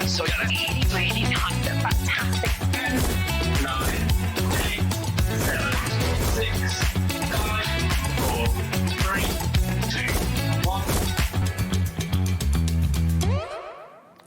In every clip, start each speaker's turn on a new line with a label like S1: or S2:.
S1: Right, so yeah, really, really nice and fantastic. 10, 9, 8, 7, 6, 5, 4, 3, 2, 1.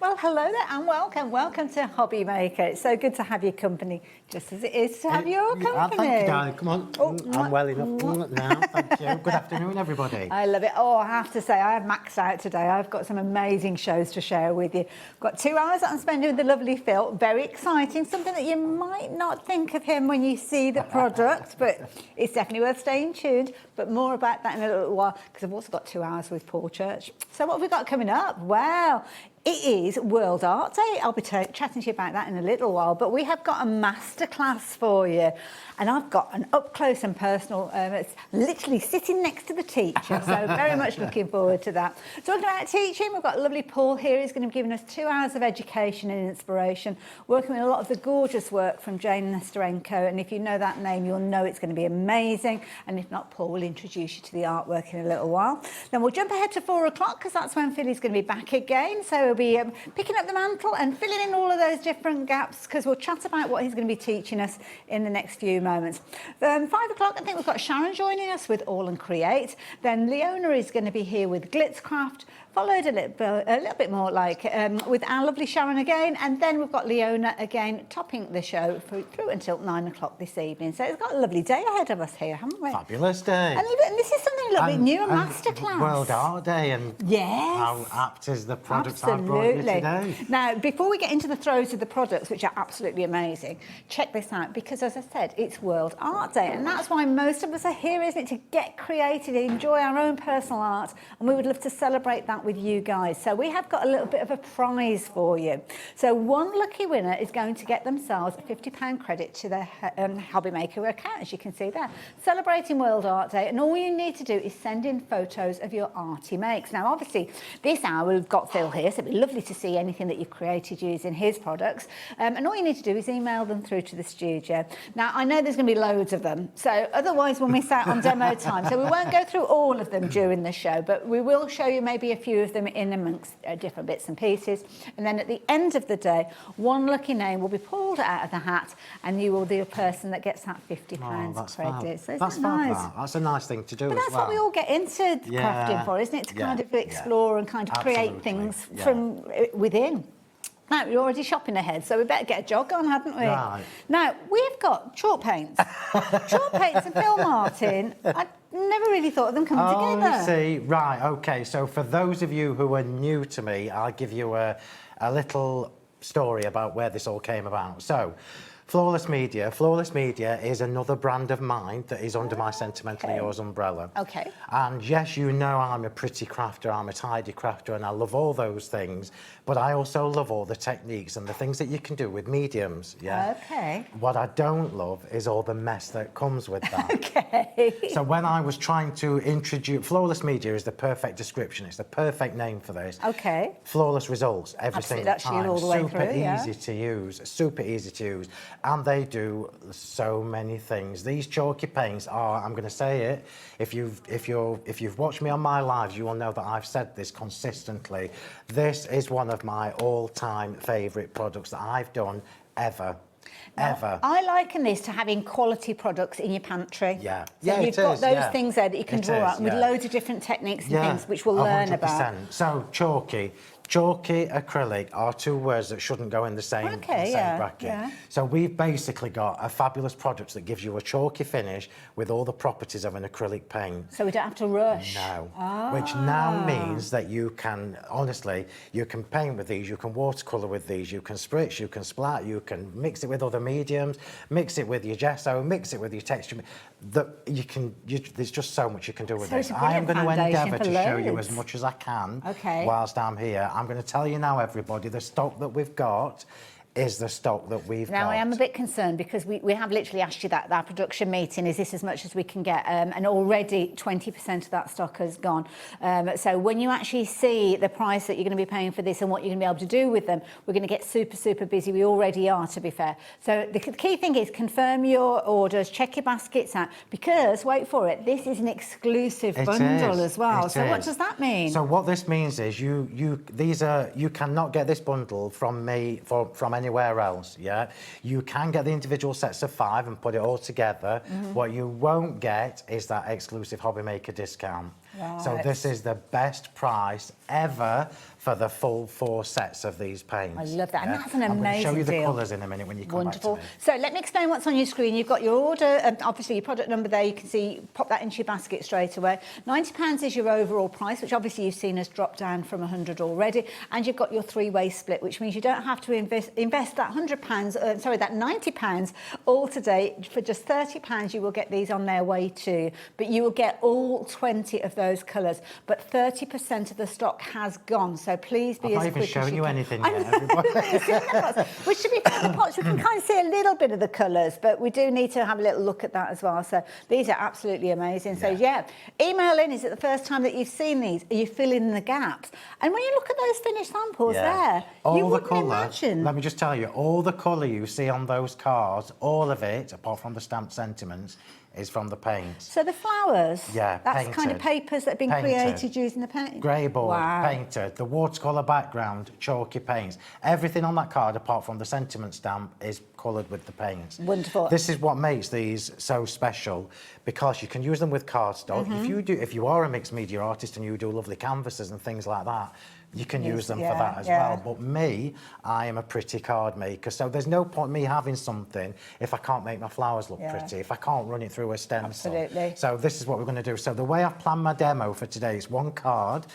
S2: Well, hello there and welcome. Welcome to HobbyMaker. It's so good to have your company, just as it is to have your company.
S3: Thank you, darling. Come on.
S2: Oh,
S3: I'm well enough now. Thank you. Good afternoon, everybody.
S2: I love it. Oh, I have to say, I have maxed out today. I've got some amazing shows to share with you. I've got 2 hours that I'm spending with the lovely Phill. Very exciting. Something that you might not think of him when you see the product, but it's definitely worth staying tuned. But more about that in a little while, because I've also got 2 hours with Paul Church. So what have we got coming up? Well, it is World Art Day. I'll be chatting to you about that in a little while, but we have got a masterclass for you. And I've got an up close and personal, it's literally sitting next to the teacher, so very much looking forward to that. Talking about teaching, we've got lovely Paul here. He's going to be giving us 2 hours of education and inspiration, working with a lot of the gorgeous work from Jane Nesterenko. And if you know that name, you'll know it's going to be amazing. And if not, Paul will introduce you to the artwork in a little while. Then we'll jump ahead to 4 o'clock, because that's when Philly's going to be back again. So we'll be picking up the mantle and filling in all of those different gaps, because we'll chat about what he's going to be teaching us in the next few moments. 5 o'clock, I think we've got Sharon joining us with AALL Create. Then Leona is going to be here with Glitzcraft, followed a little bit more like with our lovely Sharon again, and then we've got Leona again topping the show through until 9 o'clock this evening. So it's got a lovely day ahead of us here, haven't we?
S3: Fabulous day.
S2: And this is something a little bit new, a masterclass.
S3: World Art Day, and
S2: yes,
S3: how apt is the products I've brought you today.
S2: Now, before we get into the throes of the products, which are absolutely amazing, check this out, because as I said, it's World Art Day, and that's why most of us are here, isn't it? To get creative, enjoy our own personal art, and we would love to celebrate that with you guys. So we have got a little bit of a prize for you. So one lucky winner is going to get themselves a £50 credit to their HobbyMaker account, as you can see there, celebrating World Art Day. And all you need to do is send in photos of your art he makes. Now, obviously, this hour we've got Phill here, so it'd be lovely to see anything that you've created using his products. And all you need to do is email them through to the studio. Now, I know there's going to be loads of them, so otherwise we'll miss out on demo time. So we won't go through all of them during the show, but we will show you maybe a few of them in amongst different bits and pieces. And then at the end of the day, one lucky name will be pulled out of the hat, and you will be the person that gets that £50 credit. So
S3: that's
S2: nice?
S3: That's a nice thing to do.
S2: But that's what we all get into crafting for, isn't it? To kind of explore and kind of create things from within. Now, you're already shopping ahead, so we better get a jog on, hadn't we?
S3: Right.
S2: Now, we've got chalk paints. Chalk paints and Phill Martin. I never really thought of them coming together.
S3: Oh, see, right, OK. So for those of you who are new to me, I'll give you a little story about where this all came about. So, Flawless Media is another brand of mine that is under my Sentimentally Yours umbrella.
S2: Okay.
S3: And yes, you know I'm a pretty crafter, I'm a tidy crafter, and I love all those things, but I also love all the techniques and the things that you can do with mediums, yeah?
S2: Okay.
S3: What I don't love is all the mess that comes with that.
S2: Okay.
S3: So when I was trying to introduce... Flawless Media is the perfect description, it's the perfect name for this.
S2: Okay.
S3: Flawless results every single time.
S2: All the way
S3: super
S2: through,
S3: easy to use, super easy to use. And they do so many things. These chalky paints are, I'm going to say it, if you've watched me on my lives, you will know that I've said this consistently. This is one of my all-time favourite products that I've done ever. Ever.
S2: I liken this to having quality products in your pantry.
S3: Yeah.
S2: So
S3: yeah,
S2: you've got those things there that you can draw out with loads of different techniques and things which we'll learn about.
S3: So chalky acrylic are 2 words that shouldn't go in the same, bracket. Yeah. So we've basically got a fabulous product that gives you a chalky finish with all the properties of an acrylic paint.
S2: So we don't have to rush.
S3: No. Which now means that you can, honestly, you can paint with these, you can watercolour with these, you can spritz, you can splat, you can mix it with other mediums, mix it with your gesso, mix it with your texture. There's just so much you can do with this. I am going to endeavour to show you as much as I can whilst I'm here. I'm going to tell you now, everybody, the stock that we've got is the stock that we've got.
S2: Now, I am a bit concerned because we have literally asked you that at our production meeting, is this as much as we can get? And already 20% of that stock has gone. So when you actually see the price that you're going to be paying for this and what you're going to be able to do with them, we're going to get super, super busy. We already are, to be fair. So the key thing is confirm your orders, check your baskets out, because, wait for it, this is an exclusive bundle as well. So what does that mean?
S3: So what this means is you cannot get this bundle from me from anywhere else, yeah? You can get the individual sets of 5 and put it all together. What you won't get is that exclusive HobbyMaker discount.
S2: Right.
S3: So this is the best price ever for the full 4 sets of these paints.
S2: I love that, and that's an
S3: I'm going to
S2: amazing
S3: show you the
S2: deal.
S3: colours in a minute when you come
S2: Wonderful.
S3: back to me.
S2: So let me explain what's on your screen. You've got your order, obviously your product number there. You can see, pop that into your basket straight away. £90 is your overall price, which obviously you've seen has dropped down from 100 already. And you've got your 3-way split, which means you don't have to invest that £100, that £90 all today. For just £30, you will get these on their way too. But you will get all 20 of those colours. But 30% of the stock has gone. So please be as quick as you can.
S3: I'm not even showing you anything yet, everybody.
S2: Which should be fair, the pots, we can kind of see a little bit of the colours, but we do need to have a little look at that as well. So these are absolutely amazing. So yeah, email in. Is it the first time that you've seen these? Are you filling in the gaps? And when you look at those finished samples there, you wouldn't imagine.
S3: Let me just tell you, all the colour you see on those cards, all of it, apart from the stamped sentiments, is from the paints.
S2: So the flowers,
S3: yeah,
S2: that's
S3: painted.
S2: kind of papers that have been created using the paint.
S3: Grey board,
S2: wow.
S3: painted, the watercolour background, chalky paints. Everything on that card, apart from the sentiment stamp, is coloured with the paints.
S2: Wonderful.
S3: This is what makes these so special, because you can use them with cardstock. If you are a mixed media artist and you do lovely canvases and things like that, you can use them for that as well. But me, I am a pretty card maker, so there's no point me having something if I can't make my flowers look pretty, if I can't run it through a stencil.
S2: Absolutely.
S3: So this is what we're going to do. So the way I've planned my demo for today is 1 card,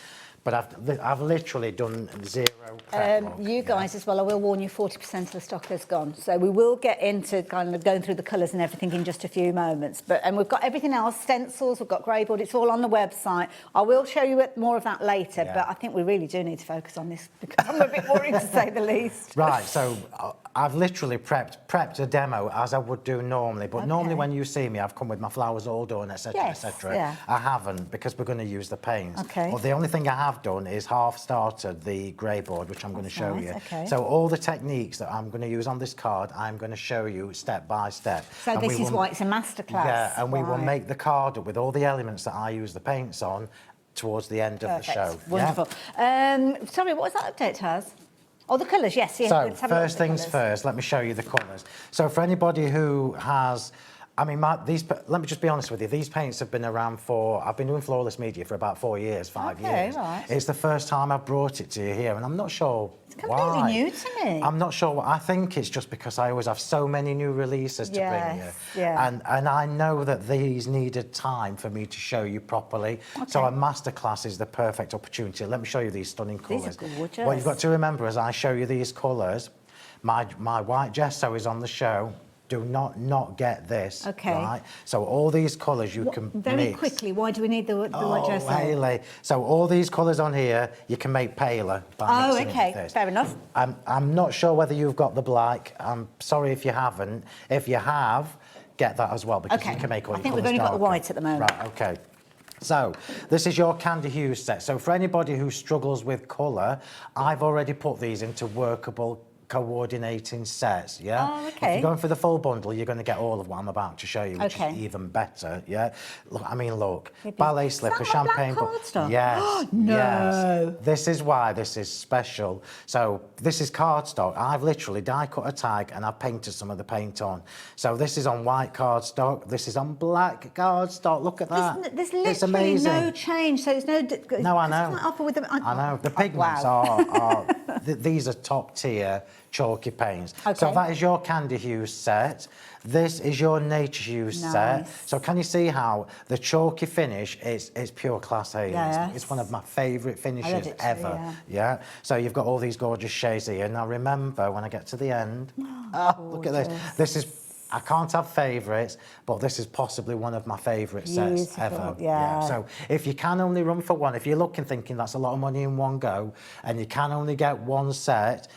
S3: but I've literally done 0 prep work.
S2: You guys as well, I will warn you, 40% of the stock has gone. So we will get into kind of going through the colours and everything in just a few moments. And we've got everything else, stencils, we've got grey board, it's all on the website. I will show you more of that later, but I think we really do need to focus on this because I'm a bit worried to say the least.
S3: Right, so I've literally prepped a demo as I would do normally, but normally when you see me, I've come with my flowers all done, etc., etc.
S2: Yeah.
S3: I haven't, because we're going to use the paints.
S2: Okay.
S3: But the only thing I have done is half started the grey board, which I'm going to show you.
S2: Okay.
S3: So all the techniques that I'm going to use on this card, I'm going to show you step by step.
S2: So and this is why it's a masterclass.
S3: Yeah, and we will make the card up with all the elements that I use the paints on towards the end of the show.
S2: Wonderful. Sorry, what was that update, Taz? Oh, the colours, yes.
S3: So first things first, let me show you the colours. So for anybody who has, I mean, let me just be honest with you. These paints have been around I've been doing flawless media for about 4 years, 5 years.
S2: Right.
S3: It's the first time I've brought it to you here, and I'm not sure
S2: completely new to me.
S3: I'm not sure. I think it's just because I always have so many new releases to bring you.
S2: Yeah.
S3: And I know that these needed time for me to show you properly. So a masterclass is the perfect opportunity. Let me show you these stunning colours.
S2: These are gorgeous.
S3: What you've got to remember as I show you these colours, my white gesso is on the show. Do not get this, right? So all these colours you can
S2: very
S3: mix.
S2: quickly, why do we need the white gesso?
S3: Hayley. So all these colours on here, you can make paler by mixing it with this.
S2: Fair enough.
S3: I'm not sure whether you've got the black. I'm sorry if you haven't. If you have, get that as well, because you can make all your colours darker.
S2: I think we've only got the white at the moment.
S3: Right, okay. So this is your Candy Hues set. So for anybody who struggles with colour, I've already put these into workable coordinating sets, yeah?
S2: Oh, okay.
S3: If you're going for the full bundle, you're going to get all of what I'm about to show you, which is even better, yeah? Look, ballet slipper, champagne...
S2: cardstock?
S3: Yes,
S2: no.
S3: Yes. This is why this is special. So this is cardstock. I've literally die-cut a tag and I've painted some of the paint on. So this is on white cardstock. This is on black cardstock. Look at that.
S2: There's literally
S3: it's amazing.
S2: no change. So it's no...
S3: No, I know. I know. The pigments are these are top-tier chalky paints. So that is your Candy Hues set. This is your Nature Hues set. So can you see how the chalky finish is pure class A? It's one of my favourite finishes ever. Yeah. So you've got all these gorgeous shades here. Now remember, when I get to the end, look at this. This is, I can't have favourites, but this is possibly one of my favourite sets ever. So if you can only run for one, if you're looking thinking that's a lot of money in one go, and you can only get one set,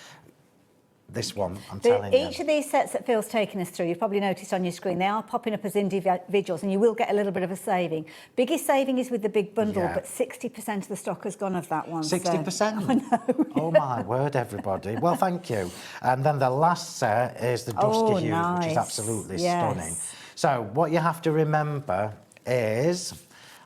S3: this one, I'm telling you.
S2: Each of these sets that Phil's taken us through, you've probably noticed on your screen, they are popping up as individuals and you will get a little bit of a saving. Biggest saving is with the big bundle,
S3: Yeah.
S2: but 60% of the stock has gone of that one.
S3: 60%?
S2: So, I know.
S3: Oh my word, everybody. Well, thank you. And then the last set is the Dusty Hues, which is
S2: nice.
S3: absolutely
S2: Yes.
S3: stunning. So what you have to remember is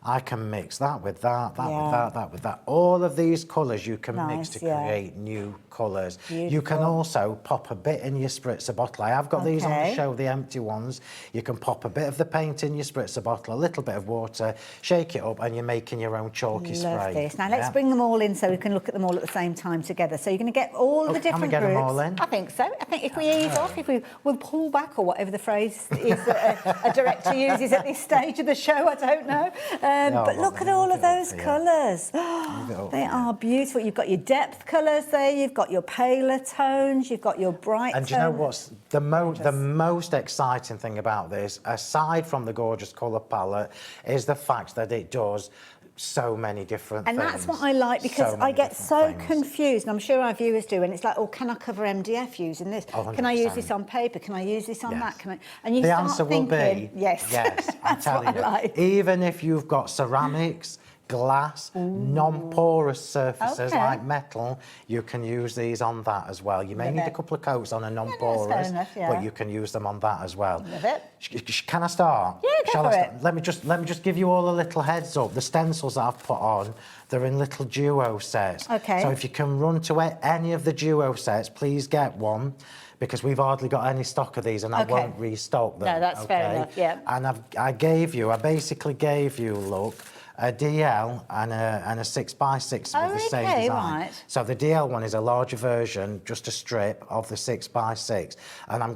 S3: I can mix that with that, that with that, that with that. All of these colours you can mix to create new colours. You can also pop a bit in your spritzer bottle. I have got these on the show, the empty ones. You can pop a bit of the paint in your spritzer bottle, a little bit of water, shake it up, and you're making your own chalky spray.
S2: Love this. Now let's bring them all in so we can look at them all at the same time together. So you're going to get all the different
S3: can we get
S2: groups.
S3: them all in?
S2: I think so. I think if we ease off, if we'll pull back, or whatever the phrase is that a director uses at this stage of the show, I don't know. But look at all of those colours. They are beautiful. You've got your depth colours there. You've got your paler tones. You've got your bright
S3: And do you know what's the most exciting thing about this, aside from the gorgeous colour palette, is the fact that it does so many different things.
S2: And that's what I like, because I get so confused, and I'm sure our viewers do, and it's like, oh, can I cover MDF using this? Can I use this on paper? Can I use this on that? And you
S3: the
S2: start
S3: answer
S2: thinking,
S3: will be
S2: yes.
S3: Yes, I'm telling you.
S2: Like.
S3: Even if you've got ceramics, glass, non-porous surfaces like metal, you can use these on that as well. You may need a couple of coats on a non-porous, but you can use them on that as well.
S2: Love it.
S3: Can I start?
S2: Yeah, go for it.
S3: Let me just give you all a little heads up. The stencils that I've put on, they're in little duo sets.
S2: Okay.
S3: So if you can run to any of the duo sets, please get one, because we've hardly got any stock of these, and I won't restock them.
S2: No, that's fair enough, yeah.
S3: And I basically gave you, look, a DL and a 6x6 with the same design.
S2: Right.
S3: So the DL one is a larger version, just a strip of the 6x6, and I'm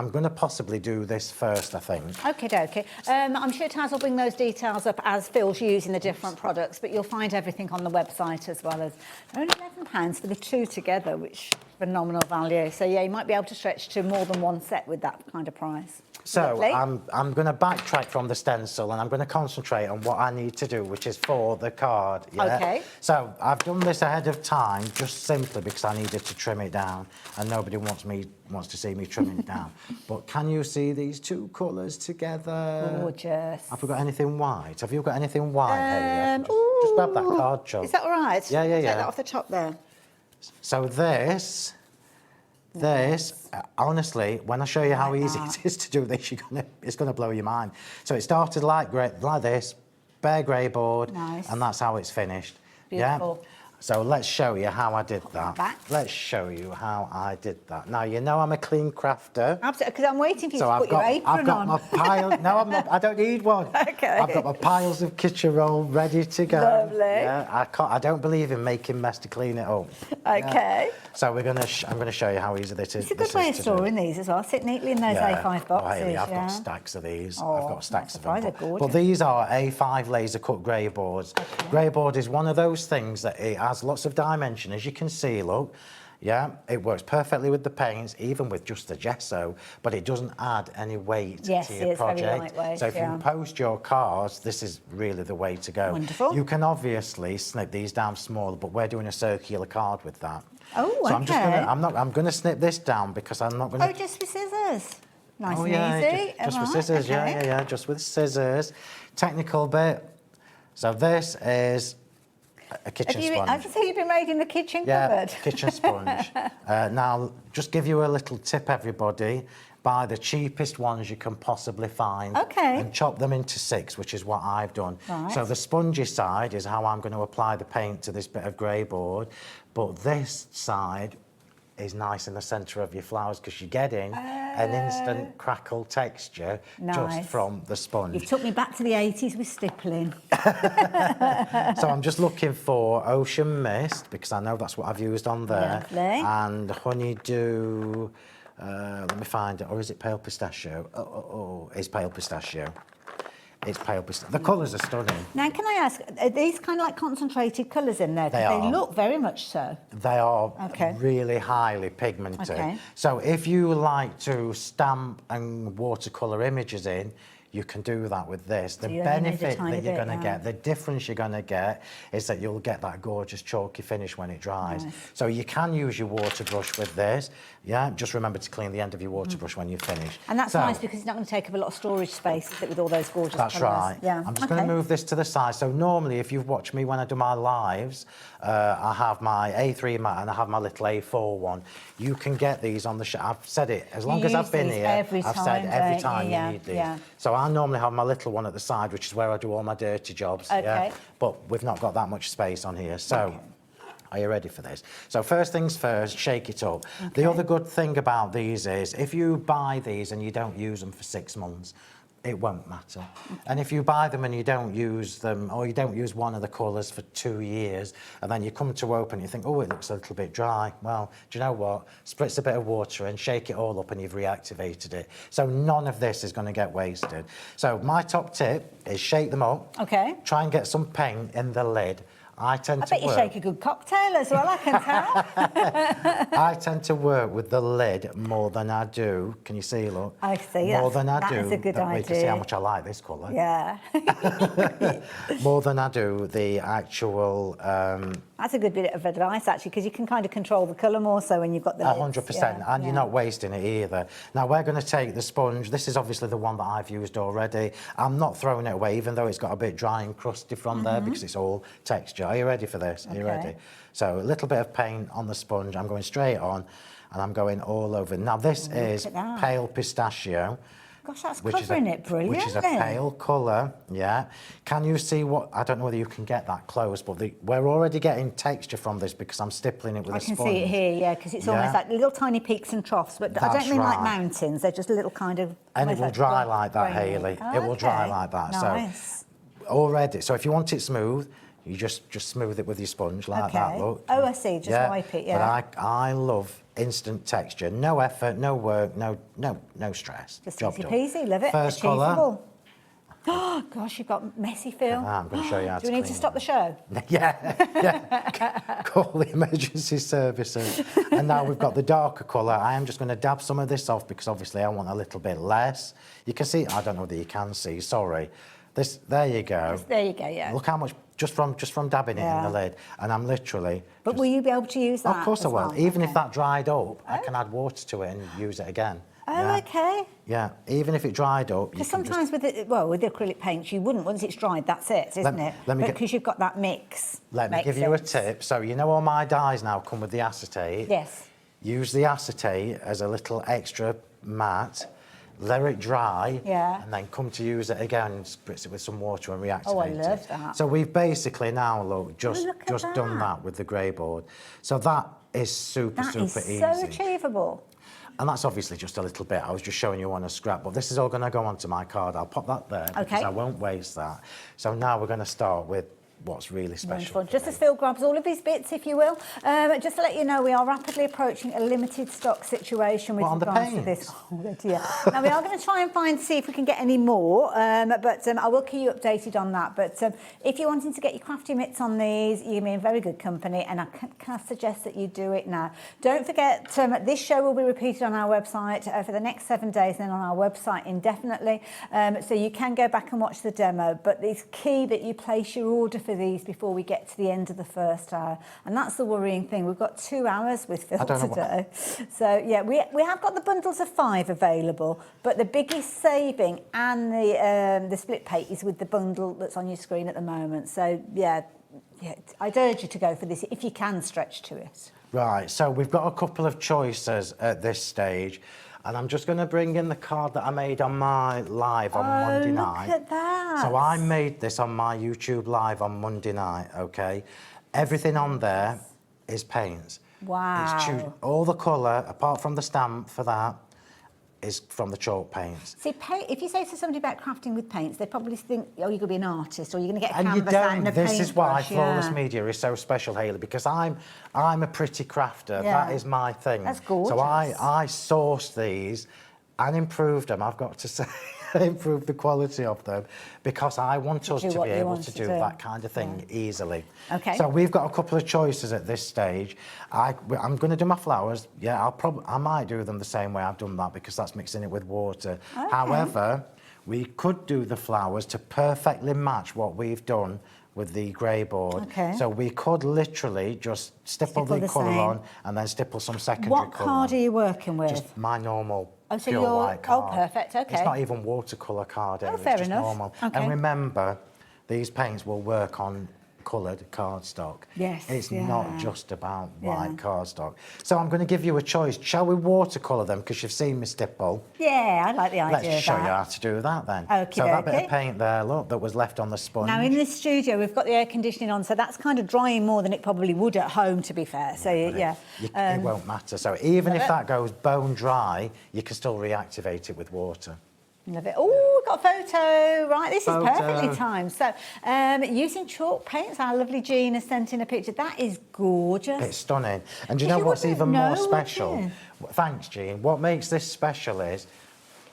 S3: gonna possibly do this first, I think.
S2: Okay. I'm sure Taz will bring those details up as Phil's using the different products, but you'll find everything on the website as well. As only £11 for the two together, which is phenomenal value. So yeah, you might be able to stretch to more than one set with that kind of price.
S3: So
S2: Lovely.
S3: I'm going to backtrack from the stencil, and I'm going to concentrate on what I need to do, which is for the card. Yeah?
S2: Okay.
S3: So I've done this ahead of time, just simply because I needed to trim it down, and nobody wants to see me trimming it down. But can you see these two colours together?
S2: Gorgeous.
S3: Have we got anything white? Have you got anything white here? Just grab that card, Chuck.
S2: Is that all right?
S3: Yeah.
S2: Take that off the top there.
S3: So this, honestly, when I show you how easy it is to do this, it's gonna blow your mind. So it started like this, bare grey board, and that's how it's finished.
S2: Beautiful.
S3: Yeah? So let's show you how I did that.
S2: Back.
S3: Let's show you how I did that. Now, you know I'm a clean crafter.
S2: Absolutely, because I'm waiting for you
S3: So
S2: to put your apron on.
S3: I've got my pile. No, I'm not. I don't need one.
S2: Okay.
S3: I've got my piles of kitchen roll ready to go.
S2: Lovely.
S3: Yeah, I don't believe in making mess to clean it up.
S2: Okay.
S3: Yeah. So I'm gonna show you how easy this is.
S2: It's a good way of storing these as well. Sit neatly in those A5 boxes.
S3: Hayley, I've got stacks of these.
S2: Oh,
S3: I've got stacks of them.
S2: they're
S3: But
S2: gorgeous.
S3: these are A5 laser cut grey boards.
S2: Okay.
S3: Grey board is one of those things that it has lots of dimension, as you can see. Look. Yeah, it works perfectly with the paints, even with just the gesso, but it doesn't add any weight to your project.
S2: Very lightweight,
S3: so if you post your cards, this is really the way to go.
S2: Wonderful.
S3: You can obviously snip these down smaller, but we're doing a circular card with that.
S2: Oh,
S3: so
S2: okay.
S3: I'm gonna snip this down because I'm not gonna.
S2: Oh, just with scissors. Nice and
S3: easy.
S2: easy.
S3: Just with scissors, yeah, just with scissors. Technical bit. So this is a kitchen sponge.
S2: I can see you've been making the kitchen cupboard.
S3: Kitchen sponge. Now, just give you a little tip, everybody. Buy the cheapest ones you can possibly find.
S2: Okay.
S3: And chop them into 6, which is what I've done.
S2: Right.
S3: So the spongy side is how I'm going to apply the paint to this bit of grey board. But this side is nice in the centre of your flowers, because you're getting an instant crackle texture just from the sponge.
S2: You've took me back to the 80s with stippling.
S3: So I'm just looking for Ocean Mist, because I know that's what I've used on there.
S2: Lovely.
S3: And Honeydew, let me find it, or is it Pale Pistachio? It's Pale Pistachio. It's pale pistachio. The colours are stunning.
S2: Now, can I ask, are these kind of like concentrated colours in there?
S3: They
S2: Because they
S3: are.
S2: look very much so.
S3: They are really highly pigmented.
S2: Okay.
S3: So if you like to stamp and watercolour images in, you can do that with this. The
S2: you only need a
S3: benefit
S2: tiny
S3: that you're
S2: bit,
S3: going to get, the difference you're going to get is that you'll get that gorgeous chalky finish when it dries.
S2: Nice.
S3: So you can use your water brush with this. Yeah, just remember to clean the end of your water brush when you finish.
S2: And that's
S3: So,
S2: nice because it's not going to take up a lot of storage space, is it, with all those gorgeous
S3: that's
S2: colours?
S3: right.
S2: Yeah.
S3: I'm just going to move this to the side. So normally, if you've watched me when I do my lives, I have my A3 mat and I have my little A4 one. You can get these on the shop. I've said it as long as I've been here. I've said every time you need these.
S2: Yeah.
S3: So I normally have my little one at the side, which is where I do all my dirty jobs.
S2: Okay.
S3: Yeah? But we've not got that much space on here. So.
S2: Okay.
S3: Are you ready for this? So first things first, shake it up. Okay. The other good thing about these is if you buy these and you don't use them for 6 months, it won't matter. Okay. And if you buy them and you don't use them, or you don't use one of the colours for 2 years, and then you come to open, you think, oh, it looks a little bit dry. Well, do you know what? Spritz a bit of water and shake it all up and you've reactivated it. So none of this is going to get wasted. So my top tip is shake them up.
S2: Okay.
S3: Try and get some paint in the lid. I
S2: bet you shake a good cocktail as well, I can tell.
S3: I tend to work with the lid more than I do. Can you see, look?
S2: I see.
S3: More than I do.
S2: That is a good idea.
S3: You can see how much I like this colour.
S2: Yeah.
S3: More than I do the actual...
S2: That's a good bit of advice, actually, because you can kind of control the colour more so when you've got the
S3: 100%, and you're not wasting it either. Now, we're going to take the sponge. This is obviously the one that I've used already. I'm not throwing it away, even though it's got a bit dry and crusty from there, because it's all texture. Are you ready for this? Are you ready? So, a little bit of paint on the sponge. I'm going straight on, and I'm going all over. Now, this is pale pistachio.
S2: Gosh, that's covering it brilliantly.
S3: Which is a pale colour, yeah. Can you see what... I don't know whether you can get that close, but we're already getting texture from this because I'm stippling it with a sponge.
S2: I can see it here, yeah, because it's almost like little tiny peaks and troughs, but I don't mean like mountains, they're just a little kind of...
S3: And it will dry like that, Hayley. It will dry like that.
S2: Nice.
S3: So, already, so if you want it smooth, you just smooth it with your sponge like that, look.
S2: Oh, I see, just wipe it, yeah.
S3: But I love instant texture. No effort, no work, no stress.
S2: Just
S3: Job
S2: easy
S3: done.
S2: peasy, love it.
S3: First colour.
S2: Oh, gosh, you've got messy, Phill.
S3: I'm going to show you how to
S2: Do we need to stop the show?
S3: Yeah. Call the emergency services. And now we've got the darker colour. I am just going to dab some of this off because obviously I want a little bit less. You can see, I don't know whether you can see, sorry. There you go.
S2: There you go, yeah.
S3: Look how much, just from dabbing it in the lid. And I'm literally...
S2: But will you be able to use that?
S3: Of course I will. Even if that dried up, I can add water to it and use it again.
S2: Oh, okay.
S3: Yeah, even if it dried up...
S2: Because sometimes with the acrylic paints, you wouldn't. Once it's dried, that's it, isn't it? Because you've got that mix.
S3: Let me give you a tip. So, you know all my dyes now come with the acetate?
S2: Yes.
S3: Use the acetate as a little extra mat, let it dry, and then come to use it again and spritz it with some water and reactivate it.
S2: Oh, I love that.
S3: So we've basically now, look, just done that with the grey board. So that is super easy.
S2: That is so achievable.
S3: And that's obviously just a little bit. I was just showing you on a scrap, but this is all going to go onto my card. I'll pop that there because I won't waste that. So now we're going to start with what's really special.
S2: Just as Phill grabs all of his bits, if you will. Just to let you know, we are rapidly approaching a limited stock situation with regards to this. Oh, dear. Now, we are going to try and see if we can get any more, but I will keep you updated on that. But if you're wanting to get your crafty mitts on these, you're in very good company, and I can suggest that you do it now. Don't forget, this show will be repeated on our website for the next 7 days, and then on our website indefinitely. So you can go back and watch the demo, but it's key that you place your order for these before we get to the end of the first hour, and that's the worrying thing. We've got 2 hours with Phill today, so yeah, we have got the bundles of 5 available, but the biggest saving and the split pay is with the bundle that's on your screen at the moment. So yeah, I'd urge you to go for this if you can stretch to it.
S3: Right, so we've got a couple of choices at this stage. And I'm just going to bring in the card that I made on my live on Monday night.
S2: Look at that.
S3: So I made this on my YouTube live on Monday night, okay? Everything on there is paints.
S2: Wow.
S3: All the colour, apart from the stamp for that, is from the chalk paints.
S2: See, if you say to somebody about crafting with paints, they probably think, oh, you're going to be an artist, or you're going to get a canvas out and a paintbrush.
S3: This is why Flawless Media is so special, Hayley, because I'm a pretty crafter. That is my thing.
S2: That's gorgeous.
S3: So I sourced these and improved them, I've got to say. Improve the quality of them because I want us to be able to do that kind of thing easily.
S2: Okay.
S3: So we've got a couple of choices at this stage. I'm going to do my flowers. Yeah, I might do them the same way I've done that because that's mixing it with water. Okay. However, we could do the flowers to perfectly match what we've done with the grey board.
S2: Okay.
S3: So we could literally just stipple the colour
S2: same.
S3: on and then stipple some secondary
S2: What
S3: colour
S2: card
S3: on.
S2: are you working with?
S3: Just my normal
S2: Oh, so
S3: pure
S2: you're-
S3: white card.
S2: oh, perfect, okay.
S3: It's not even watercolour card,
S2: Oh,
S3: it's
S2: fair
S3: just
S2: enough.
S3: normal.
S2: Okay.
S3: And remember, these paints will work on coloured cardstock.
S2: Yes,
S3: It's
S2: yeah.
S3: not just about
S2: Yeah.
S3: white cardstock. So I'm going to give you a choice. Shall we watercolour them? Because you've seen me stipple.
S2: Yeah, I like the idea
S3: Let's
S2: of
S3: show
S2: that.
S3: you how to do that then.
S2: Okie
S3: So that bit
S2: dokie.
S3: of paint there, look, that was left on the sponge.
S2: Now in the studio we've got the air conditioning on, so that's kind of drying more than it probably would at home, to be fair. So yeah.
S3: It won't matter. So even if that goes bone dry, you can still reactivate it with water.
S2: Love it. Oh, we've got a photo. Right, this
S3: Photo.
S2: is perfectly timed. So, using chalk paints, our lovely Jean has sent in a picture. That is gorgeous.
S3: It's stunning. And do you
S2: Because
S3: know
S2: you
S3: what's
S2: wouldn't
S3: even
S2: know,
S3: more
S2: would
S3: special?
S2: you?
S3: Thanks, Jean. What makes this special is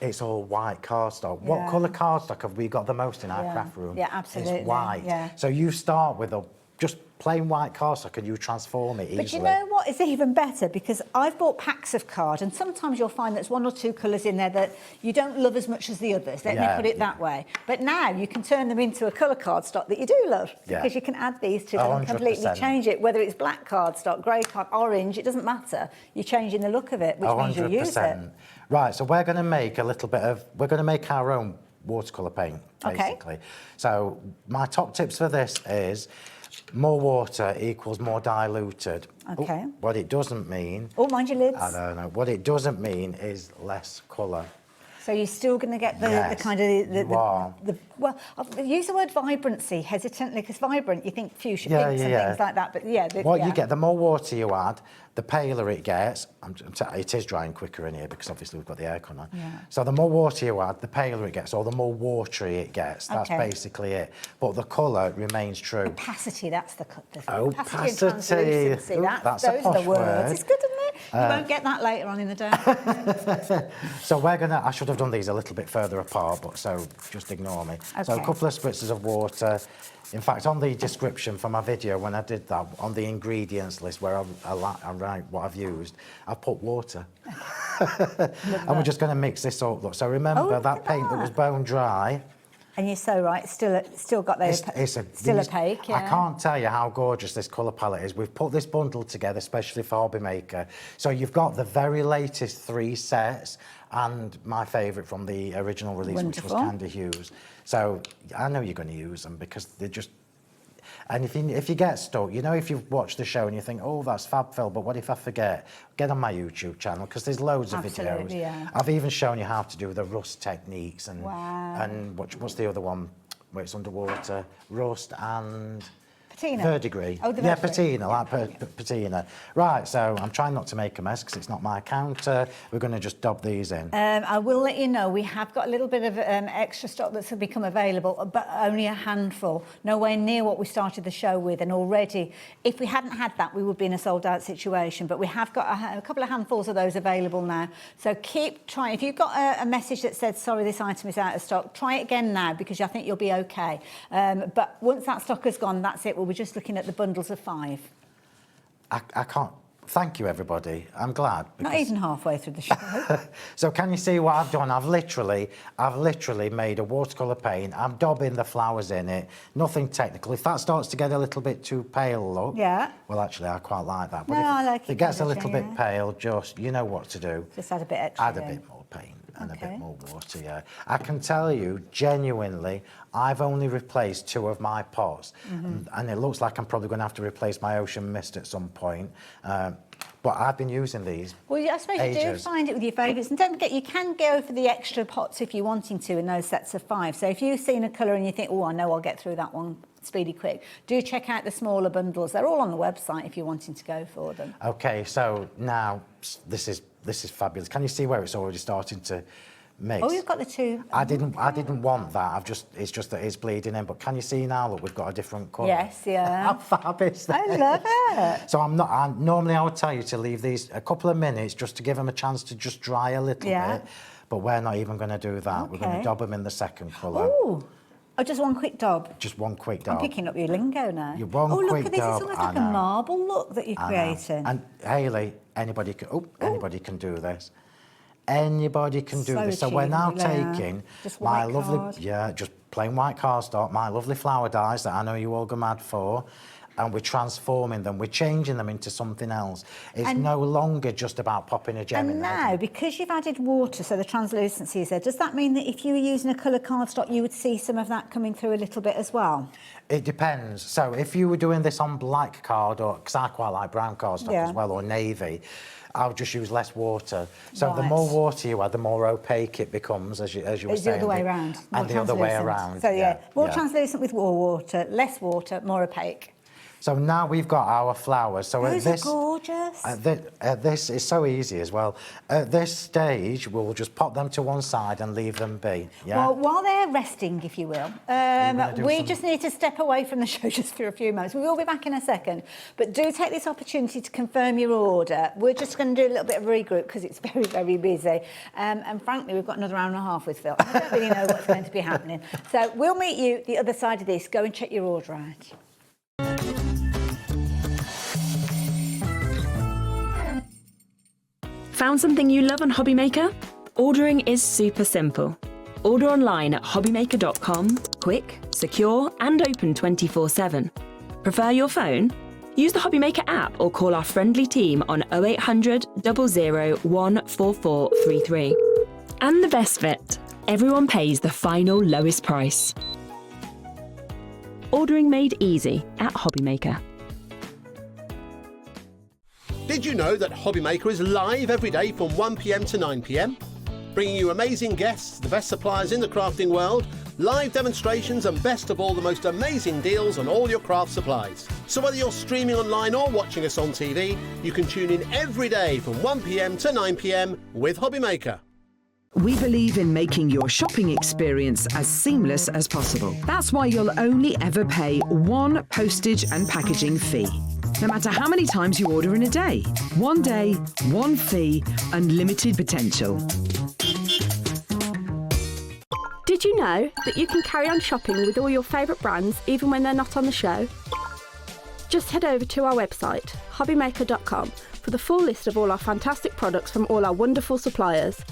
S3: it's all white cardstock. What
S2: Yeah.
S3: colour cardstock have we got the most in our
S2: Yeah.
S3: craft room?
S2: Yeah, absolutely,
S3: It's white.
S2: yeah.
S3: So you start with just plain white cardstock and you transform it easily.
S2: But you know what is even better? Because I've bought packs of card, and sometimes you'll find there's one or two colours in there that you don't love as much as the others. Let me
S3: Yeah,
S2: put it that way. But now you can turn them into a colour cardstock that you do love,
S3: Yeah.
S2: because you can add these to them and
S3: 100%.
S2: completely change it. Whether it's black cardstock, grey card, orange, it doesn't matter. You're changing the look of it, which means you'll use it.
S3: Right, so we're going to make we're going to make our own watercolour paint,
S2: Okay.
S3: basically. So my top tips for this is more water equals more diluted.
S2: Okay.
S3: What it doesn't mean,
S2: Oh, mind your lids.
S3: I don't know, what it doesn't mean is less colour.
S2: So you're still going to get the
S3: Yes,
S2: kind of
S3: you are.
S2: well, I'll use the word vibrancy hesitantly, because vibrant, you think fuchsia
S3: Yeah,
S2: pinks
S3: yeah,
S2: and
S3: yeah.
S2: things like that. But yeah,
S3: What
S2: yeah.
S3: you get, the more water you add, the paler it gets. It is drying quicker in here because obviously we've got the aircon on.
S2: Yeah.
S3: So the more water you add, the paler it gets, or the more watery it gets. That's
S2: Okay.
S3: basically it. But the colour remains true.
S2: Opacity, that's the cut.
S3: Opacity.
S2: And translucency,
S3: Ooh, that's a
S2: those are
S3: posh
S2: the words.
S3: word.
S2: It's good, isn't it? You won't get that later on in the day.
S3: So I should have done these a little bit further apart, but so just ignore me. So a
S2: Okay.
S3: couple of spritzes of water. In fact, on the description for my video, when I did that, on the ingredients list where I write what I've used, I put water. And we're just going to mix this up. Look. So remember
S2: Oh, look
S3: that
S2: at
S3: paint that was
S2: that.
S3: bone dry.
S2: And you're so right, still got those, still opaque, yeah.
S3: I can't tell you how gorgeous this colour palette is. We've put this bundle together especially for HobbyMaker. So you've got the very latest 3 sets and my favourite from the original release, which was
S2: Wonderful.
S3: Candy Hues. So I know you're going to use them because they're just... And if you get stuck, you know, if you've watched the show and you think, oh, that's fab, Phil, but what if I forget? Get on my YouTube channel because there's loads of
S2: Absolutely,
S3: videos.
S2: yeah.
S3: I've even shown you how to do the rust techniques and
S2: Wow.
S3: and what's the other one where it's underwater? Rust and
S2: Patina.
S3: verdigris.
S2: Oh, the
S3: yeah,
S2: verdigris.
S3: patina, like patina. Right, so I'm trying not to make a mess because it's not my counter. We're going to just dab these in.
S2: I will let you know, we have got a little bit of extra stock that's become available, but only a handful, nowhere near what we started the show with. And already, if we hadn't had that, we would be in a sold-out situation. But we have got a couple of handfuls of those available now. So keep trying. If you've got a message that says, sorry, this item is out of stock, try it again now because I think you'll be okay. But once that stock has gone, that's it. We're just looking at the bundles of 5.
S3: I can't... Thank you, everybody. I'm glad.
S2: Not even halfway through the show.
S3: So can you see what I've done? I've literally made a watercolour paint. I'm daubing the flowers in it. Nothing technical. If that starts to get a little bit too pale, look.
S2: Yeah.
S3: Well, actually, I quite like that. But
S2: No,
S3: if
S2: I like
S3: if
S2: it
S3: it gets a
S2: colours,
S3: little
S2: yeah.
S3: bit pale, just, you know what to do.
S2: Just add a bit extra.
S3: Add a
S2: in.
S3: bit more paint and a
S2: Okay.
S3: bit more water, yeah. I can tell you, genuinely, I've only replaced 2 of my pots. And it looks like I'm probably going to have to replace my ocean mist at some point. But I've been using these.
S2: Well, I suppose you do
S3: ages.
S2: find it with your favourites. And don't forget, you can go for the extra pots if you're wanting to in those sets of 5. So if you've seen a colour and you think, oh, I know I'll get through that one speedy quick, do check out the smaller bundles. They're all on the website if you're wanting to go for them.
S3: Okay, so now this is fabulous. Can you see where it's already starting to mix?
S2: Oh, you've got the 2.
S3: I didn't want that. It's just that it's bleeding in. But can you see now? Look, we've got a different colour.
S2: Yes, yeah.
S3: How fab is that?
S2: I love it.
S3: So normally I would tell you to leave these a couple of minutes just to give them a chance to just dry a little
S2: Yeah.
S3: bit. But we're not even going to do that. We're going
S2: Okay.
S3: to dab them in the second colour.
S2: Oh, just one quick dab.
S3: Just one quick
S2: I'm
S3: dab.
S2: picking up your lingo now.
S3: Your one
S2: oh, look
S3: quick
S2: at this.
S3: dab,
S2: It's almost
S3: I
S2: like a
S3: know.
S2: marble look that you're
S3: I know.
S2: creating.
S3: And Hayley, anybody can do this. Anybody can do
S2: So
S3: this. So we're now
S2: achievable, yeah.
S3: taking
S2: Just
S3: my
S2: white
S3: lovely,
S2: card.
S3: just plain white cardstock, my lovely flower dies that I know you all go mad for, and we're transforming them, we're changing them into something else. It's no longer just about popping a gem in
S2: And
S3: there.
S2: now, because you've added water, so the translucency is there, does that mean that if you were using a colour cardstock, you would see some of that coming through a little bit as well?
S3: It depends. So if you were doing this on black card, or because I quite like brown cardstock as well, or navy, I'll just use less water. So the more water you add, the more opaque it becomes, as you were saying.
S2: It's the other way around.
S3: And the other way around.
S2: So more translucent with more water, less water, more opaque.
S3: So now we've got our flowers. So
S2: Those are gorgeous.
S3: This is so easy as well. At this stage, we'll just pop them to one side and leave them be. Yeah?
S2: Well, while they're resting, if you will, we just need to step away from the show just for a few moments. We will be back in a second, but do take this opportunity to confirm your order. We're just going to do a little bit of regroup because it's very, very busy. And frankly, we've got another hour and a half with Phill. I don't really know what's going to be happening. So we'll meet you the other side of this. Go and check your order out.
S4: Found something you love on HobbyMaker? Ordering is super simple. Order online at hobbymaker.com, quick, secure, and open 24/7. Prefer your phone? Use the HobbyMaker app or call our friendly team on 0800 00 14433. And the best bit, everyone pays the final lowest price. Ordering made easy at HobbyMaker.
S5: Did you know that HobbyMaker is live every day from 1 p.m. to 9 p.m? Bringing you amazing guests, the best suppliers in the crafting world, live demonstrations and best of all, the most amazing deals on all your craft supplies. So whether you're streaming online or watching us on TV, you can tune in every day from 1 p.m. to 9 p.m. with HobbyMaker.
S6: We believe in making your shopping experience as seamless as possible. That's why you'll only ever pay one postage and packaging fee. No matter how many times you order in a day. One day, one fee, unlimited potential.
S7: Did you know that you can carry on shopping with all your favourite brands even when they're not on the show? Just head over to our website, hobbymaker.com, for the full list of all our fantastic products from all our wonderful suppliers.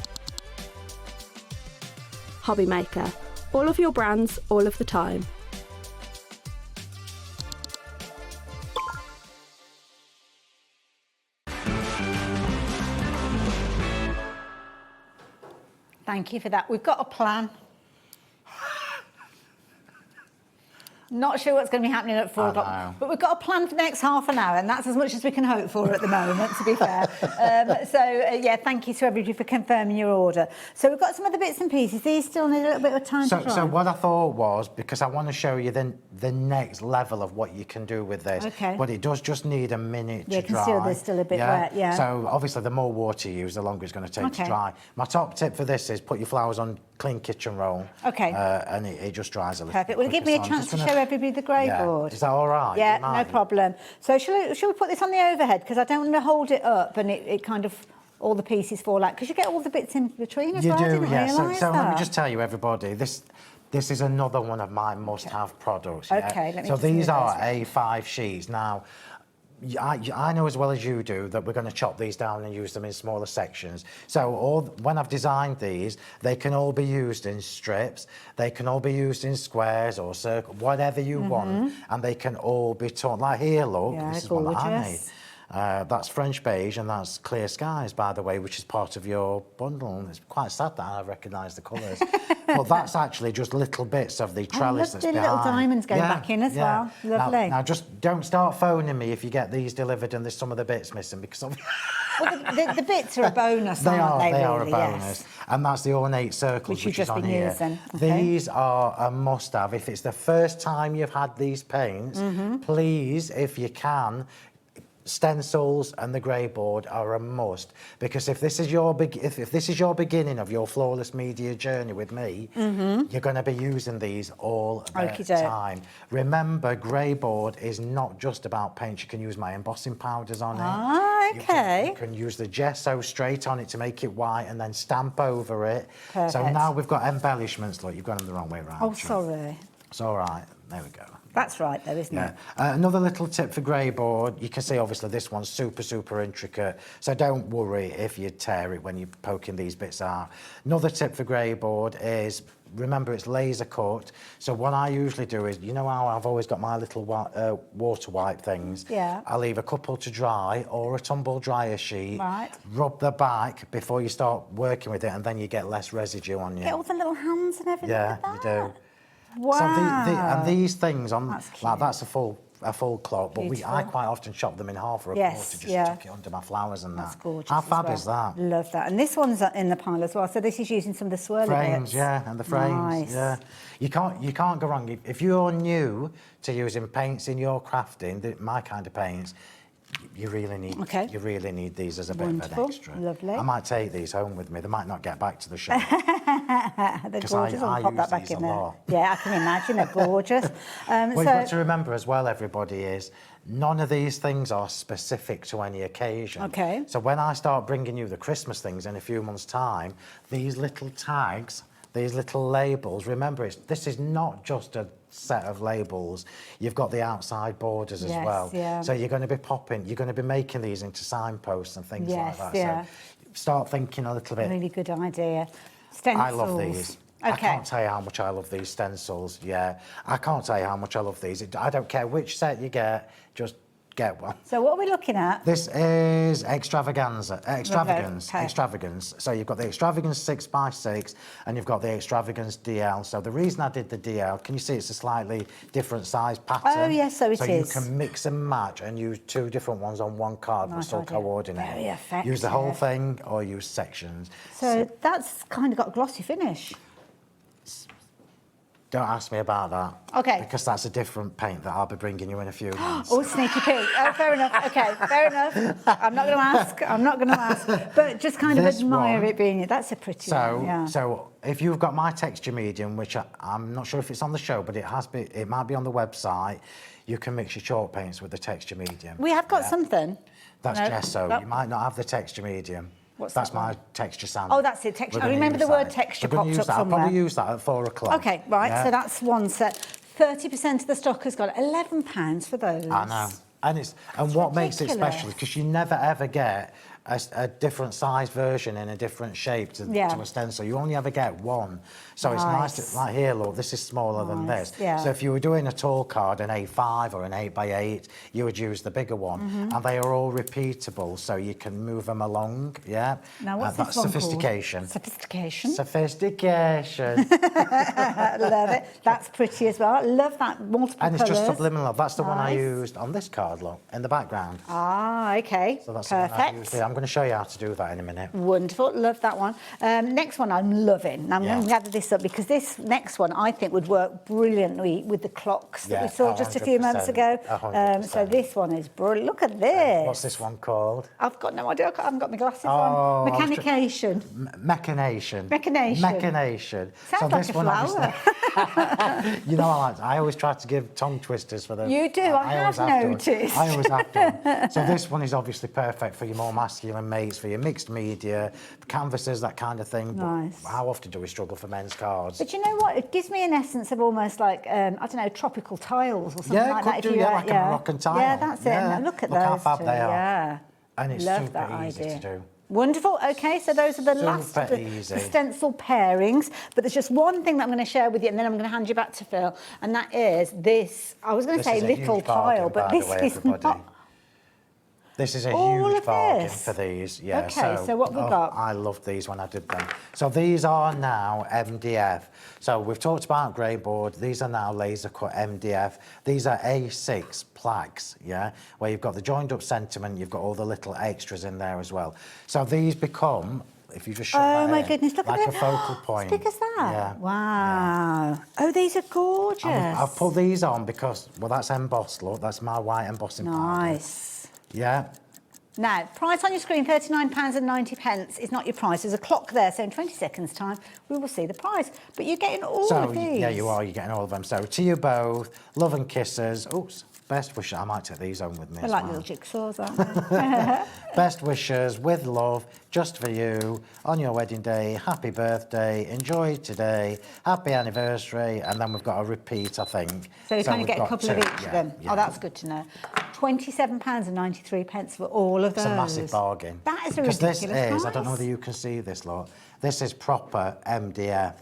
S7: HobbyMaker. All of your brands, all of the time.
S2: Thank you for that. We've got a plan. Not sure what's going to be happening at 4 o'clock, but we've got a plan for the next half an hour, and that's as much as we can hope for at the moment, to be fair. Yeah, thank you to everybody for confirming your order. So we've got some other bits and pieces. These still need a little bit of time to dry.
S3: So what I thought was, because I want to show you the next level of what you can do with this, but it does just need a minute to dry.
S2: You can see there's still a bit wet, yeah.
S3: So obviously the more water you use, the longer it's going to take to dry. My top tip for this is put your flowers on clean kitchen roll. And it just dries a little bit.
S2: Perfect. Will you give me a chance to show everybody the grey board?
S3: Is that all right?
S2: Yeah, no problem. So shall we put this on the overhead? Because I don't want to hold it up and it kind of, all the pieces fall out. Because you get all the bits in between as well,
S3: You do,
S2: didn't
S3: yeah.
S2: realise
S3: So let me
S2: that.
S3: just tell you, everybody, this is another one of my must-have products.
S2: Okay, let me
S3: So
S2: just
S3: these
S2: move
S3: are
S2: those.
S3: A5 sheets. Now, I know as well as you do that we're going to chop these down and use them in smaller sections. So when I've designed these, they can all be used in strips, they can all be used in squares or circles, whatever you want, and they can all be torn. Like here, look, this is one that I made. That's French beige and that's clear skies, by the way, which is part of your bundle. It's quite sad that I recognise the colours. But that's actually just little bits of the trellis that's behind.
S2: little diamonds going back in as well. Lovely.
S3: Now, just don't start phoning me if you get these delivered and there's some of the bits missing, because
S2: Well, the bits are a bonus, aren't they?
S3: They are a
S2: really?
S3: bonus.
S2: Yes.
S3: And that's the ornate circles, which is on here.
S2: Using. Okay.
S3: These are a must-have. If it's the first time you've had these paints, please, if you can, stencils and the grey board are a must, because if this is your beginning of your flawless media journey with me, you're going to be using these all the time. Remember, grey board is not just about paint. You can use my embossing powders on it. You can use the gesso straight on it to make it white and then stamp over it. Perfect. So now we've got embellishments. Look, you've got them the wrong way around.
S2: Oh, sorry.
S3: It's all right. There we go.
S2: That's right, though, isn't it?
S3: Another little tip for grey board, you can see obviously this one's super intricate, so don't worry if you tear it when you're poking these bits out. Another tip for grey board is, remember it's laser cut, so what I usually do is, you know how I've always got my little water wipe things?
S2: Yeah.
S3: I leave a couple to dry or a tumble dryer sheet,
S2: Right.
S3: rub the back before you start working with it, and then you get less residue on you.
S2: Get all the little hands and everything.
S3: Yeah,
S2: like
S3: you
S2: that.
S3: do.
S2: Wow.
S3: So and these things on
S2: That's
S3: like
S2: cute.
S3: that's a full clock, but I
S2: Beautiful.
S3: quite often chop them in half or a
S2: Yes,
S3: quarter, just
S2: yeah.
S3: stick it under my flowers and
S2: That's
S3: that.
S2: gorgeous.
S3: How
S2: as
S3: fab
S2: well.
S3: is that?
S2: Love that. And this one's in the pile as well. So this is using some of the swirly
S3: Frames,
S2: bits.
S3: yeah, and the frames,
S2: Nice.
S3: yeah. You can't go wrong if you're new to using paints in your crafting. My kind of paints. You really need these as a bit
S2: Wonderful.
S3: of an extra.
S2: Lovely.
S3: I might take these home with me. They might not get back to the shop.
S2: They're
S3: 'Cause
S2: gorgeous.
S3: I
S2: I'll pop
S3: use
S2: that back
S3: these
S2: in
S3: a
S2: there.
S3: lot.
S2: Yeah, I can imagine. They're gorgeous.
S3: What you've
S2: so
S3: got to remember as well, everybody, is none of these things are specific to any occasion.
S2: Okay.
S3: So when I start bringing you the Christmas things in a few months' time, these little tags, these little labels, remember, this is not just a set of labels. You've got the outside borders as
S2: Yes,
S3: well.
S2: yeah.
S3: So you're going to be making these into signposts and things
S2: Yes,
S3: like that.
S2: yeah.
S3: So start thinking a little bit.
S2: really good idea. Stencils.
S3: I love these. I
S2: Okay.
S3: can't tell you how much I love these stencils, yeah. I can't tell you how much I love these. I don't care which set you get, just get one.
S2: So what are we looking at?
S3: This is extravagance.
S2: Okay.
S3: So you've got the extravagance 6x6 and you've got the extravagance DL. So the reason I did the DL, can you see it's a slightly different size pattern?
S2: Oh, yes, so it
S3: So
S2: is.
S3: you can mix and match and use two different ones on one card but
S2: Nice
S3: still
S2: idea.
S3: coordinate.
S2: Very effective.
S3: Use the whole thing or use sections.
S2: So that's kind of got a glossy finish.
S3: Don't ask me about that.
S2: Okay.
S3: Because that's a different paint that I'll be bringing you in a few months.
S2: Oh, sneaky peek. Oh, fair enough. Okay, fair enough. I'm not going to ask. But just kind of
S3: This
S2: admire
S3: one-
S2: it being. That's a pretty one. Yeah.
S3: So if you've got my texture medium, which I'm not sure if it's on the show, but it might be on the website, you can mix your chalk paints with the texture medium.
S2: We have got
S3: Yeah.
S2: something.
S3: That's
S2: No,
S3: gesso.
S2: that-
S3: You might not have the texture medium.
S2: What's
S3: That's
S2: that one?
S3: my texture sand.
S2: Oh, that's it, texture.
S3: We're
S2: I
S3: gonna
S2: remember
S3: use
S2: the word
S3: that.
S2: texture
S3: We're gonna
S2: popped
S3: use
S2: up
S3: that. I'll
S2: somewhere.
S3: probably use that at 4 o'clock.
S2: Okay, right.
S3: Yeah?
S2: So that's one set. 30% of the stock has got £11 for those.
S3: I know. And what makes it
S2: ridiculous.
S3: special is because you never ever get a different size version in a different shape to a stencil. You only ever get one. So it's nice to, like here, look, this is smaller than
S2: Nice,
S3: this.
S2: yeah.
S3: So if you were doing a tall card, an A5 or an 8x8, you would use the bigger one.
S2: Mm-hmm.
S3: And they are all repeatable, so you can move them along, yeah?
S2: Now, what's
S3: that's
S2: this one
S3: sophistication.
S2: called? Sophistication.
S3: Sophistication.
S2: I love it. That's pretty as well. I love that multiple
S3: And it's just
S2: colours.
S3: subliminal. That's the one I
S2: Nice.
S3: used on this card, look, in the background.
S2: Ah, okay.
S3: So that's the one I used
S2: Perfect.
S3: here. I'm going to show you how to do that in a minute.
S2: Wonderful. Love that one. Next one I'm loving. Now, I'm
S3: Yeah.
S2: going to gather this up because this next one I think would work brilliantly with the clocks that
S3: Yeah,
S2: we saw just a few moments
S3: 100%,
S2: ago.
S3: 100%.
S2: So this one is brilliant. Look at this.
S3: What's this one called?
S2: I've got no idea. I haven't got my glasses
S3: Oh,
S2: on.
S3: I was
S2: Mechanication.
S3: Mechanation.
S2: Mechanation.
S3: Mechanation.
S2: Sounds like a flower.
S3: obviously- you know, I always try to give tongue twisters for the...
S2: You do, I have
S3: always done.
S2: noticed.
S3: I always have done. So this one is obviously perfect for your more masculine mates, for your mixed media, canvases, that kind of thing. But
S2: Nice.
S3: how often do we struggle for men's cards?
S2: But you know what? It gives me an essence of almost like, I don't know, tropical tiles or something
S3: Yeah,
S2: like
S3: could
S2: that.
S3: do, yeah, like a Moroccan tile.
S2: Yeah, that's it.
S3: Yeah.
S2: And look at
S3: Look how
S2: those
S3: fab
S2: two.
S3: they are.
S2: Yeah.
S3: And it's
S2: Love
S3: super
S2: that
S3: easy
S2: idea.
S3: to do.
S2: Wonderful. Okay, so those are the last of
S3: Super
S2: the
S3: easy.
S2: stencil pairings. But there's just one thing that I'm going to share with you, and then I'm going to hand you back to Phill, and that is this. I was going to
S3: This
S2: say
S3: is a
S2: little
S3: huge bargain,
S2: tile, but
S3: by the
S2: this
S3: way,
S2: is
S3: everybody.
S2: not.
S3: This is a
S2: All
S3: huge
S2: of
S3: bargain
S2: this?
S3: for these. Yeah.
S2: Okay, so what we got?
S3: I loved these when I did them. So these are now MDF. So we've talked about grey board. These are now laser cut MDF. These are A6 plaques, yeah, where you've got the joined up sentiment, you've got all the little extras in there as well. So these become, if you just shove
S2: Oh
S3: that
S2: my
S3: in,
S2: goodness, look
S3: like
S2: at
S3: a
S2: it.
S3: focal point.
S2: As big as that?
S3: Yeah.
S2: Wow. Oh, these are gorgeous.
S3: I've put these on because, well, that's embossed, look. That's my white embossing powder.
S2: Nice.
S3: Yeah.
S2: Now, price on your screen, £39.90 is not your price. There's a clock there, so in 20 seconds' time, we will see the price. But you're getting all of these.
S3: Yeah, you are. You're getting all of them. So to you both, love and kisses. Oops, best wishes. I might take these home with me
S2: They're
S3: as
S2: like
S3: well.
S2: little jigsaws, aren't they?
S3: Best wishes with love, just for you, on your wedding day. Happy birthday. Enjoy today. Happy anniversary. And then we've got a repeat, I think.
S2: So you kind of
S3: we've
S2: get a
S3: got
S2: couple of
S3: two.
S2: each of them.
S3: Yeah.
S2: Oh, that's good to know. £27.93 for all of those.
S3: It's a massive bargain.
S2: That is a
S3: Because
S2: ridiculous
S3: this is,
S2: price.
S3: I don't know whether you can see this, lot. This is proper MDF.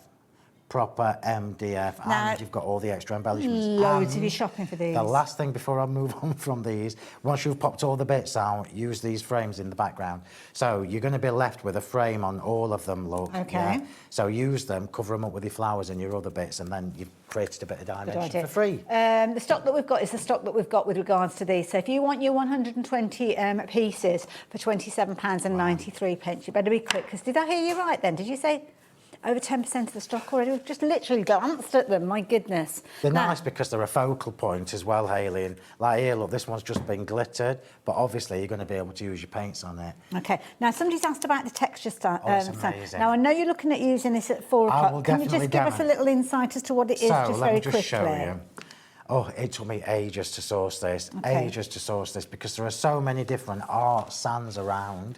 S3: Proper MDF.
S2: Now,
S3: and you've got all the extra embellishments.
S2: Loads of
S3: And
S2: you shopping for these.
S3: the last thing before I move on from these, once you've popped all the bits out, use these frames in the background. So you're going to be left with a frame on all of them, look.
S2: Okay.
S3: Yeah? So use them, cover them up with your flowers and your other bits, and then you've created a bit of dimension for free.
S2: The stock that we've got is the stock that we've got with regards to these. So if you want your 120 pieces for £27.93, you better be quick. Because did I hear you right then? Did you say over 10% of the stock already? We've just literally glanced at them, my goodness.
S3: They're
S2: Now-
S3: nice because they're a focal point as well, Hayley. And like here, look, this one's just been glittered, but obviously you're going to be able to use your paints on it.
S2: Okay, now somebody's asked about the texture style.
S3: Oh, it's amazing.
S2: Now I know you're looking at using this at 4
S3: I
S2: o'clock.
S3: will
S2: Can you
S3: definitely
S2: just give us a
S3: demonstrate.
S2: little insight as to what it is,
S3: So
S2: just
S3: let
S2: very
S3: me just
S2: quickly?
S3: show you. Oh, it took me ages to source this, ages to source this, because there are so many different art sands around.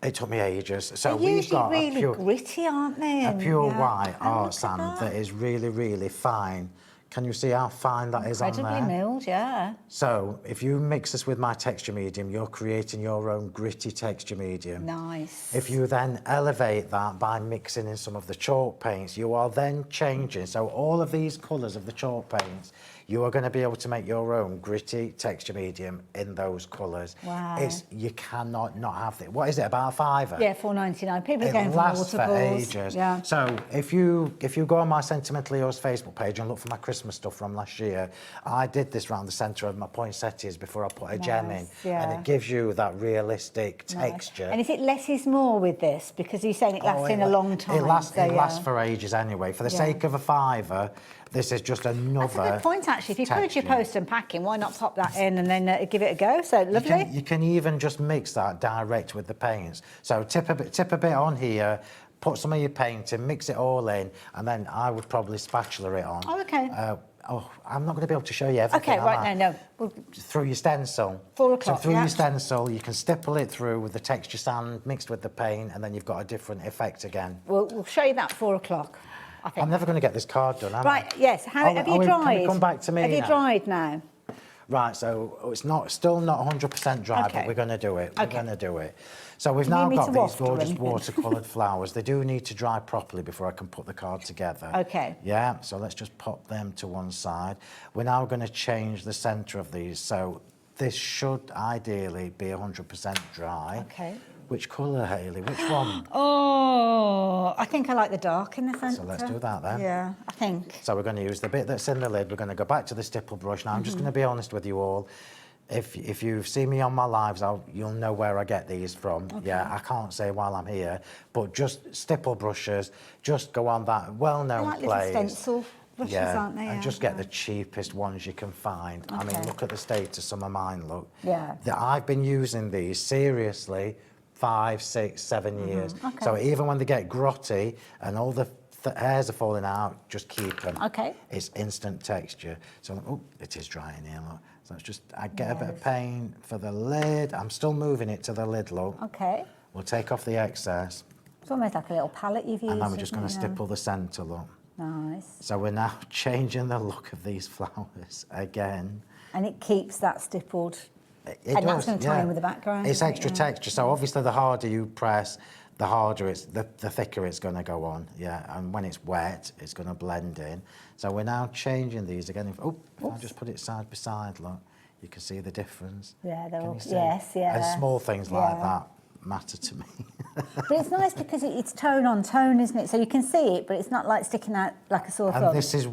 S3: It took me ages. So
S2: They're
S3: we've
S2: usually
S3: got
S2: really
S3: a pure,
S2: gritty, aren't they?
S3: a
S2: And,
S3: pure
S2: yeah.
S3: white
S2: Oh, look
S3: art
S2: at
S3: sand that is really, really fine. Can you see how fine that is on there?
S2: Incredibly milled, yeah.
S3: So if you mix this with my texture medium, you're creating your own gritty texture medium.
S2: Nice.
S3: If you then elevate that by mixing in some of the chalk paints, you are then changing. So all of these colours of the chalk paints, you are going to be able to make your own gritty texture medium in those colours.
S2: Wow.
S3: You cannot not have it. What is it, about a £5?
S2: Yeah, $4.99. People are going
S3: It
S2: for
S3: lasts for
S2: waterfalls.
S3: ages.
S2: Yeah.
S3: So if you go on my Sentimentally Yours Facebook page and look for my Christmas stuff from last year, I did this round the centre of my poinsettias before I put a gem in.
S2: Nice, yeah.
S3: And it gives you that realistic texture.
S2: And is it less is more with this? Because you're saying it lasts in a long time.
S3: It lasts,
S2: so,
S3: it
S2: yeah.
S3: lasts for ages anyway. For the sake of a £5, this is just another.
S2: That's a good point, actually. If you could your
S3: texture.
S2: post and packing, why not pop that in and then give it a go? So lovely.
S3: You can even just mix that direct with the paints. So tip a bit on here, put some of your paint in, mix it all in, and then I would probably spatula it on.
S2: Oh, okay.
S3: I'm not going to be able to show you everything.
S2: Okay,
S3: am
S2: right,
S3: I?
S2: no. Well,
S3: Through your stencil.
S2: 4 o'clock,
S3: So through
S2: yeah.
S3: your stencil, you can stipple it through with the texture sand mixed with the paint, and then you've got a different effect again.
S2: we'll show you that 4 o'clock, I think.
S3: I'm never going to get this card done, am I?
S2: Right, yes. Have you dried?
S3: Can we come back to me
S2: Have you
S3: now?
S2: dried now?
S3: Right, so it's still not 100% dry,
S2: Okay.
S3: but we're going to do it. We're
S2: Okay.
S3: going to do it. So we've
S2: Do you
S3: now
S2: need me
S3: got
S2: to
S3: these
S2: waft or
S3: gorgeous
S2: anything?
S3: watercoloured flowers. They do need to dry properly before I can put the card together.
S2: Okay.
S3: Yeah, so let's just pop them to one side. We're now going to change the centre of these. So this should ideally be 100% dry.
S2: Okay.
S3: Which colour, Hayley? Which one?
S2: Oh, I think I like the dark in the centre.
S3: So let's do that then.
S2: Yeah, I think.
S3: So we're going to use the bit that's in the lid. We're going to go back to the stipple brush. Now, I'm just going to be honest with you all. If you've seen me on my lives, you'll know where I get these from. Okay. Yeah, I can't say while I'm here, but just stipple brushes, just go on that well-known
S2: Like
S3: place.
S2: little stencil brushes, aren't they?
S3: And
S2: Yeah,
S3: just get the cheapest ones you can find. I mean,
S2: Okay.
S3: look at the state of some of mine, look.
S2: Yeah.
S3: I've been using these seriously 5, 6, 7 years.
S2: Okay.
S3: So even when they get grotty and all the hairs are falling out, just keep them.
S2: Okay.
S3: It's instant texture. So, oh, it is dry in here, look. So it's just, I get a bit of paint for the lid. I'm still moving it to the lid, look.
S2: Okay.
S3: We'll take off the excess.
S2: It's almost like a little palette you've used.
S3: And then we're just going to
S2: isn't it?
S3: stipple the centre, look.
S2: Nice.
S3: So we're now changing the look of these flowers again.
S2: And it keeps that stippled.
S3: It
S2: And that's
S3: does,
S2: gonna tie in with the background,
S3: It's
S2: isn't it?
S3: extra
S2: Yeah.
S3: texture. So obviously the harder you press, the harder the thicker it's going to go on. Yeah, and when it's wet, it's going to blend in. So we're now changing these again. If I just put it side by side, look, you can see the difference.
S2: Yeah, they're
S3: Can
S2: all,
S3: you see?
S2: yes, yeah.
S3: And small things like
S2: Yeah.
S3: that matter to me.
S2: But it's nice because it's tone on tone, isn't it? So you can see it, but it's not like sticking out like a sore thumb.
S3: And this is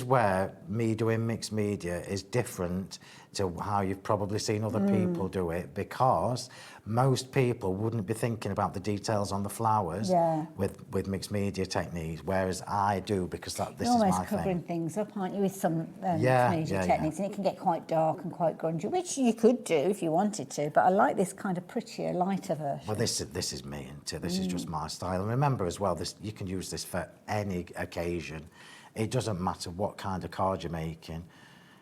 S3: where me doing mixed media is different to how you've probably seen other people do it, because most people wouldn't be thinking about the details on the flowers with mixed media techniques, whereas I do, because this is my thing.
S2: You're almost covering things up, aren't you, with some mixed media techniques, and it can get quite dark and quite grungy, which you could do if you wanted to, but I like this kind of prettier, lighter version.
S3: Well, this is me, and this is just my style. And remember as well, you can use this for any occasion. It doesn't matter what kind of card you're making.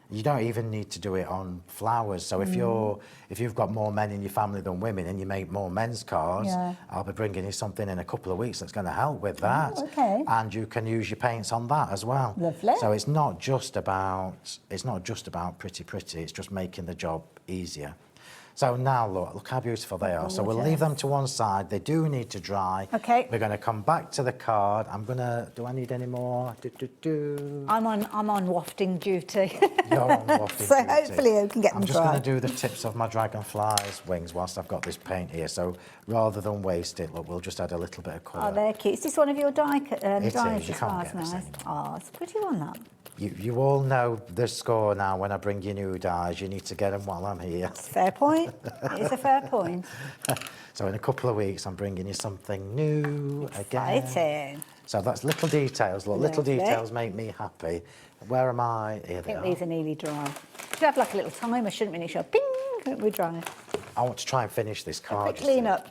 S3: You don't even need to do it on flowers. So if you've got more men in your family than women, and you make more men's cards, I'll be bringing you something in a couple of weeks that's going to help with that.
S2: Oh, okay.
S3: And you can use your paints on that as well.
S2: Lovely.
S3: So it's not just about pretty. It's just making the job easier. So now look how beautiful they are. So we'll leave them to one side. They do need to dry.
S2: Okay.
S3: We're going to come back to the card. Do I need any more?
S2: I'm on wafting duty.
S3: You're on wafting
S2: so
S3: duty.
S2: Hopefully you can get them
S3: I'm just
S2: dry.
S3: going to do the tips of my dragonfly's wings whilst I've got this paint here. So rather than waste it, look, we'll just add a little bit of colour.
S2: Oh, they're cute. Is this one of your dye
S3: It is. You can't
S2: nice.
S3: get this anymore.
S2: Oh, it's a pretty one, that.
S3: You all know the score now. When I bring you new dyes, you need to get them while I'm here.
S2: It's a fair point. It's a fair point.
S3: So in a couple of weeks, I'm bringing you something new again.
S2: Exciting.
S3: So that's little details. Look, little details make me happy. Where am I? Here they
S2: I think
S3: are.
S2: these are nearly dry. Should have like a little timer, shouldn't we? And it should ping, we're dry.
S3: I want to try and finish this card.
S2: Quick clean up.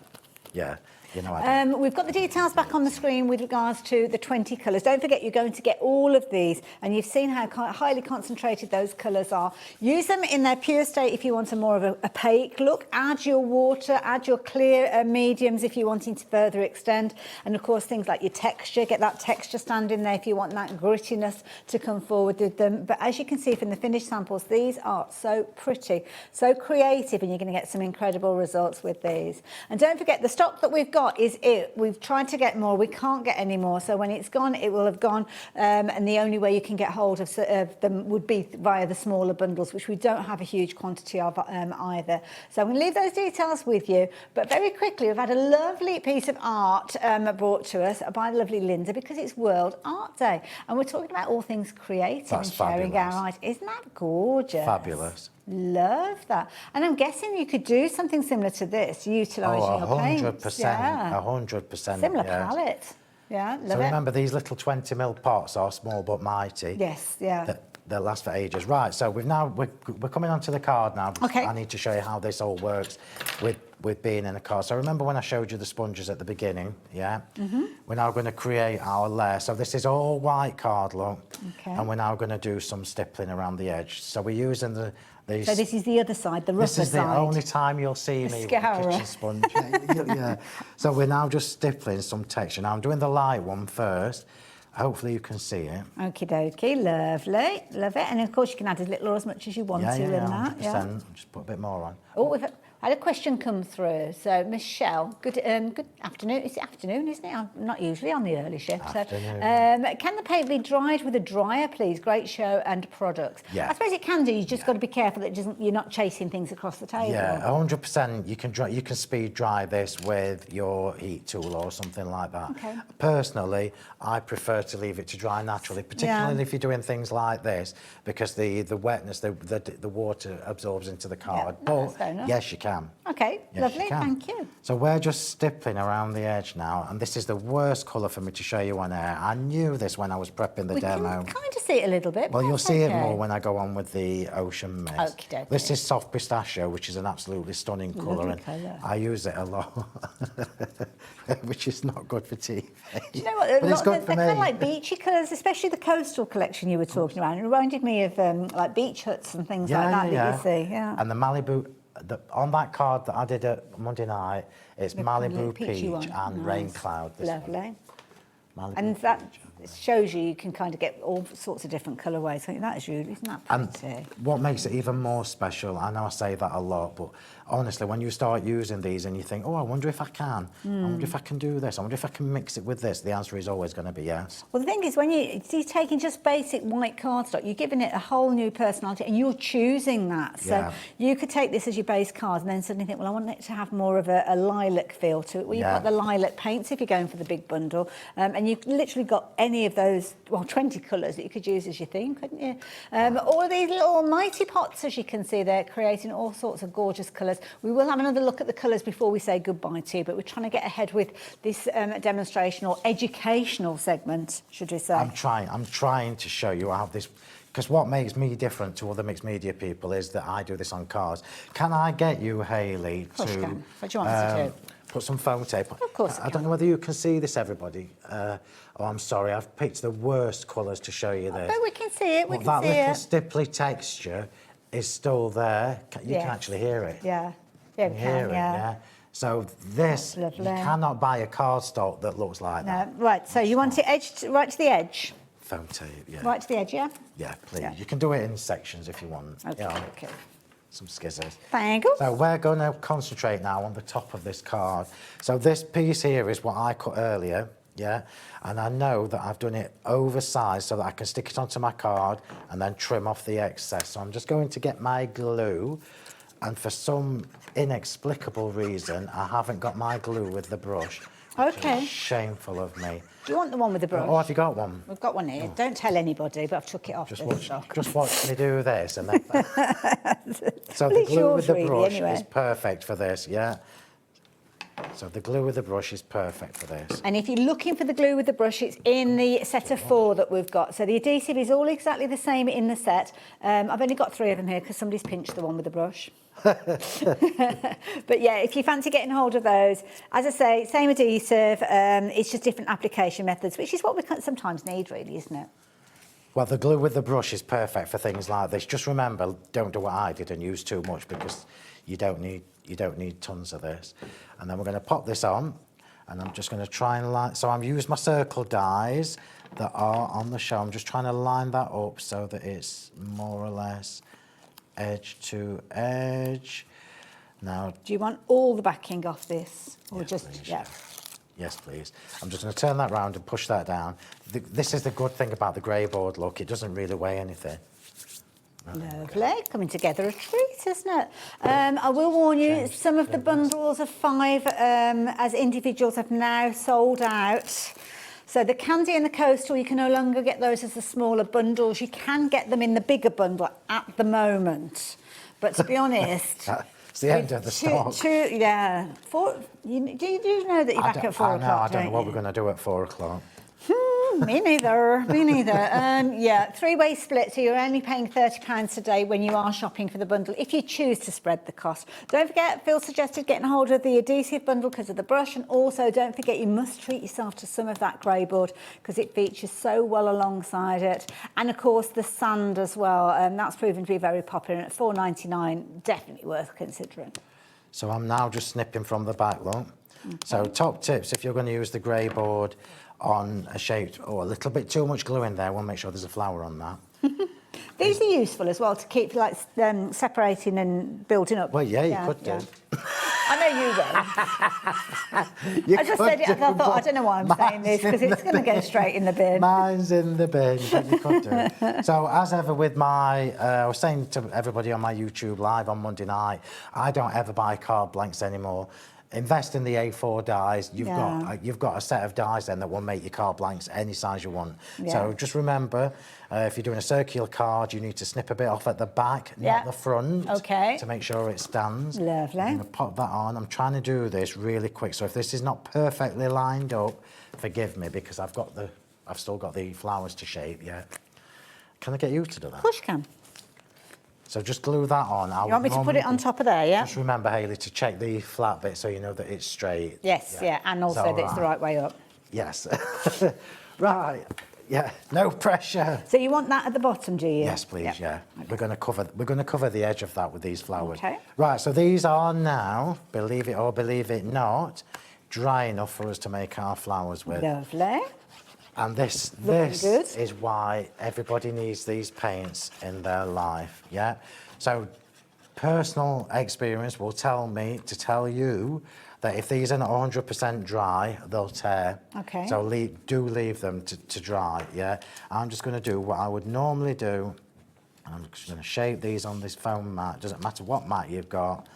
S3: Yeah. You know I do.
S2: We've got the details back on the screen with regards to the 20 colours. Don't forget, you're going to get all of these, and you've seen how highly concentrated those colours are. Use them in their pure state if you want a more of an opaque look. Add your water, add your clear mediums if you're wanting to further extend. And of course, things like your texture, get that texture stand in there if you want that grittiness to come forward with them. But as you can see from the finished samples, these are so pretty, so creative, and you're going to get some incredible results with these. And don't forget, the stock that we've got is it. We've tried to get more, we can't get any more, so when it's gone, it will have gone, and the only way you can get hold of them would be via the smaller bundles, which we don't have a huge quantity of either. So I'm going to leave those details with you, but very quickly, we've had a lovely piece of art brought to us by the lovely Linda, because it's World Art Day, and we're talking about all things creative.
S3: That's
S2: and sharing
S3: fabulous.
S2: our art. Isn't that gorgeous?
S3: Fabulous.
S2: Love that. And I'm guessing you could do something similar to this, utilising your paints.
S3: 100%.
S2: Yeah.
S3: 100%.
S2: Similar
S3: yeah.
S2: palette. Yeah, love
S3: So
S2: it.
S3: remember, these little 20mm pots are small but mighty.
S2: Yes, yeah.
S3: They'll last for ages. Right, so we're coming onto the card now.
S2: Okay.
S3: I need to show you how this all works with being in a card. So remember when I showed you the sponges at the beginning, yeah? Mm-hmm. We're now going to create our layer. So this is all white card, look.
S2: Okay.
S3: And we're now going to do some stippling around the edge. So we're using these.
S2: So this is the other side, the rougher side.
S3: This is the only time you'll see me with a kitchen sponge. yeah. So we're now just stippling some texture. Now I'm doing the light one first. Hopefully you can see it.
S2: Okie dokie, lovely, love it. And of course you can add as little or as much as you want to in that.
S3: 100%.
S2: Yeah.
S3: Just put a bit more on.
S2: Oh, we've had a question come through. So Michelle, good afternoon. It's afternoon, isn't it? I'm not usually on the early shift.
S3: Afternoon.
S2: So, can the paint be dried with a dryer, please? Great show and products.
S3: Yeah.
S2: I suppose it can do. You just got to be careful that you're not chasing things across the table.
S3: Yeah, 100%. You can speed dry this with your heat tool or something like that.
S2: Okay.
S3: Personally, I prefer to leave it to dry naturally, particularly if you're doing things like this, because the wetness, the water absorbs into the card.
S2: Yeah, no, that's fair enough.
S3: Yes, you can.
S2: Okay,
S3: Yes,
S2: lovely,
S3: you can.
S2: thank you.
S3: So we're just stippling around the edge now, and this is the worst colour for me to show you on air. I knew this when I was prepping the
S2: We
S3: demo.
S2: can kind of see it a little bit.
S3: Well,
S2: but
S3: you'll
S2: that's
S3: see it
S2: okay.
S3: more when I go on with the ocean mist.
S2: Okie dokie.
S3: This is soft pistachio, which is an absolutely stunning colour, and
S2: colour.
S3: I use it a lot, which is not good for TV.
S2: Do you know what?
S3: But it's good for
S2: they're
S3: me.
S2: kind of like beachy colours, especially the coastal collection you were talking about. It reminded me of like beach huts and things like that that you see. Yeah.
S3: And the Malibu, on that card that I did at Monday night, it's
S2: The
S3: Malibu
S2: peachy
S3: Peach
S2: one.
S3: and
S2: Nice.
S3: Rain Cloud. This one.
S2: Lovely.
S3: Malibu
S2: And that
S3: Peach.
S2: shows you can kind of get all sorts of different colourways. I think that is really, isn't that
S3: And
S2: pretty?
S3: what makes it even more special, I know I say that a lot, but honestly, when you start using these and you think, oh, I wonder if I can, I wonder if I can do this, I wonder if I can mix it with this, the answer is always going to be yes.
S2: Well, the thing is, when you're taking just basic white cardstock, you're giving it a whole new personality and you're choosing that. So
S3: Yeah.
S2: you could take this as your base card and then suddenly think, well, I want it to have more of a lilac feel to it. Well, you've got the lilac paints if you're going for the big bundle, and you've literally got any of those, well, 20 colours that you could use as your theme, couldn't you? All of these little mighty pots, as you can see, they're creating all sorts of gorgeous colours. We will have another look at the colours before we say goodbye to you, but we're trying to get ahead with this demonstration or educational segment, should we say.
S3: I'm trying to show you how this, because what makes me different to other mixed media people is that I do this on cards. Can I get you, Hayley,
S2: Of course
S3: to
S2: you can. What do you want us to do?
S3: put some foam tape on?
S2: Of course I
S3: I don't
S2: can.
S3: know whether you can see this, everybody. Oh, I'm sorry, I've picked the worst colours to show you this.
S2: But we can see it, we
S3: But
S2: can see
S3: that
S2: it.
S3: little stipply texture is still there. You can
S2: Yes.
S3: actually hear it.
S2: Yeah, yeah, we
S3: You hear
S2: can,
S3: it,
S2: yeah.
S3: So this,
S2: That's
S3: you
S2: lovely.
S3: cannot buy a cardstock that looks like
S2: No,
S3: that.
S2: right, so you want it edged right to the edge?
S3: Foam tape, yeah.
S2: Right to the edge, yeah?
S3: Yeah, please.
S2: Yeah.
S3: You can do it in sections if you want.
S2: Okay,
S3: Yeah,
S2: okay.
S3: some scissors.
S2: Thank you.
S3: So we're going to concentrate now on the top of this card. So this piece here is what I cut earlier, yeah? And I know that I've done it oversized so that I can stick it onto my card and then trim off the excess. So I'm just going to get my glue, and for some inexplicable reason, I haven't got my glue with the brush. which
S2: Okay.
S3: is shameful of me.
S2: Do you want the one with the brush?
S3: Oh, have you got one?
S2: We've got one here. Don't tell anybody, but I've took it off
S3: Just
S2: the
S3: watch,
S2: stock.
S3: just watch me do this, and then. So
S2: Well,
S3: the
S2: it's
S3: glue
S2: yours
S3: with the
S2: really,
S3: brush
S2: anyway.
S3: is perfect for this, yeah. So the glue with the brush is perfect for this.
S2: And if you're looking for the glue with the brush, it's in the set of 4 that we've got. So the adhesive is all exactly the same in the set. I've only got 3 of them here because somebody's pinched the one with the brush. But yeah, if you fancy getting hold of those, as I say, same adhesive, it's just different application methods, which is what we sometimes need really, isn't it?
S3: Well, the glue with the brush is perfect for things like this. Just remember, don't do what I did and use too much, because you don't need tons of this. And then we're going to pop this on, and I'm just going to try and line. So I've used my circle dies that are on the show. I'm just trying to line that up so that it's more or less edge to edge. Now,
S2: Do you want all the backing off this? Or
S3: Yes,
S2: just,
S3: please,
S2: yeah.
S3: yes, please. I'm just going to turn that round and push that down. This is the good thing about the grey board look. It doesn't really weigh anything.
S2: Lovely, coming together a treat, isn't it? I will warn you, some of the bundles of 5 as individuals have now sold out. So the candy and the coastal, you can no longer get those as the smaller bundles. You can get them in the bigger bundle at the moment. But to be honest,
S3: It's the end of the stock.
S2: yeah. Do you know that you're back at 4
S3: I
S2: o'clock?
S3: don't know what
S2: you?
S3: we're going to do at 4 o'clock.
S2: Me neither, me neither. Yeah, 3-way split, so you're only paying £30 a day when you are shopping for the bundle, if you choose to spread the cost. Don't forget, Phil suggested getting hold of the adhesive bundle because of the brush, and also don't forget you must treat yourself to some of that grey board because it features so well alongside it. And of course the sand as well, that's proven to be very popular, and at $4.99, definitely worth considering.
S3: So I'm now just snipping from the back, look. So top tips, if you're going to use the grey board on a shape, or a little bit too much glue in there, we'll make sure there's a flower on that.
S2: These are useful as well to keep like separating and building up.
S3: Well, yeah, you could do.
S2: I know you will. I just said it and I thought, I don't know why I'm saying this, because it's going to go straight in the bin.
S3: Mine's in the bin, but you could do. So as ever with my, I was saying to everybody on my YouTube live on Monday night, I don't ever buy card blanks anymore. Invest in the A4 dies. You've got a set of dies then that will make your card blanks any size you want. So just remember, if you're doing a circular card, you need to snip a bit off at the back, not the front, to make sure it stands.
S2: Lovely.
S3: I'm going to pop that on. I'm trying to do this really quick, so if this is not perfectly lined up, forgive me, because I've still got the flowers to shape yet. Can I get you to do that?
S2: Of course you can.
S3: So just glue that on.
S2: You want me to put it on top of there, yeah?
S3: Just remember, Hayley, to check the flat bit so you know that it's straight.
S2: Yes, yeah, and also that it's the right way up.
S3: Yes. Right. Yeah. No pressure.
S2: So you want that at the bottom, do you?
S3: Yes, please.
S2: Yep.
S3: Yeah.
S2: Okay.
S3: We're going to cover the edge of that with these flowers.
S2: Okay.
S3: Right. So these are now, believe it or believe it not, dry enough for us to make our flowers with.
S2: Lovely.
S3: And this
S2: good.
S3: is why everybody needs these paints in their life, yeah? So personal experience will tell me to tell you that if these are not 100% dry, they'll tear.
S2: Okay.
S3: So do leave them to dry, yeah? I'm just going to do what I would normally do. I'm just going to shape these on this foam mat. Doesn't matter what mat you've got.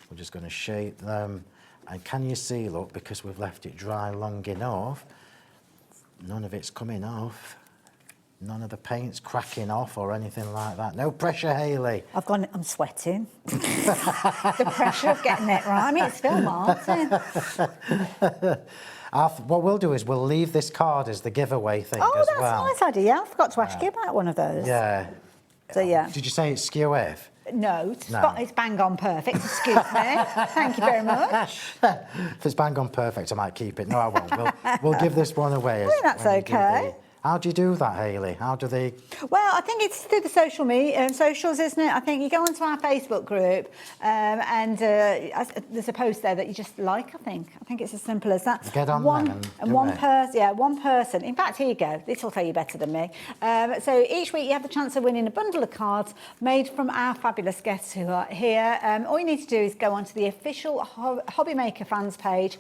S3: We're just going to shape them. And can you see, look, because we've left it dry long enough, none of it's coming off. None of the paint's cracking off or anything like that. No pressure, Hayley.
S2: I'm sweating. The pressure of getting it right. I mean, it's Phill Martin.
S3: What we'll do is we'll leave this card as the giveaway thing as
S2: that's
S3: well.
S2: a nice idea. I forgot to ask you about one of those.
S3: Yeah.
S2: So, yeah.
S3: Did you say it's skew if?
S2: No, it's bang on perfect. Excuse me. Thank you very much.
S3: If it's bang on perfect, I might keep it. No, I won't. We'll give this one away.
S2: I think that's okay.
S3: How do you do that, Hayley? How do they...
S2: Well, I think it's through the socials, isn't it? I think you go onto our Facebook group and there's a post there that you just like, I think. I think it's as simple as that.
S3: Get on
S2: one person. In fact, here you go. This will tell you better than me. So each week you have the chance of winning a bundle of cards made from our fabulous guests who are here. All you need to do is go onto the official HobbyMaker fans page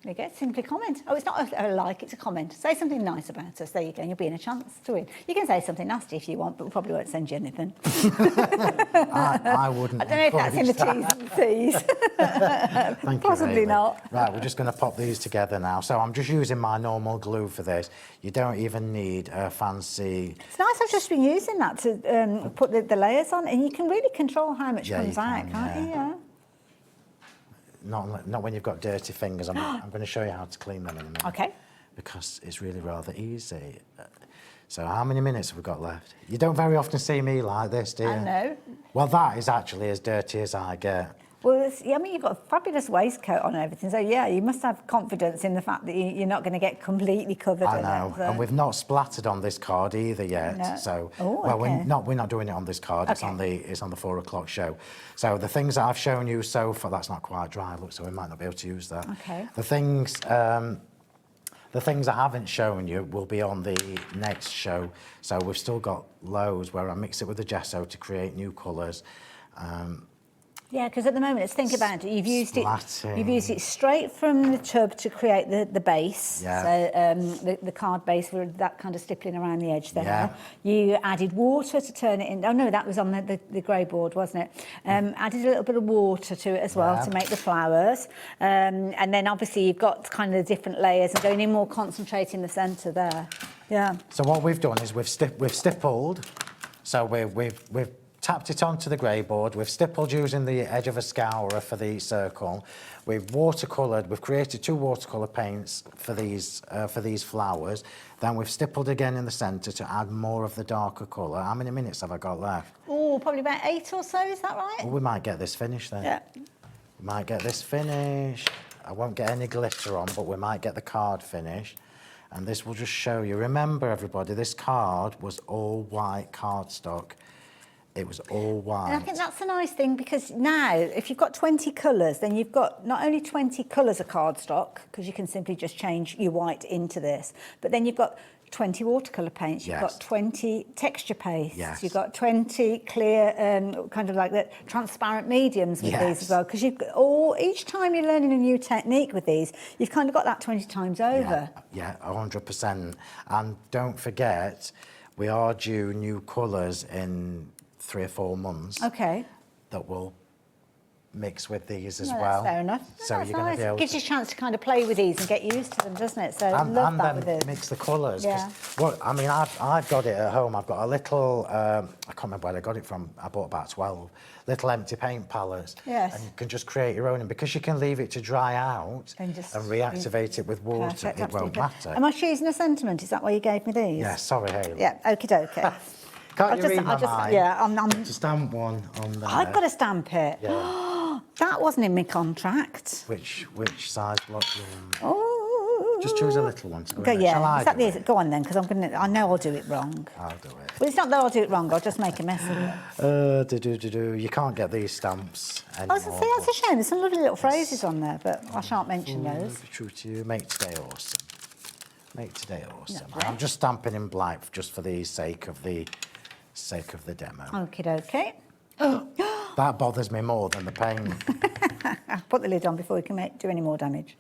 S2: there you go, simply comment. Oh, it's not a like, it's a comment. Say something nice about us. There you go, and you'll be in a chance to win. You can say something nasty if you want, but we probably won't send you anything.
S3: I wouldn't.
S2: I don't know if that's in the T's and C's.
S3: Thank you,
S2: possibly
S3: Hayley.
S2: not.
S3: Right, we're just going to pop these together now. So I'm just using my normal glue for this. You don't even need a fancy...
S2: It's nice, I've just been using that to put the layers on, and you can really control how much comes out, can't you? Yeah.
S3: Not when you've got dirty fingers. I'm going to show you how to clean them in a minute.
S2: Okay.
S3: Because it's really rather easy. So how many minutes have we got left? You don't very often see me like this, do you?
S2: I know.
S3: Well, that is actually as dirty as I get.
S2: Well, I mean, you've got a fabulous waistcoat on and everything, so yeah, you must have confidence in the fact that you're not going to get completely covered in it.
S3: I know, and we've not splattered on this card either yet.
S2: No.
S3: So,
S2: okay.
S3: we're not doing it on this card. Okay. It's on the 4 o'clock show. So the things that I've shown you so far, that's not quite dry, look, so we might not be able to use that.
S2: Okay.
S3: The things I haven't shown you will be on the next show. So we've still got loads where I mix it with the gesso to create new colours.
S2: Yeah, because at the moment, let's think about it. You've used
S3: Splatting.
S2: it straight from the tub to create the base.
S3: Yeah.
S2: So the card base with that kind of stippling around the edge there.
S3: Yeah.
S2: You added water to turn it in. Oh no, that was on the grey board, wasn't it? Added a little bit of water to it as well to make the flowers. And then obviously you've got kind of the different layers and going in more concentrate in the centre there. Yeah.
S3: So what we've done is we've stippled. So we've tapped it onto the grey board. We've stippled using the edge of a scourer for the circle. We've watercoloured. We've created 2 watercolour paints for these flowers. Then we've stippled again in the centre to add more of the darker colour. How many minutes have I got left?
S2: Oh, probably about 8 or so. Is that right?
S3: Oh, we might get this finished then.
S2: Yeah.
S3: We might get this finished. I won't get any glitter on, but we might get the card finished. And this will just show you. Remember, everybody, this card was all white cardstock. It was all white.
S2: And I think that's a nice thing because now, if you've got 20 colours, then you've got not only 20 colours of cardstock, because you can simply just change your white into this, but then you've got 20 watercolour paints, you've got 20 texture pastes, you've got 20 clear, kind of like the transparent mediums with these as well, because each time you're learning a new technique with these, you've kind of got that 20 times over.
S3: Yeah, 100%. And don't forget, we are due new colours in 3 or 4 months.
S2: Okay.
S3: That will mix with these as well.
S2: That's fair enough.
S3: So
S2: that's
S3: you're going to be able
S2: Gives you a chance to kind of play with these and get used to them, doesn't it? So
S3: and
S2: love that with
S3: then
S2: it.
S3: mix the colours.
S2: Yeah.
S3: Well, I mean, I've got it at home. I've got a little, I can't remember where I got it from. I bought about 12 little empty paint palettes.
S2: Yes.
S3: And you can just create your own. And because you can leave it to dry out and reactivate it with water,
S2: Perfect,
S3: it won't matter.
S2: Am I choosing a sentiment? Is that why you gave me these?
S3: Yeah, sorry, Hayley.
S2: Yeah, okie dokie.
S3: Can't you read my mind?
S2: Yeah, I'm
S3: To stamp one on there.
S2: I've got to stamp it.
S3: Yeah.
S2: That wasn't in my contract.
S3: Which size block do you want?
S2: Oh.
S3: Just choose a little one to go in there.
S2: Yeah,
S3: Shall I do it?
S2: Go on then, because I know I'll do it wrong.
S3: I'll do it.
S2: Well, it's not that I'll do it wrong, I'll just make a mess of it.
S3: You can't get these stamps anymore.
S2: I was going to say, that's a shame. There's some lovely little phrases on there, but I shan't mention those.
S3: True to you. Make today awesome. Make today awesome.
S2: Lovely.
S3: I'm just stamping in black just for the sake of the demo.
S2: Okie dokie.
S3: That bothers me more than the paint.
S2: I'll put the lid on before we can do any more damage.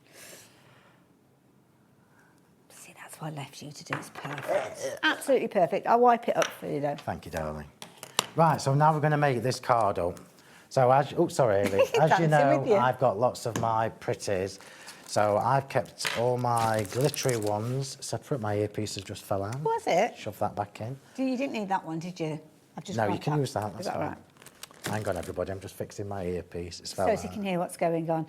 S2: See, that's what I left you to do. It's perfect. Absolutely perfect. I'll wipe it up for you, though.
S3: Thank you, darling. Right, so now we're going to make this card up. So, sorry, Hayley. As you know, I've got lots of my pretties So I've kept all my glittery ones separate. My earpiece has just fell out.
S2: Was it?
S3: Shove that back in.
S2: You didn't need that one, did you? I've just
S3: No, you
S2: grabbed
S3: can use that.
S2: Is
S3: That's
S2: that
S3: all
S2: right?
S3: right. Hang on, everybody. I'm just fixing my earpiece. It's fell
S2: So
S3: out.
S2: you can hear what's going on.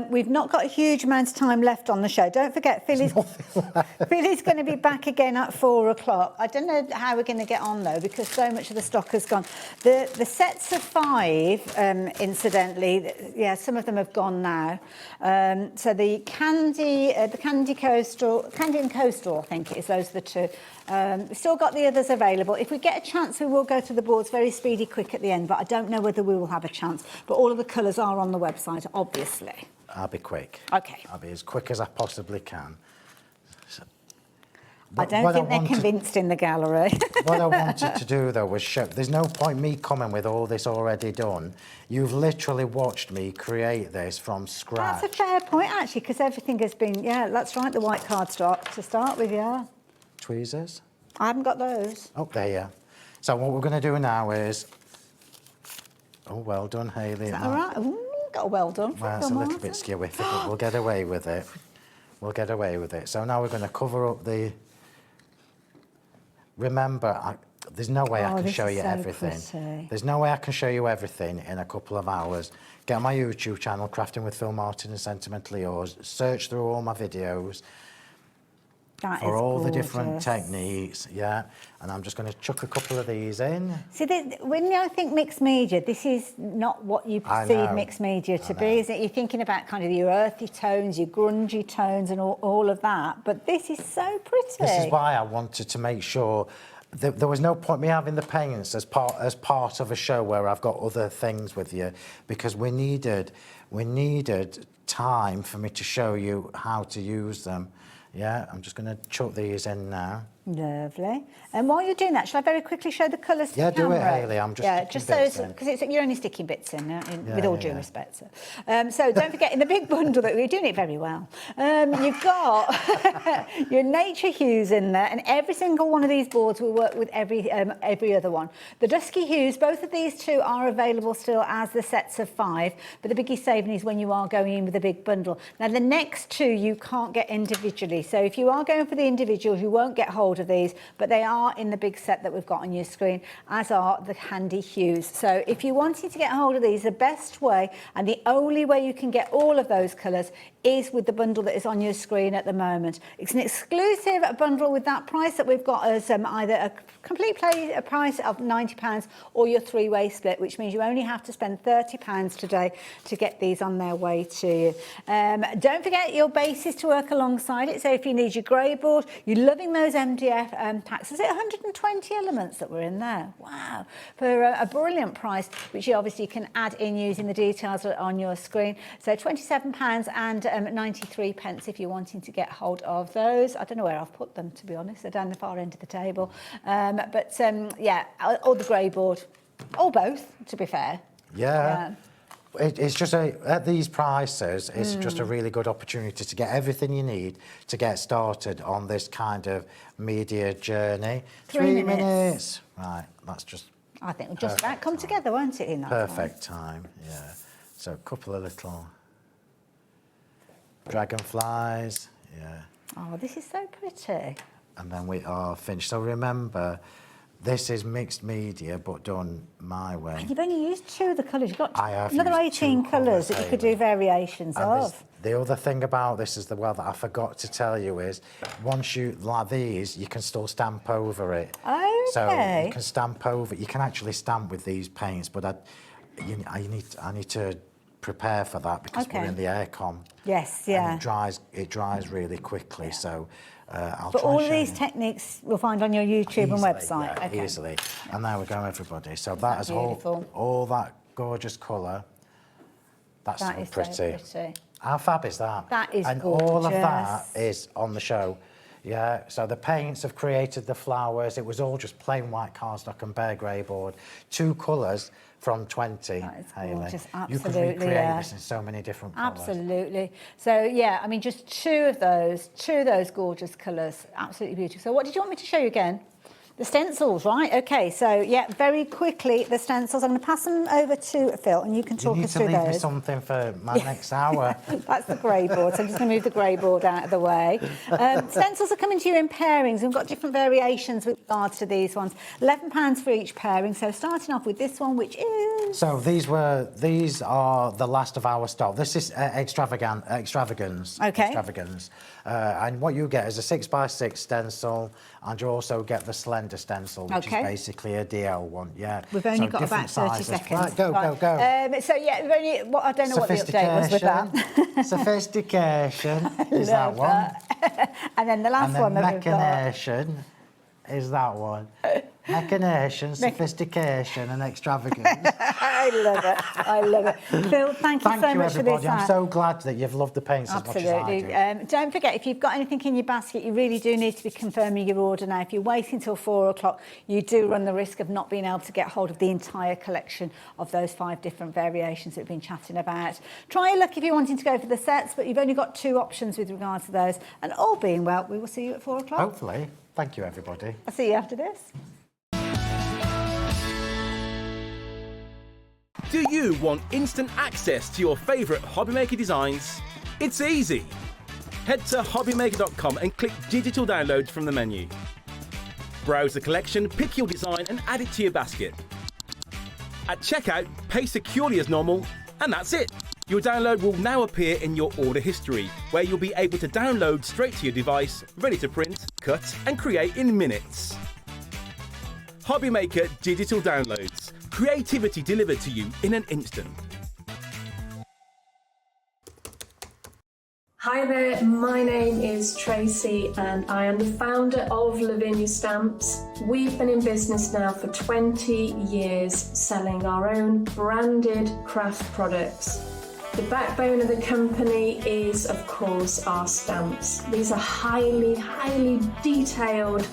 S2: We've not got a huge amount of time left on the show. Don't forget, Philly's going to be back again at 4 o'clock. I don't know how we're going to get on, though, because so much of the stock has gone. The sets of 5, incidentally, yeah, some of them have gone now. So the Candy and Coastal, I think it is, those are the 2. We've still got the others available. If we get a chance, we will go to the boards very speedy, quick at the end, but I don't know whether we will have a chance. But all of the colours are on the website, obviously.
S3: I'll be quick.
S2: Okay.
S3: I'll be as quick as I possibly can. So,
S2: I don't think they're convinced in the gallery.
S3: What I wanted to do, though, was show... There's no point me coming with all this already done. You've literally watched me create this from scratch.
S2: That's a fair point, actually, because everything has been... Yeah, that's right, the white cardstock to start with, yeah.
S3: Tweezers?
S2: I haven't got those.
S3: Oh, there you are. So what we're going to do now is... Oh, well done, Hayley.
S2: Is that all right? Ooh, got a well done.
S3: Well, it's a little bit skewy, but we'll get away with it. We'll get away with it. So now we're going to cover up the... Remember, there's no way I can show you everything.
S2: Pretty.
S3: There's no way I can show you everything in a couple of hours. Get on my YouTube channel, Crafting with Phill Martin and Sentimentally Yours. Search through all my videos. For all the different techniques, yeah. And I'm just going to chuck a couple of these in.
S2: See, when I think mixed media, this is not what you perceive mixed media to be, is it? You're thinking about kind of your earthy tones, your grungy tones and all of that, but this is so pretty.
S3: This is why I wanted to make sure that there was no point me having the paints as part of a show where I've got other things with you, because we needed time for me to show you how to use them. Yeah, I'm just going to chuck these in now.
S2: Lovely. And while you're doing that, shall I very quickly show the colours to the camera?
S3: Yeah, do it, Hayley. I'm just
S2: because you're only sticking bits in, with all due respect. So don't forget, in the big bundle, that we're doing it very well, you've got your nature hues in there, and every single one of these boards will work with every other one. The dusky hues, both of these 2 are available still as the sets of 5, but the biggie saving is when you are going in with a big bundle. Now, the next 2 you can't get individually, so if you are going for the individuals, you won't get hold of these, but they are in the big set that we've got on your screen, as are the handy hues. So if you're wanting to get hold of these, the best way and the only way you can get all of those colours is with the bundle that is on your screen at the moment. It's an exclusive bundle with that price that we've got as either a complete price of £90 or your 3-way split, which means you only have to spend £30 today to get these on their way to you. Don't forget your bases to work alongside it. So if you need your grey board, you're loving those MDF packs. Is it 120 elements that were in there? Wow. For a brilliant price, which you obviously can add in using the details on your screen. So £27 and 93 pence if you're wanting to get hold of those. I don't know where I've put them, to be honest. They're down the far end of the table. Yeah, or the grey board, or both, to be fair.
S3: Yeah. It's just at these prices, it's just a really good opportunity to get everything you need to get started on this kind of media journey. 3 minutes. Right, that's just...
S2: I think we'll just about come together, won't it, in that
S3: Perfect time, yeah. So a couple of little dragonflies, yeah.
S2: Oh, this is so pretty.
S3: And then we are finished. So remember, this is mixed media, but done my way.
S2: And you've only used 2 of the colours. You've got another
S3: used
S2: 18 colours that you could do variations of.
S3: The other thing about this as well that I forgot to tell you is, once you, like these, you can still stamp over it.
S2: Okay.
S3: So you can stamp over, you can actually stamp with these paints, but I need to prepare for that because we're in the aircon.
S2: Yes, yeah.
S3: And it dries really quickly, so I'll
S2: but
S3: try
S2: all
S3: and
S2: of
S3: show
S2: these
S3: you.
S2: techniques we'll find on your YouTube and website.
S3: Yeah,
S2: okay.
S3: easily. And there we go, everybody. So that is
S2: beautiful?
S3: all that gorgeous colour. That's
S2: That
S3: so
S2: is
S3: pretty.
S2: so pretty.
S3: How fab is that?
S2: That is
S3: and
S2: gorgeous.
S3: all of that is on the show. Yeah, so the paints have created the flowers. It was all just plain white cardstock and bare grey board. 2 colours from 20,
S2: That is
S3: Hayley.
S2: gorgeous,
S3: You could
S2: absolutely,
S3: recreate this in so many different colours.
S2: Absolutely. So, yeah, I mean, just 2 of those gorgeous colours. Absolutely beautiful. So what did you want me to show you again? The stencils, right? Okay, so yeah, very quickly, the stencils. I'm going to pass them over to Phill, and you can talk us through
S3: You need to leave me
S2: those.
S3: something for my next hour.
S2: That's the grey board, so I'm just going to move the grey board out of the way. Stencils are coming to you in pairings. We've got different variations with regards to these ones. £11 for each pairing. So starting off with this one, which is...
S3: So these are the last of our stock. This is extravagance.
S2: Okay.
S3: Extravagance. And what you get is a 6x6 stencil, and you also get the slender stencil, which is basically a DL one. Yeah.
S2: We've only got about 30 seconds.
S3: Right, go.
S2: So yeah, we've only, I don't know what the update was with that.
S3: Sophistication is that one.
S2: And then the last one that we've got.
S3: Machination is that one. Machination, sophistication and extravagance.
S2: I love it. Phill, thank you so much
S3: everybody.
S2: for this.
S3: I'm so glad that you've loved the paints as much as I do.
S2: Don't forget, if you've got anything in your basket, you really do need to be confirming your order now. If you're waiting till 4 o'clock, you do run the risk of not being able to get hold of the entire collection of those 5 different variations that we've been chatting about. Try your luck if you're wanting to go for the sets, but you've only got 2 options with regards to those. And all being well, we will see you at 4 o'clock.
S3: Hopefully. Thank you, everybody.
S2: I'll see you after this.
S8: Do you want instant access to your favourite HobbyMaker designs? It's easy. Head to HobbyMaker.com and click Digital Downloads from the menu. Browse the collection, pick your design and add it to your basket. At checkout, pay securely as normal, and that's it. Your download will now appear in your order history, where you'll be able to download straight to your device, ready to print, cut and create in minutes. HobbyMaker Digital Downloads. Creativity delivered to you in an instant.
S9: Hi there, my name is Tracy and I am the founder of Lavinia Stamps. We've been in business now for 20 years selling our own branded craft products. The backbone of the company is, of course, our stamps. These are highly detailed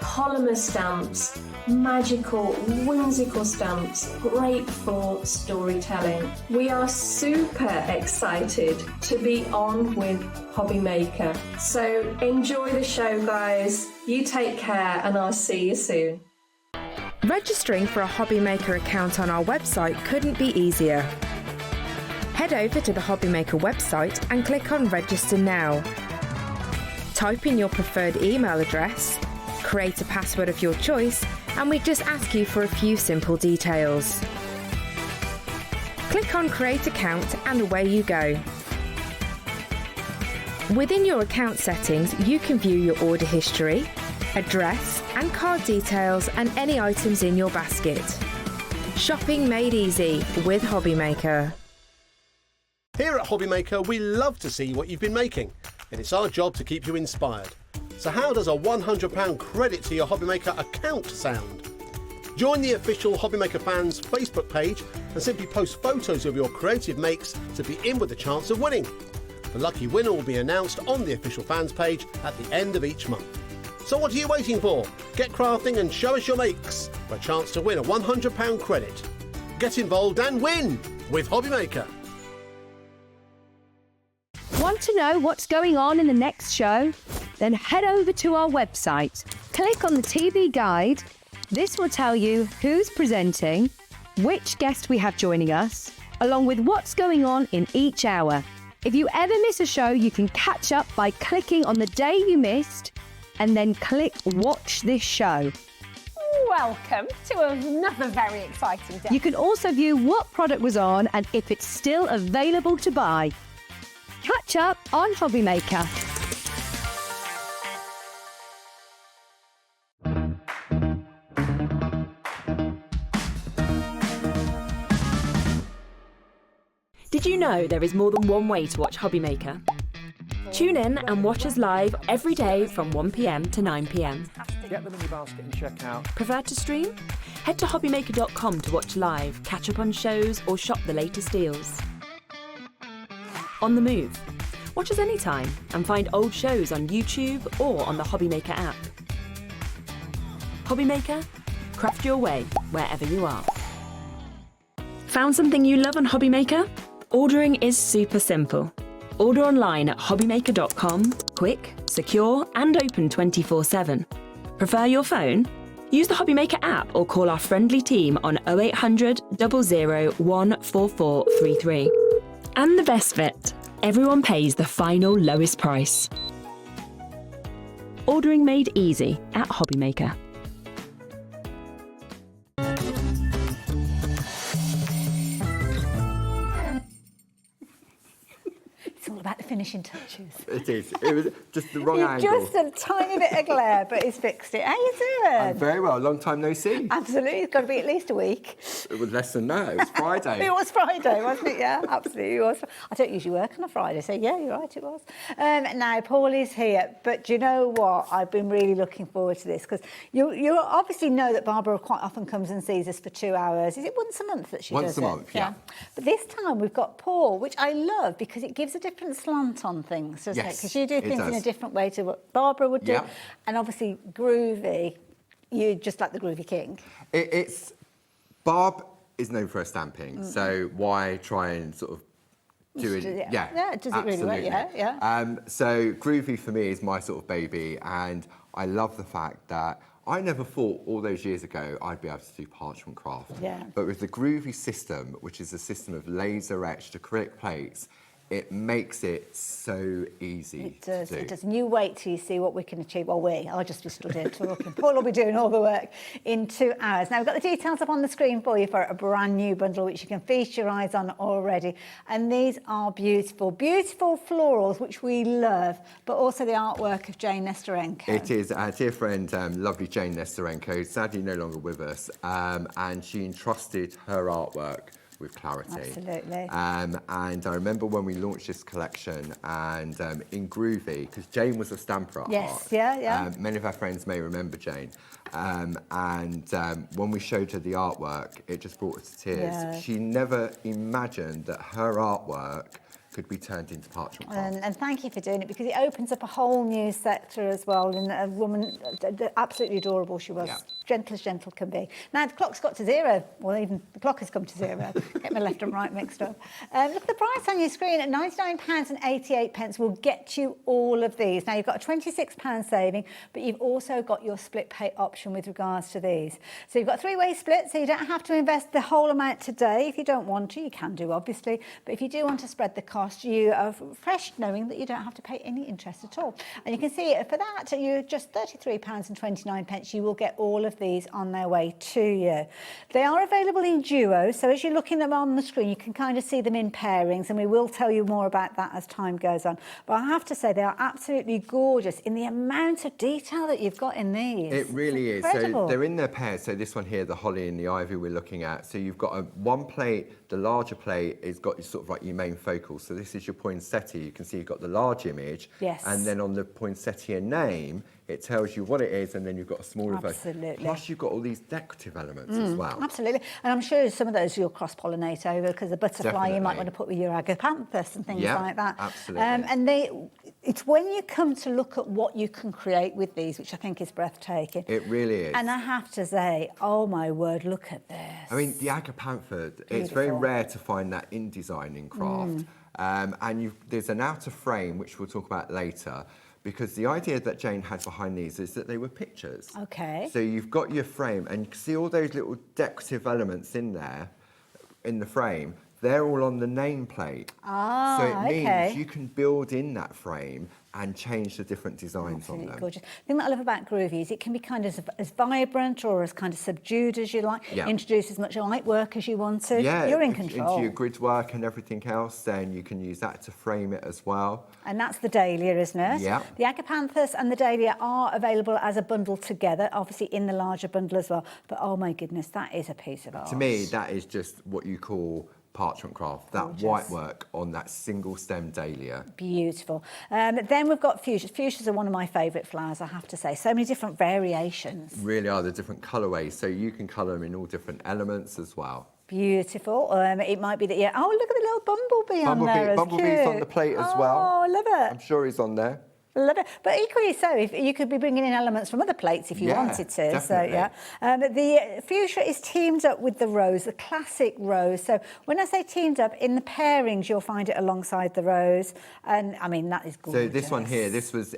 S9: polymer stamps, magical, whimsical stamps, great for storytelling. We are super excited to be on with HobbyMaker. So enjoy the show, guys. You take care and I'll see you soon.
S6: Registering for a HobbyMaker account on our website couldn't be easier. Head over to the HobbyMaker website and click on Register Now. Type in your preferred email address, create a password of your choice, and we just ask you for a few simple details. Click on Create Account and away you go. Within your account settings, you can view your order history, address and card details and any items in your basket. Shopping made easy with HobbyMaker.
S5: Here at HobbyMaker, we love to see what you've been making, and it's our job to keep you inspired. So how does a £100 credit to your HobbyMaker account sound? Join the official HobbyMaker fans Facebook page and simply post photos of your creative makes to be in with a chance of winning. The lucky winner will be announced on the official fans page at the end of each month. So what are you waiting for? Get crafting and show us your makes for a chance to win a £100 credit. Get involved and win with HobbyMaker.
S10: Want to know what's going on in the next show? Then head over to our website. Click on the TV guide. This will tell you who's presenting, which guest we have joining us, along with what's going on in each hour. If you ever miss a show, you can catch up by clicking on the day you missed and then click Watch This Show.
S11: Welcome to another very exciting day.
S10: You can also view what product was on and if it's still available to buy. Catch up on HobbyMaker.
S4: Did you know there is more than one way to watch HobbyMaker? Tune in and watch us live every day from 1 p.m. to 9 p.m.
S12: Get them in your basket and check out.
S4: Prefer to stream? Head to hobbymaker.com to watch live, catch up on shows or shop the latest deals. On the move? Watch us anytime and find old shows on YouTube or on the HobbyMaker app. HobbyMaker? Craft your way wherever you are. Found something you love on HobbyMaker? Ordering is super simple. Order online at hobbymaker.com, quick, secure and open 24/7. Prefer your phone? Use the HobbyMaker app or call our friendly team on 0800 00 14433. And the best bit, everyone pays the final lowest price. Ordering made easy at HobbyMaker.
S2: It's all about the finishing touches.
S13: It is. It was just the wrong angle.
S2: Just a tiny bit of glare, but he's fixed it. How you doing?
S13: I'm very well. Long time no see.
S2: Absolutely. It's got to be at least a week.
S13: It was less than that. It was Friday.
S2: It was Friday, wasn't it? Yeah, absolutely. It was. I don't usually work on a Friday, so yeah, you're right, it was. Now, Paul is here, but do you know what? I've been really looking forward to this because you obviously know that Barbara quite often comes and sees us for 2 hours. Is it once a month that she does it?
S13: Once a month, yeah.
S2: But this time we've got Paul, which I love because it gives a different slant on things, doesn't it? Because you do things in a different way to what Barbara would do.
S13: Yeah.
S2: And obviously, Groovy, you're just like the Groovy King.
S13: It's Barb is known for her stamping, so why try and sort of do it?
S2: Yeah, it does it really well. Yeah.
S13: So Groovy for me is my sort of baby, and I love the fact that I never thought all those years ago I'd be able to do parchment craft.
S2: Yeah.
S13: But with the Groovy system, which is a system of laser etched acrylic plates, it makes it so easy to do.
S2: It does. And you wait till you see what we can achieve. Well, I'll just be stood here talking. Paul will be doing all the work in 2 hours. Now, we've got the details up on the screen for you for a brand new bundle, which you can feast your eyes on already. And these are beautiful, beautiful florals, which we love, but also the artwork of Jane Nestorenko.
S13: It is our dear friend, lovely Jane Nestorenko, sadly no longer with us, and she entrusted her artwork with clarity.
S2: Absolutely.
S13: And I remember when we launched this collection and in Groovy, because Jane was a stamper at heart.
S2: Yeah.
S13: Many of our friends may remember Jane. When we showed her the artwork, it just brought her to tears.
S2: Yeah.
S13: She never imagined that her artwork could be turned into parchment craft.
S2: And thank you for doing it because it opens up a whole new sector as well. And a woman, absolutely adorable she was.
S13: Yeah.
S2: Gentle as gentle can be. Now the clock's got to zero. Well, even the clock has come to zero. Get my left and right mixed up. Look at the price on your screen at £99.88 will get you all of these. Now you've got a £26 saving, but you've also got your split pay option with regards to these. So you've got a 3-way split, so you don't have to invest the whole amount today. If you don't want to, you can do obviously. But if you do want to spread the cost, you are fresh knowing that you don't have to pay any interest at all. And you can see for that, you're just £33.29. You will get all of these on their way to you. They are available in duos, so as you're looking at them on the screen, you can kind of see them in pairings, and we will tell you more about that as time goes on. But I have to say, they are absolutely gorgeous in the amount of detail that you've got in these.
S13: It really is.
S2: Incredible.
S13: So they're in their pairs. So this one here, the holly and the ivy we're looking at. So you've got one plate, the larger plate has got sort of like your main focal. So this is your poinsettia. You can see you've got the large image.
S2: Yes.
S13: And then on the poinsettia name, it tells you what it is, and then you've got a smaller version.
S2: Absolutely.
S13: Plus, you've got all these decorative elements as well.
S2: Absolutely. And I'm sure some of those you'll cross-pollinate over, because the butterfly you might want to put with your agapanthus and things like that.
S13: Absolutely.
S2: And it's when you come to look at what you can create with these, which I think is breathtaking.
S13: It really is.
S2: And I have to say, oh my word, look at this.
S13: I mean, the agapanthus, it's very rare to find that in design in craft. And there's an outer frame, which we'll talk about later, because the idea that Jane had behind these is that they were pictures.
S2: Okay.
S13: So you've got your frame, and you can see all those little decorative elements in there, in the frame. They're all on the nameplate. So it means you can build in that frame and change the different designs on them.
S2: Gorgeous. The thing that I love about Groovy is it can be kind of as vibrant or as kind of subdued as you like.
S13: Yeah.
S2: Introduce as much light work as you want to.
S13: Yeah,
S2: You're in control.
S13: Into your grid work and everything else, then you can use that to frame it as well.
S2: And that's the dahlia, isn't it?
S13: Yeah.
S2: The agapanthus and the dahlia are available as a bundle together, obviously in the larger bundle as well. But oh my goodness, that is a piece of art.
S13: To me, that is just what you call parchment craft, that white work on that single stem dahlia.
S2: Beautiful. Then we've got fuchsias. Fuchsias are one of my favourite flowers, I have to say. So many different variations.
S13: Really are, the different colourways, so you can colour them in all different elements as well.
S2: Beautiful. It might be that, oh, look at the little bumblebee on there.
S13: Bumblebee's on the plate as well.
S2: Oh, I love it.
S13: I'm sure he's on there.
S2: Love it. But equally so, if you could be bringing in elements from other plates if you wanted to.
S13: Definitely.
S2: So, yeah. The fuchsia is teamed up with the rose, the classic rose. So when I say teamed up, in the pairings, you'll find it alongside the rose. And, I mean, that is gorgeous.
S13: So this one here, this was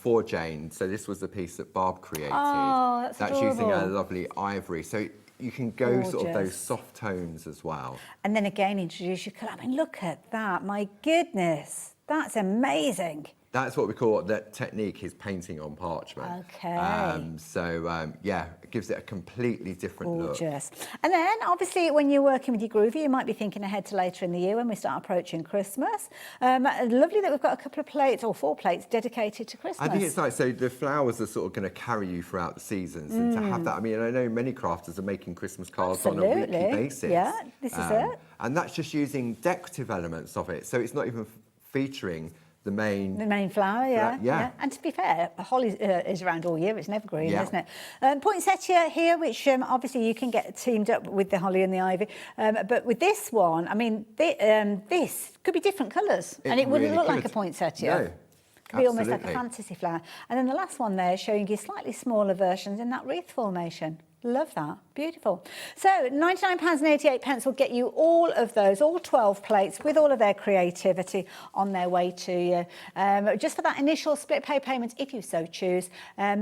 S13: for Jane. So this was a piece that Barb created.
S2: Oh, that's
S13: using a
S2: adorable.
S13: lovely ivory. So you can go sort of those soft tones as well.
S2: And then again, introduce your colour. I mean, look at that. My goodness. That's amazing.
S13: That's what we call that technique is painting on parchment.
S2: Okay.
S13: Yeah, it gives it a completely different look.
S2: Gorgeous. And then, obviously, when you're working with your Groovi, you might be thinking ahead to later in the year when we start approaching Christmas. Lovely that we've got a couple of plates, or 4 plates, dedicated to Christmas.
S13: I think it's nice. So the flowers are sort of going to carry you throughout the seasons. And to have that, I mean, I know many crafters are making Christmas cards on a weekly basis.
S2: Yeah, this is it.
S13: And that's just using decorative elements of it. So it's not even featuring the main
S2: flower,
S13: yeah.
S2: And to be fair, holly is around all year. It's an evergreen, isn't it? Poinsettia here, which obviously you can get teamed up with the holly and the ivy. But with this one, I mean, this could be different colours, and it wouldn't look like a poinsettia.
S13: No.
S2: It could be almost like a fantasy flower. And then the last one there showing you slightly smaller versions in that wreath formation. Love that. Beautiful. So £99.88 will get you all of those, all 12 plates with all of their creativity on their way to you. Just for that initial split pay payment, if you so choose. Yeah,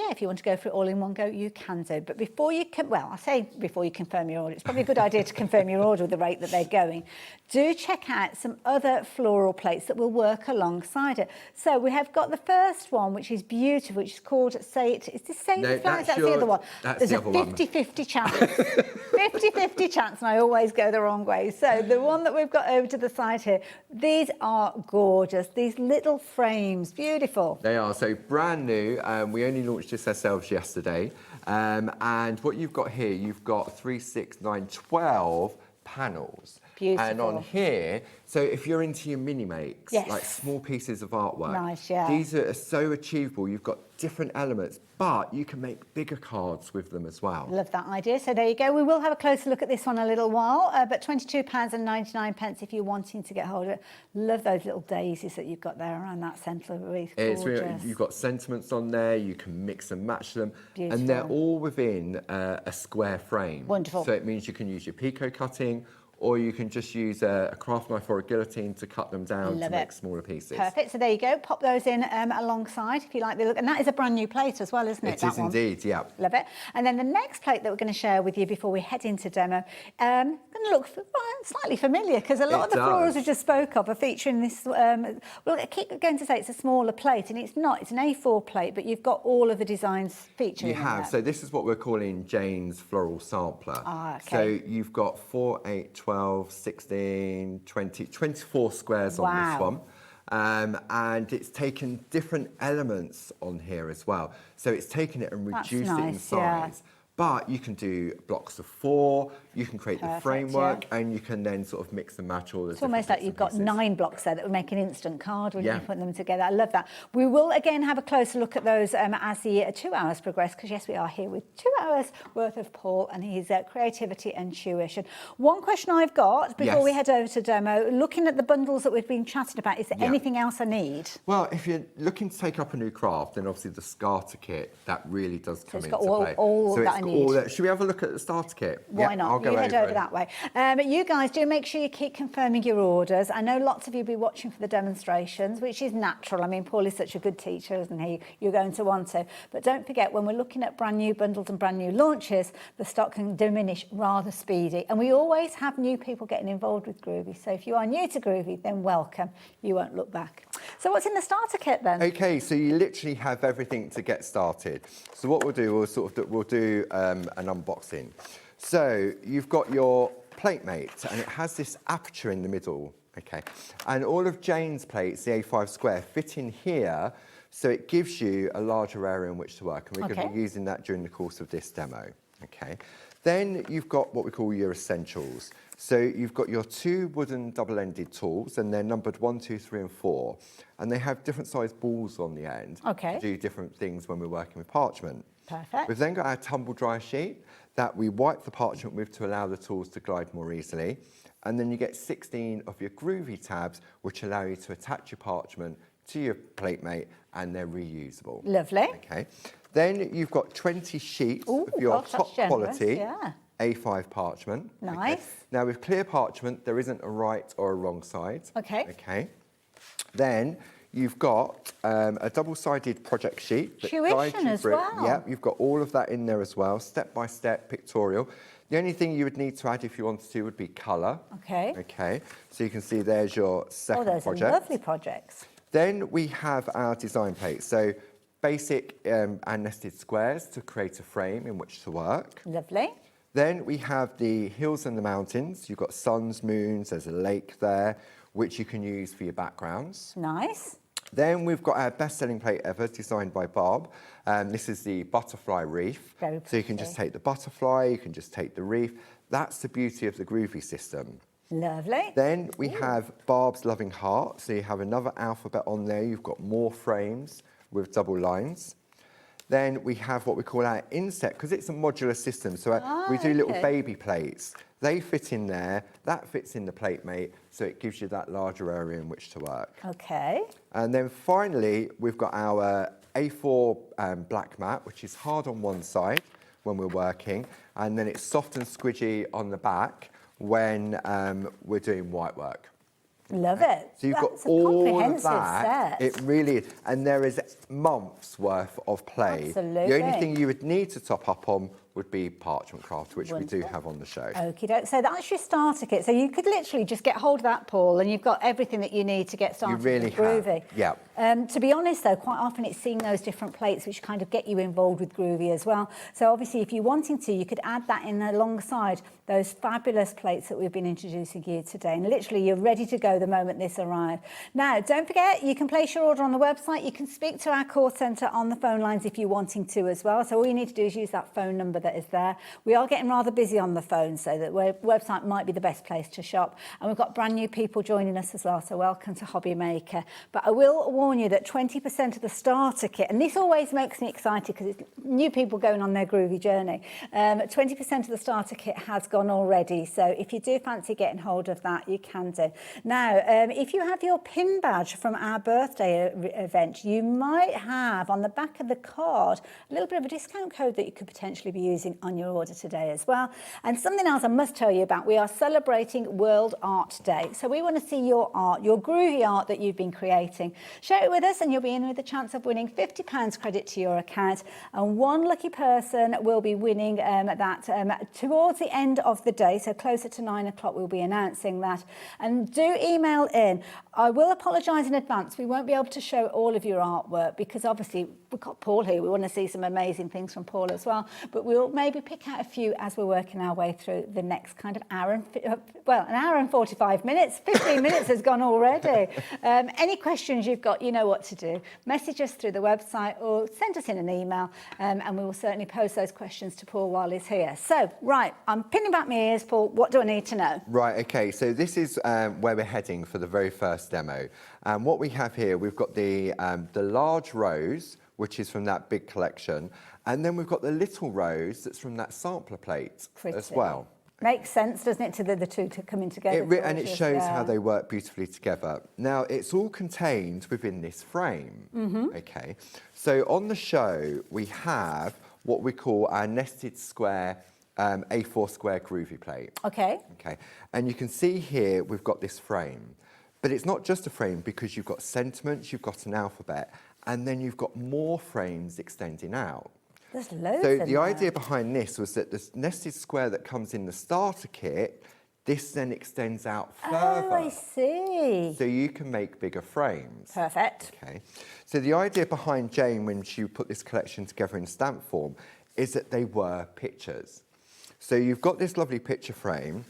S2: if you want to go for it all in one go, you can do. But before you can, well, I say before you confirm your order, it's probably a good idea to confirm your order with the rate that they're going. Do check out some other floral plates that will work alongside it. So we have got the first one, which is beautiful, which is called Say It. Is this Say It? That's the other one. There's a 50-50 chance. 50-50 chance, and I always go the wrong way. So the one that we've got over to the side here, these are gorgeous. These little frames, beautiful.
S13: They are. So brand new. We only launched this ourselves yesterday. And what you've got here, you've got 3, 6, 9, 12 panels.
S2: Beautiful.
S13: And on here, so if you're into your mini makes,
S2: Yes.
S13: like small pieces of artwork,
S2: Nice, yeah.
S13: these are so achievable. You've got different elements, but you can make bigger cards with them as well.
S2: Love that idea. So there you go. We will have a closer look at this one a little while, but £22.99 if you're wanting to get hold of it. Love those little daisies that you've got there around that centre wreath.
S13: It's
S2: Gorgeous.
S13: really, you've got sentiments on there, you can mix and match them,
S2: Beautiful.
S13: and they're all within a square frame.
S2: Wonderful.
S13: So it means you can use your picot cutting, or you can just use a craft knife or a guillotine to cut them down to make smaller pieces.
S2: Perfect. So there you go. Pop those in alongside if you like the look. And that is a brand new plate as well, isn't it?
S13: It is indeed, yeah.
S2: Love it. And then the next plate that we're going to share with you before we head into demo, going to look slightly familiar because a lot of the florals we just spoke of are featuring this. Well, I keep going to say it's a smaller plate, and it's not. It's an A4 plate, but you've got all of the designs featured.
S13: You have. So this is what we're calling Jane's Floral Sampler.
S2: Ah, okay.
S13: So you've got 4, 8, 12, 16, 20, 24 squares on this one. And it's taken different elements on here as well. So it's taken it and reduced it in size. But you can do blocks of 4, you can create the framework, and you can then sort of mix and match all the
S2: It's almost like you've got 9 blocks there that would make an instant card when you put them together. I love that. We will again have a closer look at those as the 2 hours progress, because yes, we are here with 2 hours worth of Paul and his creativity and tuition. One question I've got before we head over to demo, looking at the bundles that we've been chatting about, is there anything else I need?
S13: Well, if you're looking to take up a new craft, then obviously the starter kit, that really does come into play.
S2: All that I need.
S13: Should we have a look at the starter kit?
S2: Why not?
S13: I'll go
S2: you head over that way. You guys do make sure you keep confirming your orders. I know lots of you will be watching for the demonstrations, which is natural. I mean, Paul is such a good teacher, isn't he? You're going to want to. But don't forget, when we're looking at brand new bundles and brand new launches, the stock can diminish rather speedy. And we always have new people getting involved with Groovi. So if you are new to Groovi, then welcome. You won't look back. So what's in the starter kit then?
S13: Okay, so you literally have everything to get started. So what we'll do, we'll do an unboxing. So you've got your plate mate, and it has this aperture in the middle, okay? And all of Jane's plates, the A5 square, fit in here, so it gives you a larger area in which to work, and we're going to be using that during the course of this demo, okay? Then you've got what we call your essentials. So you've got your 2 wooden double-ended tools, and they're numbered 1, 2, 3, and 4. And they have different sized balls on the end to do different things when we're working with parchment.
S2: Perfect.
S13: We've then got our tumble dry sheet that we wipe the parchment with to allow the tools to glide more easily. And then you get 16 of your Groovi tabs, which allow you to attach your parchment to your plate mate, and they're reusable.
S2: Lovely.
S13: Okay. Then you've got 20 sheets of your top quality A5 parchment.
S2: Nice.
S13: Okay. Now with clear parchment, there isn't a right or a wrong side.
S2: Okay.
S13: Okay. Then you've got a double-sided project sheet.
S2: Tuition as well.
S13: Yeah, you've got all of that in there as well, step-by-step pictorial. The only thing you would need to add if you wanted to would be colour.
S2: Okay.
S13: Okay. So you can see there's your second project.
S2: Oh, those are lovely projects.
S13: Then we have our design plate. So basic and nested squares to create a frame in which to work.
S2: Lovely.
S13: Then we have the hills and the mountains. You've got suns, moons, there's a lake there, which you can use for your backgrounds.
S2: Nice.
S13: Then we've got our best-selling plate ever, designed by Bob. This is the butterfly reef.
S2: Very pretty.
S13: So you can just take the butterfly, you can just take the reef. That's the beauty of the Groovi system.
S2: Lovely.
S13: Then we have Barb's loving heart. So you have another alphabet on there. You've got more frames with double lines. Then we have what we call our inset, because it's a modular system. So we do little baby plates. They fit in there, that fits in the plate mate, so it gives you that larger area in which to work.
S2: Okay.
S13: And then finally, we've got our A4 black mat, which is hard on one side when we're working, and then it's soft and squidgy on the back when we're doing white work.
S2: Love it.
S13: So you've
S2: That's
S13: got all of
S2: set.
S13: that. It really is. And there is months worth of play.
S2: Absolutely.
S13: The only thing you would need to top up on would be parchment craft, which we do have on the show.
S2: Okie doke. So that's your starter kit. So you could literally just get hold of that, Paul, and you've got everything that you need to get started.
S13: You really
S2: with Groovi.
S13: have. Yeah.
S2: To be honest, though, quite often it's seeing those different plates which kind of get you involved with Groovi as well. So obviously, if you're wanting to, you could add that in alongside those fabulous plates that we've been introducing you today. And literally, you're ready to go the moment this arrives. Now, don't forget, you can place your order on the website. You can speak to our call centre on the phone lines if you're wanting to as well. So all you need to do is use that phone number that is there. We are getting rather busy on the phone, so the website might be the best place to shop. And we've got brand new people joining us as well, so welcome to HobbyMaker. But I will warn you that 20% of the starter kit, and this always makes me excited because it's new people going on their Groovi journey, 20% of the starter kit has gone already. So if you do fancy getting hold of that, you can do. Now, if you have your pin badge from our birthday event, you might have on the back of the card a little bit of a discount code that you could potentially be using on your order today as well. And something else I must tell you about, we are celebrating World Art Day. So we want to see your art, your Groovi art that you've been creating. Share it with us and you'll be in with a chance of winning £50 credit to your account. And one lucky person will be winning that towards the end of the day. So closer to 9 o'clock, we'll be announcing that. And do email in. I will apologise in advance. We won't be able to show all of your artwork because obviously we've got Paul here. We want to see some amazing things from Paul as well. But we'll maybe pick out a few as we're working our way through the next kind of hour and, an hour and 45 minutes. 15 minutes has gone already. Any questions you've got, you know what to do. Message us through the website or send us in an email and we will certainly pose those questions to Paul while he's here. So, right, I'm pinning back my ears, Paul. What do I need to know?
S13: Right, okay, so this is where we're heading for the very first demo. And what we have here, we've got the large rose, which is from that big collection. And then we've got the little rose that's from that sampler plate as well.
S2: Makes sense, doesn't it, to the two to coming together?
S13: And it shows how they work beautifully together. Now, it's all contained within this frame. Okay, so on the show, we have what we call our nested square A4 square Groovi plate.
S2: Okay.
S13: Okay, and you can see here we've got this frame. But it's not just a frame because you've got sentiments, you've got an alphabet, and then you've got more frames extending out.
S2: There's loads
S13: So
S2: in
S13: the
S2: there.
S13: idea behind this was that the nested square that comes in the starter kit, this then extends out further.
S2: Oh, I see.
S13: So you can make bigger frames.
S2: Perfect.
S13: Okay. So the idea behind Jane when she put this collection together in stamp form is that they were pictures. So you've got this lovely picture frame.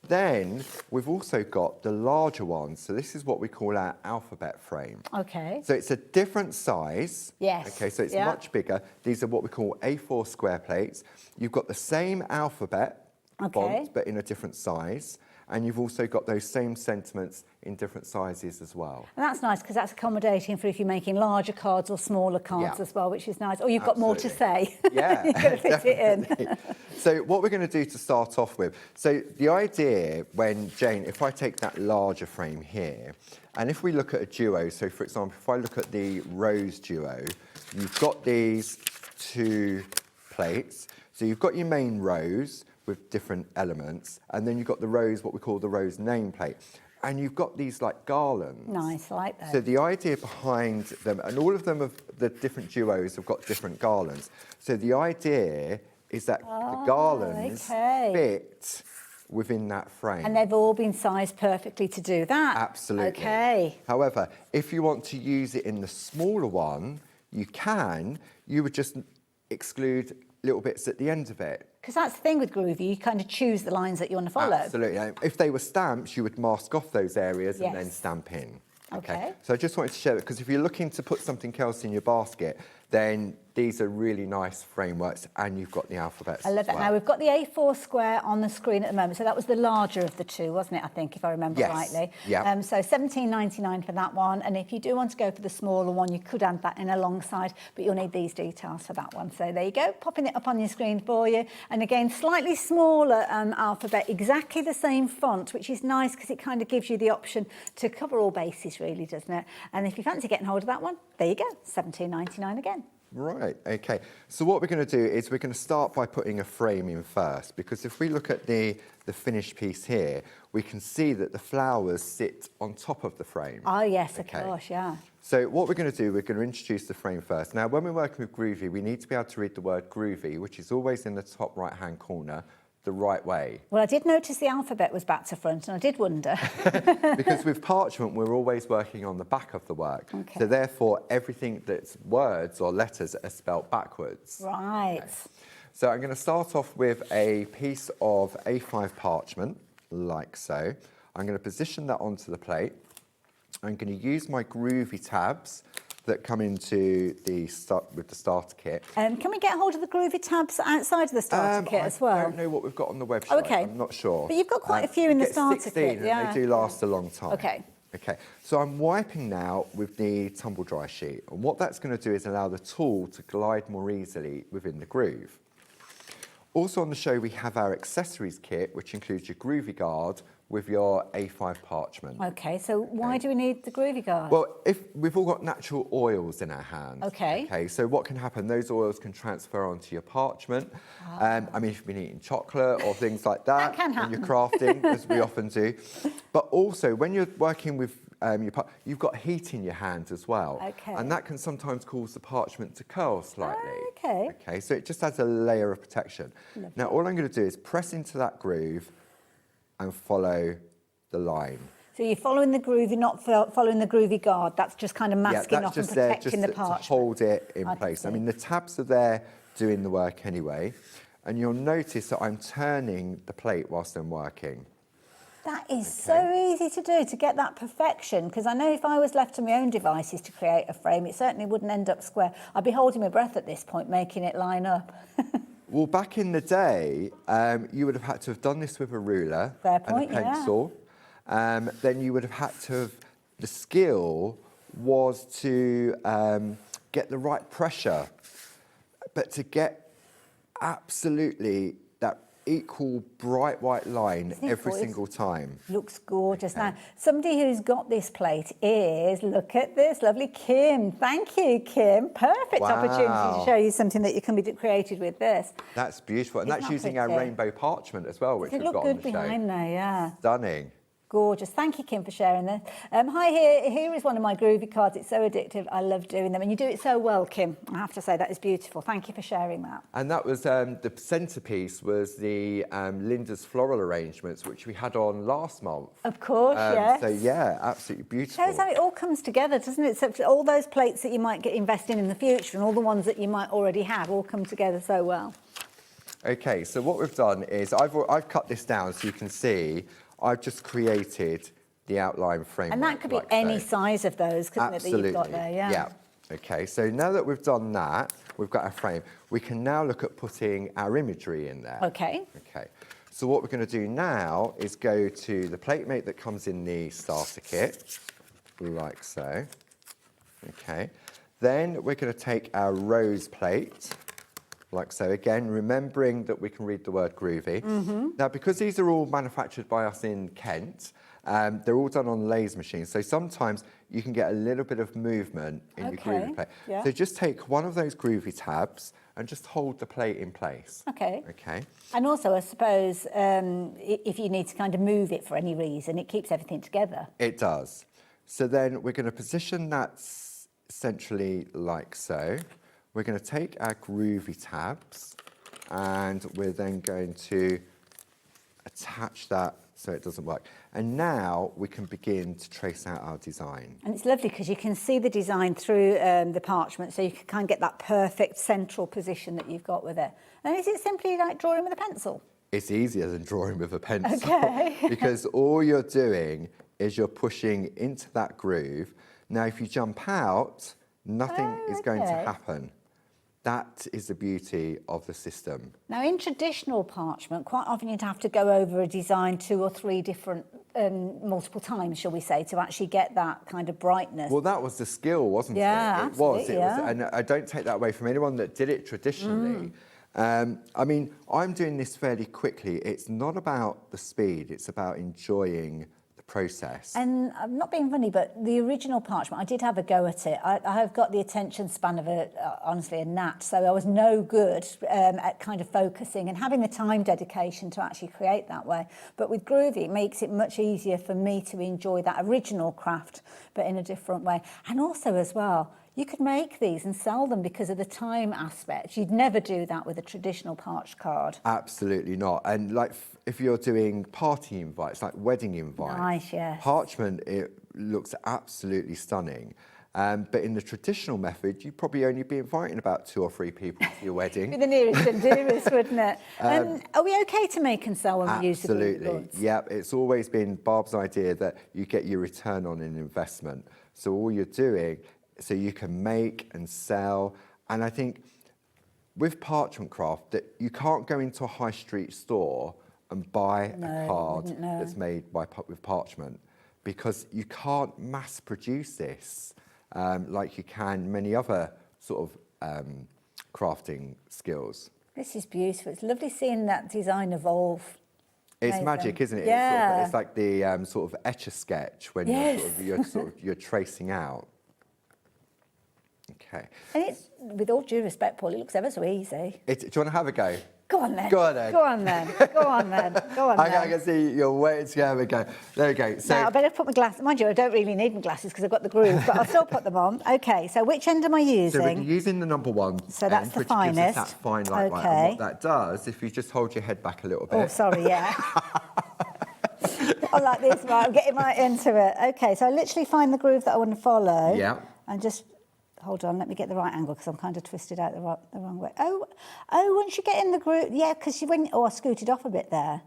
S13: Then we've also got the larger ones. So this is what we call our alphabet frame.
S2: Okay.
S13: So it's a different size.
S2: Yes.
S13: Okay, so it's much bigger. These are what we call A4 square plates. You've got the same alphabet font, but in a different size. and you've also got those same sentiments in different sizes as well.
S2: And that's nice because that's accommodating for if you're making larger cards or smaller cards as well, which is nice. Or you've got more to say.
S13: Yeah,
S2: you've got to fit it in.
S13: So what we're going to do to start off with, so the idea when, Jane, if I take that larger frame here, and if we look at a duo, so for example, if I look at the rose duo, you've got these 2 plates. So you've got your main rose with different elements, and then you've got the rose, what we call the rose nameplate. And you've got these like garlands.
S2: Nice, I like that.
S13: So the idea behind them, and all of them of the different duos have got different garlands. So the idea is that the garlands fit within that frame.
S2: And they've all been sized perfectly to do that.
S13: Absolutely.
S2: Okay.
S13: However, if you want to use it in the smaller one, you can. You would just exclude little bits at the end of it.
S2: Because that's the thing with Groovi, you kind of choose the lines that you want to follow.
S13: Absolutely. If they were stamps, you would mask off those areas and then stamp in.
S2: Okay.
S13: So I just wanted to share that, because if you're looking to put something else in your basket, then these are really nice frameworks, and you've got the alphabets.
S2: I love that. Now, we've got the A4 square on the screen at the moment, so that was the larger of the 2, wasn't it, I think, if I remember rightly?
S13: Yeah.
S2: So £17.99 for that one, and if you do want to go for the smaller one, you could add that in alongside, but you'll need these details for that one. So there you go, popping it up on your screen for you. And again, slightly smaller alphabet, exactly the same font, which is nice because it kind of gives you the option to cover all bases, really, doesn't it? And if you fancy getting hold of that one, there you go, £17.99 again.
S13: Right, okay. So what we're going to do is we're going to start by putting a frame in first, because if we look at the finished piece here, we can see that the flowers sit on top of the frame.
S2: Oh, yes, of course, yeah.
S13: So what we're going to do, we're going to introduce the frame first. Now, when we're working with Groovi, we need to be able to read the word Groovi, which is always in the top right-hand corner, the right way.
S2: Well, I did notice the alphabet was back to front, and I did wonder.
S13: Because with parchment, we're always working on the back of the work. So therefore, everything that's words or letters are spelt backwards.
S2: Right.
S13: Okay. So I'm going to start off with a piece of A5 parchment, like so. I'm going to position that onto the plate. I'm going to use my Groovi tabs that come into the starter kit.
S2: Can we get hold of the Groovi tabs outside of the starter kit as well?
S13: I don't know what we've got on the website.
S2: Okay.
S13: I'm not sure.
S2: But you've got quite a few in the starter
S13: 16,
S2: kit.
S13: and they do last a long time.
S2: Okay.
S13: Okay, so I'm wiping now with the tumble dry sheet, and what that's going to do is allow the tool to glide more easily within the groove. Also on the show, we have our accessories kit, which includes your Groovi guard with your A5 parchment.
S2: Okay, so why do we need the Groovi guard?
S13: Well, if we've all got natural oils in our hands.
S2: Okay.
S13: Okay, so what can happen, those oils can transfer onto your parchment. I mean, if you've been eating chocolate or things like that,
S2: can
S13: when you're
S2: happen.
S13: crafting, as we often do. But also, when you're working with you've got heat in your hands as well.
S2: Okay.
S13: And that can sometimes cause the parchment to curl slightly.
S2: Okay.
S13: Okay, so it just adds a layer of protection.
S2: Lovely.
S13: Now, all I'm going to do is press into that groove and follow the line.
S2: So you're following the groove, you're not following the Groovi guard. That's just kind of masking off and protecting the
S13: to
S2: parchment.
S13: hold it in
S2: I
S13: place. I
S2: see.
S13: mean, the tabs are there doing the work anyway. And you'll notice that I'm turning the plate whilst I'm working.
S2: That is so easy to do, to get that perfection, because I know if I was left to my own devices to create a frame, it certainly wouldn't end up square. I'd be holding my breath at this point, making it line up.
S13: Well, back in the day, you would have had to have done this with a ruler
S2: Fair point,
S13: and a pencil. Then you would have had to have, the skill was to get the right pressure, but to get absolutely that equal bright white line every single time.
S2: Looks gorgeous. Now, somebody who's got this plate is, look at this, lovely Kim. Thank you, Kim. Perfect opportunity to show you something that you can be created with this.
S13: That's beautiful. And
S2: Isn't
S13: that's
S2: that
S13: using our
S2: pretty?
S13: rainbow parchment as well, which
S2: Does it
S13: we've
S2: look
S13: got on
S2: good
S13: the show.
S2: behind there, yeah.
S13: Stunning.
S2: Gorgeous. Thank you, Kim, for sharing this. Hi, here is one of my Groovi cards. It's so addictive. I love doing them. And you do it so well, Kim. I have to say, that is beautiful. Thank you for sharing that.
S13: And that was, the centrepiece was the Linda's floral arrangements, which we had on last month.
S2: Of course, yes.
S13: So, yeah, absolutely beautiful.
S2: Shows how it all comes together, doesn't it? So all those plates that you might get invest in the future and all the ones that you might already have all come together so well.
S13: Okay, so what we've done is I've cut this down so you can see I've just created the outline framework.
S2: And that could be
S13: like
S2: any
S13: so.
S2: size of those, couldn't it, that you've got there? Yeah.
S13: Yeah. Okay, so now that we've done that, we've got our frame, we can now look at putting our imagery in there.
S2: Okay.
S13: Okay. So what we're going to do now is go to the plate mate that comes in the starter kit, like so. Okay. Then we're going to take our rose plate, like so. Again, remembering that we can read the word groovy. Now, because these are all manufactured by us in Kent, they're all done on lathe machines. So sometimes you can get a little bit of movement in your groovy plate.
S2: Yeah.
S13: So just take one of those groovy tabs and just hold the plate in place.
S2: Okay.
S13: Okay.
S2: And also, I suppose, if you need to kind of move it for any reason, it keeps everything together.
S13: It does. So then we're going to position that centrally like so. We're going to take our groovy tabs and we're then going to attach that so it doesn't work. And now we can begin to trace out our design.
S2: And it's lovely because you can see the design through the parchment, so you can kind of get that perfect central position that you've got with it. And is it simply like drawing with a pencil?
S13: It's easier than drawing with a pencil.
S2: Okay.
S13: Because all you're doing is you're pushing into that groove. Now, if you jump out, nothing is going to happen. That is the beauty of the system.
S2: Now, in traditional parchment, quite often you'd have to go over a design 2 or 3 different, multiple times, shall we say, to actually get that kind of brightness.
S13: Well, that was the skill, wasn't it?
S2: Yeah, absolutely,
S13: It was, and I don't take that away from anyone that did it traditionally. I mean, I'm doing this fairly quickly. It's not about the speed, it's about enjoying the process.
S2: And I'm not being funny, but the original parchment, I did have a go at it. I have got the attention span of honestly a gnat, so I was no good at kind of focusing and having the time dedication to actually create that way. But with Groovy, it makes it much easier for me to enjoy that original craft, but in a different way. And also as well, you could make these and sell them because of the time aspect. You'd never do that with a traditional parch card.
S13: Absolutely not. And like if you're doing party invites, like wedding invites,
S2: nice, yes.
S13: Parchment, it looks absolutely stunning. But in the traditional method, you'd probably only be inviting about 2 or 3 people to your wedding.
S2: Be the nearest and dearest, wouldn't it? Are we okay to make and sell when we use the Groovy
S13: Absolutely.
S2: boards?
S13: Yeah, it's always been Barb's idea that you get your return on an investment. So all you're doing, so you can make and sell. And I think with parchment craft, that you can't go into a high street store and buy a card that's made with parchment, because you can't mass produce this like you can many other sort of crafting skills.
S2: This is beautiful. It's lovely seeing that design evolve.
S13: It's
S2: Amazing.
S13: magic, isn't it?
S2: Yeah.
S13: It's like the sort of etch-a-sketch when you're tracing out. Okay.
S2: And it's, with all due respect, Paul, it looks ever so easy.
S13: Do you want to have a go?
S2: Go on then.
S13: Go on then.
S2: Go on then. Go on then. Go on then.
S13: I can see you're waiting to have a go. There we go. So
S2: now, I better put my glasses. Mind you, I don't really need my glasses because I've got the groove, but I'll still put them on. Okay, so which end am I using?
S13: So we're using the number 1
S2: So that's
S13: end,
S2: the
S13: which
S2: finest.
S13: gives us that fine light.
S2: Okay.
S13: And what that does, if you just hold your head back a little bit.
S2: Oh, sorry, yeah. I like this, right, I'm getting right into it. Okay, so I literally find the groove that I want to follow.
S13: Yeah.
S2: And just, hold on, let me get the right angle because I'm kind of twisted out the wrong way. Oh, once you get in the groove, yeah, because I scooted off a bit there.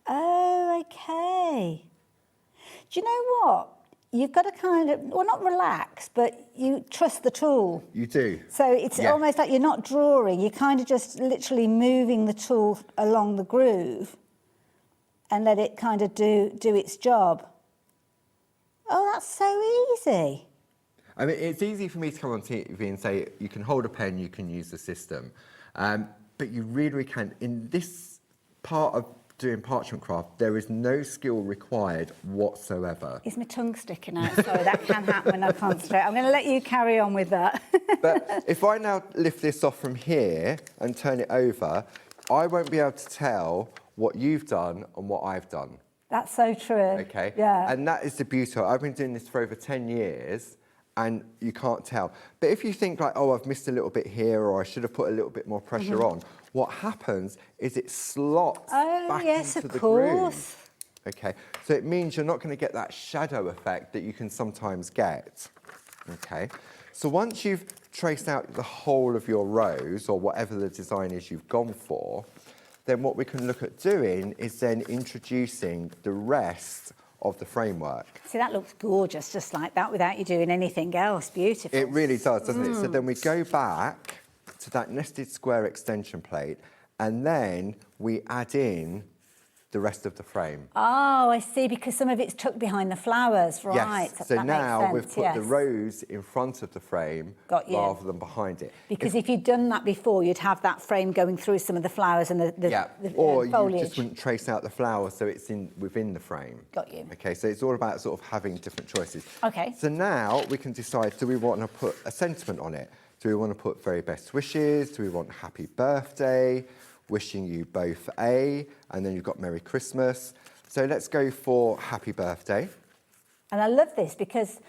S2: Oh, okay. Do you know what? You've got to kind of, well, not relax, but you trust the tool.
S13: You do.
S2: So it's almost like you're not drawing, you're kind of just literally moving the tool along the groove and let it kind of do its job. Oh, that's so easy.
S13: I mean, it's easy for me to come on TV and say, you can hold a pen, you can use the system. But you really can. In this part of doing parchment craft, there is no skill required whatsoever.
S2: Is my tongue sticking out? Sorry, that can happen when I concentrate. I'm going to let you carry on with that.
S13: But if I now lift this off from here and turn it over, I won't be able to tell what you've done and what I've done.
S2: That's so true.
S13: Okay.
S2: Yeah.
S13: And that is the beauty. I've been doing this for over 10 years and you can't tell. But if you think like, oh, I've missed a little bit here or I should have put a little bit more pressure on, what happens is it slots back into the groove. Okay. So it means you're not going to get that shadow effect that you can sometimes get. Okay. So once you've traced out the whole of your rose or whatever the design is you've gone for, then what we can look at doing is then introducing the rest of the framework.
S2: See, that looks gorgeous, just like that, without you doing anything else. Beautiful.
S13: It really does, doesn't it? So then we go back to that nested square extension plate, and then we add in the rest of the frame.
S2: Oh, I see, because some of it's tucked behind the flowers, right?
S13: Yes, so
S2: that
S13: now
S2: makes
S13: we've
S2: sense,
S13: put the
S2: yes.
S13: rose in front of the frame rather than behind it.
S2: Because if you'd done that before, you'd have that frame going through some of the flowers and the
S13: or
S2: foliage.
S13: you just wouldn't trace out the flower, so it's within the frame.
S2: Got you.
S13: Okay, so it's all about sort of having different choices.
S2: Okay.
S13: So now we can decide, do we want to put a sentiment on it? Do we want to put very best wishes? Do we want happy birthday? Wishing you both a, and then you've got Merry Christmas. So let's go for happy birthday.
S2: And I love this because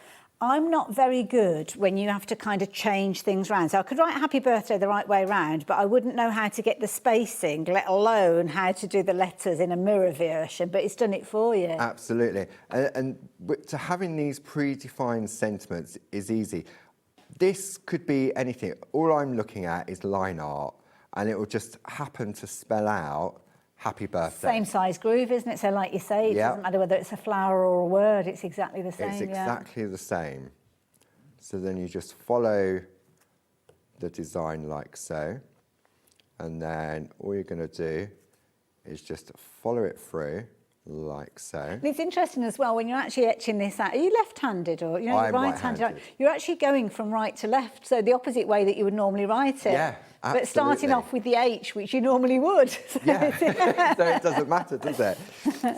S2: I'm not very good when you have to kind of change things around. So I could write happy birthday the right way round, but I wouldn't know how to get the spacing, let alone how to do the letters in a mirror version, but it's done it for you.
S13: Absolutely. And to having these predefined sentiments is easy. This could be anything. All I'm looking at is line art, and it will just happen to spell out happy birthday.
S2: Same size groove, isn't it? So like you say, it doesn't matter whether it's a flower or a word, it's exactly the same.
S13: It's exactly the same. So then you just follow the design like so, and then all you're going to do is just follow it through like so.
S2: And it's interesting as well, when you're actually etching this out, are you left-handed or, you know,
S13: I'm
S2: right-handed?
S13: right-handed.
S2: You're actually going from right to left, so the opposite way that you would normally write it.
S13: Yeah, absolutely.
S2: But starting off with the H, which you normally would.
S13: Yeah, so it doesn't matter, does it?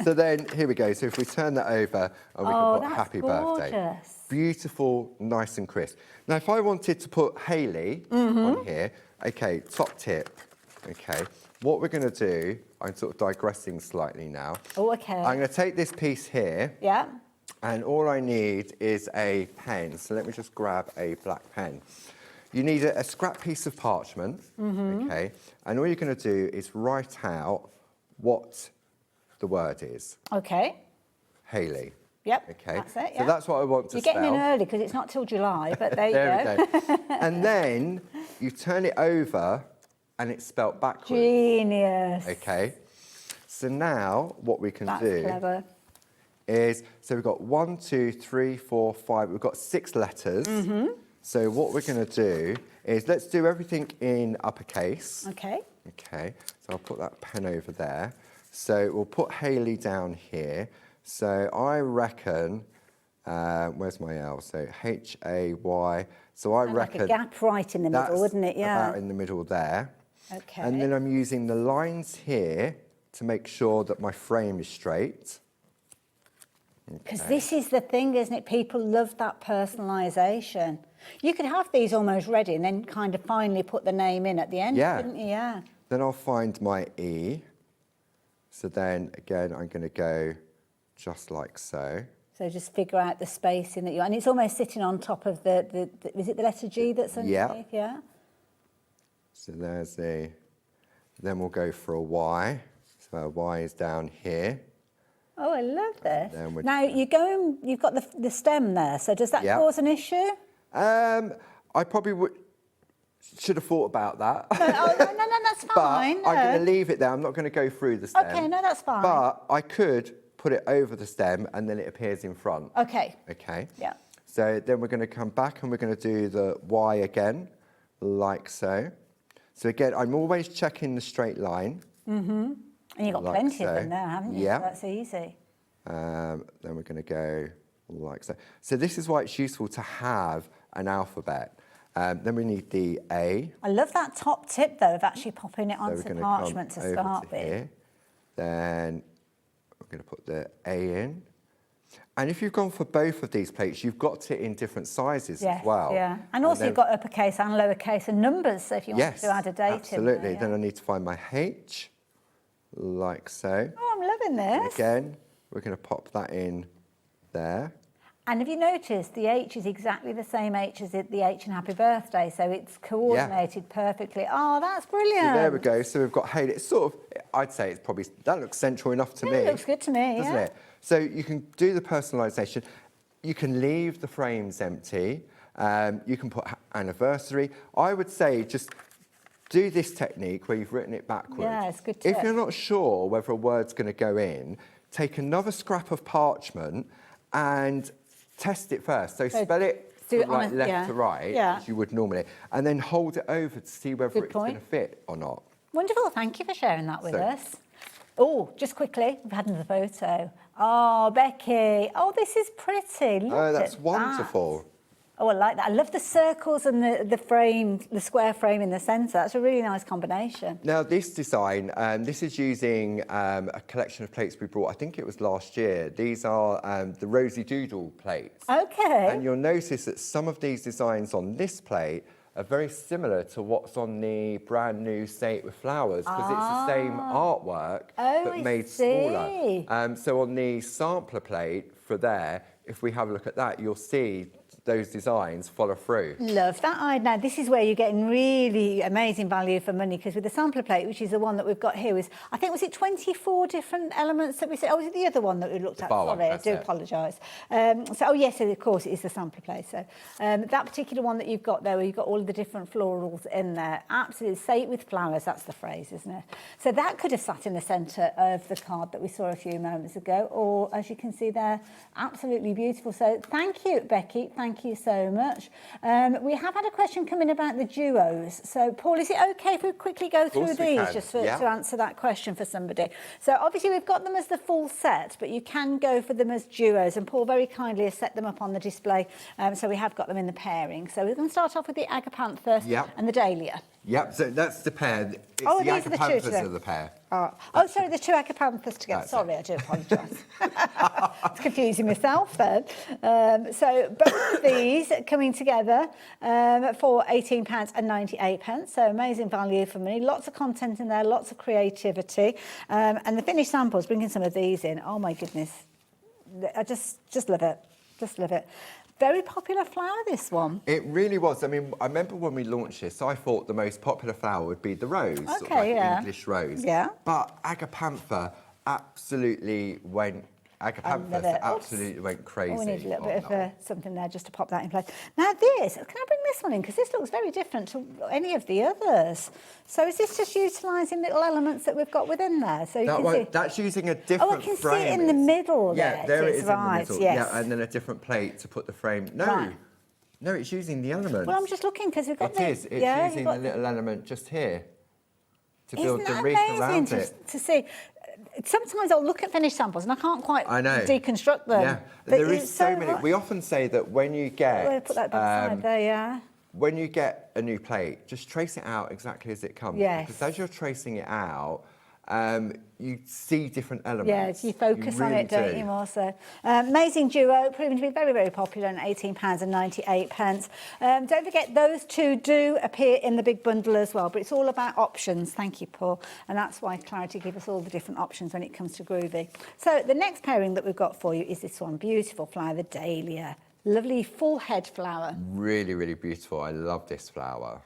S13: So then, here we go. So if we turn that over, and we can put happy birthday. Beautiful, nice and crisp. Now, if I wanted to put Hayley on here, okay, top tip, okay, what we're going to do, I'm sort of digressing slightly now.
S2: Oh, okay.
S13: I'm going to take this piece here.
S2: Yeah.
S13: And all I need is a pen. So let me just grab a black pen. You need a scrap piece of parchment, okay? And all you're going to do is write out what the word is.
S2: Okay.
S13: Hayley.
S2: Yep,
S13: okay.
S2: that's it,
S13: So that's what I want to
S2: You're getting
S13: spell.
S2: in early because it's not till July, but there you
S13: there
S2: go.
S13: we go. And then you turn it over and it's spelt backwards.
S2: Genius.
S13: Okay. So now what we can
S2: That's
S13: do
S2: clever.
S13: is, so we've got 1, 2, 3, 4, 5, we've got 6 letters. So what we're going to do is, let's do everything in uppercase.
S2: Okay.
S13: Okay, so I'll put that pen over there. So we'll put Hayley down here. So I reckon, where's my L? So H-A-Y. So I reckon...
S2: Like a gap right in the middle, wouldn't it? Yeah.
S13: About in the middle there.
S2: Okay.
S13: And then I'm using the lines here to make sure that my frame is straight.
S2: Because this is the thing, isn't it? People love that personalisation. You could have these almost ready and then kind of finally put the name in at the end, couldn't you? Yeah.
S13: Then I'll find my E. So then, again, I'm going to go just like so.
S2: So just figure out the spacing that you... And it's almost sitting on top of the is it the letter G that's underneath? Yeah.
S13: So there's a... Then we'll go for a Y. So a Y is down here.
S2: Oh, I love this. Now, you've got the stem there, so does that cause an issue?
S13: I probably should have thought about that.
S2: No, that's fine.
S13: But I'm going to leave it there. I'm not going to go through the stem.
S2: Okay, no, that's fine.
S13: But I could put it over the stem and then it appears in front.
S2: Okay.
S13: Okay.
S2: Yeah.
S13: So then we're going to come back and we're going to do the Y again, like so. So again, I'm always checking the straight line.
S2: And you've got
S13: like
S2: plenty of
S13: so.
S2: them there, haven't you?
S13: Yeah.
S2: So that's easy.
S13: Then we're going to go like so. So this is why it's useful to have an alphabet. Then we need the A.
S2: I love that top tip, though, of actually popping it onto
S13: So
S2: parchment to start with.
S13: Here. Then we're going to put the A in. And if you've gone for both of these plates, you've got it in different sizes as well.
S2: Yeah, and also you've got uppercase and lowercase and numbers, so if you want to add a date
S13: absolutely.
S2: in there.
S13: Then I need to find my H, like so.
S2: Oh, I'm loving this.
S13: And again, we're going to pop that in there.
S2: And have you noticed the H is exactly the same H as the H in Happy Birthday, so it's coordinated perfectly. Oh, that's brilliant.
S13: So there we go. So we've got Hayley. It's sort of, I'd say it's probably, that looks central enough to me.
S2: It looks good to me,
S13: doesn't it? So you can do the personalisation. You can leave the frames empty. You can put anniversary. I would say just do this technique where you've written it backwards.
S2: Yeah, it's good tip.
S13: If you're not sure whether a word's going to go in, take another scrap of parchment and test it first. So spell it from like left to right, as you would normally, and then hold it over to see whether it's going to fit or not.
S2: Wonderful, thank you for sharing that with us. Oh, just quickly, we've had another photo. Oh, Becky, oh, this is pretty. Look
S13: Oh, that's
S2: at
S13: wonderful.
S2: That. Oh, I like that. I love the circles and the frame, the square frame in the centre. That's a really nice combination.
S13: Now, this design, this is using a collection of plates we brought, I think it was last year. These are the Rosie Doodle plates.
S2: Okay.
S13: And you'll notice that some of these designs on this plate are very similar to what's on the brand new Say It With Flowers, because it's the same artwork, but made smaller. So on the sampler plate for there, if we have a look at that, you'll see those designs follow through.
S2: Love that. Now, this is where you're getting really amazing value for money, because with the sampler plate, which is the one that we've got here, was, I think, was it 24 different elements that we said? Oh, was it the other one that we looked at? Sorry, I do apologise. Oh, yes, of course, it is the sampler plate. So that particular one that you've got there, where you've got all of the different florals in there, absolutely, Say It With Flowers, that's the phrase, isn't it? So that could have sat in the centre of the card that we saw a few moments ago, or, as you can see there, absolutely beautiful. So thank you, Becky. Thank you so much. We have had a question come in about the duos. So, Paul, is it okay if we quickly go through these just to answer that question for somebody? So, obviously, we've got them as the full set, but you can go for them as duos. And Paul very kindly has set them up on the display. So we have got them in the pairing. So we're going to start off with the Agapantha and the Dahlia.
S13: Yep, so that's the pair. It's the Agapanthas are the pair.
S2: Oh, sorry, the two Agapanthas together. Sorry, I do apologise. It's confusing myself then. So both of these coming together for £18.98. So amazing value for money. Lots of content in there, lots of creativity. And the finished samples, bringing some of these in. Oh, my goodness. I just love it. Just love it. Very popular flower, this one.
S13: It really was. I mean, I remember when we launched this, I thought the most popular flower would be the rose, sort of like English rose.
S2: Yeah.
S13: But Agapantha absolutely went crazy.
S2: Oh, we need a little bit of something there just to pop that in place. Now this, can I bring this one in? Because this looks very different to any of the others. So is this just utilising little elements that we've got within there? So you can see...
S13: That's using a different frame.
S2: Oh, I can see it in the middle there.
S13: Yeah, there it is in the middle.
S2: Yes.
S13: Yeah, and then a different plate to put the frame. No, no, it's using the elements.
S2: Well, I'm just looking because we've got
S13: It's using the little element just here to build the wreath around it.
S2: To see. Sometimes I'll look at finished samples and I can't quite deconstruct them.
S13: Yeah, there is so many. We often say that when you get...
S2: put that beside there, yeah.
S13: When you get a new plate, just trace it out exactly as it comes.
S2: Yes.
S13: Because as you're tracing it out, you see different elements.
S2: Yes, you focus on it, don't you, more so. Amazing duo, proving to be very, very popular and £18.98. Don't forget, those two do appear in the big bundle as well, but it's all about options. Thank you, Paul. And that's why Clarity gives us all the different options when it comes to Groovi. So the next pairing that we've got for you is this one, beautiful flower, the Dahlia. Lovely full head flower.
S13: Really, really beautiful. I love this flower.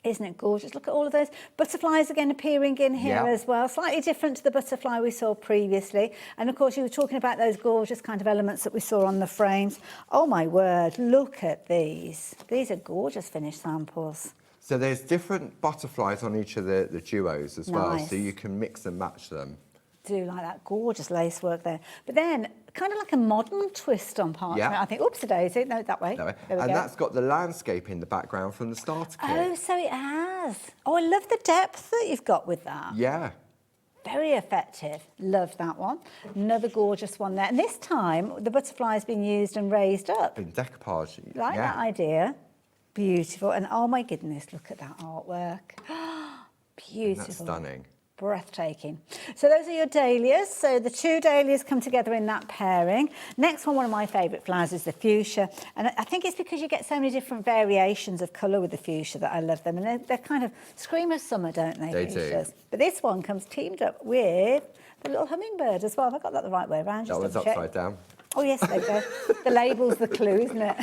S2: Isn't it gorgeous? Look at all of those butterflies again appearing in here as well. Slightly different to the butterfly we saw previously. And of course, you were talking about those gorgeous kind of elements that we saw on the frames. Oh my word, look at these. These are gorgeous finished samples.
S13: So there's different butterflies on each of the duos as well. So you can mix and match them.
S2: Do like that gorgeous lace work there. But then kind of like a modern twist on parchment. I think, oops-a-daisy, no, that way. There we go.
S13: That's got the landscape in the background from the starter kit.
S2: Oh, so it has. Oh, I love the depth that you've got with that.
S13: Yeah.
S2: Very effective. Love that one. Another gorgeous one there. And this time, the butterfly's been used and raised up.
S13: In decoupage.
S2: Like that idea. Beautiful. And oh my goodness, look at that artwork. Beautiful.
S13: That's stunning.
S2: Breathtaking. So those are your dahlias. So the two dahlias come together in that pairing. Next one of my favourite flowers is the fuchsia. And I think it's because you get so many different variations of colour with the fuchsia that I love them. And they're kind of scream of summer, don't they?
S13: They do.
S2: But this one comes teamed up with the little hummingbird as well. Have I got that the right way around?
S13: That one's upside down.
S2: Oh, yes, there you go. The label's the clue, isn't it?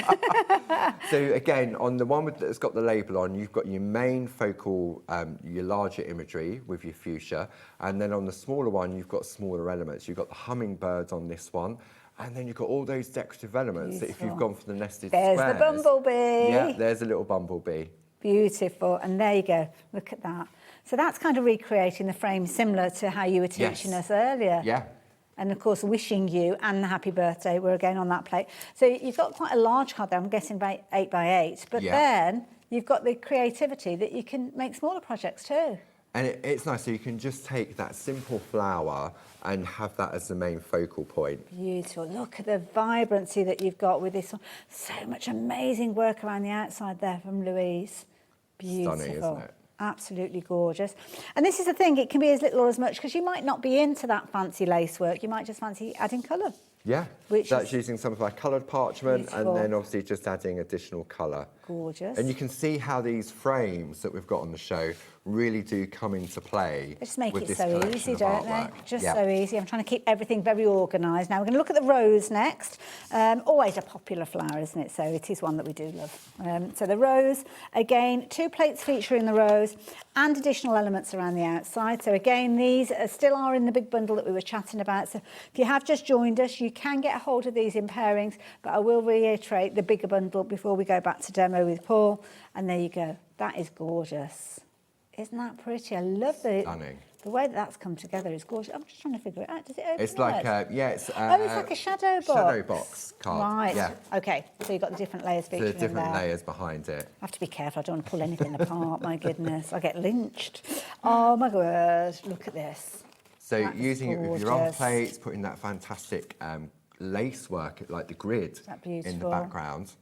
S13: So, again, on the one that's got the label on, you've got your main focal, your larger imagery with your fuchsia. And then on the smaller one, you've got smaller elements. You've got the hummingbirds on this one. And then you've got all those decorative elements that if you've gone for the nested squares...
S2: There's the bumblebee.
S13: Yeah, there's a little bumblebee.
S2: Beautiful. And there you go. Look at that. So that's kind of recreating the frame similar to how you were teaching us earlier.
S13: Yeah.
S2: And, of course, wishing you and the happy birthday were again on that plate. So you've got quite a large card there, I'm guessing about 8 by 8. But then you've got the creativity that you can make smaller projects too.
S13: And it's nice, so you can just take that simple flower and have that as the main focal point.
S2: Beautiful. Look at the vibrancy that you've got with this one. So much amazing work around the outside there from Louise. Beautiful.
S13: Stunning, isn't it?
S2: Absolutely gorgeous. And this is the thing, it can be as little or as much, because you might not be into that fancy lace work. You might just fancy adding colour.
S13: Yeah,
S2: Which
S13: that's
S2: is
S13: using some of our coloured parchment
S2: beautiful.
S13: and then obviously just adding additional colour.
S2: Gorgeous.
S13: And you can see how these frames that we've got on the show really do come into play.
S2: They just make
S13: with
S2: it
S13: this
S2: so
S13: collection
S2: easy,
S13: of
S2: don't they?
S13: artwork.
S2: Just
S13: Yeah.
S2: so easy. I'm trying to keep everything very organised. Now we're going to look at the rose next. Always a popular flower, isn't it? So it is one that we do love. So the rose, again, 2 plates featuring the rose and additional elements around the outside. So again, these still are in the big bundle that we were chatting about. So if you have just joined us, you can get a hold of these in pairings, but I will reiterate the bigger bundle before we go back to demo with Paul. And there you go. That is gorgeous. Isn't that pretty? I love the way that that's come together. Is gorgeous. I'm just trying to figure it out. Does it open?
S13: It's like,
S2: it's like a shadow box.
S13: Shadow box card.
S2: Right.
S13: Yeah.
S2: Okay. So you've got the different layers
S13: So
S2: featuring
S13: the different
S2: in there.
S13: layers behind it.
S2: I have to be careful. I don't want to pull anything apart. My goodness, I get lynched. Oh my word! Look at this.
S13: So
S2: That is
S13: using it with your own
S2: gorgeous.
S13: plates, putting that fantastic lace work, like the grid,
S2: that
S13: in the
S2: beautiful?
S13: background.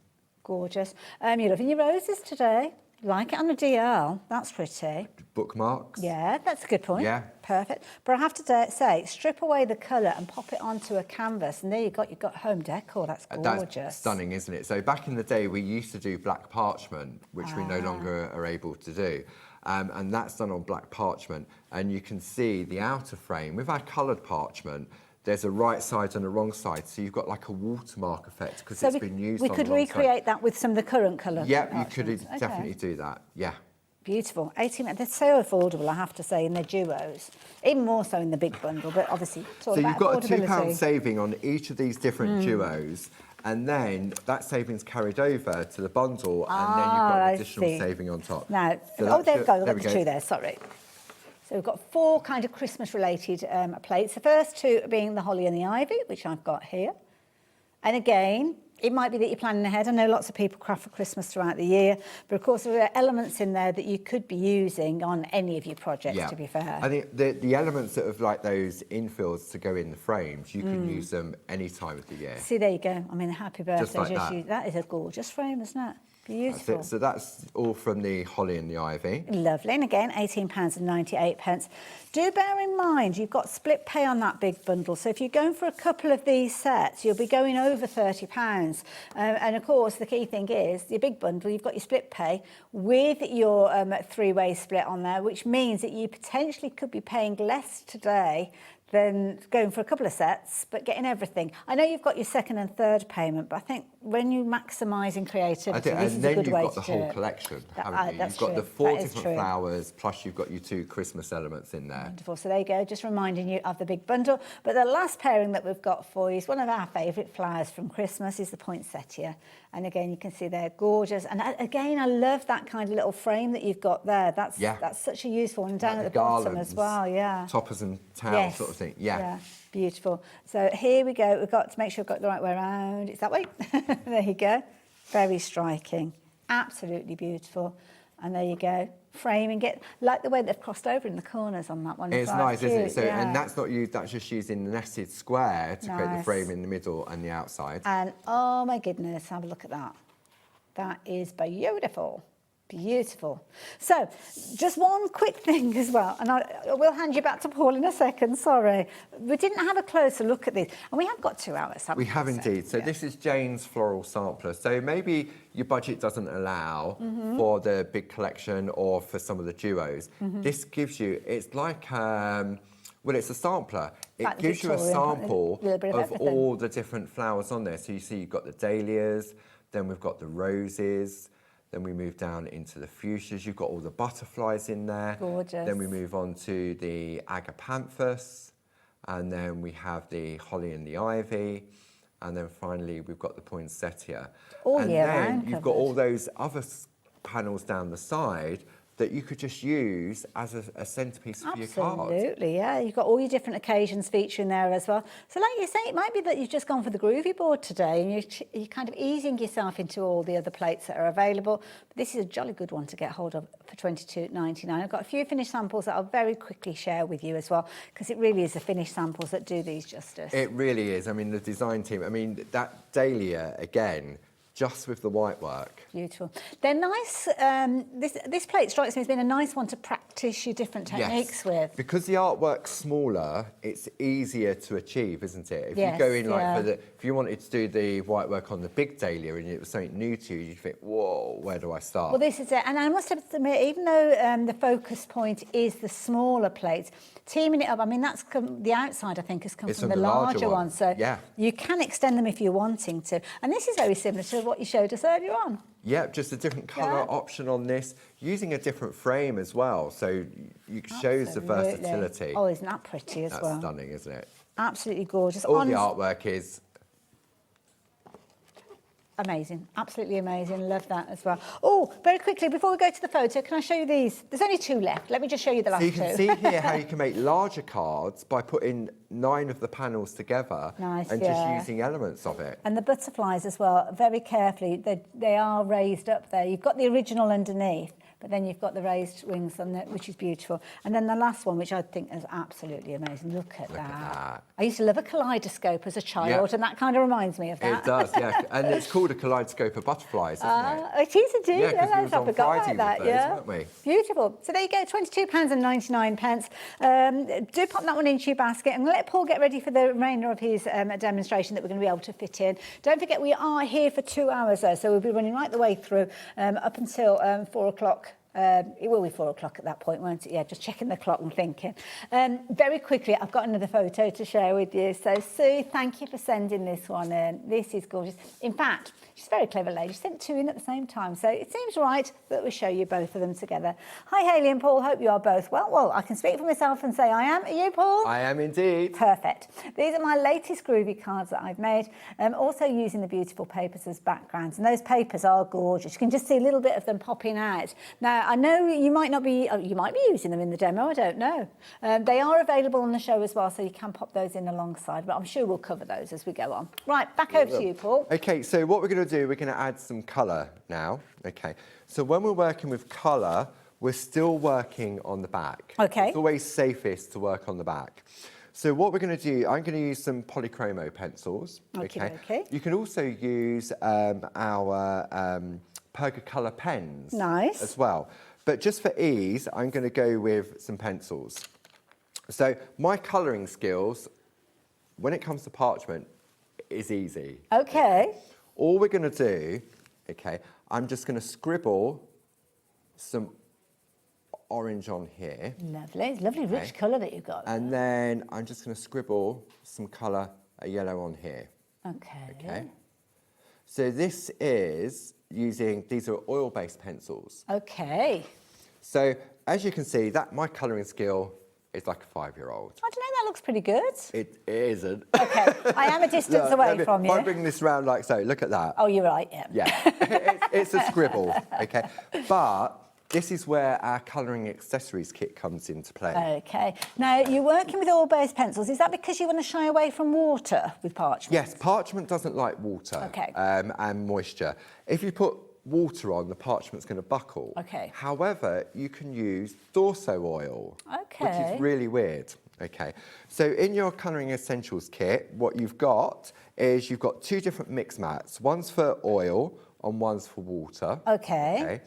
S2: Gorgeous. You're loving your roses today. Like it on a DL. That's pretty.
S13: Bookmarks.
S2: Yeah, that's a good point.
S13: Yeah.
S2: Perfect. But I have to say, strip away the colour and pop it onto a canvas, and there you've got home decor. That's gorgeous.
S13: That's stunning, isn't it? So back in the day, we used to do black parchment, which we no longer are able to do. And that's done on black parchment. And you can see the outer frame. With our coloured parchment, there's a right side and a wrong side. So you've got like a watermark effect because it's been used on the wrong side.
S2: We could recreate that with some of the current colour.
S13: Yeah, you could definitely do that. Yeah.
S2: Beautiful. 18, they're so affordable, I have to say, in their duos. Even more so in the big bundle, but obviously it's all
S13: So
S2: about
S13: you've got a
S2: affordability.
S13: £2 saving on each of these different duos. And then that saving's carried over to the bundle, and then you've got an additional saving on top.
S2: Now,
S13: So
S2: there we go,
S13: there
S2: I've
S13: we
S2: got the
S13: go.
S2: 2 there, sorry. So we've got 4 kind of Christmas-related plates. The first 2 being the holly and the ivy, which I've got here. And again, it might be that you're planning ahead. I know lots of people craft for Christmas throughout the year, but of course there are elements in there that you could be using on any of your projects, to be fair.
S13: I think the elements that have like those infills to go in the frames, you can use them any time of the year.
S2: See, there you go. I mean, happy birthday.
S13: Just like that.
S2: That is a gorgeous frame, isn't it? Beautiful.
S13: That's it. So that's all from the holly and the ivy.
S2: Lovely. And again, £18.98. Do bear in mind, you've got split pay on that big bundle. So if you're going for a couple of these sets, you'll be going over £30. And of course, the key thing is, your big bundle, you've got your split pay with your 3-way split on there, which means that you potentially could be paying less today than going for a couple of sets, but getting everything. I know you've got your second and third payment, but I think when you're maximising creativity, this is a good way to do it.
S13: And then you've got the whole collection, haven't you? You've got the 4 different flowers, plus you've got your 2 Christmas elements in there.
S2: Wonderful. So there you go, just reminding you of the big bundle. But the last pairing that we've got for you is one of our favourite flowers from Christmas, is the poinsettia. And again, you can see they're gorgeous. And again, I love that kind of little frame that you've got there. That's such a useful one. Down
S13: like
S2: at the bottom as well,
S13: toppers and tails sort of thing,
S2: yeah. Beautiful. So here we go. We've got to make sure we've got it the right way around. It's that way. There you go. Very striking. Absolutely beautiful. And there you go. Framing it. Like the way they've crossed over in the corners on that one.
S13: It's nice, isn't it? So, and that's not used, that's just using the netted square to create the frame in the middle and the outside.
S2: And oh my goodness, have a look at that. That is beautiful. Beautiful. So, just one quick thing as well, and I will hand you back to Paul in a second, sorry. We didn't have a closer look at this, and we have got 2 hours, haven't we?
S13: We have indeed. So this is Jane's Floral Sampler. So maybe your budget doesn't allow for the big collection or for some of the duos. This gives you, it's like, well, it's a sampler. It gives you a sample of all the different flowers on there. So you see you've got the dahlias, then we've got the roses, then we move down into the fuchsias. You've got all the butterflies in there.
S2: Gorgeous.
S13: Then we move on to the agapanthus. And then we have the holly and the ivy. And then finally, we've got the poinsettia.
S2: All
S13: and
S2: year
S13: then
S2: round
S13: you've got all those other panels down the side that you could just use as a centerpiece for your card.
S2: Absolutely, yeah. You've got all your different occasions featuring there as well. So like you say, it might be that you've just gone for the Groovi board today and you're kind of easing yourself into all the other plates that are available. But this is a jolly good one to get hold of for $22.99. I've got a few finished samples that I'll very quickly share with you as well, because it really is the finished samples that do these justice.
S13: It really is. I mean, the design team, I mean, that dahlia, again, just with the white work.
S2: Beautiful. They're nice. This plate strikes me as being a nice one to practice your different techniques with.
S13: Because the artwork's smaller, it's easier to achieve, isn't it? If
S2: Yes,
S13: you go in like
S2: yeah.
S13: if you wanted to do the white work on the big dahlia and it was something new to you, you'd think, whoa, where do I start?
S2: Well, this is it. And I must admit, even though the focus point is the smaller plates, teaming it up, I mean, that's the outside, I think, has come from the larger one. So you can extend them if you're wanting to. And this is very similar to what you showed us earlier on.
S13: Yeah, just a different colour option on this, using a different frame as well. So you shows the versatility.
S2: Oh, isn't that pretty as well?
S13: That's stunning, isn't it?
S2: Absolutely gorgeous.
S13: All the artwork is
S2: amazing, absolutely amazing. Love that as well. Oh, very quickly, before we go to the photo, can I show you these? There's only 2 left. Let me just show you the last 2.
S13: So you can see here how you can make larger cards by putting 9 of the panels together and just using elements of it.
S2: And the butterflies as well, very carefully, they are raised up there. You've got the original underneath, but then you've got the raised wings on it, which is beautiful. And then the last one, which I think is absolutely amazing. Look at that. I used to love a kaleidoscope as a child, and that kind of reminds me of that.
S13: It does, yeah. And it's called a kaleidoscope of butterflies, isn't it?
S2: It is indeed.
S13: Yeah, because we was
S2: I
S13: on
S2: forgot
S13: Friday
S2: about that.
S13: with those,
S2: Yeah,
S13: weren't we?
S2: Beautiful. So there you go, £22.99. Do pop that one into your basket, and let Paul get ready for the remainder of his demonstration that we're going to be able to fit in. Don't forget, we are here for 2 hours though, so we'll be running right the way through up until 4 o'clock. It will be 4 o'clock at that point, won't it? Yeah, just checking the clock and thinking. Very quickly, I've got another photo to share with you. So, Sue, thank you for sending this one in. This is gorgeous. In fact, she's a very clever lady. She sent 2 in at the same time. So it seems right that we show you both of them together. Hi, Hayley and Paul. Hope you are both well. Well, I can speak for myself and say I am. Are you, Paul?
S13: I am indeed.
S2: Perfect. These are my latest Groovi cards that I've made. Also using the beautiful papers as backgrounds. And those papers are gorgeous. You can just see a little bit of them popping out. Now, I know you might not be, you might be using them in the demo, I don't know. They are available on the show as well, so you can pop those in alongside, but I'm sure we'll cover those as we go on. Right, back over to you, Paul.
S13: Okay, so what we're going to do, we're going to add some colour now. Okay, so when we're working with colour, we're still working on the back.
S2: Okay.
S13: It's always safest to work on the back. So what we're going to do, I'm going to use some polychromo pencils.
S2: Okay.
S13: You can also use our Perga pens as well. But just for ease, I'm going to go with some pencils. So my colouring skills, when it comes to parchment, is easy.
S2: Okay.
S13: All we're going to do, I'm just going to scribble some orange on here.
S2: Lovely. It's lovely, rich colour that you've got.
S13: And then I'm just going to scribble some colour, a yellow on here.
S2: Okay.
S13: So this is using, these are oil-based pencils.
S2: Okay.
S13: So as you can see, that my colouring skill is like a 5-year-old.
S2: I don't know, that looks pretty good.
S13: It isn't.
S2: Okay, I am a distance away from you.
S13: If I bring this round like so, look at that.
S2: Oh, you're right, yeah.
S13: Yeah, it's a scribble, But this is where our colouring accessories kit comes into play.
S2: Okay. Now, you're working with oil-based pencils. Is that because you want to shy away from water with parchment?
S13: Yes, parchment doesn't like water and moisture. If you put water on, the parchment's going to buckle.
S2: Okay.
S13: However, you can use Dorso oil, which
S2: Okay.
S13: is really weird. So in your colouring essentials kit, what you've got is you've got 2 different mix mats. One's for oil and one's for water.
S2: Okay.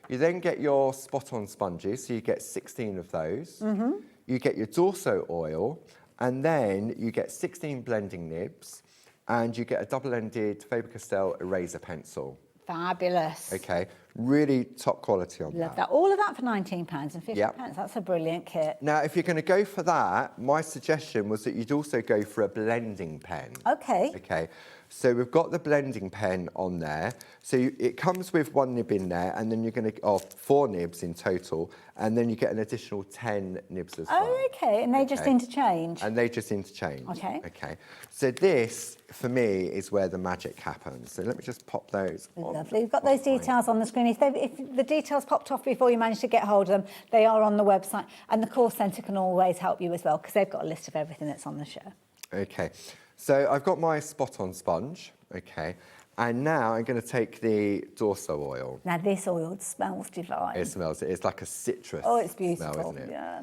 S13: You then get your spot-on sponges, so you get 16 of those.
S2: Mm-hmm.
S13: You get your Dorso oil, and then you get 16 blending nibs, and you get a double-ended Faber-Castell eraser pencil.
S2: Fabulous.
S13: Really top quality on
S2: Love that. All of that for £19.50.
S13: Yep.
S2: That's a brilliant kit.
S13: Now, if you're going to go for that, my suggestion was that you'd also go for a blending pen.
S2: Okay.
S13: So we've got the blending pen on there. So it comes with 1 nib in there, and then you're going to, 4 nibs in total, and then you get an additional 10 nibs as well.
S2: Oh, okay, and they just interchange?
S13: And they just interchange.
S2: Okay.
S13: Okay. So this, for me, is where the magic happens. So let me just pop those on.
S2: Lovely. We've got those details on the screen. If the details popped off before you managed to get hold of them, they are on the website. And the Course Centre can always help you as well, because they've got a list of everything that's on the show.
S13: Okay. So I've got my spot-on sponge. Okay. And now I'm going to take the Dorso oil.
S2: Now, this oil smells divine.
S13: It smells, it's like a citrus
S2: it's beautiful,
S13: smell, isn't it?
S2: Yeah.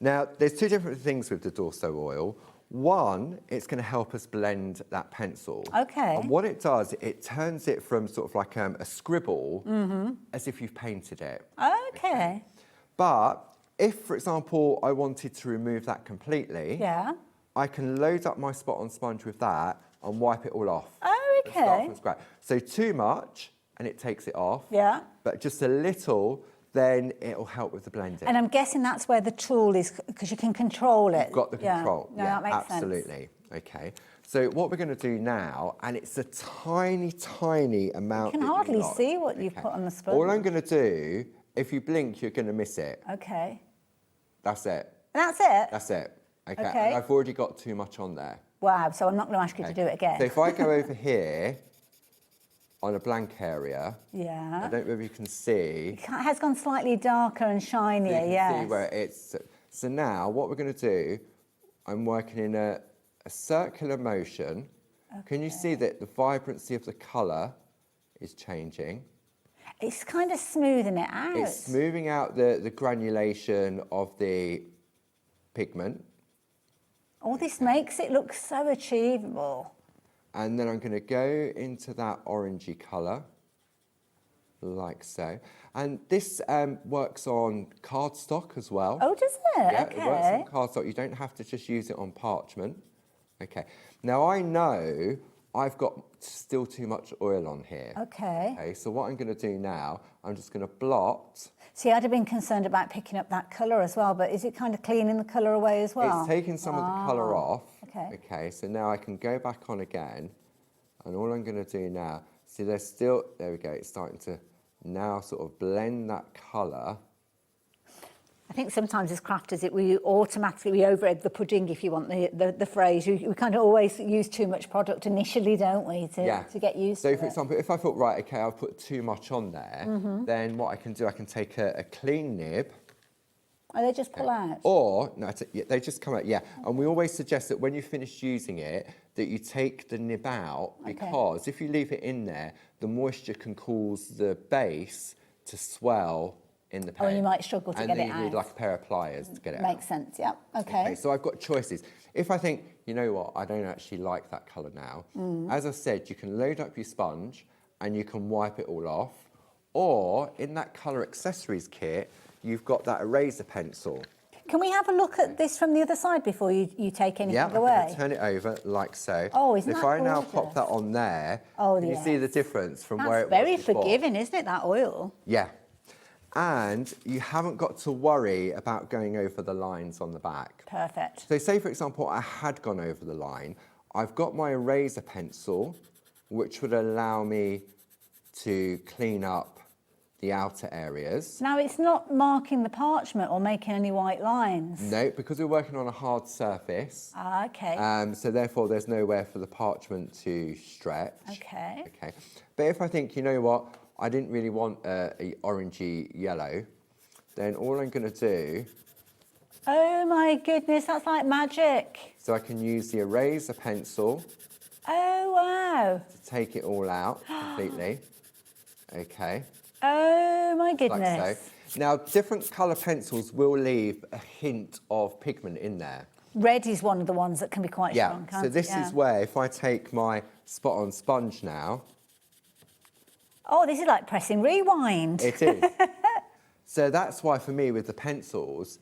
S13: Now, there's 2 different things with the Dorso oil. One, it's going to help us blend that pencil.
S2: Okay.
S13: And what it does, it turns it from sort of like a scribble as if you've painted it.
S2: Okay.
S13: But if, for example, I wanted to remove that completely, I can load up my spot-on sponge with that and wipe it all off.
S2: Oh,
S13: and start
S2: okay.
S13: from scratch. So too much, and it takes it off.
S2: Yeah.
S13: But just a little, then it'll help with the blending.
S2: And I'm guessing that's where the tool is, because you can control it.
S13: You've got the control.
S2: No, that makes
S13: absolutely. Okay. So what we're going to do now, and it's a tiny, tiny amount.
S2: You can hardly see what you've put on the sponge.
S13: All I'm going to do, if you blink, you're going to miss it.
S2: Okay.
S13: That's it.
S2: That's it?
S13: That's it. Okay.
S2: Okay.
S13: And I've already got too much on there.
S2: Wow, so I'm not going to ask you to do it again.
S13: So if I go over here on a blank area,
S2: yeah.
S13: I don't know if you can see.
S2: It has gone slightly darker and shinier,
S13: yes. See where it's. So now what we're going to do, I'm working in a circular motion. Okay. Can you see that the vibrancy of the colour is changing?
S2: It's kind of smoothing it out.
S13: It's smoothing out the granulation of the pigment.
S2: All this makes it look so achievable.
S13: And then I'm going to go into that orangey colour, like so. And this works on cardstock as well.
S2: Oh, does it?
S13: Yeah,
S2: okay.
S13: It works on cardstock. You don't have to just use it on parchment. Okay. Now, I know I've got still too much oil on here.
S2: Okay.
S13: Okay, so what I'm going to do now, I'm just going to blot.
S2: See, I'd have been concerned about picking up that colour as well, but is it kind of cleaning the colour away as well?
S13: It's taking some of the colour off.
S2: Okay.
S13: Okay, so now I can go back on again. And all I'm going to do now, see there's still, there we go, it's starting to now sort of blend that colour.
S2: I think sometimes as crafters, we automatically over-egg the pudding, if you want the phrase. We kind of always use too much product initially, don't we, to get used to it.
S13: So, for example, if I thought, right, OK, I've put too much on there, then what I can do, I can take a clean nib.
S2: Oh, they just pull out?
S13: Or, no, they just come out, yeah. And we always suggest that when you finish using it, that you take the nib out, because if you leave it in there, the moisture can cause the base to swell in the paint.
S2: Oh, you might struggle to get it out.
S13: And then you need like a pair of pliers to get it out.
S2: Makes sense, yeah. Okay.
S13: So I've got choices. If I think, you know what, I don't actually like that colour now, as I said, you can load up your sponge and you can wipe it all off. Or in that colour accessories kit, you've got that eraser pencil.
S2: Can we have a look at this from the other side before you take anything away?
S13: Yeah, I'm going to turn it over like so.
S2: Oh, isn't that
S13: If I now
S2: gorgeous?
S13: pop that on there, can you see the difference from where it was
S2: very
S13: before?
S2: forgiving, isn't it, that oil?
S13: Yeah. And you haven't got to worry about going over the lines on the back.
S2: Perfect.
S13: So say, for example, I had gone over the line. I've got my eraser pencil, which would allow me to clean up the outer areas.
S2: Now, it's not marking the parchment or making any white lines?
S13: No, because we're working on a hard surface.
S2: Ah, okay.
S13: So therefore, there's nowhere for the parchment to stretch.
S2: Okay.
S13: Okay. But if I think, you know what, I didn't really want a orangey yellow, then all I'm going to do...
S2: Oh my goodness, that's like magic.
S13: So I can use the eraser pencil.
S2: Oh, wow.
S13: To take it all out completely. Okay.
S2: Oh my goodness.
S13: Like so. Now, different colour pencils will leave a hint of pigment in there.
S2: Red is one of the ones that can be quite strong, can't
S13: so
S2: it?
S13: this is where, if I take my spot-on sponge now...
S2: Oh, this is like pressing rewind.
S13: It is. So that's why, for me, with the pencils,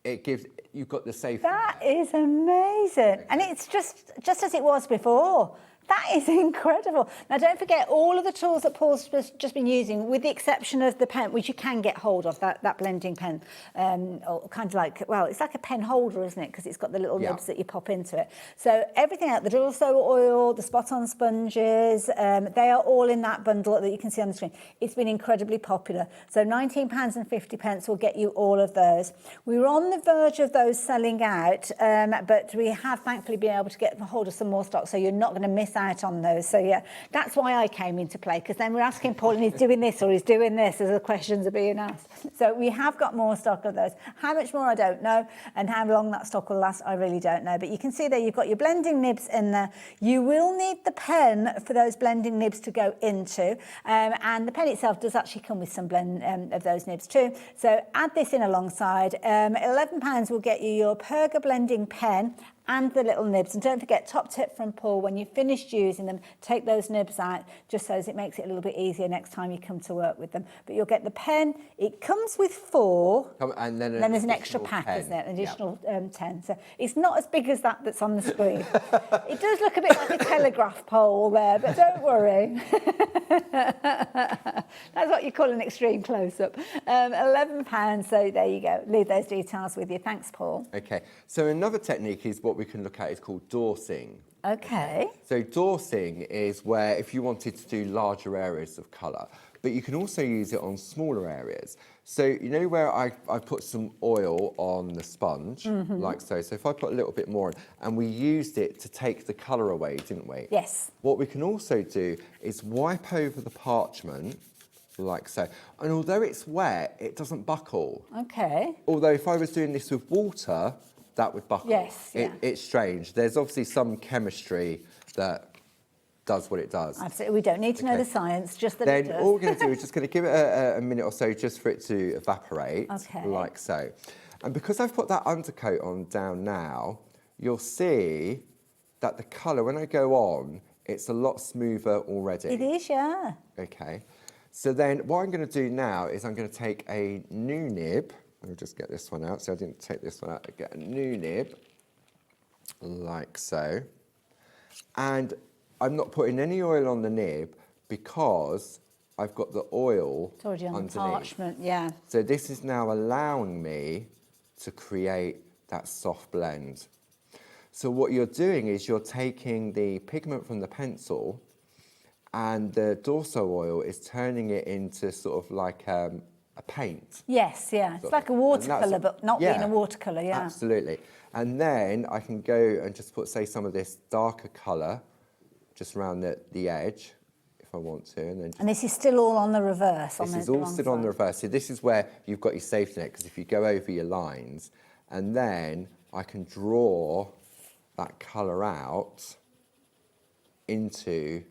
S13: it gives... You've got the safety.
S2: That is amazing. Okay. And it's just as it was before. That is incredible. Now, don't forget all of the tools that Paul's just been using, with the exception of the pen, which you can get hold of, that blending pen, or kind of like, well, it's like a pen holder, isn't it? Because it's got the little nibs that you pop into it. So everything out, the Dulso oil, the spot-on sponges, they are all in that bundle that you can see on the screen. It's been incredibly popular. So £19.50 will get you all of those. We were on the verge of those selling out, but we have thankfully been able to get hold of some more stock, so you're not going to miss out on those. So yeah, that's why I came into play, because then we're asking Paul and he's doing this or he's doing this as the questions are being asked. So we have got more stock of those. How much more I don't know, and how long that stock will last I really don't know. But you can see there you've got your blending nibs in there. You will need the pen for those blending nibs to go into, and the pen itself does actually come with some blend of those nibs too. So add this in alongside. £11 will get you your Perga blending pen and the little nibs. And don't forget, top tip from Paul, when you've finished using them, take those nibs out, just so as it makes it a little bit easier next time you come to work with them. But you'll get the pen. It comes with 4,
S13: and then
S2: there's an extra pack,
S13: 10.
S2: isn't it? An additional 10. So it's not as big as that's on the screen. It does look a bit like a telegraph pole there, but don't worry. That's what you call an extreme close-up. £11, so there you go. Leave those details with you. Thanks, Paul.
S13: Okay, so another technique is what we can look at is called dorsing.
S2: Okay.
S13: So dorsing is where if you wanted to do larger areas of colour, but you can also use it on smaller areas. So you know where I put some oil on the sponge, like so. So if I put a little bit more on, and we used it to take the colour away, didn't we?
S2: Yes.
S13: What we can also do is wipe over the parchment, like so. And although it's wet, it doesn't buckle.
S2: Okay.
S13: Although if I was doing this with water, that would buckle.
S2: Yes, yeah.
S13: It's strange. There's obviously some chemistry that does what it does.
S2: Absolutely. We don't need to know the science, just that it
S13: Then
S2: does.
S13: all we're going to do is just going to give it a minute or so just for it to evaporate, like so. And because I've put that undercoat on down now, you'll see that the colour, when I go on, it's a lot smoother already.
S2: It is, yeah.
S13: Okay. So then what I'm going to do now is I'm going to take a new nib. Let me just get this one out. So I didn't take this one out. I get a new nib, like so. And I'm not putting any oil on the nib because I've got the oil
S2: It's already on
S13: underneath.
S2: the parchment, yeah.
S13: So this is now allowing me to create that soft blend. So what you're doing is you're taking the pigment from the pencil and the Dorso oil is turning it into sort of like a paint.
S2: Yes, yeah. It's like a watercolour, but not being a watercolour, yeah.
S13: Absolutely. And then I can go and just put, say, some of this darker colour just around the edge, if I want to. And
S2: this is still all on the reverse.
S13: This is all still on the reverse. So this is where you've got your safety net, because if you go over your lines, and then I can draw that colour out into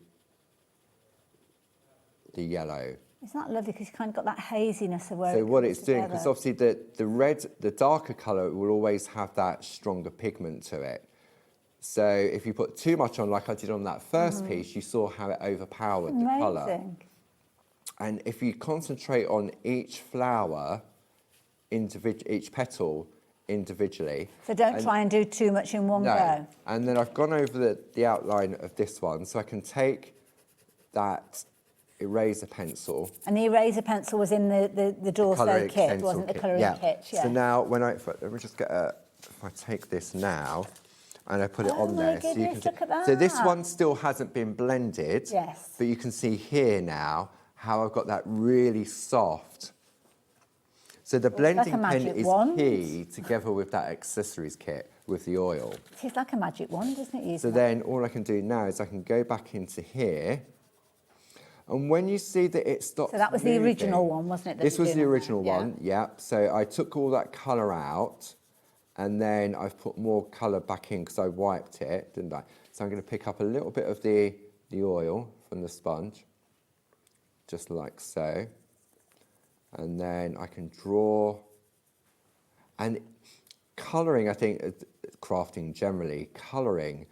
S13: the yellow.
S2: Isn't that lovely? Because you kind of got that haziness of where
S13: So
S2: it
S13: what
S2: comes
S13: it's doing,
S2: together.
S13: because obviously the red, the darker colour will always have that stronger pigment to it. So if you put too much on, like I did on that first piece, you saw how it overpowered the colour.
S2: Amazing.
S13: And if you concentrate on each flower, each petal individually.
S2: So don't try and do too much in one go.
S13: And then I've gone over the outline of this one, so I can take that eraser pencil.
S2: And the eraser pencil was in the Dorso kit, wasn't it? The colouring kit, yeah.
S13: So now when let me just get if I take this now and I put it on there.
S2: So you can look at that.
S13: So this one still hasn't been blended.
S2: Yes.
S13: But you can see here now how I've got that really soft. So the blending pen is key together with that accessories kit with the oil.
S2: It's like a magic wand, isn't it?
S13: So then all I can do now is I can go back into here. And when you see that it stops
S2: So that was the original one, wasn't it?
S13: This was the original one, yeah. So I took all that colour out and then I've put more colour back in because I wiped it, didn't I? So I'm going to pick up a little bit of the oil from the sponge, just like so. And then I can draw. And colouring, I think, crafting generally, colouring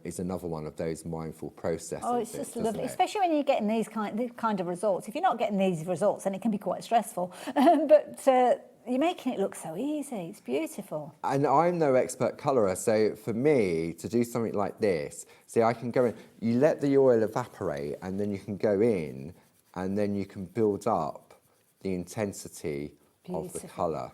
S13: is another one of those mindful processes.
S2: Oh, it's just lovely, especially when you're getting these kind of results. If you're not getting these results, then it can be quite stressful. But You're making it look so easy. It's beautiful.
S13: And I'm no expert colourer, so for me to do something like this, see, I can go in, you let the oil evaporate, and then you can go in, and then you can build up the intensity of the colour.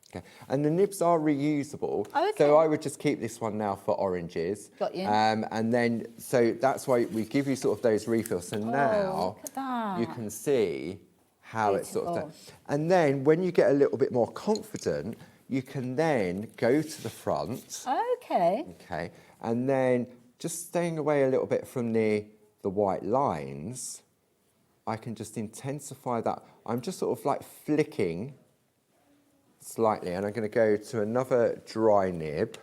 S13: Okay. And the nibs are reusable, so I would just keep this one now for oranges.
S2: Got you.
S13: And then, so that's why we give you sort of those refills. So now
S2: look at that.
S13: you can see how it's sort of done. And then when you get a little bit more confident, you can then go to the front.
S2: Okay.
S13: Okay. And then just staying away a little bit from the white lines, I can just intensify that. I'm just sort of like flicking slightly, and I'm going to go to another dry nib,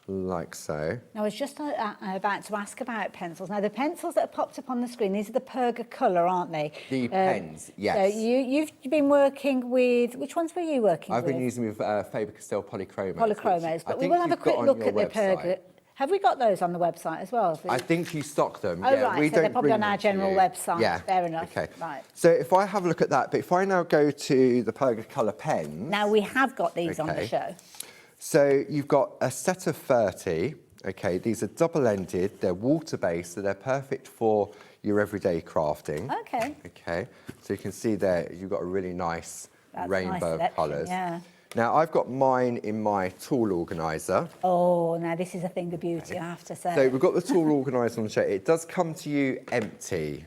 S13: like so.
S2: Now, I was just about to ask about pencils. Now, the pencils that have popped up on the screen, these are the Perga colour, aren't they?
S13: The pens, yes.
S2: So you've been working with, which ones were you working with?
S13: I've been using with Faber-Castell Polychromos.
S2: Polychromos, but we will have a quick look at the Perga. Have we got those on the website as well?
S13: I think you stock them.
S2: Oh,
S13: yeah,
S2: right,
S13: we
S2: so
S13: don't
S2: they're probably
S13: bring
S2: on our
S13: them to
S2: general
S13: you.
S2: website.
S13: Yeah.
S2: Fair enough.
S13: Okay.
S2: Right.
S13: So if I have a look at that, but if I now go to the Perga colour pens.
S2: Now, we have got these on the show.
S13: So you've got a set of 30. Okay, these are double-ended. They're water-based, so they're perfect for your everyday crafting.
S2: Okay.
S13: Okay, so you can see there you've got a really nice rainbow of colours.
S2: Yeah.
S13: Now, I've got mine in my tool organiser.
S2: Oh, now this is a thing of beauty, I have to say.
S13: So we've got the tool organiser on the show. It does come to you empty.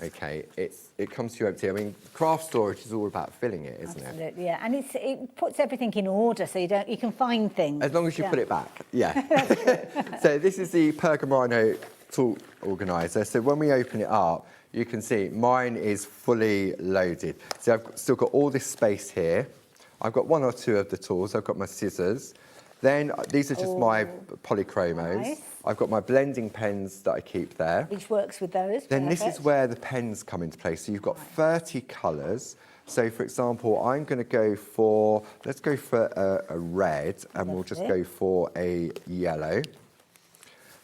S13: Okay, it comes to you empty. I mean, craft storage is all about filling it, isn't it?
S2: Absolutely, yeah. And it puts everything in order, so you can find things.
S13: As long as you put it back, yeah. So this is the Pergamino tool organiser. So when we open it up, you can see mine is fully loaded. So I've still got all this space here. I've got one or two of the tools. I've got my scissors. Then these are just my polychromos.
S2: Nice.
S13: I've got my blending pens that I keep there.
S2: Which works with those.
S13: Then this is where the pens come into play. So you've got 30 colours. So for example, I'm going to go for, let's go for a red, and we'll just go for a yellow.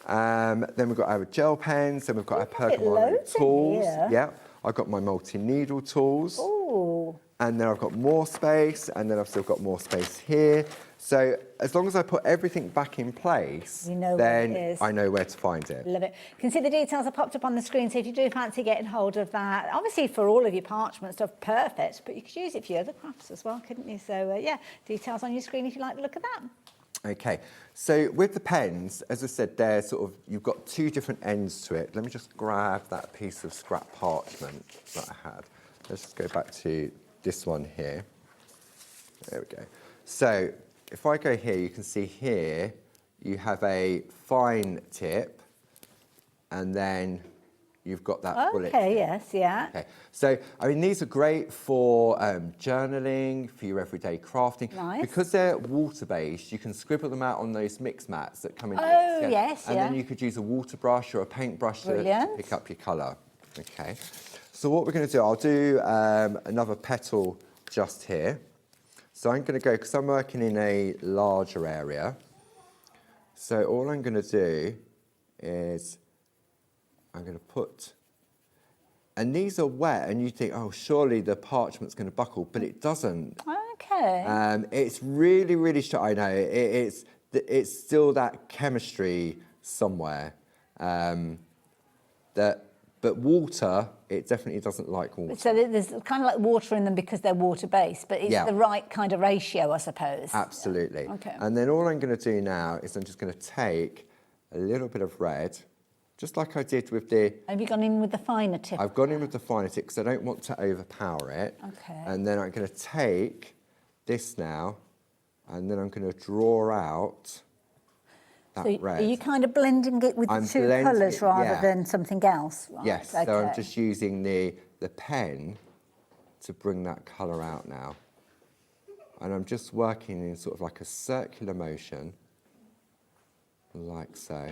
S13: Then we've got our gel pens, then we've got our Pergamino tools. Yeah, I've got my multi-needle tools.
S2: Ooh.
S13: And then I've got more space, and then I've still got more space here. So as long as I put everything back in place, then I know where to find it.
S2: Love it. You can see the details are popped up on the screen, so if you do fancy getting hold of that, obviously for all of your parchment stuff, perfect, but you could use it for your other crafts as well, couldn't you? So yeah, details on your screen if you like to look at that.
S13: Okay, so with the pens, as I said, they're sort of, you've got two different ends to it. Let me just grab that piece of scrap parchment that I had. Let's just go back to this one here. There we go. So if I go here, you can see here, you have a fine tip, and then you've got that bullet.
S2: Okay, yes, yeah.
S13: Okay, so I mean, these are great for journaling, for your everyday crafting.
S2: Nice.
S13: Because they're water-based, you can scribble them out on those mix mats that come in.
S2: Oh, yes,
S13: and then you could use a water brush or a paintbrush to pick up your colour. Okay, so what we're going to do, I'll do another petal just here. So I'm going to go, because I'm working in a larger area. So all I'm going to do is I'm going to put, and these are wet, and you think, oh, surely the parchment's going to buckle, but it doesn't.
S2: Okay.
S13: It's really, really strong. I know, it's still that chemistry somewhere. But water, it definitely doesn't like water.
S2: So there's kind of like water in them because they're water-based, but it's the right kind of ratio, I suppose.
S13: Absolutely.
S2: Okay.
S13: And then all I'm going to do now is I'm just going to take a little bit of red, just like I did with the...
S2: Have you gone in with the finer tip?
S13: I've gone in with the finer tip because I don't want to overpower it.
S2: Okay.
S13: And then I'm going to take this now, and then I'm going to draw out that red.
S2: Are you kind of blending it with the two colours rather than something else? Right.
S13: Yes, so I'm just using the pen to bring that colour out now. And I'm just working in sort of like a circular motion, like so.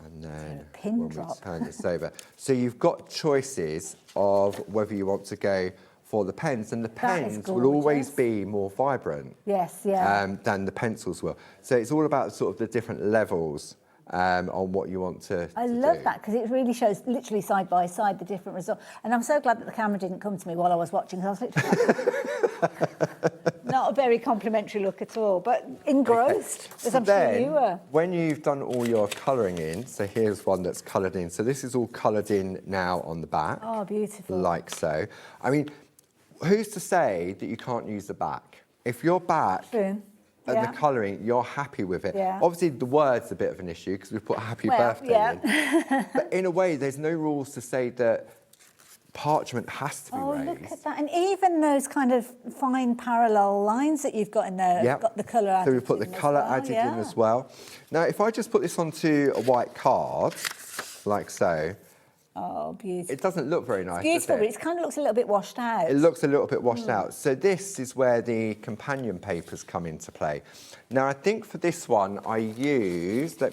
S13: And then when we turn this over. So you've got choices of whether you want to go for the pens, and the pens will always be more vibrant
S2: than the pencils will.
S13: So it's all about sort of the different levels on what you want to
S2: I love
S13: do.
S2: that because it really shows literally side by side the different results. And I'm so glad that the camera didn't come to me while I was watching because I was literally not a very complimentary look at all, but engrossed, as I'm sure you were.
S13: When you've done all your colouring in, so here's one that's coloured in. So this is all coloured in now on the back.
S2: Oh, beautiful.
S13: Like so. I mean, who's to say that you can't use the back? If your back
S2: True.
S13: and
S2: Yeah.
S13: the colouring, you're happy with it.
S2: Yeah.
S13: Obviously, the word's a bit of an issue because we put happy birthday in. But in a way, there's no rules to say that parchment has to be raised.
S2: Oh, look at that. And even those kind of fine parallel lines that you've got in there,
S13: Yep.
S2: got the colour added
S13: So we put the colour added in as well. Now, if I just put this onto a white card, like so,
S2: oh, beautiful.
S13: it doesn't look very nice,
S2: Beautiful,
S13: does
S2: but it kind of looks a little bit washed out.
S13: It looks a little bit washed out. So this is where the companion papers come into play. Now, I think for this one, I used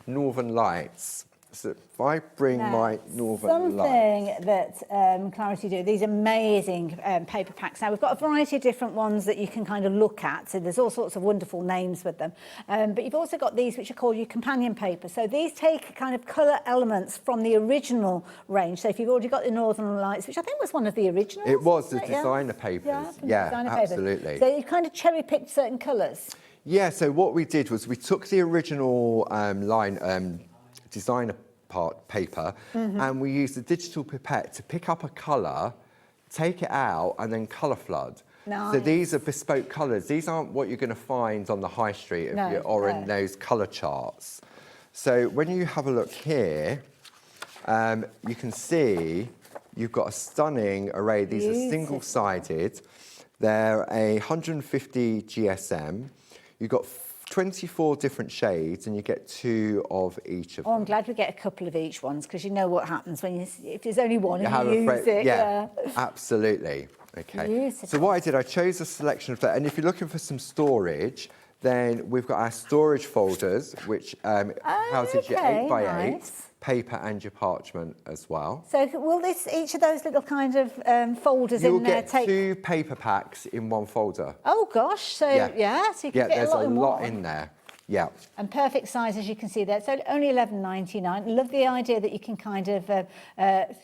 S13: Northern Lights. So if I bring my Northern Lights.
S2: Something that Clarity do, these amazing paper packs. Now, we've got a variety of different ones that you can kind of look at. So there's all sorts of wonderful names with them. But you've also got these which are called your companion paper. So these take kind of colour elements from the original range. So if you've already got the Northern Lights, which I think was one of the originals.
S13: It was the
S2: wasn't
S13: designer papers.
S2: Yeah, designer papers.
S13: Absolutely.
S2: So you kind of cherry-picked certain colours.
S13: Yeah, so what we did was we took the original designer paper and we used a digital pipette to pick up a colour, take it out and then colour flood.
S2: Nice.
S13: So these are bespoke colours. These aren't what you're going to find on the high street in those colour charts. So when you have a look here, you can see you've got a stunning array. These are single-sided. They're a 150 GSM. You've got 24 different shades and you get 2 of each of them.
S2: Oh, I'm glad we get a couple of each ones because you know what happens when if there's only one and you use it.
S13: Yeah, absolutely. Okay.
S2: Beautiful.
S13: So what I did, I chose a selection of that. And if you're looking for some storage, then we've got our storage folders, which houses your 8x8 paper and your parchment as well.
S2: So will each of those little kind of folders
S13: You'll
S2: in there
S13: get
S2: take
S13: 2 paper packs in one folder.
S2: Oh gosh, so so you can fit
S13: there's
S2: a lot in one.
S13: in there. Yeah.
S2: And perfect size, as you can see there. So only $11.99. Love the idea that you can kind of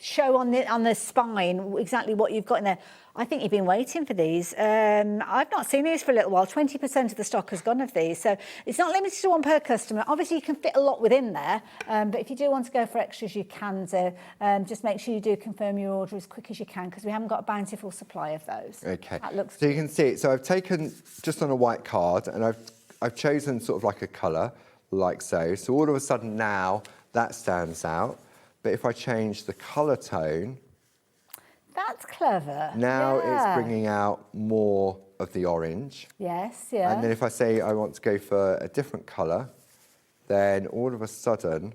S2: show on the spine exactly what you've got in there. I think you've been waiting for these. I've not seen these for a little while. 20% of the stock has gone of these. So it's not limited to one per customer. Obviously, you can fit a lot within there. But if you do want to go for extras, you can do. Just make sure you do confirm your order as quick as you can because we haven't got a bountiful supply of those.
S13: Okay.
S2: That looks
S13: so you can see it. So I've taken just on a white card and I've chosen sort of like a colour, like so. So all of a sudden now that stands out. But if I change the colour tone,
S2: that's clever.
S13: Now it's bringing out more of the orange.
S2: Yes, yeah.
S13: And then if I say I want to go for a different colour, then all of a sudden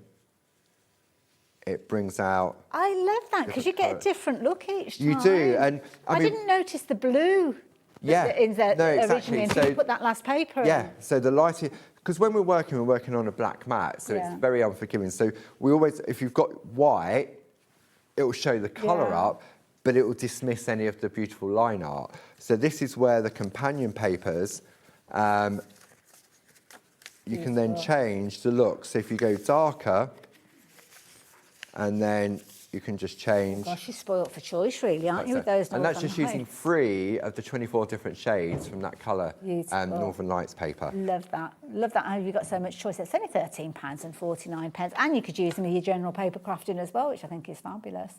S13: it brings out.
S2: I love that because you get a different look each time.
S13: You do, and I mean,
S2: didn't notice the blue. In there originally until you put that last paper in.
S13: Yeah, so the lighting, because when we're working on a black mat, so it's very unforgiving. So we always, if you've got white, it will show the colour up, but it will dismiss any of the beautiful line art. So this is where the companion papers, you can then change the look. So if you go darker, and then you can just change.
S2: Gosh, you're spoilt for choice, really, aren't you, with those
S13: And that's just using 3 of the 24 different shades from that colour Northern Lights paper.
S2: Love that. Love that. How you've got so much choice. It's only £13.49, and you could use them in your general paper crafting as well, which I think is fabulous.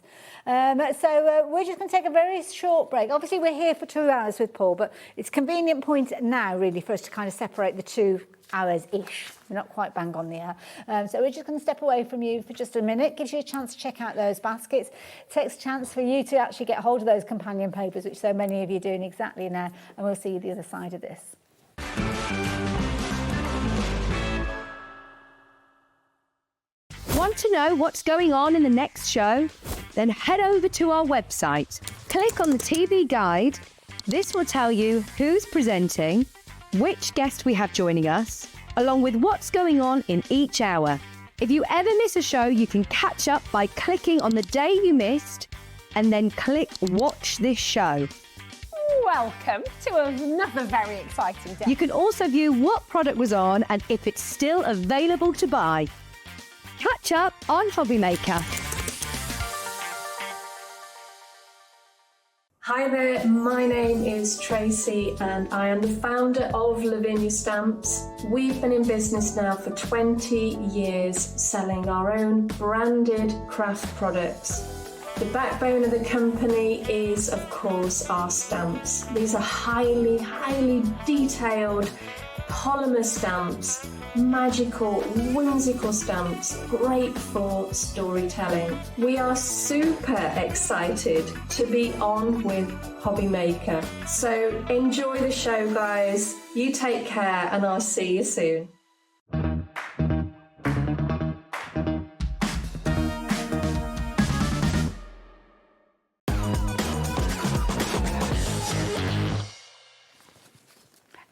S2: So we're just going to take a very short break. Obviously, we're here for 2 hours with Paul, but it's a convenient point now, really, for us to kind of separate the 2 hours-ish. We're not quite bang on the hour. So we're just going to step away from you for just a minute. Gives you a chance to check out those baskets. Takes a chance for you to actually get hold of those companion papers, which so many of you are doing exactly now. And we'll see you the other side of this.
S10: Want to know what's going on in the next show? Then head over to our website. Click on the TV guide. This will tell you who's presenting, which guest we have joining us, along with what's going on in each hour. If you ever miss a show, you can catch up by clicking on the day you missed and then click Watch This Show.
S11: welcome to another very exciting day.
S10: You can also view what product was on and if it's still available to buy. Catch up on HobbyMaker.
S9: Hi there, my name is Tracy and I am the founder of Lavinia Stamps. We've been in business now for 20 years selling our own branded craft products. The backbone of the company is, of course, our stamps. These are highly detailed polymer stamps, magical, whimsical stamps, great for storytelling. We are super excited to be on with HobbyMaker. So enjoy the show, guys. You take care and I'll see you soon.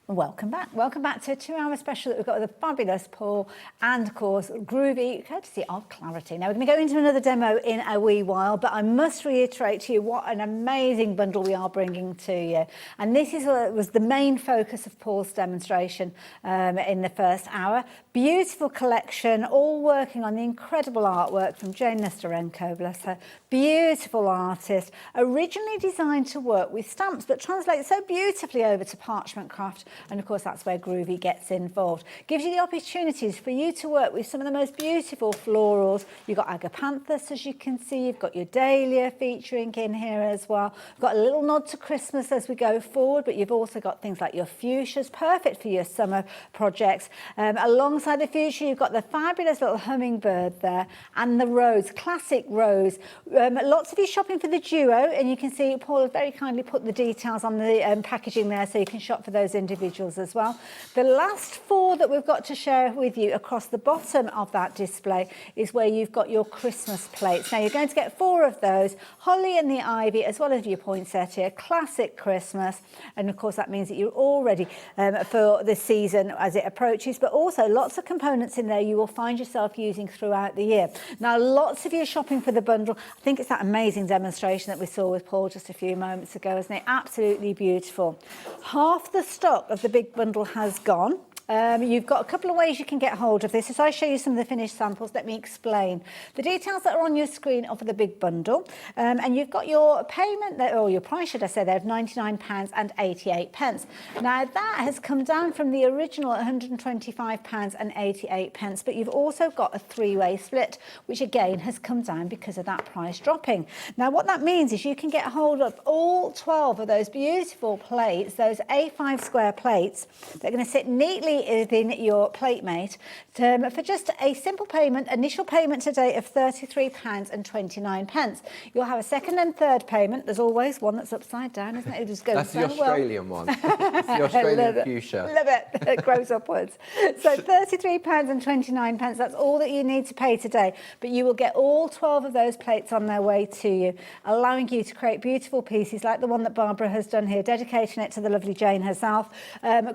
S2: Welcome back. Welcome back to a 2-hour special that we've got with the fabulous Paul and, of course, Groovi, courtesy of Clarity. Now, we're going to go into another demo in a wee while, but I must reiterate to you what an amazing bundle we are bringing to you. And this was the main focus of Paul's demonstration in the first hour. Beautiful collection, all working on the incredible artwork from Jane Nesterenko, bless her. Beautiful artist, originally designed to work with stamps, but translates so beautifully over to parchment craft. And of course, that's where Groovi gets involved. Gives you the opportunities for you to work with some of the most beautiful florals. You've got agapanthus, as you can see. You've got your dahlia featuring in here as well. You've got a little nod to Christmas as we go forward, but you've also got things like your fuchsias, perfect for your summer projects. Alongside the fuchsia, you've got the fabulous little hummingbird there and the rose, classic rose. Lots of you shopping for the duo, and you can see Paul has very kindly put the details on the packaging there, so you can shop for those individuals as well. The last 4 that we've got to share with you across the bottom of that display is where you've got your Christmas plates. Now, you're going to get 4 of those, holly and the ivy, as well as your poinsettia, classic Christmas. And of course, that means that you're all ready for the season as it approaches, but also lots of components in there you will find yourself using throughout the year. Now, lots of you are shopping for the bundle. I think it's that amazing demonstration that we saw with Paul just a few moments ago, isn't it? Absolutely beautiful. Half the stock of the big bundle has gone. You've got a couple of ways you can get hold of this. As I show you some of the finished samples, let me explain. The details that are on your screen are for the big bundle, and you've got your payment, or your price, should I say, there of £99.88. Now, that has come down from the original £125.88, but you've also got a 3-way split, which again has come down because of that price dropping. Now, what that means is you can get hold of all 12 of those beautiful plates, those A5 square plates. They're going to sit neatly within your platemate for just a simple payment, initial payment today of £33.29. You'll have a second and third payment. There's always one that's upside down, isn't it? It just goes
S13: That's the Australian one. It's the Australian fuchsia.
S2: Love it. It grows upwards. So £33.29, that's all that you need to pay today. But you will get all 12 of those plates on their way to you, allowing you to create beautiful pieces like the one that Barbara has done here, dedicating it to the lovely Jane herself,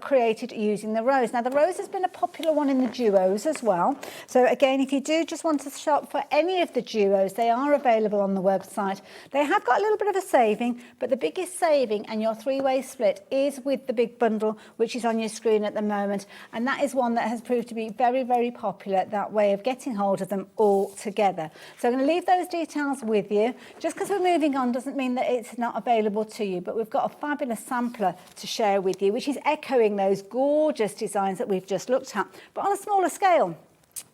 S2: created using the rose. Now, the rose has been a popular one in the duos as well. So again, if you do just want to shop for any of the duos, they are available on the website. They have got a little bit of a saving, but the biggest saving and your 3-way split is with the big bundle, which is on your screen at the moment. And that is one that has proved to be very, very popular, that way of getting hold of them all together. So I'm going to leave those details with you. Just because we're moving on doesn't mean that it's not available to you, but we've got a fabulous sampler to share with you, which is echoing those gorgeous designs that we've just looked at, but on a smaller scale.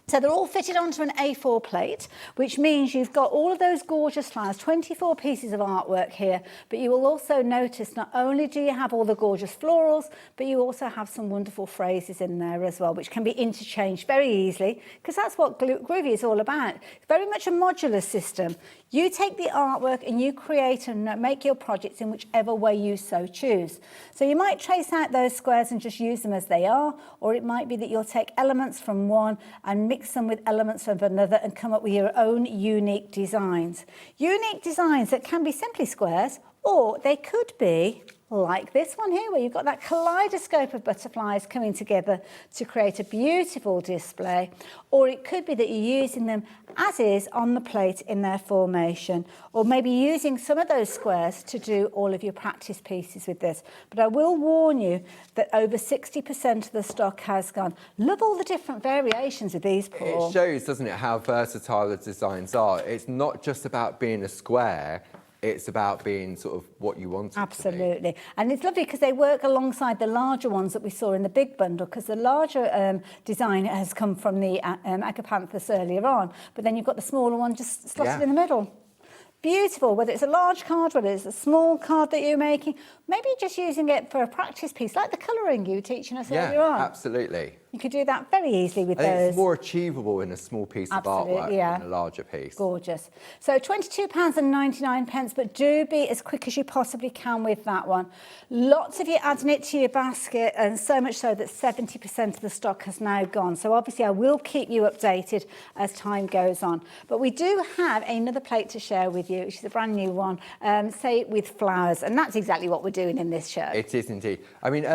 S2: So they're all fitted onto an A4 plate, which means you've got all of those gorgeous flowers, 24 pieces of artwork here, but you will also notice not only do you have all the gorgeous florals, but you also have some wonderful phrases in there as well, which can be interchanged very easily, because that's what Groovi is all about. It's very much a modular system. You take the artwork and you create and make your projects in whichever way you so choose. So you might trace out those squares and just use them as they are, or it might be that you'll take elements from one and mix them with elements of another and come up with your own unique designs. Unique designs that can be simply squares, Or they could be like this one here, where you've got that kaleidoscope of butterflies coming together to create a beautiful display. Or it could be that you're using them as is on the plate in their formation, or maybe using some of those squares to do all of your practice pieces with this. But I will warn you that over 60% of the stock has gone. Love all the different variations of these, Paul.
S13: It shows, doesn't it, how versatile the designs are. It's not just about being a square, it's about being sort of what you want it
S2: Absolutely.
S13: to be.
S2: And it's lovely because they work alongside the larger ones that we saw in the big bundle, because the larger design has come from the Agapanthus earlier on, but then you've got the smaller one just slotted in the middle. Beautiful, whether it's a large card, whether it's a small card that you're making, maybe just using it for a practice piece, like the colouring you were teaching us earlier on.
S13: Absolutely.
S2: You could do that very easily with those.
S13: It's more achievable in a small piece of artwork than a larger piece.
S2: Gorgeous. So £22.99, but do be as quick as you possibly can with that one. Lots of you adding it to your basket, and so much so that 70% of the stock has now gone. So obviously I will keep you updated as time goes on. But we do have another plate to share with you, which is a brand new one, say with flowers, and that's exactly what we're doing in this show.
S13: It is indeed. I mean,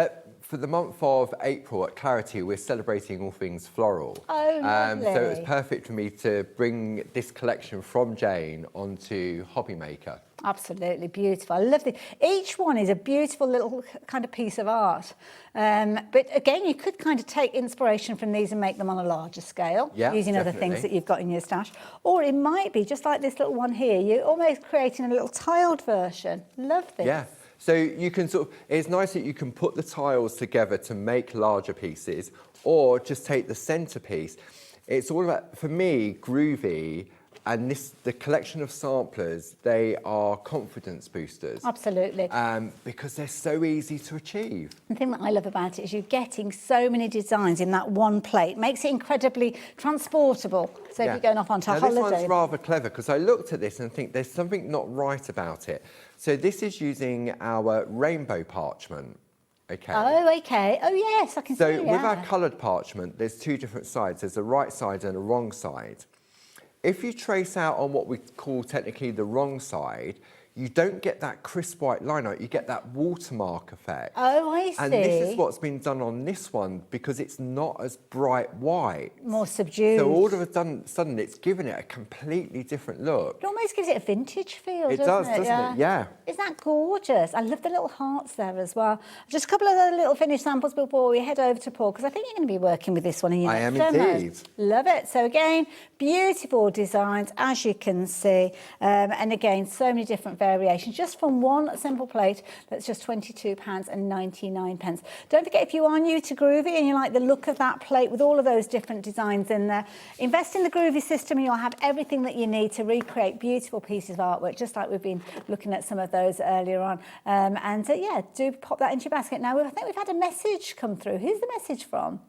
S13: for the month of April at Clarity, we're celebrating all things floral.
S2: Oh, lovely.
S13: So it was perfect for me to bring this collection from Jane onto HobbyMaker.
S2: Absolutely beautiful. I love it. Each one is a beautiful little kind of piece of art. But again, you could kind of take inspiration from these and make them on a larger scale, using other things that you've got in your stash. Or it might be just like this little one here. You're almost creating a little tiled version. Love this.
S13: Yeah. So you can sort of, it's nice that you can put the tiles together to make larger pieces, or just take the centerpiece. It's all about, for me, Groovi, and the collection of samplers, they are confidence boosters.
S2: Absolutely.
S13: Because they're so easy to achieve.
S2: The thing that I love about it is you're getting so many designs in that one plate. Makes it incredibly transportable. So if you're going off onto a holiday.
S13: This one's rather clever, because I looked at this and think there's something not right about it. So this is using our rainbow parchment. Okay.
S2: Oh, okay. Oh, yes, I can see.
S13: So with our coloured parchment, there's two different sides. There's a right side and a wrong side. If you trace out on what we call technically the wrong side, you don't get that crisp white line out, you get that watermark effect.
S2: Oh, I see.
S13: And this is what's been done on this one, because it's not as bright white.
S2: More subdued.
S13: So all of a sudden, it's given it a completely different look.
S2: It almost gives it a vintage feel,
S13: It does, doesn't it? Yeah.
S2: Isn't that gorgeous? I love the little hearts there as well. Just a couple of other little finished samples before we head over to Paul, because I think you're going to be working with this one in your next demo.
S13: I am indeed.
S2: Love it. So again, beautiful designs, as you can see. And again, so many different variations, just from one simple plate that's just £22.99. Don't forget, if you are new to Groovi and you like the look of that plate with all of those different designs in there, invest in the Groovi system and you'll have everything that you need to recreate beautiful pieces of artwork, just like we've been looking at some of those earlier on. Yeah, do pop that into your basket. Now, I think we've had a message come through. Who's the message from?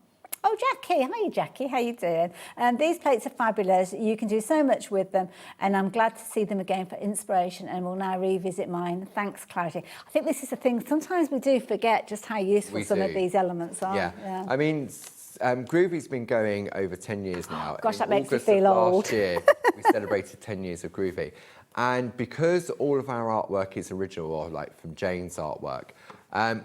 S2: Oh, Jackie. Hi, Jackie. How you doing? These plates are fabulous. You can do so much with them, and I'm glad to see them again for inspiration, and we'll now revisit mine. Thanks, Clarity. I think this is the thing. Sometimes we do forget just how useful some of these elements are.
S13: Yeah. I mean, Groovi's been going over 10 years now.
S2: Gosh, that makes
S13: August
S2: me feel old.
S13: Last year, we celebrated 10 years of Groovi. And because all of our artwork is original, or like from Jane's artwork,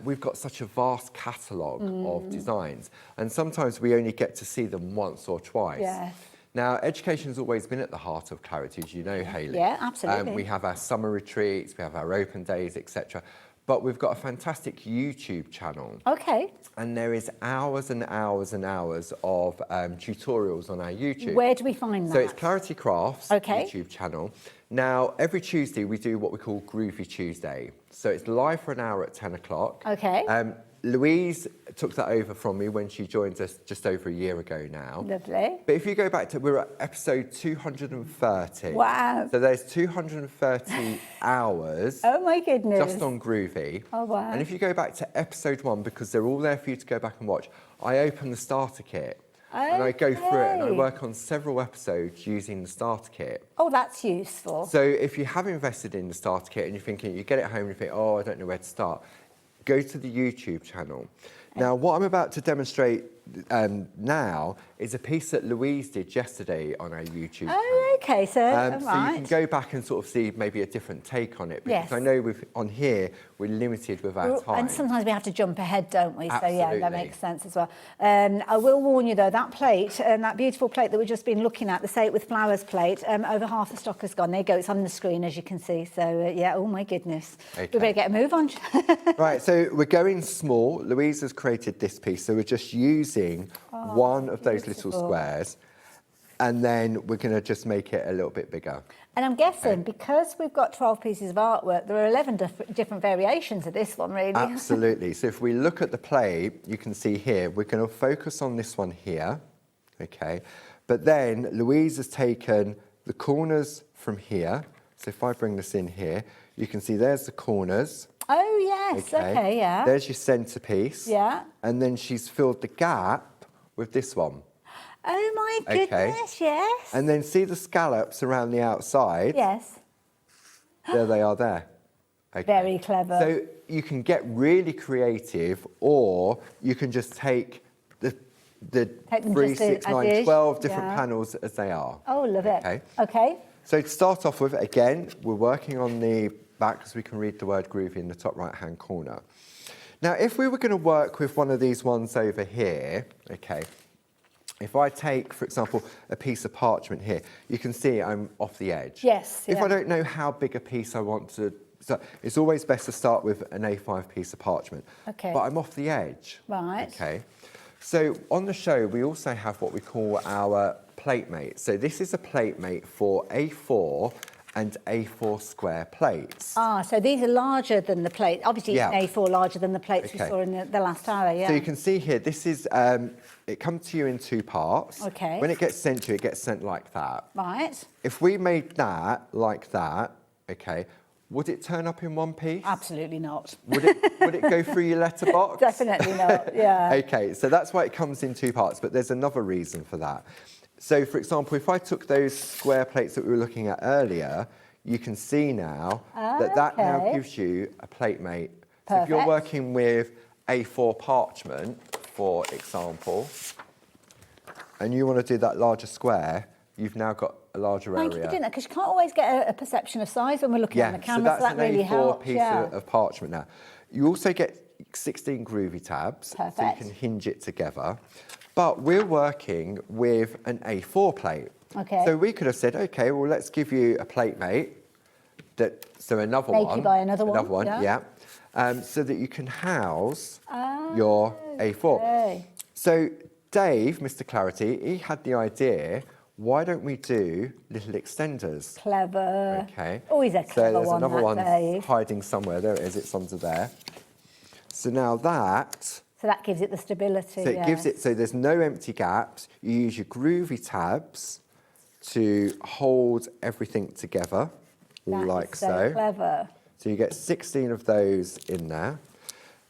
S13: we've got such a vast catalogue of designs, and sometimes we only get to see them once or twice.
S2: Yes.
S13: Now, education has always been at the heart of Clarity, as you know, Hayley.
S2: Yeah, absolutely.
S13: We have our summer retreats, we have our open days, etc. But we've got a fantastic YouTube channel.
S2: Okay.
S13: And there is hours and hours and hours of tutorials on our YouTube.
S2: Where do we find that?
S13: So it's Clarity Crafts YouTube channel. Now, every Tuesday we do what we call Groovy Tuesday. So it's live for an hour at 10 o'clock.
S2: Okay.
S13: Louise took that over from me when she joined us just over a year ago now.
S2: Lovely.
S13: But if you go back to, we're at episode 230.
S2: Wow.
S13: So there's 230 hours.
S2: Oh my goodness.
S13: Just on Groovy.
S2: Oh wow.
S13: And if you go back to episode 1, because they're all there for you to go back and watch, I open the starter kit. And I go through it and I work on several episodes using the starter kit.
S2: Oh, that's useful.
S13: So if you have invested in the starter kit and you're thinking, you get it home and you think, oh, I don't know where to start, go to the YouTube channel. Now, what I'm about to demonstrate now is a piece that Louise did yesterday on our YouTube channel.
S2: Oh, okay, so,
S13: So you
S2: right.
S13: can go back and sort of see maybe a different take on it, because
S2: Yes.
S13: I know on here we're limited with our time.
S2: And sometimes we have to jump ahead, don't we? So yeah, that
S13: Absolutely.
S2: makes sense as well. I will warn you though, that plate, that beautiful plate that we've just been looking at, the Say It With Flowers plate, over half the stock has gone. There you go, it's on the screen as you can see. So yeah, oh my goodness.
S13: Okay.
S2: We better get a move on.
S13: Right, so we're going small. Louise has created this piece, so we're just using one of those little squares, and then we're going to just make it a little bit bigger.
S2: And I'm guessing because we've got 12 pieces of artwork, there are 11 different variations of this one, really.
S13: Absolutely. So if we look at the plate, you can see here, we're going to focus on this one here, okay? But then Louise has taken the corners from here. So if I bring this in here, you can see there's the corners.
S2: Oh, yes, okay, yeah.
S13: There's your centrepiece.
S2: Yeah.
S13: And then she's filled the gap with this one.
S2: Oh, my goodness, yes.
S13: And then see the scallops around the outside?
S2: Yes.
S13: There they are there. Okay.
S2: Very clever.
S13: So you can get really creative, or you can just take the
S2: Take them
S13: 3,
S2: just
S13: 6,
S2: as
S13: 9,
S2: is,
S13: 12 different
S2: yeah.
S13: panels as they are.
S2: Oh, love
S13: Okay.
S2: it. Okay.
S13: So to start off with, again, we're working on the back because we can read the word groovy in the top right-hand corner. Now, if we were going to work with one of these ones over here, okay, if I take, for example, a piece of parchment here, you can see I'm off the edge.
S2: Yes.
S13: If
S2: yeah.
S13: I don't know how big a piece I want to, so it's always best to start with an A5 piece of parchment.
S2: Okay.
S13: But I'm off the edge.
S2: Right.
S13: Okay. So on the show, we also have what we call our plate mate. So this is a plate mate for A4 and A4 square plates.
S2: Ah, so these are larger than the plate. Obviously,
S13: Yeah.
S2: A4 larger than the plates we
S13: Okay.
S2: saw in the last hour, yeah.
S13: So you can see here, this is, it comes to you in 2 parts.
S2: Okay.
S13: When it gets sent to you, it gets sent like that.
S2: Right.
S13: If we made that like that, okay, would it turn up in one piece?
S2: Absolutely not.
S13: Would it go through your letterbox?
S2: Definitely not, yeah.
S13: Okay, so that's why it comes in 2 parts, but there's another reason for that. So, for example, if I took those square plates that we were looking at earlier, you can see now that now
S2: Okay.
S13: gives you a plate mate. So if you're
S2: Perfect.
S13: working with A4 parchment, for example, and you want to do that larger square, you've now got a larger
S2: Thank you
S13: area.
S2: for doing that, because you can't always get a perception of size when we're looking on the camera, so that really
S13: an A4
S2: helps.
S13: piece
S2: Yeah.
S13: of parchment now. You also get 16 groovy tabs, so you
S2: Perfect.
S13: can hinge it together. But we're working with an A4 plate.
S2: Okay.
S13: So we could have said, okay, well, let's give you a plate mate. So another
S2: Make
S13: one.
S2: you buy another one,
S13: Another one,
S2: yeah.
S13: so that you can house your A4.
S2: Okay.
S13: So Dave, Mr. Clarity, he had the idea, why don't we do little extenders?
S2: Clever.
S13: Okay.
S2: Always a
S13: So
S2: clever
S13: there's
S2: one,
S13: another
S2: that,
S13: one
S2: Dave.
S13: hiding somewhere. There it is, it's under there. So now that,
S2: So that gives it the stability.
S13: so it gives it, so there's no empty gaps. You use your groovy tabs to hold everything together, like
S2: so clever.
S13: So you get 16 of those in there.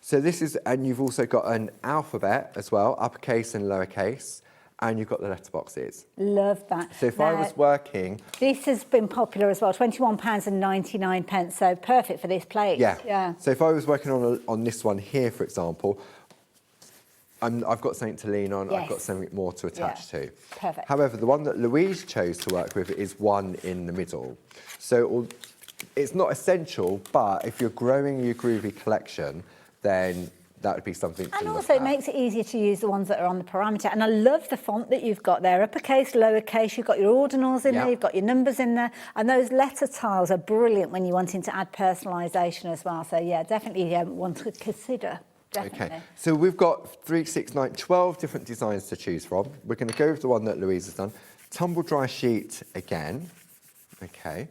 S13: So this is, and you've also got an alphabet as well, uppercase and lowercase, and you've got the letterboxes.
S2: Love that.
S13: So if I
S2: Now,
S13: was working...
S2: This has been popular as well, £21.99, so perfect for this plate.
S13: Yeah. So if I was working on this one here, for example, I've got something to lean on, I've
S2: Yes.
S13: got something more to attach to.
S2: Perfect.
S13: However, the one that Louise chose to work with is one in the middle. So it's not essential, but if you're growing your groovy collection, then that would be something to
S2: And
S13: look
S2: also
S13: at.
S2: it makes it easier to use the ones that are on the parameter. And I love the font that you've got there, uppercase, lowercase, you've got your ordinals in there, you've got your numbers in there. And those letter tiles are brilliant when you're wanting to add personalisation as well. So yeah, definitely one to consider. Definitely.
S13: Okay, so we've got 3, 6, 9, 12 different designs to choose from. We're going to go with the one that Louise has done. Tumble dry sheet again. Okay,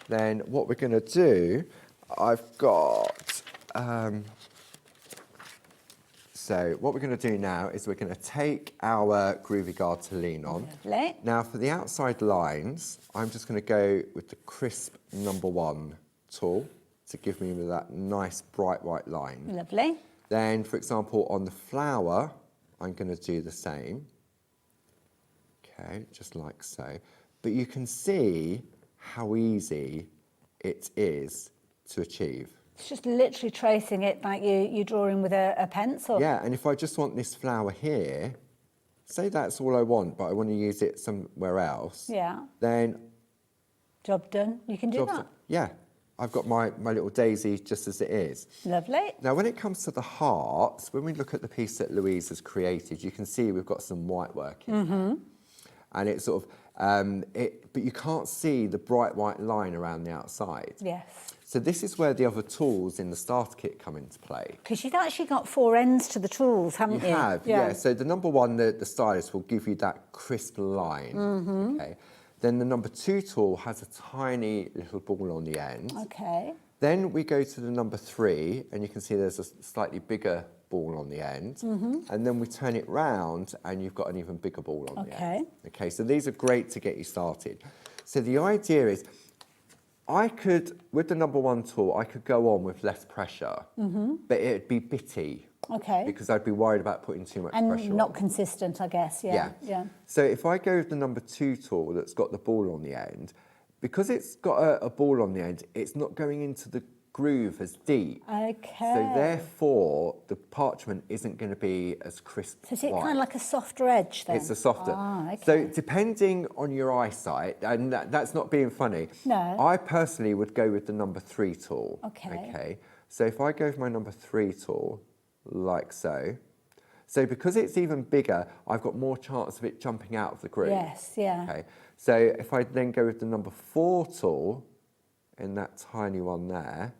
S13: then what we're going to do, I've got... so what we're going to do now is we're going to take our groovy guard to lean on.
S2: Lovely.
S13: Now for the outside lines, I'm just going to go with the crisp #1 tool to give me that nice bright white line.
S2: Lovely.
S13: Then, for example, on the flower, I'm going to do the same. Okay, just like so. But you can see how easy it is to achieve.
S2: It's just literally tracing it like you're drawing with a pencil.
S13: Yeah, and if I just want this flower here, say that's all I want, but I want to use it somewhere else.
S2: Yeah.
S13: Then
S2: job done. You can do that.
S13: Yeah. I've got my little daisy just as it is.
S2: Lovely.
S13: Now, when it comes to the hearts, when we look at the piece that Louise has created, you can see we've got some white work in there. And it's sort of, but you can't see the bright white line around the outside.
S2: Yes.
S13: So this is where the other tools in the starter kit come into play.
S2: Because you've actually got 4 ends to the tools, haven't you?
S13: You have, yeah. So the number 1, the stylus, will give you that crisp line. Okay. Then the number 2 tool has a tiny little ball on the end.
S2: Okay.
S13: Then we go to the number 3, and you can see there's a slightly bigger ball on the end. And then we turn it round, and you've got an even bigger ball on the end. Okay, so these are great to get you started. So the idea is, I could, with the number 1 tool, I could go on with less pressure, but it'd be bitty.
S2: Okay.
S13: Because I'd be worried about putting too much pressure on.
S2: And not consistent, I guess, yeah.
S13: So if I go with the number 2 tool that's got the ball on the end, because it's got a ball on the end, it's not going into the groove as deep.
S2: Okay.
S13: So therefore, the parchment isn't going to be as crisp.
S2: So is it kind of like a softer edge then?
S13: It's a softer.
S2: Okay.
S13: So depending on your eyesight, and that's not being funny,
S2: no.
S13: I personally would go with the number 3 tool.
S2: Okay.
S13: So if I go with my number 3 tool, like so. So because it's even bigger, I've got more chance of it jumping out of the groove.
S2: Yes, yeah.
S13: Okay. So if I then go with the number 4 tool, in that tiny one there,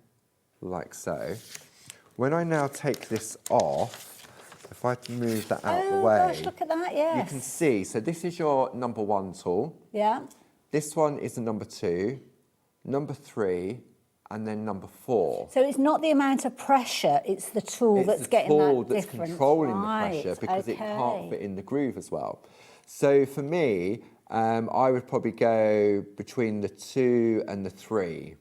S13: like so. When I now take this off, if I move that out of the way,
S2: gosh, look at that, yes.
S13: you can see, so this is your number 1 tool.
S2: Yeah.
S13: This one is the number 2, number 3, and then number 4.
S2: So it's not the amount of pressure, it's the tool that's getting that difference.
S13: It's the tool that's controlling the pressure because it can't fit in the groove as well. So for me, I would probably go between the 2 and the 3.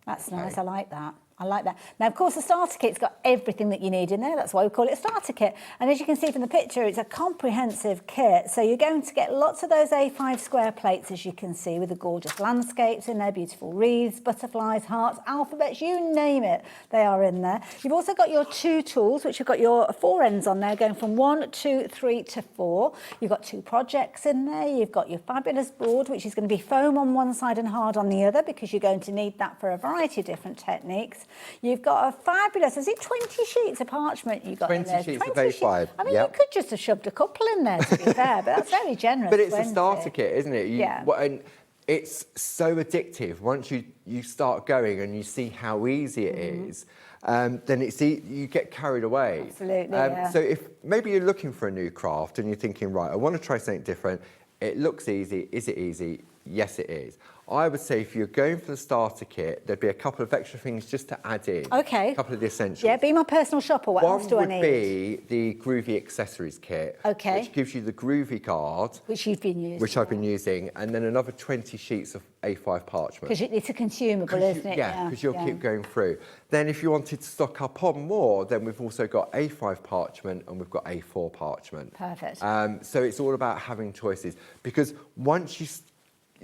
S2: That's nice, I like that. I like that. Now, of course, the starter kit's got everything that you need in there. That's why we call it a starter kit. And as you can see from the picture, it's a comprehensive kit. So you're going to get lots of those A5 square plates, as you can see, with the gorgeous landscapes in there, beautiful wreaths, butterflies, hearts, alphabets, you name it, they are in there. You've also got your 2 tools, which have got your 4 ends on there, going from 1, 2, 3 to 4. You've got 2 projects in there. You've got your fabulous board, which is going to be foam on one side and hard on the other, because you're going to need that for a variety of different techniques. You've got a fabulous, is it 20 sheets of parchment you got in there?
S13: 20 sheets of A5.
S2: I mean, you could just have shoved a couple in there, to be fair, but that's very generous.
S13: But it's a starter kit, isn't it?
S2: Yeah.
S13: And it's so addictive. Once you start going and you see how easy it is, then you get carried away.
S2: Absolutely, yeah.
S13: So if maybe you're looking for a new craft and you're thinking, right, I want to try something different. It looks easy. Is it easy? Yes, it is. I would say if you're going for the starter kit, there'd be a couple of extra things just to add in.
S2: Okay.
S13: A couple of the essentials.
S2: Yeah, be my personal shopper. What else do I need?
S13: One would be the Groovi accessories kit.
S2: Okay.
S13: Which gives you the Groovi card.
S2: Which you've been using.
S13: Which I've been using. And then another 20 sheets of A5 parchment.
S2: Because it's a consumable, isn't it?
S13: Yeah, because you'll keep going through. Then if you wanted to stock up on more, then we've also got A5 parchment and we've got A4 parchment.
S2: Perfect.
S13: So it's all about having choices. Because once you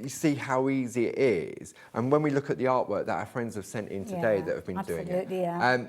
S13: see how easy it is, and when we look at the artwork that our friends have sent in today that have been doing it,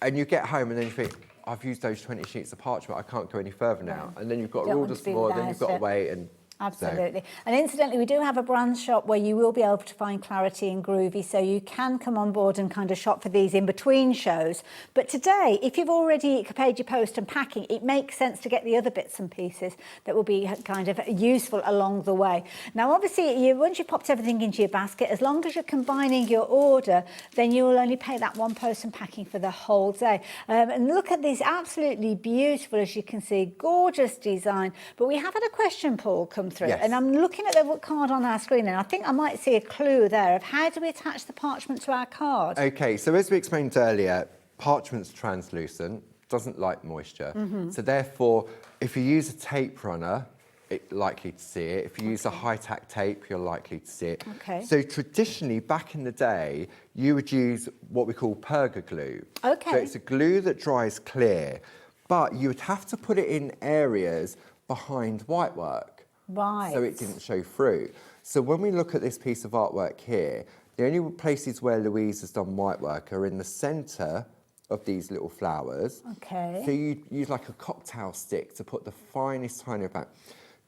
S13: and you get home and then you think, I've used those 20 sheets of parchment, I can't go any further now. And then you've got to order some more, then you've got to wait. And
S2: absolutely. So. And incidentally, we do have a brand shop where you will be able to find clarity in Groovi, so you can come on board and kind of shop for these in between shows. But today, if you've already paid your post and packing, it makes sense to get the other bits and pieces that will be kind of useful along the way. Now, obviously, once you've popped everything into your basket, as long as you're combining your order, then you will only pay that 1 post and packing for the whole day. And look at this, absolutely beautiful, as you can see, gorgeous design. But we have had a question, Paul, come through. Yes. And I'm looking at the card on our screen, and I think I might see a clue there of how do we attach the parchment to our card?
S13: Okay, so as we explained earlier, parchment's translucent, doesn't like moisture. So therefore, if you use a tape runner, you're likely to see it. If you use a high-tack tape, you're likely to see it.
S2: Okay.
S13: So traditionally, back in the day, you would use what we call perga glue.
S2: Okay.
S13: So it's a glue that dries clear, but you would have to put it in areas behind whitework.
S2: Right.
S13: So it didn't show through. So when we look at this piece of artwork here, the only places where Louise has done whitework are in the centre of these little flowers.
S2: Okay.
S13: So you use like a cocktail stick to put the finest tiny amount.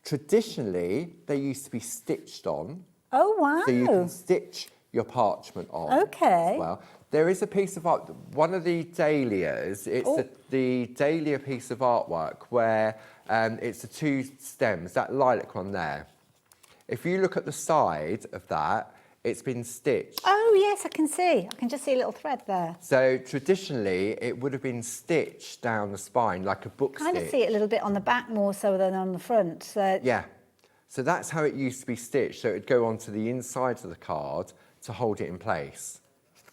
S13: Traditionally, they used to be stitched on.
S2: Oh, wow.
S13: So you can stitch your parchment on
S2: Okay.
S13: as well. There is a piece of art, one of the dahlias, it's the dahlia piece of artwork where it's the two stems, that lilac one there. If you look at the side of that, it's been stitched.
S2: Oh, yes, I can see. I can just see a little thread there.
S13: So traditionally, it would have been stitched down the spine like a book
S2: Kind
S13: stitch.
S2: of see it a little bit on the back more so than on the front. So
S13: Yeah. So that's how it used to be stitched. So it'd go onto the inside of the card to hold it in place.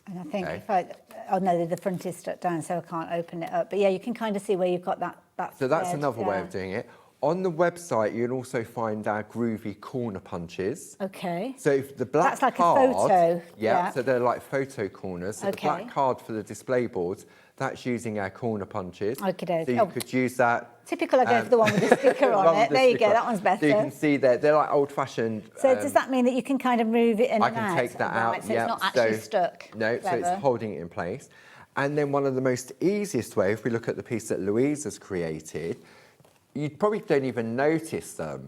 S2: And I think oh no, the front is stuck down, so I can't open it up. But yeah, you can kind of see where you've got that
S13: So that's
S2: thread,
S13: another way of doing it. On the website, you'll also find our groovy corner punches.
S2: Okay.
S13: So if the black
S2: That's like
S13: card,
S2: a photo.
S13: Yeah, so they're like photo corners. So
S2: Okay.
S13: the black card for the display boards, that's using our corner punches.
S2: Okey-doke.
S13: So you could use that.
S2: Typical, I go for the one with the sticker on it. There you go, that one's better.
S13: So you can see they're like old-fashioned.
S2: So does that mean that you can kind of move it in
S13: I
S2: and
S13: can
S2: out?
S13: take that out.
S2: Right, so it's not actually stuck.
S13: No, so it's holding it in place. And then one of the most easiest way, if we look at the piece that Louise has created, you probably don't even notice them.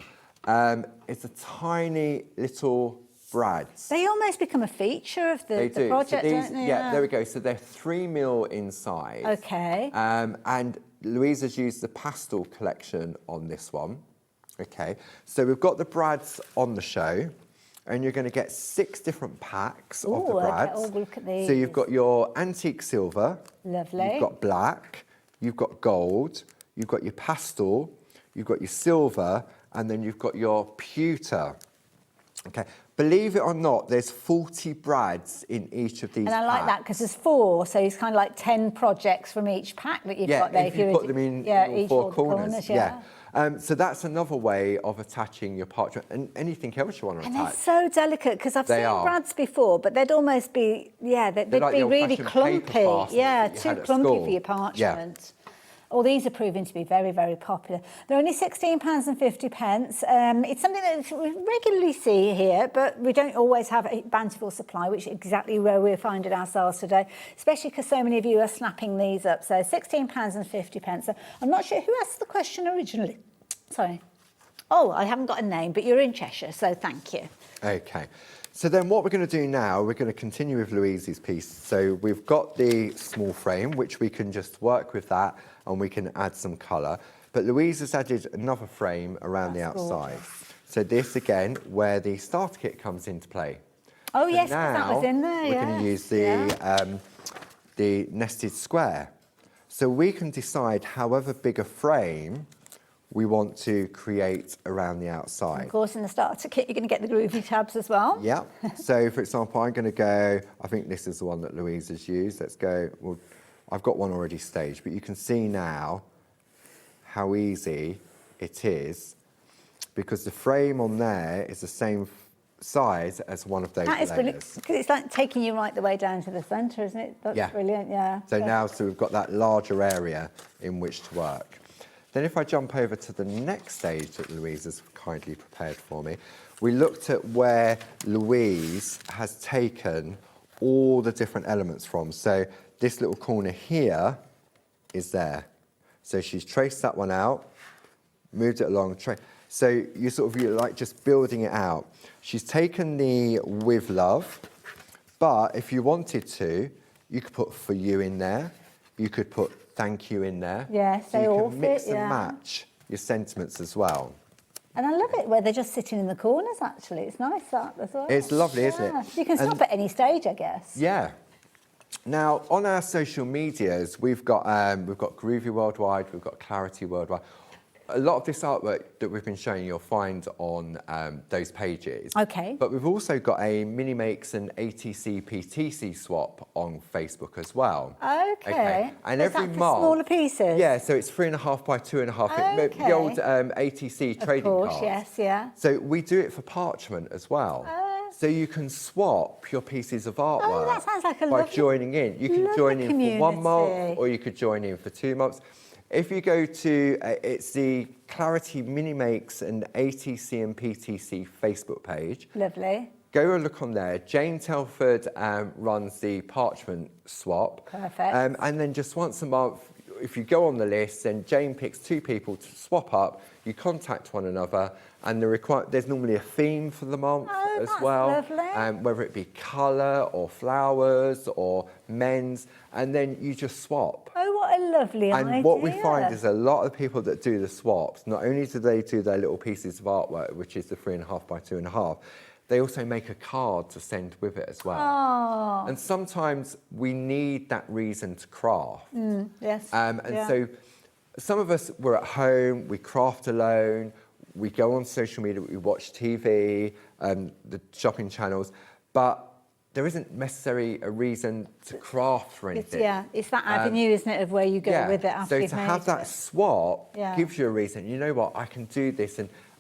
S13: It's a tiny little brads.
S2: They almost become a feature of the project,
S13: so these,
S2: don't they?
S13: Yeah, there we go. So they're 3 mil in size.
S2: Okay.
S13: And Louise has used the pastel collection on this one. Okay, so we've got the brads on the show, and you're going to get 6 different packs of the brads.
S2: Okay. Oh, look at these.
S13: So you've got your antique silver.
S2: Lovely.
S13: You've got black. You've got gold. You've got your pastel. You've got your silver, and then you've got your pewter. Okay. Believe it or not, there's 40 brads in each of these
S2: And I like that because there's 4, so it's kind of like 10 projects from each pack that you've got there.
S13: If you put them in
S2: each
S13: 4
S2: of the
S13: corners.
S2: yeah.
S13: So that's another way of attaching your parchment and anything else you want to
S2: And
S13: attach.
S2: they're so delicate because I've seen brads before, but they'd almost be, they'd
S13: like
S2: be
S13: the
S2: really
S13: old-fashioned
S2: clumpy.
S13: paper fasteners
S2: Yeah,
S13: that you
S2: too
S13: had at
S2: clumpy
S13: school.
S2: for your parchment.
S13: Yeah.
S2: All these are proving to be very, very popular. They're only £16.50. It's something that we regularly see here, but we don't always have a bountiful supply, which is exactly where we're finding ourselves today, especially because so many of you are snapping these up. So £16.50. So I'm not sure who asked the question originally. Sorry. Oh, I haven't got a name, but you're in Cheshire, so thank you.
S13: Okay. So then what we're going to do now, we're going to continue with Louise's piece. So we've got the small frame, which we can just work with that and we can add some colour. But Louise has added another frame around the outside. So this again, where the starter kit comes into play.
S2: Oh,
S13: so
S2: yes, that was in there,
S13: we're going to use the nested square. So we can decide however big a frame we want to create around the outside.
S2: Of course, in the starter kit, you're going to get the groovy tabs as well.
S13: Yeah. So, for example, I'm going to go, I think this is the one that Louise has used. Let's go, well, I've got one already staged, but you can see now how easy it is because the frame on there is the same size as one of those
S2: That is brilliant.
S13: layers.
S2: It's like taking you right the way down to the centre, isn't it? That's brilliant, yeah.
S13: So now, we've got that larger area in which to work. Then if I jump over to the next stage that Louise has kindly prepared for me, we looked at where Louise has taken all the different elements from. So this little corner here is there. So she's traced that one out, moved it along. So you're like just building it out. She's taken the with love, but if you wanted to, you could put for you in there. You could put thank you in there.
S2: Yes,
S13: so
S2: they
S13: you
S2: all
S13: can mix
S2: fit,
S13: and match your sentiments as well.
S2: And I love it where they're just sitting in the corners, actually. It's nice, that, as well.
S13: It's lovely, isn't it?
S2: You can stop at any stage, I guess.
S13: Yeah. Now, on our social medias, we've got Groovi Worldwide, we've got Clarity Worldwide. A lot of this artwork that we've been showing you'll find on those pages.
S2: Okay.
S13: But we've also got a Mini Makes and ATC PTC swap on Facebook as well.
S2: Okay.
S13: And
S2: Is
S13: every
S2: that for
S13: month,
S2: smaller pieces?
S13: Yeah, so it's 3.5 by 2.5.
S2: Okay.
S13: The old ATC trading
S2: Of course,
S13: cards.
S2: yes, yeah.
S13: So we do it for parchment as well. So you can swap your pieces of artwork
S2: that sounds like a
S13: by
S2: lovely,
S13: joining in. You can join in for 1 month
S2: community.
S13: or you could join in for 2 months. If you go to, it's the Clarity Mini Makes and ATC and PTC Facebook page.
S2: Lovely.
S13: go and look on there. Jane Telford runs the parchment swap.
S2: Perfect.
S13: And then just once a month, if you go on the list, then Jane picks 2 people to swap up. You contact one another, and there's normally a theme for the month as well.
S2: Lovely.
S13: Whether it be colour or flowers or men's, and then you just swap.
S2: Oh, what a lovely idea.
S13: And what we find is a lot of people that do the swaps, not only do they do their little pieces of artwork, which is the 3.5 by 2.5, they also make a card to send with it as well.
S2: Oh.
S13: And sometimes we need that reason to craft.
S2: Yes.
S13: So some of us, we're at home, we craft alone, we go on social media, we watch TV, the shopping channels, but there isn't necessarily a reason to craft for anything.
S2: It's that avenue, isn't it, of where you go with it after you've
S13: So to
S2: made
S13: have that
S2: it.
S13: swap gives you a reason. You know what, I can do this,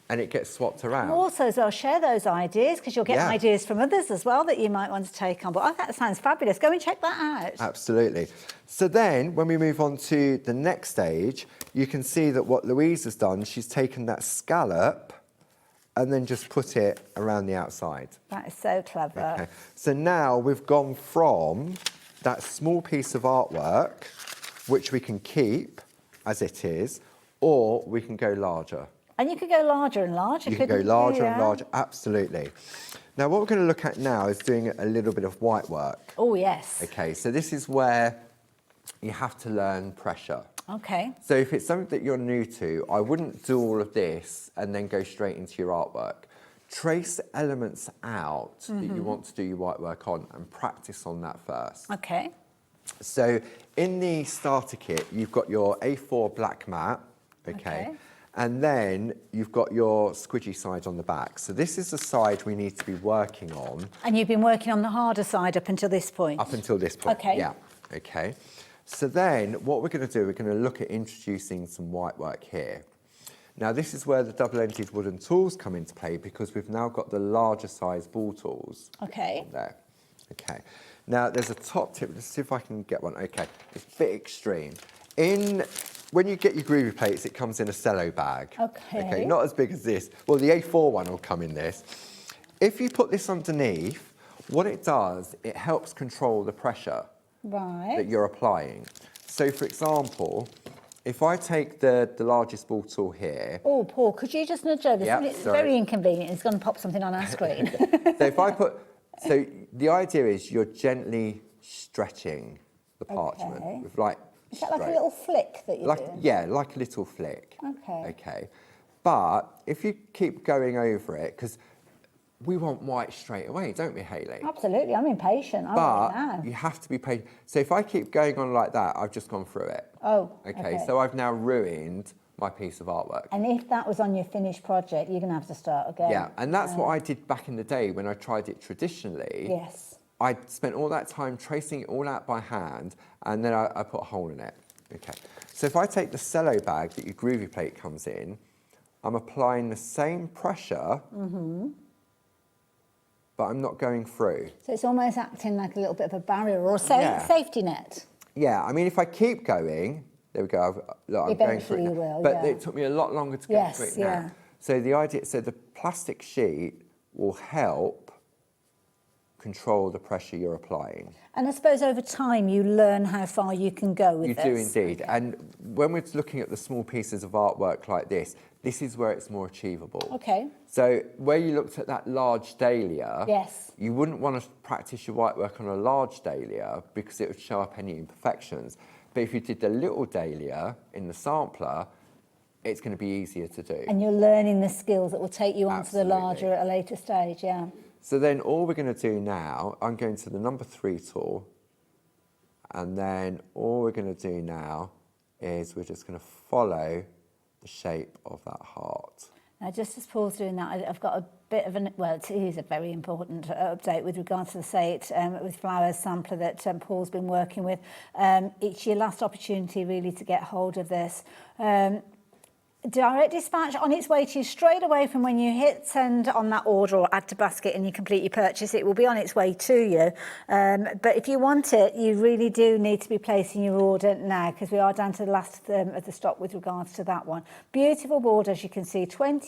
S13: and it gets swapped around.
S2: Also, as well, share those ideas, because you'll get ideas from others as well that you might want to take on. But I think that sounds fabulous. Go and check that out.
S13: Absolutely. So then, when we move on to the next stage, you can see that what Louise has done, she's taken that scallop and then just put it around the outside.
S2: That is so clever.
S13: Okay. So now we've gone from that small piece of artwork, which we can keep as it is, or we can go larger.
S2: And you could go larger and larger,
S13: You can go larger and larger, absolutely. Now, what we're going to look at now is doing a little bit of white work.
S2: Oh, yes.
S13: Okay, so this is where you have to learn pressure.
S2: Okay.
S13: So if it's something that you're new to, I wouldn't do all of this and then go straight into your artwork. Trace elements out that you want to do your white work on and practice on that first.
S2: Okay.
S13: So in the starter kit, you've got your A4 black mat, okay. And then you've got your squidgy side on the back. So this is the side we need to be working on.
S2: And you've been working on the harder side up until this point?
S13: Up until this point,
S2: Okay.
S13: yeah. Okay. So then what we're going to do, we're going to look at introducing some white work here. Now this is where the double-ended wooden tools come into play, because we've now got the larger size ball tools.
S2: Okay.
S13: There. Okay. Now there's a top tip. Let's see if I can get one. Okay. It's a bit extreme. When you get your groovy plates, it comes in a cello bag. Okay, not as big as this. Well, the A4 one will come in this. If you put this underneath, what it does, it helps control the pressure that you're applying. So, for example, if I take the largest ball tool here...
S2: Oh, Paul, could you just nudge over? It's very inconvenient. It's going to pop something on our screen.
S13: So if I put... So the idea is you're gently stretching the parchment with like...
S2: Is that like a little flick that you're doing?
S13: Yeah, like a little flick.
S2: Okay.
S13: Okay. But if you keep going over it, because we want white straight away, don't we, Hayley?
S2: Absolutely. I'm impatient. I want it now.
S13: You have to be patient. So if I keep going on like that, I've just gone through it.
S2: Oh,
S13: okay. So I've now ruined my piece of artwork.
S2: And if that was on your finished project, you're going to have to start again.
S13: Yeah, and that's what I did back in the day when I tried it traditionally.
S2: Yes.
S13: I spent all that time tracing it all out by hand, and then I put a hole in it. Okay. So if I take the cello bag that your groovy plate comes in, I'm applying the same pressure, but I'm not going through.
S2: So it's almost acting like a little bit of a barrier or a safety net.
S13: Yeah, I mean, if I keep going, there we go. I'm going through it now.
S2: You will,
S13: but it took me a lot longer to get through it now. So the idea, so the plastic sheet will help control the pressure you're applying.
S2: And I suppose over time you learn how far you can go with this.
S13: You do indeed. And when we're looking at the small pieces of artwork like this is where it's more achievable.
S2: Okay.
S13: So where you looked at that large dahlia,
S2: yes,
S13: you wouldn't want to practice your white work on a large dahlia because it would show up any imperfections. But if you did the little dahlia in the sampler, it's going to be easier to do.
S2: And you're learning the skills that will take you onto the larger at a later stage, yeah.
S13: So then all we're going to do now, I'm going to the number 3 tool, and then all we're going to do now is we're just going to follow the shape of that heart.
S2: Now, just as Paul's doing that, I've got a bit of it is a very important update with regards to the Sate with Flowers sampler that Paul's been working with. It's your last opportunity really to get hold of this. direct dispatch on its way to you straight away from when you hit send on that order or add to basket and you complete your purchase. It will be on its way to you. But if you want it, you really do need to be placing your order now, because we are down to the last of the stock with regards to that one. Beautiful board, as you can see, 12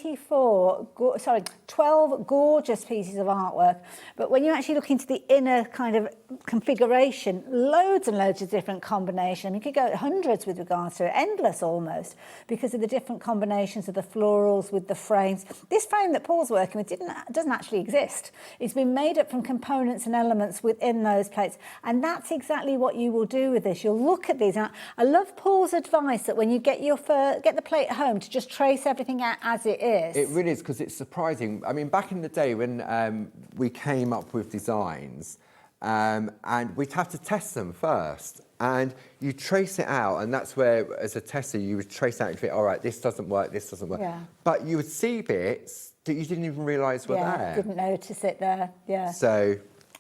S2: gorgeous pieces of artwork. But when you actually look into the inner kind of configuration, loads and loads of different combinations. You could go hundreds with regards to it, endless almost, because of the different combinations of the florals with the frames. This frame that Paul's working with doesn't actually exist. It's been made up from components and elements within those plates, and that's exactly what you will do with this. You'll look at these, and I love Paul's advice that when you get the plate home, to just trace everything out as it is.
S13: It really is, because it's surprising. I mean, back in the day when we came up with designs, and we'd have to test them first. And you trace it out, and that's where, as a tester, you would trace out and think, all right, this doesn't work, this doesn't work.
S2: Yeah.
S13: But you would see bits that you didn't even realise were there.
S2: Didn't notice it there, yeah.
S13: So...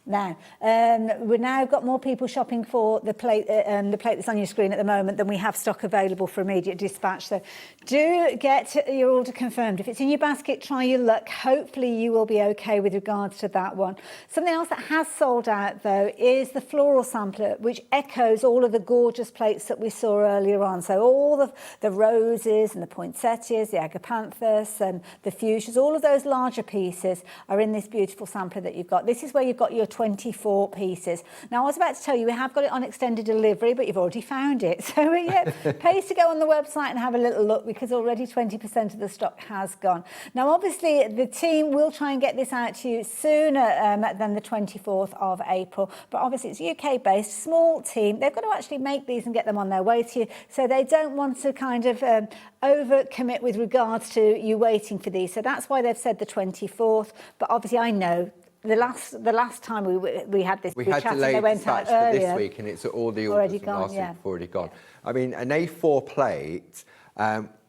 S2: Now, we've now got more people shopping for the plate that's on your screen at the moment than we have stock available for immediate dispatch. So do get your order confirmed. If it's in your basket, try your luck. Hopefully you will be okay with regards to that one. Something else that has sold out, though, is the floral sampler, which echoes all of the gorgeous plates that we saw earlier on. So all the roses and the poinsettias, the agapanthus and the fuchsias, all of those larger pieces are in this beautiful sampler that you've got. This is where you've got your 24 pieces. Now, I was about to tell you we have got it on extended delivery, but you've already found it. So yeah, pays to go on the website and have a little look, because already 20% of the stock has gone. Now, obviously, the team will try and get this out to you sooner than the 24th of April. But obviously, it's UK-based, small team. They've got to actually make these and get them on their way to you. So they don't want to kind of over-commit with regards to you waiting for these. So that's why they've said the 24th. But obviously, I know the last time we had this,
S13: we had
S2: chatted,
S13: delayed
S2: they went
S13: dispatch
S2: out
S13: for this week, and it's all the orders from last week have already gone. Yeah. I mean, an A4 plate,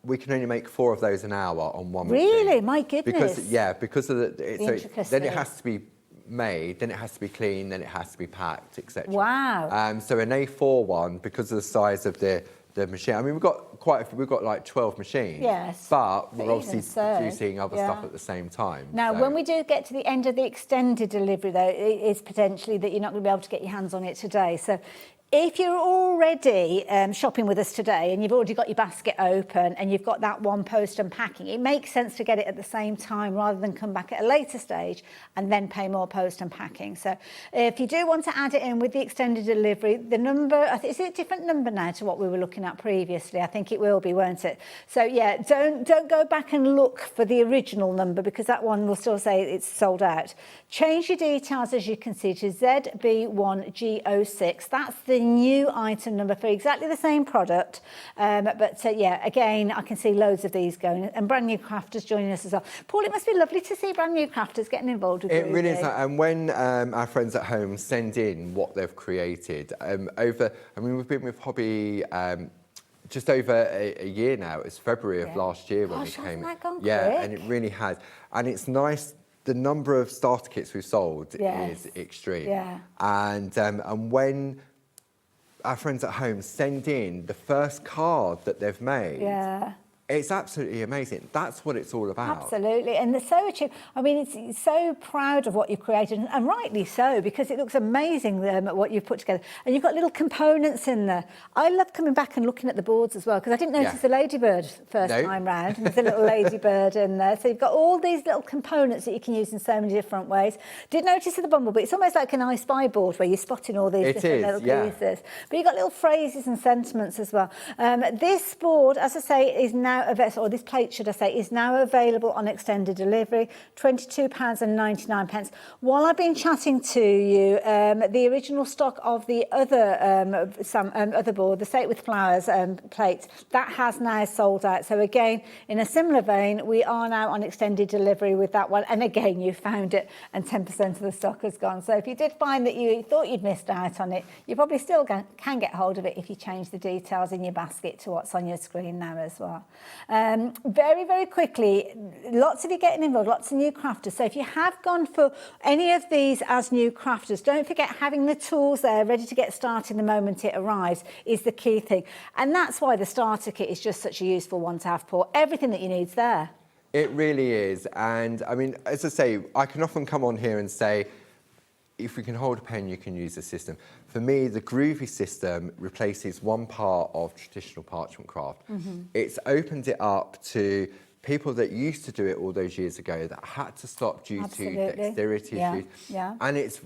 S13: we can only make 4 of those an hour on one machine.
S2: Really? My goodness.
S13: Because of then it has to be made, then it has to be cleaned, then it has to be packed, etc.
S2: Wow.
S13: So an A4 one, because of the size of the machine, I mean, we've got like 12 machines. Yes. But we're obviously producing other stuff at the same time.
S2: Now, when we do get to the end of the extended delivery, though, it is potentially that you're not going to be able to get your hands on it today. So if you're already shopping with us today and you've already got your basket open and you've got that one post unpacking, it makes sense to get it at the same time rather than come back at a later stage and then pay more post unpacking. So if you do want to add it in with the extended delivery, the number, is it a different number now to what we were looking at previously? I think it will be, won't it? So yeah, don't go back and look for the original number, because that one will still say it's sold out. Change your details, as you can see, to ZB1G06. That's the new item number for exactly the same product. Yeah, again, I can see loads of these going, and brand new crafters joining us as well. Paul, it must be lovely to see brand new crafters getting involved with
S13: it. It really is. And when our friends at home send in what they've created, we've been with Hobby just over a year now. It's February of last year when we came.
S2: Quick?
S13: And it really has. And it's nice. The number of starter kits we've sold is extreme.
S2: Yeah.
S13: And when our friends at home send in the first card that they've made, it's absolutely amazing. That's what it's all about.
S2: Absolutely. And they're so achieved. I mean, it's so proud of what you've created, and rightly so, because it looks amazing what you've put together. And you've got little components in there. I love coming back and looking at the boards as well, because I didn't notice the ladybird first time round. And there's a little ladybird in there. So you've got all these little components that you can use in so many different ways. Did notice the bumblebee. It's almost like an I Spy board where you're spotting all these different little pieces. But you've got little phrases and sentiments as well. This board, as I say, is now available, or this plate, should I say, is now available on extended delivery, £22.99. While I've been chatting to you, the original stock of the other board, the State with Flowers plate, that has now sold out. So again, in a similar vein, we are now on extended delivery with that one. And again, you found it, and 10% of the stock has gone. So if you did find that you thought you'd missed out on it, you probably still can get hold of it if you change the details in your basket to what's on your screen now as well. Very, very quickly, lots of you getting involved, lots of new crafters. So if you have gone for any of these as new crafters, don't forget having the tools there ready to get started the moment it arrives is the key thing. And that's why the starter kit is just such a useful one to have, Paul. Everything that you need's there.
S13: It really is. And I mean, as I say, I can often come on here and say, if you can hold a pen, you can use the system. For me, the Groovi system replaces one part of traditional parchment craft. It's opened it up to people that used to do it all those years ago that had to stop due to dexterity issues. And it's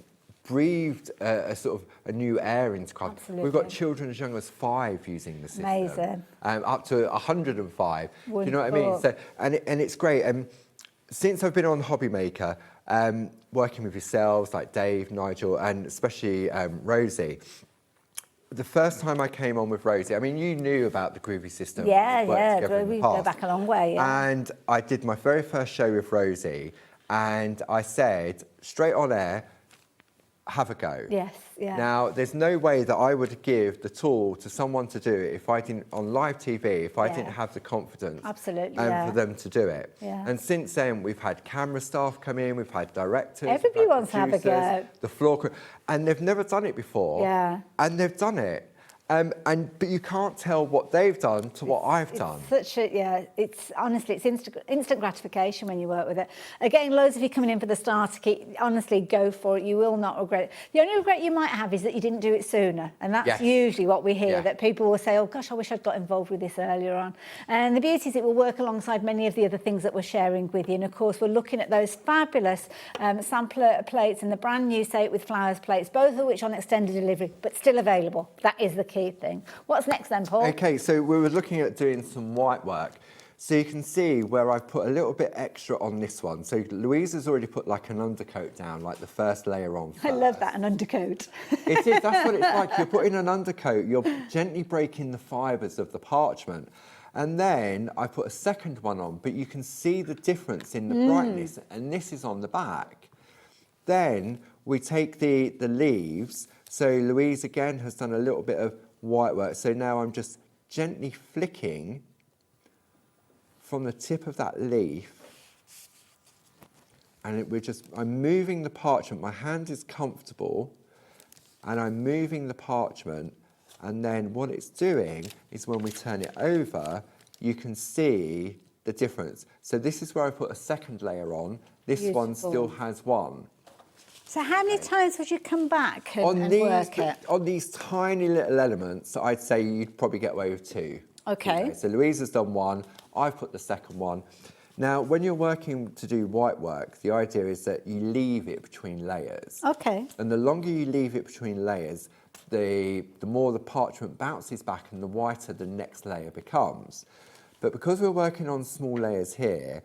S13: breathed a sort of a new air into craft. We've got children as young as 5 using the system.
S2: Amazing.
S13: Up to 105.
S2: Wonderful.
S13: Do you know what I mean? So, and it's great. Since I've been on HobbyMaker, working with yourselves like Dave, Nigel, and especially Rosie, the first time I came on with Rosie, I mean, you knew about the Groovi system.
S2: We go back a long way.
S13: And I did my very first show with Rosie, and I said, straight on air, have a go.
S2: Yes,
S13: Now, there's no way that I would give the tool to someone to do it if I didn't, on live TV, if I didn't have the confidence for them to do it. And since then, we've had camera staff come in, we've had directors.
S2: Everybody wants to have a go.
S13: The floor crew, and they've never done it before. And they've done it. But you can't tell what they've done to what I've done.
S2: It's honestly, it's instant gratification when you work with it. Again, loads of you coming in for the starter kit, honestly, go for it. You will not regret it. The only regret you might have is that you didn't do it sooner. And that's usually what we hear, that people will say, oh gosh, I wish I'd got involved with this earlier on. And the beauty is it will work alongside many of the other things that we're sharing with you. And of course, we're looking at those fabulous sampler plates and the brand new Say It With Flowers plates, both of which on extended delivery, but still available. That is the key thing. What's next then, Paul?
S13: Okay, so we were looking at doing some white work. So you can see where I've put a little bit extra on this one. So Louise has already put like an undercoat down, like the first layer on first.
S2: I love that, an undercoat.
S13: It is, that's what it's like. You're putting an undercoat, you're gently breaking the fibres of the parchment. And then I put a second one on, but you can see the difference in the brightness, and this is on the back. Then we take the leaves. So Louise again has done a little bit of white work. So now I'm just gently flicking from the tip of that leaf, and I'm moving the parchment. My hand is comfortable, and I'm moving the parchment, and then what it's doing is when we turn it over, you can see the difference. So this is where I put a second layer on. This one still has one.
S2: So how many times would you come back and work it?
S13: On these tiny little elements, I'd say you'd probably get away with 2.
S2: Okay.
S13: So Louise has done 1, I've put the second one. Now, when you're working to do white work, the idea is that you leave it between layers.
S2: Okay.
S13: And the longer you leave it between layers, the more the parchment bounces back and the whiter the next layer becomes. But because we're working on small layers here,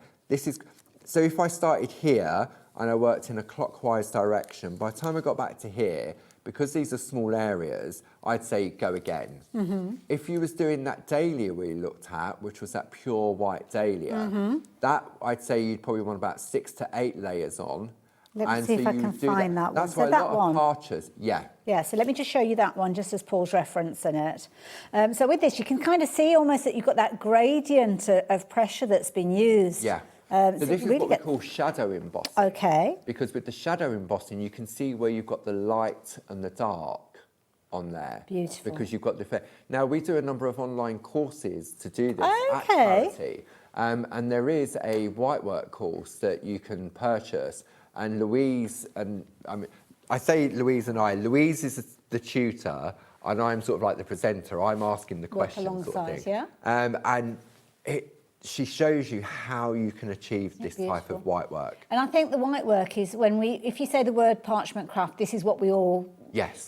S13: so if I started here, and I worked in a clockwise direction, by the time I got back to here, because these are small areas, I'd say go again. If you was doing that dahlia we looked at, which was that pure white dahlia, that I'd say you'd probably want about 6 to 8 layers on.
S2: Let me see if I can find that one.
S13: That's
S2: So
S13: why a
S2: that
S13: lot
S2: one.
S13: of parchers,
S2: Yeah, so let me just show you that one, just as Paul's referencing it. So with this, you can kind of see almost that you've got that gradient of pressure that's been used.
S13: So this is what we call shadow embossing.
S2: Okay.
S13: Because with the shadow embossing, you can see where you've got the light and the dark on there.
S2: Beautiful.
S13: Because you've got the effect. Now, we do a number of online courses to do this at Clarity. And there is a whitework course that you can purchase. And Louise, I say Louise and I, Louise is the tutor, and I'm sort of like the presenter. I'm asking the questions sort of thing. And she shows you how you can achieve this type of white work.
S2: And I think the white work is if you say the word parchment craft, this is what we all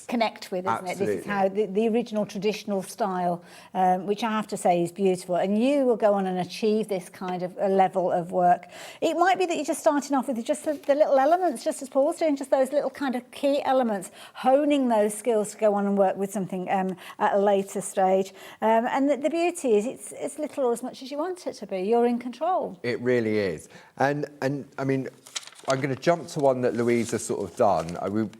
S2: connect with, isn't it? This is how the original traditional style, which I have to say is beautiful. And you will go on and achieve this kind of a level of work. It might be that you're just starting off with just the little elements, just as Paul's doing, just those little kind of key elements, honing those skills to go on and work with something at a later stage. And the beauty is it's as little or as much as you want it to be. You're in control.
S13: It really is. And I mean, I'm going to jump to one that Louise has sort of done.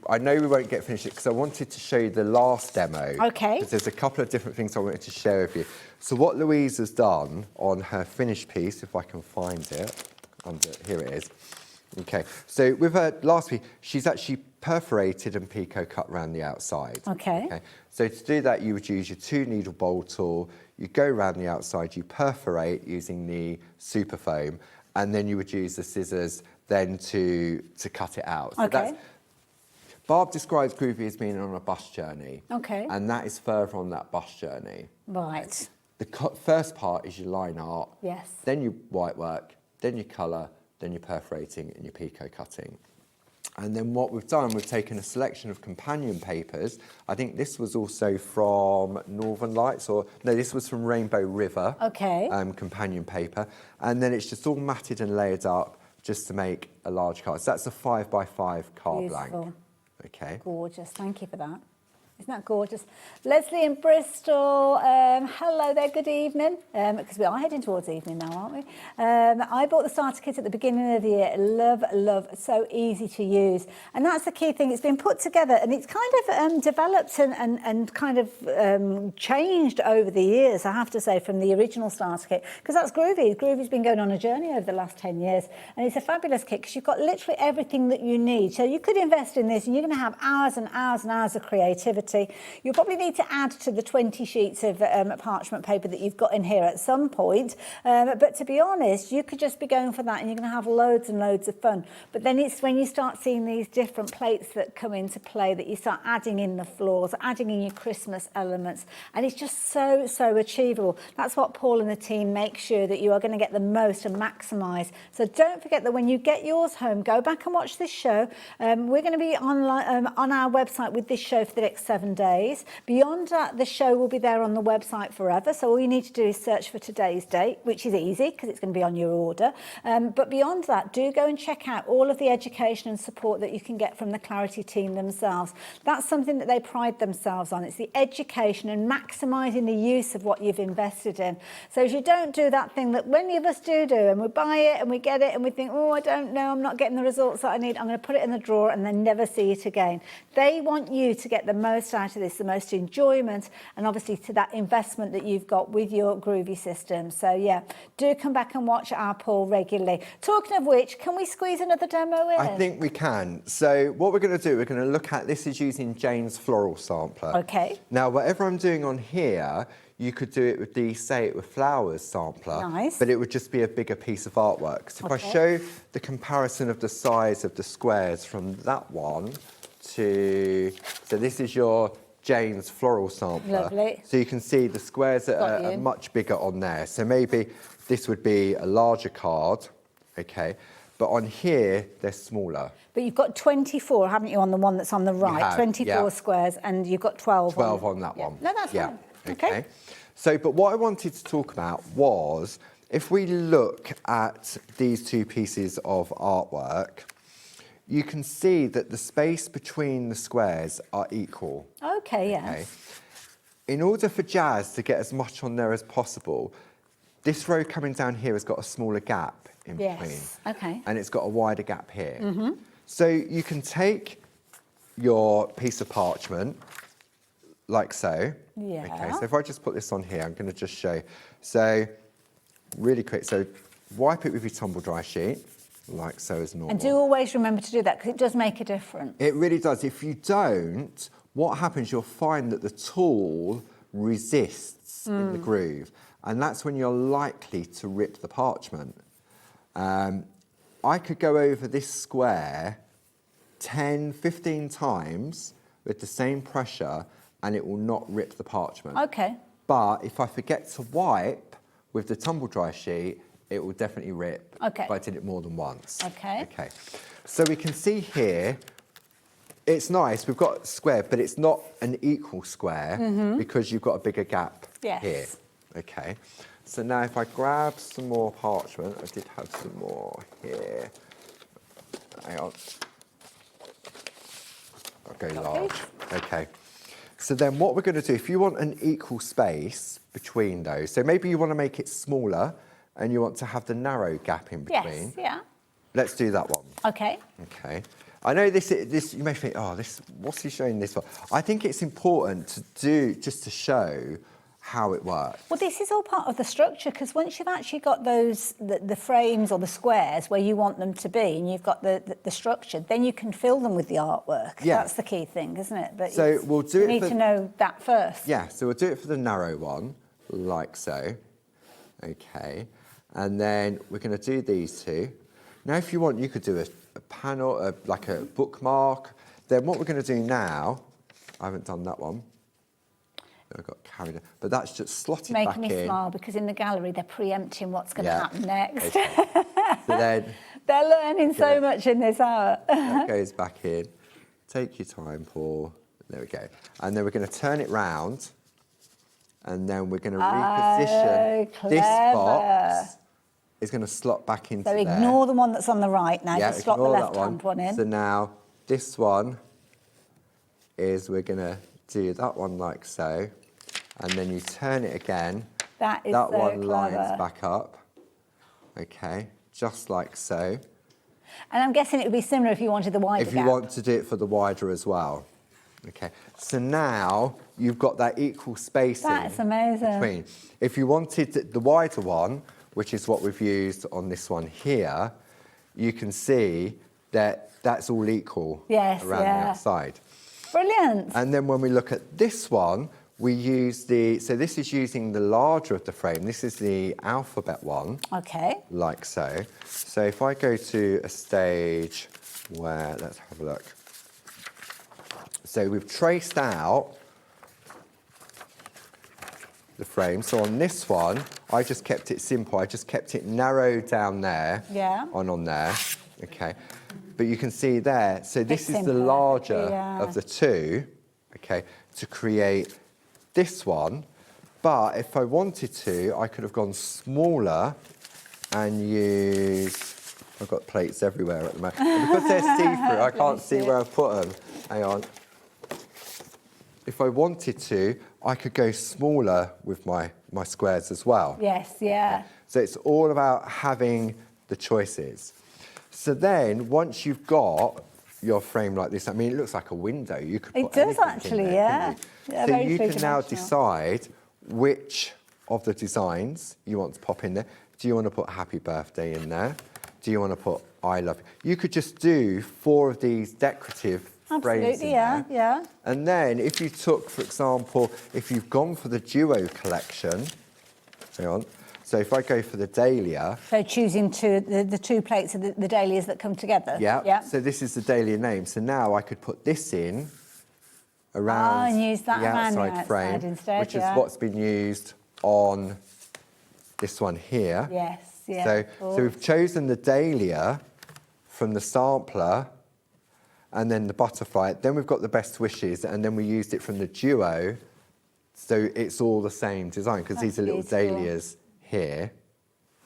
S13: I know we won't get finished because I wanted to show you the last demo.
S2: Okay.
S13: Because there's a couple of different things I wanted to share with you. So what Louise has done on her finished piece, if I can find it, here it is. Okay, so with her last piece, she's actually perforated and picot cut around the outside.
S2: Okay.
S13: So to do that, you would use your 2-needle bowl tool, you go around the outside, you perforate using the super foam, and then you would use the scissors then to cut it out. So
S2: okay.
S13: Barb describes Groovi as being on a bus journey.
S2: Okay.
S13: And that is further on that bus journey.
S2: Right.
S13: The first part is your line art.
S2: Yes.
S13: Then your white work, then your colour, then your perforating and your picot cutting. And then what we've done, we've taken a selection of companion papers. I think this was also from Northern Lights, or no, this was from Rainbow River.
S2: Okay.
S13: Companion paper. And then it's just all matted and layered up just to make a large card. So that's a 5x5 card blank. Okay.
S2: Gorgeous, thank you for that. Isn't that gorgeous? Leslie in Bristol, hello there, good evening. Because we are heading towards evening now, aren't we? I bought the starter kit at the beginning of the year. Love, so easy to use. And that's the key thing, it's been put together and it's kind of developed and kind of changed over the years, I have to say, from the original starter kit. Because that's Groovi. Groovi's been going on a journey over the last 10 years. And it's a fabulous kit because you've got literally everything that you need. So you could invest in this and you're going to have hours and hours and hours of creativity. You'll probably need to add to the 20 sheets of parchment paper that you've got in here at some point. But to be honest, you could just be going for that and you're going to have loads and loads of fun. But then it's when you start seeing these different plates that come into play that you start adding in the floors, adding in your Christmas elements. And it's just so achievable. That's what Paul and the team make sure that you are going to get the most and maximise. So don't forget that when you get yours home, go back and watch this show. We're going to be online, on our website with this show for the next 7 days. Beyond that, the show will be there on the website forever. So all you need to do is search for today's date, which is easy because it's going to be on your order. But beyond that, do go and check out all of the education and support that you can get from the Clarity team themselves. That's something that they pride themselves on. It's the education and maximising the use of what you've invested in. So if you don't do that thing that many of us do, and we buy it and we get it and we think, oh, I don't know, I'm not getting the results that I need, I'm going to put it in the drawer and then never see it again. They want you to get the most out of this, the most enjoyment, and obviously to that investment that you've got with your Groovi system. So yeah, do come back and watch our Paul regularly. Talking of which, can we squeeze another demo in?
S13: I think we can. So what we're going to do, we're going to look at, this is using Jane's floral sampler.
S2: Okay.
S13: Now, whatever I'm doing on here, you could do it with the Say It With Flowers sampler.
S2: Nice.
S13: But it would just be a bigger piece of artwork. So if I show the comparison of the size of the squares from that one to, so this is your Jane's floral sampler.
S2: Lovely.
S13: So you can see the squares are much bigger on there. So maybe this would be a larger card, okay? But on here, they're smaller.
S2: But you've got 24, haven't you, on the one that's on the right? 24 squares, and you've got 12
S13: on that one.
S2: No, that's fine.
S13: Okay. So, but what I wanted to talk about was, if we look at these two pieces of artwork, you can see that the space between the squares are equal.
S2: Okay, yes.
S13: Okay? In order for Jazz to get as much on there as possible, this row coming down here has got a smaller gap in between.
S2: Okay.
S13: And it's got a wider gap here. So you can take your piece of parchment, like so.
S2: Yeah.
S13: Okay, so if I just put this on here, I'm going to just show. So, really quick. So, wipe it with your tumble dry sheet, like so as normal.
S2: And do always remember to do that, because it does make a difference.
S13: It really does. If you don't, what happens, you'll find that the tool resists in the groove. And that's when you're likely to rip the parchment. I could go over this square 10, 15 times with the same pressure and it will not rip the parchment.
S2: Okay.
S13: But if I forget to wipe with the tumble dry sheet, it will definitely rip if I did it more than once.
S2: Okay.
S13: Okay. So we can see here, it's nice, we've got a square, but it's not an equal square because you've got a bigger gap here. Okay. So now if I grab some more parchment, I did have some more here. Hang on. I'll go large. Okay. So then what we're going to do, if you want an equal space between those, so maybe you want to make it smaller and you want to have the narrow gap in between.
S2: Yes, yeah.
S13: let's do that one.
S2: Okay.
S13: Okay. I know this, you may think, oh, what's he showing this for? I think it's important to do, just to show how it works.
S2: Well, this is all part of the structure, because once you've actually got those, the frames or the squares where you want them to be, and you've got the structure, then you can fill them with the artwork.
S13: Yeah.
S2: That's the key thing, isn't it? But
S13: so we'll do
S2: you
S13: it
S2: need to know that first.
S13: Yeah, so we'll do it for the narrow one, like so. Okay. And then we're going to do these two. Now, if you want, you could do a panel, like a bookmark. Then what we're going to do now, I haven't done that one. I got carried away. But that's just slotted back in.
S2: Making me smile, because in the gallery they're preempting what's going to happen next.
S13: Okay. So then
S2: they're learning so much in this hour.
S13: That goes back in. Take your time, Paul. There we go. And then we're going to turn it round. And then we're going to reposition this box. Is going to slot back into
S2: there. So
S13: there.
S2: Ignore the one that's on the right now. Just slot the left-hand one in.
S13: So now this one is, we're going to do that one like so. And then you turn it again.
S2: That is
S13: that
S2: so
S13: one
S2: clever.
S13: lines back up. Okay, just like so.
S2: And I'm guessing it would be similar if you wanted the wider
S13: If you want to do it for the wider as well. Okay, so now you've got that equal spacing.
S2: That's amazing.
S13: Between. If you wanted the wider one, which is what we've used on this one here, you can see that that's all equal around the outside.
S2: Brilliant.
S13: And then when we look at this one, we use so this is using the larger of the frame. This is the alphabet one.
S2: Okay.
S13: Like so. So if I go to a stage where, let's have a look. So we've traced out the frame. So on this one, I just kept it simple. I just kept it narrowed down there.
S2: Yeah.
S13: On there. Okay. But you can see there, so this is
S2: simpler,
S13: the larger of the two, okay, to create this one. But if I wanted to, I could have gone smaller and used, I've got plates everywhere at the moment. And because they're see-through, I can't see where I've put them. Hang on. If I wanted to, I could go smaller with my squares as well.
S2: Yes, yeah.
S13: So it's all about having the choices. So then, once you've got your frame like this, I mean, it looks like a window. You could put
S2: It does
S13: anything
S2: actually,
S13: in there,
S2: yeah. Yeah,
S13: so
S2: very
S13: you can now
S2: three-dimensional.
S13: decide which of the designs you want to pop in there. Do you want to put Happy Birthday in there? Do you want to put I Love You? You could just do 4 of these decorative frames in
S2: Absolutely, yeah,
S13: there.
S2: yeah.
S13: And then if you took, for example, if you've gone for the duo collection, hang on, so if I go for the dahlia.
S2: So choosing the two plates of the dahlias that come together.
S13: Yeah.
S2: Yeah.
S13: So this is the dahlia name. So now I could put this in around
S2: and use that
S13: the
S2: around the
S13: outside
S2: outside
S13: frame,
S2: instead,
S13: which is
S2: yeah.
S13: what's been used on this one here.
S2: Yes, yeah.
S13: So we've chosen the dahlia from the sampler, and then the butterfly. Then we've got the best wishes, and then we used it from the duo. So it's all the same design, because these are little
S2: beautiful.
S13: dahlias here.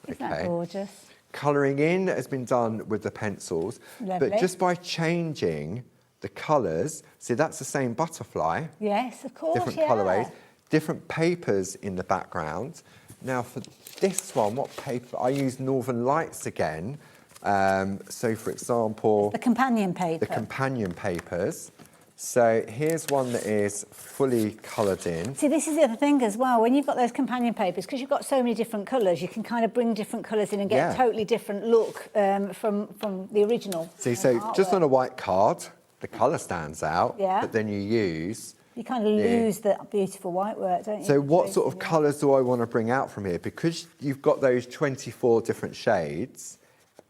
S2: Isn't that gorgeous?
S13: Colouring in has been done with the pencils,
S2: Lovely.
S13: but just by changing the colours, see that's the same butterfly,
S2: Yes, of course,
S13: different
S2: yeah.
S13: colourways, different papers in the background. Now for this one, what paper? I use Northern Lights again. So for example,
S2: The companion paper.
S13: the companion papers. So here's one that is fully coloured in.
S2: See, this is the other thing as well. When you've got those companion papers, because you've got so many different colours, you can kind of bring different colours in and get a totally different look from the original.
S13: See, so just on a white card, the colour stands out,
S2: Yeah.
S13: but then you use...
S2: You kind of lose the beautiful white work, don't you?
S13: So what sort of colours do I want to bring out from here? Because you've got those 24 different shades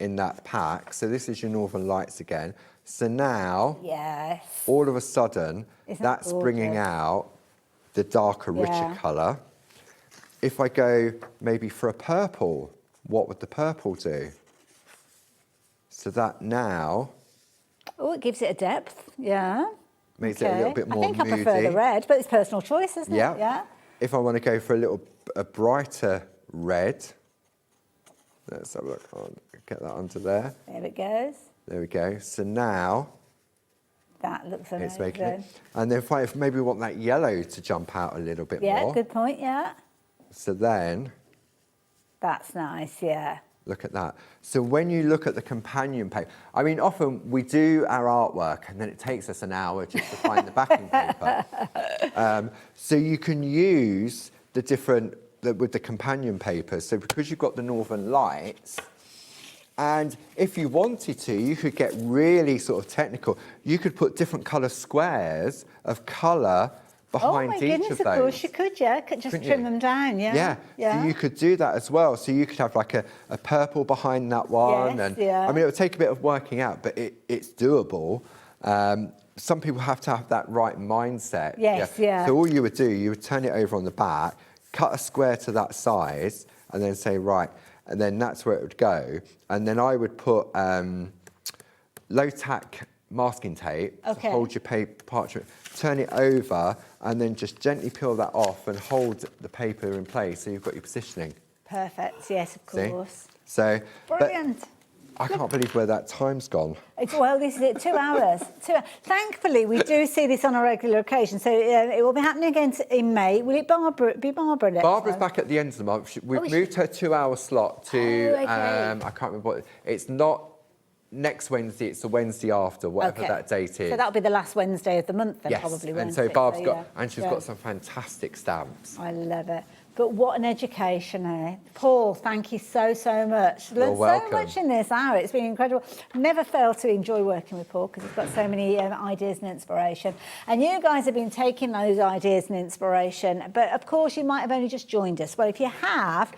S13: in that pack, so this is your Northern Lights again. So now,
S2: yes,
S13: all of a sudden,
S2: Isn't
S13: that's
S2: that
S13: bringing
S2: gorgeous?
S13: out the darker, richer
S2: Yeah.
S13: colour. If I go maybe for a purple, what would the purple do? So that now
S2: Oh, it gives it a depth, yeah.
S13: makes it a little bit more
S2: I think
S13: moody.
S2: I prefer the red, but it's personal choice, isn't
S13: Yeah.
S2: it? Yeah.
S13: If I want to go for a brighter red, let's have a look. I'll get that under there.
S2: There it goes.
S13: There we go. So now
S2: That looks amazing.
S13: it's making it. And then if maybe we want that yellow to jump out a little bit
S2: Yeah,
S13: more.
S2: good point, yeah.
S13: So then
S2: That's nice, yeah.
S13: Look at that. So when you look at the companion paper, I mean, often we do our artwork and then it takes us an hour just to find the backing paper. So you can use the different, with the companion papers. So because you've got the Northern Lights, and if you wanted to, you could get really sort of technical. You could put different colour squares of colour behind each of those.
S2: Oh my goodness, of course you could, yeah. Just trim them down, yeah.
S13: So you could do that as well. So you could have like a purple behind that one.
S2: Yes,
S13: and
S2: yeah.
S13: I mean, it would take a bit of working out, but it's doable. Some people have to have that right mindset.
S2: Yes, yeah.
S13: So all you would do, you would turn it over on the back, cut a square to that size, and then say, right, and then that's where it would go. And then I would put low-tack masking tape to hold your parchment, turn it over, and then just gently peel that off and hold the paper in place so you've got your positioning.
S2: Perfect, yes, of course.
S13: See? So,
S2: brilliant.
S13: I can't believe where that time's gone.
S2: Well, this is it, 2 hours. Thankfully, we do see this on a regular occasion, so it will be happening again in May. Will it be Barbara next
S13: Barbara's
S2: month?
S13: back at the end of the month. We've moved her 2-hour slot to, I can't remember what, it's not next Wednesday, it's the Wednesday after, whatever that date is.
S2: So that'll be the last Wednesday of the month then, probably, won't
S13: and so
S2: it?
S13: Barb's she's got some fantastic stamps.
S2: I love it. But what an education, eh? Paul, thank you so, so much.
S13: You're welcome.
S2: So much in this hour. It's been incredible. Never fail to enjoy working with Paul because he's got so many ideas and inspiration. And you guys have been taking those ideas and inspiration, but of course you might have only just joined us. Well, if you have,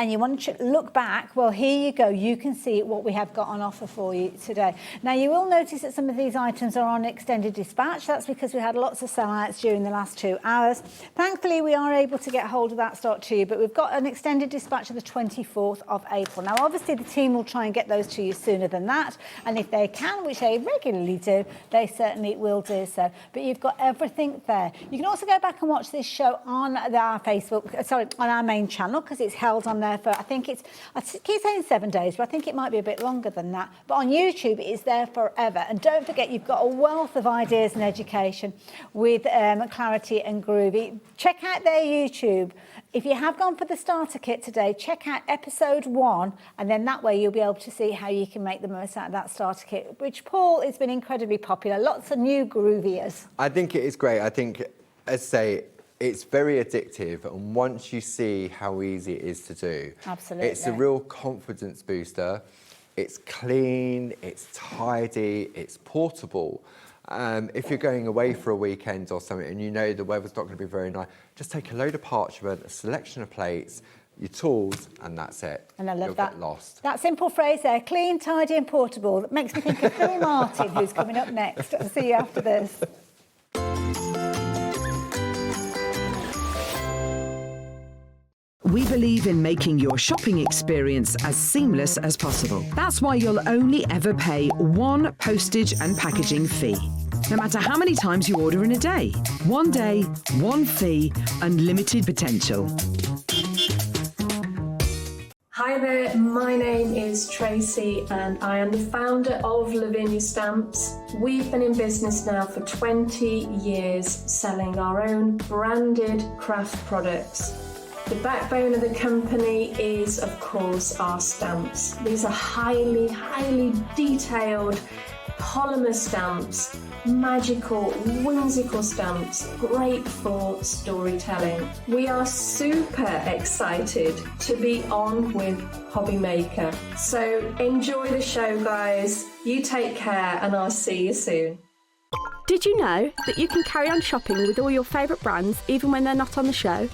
S2: and you want to look back, well, here you go. You can see what we have got on offer for you today. Now, you will notice that some of these items are on extended dispatch. That's because we had lots of sellouts during the last 2 hours. Thankfully, we are able to get hold of that stock to you, but we've got an extended dispatch of the 24th of April. Now, obviously, the team will try and get those to you sooner than that, and if they can, which they regularly do, they certainly will do so. But you've got everything there. You can also go back and watch this show on our Facebook, on our main channel, because it's held on there for, I keep saying 7 days, but I think it might be a bit longer than that. But on YouTube, it is there forever. And don't forget, you've got a wealth of ideas and education with Clarity and Groovy. Check out their YouTube. If you have gone for the starter kit today, check out episode 1, and then that way you'll be able to see how you can make the most out of that starter kit, which, Paul, has been incredibly popular. Lots of new grooviers.
S13: I think it is great. I think, as I say, it's very addictive, and once you see how easy it is to do,
S2: absolutely,
S13: it's a real confidence booster. It's clean, it's tidy, it's portable. If you're going away for a weekend or something and you know the weather's not going to be very nice, just take a load of parchment, a selection of plates, your tools, and that's it.
S2: And I love
S13: You'll
S2: that.
S13: Get lost.
S2: That simple phrase there, clean, tidy and portable, that makes me think of Phill Martin, who's coming up next. I'll see you after this.
S6: We believe in making your shopping experience as seamless as possible. That's why you'll only ever pay one postage and packaging fee. No matter how many times you order in a day. 1 day, one fee, unlimited potential.
S9: Hi there, my name is Tracy and I am the founder of Lavinia Stamps. We've been in business now for 20 years selling our own branded craft products. The backbone of the company is, of course, our stamps. These are highly, highly detailed polymer stamps, magical, whimsical stamps, great for storytelling. We are super excited to be on with HobbyMaker. So enjoy the show, guys. You take care and I'll see you soon.
S7: Did you know that you can carry on shopping with all your favourite brands even when they're not on the show?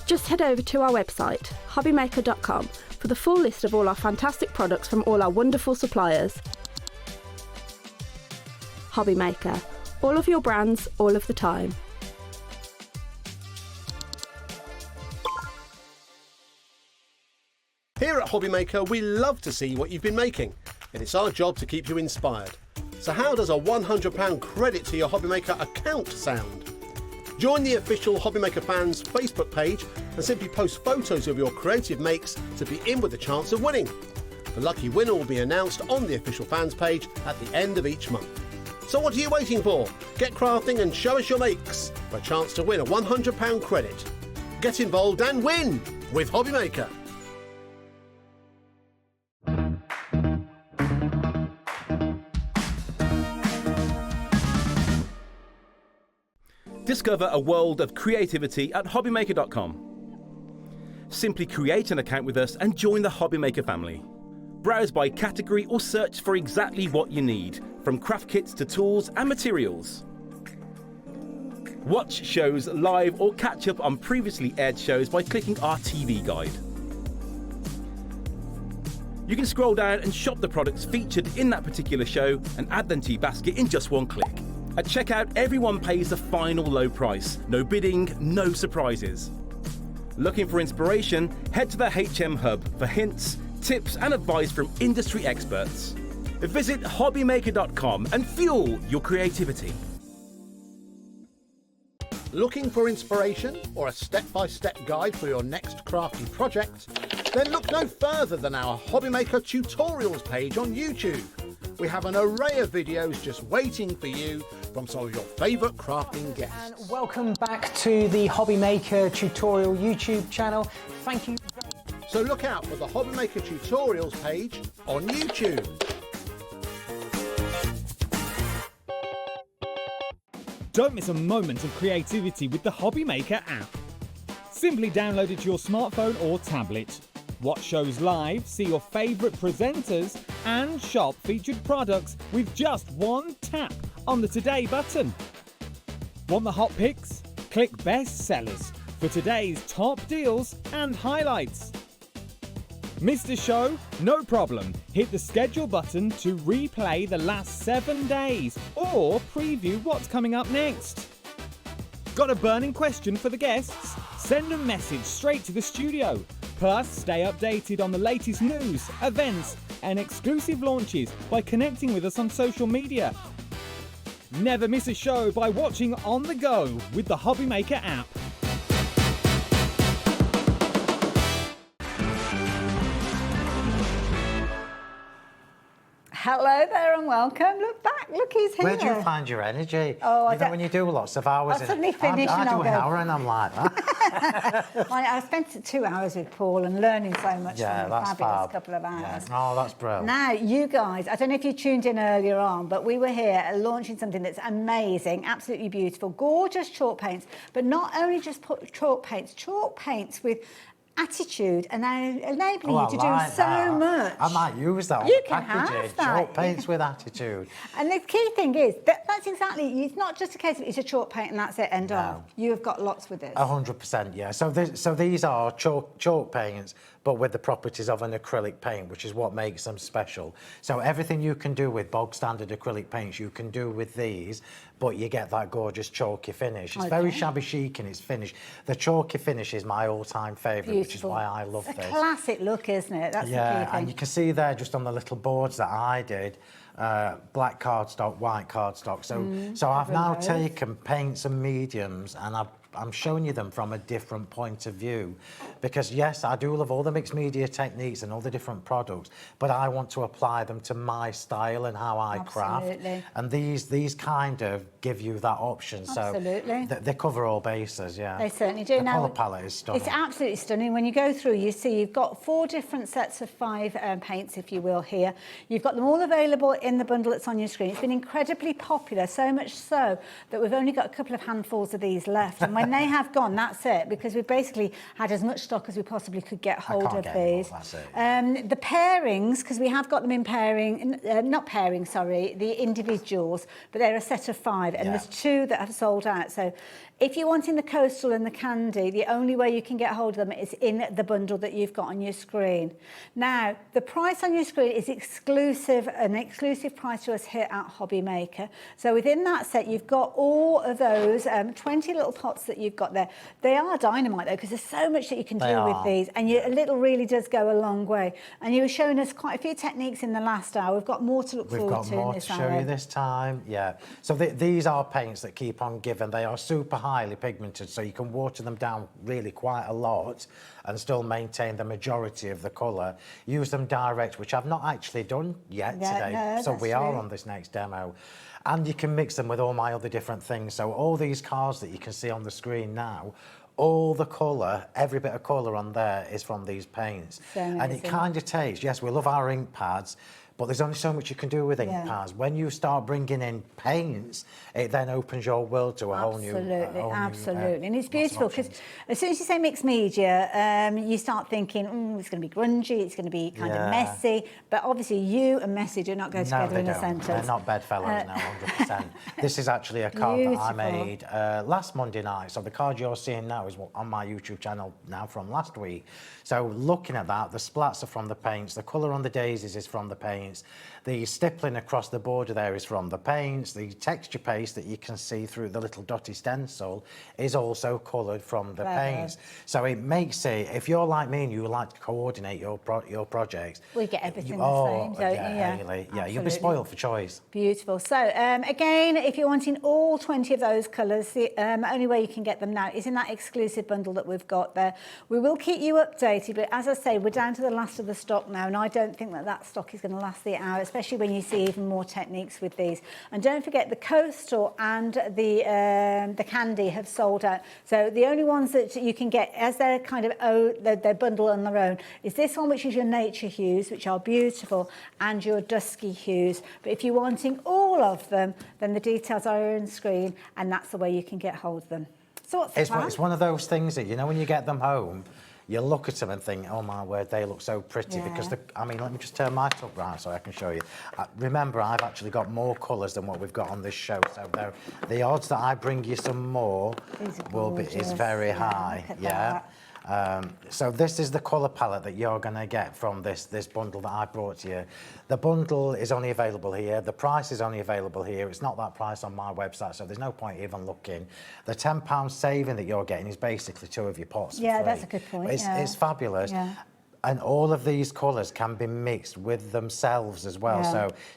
S7: Just head over to our website, HobbyMaker.com, for the full list of all our fantastic products from all our wonderful suppliers. HobbyMaker, all of your brands, all of the time.
S5: Here at HobbyMaker, we love to see what you've been making, and it's our job to keep you inspired. So how does a £100 credit to your HobbyMaker account sound? Join the official HobbyMaker fans Facebook page and simply post photos of your creative makes to be in with a chance of winning. The lucky winner will be announced on the official fans page at the end of each month. So what are you waiting for? Get crafting and show us your makes for a chance to win a £100 credit. Get involved and win with HobbyMaker.
S8: Discover a world of creativity at HobbyMaker.com. Simply create an account with us and join the HobbyMaker family. Browse by category or search for exactly what you need, from craft kits to tools and materials. Watch shows live or catch up on previously aired shows by clicking our TV guide. You can scroll down and shop the products featured in that particular show and add them to your basket in just one click. At checkout, everyone pays the final low price. No bidding, no surprises. Looking for inspiration? Head to the HM Hub for hints, tips and advice from industry experts. Visit HobbyMaker.com and fuel your creativity.
S5: Looking for inspiration or a step-by-step guide for your next crafty project? Then look no further than our HobbyMaker tutorials page on YouTube. We have an array of videos just waiting for you from some of your favourite crafting guests.
S14: And welcome back to the HobbyMaker tutorial YouTube channel. Thank you.
S5: So look out for the HobbyMaker tutorials page on YouTube.
S15: Don't miss a moment of creativity with the HobbyMaker app. Simply download it to your smartphone or tablet. Watch shows live, see your favourite presenters, and shop featured products with just one tap on the Today button. Want the hot picks? Click Best Sellers for today's top deals and highlights. Missed a show? No problem. Hit the schedule button to replay the last 7 days or preview what's coming up next. Got a burning question for the guests? Send a message straight to the studio. Plus, stay updated on the latest news, events, and exclusive launches by connecting with us on social media. Never miss a show by watching on the go with the HobbyMaker app.
S2: Hello there and welcome. Look back, look who's here.
S3: Where do you find your energy?
S2: Oh,
S3: you know, when you do lots of hours.
S2: I'll suddenly finish
S3: I
S2: and
S3: do
S2: I'll
S3: an
S2: go.
S3: hour and I'm like that.
S2: I spent 2 hours with Paul and learning so much
S3: Yeah,
S2: from
S3: that's
S2: a fabulous
S3: fab.
S2: couple of hours.
S3: Yeah. Oh, that's brilliant.
S2: Now, you guys, I don't know if you tuned in earlier on, but we were here launching something that's amazing, absolutely beautiful, gorgeous chalk paints, but not only just chalk paints with attitude and enabling you to do so much.
S3: I might use that on
S2: You
S3: the
S2: can
S3: packaging.
S2: have that.
S3: Chalk paints with attitude.
S2: And the key thing is that's exactly, it's not just a case of it's a chalk paint and that's it, end of. You have got lots with this.
S3: 100%, yeah. So these are chalk paints, but with the properties of an acrylic paint, which is what makes them special. So everything you can do with bog standard acrylic paints, you can do with these, but you get that gorgeous chalky finish. It's very shabby chic in its finish. The chalky finish is my all-time favourite, which is why I love this.
S2: It's a classic look, isn't it? That's the key thing.
S3: And you can see there just on the little boards that I did, black cardstock, white cardstock. So I've now taken paints and mediums and I'm showing you them from a different point of view, because yes, I do love all the mixed media techniques and all the different products, but I want to apply them to my style and how I craft. And these kind of give you that option.
S2: Absolutely.
S3: So they cover all bases, yeah.
S2: They certainly do.
S3: The
S2: Now,
S3: colour palette is stunning.
S2: It's absolutely stunning. When you go through, you see you've got 4 different sets of 5 paints, if you will, here. You've got them all available in the bundle that's on your screen. It's been incredibly popular, so much so that we've only got a couple of handfuls of these left. And when they have gone, that's it, because we've basically had as much stock as we possibly could get hold of these. The pairings, because we have got them in pairing, not pairing, sorry, the individuals, but they're a set of 5, and there's 2 that have sold out. So if you're wanting the coastal and the candy, the only way you can get hold of them is in the bundle that you've got on your screen. Now, the price on your screen is exclusive, an exclusive price to us here at HobbyMaker. So within that set, you've got all of those 20 little pots that you've got there. They are dynamite though, because there's so much that you can do with these, and a little really does go a long way. And you were showing us quite a few techniques in the last hour. We've got more to look forward to in this hour.
S3: We've got more to show you this time, yeah. So these are paints that keep on giving. They are super highly pigmented, so you can water them down really quite a lot and still maintain the majority of the colour. Use them direct, which I've not actually done yet today,
S2: no,
S3: so we are on this next demo. And you can mix them with all my other different things. So all these cards that you can see on the screen now, all the colour, every bit of colour on there is from these paints. And it kind of takes, yes, we love our ink pads, But there's only so much you can do with ink pads. When you start bringing in paints, it then opens your world to a whole new...
S2: Absolutely. And it's beautiful because as soon as you say mixed media, you start thinking, it's going to be grungy, it's going to be kind of messy. But obviously you and messy do not go together in a sentence.
S3: They're not bedfellows now, 100%. This is actually a card that I made last Monday night. So the card you're seeing now is on my YouTube channel now from last week. So looking at that, the splats are from the paints, the colour on the daisies is from the paints, the stippling across the border there is from the paints, the texture paste that you can see through the little dotty stencil is also coloured from the paints. So it makes it, if you're like me and you like to coordinate your projects...
S2: We get everything the same, don't you?
S3: Yeah, you'll be spoiled for choice.
S2: Beautiful. So again, if you're wanting all 20 of those colours, the only way you can get them now is in that exclusive bundle that we've got there. We will keep you updated, but as I say, we're down to the last of the stock now, and I don't think that stock is going to last the hour, especially when you see even more techniques with these. And don't forget, the coastal and the candy have sold out. So the only ones that you can get as their kind of their bundle on their own is this one, which is your nature hues, which are beautiful, and your dusky hues. But if you're wanting all of them, then the details are on screen, and that's the way you can get hold of them. So what's the plan?
S3: It's one of those things that, you know, when you get them home, you look at them and think, oh my word, they look so pretty. Because, I mean, let me just turn my tub round so I can show you. Remember, I've actually got more colours than what we've got on this show. So the odds that I bring you some more is very high. So this is the colour palette that you're going to get from this bundle that I brought to you. The bundle is only available here. The price is only available here. It's not that price on my website, so there's no point even looking. The £10 saving that you're getting is basically 2 of your pots.
S2: Yeah, that's a good point.
S3: It's fabulous. Yeah. And all of these colours can be mixed with themselves as well.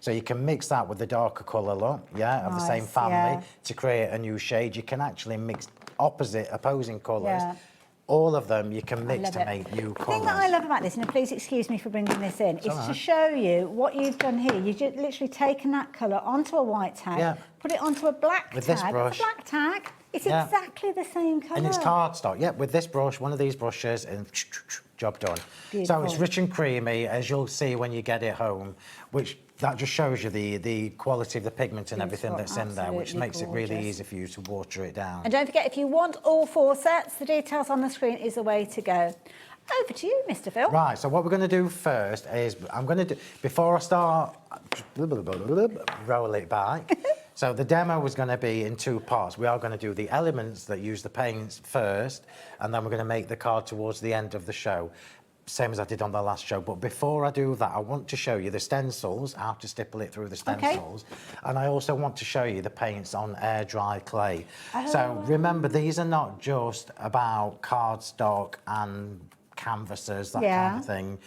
S3: So you can mix that with the darker colour look, of the same family to create a new shade. You can actually mix opposing colours. All of them you can mix to make new colours.
S2: The thing that I love about this, and please excuse me for bringing this in, is to show you what you've done here. You've just literally taken that colour onto a white tag, put it onto a black
S3: with
S2: tag.
S3: This brush.
S2: It's a black tag. It's exactly the same colour.
S3: And it's cardstock. With this brush, one of these brushes, and job done.
S2: Beautiful.
S3: So it's rich and creamy, as you'll see when you get it home, which that just shows you the quality of the pigment and everything that's in there, which makes it really easy for you to water it down.
S2: And don't forget, if you want all 4 sets, the details on the screen is the way to go. Over to you, Mr. Phill.
S3: Right, so what we're going to do first is, I'm going to do, before I start, roll it back. So the demo was going to be in 2 parts. We are going to do the elements that use the paints first, and then we're going to make the card towards the end of the show, same as I did on the last show. But before I do that, I want to show you the stencils, how to stipple it through the stencils. And I also want to show you the paints on air dry clay. So remember, these are not just about cardstock and canvases, that kind of thing.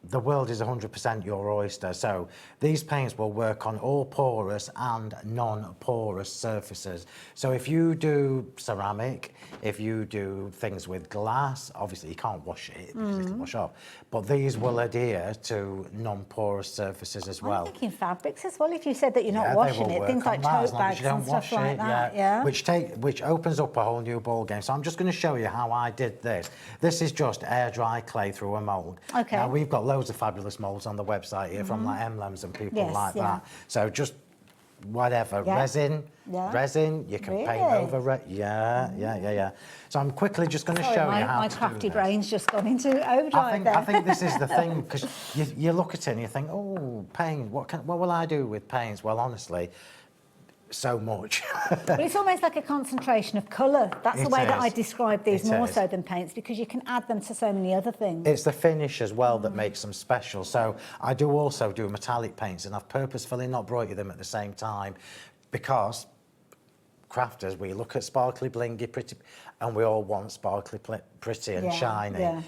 S3: The world is 100% your oyster. So these paints will work on all porous and non-porous surfaces. So if you do ceramic, if you do things with glass, obviously you can't wash it because it'll wash off. But these will adhere to non-porous surfaces as well.
S2: I'm thinking fabrics as well. If you said that you're not washing it, things like tote bags and stuff like that.
S3: Which opens up a whole new ball game. So I'm just going to show you how I did this. This is just air dry clay through a mould.
S2: Okay.
S3: Now we've got loads of fabulous moulds on the website here from like Emblems and people like that. So just whatever, resin, you can paint over So I'm quickly just going to show you how
S2: my
S3: to
S2: crafty
S3: do
S2: brain's just gone into overdrive
S3: I think this is the thing, because you look at it and you think, oh, paint, what will I do with paints? Well, honestly, so much.
S2: But it's almost like a concentration of colour. That's the way that I describe these more so than paints, because you can add them to so many other things.
S3: It's the finish as well that makes them special. So I do also do metallic paints, and I've purposefully not brought you them at the same time, because crafters, we look at sparkly, blingy, pretty, and we all want sparkly, pretty and shiny.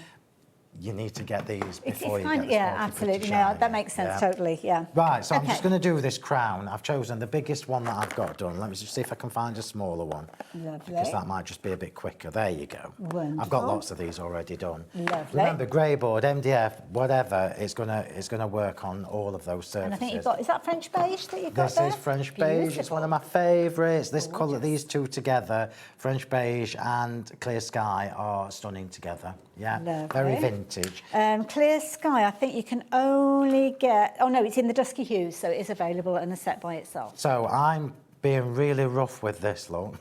S3: You need to get these before you get the
S2: absolutely. No, that makes sense totally.
S3: Right, so I'm just going to do this crown. I've chosen the biggest one that I've got done. Let me just see if I can find a smaller one.
S2: Lovely.
S3: Because that might just be a bit quicker. There you go.
S2: Wonderful.
S3: I've got lots of these already done.
S2: Lovely.
S3: Remember, grey board, MDF, whatever, it's gonna work on all of those surfaces.
S2: And I think you've got, is that French beige that you've got
S3: this
S2: there?
S3: This is French beige. It's one of my favourites. This colour, these two together, French beige and clear sky, are stunning together. Yeah,
S2: Lovely.
S3: very vintage.
S2: Clear Sky, I think you can only get... Oh, no, it's in the dusky hues, so it is available in a set by itself.
S3: So I'm being really rough with this, look.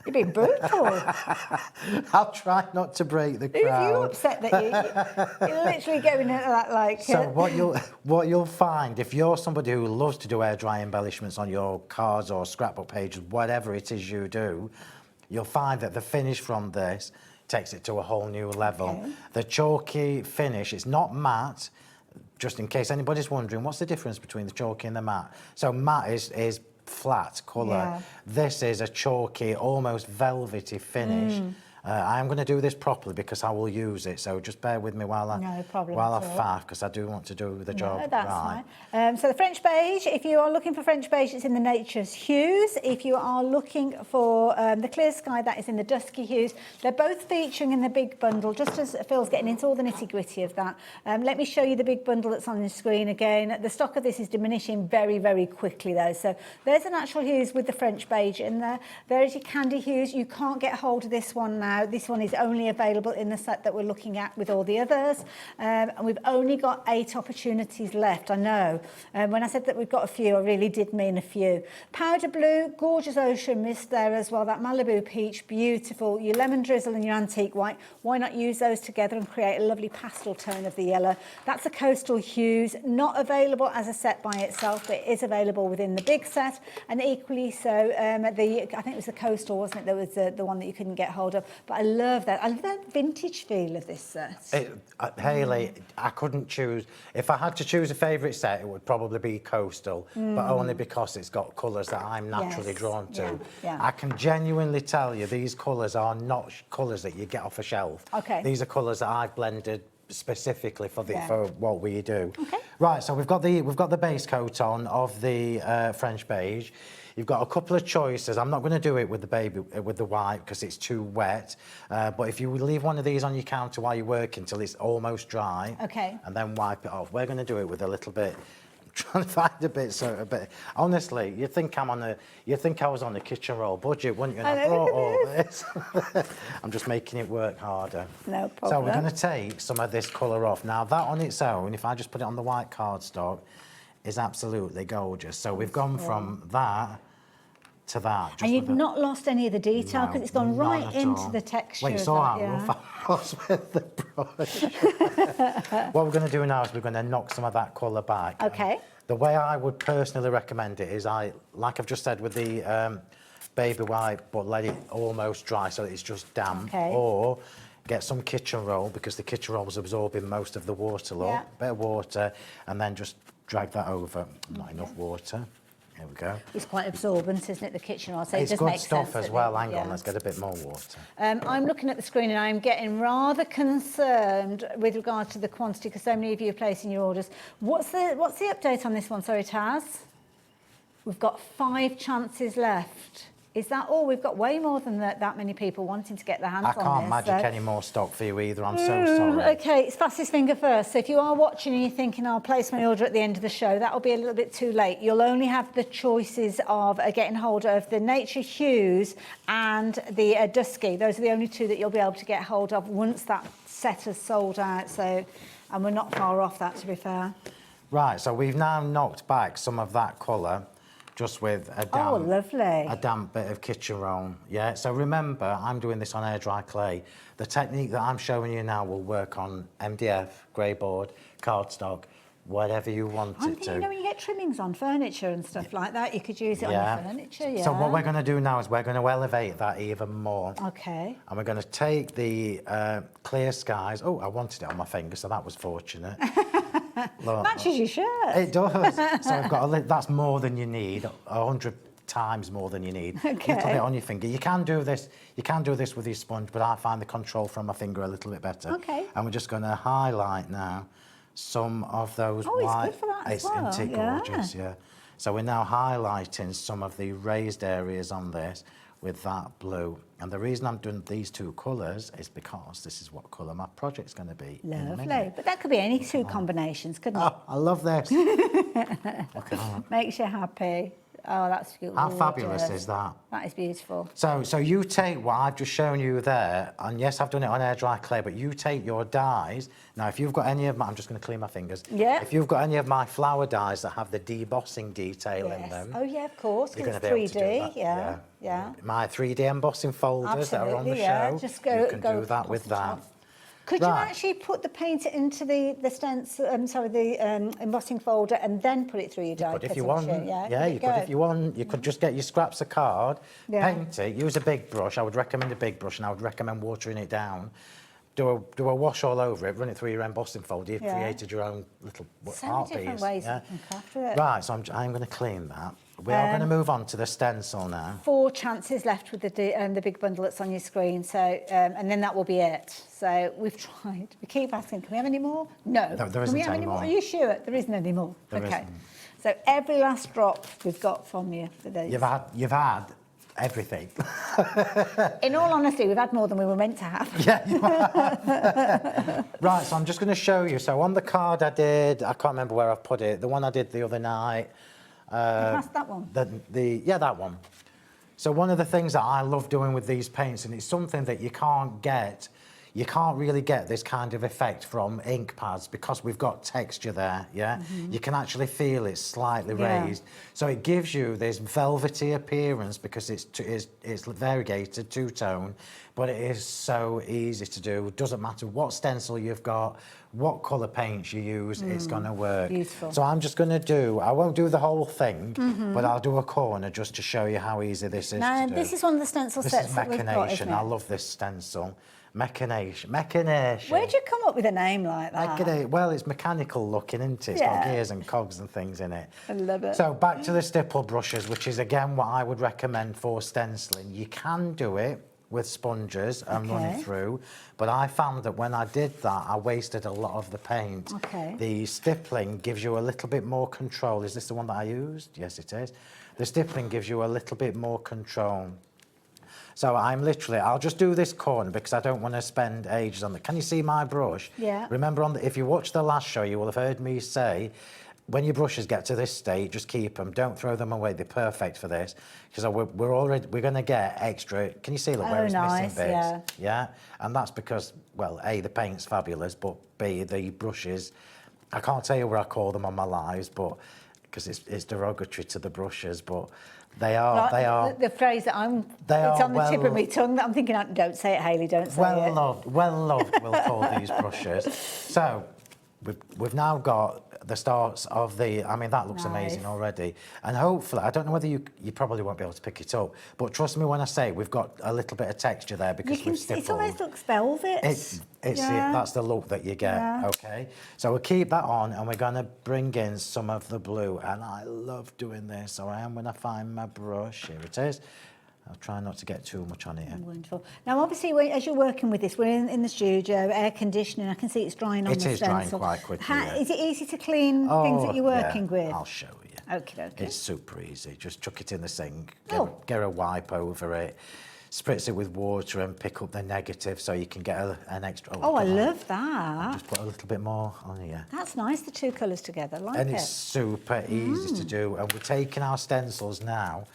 S2: You're being brutal.
S3: I'll try not to break the crowd.
S2: Are you upset that you're literally going into that, like...
S3: So what you'll find, if you're somebody who loves to do air dry embellishments on your cards or scrapbook pages, whatever it is you do, you'll find that the finish from this takes it to a whole new level.
S2: Okay.
S3: The chalky finish, it's not matte, just in case anybody's wondering, what's the difference between the chalky and the matte? So matte is flat colour.
S2: Yeah.
S3: This is a chalky, almost velvety finish. I'm going to do this properly because I will use it, so just bear with me while I faff, because I do want to do the job
S2: that's
S3: right.
S2: Fine. So the French beige, if you are looking for French beige, it's in the Nature's Hues. If you are looking for the Clear Sky, that is in the Dusky Hues. They're both featuring in the big bundle, just as Phil's getting into all the nitty-gritty of that. Let me show you the big bundle that's on the screen again. The stock of this is diminishing very, very quickly, though. So there's the Natural Hues with the French beige in there. There's your Candy Hues. You can't get hold of this one now. This one is only available in the set that we're looking at with all the others. And we've only got 8 opportunities left, I know. When I said that we've got a few, I really did mean a few. Powder blue, gorgeous ocean mist there as well. That Malibu peach, beautiful. Your lemon drizzle and your antique white. Why not use those together and create a lovely pastel tone of the yellow? That's the Coastal Hues, not available as a set by itself, but it is available within the big set. And equally so, I think it was the Coastal, wasn't it? There was the one that you couldn't get hold of. But I love that. I love that vintage feel of this set.
S3: Hayley, I couldn't choose. If I had to choose a favourite set, it would probably be Coastal, but only because it's got colours that I'm naturally drawn to.
S2: Yeah.
S3: I can genuinely tell you these colours are not colours that you get off a shelf.
S2: Okay.
S3: These are colours that I've blended specifically for what we do.
S2: Okay.
S3: Right, so we've got the base coat on of the French beige. You've got a couple of choices. I'm not going to do it with the white because it's too wet. But if you leave one of these on your counter while you're working till it's almost dry, and then wipe it off. We're going to do it with a little bit. I'm trying to find a bit. Honestly, you'd think I was on a kitchen roll budget, wouldn't you? And I brought all this. I'm just making it work harder.
S2: No problem.
S3: So we're going to take some of this colour off. Now that on its own, if I just put it on the white cardstock, is absolutely gorgeous. So we've gone from that to that.
S2: And you've not lost any of the detail because it's gone right into the texture.
S3: Wait, you saw how rough I was with the brush. What we're going to do now is we're going to knock some of that colour back.
S2: Okay.
S3: The way I would personally recommend it is like I've just said with the baby white, but let it almost dry so that it's just damp.
S2: Okay.
S3: Or get some kitchen roll because the kitchen roll is absorbing most of the water, look. Bit of water, and then just drag that over. Not enough water. Here we go.
S2: It's quite absorbent, isn't it, the kitchen roll? So
S3: it's
S2: it just
S3: good
S2: makes
S3: stuff
S2: sense
S3: as well. Hang on, let's get a bit more water.
S2: I'm looking at the screen and I'm getting rather concerned with regard to the quantity because so many of you are placing your orders. What's the update on this one? Sorry, Taz. We've got 5 chances left. Is that all? We've got way more than that many people wanting to get their hands on this.
S3: I can't magic any more stock for you either. I'm so sorry.
S2: Okay, it's fastest finger first. So if you are watching and you're thinking, I'll place my order at the end of the show, that'll be a little bit too late. You'll only have the choices of getting hold of the Nature Hues and the Dusky. Those are the only 2 that you'll be able to get hold of once that set has sold out. So, and we're not far off that, to be fair.
S3: Right, so we've now knocked back some of that colour just with a damp bit of kitchen roll. Yeah, so remember, I'm doing this on air dry clay. The technique that I'm showing you now will work on MDF, grey board, cardstock, whatever you want it to.
S2: I'm thinking, when you get trimmings on furniture and stuff like that, you could use it on your furniture,
S3: So what we're going to do now is we're going to elevate that even more.
S2: Okay.
S3: And we're going to take the Clear Skies. Oh, I wanted it on my finger, so that was fortunate. Look,
S2: matches your shirt.
S3: It does. So I've got that's more than you need, 100 times more than you need.
S2: Okay.
S3: A little bit on your finger. You can do this with your sponge, but I find the control from my finger a little bit better.
S2: Okay.
S3: And we're just going to highlight now some of those white.
S2: It's good for that as well.
S3: Isn't it gorgeous? Yeah. So we're now highlighting some of the raised areas on this with that blue. And the reason I'm doing these 2 colours is because this is what colour my project's going to be.
S2: Lovely. But that could be any 2 combinations, couldn't it?
S3: Oh, I love this.
S2: Makes you happy. Oh, that's gorgeous.
S3: How fabulous is that?
S2: That is beautiful.
S3: So you take what I've just shown you there, and yes, I've done it on air dry clay, but you take your dies. Now, if you've got any of my, I'm just going to clean my fingers.
S2: Yeah.
S3: If you've got any of my flower dies that have the debossing detail in them.
S2: Oh, yeah, of course,
S3: You're going
S2: because
S3: to be
S2: it's
S3: able to
S2: 3D.
S3: do that.
S2: Yeah.
S3: My 3D embossing folders that are on the show.
S2: Just go,
S3: you can do that with that.
S2: Could you actually put the paint into the stencil, the embossing folder and then put it through your die
S3: But if you
S2: cutting
S3: want,
S2: machine?
S3: yeah, you could if you want. You could just get your scraps of card, paint it, use a big brush. I would recommend a big brush, and I would recommend watering it down. Do a wash all over it, run it through your embossing folder. You've created your own little art piece.
S2: So many different ways you can craft it.
S3: Right, so I'm going to clean that. We are going to move on to the stencil now.
S2: 4 chances left with the big bundle that's on your screen, so and then that will be it. So we've tried. We keep asking, can we have any more? No.
S3: There isn't
S2: can we have
S3: any more.
S2: Are you sure? There isn't any more.
S3: There
S2: okay.
S3: isn't.
S2: So every last drop we've got from you for these.
S3: You've had everything.
S2: In all honesty, we've had more than we were meant to have.
S3: Yeah, you have. Right, so I'm just going to show you. So on the card I can't remember where I've put it. The one I did the other night.
S2: Past that one?
S3: That one. So one of the things that I love doing with these paints, and it's something that you can't really get this kind of effect from ink pads because we've got texture there, yeah? You can actually feel it slightly raised. So it gives you this velvety appearance because it's variegated, two-tone, but it is so easy to do. It doesn't matter what stencil you've got, what colour paints you use, it's going to work.
S2: Beautiful.
S3: So I'm just going to I won't do the whole thing, but I'll do a corner just to show you how easy this is to do.
S2: This is one of the stencil sets that we've got, isn't it?
S3: I love this stencil. Machination.
S2: Where'd you come up with a name like that?
S3: Well, it's mechanical looking, isn't it? It's got gears and cogs and things in it.
S2: I love it.
S3: So back to the stipple brushes, which is again what I would recommend for stenciling. You can do it with sponges and run it through, but I found that when I did that, I wasted a lot of the paint.
S2: Okay.
S3: The stippling gives you a little bit more control. Is this the one that I used? Yes, it is. The stippling gives you a little bit more control. So I'll just do this corner because I don't want to spend ages on it. Can you see my brush?
S2: Yeah.
S3: Remember, if you watched the last show, you will have heard me say, when your brushes get to this state, just keep them. Don't throw them away. They're perfect for this because we're going to get extra. Can you see where it's missing bits? Yeah. And that's because, well, A, the paint's fabulous, but B, the brushes. I can't tell you where I call them on my lives, but because it's derogatory to the brushes, but. They are.
S2: The phrase that it's on the tip of my tongue that I'm thinking, don't say it, Hayley, don't say it.
S3: Well loved, we'll call these brushes. So, we've now got the starts of that looks amazing already. And hopefully, I don't know whether you probably won't be able to pick it up, but trust me when I say we've got a little bit of texture there because we've stippled.
S2: It almost looks velvet.
S3: That's the look that you get, okay? So we'll keep that on and we're going to bring in some of the blue. And I love doing this, so I am going to find my brush. Here it is. I'll try not to get too much on here.
S2: Wonderful. Now, obviously, as you're working with this, we're in the studio, air conditioning. I can see it's drying on the stencil.
S3: It is drying quite quickly,
S2: Is it easy to clean things that you're working with?
S3: I'll show you.
S2: Okay.
S3: It's super easy. Just chuck it in the sink, get a wipe over it, spritz it with water and pick up the negative so you can get an extra...
S2: I love that.
S3: Just put a little bit more on here.
S2: That's nice, the two colours together.
S3: And it's super easy to do. And we're taking our stencils now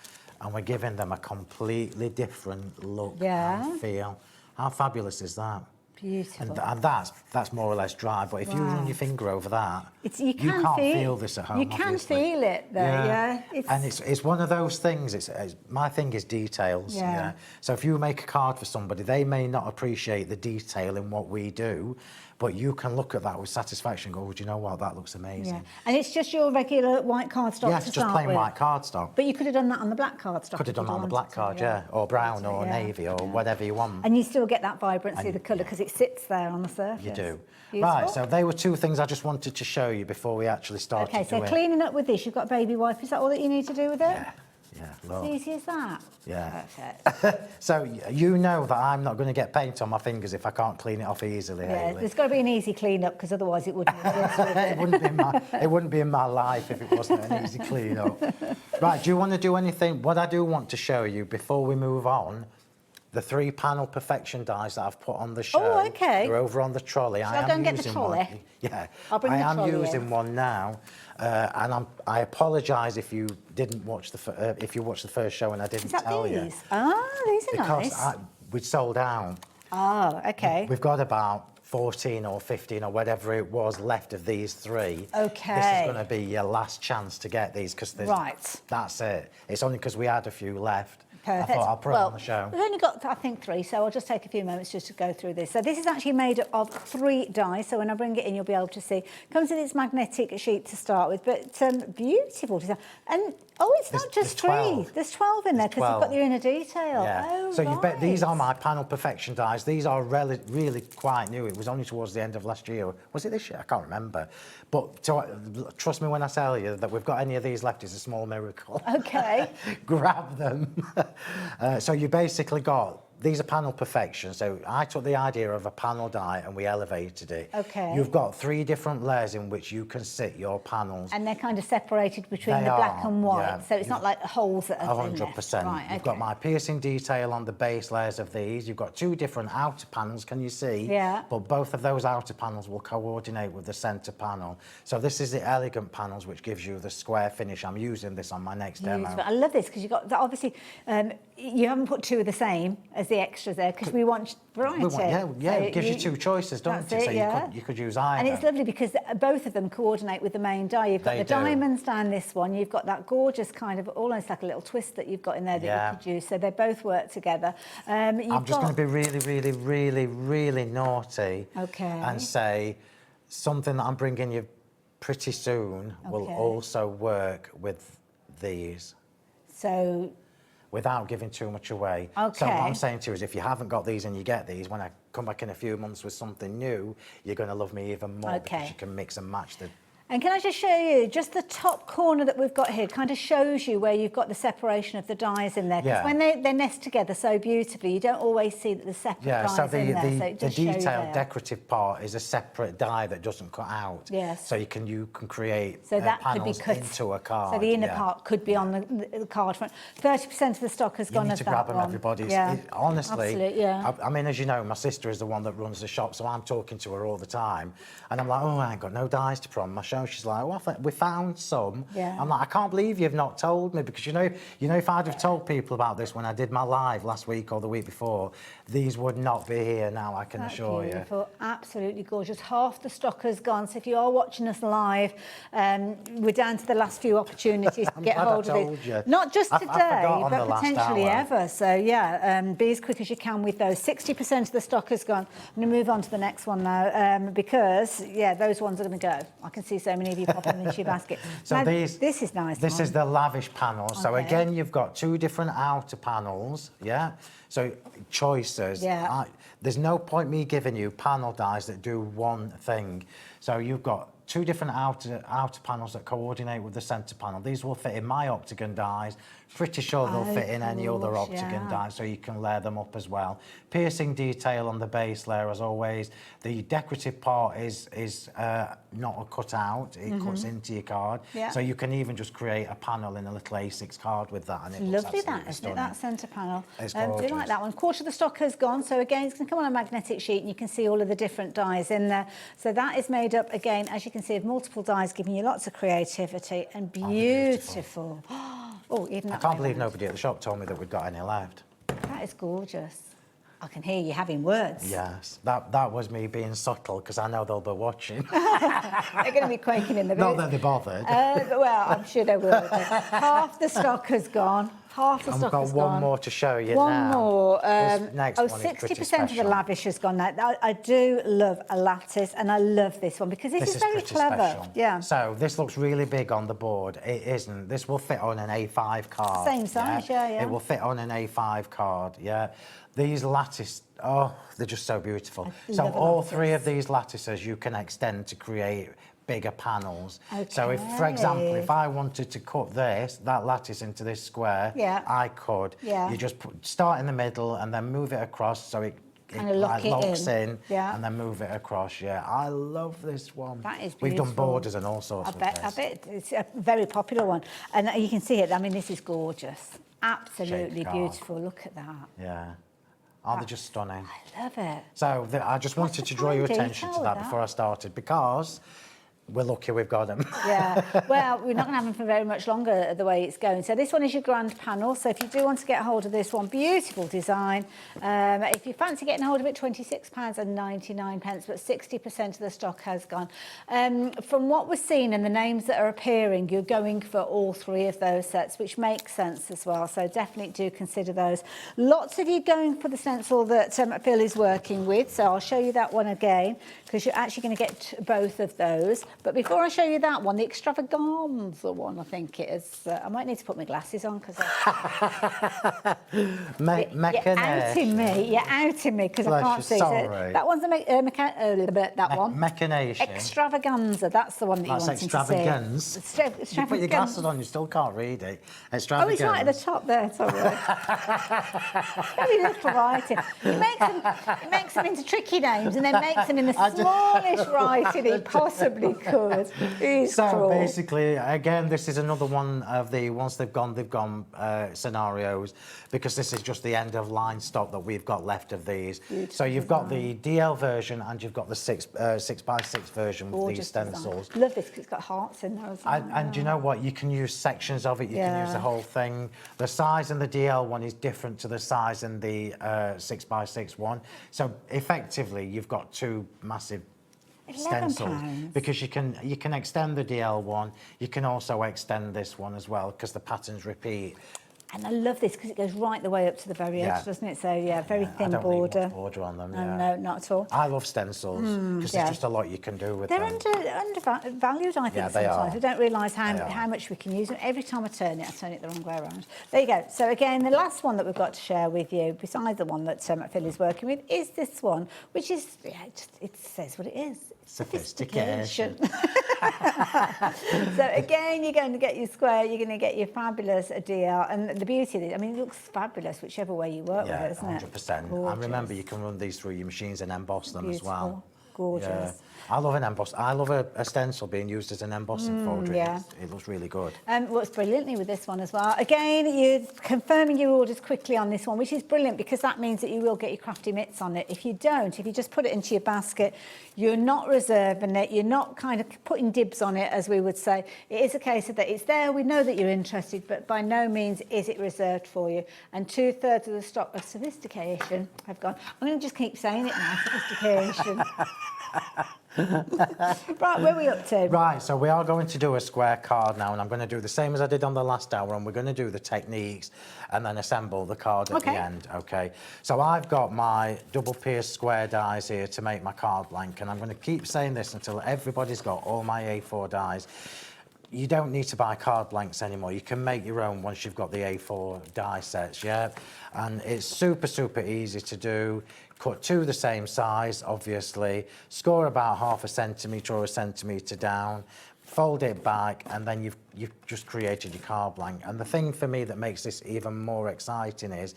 S3: and we're giving them a completely different look and feel. How fabulous is that?
S2: Beautiful.
S3: And that's more or less dry, but if you run your finger over that, you can't feel this at home.
S2: You can feel it there,
S3: And it's one of those things, my thing is details. Yeah. So if you make a card for somebody, they may not appreciate the detail in what we do, but you can look at that with satisfaction and go, do you know what, that looks amazing.
S2: Yeah. And it's just your regular white cardstock
S3: to start with? Yes, just plain white cardstock.
S2: But you could have done that on the black cardstock.
S3: Could have done that on the black card, or brown or navy or whatever you want.
S2: And you still get that vibrancy of the colour because it sits there on the surface.
S3: You do.
S2: Beautiful.
S3: Right, so they were two things I just wanted to show you before we actually started doing it.
S2: Okay, so cleaning up with this, you've got a baby wipe. Is that all that you need to do with it?
S3: Yeah,
S2: as easy as that.
S3: Yeah.
S2: Perfect.
S3: So you know that I'm not going to get paint on my fingers if I can't clean it off easily.
S2: Yeah, there's got to be an easy clean up because otherwise it wouldn't exist.
S3: It wouldn't be in my life if it wasn't an easy clean up. Right, do you want to do anything? What I do want to show you before we move on, the 3 panel perfection dies that I've put on the show.
S2: Oh, okay.
S3: They're over on the trolley.
S2: Shall I go and get the trolley?
S3: One. Yeah,
S2: I'll bring the trolley
S3: I am using
S2: in.
S3: one now, and I apologise if you didn't watch if you watched the first show and I didn't tell you.
S2: These? Ah, these are nice.
S3: Because we'd sold out.
S2: Oh, okay.
S3: We've got about 14 or 15 or whatever it was left of these 3.
S2: Okay.
S3: This is going to be your last chance to get these because that's it. It's only because we had a few left.
S2: Perfect.
S3: I thought I'll put it on the show.
S2: We've only got, I think, 3, so I'll just take a few moments just to go through this. So this is actually made up of 3 dies, so when I bring it in, you'll be able to see. Comes in its magnetic sheet to start with, but beautiful design. And, it's not just 3. There's 12 in there because you've got the inner detail.
S3: Yeah.
S2: Oh,
S3: so
S2: right.
S3: these are my panel perfection dies. These are really quite new. It was only towards the end of last year. Was it this year? I can't remember. But trust me when I tell you that we've got any of these left is a small miracle.
S2: Okay.
S3: Grab them. So you basically got, these are panel perfection. So I took the idea of a panel die and we elevated it.
S2: Okay.
S3: You've got 3 different layers in which you can sit your panels.
S2: And they're kind of separated between the black and white,
S3: yeah.
S2: So it's not like holes that are
S3: 100%.
S2: Right,
S3: You've got my piercing detail on the base layers of these. You've got 2 different outer panels, can you see?
S2: Yeah.
S3: But both of those outer panels will coordinate with the centre panel. So this is the elegant panels, which gives you the square finish. I'm using this on my next demo.
S2: I love this because you've got, obviously, you haven't put 2 of the same as the extras there because we want variety.
S3: It gives you 2 choices, don't it? So you could use either.
S2: And it's lovely because both of them coordinate with the main die. You've got the diamonds down this one. You've got that gorgeous kind of almost like a little twist that you've got in there that you could use. So they both work together.
S3: I'm just going to be really naughty.
S2: Okay.
S3: And say something that I'm bringing you pretty soon will also work with these.
S2: So.
S3: Without giving too much away.
S2: Okay.
S3: So what I'm saying to you is if you haven't got these and you get these, when I come back in a few months with something new, you're going to love me even more because you can mix and match the...
S2: And can I just show you, just the top corner that we've got here kind of shows you where you've got the separation of the dies in there. Because when they nest together so beautifully, you don't always see that the separate dies in there.
S3: So the detailed decorative part is a separate die that doesn't cut out.
S2: Yes.
S3: So you can create
S2: that
S3: panels
S2: could be cut
S3: into a card.
S2: So the inner part could be on the card front. 30% of the stock has gone as that one.
S3: You need to grab them, everybody.
S2: Yeah.
S3: Honestly,
S2: absolutely, yeah.
S3: I mean, as you know, my sister is the one that runs the shop, so I'm talking to her all the time. And I'm like, I ain't got no dies to put on my show. She's like, we found some.
S2: Yeah.
S3: I'm like, I can't believe you've not told me, because you know, if I'd have told people about this when I did my live last week or the week before, these would not be here now, I can assure
S2: beautiful. You. Absolutely gorgeous. Half the stock has gone, so if you are watching us live, we're down to the last few opportunities to get hold of it. Not just today, but potentially ever. So yeah, be as quick as you can with those. 60% of the stock has gone. I'm going to move on to the next one now, because those ones are going to go. I can see so many of you popping into your basket.
S3: So
S2: now, this is nice.
S3: This is the lavish panel. Okay. So again, you've got 2 different outer panels. Yeah. So choices.
S2: Yeah.
S3: There's no point me giving you panel dies that do one thing. So you've got 2 different outer panels that coordinate with the centre panel. These will fit in my octagon dies. Pretty sure they'll fit in any other octagon dies, so you can layer them up as well. Piercing detail on the base layer as always. The decorative part is not a cut out, it cuts into your card. Yeah. So you can even just create a panel in a little A6 card with that, and it looks
S2: lovely,
S3: absolutely
S2: isn't it, that centre panel?
S3: It's
S2: gorgeous. Do like that one. Quarter of the stock has gone, so again it's going to come on a magnetic sheet and you can see all of the different dies in there. So that is made up again, as you can see, of multiple dies, giving you lots of creativity and beautiful. Oh, even
S3: I can't believe nobody at the shop told me that we'd got any left.
S2: That is gorgeous. I can hear you having words.
S3: Yes, that was me being subtle, because I know they'll be watching.
S2: They're going to be quaking in the booth.
S3: Not that they're bothered.
S2: Well, I'm sure they will. Half the stock has gone. Half the stock has gone.
S3: I've got one more to show you
S2: now.
S3: One
S2: more.
S3: This next one is
S2: 60% of the lavish has gone now. I do love a lattice, and I love this one because this is very clever.
S3: Special.
S2: Yeah.
S3: So this looks really big on the board. It isn't. This will fit on an A5 card.
S2: Same size, yeah.
S3: It will fit on an A5 card, yeah. These lattice, they're just so beautiful. So all 3 of these lattices you can extend to create bigger panels. Okay. So if, for example, if I wanted to cut that lattice into this square, I could. Yeah. You just start in the middle and then move it across so it locks in, and then move it across. Yeah, I love this one.
S2: That is beautiful.
S3: We've done borders and all sorts of things.
S2: I bet it's a very popular one, and you can see it. I mean, this is gorgeous. Absolutely beautiful. Look at that.
S3: Yeah. Are they just stunning?
S2: I love it.
S3: So I just wanted to draw your attention to that before I started, because we're lucky we've got them.
S2: Yeah, well, we're not going to have them for very much longer the way it's going. So this one is your grand panel. So if you do want to get hold of this one, beautiful design. If you fancy getting hold of it, £26.99, but 60% of the stock has gone. From what we're seeing and the names that are appearing, you're going for all three of those sets, which makes sense as well. So definitely do consider those. Lots of you going for the stencil that Phill is working with. So I'll show you that one again, because you're actually going to get both of those. But before I show you that one, the extravaganza one, I think it is. I might need to put my glasses on because you're outing me. You're outing me because I can't see.
S3: Sorry.
S2: That one's that one.
S3: Machination.
S2: Extravaganza. That's the one that you want to see.
S3: Extravagance. You put your glasses on, you still can't read it. Extravagance.
S2: Oh, it's right at the top there. It's all right. Very little writing. He makes them into tricky names and then makes them in the smallest writing he possibly could. So cruel.
S3: Basically, again, this is another one of the once they've gone scenarios, because this is just the end of line stock that we've got left of these. Beautiful so you've got the DL version and you've got the 6x6 version with these stencils.
S2: Design. Love this because it's got hearts in there as well.
S3: And you know what? You can use sections of it. You can use the whole thing. The size in the DL one is different to the size in the 6x6 one. So effectively, you've got two massive stencils, because you can extend the DL one. You can also extend this one as well, because the patterns repeat.
S2: And I love this because it goes right the way up to the very edge, doesn't it? So yeah, very thin border.
S3: I don't need much border on them.
S2: No, not at all.
S3: I love stencils because there's just a lot you can do with them.
S2: They're undervalued, I think.
S3: Yeah, they
S2: sometimes
S3: are.
S2: We don't realise how much we can use them. Every time I turn it the wrong way around. There you go. So again, the last one that we've got to share with you, besides the one that Phill is working with, is this one, which is it says what it is. Sophistication. So again, you're going to get your square, you're going to get your fabulous DL, and the beauty of it, I mean, it looks fabulous whichever way you work with it, isn't it?
S3: 100%.
S2: Gorgeous.
S3: And remember, you can run these through your machines and emboss them as well.
S2: Gorgeous.
S3: Yeah. I love an emboss. I love a stencil being used as an embossing folder.
S2: Yeah.
S3: It looks really good.
S2: Works brilliantly with this one as well. Again, you're confirming your orders quickly on this one, which is brilliant because that means that you will get your crafty mitts on it. If you don't, if you just put it into your basket, you're not reserving it, you're not kind of putting dibs on it, as we would say. It is a case of that it's there, we know that you're interested, but by no means is it reserved for you. And 2/3 of the stock of sophistication have gone. I'm going to just keep saying it now, sophistication. Right, where are we up to?
S3: Right, so we are going to do a square card now, and I'm going to do the same as I did on the last hour, and we're going to do the techniques and then assemble the card at the end, okay? So I've got my double pierced square dies here to make my card blank, and I'm going to keep saying this until everybody's got all my A4 dies. You don't need to buy card blanks anymore. You can make your own once you've got the A4 die sets, yeah? And it's super, super easy to do. Cut two the same size, obviously. Score about 1/2 centimetre or 1 centimetre down. Fold it back, and then you've just created your card blank. And the thing for me that makes this even more exciting is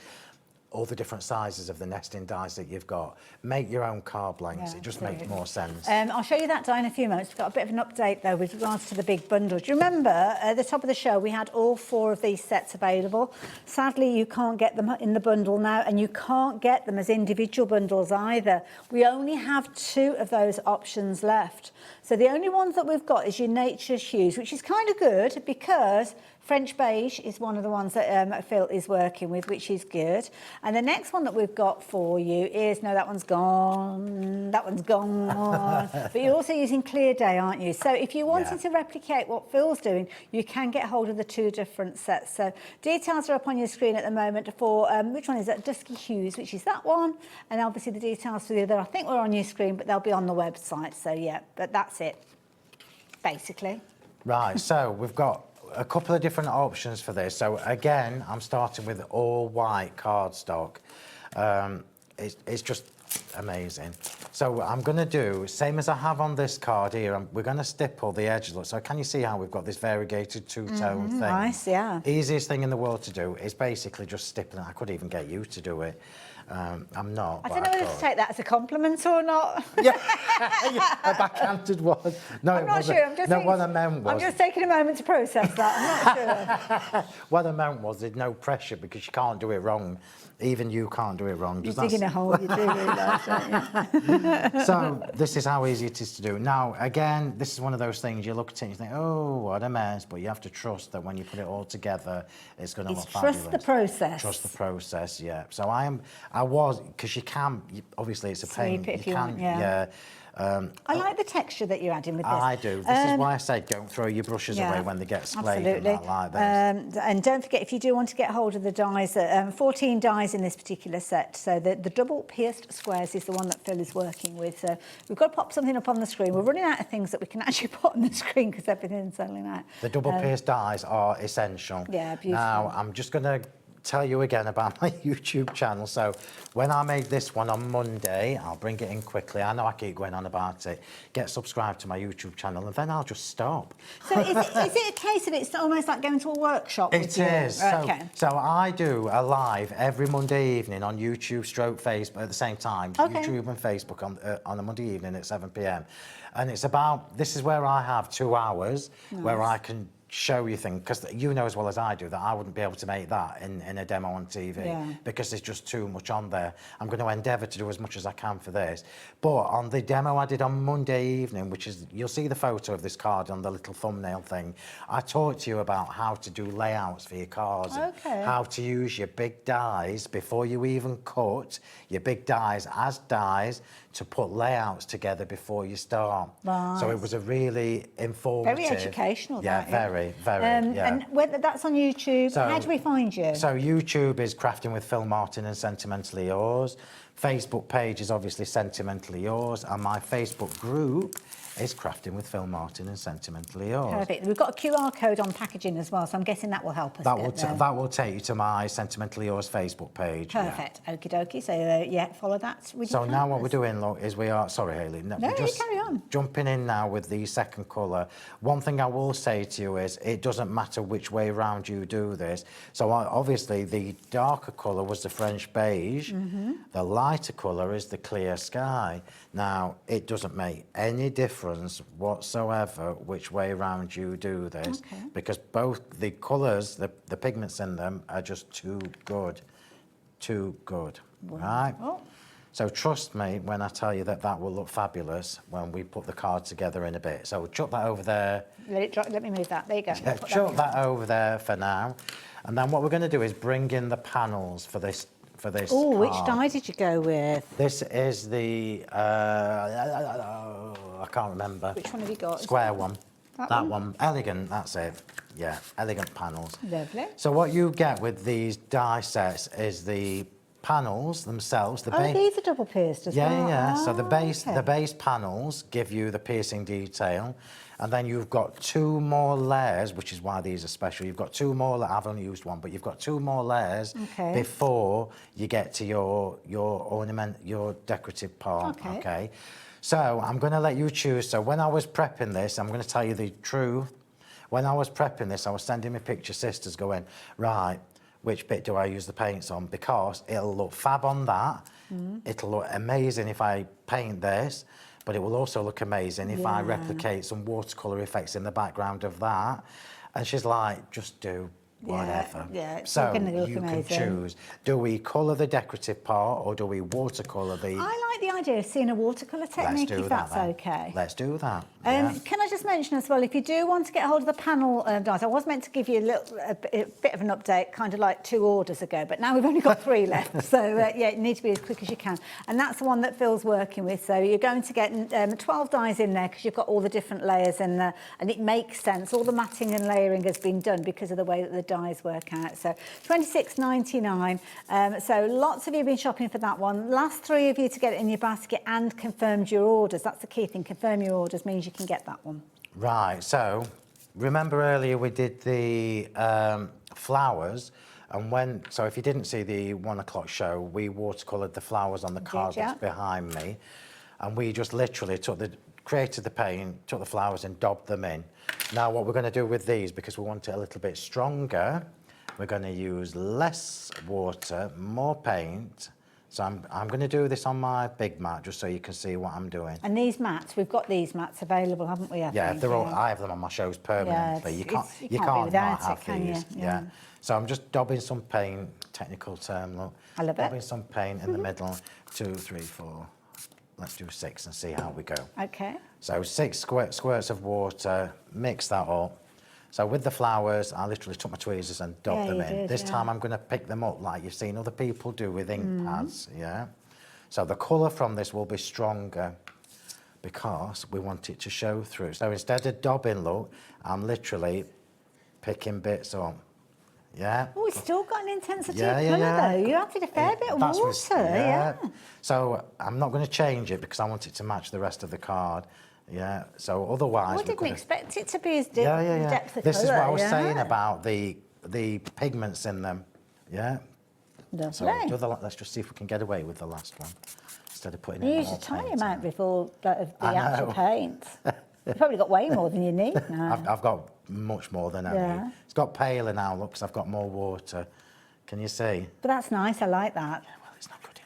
S3: all the different sizes of the nesting dies that you've got. Make your own card blanks. It just makes more sense.
S2: I'll show you that die in a few moments. We've got a bit of an update, though, with regards to the big bundles. Do you remember, at the top of the show, we had all 4 of these sets available. Sadly, you can't get them in the bundle now, and you can't get them as individual bundles either. We only have 2 of those options left. So the only ones that we've got is your Nature's Hues, which is kind of good because French Beige is one of the ones that Phill is working with, which is good. And the next one that we've got for you is, no, that one's gone. That one's gone. But you're also using Clear Day, aren't you? So if you wanted to replicate what Phil's doing, you can get hold of the 2 different sets. So details are up on your screen at the moment for, which one is that? Dusky Hues, which is that one. And obviously the details for the other, I think were on your screen, but they'll be on the website. So yeah, but that's it, basically.
S3: Right, so we've got a couple of different options for this. So again, I'm starting with all white cardstock. It's just amazing. So I'm going to do, same as I have on this card here, we're going to stipple the edges. Look, so can you see how we've got this variegated two-tone thing?
S2: Nice, yeah.
S3: Easiest thing in the world to do is basically just stippling. I could even get you to do it. I'm not.
S2: I don't know whether to take that as a compliment or not.
S3: Yeah, a backhanded one. No,
S2: I'm not sure. I'm just
S3: what I meant was...
S2: I'm just taking a moment to process that. I'm not sure.
S3: What I meant was there's no pressure because you can't do it wrong. Even you can't do it wrong.
S2: You're digging a hole, you do realise, don't you?
S3: So this is how easy it is to do. Now, again, this is one of those things you look at it and you think, oh, what a mess, but you have to trust that when you put it all together, it's going to look fabulous.
S2: Trust the process.
S3: Trust the process, yeah. So I was, because you can, obviously it's a pain.
S2: Sweep it if you want, yeah. I like the texture that you're adding with this.
S3: I do. This is why I say don't throw your brushes away when they get splayed and that like this.
S2: And don't forget, if you do want to get hold of the dies, 14 dies in this particular set. So the double pierced squares is the one that Phill is working with. So we've got to pop something up on the screen. We're running out of things that we can actually put on the screen because everything's selling out.
S3: The double pierced dies are essential.
S2: Yeah, beautiful.
S3: Now, I'm just going to tell you again about my YouTube channel. So when I made this one on Monday, I'll bring it in quickly. I know I keep going on about it. Get subscribed to my YouTube channel and then I'll just stop.
S2: So is it a case of it's almost like going to a workshop?
S3: It is.
S2: Okay.
S3: So I do a live every Monday evening on YouTube / Facebook at the same time.
S2: Okay.
S3: YouTube and Facebook on a Monday evening at 7 p.m. And it's about, this is where I have 2 hours where I can show you things, because you know as well as I do that I wouldn't be able to make that in a demo on TV because there's just too much on there. I'm going to endeavour to do as much as I can for this. But on the demo I did on Monday evening, which is, you'll see the photo of this card on the little thumbnail thing, I talked to you about how to do layouts for your cards, and how to use your big dies before you even cut, your big dies as dies to put layouts together before you start.
S2: Right.
S3: So it was a really informative...
S2: Very educational.
S3: Yeah, very, yeah.
S2: And whether that's on YouTube,
S3: So,
S2: how do we find you?
S3: So YouTube is Crafting with Phill Martin and Sentimentally Yours. Facebook page is obviously Sentimentally Yours, and my Facebook group is Crafting with Phill Martin and Sentimentally Yours.
S2: Perfect. We've got a QR code on packaging as well, so I'm guessing that will help us.
S3: That will take you to my Sentimentally Yours Facebook page.
S2: Perfect. Yeah. Okie dokie. So yeah, follow that.
S3: So now what we're doing, look, is we are... Sorry, Hayley.
S2: No,
S3: we're just
S2: you carry on.
S3: Jumping in now with the second colour. One thing I will say to you is it doesn't matter which way round you do this. So obviously the darker colour was the French beige. The lighter colour is the clear sky. Now, it doesn't make any difference whatsoever which way round you do this, because both the colours, the pigments in them are just too good. Too good, right? So trust me when I tell you that that will look fabulous when we put the card together in a bit. So chuck that over there.
S2: Let it drop, let me move that. There you go.
S3: Yeah, chuck that over there for now. And then what we're going to do is bring in the panels for this
S2: Oh, which
S3: card.
S2: die did you go with?
S3: This is the, I can't remember.
S2: Which one have you got?
S3: Square one.
S2: That
S3: one. Elegant, that's it. Yeah, elegant panels.
S2: Lovely.
S3: So what you get with these die sets is the panels themselves.
S2: These are double pierced as well.
S3: Yeah. So the base panels give you the piercing detail. And then you've got 2 more layers, which is why these are special. You've got 2 more, I've only used one, but you've got 2 more layers before you get to your ornament, your decorative part, okay? So I'm going to let you choose. So when I was prepping this, I'm going to tell you the truth. When I was prepping this, I was sending my picture sisters going, right, which bit do I use the paints on? Because it'll look fab on that. It'll look amazing if I paint this. But it will also look amazing if I replicate some watercolour effects in the background of that. And she's like, just do whatever.
S2: Yeah, it's
S3: so
S2: going to look
S3: you
S2: amazing.
S3: can choose. Do we colour the decorative part or do we watercolour the...
S2: I like the idea of seeing a watercolour technique, if that's okay.
S3: Let's do that.
S2: Can I just mention as well, if you do want to get hold of the panel dies, I was meant to give you a bit of an update, kind of like 2 orders ago, but now we've only got 3 left. So yeah, you need to be as quick as you can. And that's the one that Phil's working with. So you're going to get 12 dies in there because you've got all the different layers in there, and it makes sense. All the matting and layering has been done because of the way that the dies work out. So $26.99. So lots of you have been shopping for that one. Last 3 of you to get it in your basket and confirmed your orders. That's the key thing. Confirm your orders means you can get that one.
S3: Right, so remember earlier we did the flowers, And so if you didn't see the 1 o'clock show, we watercoloured the flowers on the card that's behind me. And we just literally created the paint, took the flowers and daubed them in. Now what we're going to do with these, because we want it a little bit stronger, we're going to use less water, more paint. So I'm going to do this on my big mat just so you can see what I'm doing.
S2: And these mats, we've got these mats available, haven't we?
S3: I have them on my shows permanently. You can't not have these. Yeah. So I'm just daubing some paint, technical term, look.
S2: I love it.
S3: Daubing some paint in the middle. 2, 3, 4. Let's do 6 and see how we go.
S2: Okay.
S3: So 6 squirts of water, mix that up. So with the flowers, I literally took my tweezers and daubed them in. This time I'm going to pick them up like you've seen other people do with ink pads, So the colour from this will be stronger because we want it to show through. So instead of daubing, look, I'm literally picking bits up.
S2: Oh, it's still got an intensity of colour though. You added a fair bit of water,
S3: So I'm not going to change it because I want it to match the rest of the card. So otherwise...
S2: I didn't expect it to be as depth of colour.
S3: This is what I was saying about the pigments in them.
S2: Lovely.
S3: So let's just see if we can get away with the last one instead of putting in
S2: You
S3: more
S2: used a tiny
S3: paint.
S2: amount before of the actual paint. You've probably got way more than you need now.
S3: I've got much more than I need. It's got paler now, look, because I've got more water. Can you see?
S2: But that's nice, I like that.
S3: Well, it's not good enough.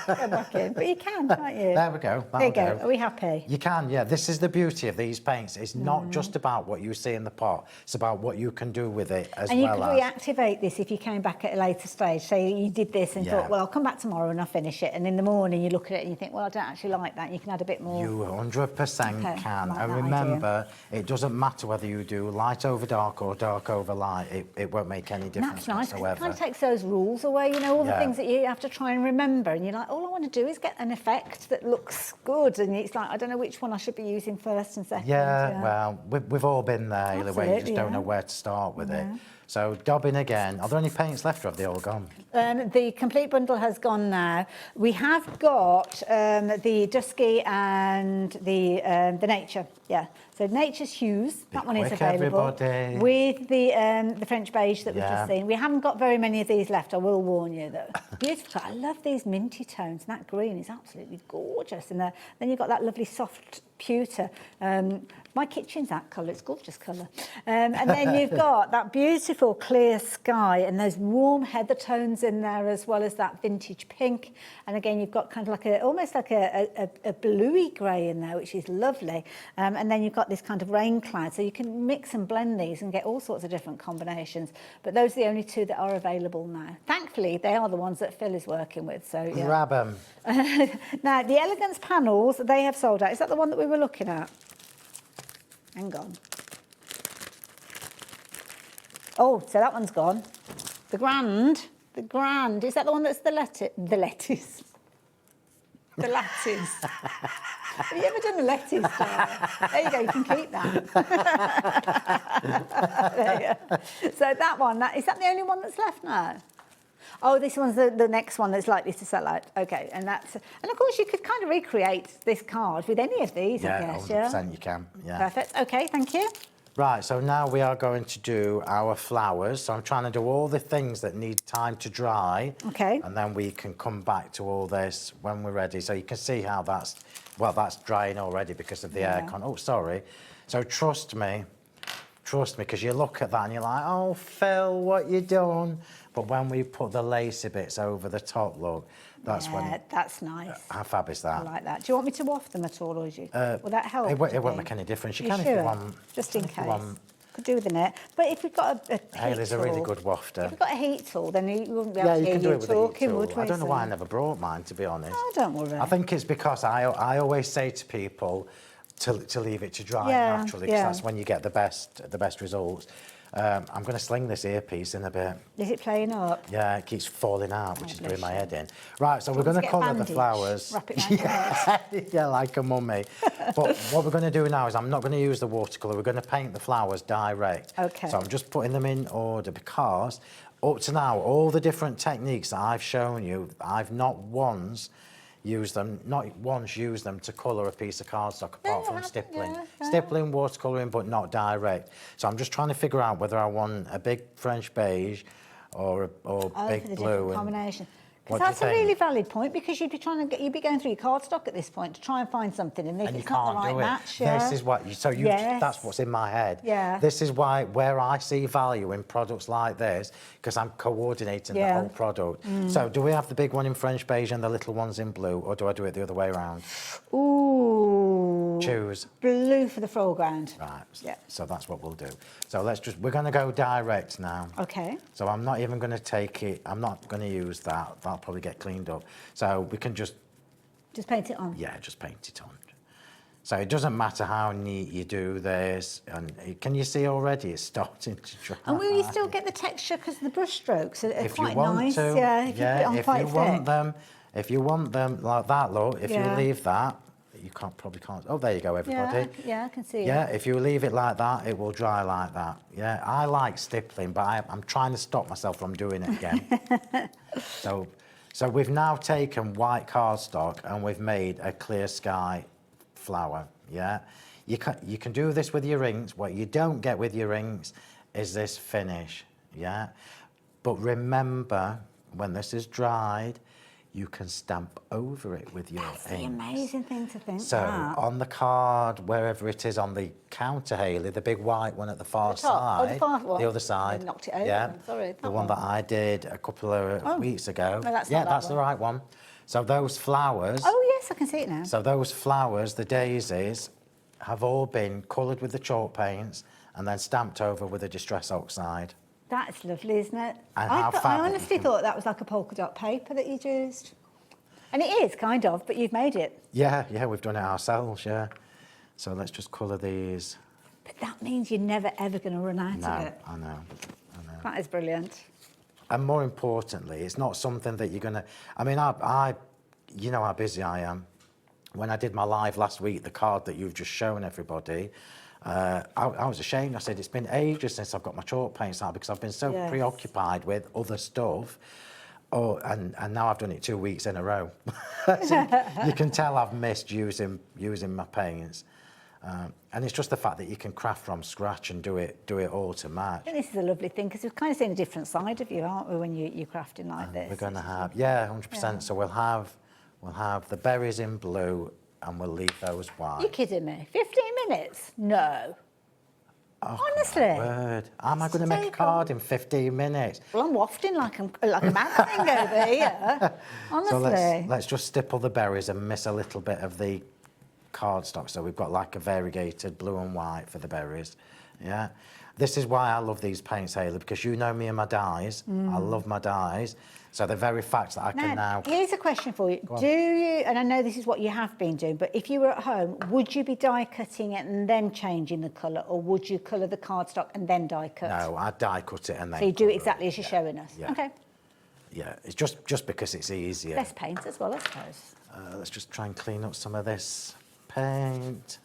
S2: Go back in. But you can, can't you?
S3: There we go.
S2: There you go. Are we happy?
S3: You can, This is the beauty of these paints. It's not just about what you see in the pot. It's about what you can do with it as well as...
S2: And you could reactivate this if you came back at a later stage. Say you did this and thought, well, I'll come back tomorrow and I'll finish it. And in the morning you look at it and you think, well, I don't actually like that. And you can add a bit more.
S3: You 100% can. Like and remember, it doesn't matter whether you do light over dark or dark over light. It won't make any difference whatsoever.
S2: It kind of takes those rules away, all the things that you have to try and remember. And you're like, all I want to do is get an effect that looks good. And it's like, I don't know which one I should be using first and second.
S3: Well, we've all been there, where you just don't know where to start with it. So daubing again. Are there any paints left or have they all gone?
S2: The complete bundle has gone now. We have got the Dusky and the Nature. So Nature's Hues, that one is available.
S3: Everybody.
S2: With the French Beige that we've just seen. We haven't got very many of these left, I will warn you though. Beautiful. I love these minty tones. That green is absolutely gorgeous. And then you've got that lovely soft pewter. My kitchen's that colour, it's gorgeous colour. And then you've got that beautiful clear sky and those warm heather tones in there as well as that vintage pink. And again, you've got kind of like almost like a bluey grey in there, which is lovely. And then you've got this kind of rain cloud, so you can mix and blend these and get all sorts of different combinations. But those are the only two that are available now. Thankfully, they are the ones that Phill is working with, so yeah.
S3: Grab them.
S2: Now, the Elegance panels, they have sold out. Is that the one that we were looking at? Hang on. Oh, so that one's gone. The Grand, is that the one that's the lettuce? The lattice. Have you ever done the lettuce? There you go, you can keep that. There you go. So that one, is that the only one that's left now? Oh, this one's the next one that's likely to sell out. Okay, and of course you could kind of recreate this card with any of these, I guess.
S3: 100% you can.
S2: Perfect. Okay, thank you.
S3: Right, so now we are going to do our flowers. So I'm trying to do all the things that need time to dry.
S2: Okay.
S3: And then we can come back to all this when we're ready. So you can see how that's drying already because of the aircon. Oh, sorry. So trust me, because you look at that and you're like, oh, Phill, what you done? But when we put the lacy bits over the top, look, that's when...
S2: that's nice.
S3: How fab is that?
S2: I like that. Do you want me to waft them at all, or will that help?
S3: It won't make any difference. You can
S2: sure?
S3: if you want.
S2: Just in case. Could do with a net. But if we've got a heat
S3: Hayley's a really good wafter.
S2: If we've got a heat tool, then you wouldn't be able to hear you talking, would we?
S3: I don't know why I never brought mine, to be honest.
S2: Oh, don't worry.
S3: I think it's because I always say to people to leave it to dry naturally, because that's when you get the best results. I'm going to sling this earpiece in a bit.
S2: Is it playing up?
S3: Yeah, it keeps falling out, which is doing my head in. Right, so we're going to colour the flowers.
S2: Wrap it around your head.
S3: Yeah, like a mummy. But what we're going to do now is I'm not going to use the watercolour. We're going to paint the flowers direct.
S2: Okay.
S3: So I'm just putting them in order because up to now, all the different techniques that I've shown you, I've not once use them, not once use them to colour a piece of cardstock apart from stippling.
S2: yeah.
S3: Stippling, watercolouring, but not direct. So I'm just trying to figure out whether I want a big French beige or big
S2: for the
S3: blue.
S2: different combination.
S3: What
S2: Because
S3: do you
S2: that's a really
S3: think?
S2: valid point, because you'd be going through your cardstock at this point to try and find something, and if
S3: And you
S2: it's not the
S3: can't
S2: right
S3: do it.
S2: match,
S3: This is what
S2: Yes.
S3: that's what's in my head.
S2: Yeah.
S3: This is where I see value in products like this, because I'm coordinating the whole product. So do we have the big one in French beige and the little ones in blue, or do I do it the other way around?
S2: Ooh.
S3: Choose.
S2: Blue for the foreground.
S3: Right.
S2: Yeah.
S3: So that's what we'll do. So we're going to go direct now.
S2: Okay.
S3: So I'm not even going to take it. I'm not going to use that. That'll probably get cleaned up. So we can just
S2: paint it on.
S3: Yeah, just paint it on. So it doesn't matter how neat you do this. And can you see already it's starting to dry?
S2: And will you still get the texture because the brush strokes are
S3: If
S2: quite
S3: you want
S2: nice?
S3: to,
S2: Yeah, if you put it on quite thick.
S3: If you want them like that, look, if you leave that, you probably can't. Oh, there you go, everybody.
S2: Yeah, I can see it.
S3: Yeah, if you leave it like that, it will dry like that. Yeah, I like stippling, but I'm trying to stop myself from doing it again. So we've now taken white cardstock and we've made a clear sky flower. Yeah, you can do this with your rings. What you don't get with your rings is this finish. Yeah, but remember, when this is dried, you can stamp over it with your
S2: That's the
S3: ink.
S2: amazing thing to think.
S3: So on the card, wherever it is on the counter, Hayley, the big white one at the far side,
S2: the far one.
S3: the other side,
S2: I knocked it over.
S3: yeah,
S2: Sorry,
S3: the one that I did a couple of weeks ago.
S2: No, that's
S3: yeah,
S2: not that
S3: that's
S2: one.
S3: the right one. So those flowers.
S2: Oh yes, I can see it now.
S3: So those flowers, the daisies, have all been coloured with the chalk paints and then stamped over with a distress oxide.
S2: That's lovely, isn't it?
S3: And
S2: I
S3: how fat that you
S2: honestly
S3: can-
S2: thought that was like a polka dot paper that you'd used. And it is, kind of, but you've made it.
S3: Yeah, we've done it ourselves, yeah. So let's just colour these.
S2: But that means you're never, ever going to run out
S3: No,
S2: of it.
S3: I know.
S2: That is brilliant.
S3: And more importantly, it's not something that you're going to... I mean, you know how busy I am. When I did my live last week, the card that you've just shown everybody, I was ashamed. I said, it's been ages since I've got my chalk paints out because I've been so preoccupied with other stuff. Oh, and now I've done it 2 weeks in a row. So you can tell I've missed using my paints. And it's just the fact that you can craft from scratch and do it all to match.
S2: I think this is a lovely thing because we've kind of seen a different side of you, aren't we, when you're crafting like this?
S3: We're going to have, 100%.
S2: Yeah.
S3: So we'll have the berries in blue and we'll leave those white.
S2: You're kidding me? 15 minutes? No.
S3: Oh,
S2: honestly.
S3: my word. Am I going to make a card in 15 minutes?
S2: Well, I'm wafting like a mad thing over here. Honestly.
S3: So let's just stipple the berries and miss a little bit of the cardstock. So we've got like a variegated blue and white for the berries. Yeah. This is why I love these paints, Hayley, because you know me and my dyes. I love my dyes. So the very fact that I can now...
S2: Here's a question for you. Do you, and I know this is what you have been doing, but if you were at home, would you be die cutting it and then changing the colour, or would you colour the cardstock and then die cut?
S3: No, I die cut it and then...
S2: So you do it exactly as you're showing us?
S3: Yeah.
S2: Okay.
S3: Yeah, it's just because it's easier.
S2: Less paint as well, I suppose.
S3: Let's just try and clean up some of this paint.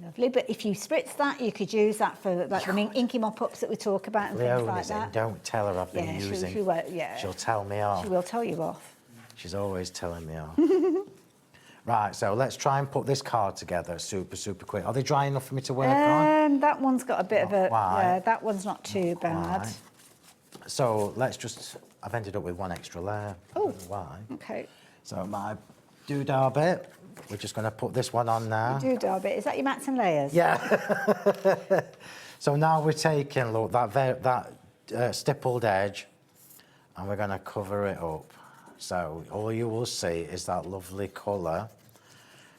S2: Lovely, but if you spritz that, you could use that for like the inky mop-ups that we talk about and things like that.
S3: Don't tell her I've been using.
S2: She won't, yeah.
S3: She'll tell me off.
S2: She will tell you off.
S3: She's always telling me off. Right, so let's try and put this card together super quick. Are they dry enough for me to work on?
S2: That one's got a bit of a...
S3: Why?
S2: Yeah, that one's not too bad.
S3: Right. So let's just... I've ended up with one extra layer.
S2: Oh,
S3: why?
S2: Okay.
S3: So my doodah bit, we're just going to put this one on now.
S2: Doodah bit, is that your mats and layers?
S3: Yeah. So now we're taking, look, that stippled edge, and we're going to cover it up. So all you will see is that lovely colour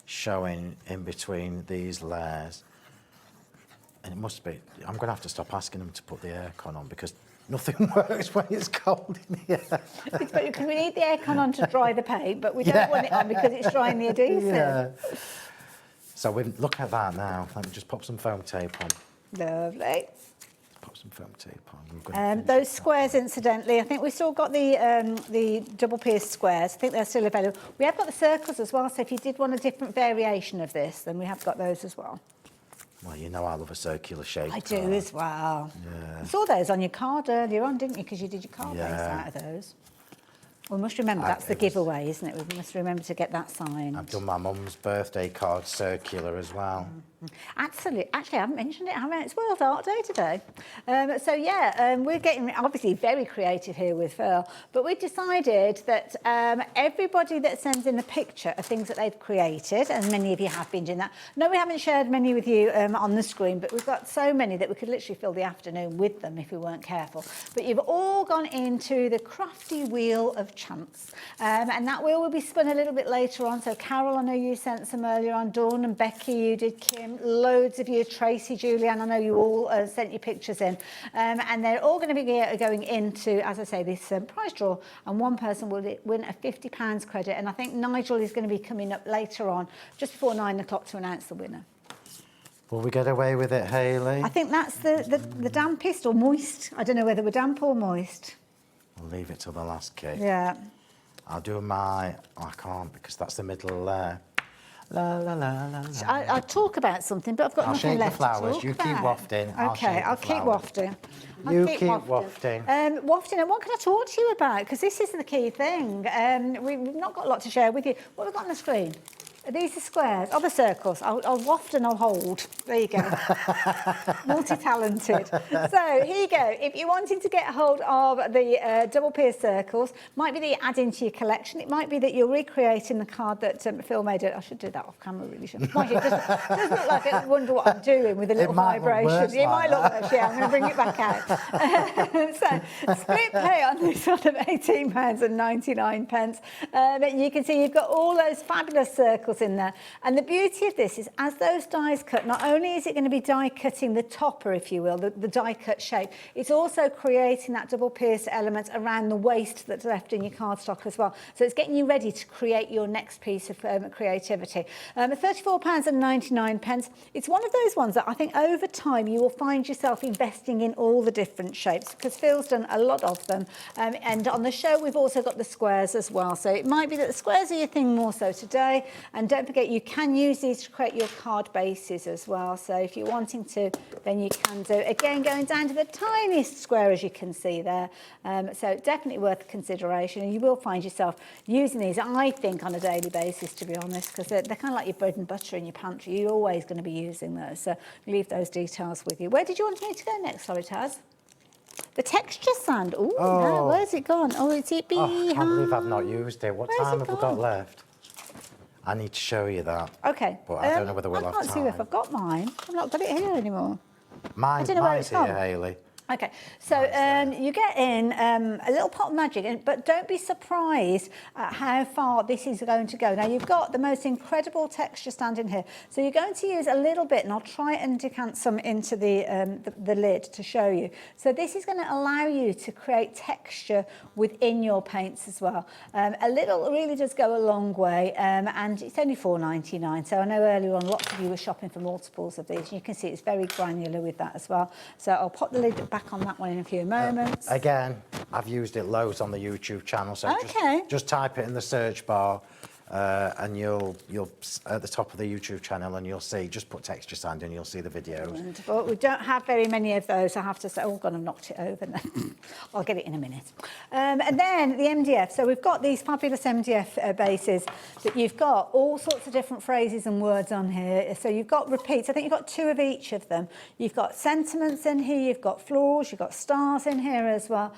S3: showing in between these layers. And it must be, I'm going to have to stop asking them to put the aircon on because nothing works when it's cold in here.
S2: Because we need the aircon on to dry the paint, but we don't want it on because it's drying the adhesive.
S3: Yeah. So look at that now. Let me just pop some foam tape on.
S2: Lovely.
S3: Pop some foam tape on.
S2: Those squares, incidentally, I think we've still got the double pierced squares. I think they're still available. We have got the circles as well, so if you did want a different variation of this, then we have got those as well.
S3: Well, you know I love a circular shape.
S2: I do as well.
S3: Yeah.
S2: I saw those on your card earlier on, didn't you? Because you did your card base
S3: Yeah.
S2: out of those. We must remember that's the giveaway, isn't it? We must remember to get that signed.
S3: I've done my mum's birthday card circular as well.
S2: Absolutely. Actually, I haven't mentioned it, have I? It's World Art Day today. We're getting obviously very creative here with Phill, but we've decided that everybody that sends in a picture of things that they've created, and many of you have been doing that. No, we haven't shared many with you on the screen, but we've got so many that we could literally fill the afternoon with them if we weren't careful. But you've all gone into the crafty wheel of chance, and that wheel will be spun a little bit later on. So Carol, I know you sent some earlier on. Dawn and Becky, you did. Kim, loads of you. Tracy, Julianne, I know you all sent your pictures in, and they're all going to be going into, as I say, this prize draw, and one person will win a £50 credit, and I think Nigel is going to be coming up later on, just before 9 o'clock, to announce the winner.
S3: Will we get away with it, Hayley?
S2: I think that's the dampest or moist. I don't know whether we're damp or moist.
S3: We'll leave it till the last kick.
S2: Yeah.
S3: I'll do I can't because that's the middle layer. La, la, la, la, la.
S2: I talk about something, but I've got nothing left
S3: the flowers.
S2: to talk
S3: You
S2: about.
S3: keep wafting.
S2: Okay, I'll keep wafting.
S3: You keep wafting.
S2: Wafting, and what can I talk to you about? Because this is the key thing. We've not got a lot to share with you. What have we got on the screen? Are these the squares? Oh, the circles. I'll waft and I'll hold. There you go. Multi-talented. So here you go. If you're wanting to get hold of the double pierced circles, might be that you add into your collection. It might be that you're recreating the card that Phill made. I should do that off camera, really shouldn't I? It does look like I wonder what I'm doing with a little vibration. It might look worse, yeah. I'm going to bring it back out. So split pay on this one of £18.99. You can see you've got all those fabulous circles in there, and the beauty of this is as those dies cut, not only is it going to be die cutting the topper, if you will, the die cut shape, it's also creating that double pierced element around the waist that's left in your cardstock as well. So it's getting you ready to create your next piece of creativity. £34.99. It's one of those ones that I think over time you will find yourself investing in all the different shapes, because Phil's done a lot of them, and on the show we've also got the squares as well. So it might be that the squares are your thing more so today, and don't forget you can use these to create your card bases as well. So if you're wanting to, then you can do. Again, going down to the tiniest square, as you can see there. So definitely worth consideration, and you will find yourself using these, I think, on a daily basis, to be honest, because they're kind of like your bread and butter in your pantry. You're always going to be using those. So leave those details with you. Where did you want me to go next, sorry, Taz? The texture sand. Ooh, no, where's it gone? Oh, it's it behind.
S3: I can't believe I've not used it. What time have we got left? I need to show you that.
S2: Okay.
S3: But I don't know whether we'll have time.
S2: I can't see if I've got mine. I've not got it here anymore.
S3: Mine's here, Hayley.
S2: Okay, so you get in a little pot of magic, but don't be surprised at how far this is going to go. Now, you've got the most incredible texture stand in here. So you're going to use a little bit, and I'll try and decant some into the lid to show you. So this is going to allow you to create texture within your paints as well. A little really does go a long way, and it's only £4.99. So I know earlier on lots of you were shopping for multiples of these. You can see it's very granular with that as well. So I'll pop the lid back on that one in a few moments.
S3: Again, I've used it loads on the YouTube channel, so just type it in the search bar, and you'll at the top of the YouTube channel, and you'll see, just put texture sand in, you'll see the videos.
S2: Wonderful. We don't have very many of those, I have to say. Oh God, I've knocked it over now. I'll get it in a minute. And then the MDF. So we've got these fabulous MDF bases that you've got all sorts of different phrases and words on here. So you've got repeats. I think you've got 2 of each of them. You've got sentiments in here, you've got florals, you've got stars in here as well.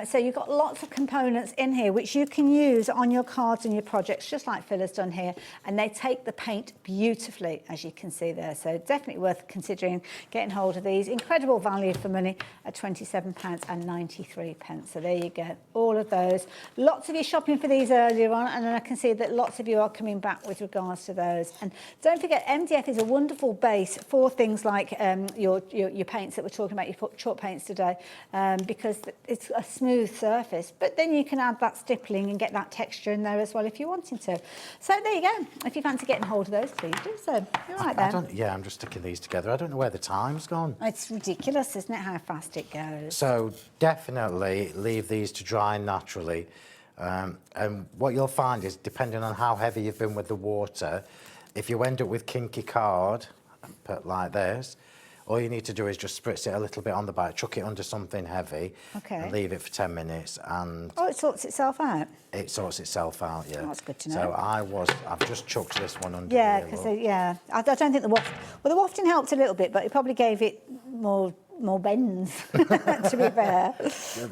S2: So you've got lots of components in here which you can use on your cards and your projects, just like Phill has done here, and they take the paint beautifully, as you can see there. So definitely worth considering getting hold of these. Incredible value for money at £27.93. So there you go, all of those. Lots of you shopping for these earlier on, and I can see that lots of you are coming back with regards to those. And don't forget, MDF is a wonderful base for things like your paints that we're talking about, your chalk paints today, because it's a smooth surface. But then you can add that stippling and get that texture in there as well if you're wanting to. So there you go. If you fancy getting hold of those, please do so. You're right there.
S3: Yeah, I'm just sticking these together. I don't know where the time's gone.
S2: It's ridiculous, isn't it, how fast it goes?
S3: So definitely leave these to dry naturally. And what you'll find is, depending on how heavy you've been with the water, if you end up with kinky card, put like this, All you need to do is just spritz it a little bit on the back, chuck it under something heavy,
S2: Okay.
S3: and leave it for 10 minutes, and
S2: Oh, it sorts itself out.
S3: it sorts itself out, yeah.
S2: Oh, that's good to know.
S3: So I've just chucked this one under
S2: Yeah,
S3: here,
S2: because
S3: look.
S2: I don't think the waft. Well, the wafting helped a little bit, but it probably gave it more bends. To be fair.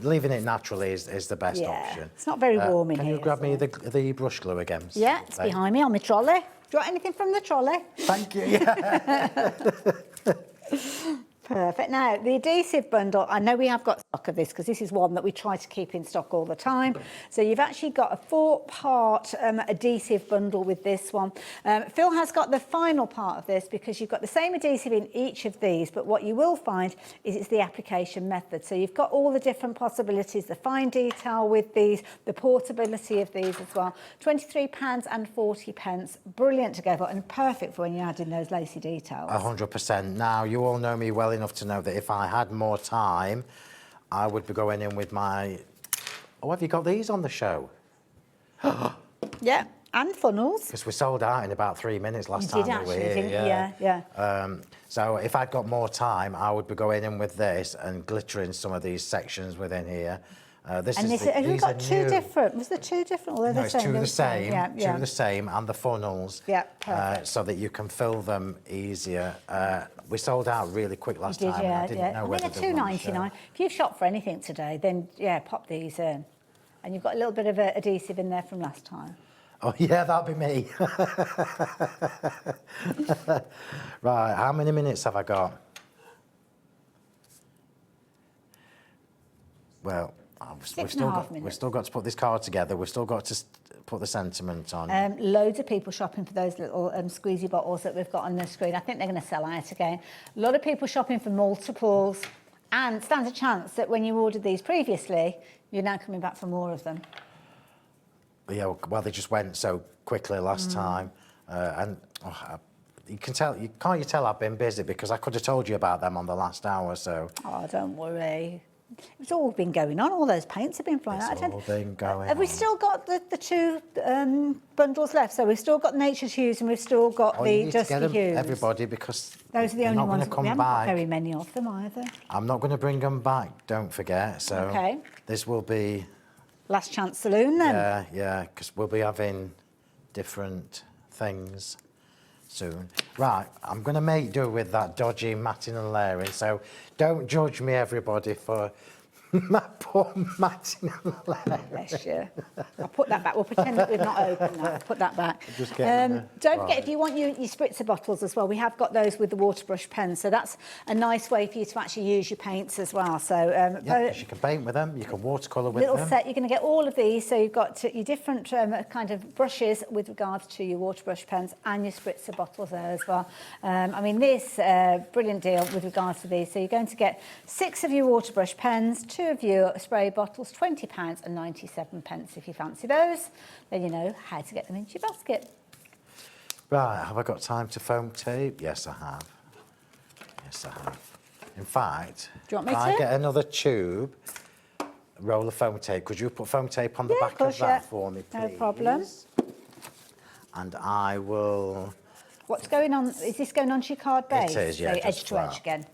S3: Leaving it naturally is the best
S2: Yeah,
S3: option.
S2: it's not very warm in
S3: Can
S2: here,
S3: you grab me
S2: so-
S3: the brush glue again?
S2: Yeah, it's
S3: Thank-
S2: behind me on my trolley. Do you want anything from the trolley?
S3: Thank you. Yeah.
S2: Perfect. Now, the adhesive bundle, I know we have got stock of this because this is one that we try to keep in stock all the time. So you've actually got a 4-part adhesive bundle with this one. Phill has got the final part of this because you've got the same adhesive in each of these, but what you will find is it's the application method. So you've got all the different possibilities, the fine detail with these, the portability of these as well. £23.40. Brilliant to go for and perfect for when you're adding those lacy details.
S3: 100%. Now, you all know me well enough to know that if I had more time, I would be going in with my... Oh, have you got these on the show?
S2: Yeah, and funnels.
S3: Because we sold out in about 3 minutes last time
S2: You did
S3: we were
S2: actually,
S3: here.
S2: didn't you? Yeah.
S3: So if I'd got more time, I would be going in with this and glittering some of these sections within here. This
S2: And
S3: is
S2: have we
S3: these
S2: got
S3: are
S2: two
S3: new.
S2: different? Was there two different? Or they're
S3: No,
S2: the
S3: it's
S2: same?
S3: two
S2: They're
S3: the same,
S2: Yeah, yeah.
S3: two the same, and the funnels.
S2: Yeah, perfect.
S3: So that you can fill them easier. We sold out really quick last time. And I didn't know whether
S2: they're
S3: they were on show.
S2: £2.99. If you've shopped for anything today, then yeah, pop these in, and you've got a little bit of adhesive in there from last time.
S3: Oh yeah, that'll be me. Right, how many minutes have I got? Well, we've still got to put this card together. We've still got to put the sentiment on.
S2: Loads of people shopping for those little squeezy bottles that we've got on the screen. I think they're going to sell out again. A lot of people shopping for multiples, and stands a chance that when you ordered these previously, you're now coming back for more of them.
S3: Yeah, well, they just went so quickly last time, and you can tell. Can't you tell I've been busy because I could have told you about them on the last hour. So.
S2: Oh, don't worry. It's all been going on. All those paints have been flying out.
S3: It's all been going
S2: Have we
S3: on.
S2: still got the two bundles left? So we've still got Nature's Hues and we've still got
S3: Oh, you
S2: the
S3: need to
S2: Dusty
S3: get them,
S2: Hues.
S3: everybody, because
S2: Those are the
S3: they're
S2: only
S3: not
S2: ones.
S3: going to come
S2: We haven't got
S3: back.
S2: very many of them either.
S3: I'm not going to bring them back. Don't forget. So
S2: Okay.
S3: this will be.
S2: Last chance saloon then.
S3: Yeah, because we'll be having different things soon. Right, I'm going to make do with that dodgy matting and layering. So don't judge me, everybody, for my poor matting and layering.
S2: Bless you. I'll put that back. We'll pretend that we've not opened that. Put that back.
S3: Just getting
S2: Don't forget, if you want your spritzer bottles as well, we have got those with the water brush pens. So that's a nice way for you to actually use your paints as well. So
S3: Yeah, 'cause you can paint with them, you can watercolour with
S2: little
S3: them.
S2: set. You're going to get all of these. So you've got your different kind of brushes with regards to your water brush pens and your spritzer bottles there as well. I mean, this brilliant deal with regards to these. So you're going to get 6 of your water brush pens, 2 of your spray bottles, £20.97 if you fancy those. Then you know how to get them into your basket.
S3: Right, have I got time to foam tape? Yes, I have. Yes, I have. In fact,
S2: Do you want me
S3: can I
S2: to?
S3: get another tube, roll of foam tape? Could you put foam tape on the back of that for me, please?
S2: No problem.
S3: And I will...
S2: What's going on? Is this going onto your card base?
S3: It is, yeah,
S2: So
S3: just
S2: edge to
S3: flat.
S2: edge again.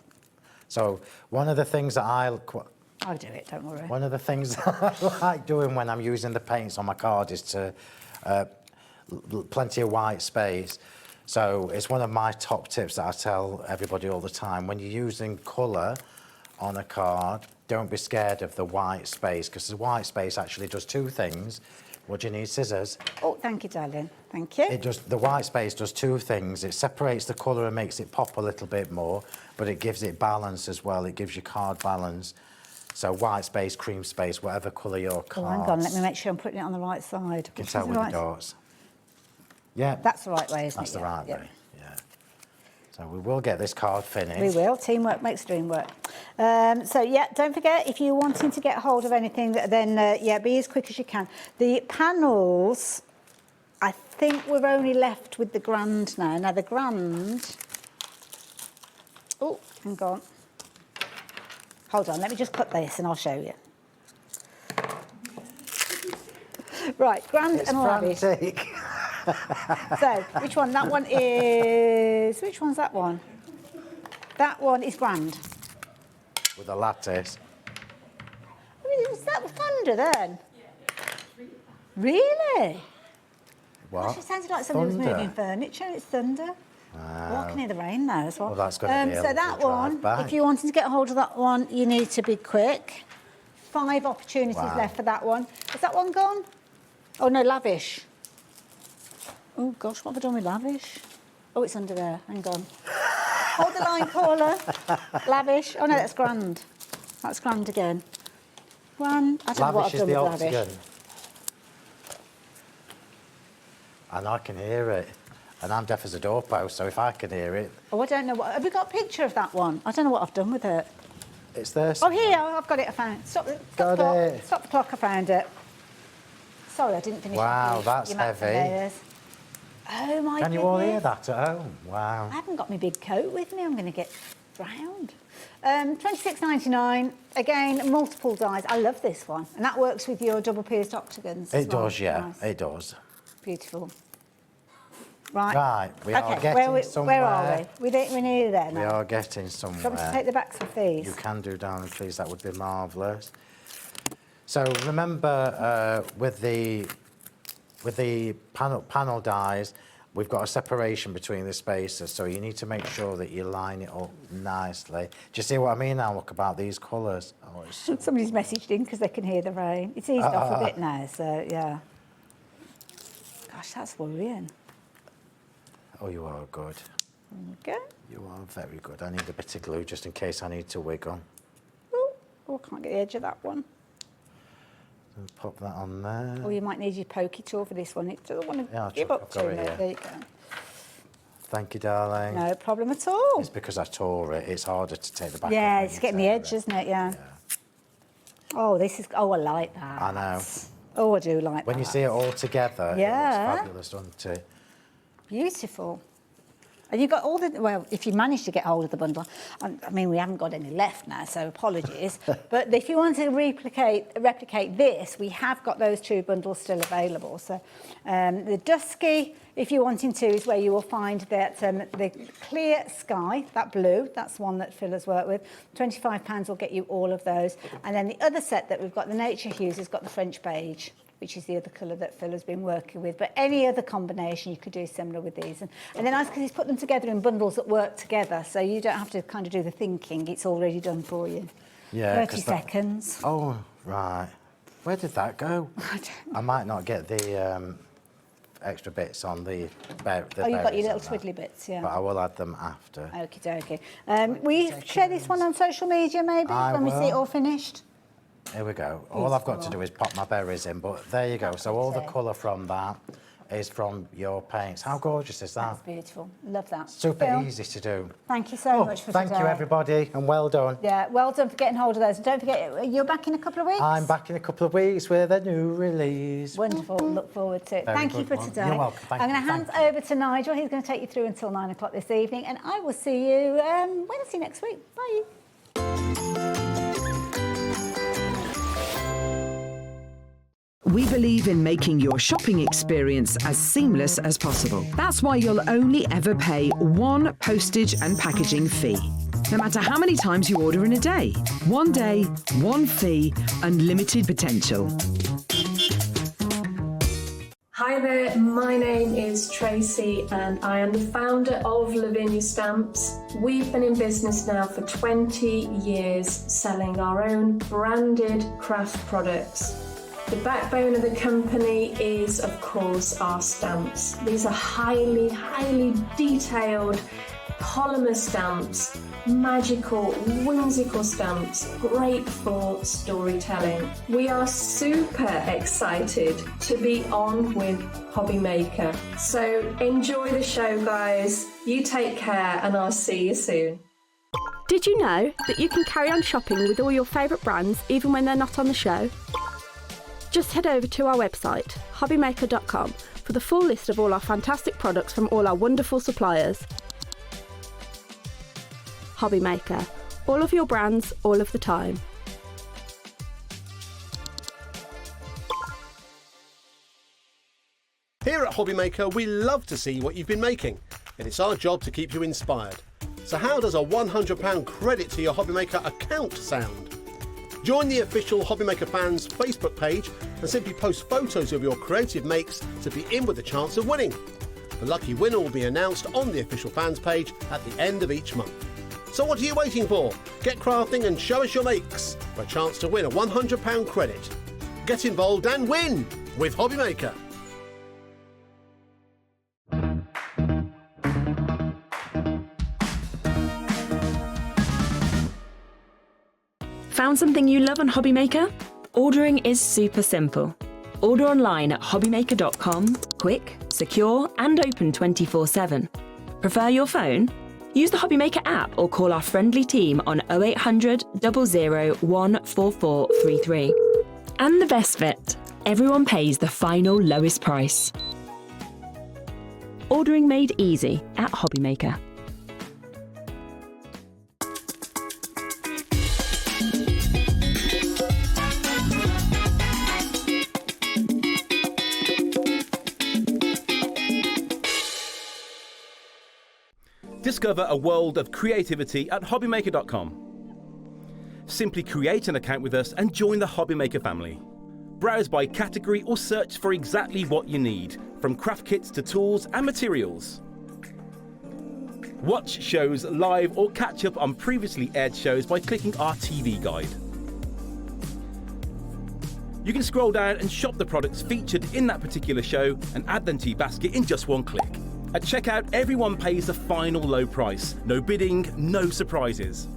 S3: So one of the things that
S2: I'll do it, don't worry.
S3: One of the things that I like doing when I'm using the paints on my card is to plenty of white space. So it's one of my top tips that I tell everybody all the time. When you're using colour on a card, don't be scared of the white space, because the white space actually does 2 things. What do you need, scissors?
S2: Oh, thank you, darling. Thank you.
S3: The white space does 2 things. It separates the colour and makes it pop a little bit more, but it gives it balance as well. It gives your card balance. So white space, cream space, whatever colour your card.
S2: Oh, hang on, let me make sure I'm putting it on the right side.
S3: You can tell with the dots. Yeah.
S2: That's the right way, isn't
S3: That's
S2: it?
S3: the right way, yeah. So we will get this card finished.
S2: We will. Teamwork makes the dream work. So, yeah, don't forget, if you're wanting to get hold of anything, then, yeah, be as quick as you can. The panels, I think we're only left with the Grand now. Now, the Grand... Oh, hang on. Hold on, let me just cut this and I'll show you. Right, Grand
S3: It's
S2: and Lavish.
S3: frantic.
S2: So, which one? That one is... Which one's that one? that one is grand.
S3: With a lattice.
S2: Was that thunder then? Really?
S3: What?
S2: Gosh, it sounded like somebody was
S3: Thunder?
S2: moving furniture. It's thunder. Walking in the rain now as well.
S3: Well, that's going to be a
S2: so that
S3: little
S2: one,
S3: drive back.
S2: if you're wanting to get hold of that one, you need to be quick. 5 opportunities left for that one. Is that one gone? Oh no, lavish. Oh gosh, what have I done with lavish? Oh, it's under there. Hang on. Hold the line, caller. Lavish. Oh no, that's grand. That's grand again. Grand. I don't know what I've done with lavish.
S3: Octagon. And I can hear it. And I'm deaf as a doorpost, so if I can hear it...
S2: Oh, I don't know what... Have we got a picture of that one? I don't know what I've done with it.
S3: It's there.
S2: Oh, here, I've got it, I found. Stop the clock. Stop the clock, I found it. Sorry, I didn't finish.
S3: Wow, that's heavy.
S2: Oh, my goodness.
S3: Can you all hear that at home? Wow.
S2: I haven't got my big coat with me. I'm going to get drowned. $26.99. Again, multiple dies. I love this one. And that works with your double pierced octagons.
S3: It does, yeah. It does.
S2: Beautiful. Right.
S3: Right, we are getting somewhere.
S2: Where are we? We're nearly there now.
S3: We are getting somewhere.
S2: Do you want me to take the backs off these?
S3: You can do, darling, please. That would be marvellous. So remember, with the panel dies, we've got a separation between the spaces, so you need to make sure that you line it up nicely. Do you see what I mean now? Look about these colours. Oh,
S2: somebody's messaged in because they can hear the rain. It's eased off a bit now, so yeah. Gosh, that's worrying.
S3: Oh, you are good.
S2: Okay.
S3: You are very good. I need a bit of glue just in case I need to wiggle.
S2: Oh, I can't get the edge of that one.
S3: And pop that on there.
S2: Or you might need your pokey tool for this one. It doesn't want to give
S3: I've
S2: up
S3: got
S2: too
S3: it
S2: much.
S3: here.
S2: There you go.
S3: Thank you, darling.
S2: No problem at all.
S3: It's because I tore it. It's harder to take the back
S2: Yeah,
S3: off
S2: it's getting the edge, isn't it? Yeah. Oh, this is... Oh, I like that.
S3: I know.
S2: Oh, I do like that.
S3: When you see it all together,
S2: yeah.
S3: It looks fabulous, doesn't it?
S2: Beautiful. And you've got all the... Well, if you manage to get hold of the bundle, I mean, we haven't got any left now, so apologies. But if you want to replicate this, we have got those 2 bundles still available. So the Dusky, if you're wanting to, is where you will find that the Clear Sky, that blue, that's one that Phill has worked with. £25 will get you all of those. And then the other set that we've got, the Nature Hues, has got the French Beige, which is the other colour that Phill has been working with. But any other combination you could do similar with these. And then nice because he's put them together in bundles that work together, so you don't have to kind of do the thinking. It's already done for you.
S3: Yeah.
S2: 30 seconds.
S3: Oh, right. Where did that go? I might not get the extra bits on the
S2: Oh, you've got your little twiddly bits, yeah.
S3: But I will add them after.
S2: Okie dokie. Will you share this one on social media maybe when we see it all finished?
S3: Here we go. All I've got to do is pop my berries in, but there you go. So all the colour from that is from your paints. How gorgeous is that?
S2: That's beautiful. Love that.
S3: Super
S2: Phill,
S3: easy to do.
S2: Thank you so much for today.
S3: Thank you, everybody, and well done.
S2: Yeah, well done for getting hold of those. And don't forget, you're back in a couple of weeks?
S3: I'm back in a couple of weeks with a new release.
S2: Wonderful. Look forward to it. Thank you for today.
S3: You're welcome.
S2: I'm going to hand over to Nigel. He's going to take you through until 9 o'clock this evening, and I will see you Wednesday next week. Bye.
S6: We believe in making your shopping experience as seamless as possible. That's why you'll only ever pay 1 postage and packaging fee. No matter how many times you order in a day. 1 day, 1 fee, unlimited potential.
S9: Hi there, my name is Tracy and I am the founder of Lavinia Stamps. We've been in business now for 20 years selling our own branded craft products. The backbone of the company is, of course, our stamps. These are highly, highly detailed polymer stamps, magical, whimsical stamps, great for storytelling. We are super excited to be on with HobbyMaker. So enjoy the show, guys. You take care and I'll see you soon.
S7: Did you know that you can carry on shopping with all your favourite brands even when they're not on the show? Just head over to our website, HobbyMaker.com, for the full list of all our fantastic products from all our wonderful suppliers. HobbyMaker. All of your brands, all of the time.
S5: Here at HobbyMaker, we love to see what you've been making, and it's our job to keep you inspired. So how does a £100 credit to your HobbyMaker account sound? Join the official HobbyMaker fans Facebook page and simply post photos of your creative makes to be in with a chance of winning. The lucky winner will be announced on the official fans page at the end of each month. So what are you waiting for? Get crafting and show us your makes for a chance to win a £100 credit. Get involved and win with HobbyMaker.
S4: Found something you love on HobbyMaker? Ordering is super simple. Order online at hobbymaker.com, quick, secure and open 24/7. Prefer your phone? Use the HobbyMaker app or call our friendly team on 0800 00 14433. And the best bit, everyone pays the final lowest price. Ordering made easy at HobbyMaker.
S8: Discover a world of creativity at hobbymaker.com. Simply create an account with us and join the HobbyMaker family. Browse by category or search for exactly what you need, from craft kits to tools and materials. Watch shows live or catch up on previously aired shows by clicking our TV guide. You can scroll down and shop the products featured in that particular show and add them to your basket in just one click. At checkout, everyone pays the final low price. No bidding, no surprises.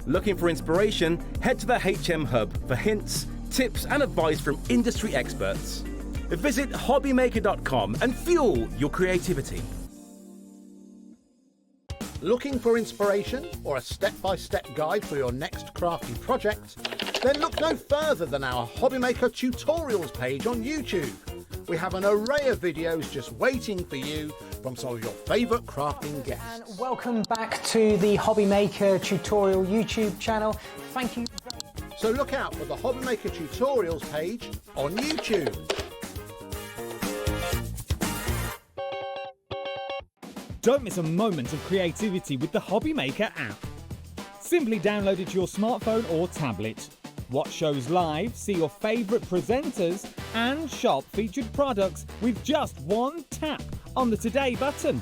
S8: Looking for inspiration? Head to the HM Hub for hints, tips and advice from industry experts. Visit hobbymaker.com and fuel your creativity.
S5: Looking for inspiration or a step-by-step guide for your next crafty project? Then look no further than our HobbyMaker tutorials page on YouTube. We have an array of videos just waiting for you from some of your favourite crafting guests.
S14: And welcome back to the HobbyMaker tutorial YouTube channel. Thank you.
S5: So look out for the HobbyMaker tutorials page on YouTube.
S15: Don't miss a moment of creativity with the HobbyMaker app. Simply download it to your smartphone or tablet. Watch shows live, see your favourite presenters and shop featured products with just one tap on the Today button.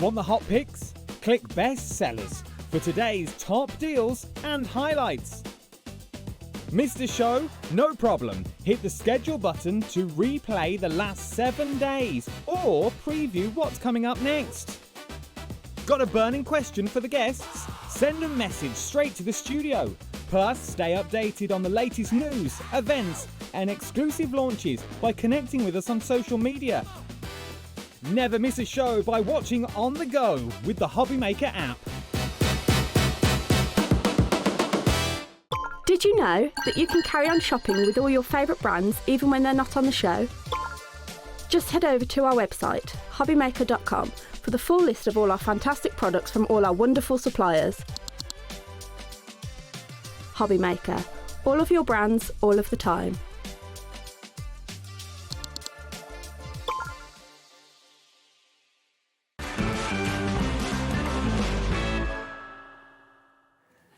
S15: Want the hot picks? Click Best Sellers for today's top deals and highlights. Missed a show? No problem. Hit the schedule button to replay the last 7 days or preview what's coming up next. Got a burning question for the guests? Send a message straight to the studio. Plus, stay updated on the latest news, events and exclusive launches by connecting with us on social media. Never miss a show by watching on the go with the HobbyMaker app.
S7: Did you know that you can carry on shopping with all your favourite brands even when they're not on the show? Just head over to our website, hobbymaker.com, for the full list of all our fantastic products from all our wonderful suppliers. HobbyMaker, all of your brands, all of the time.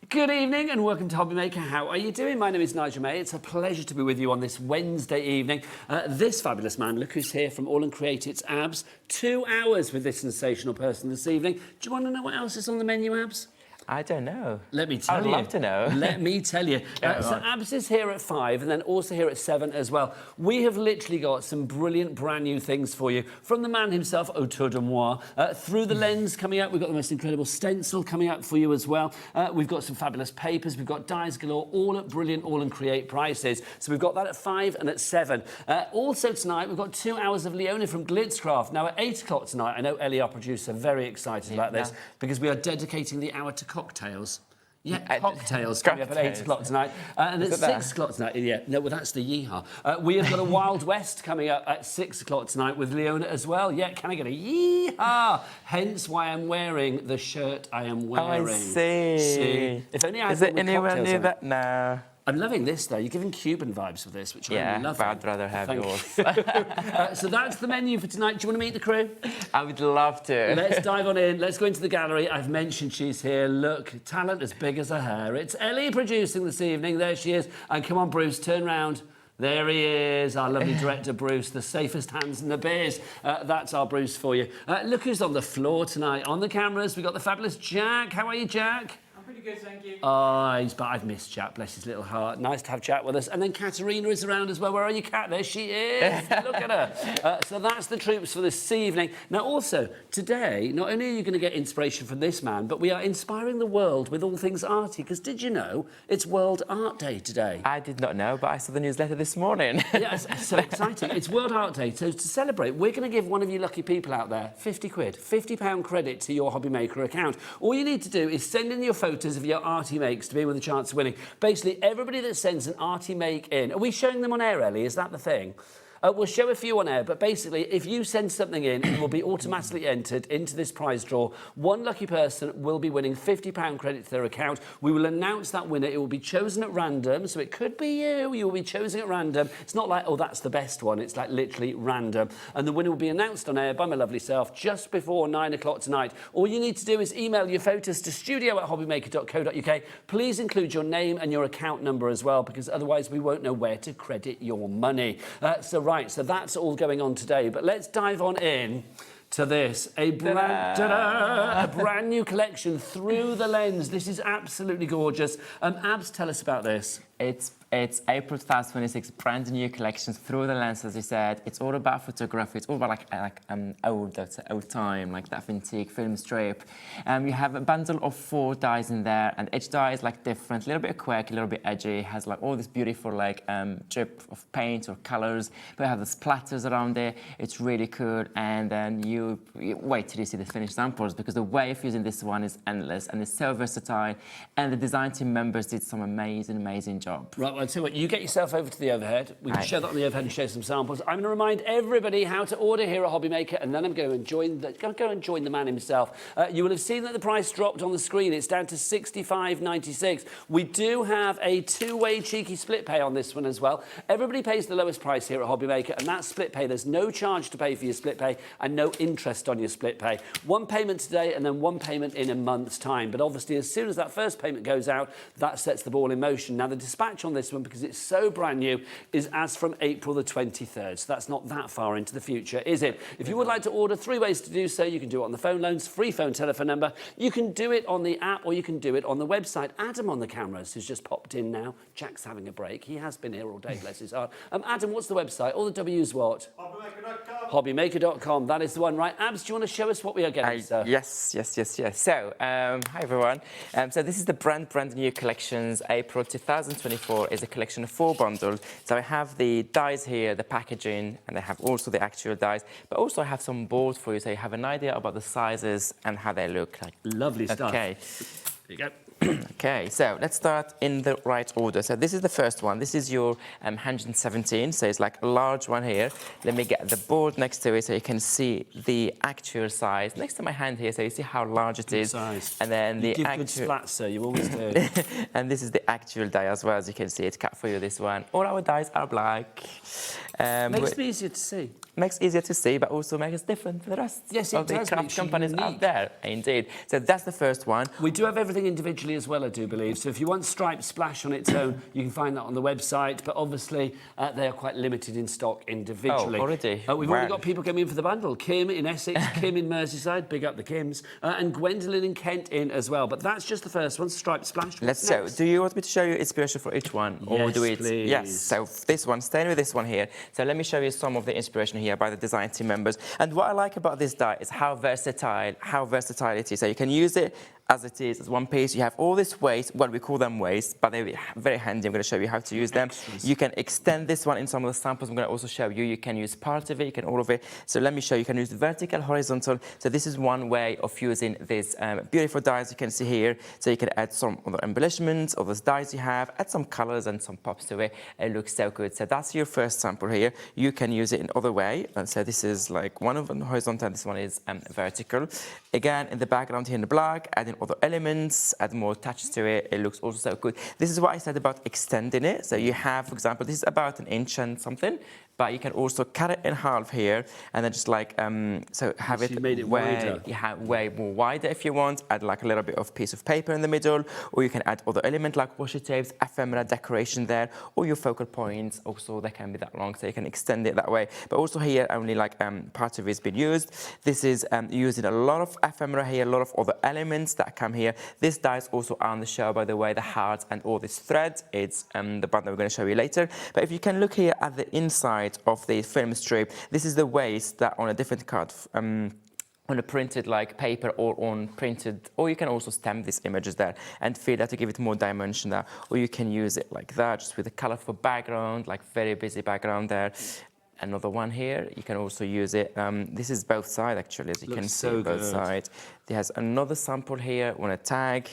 S16: Good evening and welcome to HobbyMaker. How are you doing? My name is Nigel May. It's a pleasure to be with you on this Wednesday evening. This fabulous man, look who's here from AALL Create. It's Abs. 2 hours with this sensational person this evening. Do you want to know what else is on the menu, Abs?
S17: I don't know.
S16: Let me tell you.
S17: I'd love to know.
S16: Let me tell you. So Abs is here at 5 and then also here at 7 as well. We have literally got some brilliant brand new things for you. From the man himself, autour de moi, through the lens coming out. We've got the most incredible stencil coming out for you as well. We've got some fabulous papers. We've got dies galore, all at brilliant AALL Create prices. So we've got that at 5 and at 7. Also tonight, we've got 2 hours of Leona from Glitzcraft. Now at 8 o'clock tonight, I know Ellie, our producer, very excited about this because we are dedicating the hour to cocktails. Yeah, cocktails coming up at 8 o'clock tonight. And at 6 o'clock tonight, no, well, that's the yeehaw. We have got a Wild West coming up at 6 o'clock tonight with Leona as well. Yeah, can I get a yeehaw? Hence why I'm wearing the shirt I am wearing.
S17: Oh, I see.
S16: If only I
S17: Is it anywhere near that? No.
S16: I'm loving this, though. You're giving Cuban vibes with this, which I'm loving.
S17: But I'd rather have yours.
S16: So that's the menu for tonight. Do you want to meet the crew?
S17: I would love to.
S16: Let's dive on in. Let's go into the gallery. I've mentioned she's here. Look, talent as big as her hair. It's Ellie producing this evening. There she is. And come on, Bruce, turn round. There he is, our lovely director, Bruce, the safest hands in the biz. That's our Bruce for you. Look who's on the floor tonight. On the cameras, we've got the fabulous Jack. How are you, Jack?
S18: I'm pretty good, thank you.
S16: Oh, but I've missed Jack, bless his little heart. Nice to have Jack with us. And then Katerina is around as well. Where are you, Kat? There she is. Look at her. So that's the troops for this evening. Now, also, today, not only are you going to get inspiration from this man, but we are inspiring the world with all things arty. Because did you know it's World Art Day today?
S17: I did not know, but I saw the newsletter this morning.
S16: Yes, so exciting. It's World Art Day. So to celebrate, we're going to give one of you lucky people out there 50 quid, £50 credit to your HobbyMaker account. All you need to do is send in your photos of your arty makes to be with a chance of winning. Basically, everybody that sends an arty make in, are we showing them on air, Ellie? Is that the thing? We'll show a few on air, but basically, if you send something in, it will be automatically entered into this prize draw. One lucky person will be winning £50 credit to their account. We will announce that winner. It will be chosen at random, so it could be you. You will be chosen at random. It's not like, oh, that's the best one. It's like literally random. And the winner will be announced on air by my lovely self just before 9 o'clock tonight. All you need to do is email your photos to studio@hobbymaker.co.uk. Please include your name and your account number as well, because otherwise we won't know where to credit your money. Right, so that's all going on today. But let's dive on in to this. A brand new collection, Through the Lens. This is absolutely gorgeous. Abs, tell us about this.
S17: It's April 2026, brand new collections, Through the Lens, as you said. It's all about photography. It's all about old time, like that antique film strip. You have a bundle of 4 dies in there, and each die is like different, a little bit quirky, a little bit edgy. It has like all this beautiful like drip of paint or colors, but you have the splatters around it. It's really cool, and then you wait till you see the finished samples, because the way of using this one is endless, and it's so versatile, and the design team members did some amazing job.
S16: Right, well, I'll tell you what, you get yourself over to the overhead. We can show that on the overhead and show some samples. I'm going to remind everybody how to order here at HobbyMaker, and then I'm going to go and join the man himself. You will have seen that the price dropped on the screen. It's down to £65.96. We do have a 2-way cheeky split pay on this one as well. Everybody pays the lowest price here at HobbyMaker, and that's split pay. There's no charge to pay for your split pay and no interest on your split pay. One payment today and then one payment in a month's time. But obviously, as soon as that first payment goes out, that sets the ball in motion. Now, the dispatch on this one, because it's so brand new, is as from April the 23rd. So that's not that far into the future, is it? If you would like to order, 3 ways to do so. You can do it on the phone loans, free phone telephone number. You can do it on the app, or you can do it on the website. Adam on the cameras, who's just popped in now. Jack's having a break. He has been here all day, bless his heart. Adam, what's the website? All the W's what? HobbyMaker.com. HobbyMaker.com. That is the one, right? Abs, do you want to show us what we are getting, sir?
S17: Yes. So, hi everyone. So this is the brand new collections. April 2024 is a collection of 4 bundles. So I have the dies here, the packaging, and I have also the actual dies. But also I have some boards for you, so you have an idea about the sizes and how they look like.
S16: Lovely stuff.
S17: Okay.
S16: There you go.
S17: Okay, so let's start in the right order. So this is the first one. This is your 117, so it's like a large one here. Let me get the board next to it so you can see the actual size. Next to my hand here, so you see how large it is.
S16: Size.
S17: And then
S16: you
S17: the
S16: give
S17: actual...
S16: good splats, sir, you always do.
S17: And this is the actual die as well, as you can see. It's cut for you, this one. All our dies are black.
S16: Makes me easier to see.
S17: Makes it easier to see, but also makes us different from the rest of the craft companies out there. Indeed. So that's the first one.
S16: We do have everything individually as well, I do believe. So if you want striped splash on its own, you can find that on the website. But obviously, they are quite limited in stock individually.
S17: Oh, already?
S16: We've already got people coming in for the bundle. Kim in Essex, Kim in Merseyside, big up the Kims, and Gwendolyn in Kent in as well. But that's just the first one, striped splash.
S17: Let's so. Do you want me to show you inspiration for each one, or
S16: yes,
S17: do it?
S16: Please.
S17: Yes. So this one, staying with this one here. So let me show you some of the inspiration here by the design team members. And what I like about this die is how versatile it is. So you can use it as it is, as one piece. You have all this waste, well, we call them waste, but they're very handy. I'm going to show you how to use them. You can extend this one in some of the samples. I'm going to also show you. You can use part of it, you can all of it. So let me show you. You can use vertical, horizontal. So this is one way of using this beautiful dies you can see here. So you can add some other embellishments, other dies you have, add some colors and some pops to it. It looks so good. So that's your first sample here. You can use it in other way. And so this is like one of them horizontal, this one is vertical. Again, in the background here in the black, adding other elements, add more touches to it. It looks also so good. This is what I said about extending it. So you have, for example, this is about 1 inch and something, but you can also cut it in half here and then just like, so have it,
S16: made it wider.
S17: You have way more wider if you want. Add like a little bit of piece of paper in the middle, or you can add other element like washi tapes, ephemera decoration there, or your focal points. Also, they can be that long, so you can extend it that way. But also here, only like part of it has been used. This is using a lot of ephemera here, a lot of other elements that come here. This die is also on the show, by the way, the hearts and all this thread. It's the button we're going to show you later. But if you can look here at the inside of the film strip, this is the waste that on a different card, on a printed like paper or on printed, or you can also stamp these images there and fill that to give it more dimension there, or you can use it like that, just with a colorful background, like very busy background there. Another one here, you can also use it. This is both sides actually, as you can see, both sides. There's another sample here on a tag.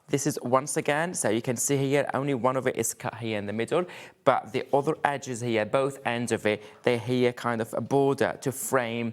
S17: This is once again, so you can see here, only one of it is cut here in the middle, but the other edges here, both ends of it, they're here kind of a border to frame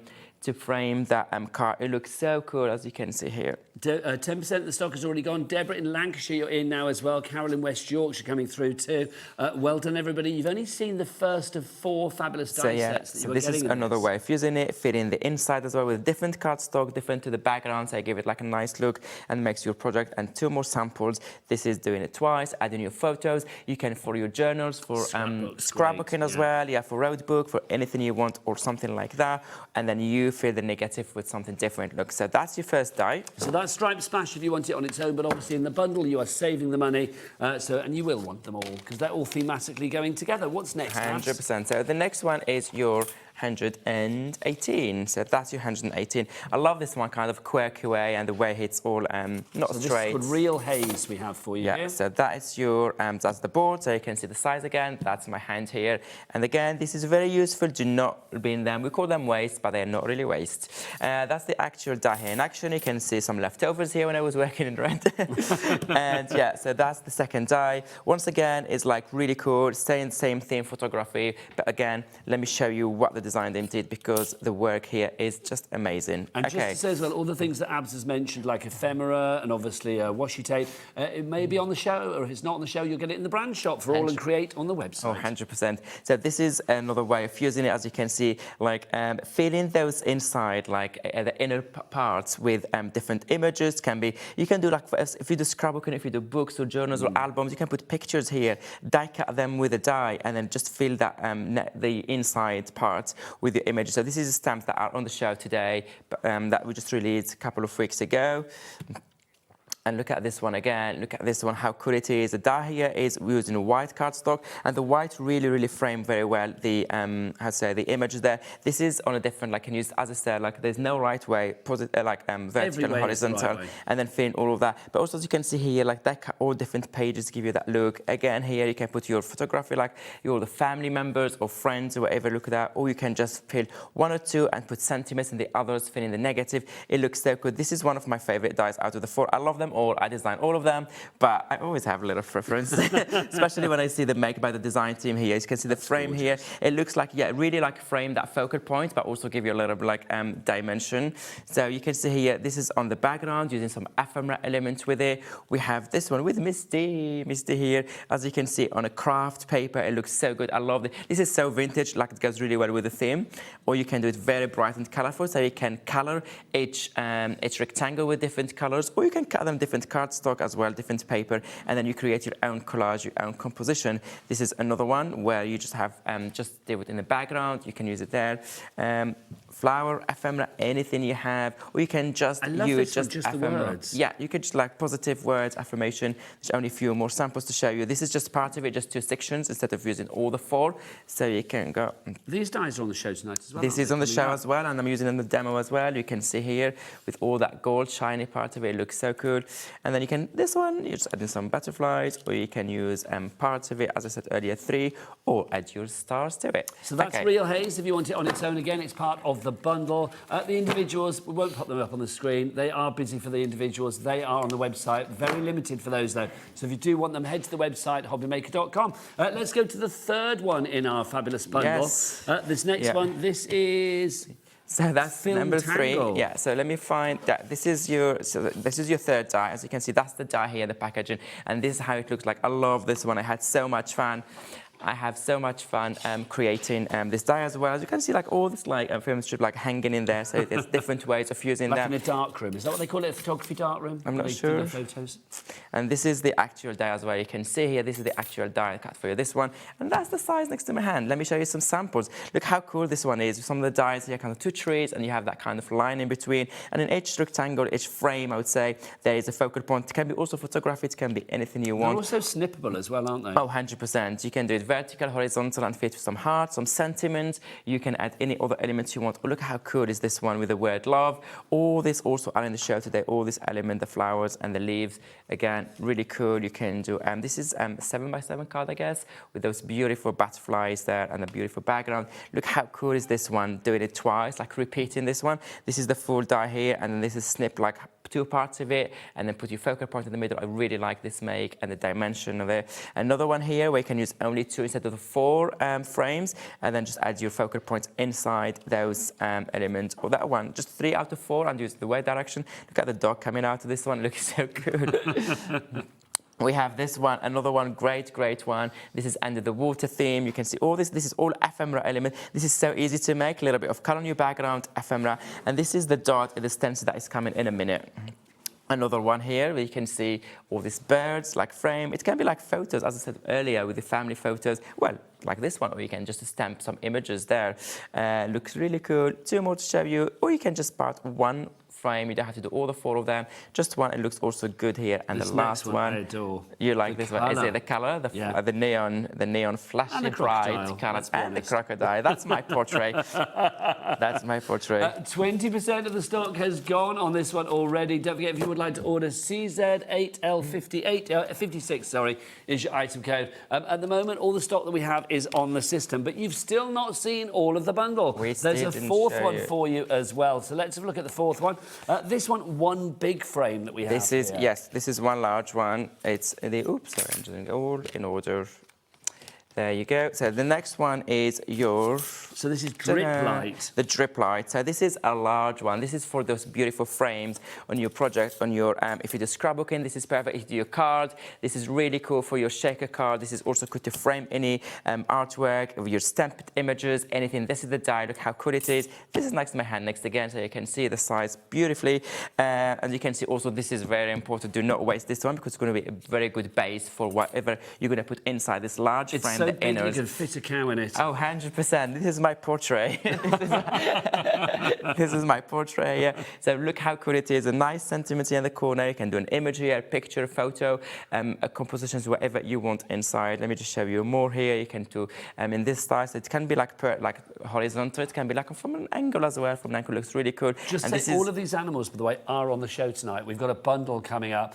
S17: that card. It looks so cool, as you can see here.
S16: 10% of the stock has already gone. Deborah in Lancashire, you're in now as well. Carol in West Yorkshire coming through too. Well done, everybody. You've only seen the first of 4 fabulous die sets that you were
S17: this
S16: getting
S17: is another way of using it, fitting the inside as well with different cardstock, different to the background, so I give it like a nice look and makes your project. And 2 more samples. This is doing it twice, adding your photos. You can for your journals, for scrapbooking as well, yeah, for road book, for anything you want or something like that. And then you fill the negative with something different. Look, so that's your first die.
S16: So that's Stripe Smash if you want it on its own, but obviously in the bundle you are saving the money, and you will want them all because they're all thematically going together. What's next?
S17: 100%. So the next one is your 118. So that's your 118. I love this one, kind of quirky way, and the way it's all not
S16: so
S17: straight.
S16: This is real haze we have for you.
S17: Yeah.
S16: Here.
S17: So that is your that's the board. So you can see the size again. That's my hand here. And again, this is very useful. Do not bin them. We call them waste, but they're not really waste. That's the actual die here in action. You can see some leftovers here when I was working in red. And yeah, so that's the second die. Once again, it's like really cool. Same theme, photography. But again, let me show you what the design team did, because the work here is just amazing.
S16: And just to say as well, all the things that Abs has mentioned, like ephemera and obviously washi tape, it may be on the show, or if it's not on the show, you'll get it in the brand shop for AALL Create on the website.
S17: Oh, 100%. So this is another way of using it, as you can see, like filling those inside, like the inner parts with different images. Can be, you can do like, if you do scrapbooking, if you do books or journals or albums, you can put pictures here, die cut them with a die, and then just fill that the inside parts with your images. So this is the stamps that are on the show today, but, that we just released a couple of weeks ago. And look at this one again. Look at this one, how cool it is. The die here is using a white cardstock, and the white really frame very well the the images there. This is on a different, like, can use, as I said, like there's no right way, vertical and horizontal, right, and then fill in all of that. But also, as you can see here, like that, all different pages to give you that look. Again, here you can put your photography, like your family members or friends or whatever, look at that. Or you can just fill 1 or 2 and put sentiments, and the others fill in the negative. It looks so good. This is one of my favorite dies out of the 4. I love them all. I design all of them, but I always have a little preference, especially when I see them made by the design team here. As you can see the frame here, it looks like, yeah, really like frame that focal point, but also give you a little bit like dimension. So you can see here, this is on the background using some ephemera elements with it. We have this one with Misty here. As you can see on a craft paper, it looks so good. I love it. This is so vintage, like it goes really well with the theme. Or you can do it very bright and colorful, so you can color each rectangle with different colors, or you can cut them different cardstock as well, different paper, and then you create your own collage, your own composition. This is another one where you just have just do it in the background. You can use it there. Flower, ephemera, anything you have, or you can just use just the words. Yeah, you could just like positive words, affirmation. There's only a few more samples to show you. This is just part of it, just 2 sections instead of using all the 4. So you can go.
S16: These dies are on the show tonight as well.
S17: This is on the show as well, and I'm using it in the demo as well. You can see here with all that gold shiny part of it. It looks so cool. And then you can, this one, you just add in some butterflies, or you can use parts of it, as I said earlier, 3, or add your stars to it.
S16: So that's Real Haze. If you want it on its own, again, it's part of the bundle. The individuals, we won't put them up on the screen. They are busy for the individuals. They are on the website. Very limited for those, though. So if you do want them, head to the website, hobbymaker.com. Let's go to the third one in our fabulous bundle.
S17: Yes.
S16: This next one, this is...
S17: So that's number 3. Yeah, so let me find that. This is your third die. As you can see, that's the die here, the packaging. And this is how it looks like. I love this one. I had so much fun. I have so much fun creating this die as well. As you can see, like all this like film strip like hanging in there. So there's different ways of using
S16: like
S17: them.
S16: Like in a dark room. Is that what they call it? A photography dark room?
S17: I'm not sure.
S16: Photos.
S17: And this is the actual die as well. You can see here, this is the actual die I cut for you. This one, and that's the size next to my hand. Let me show you some samples. Look how cool this one is. Some of the dies here, kind of 2 trees, and you have that kind of line in between. And in each rectangle, each frame, I would say, there is a focal point. It can be also photography. It can be anything you want.
S16: They're also snippable as well, aren't they?
S17: Oh, 100%. You can do it vertical, horizontal, and fit with some heart, some sentiment. You can add any other elements you want. Oh, look how cool is this one with the word love. All this also are in the show today. All this element, the flowers and the leaves. Again, really cool. You can do, this is a 7x7 card, I guess, with those beautiful butterflies there and the beautiful background. Look how cool is this one, doing it twice, like repeating this one. This is the full die here, and then this is snipped like 2 parts of it, and then put your focal point in the middle. I really like this make and the dimension of it. Another one here where you can use only 2 instead of the 4 frames, and then just add your focal points inside those elements. Or that one, just 3 out of 4, and use the way direction. Look at the dog coming out of this one. Looks so good. We have this one, another one, great one. This is under the water theme. You can see all this. This is all ephemera element. This is so easy to make. A little bit of color on your background, ephemera. And this is the dot and the stencil that is coming in a minute. Another one here where you can see all these birds, like frame. It can be like photos, as I said earlier, with the family photos. Well, like this one, or you can just stamp some images there. Looks really cool. 2 more to show you. Or you can just part 1 frame. You don't have to do all the 4 of them. Just 1. It looks also good here. And
S16: this
S17: the last one,
S16: I adore.
S17: You like
S16: the
S17: this
S16: color.
S17: one? Is it the color? The neon flashy bright colors, and the crocodile. That's my portrait. That's my portrait.
S16: 20% of the stock has gone on this one already. Don't forget, if you would like to order CZ8L56, sorry, is your item code. At the moment, all the stock that we have is on the system, but you've still not seen all of the bundle. There's a 4th one for you as well. So let's have a look at the 4th one. This one big frame that we have.
S17: This is, yes, this is one large one. It's the, oops, sorry, I'm doing it all in order. There you go. So the next one is your...
S16: So this is drip light.
S17: The drip light. So this is a large one. This is for those beautiful frames on your project, on your, if you do scrapbooking, this is perfect. If you do your card, this is really cool for your shaker card. This is also good to frame any artwork, of your stamped images, anything. This is the die. Look how cool it is. This is next to my hand next again, so you can see the size beautifully. And you can see also this is very important. Do not waste this one because it's going to be a very good base for whatever you're going to put inside this large frame.
S16: So big you can fit a cow in it.
S17: Oh, 100%. This is my portrait. This is my portrait, yeah. So look how cool it is. A nice sentiment in the corner. You can do an image here, a picture, a photo, compositions, whatever you want inside. Let me just show you more here. You can do in this style. So it can be like horizontal. It can be like from an angle as well. From an angle, looks really cool.
S16: Just say all of these animals, by the way, are on the show tonight. We've got a bundle coming up.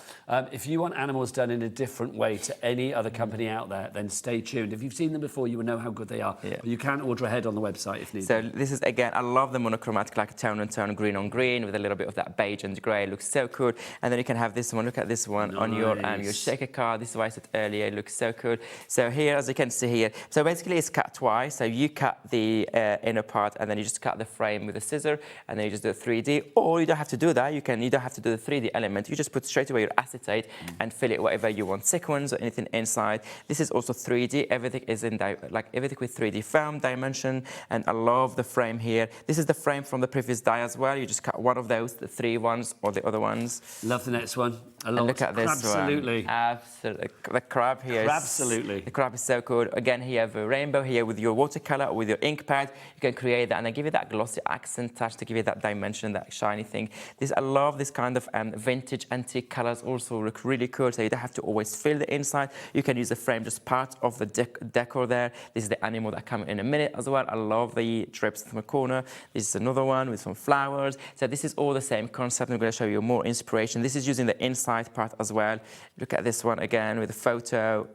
S16: If you want animals done in a different way to any other company out there, then stay tuned. If you've seen them before, you will know how good they are. Yeah. But you can order ahead on the website if needed.
S17: So this is, again, I love the monochromatic, like tone and tone, green on green, with a little bit of that beige and grey. It looks so cool. And then you can have this one. Look at this one on your shaker card. This is what I said earlier. It looks so cool. So here, as you can see here, so basically it's cut twice. So you cut the inner part, and then you just cut the frame with a scissor, and then you just do a 3D. Or you don't have to do that. You don't have to do the 3D element. You just put straight away your acetate and fill it whatever you want, sequins or anything inside. This is also 3D. Everything is in everything with 3D foam dimension, and I love the frame here. This is the frame from the previous die as well. You just cut one of those, the 3 ones or the other ones.
S16: Love the next one.
S17: And look at this
S16: Absolutely.
S17: one. Absolutely. The crab here.
S16: Absolutely.
S17: The crab is so cool. Again, here you have a rainbow here with your watercolor or with your ink pad. You can create that and then give it that glossy accent touch to give it that dimension, that shiny thing. I love this kind of vintage antique colors. Also look really cool. So you don't have to always fill the inside. You can use the frame just part of the decor there. This is the animal that comes in a minute as well. I love the drips from the corner. This is another one with some flowers. So this is all the same concept. I'm going to show you more inspiration. This is using the inside part as well. Look at this one again with the photo.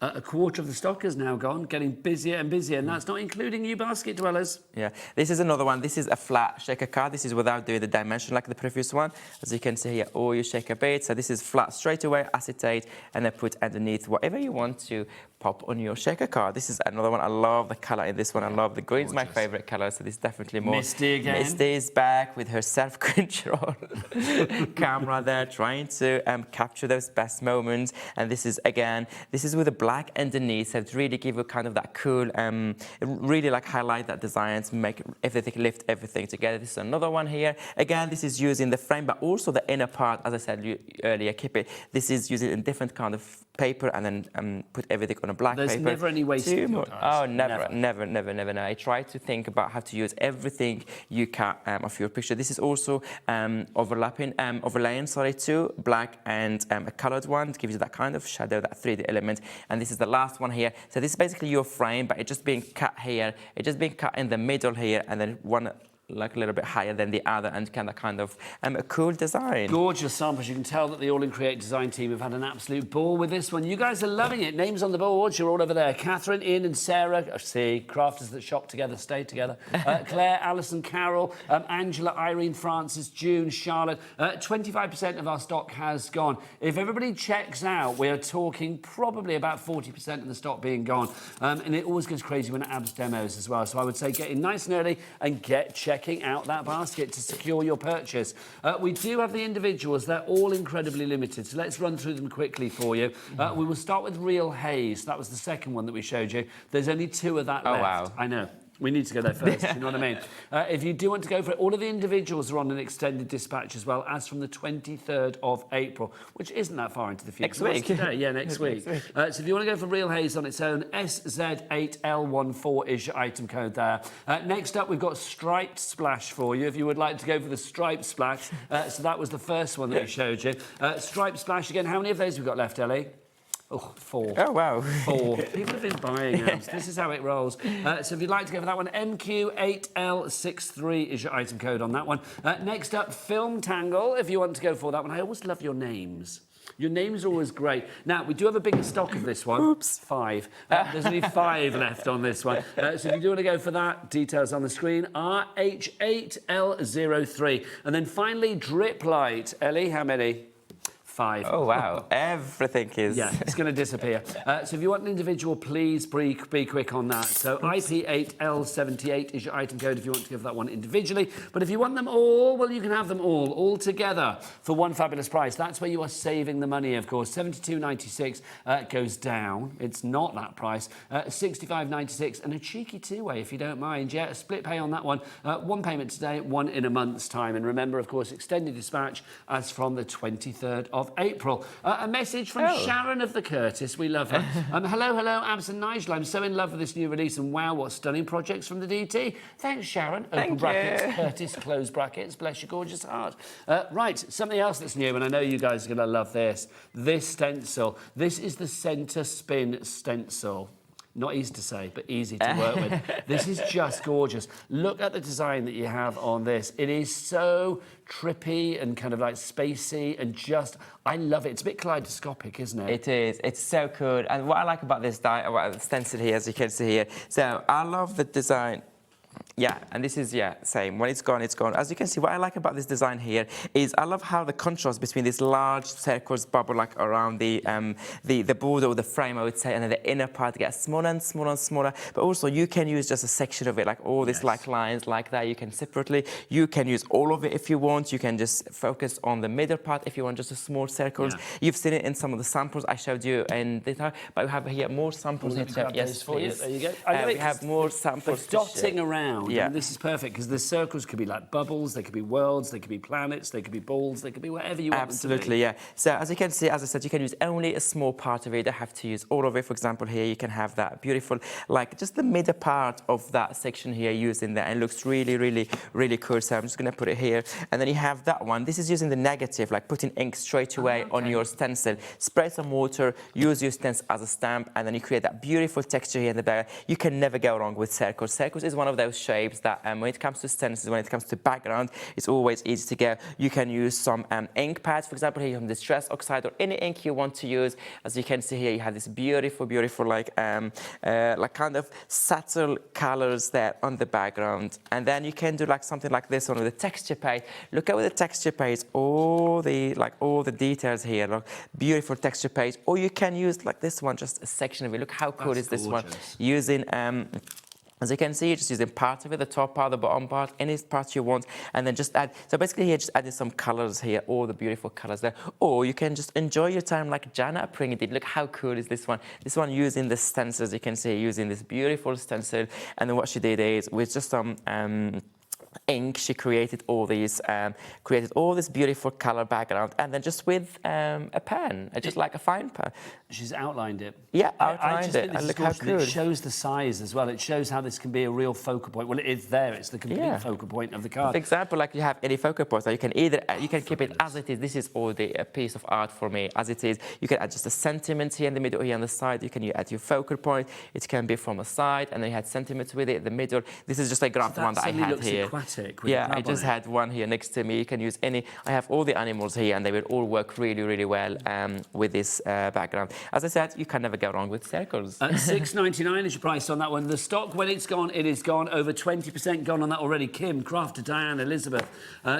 S16: A quarter of the stock is now gone, getting busier and busier, and that's not including you basket dwellers.
S17: Yeah, this is another one. This is a flat shaker card. This is without doing the dimension like the previous one. As you can see here, all your shaker bits. So this is flat straight away, acetate, and then put underneath whatever you want to pop on your shaker card. This is another one. I love the color in this one. I love the green's my favorite color, so this is definitely more.
S16: Misty again.
S17: Misty is back with her self-control camera there, trying to capture those best moments. And this is, again, this is with a black underneath, so to really give you kind of that cool, really like highlight that design to make everything, lift everything together. This is another one here. Again, this is using the frame, but also the inner part, as I said earlier, keep it. This is using a different kind of paper and then put everything on a black paper.
S16: There's never any wasting.
S17: Oh, never. No. I try to think about how to use everything you can of your picture. This is also overlaying, too, black and a colored one to give you that kind of shadow, that 3D element. And this is the last one here. So this is basically your frame, but it's just being cut here. It's just being cut in the middle here, and then one like a little bit higher than the other, and kind of a cool design.
S16: Gorgeous samples. You can tell that the AALL Create design team have had an absolute ball with this one. You guys are loving it. Names on the boards. You're all over there. Catherine, Ian and Sarah. I see. Crafters that shop together, stay together. Claire, Alison, Carol, Angela, Irene, Francis, June, Charlotte. 25% of our stock has gone. If everybody checks out, we are talking probably about 40% of the stock being gone. And it always goes crazy when Abs demos as well. So I would say get in nice and early and checking out that basket to secure your purchase. We do have the individuals. They're all incredibly limited, so let's run through them quickly for you. We will start with Real Haze. That was the second one that we showed you. There's only 2 of that left.
S17: Wow.
S16: I know. We need to go there first, you know what I mean? If you do want to go for it, all of the individuals are on an extended dispatch as well, as from the 23rd of April, which isn't that far into the future.
S17: Next week.
S16: Today? Yeah, next week. So if you want to go for Real Haze on its own, SZ8L14 is your item code there. Next up, we've got Striped Splash for you, if you would like to go for the Striped Splash. So that was the first one that we showed you. Striped Splash, again, how many of those have we got left, Ellie? Oh, 4.
S17: Oh, wow.
S16: 4. People have been buying them. This is how it rolls. So if you'd like to go for that one, MQ8L63 is your item code on that one. Next up, Film Tangle, if you want to go for that one. I always love your names. Your names are always great. Now, we do have a bigger stock of this one.
S17: Oops.
S16: 5. There's only 5 left on this one. So if you do want to go for that, details on the screen, RH8L03. And then finally, Drip Light. Ellie, how many? 5.
S17: Oh, wow. Everything is...
S16: Yeah, it's going to disappear. So if you want an individual, please be quick on that. So IP8L78 is your item code if you want to go for that one individually. But if you want them all, well, you can have them all together for one fabulous price. That's where you are saving the money, of course. $72.96 goes down. It's not that price. $65.96 and a cheeky 2-way, if you don't mind. Yeah, a split pay on that one. 1 payment today, 1 in a month's time. And remember, of course, extended dispatch as from the 23rd of April. A message from Sharon of the Curtis. We love her. Hello, Abs and Nigel. I'm so in love with this new release, and wow, what stunning projects from the DT. Thanks, Sharon. Open brackets, Curtis, close brackets. Bless your gorgeous heart. Right, something else that's new, and I know you guys are going to love this. This stencil. This is the Centre Spin stencil. Not easy to say, but easy to work with. This is just gorgeous. Look at the design that you have on this. It is so trippy and kind of like spacey and just, I love it. It's a bit kaleidoscopic, isn't it?
S17: It is. It's so cool. And what I like about this stencil here, as you can see here, so I love the design. Yeah, and this is, same. When it's gone, it's gone. As you can see, what I like about this design here is I love how the contrast between these large circles bubble like around the border or the frame, I would say, and then the inner part gets smaller and smaller and smaller. But also, you can use just a section of it, like all these like lines like that. You can separately. You can use all of it if you want. You can just focus on the middle part if you want just a small circles. Yeah. You've seen it in some of the samples I showed you in this, but we have here more samples.
S16: Yes, please. There you go.
S17: We have more samples.
S16: Dotting around.
S17: Yeah.
S16: And this is perfect because the circles could be like bubbles, they could be worlds, they could be planets, they could be balls, they could be whatever you want them to be.
S17: Absolutely, yeah. So as you can see, as I said, you can use only a small part of it. You don't have to use all of it. For example, here you can have that beautiful, like just the middle part of that section here used in there, and it looks really, really, really cool. So I'm just going to put it here. And then you have that one. This is using the negative, like putting ink straight away on your stencil. Spray some water, use your stencil as a stamp, and then you create that beautiful texture here in the back. You can never go wrong with circles. Circles is one of those shapes shapes that when it comes to stencils, when it comes to background, it's always easy to go. You can use some ink pads, for example, here you have Distress Oxide or any ink you want to use. As you can see here, you have this beautiful, beautiful like kind of subtle colors there on the background. And then you can do like something like this one with the texture page. Look at the texture page, all the details here, look, beautiful texture page. Or you can use like this one, just a section of it. Look how cool is this one. Using as you can see, just using part of it, the top part, the bottom part, any part you want, and then just add. So basically here, just adding some colors here, all the beautiful colors there. Or you can just enjoy your time like Jana Pring did. Look how cool is this one. This one using the stencils, you can see, using this beautiful stencil. And then what she did is, with just some ink, she created all these, this beautiful color background, and then just with a pen, just like a fine pen.
S16: She's outlined it.
S17: Yeah,
S16: I
S17: outlined
S16: just
S17: it.
S16: think this
S17: And
S16: is
S17: look how
S16: gorgeous.
S17: cool.
S16: It shows the size as well. It shows how this can be a real focal point. Well, it is there. It's the complete focal point of the card.
S17: For example, like you have any focal points, so you can either keep it as it is. This is all the piece of art for me as it is. You can add just a sentiment here in the middle, here on the side. You can add your focal point. It can be from the side, and then you had sentiments with it in the middle. This is just a graph one that I had here.
S16: Aquatic.
S17: Yeah, I just had one here next to me. You can use any. I have all the animals here, and they will all work really, really well with this background. As I said, you can never go wrong with circles.
S16: $6.99 is your price on that one. The stock, when it's gone, it is gone. Over 20% gone on that already. Kim, Crafter, Diane, Elizabeth,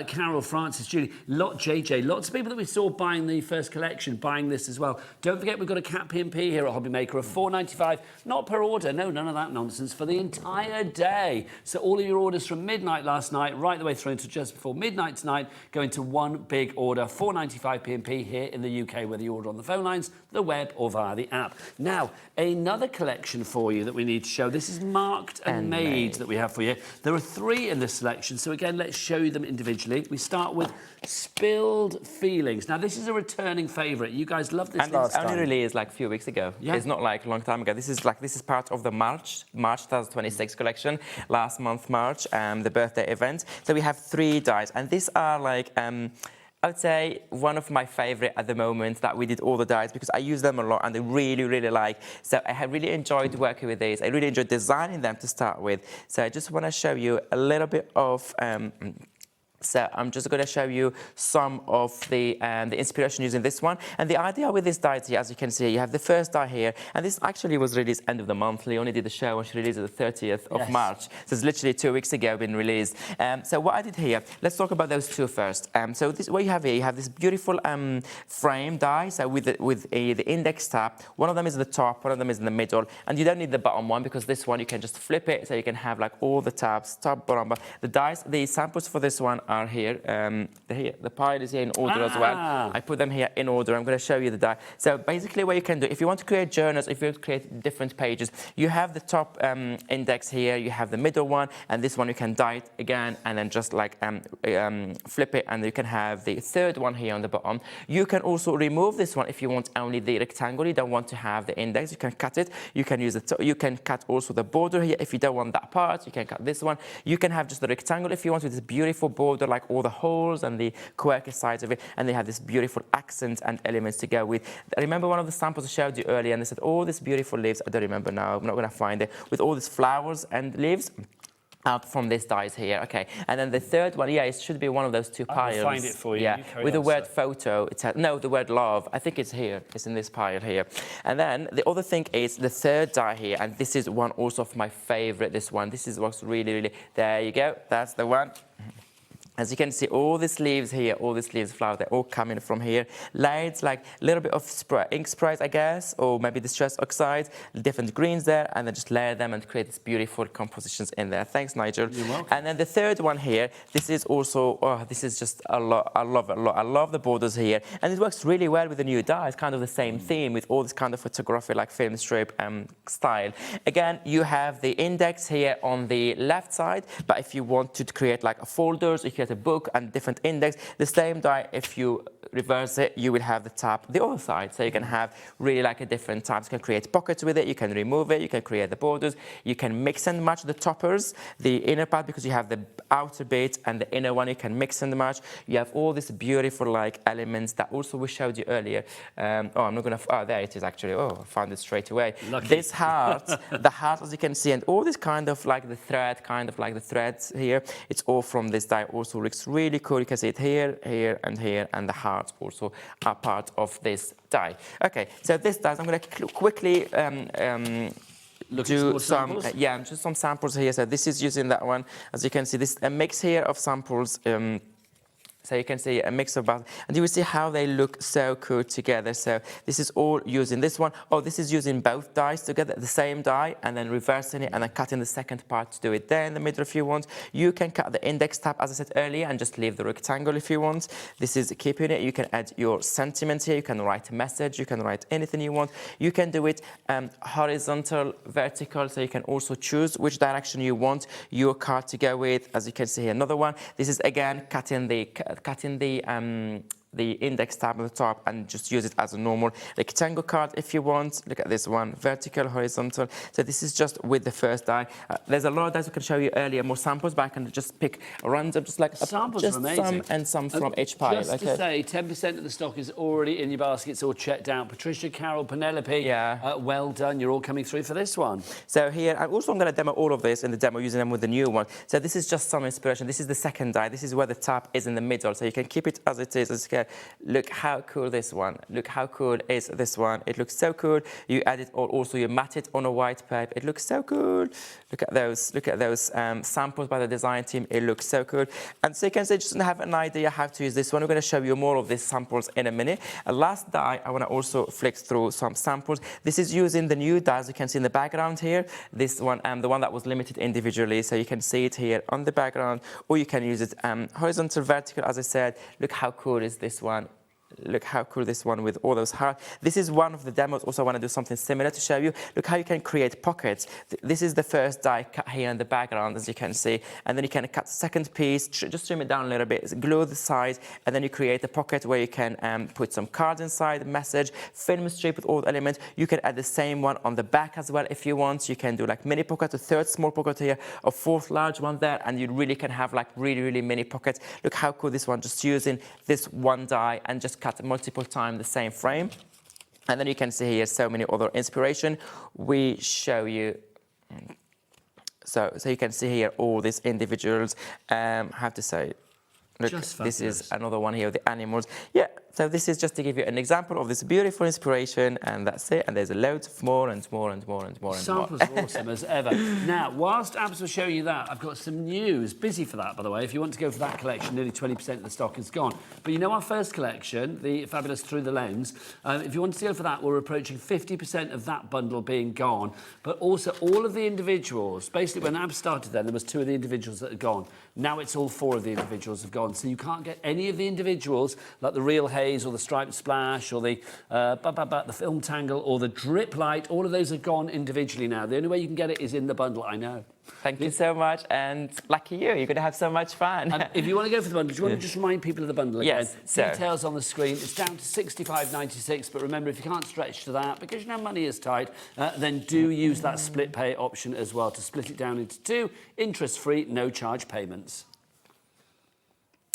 S16: Carol, Francis, Julie, JJ. Lots of people that we saw buying the first collection, buying this as well. Don't forget, we've got a cat P&P here at HobbyMaker of $4.95. Not per order. No, none of that nonsense. For the entire day. So all of your orders from midnight last night, right the way through to just before midnight tonight, go into one big order. $4.95 P&P here in the UK, whether you order on the phone lines, the web, or via the app. Now, another collection for you that we need to show. This is marked and made that we have for you. There are 3 in this selection, so again, let's show you them individually. We start with Spilled Feelings. Now, this is a returning favourite. You guys loved this last time.
S17: And it only released like a few weeks ago.
S16: Yeah.
S17: It's not like a long time ago. This is part of the March 2026 collection, last month March, the birthday event. So we have 3 dies, and these are like I would say one of my favourite at the moment that we did all the dies, because I use them a lot and I really, really like. So I have really enjoyed working with these. I really enjoyed designing them to start with. So I just want to show you a little bit of so I'm just going to show you some of the inspiration using this one. And the idea with this die here, as you can see, you have the first die here, and this actually was released end of the month. We only did the show and she released it the 30th of March. So it's literally 2 weeks ago been released. So what I did here, let's talk about those 2 first. So this, what you have here, you have this beautiful frame die, so with the index tab. One of them is at the top, one of them is in the middle, and you don't need the bottom one, because this one you can just flip it, so you can have like all the tabs, top, bottom. The dies, the samples for this one are here. The pile is here in order as well. I put them here in order. I'm going to show you the die. So basically what you can do, if you want to create journals, if you want to create different pages, you have the top index here, you have the middle one, and this one you can die it again, and then just like flip it, and you can have the third one here on the bottom. You can also remove this one if you want only the rectangle, you don't want to have the index, you can cut it. You can use it. You can cut also the border here. If you don't want that part, you can cut this one. You can have just the rectangle if you want, with this beautiful border, like all the holes and the quirky sides of it, and they have this beautiful accents and elements to go with. I remember one of the samples I showed you earlier, and they said all these beautiful leaves. I don't remember now. I'm not going to find it, with all these flowers and leaves out from these dies here. Okay, and then the third one, yeah, it should be one of those 2 piles.
S16: I'll find it for you.
S17: Yeah, with the word photo. It has, no, the word love. I think it's here. It's in this pile here. And then the other thing is the third die here, and this is one also of my favorite. This one. This is what's really, really. There you go. That's the one. As you can see, all these leaves here, all these leaves, flowers, they're all coming from here. Lights, like a little bit of spray, ink sprays, I guess, or maybe Distress Oxide, different greens there, and then just layer them and create these beautiful compositions in there. Thanks, Nigel.
S16: You're welcome.
S17: And then the third one here, this is also, this is just a lot. I love it a lot. I love the borders here. And it works really well with the new die. It's kind of the same theme with all this kind of photography, like film strip style. Again, you have the index here on the left side, but if you want to create like a folders, if you a book and different index, the same die, if you reverse it, you will have the tab the other side. So you can have really like a different tabs. You can create pockets with it, you can remove it, you can create the borders, you can mix and match the toppers, the inner part, because you have the outer bit and the inner one, you can mix and match. You have all these beautiful like elements that also we showed you earlier. I'm not gonna, there it is actually. Oh, I found it straight away.
S16: Lucky.
S17: This heart, the heart as you can see, and all this kind of like the thread, kind of like the threads here, it's all from this die. Also looks really cool. You can see it here, here, and here, and the hearts also are part of this die. Okay, so this die, I'm going to quickly do some, just some samples here. So this is using that one. As you can see, this a mix here of samples. So you can see a mix of both, and you will see how they look so cool together. So this is all using this one. Oh, this is using both dies together, the same die, and then reversing it and then cutting the second part to do it there in the middle if you want. You can cut the index tab, as I said earlier, and just leave the rectangle if you want. This is keeping it. You can add your sentiment here. You can write a message. You can write anything you want. You can do it horizontal, vertical, so you can also choose which direction you want your card to go with. As you can see here, another one. This is again cutting the index tab at the top and just use it as a normal rectangle card if you want. Look at this one, vertical, horizontal. So this is just with the first die. There's a lot of dies I can show you earlier, more samples, but I can just pick random, just like
S16: samples
S17: just
S16: are amazing.
S17: some and some from each pile.
S16: Just to say, 10% of the stock is already in your baskets, all checked out. Patricia, Carol, Penelope, well done. You're all coming through for this one.
S17: So here, I'm going to demo all of this in the demo using them with the new one. So this is just some inspiration. This is the second die. This is where the tab is in the middle. So you can keep it as it is. As you can. Look how cool this one. Look how cool is this one. It looks so cool. You add it, or also you mat it on a white paper. It looks so cool. Look at those. Look at those samples by the design team. It looks so cool. And so you can just have an idea how to use this one. We're going to show you more of these samples in a minute. Last die, I want to also flick through some samples. This is using the new dies you can see in the background here. This one, the one that was limited individually. So you can see it here on the background, or you can use it horizontal, vertical, as I said. Look how cool is this one. Look how cool this one with all those hearts. This is one of the demos. Also, I want to do something similar to show you. Look how you can create pockets. This is the first die cut here in the background, as you can see. And then you can cut the second piece, just trim it down a little bit, glue the sides, and then you create a pocket where you can put some cards inside, message, film strip with all the elements. You can add the same one on the back as well if you want. You can do like mini pocket, a third small pocket here, a fourth large one there, and you really can have like really, really mini pockets. Look how cool this one, just using this one die and just cut multiple times the same frame. And then you can see here so many other inspiration we show you. So you can see here all these individuals. Have to say, look, this is another one here of the animals. Yeah, so this is just to give you an example of this beautiful inspiration, and that's it. And there's loads of more and more and more and more and more.
S16: Samples are awesome as ever. Now, whilst Abs was showing you that, I've got some news. Busy for that, by the way. If you want to go for that collection, nearly 20% of the stock is gone. But you know our first collection, the fabulous Through the Lens. If you want to go for that, we're approaching 50% of that bundle being gone. But also all of the individuals. Basically, when Abs started then, there was 2 of the individuals that had gone. Now it's all 4 of the individuals have gone. So you can't get any of the individuals, like the Real Haze or the Striped Splash or the Film Tangle or the Drip Light. All of those are gone individually now. The only way you can get it is in the bundle, I know.
S17: Thank you so much, and lucky you, you're going to have so much fun.
S16: If you want to go for the bundle, do you want to just remind people of the bundle again?
S17: Yes. So.
S16: Details on the screen. It's down to $65.96, but remember, if you can't stretch to that, because you know money is tight, then do use that split pay option as well to split it down into 2 interest-free, no-charge payments.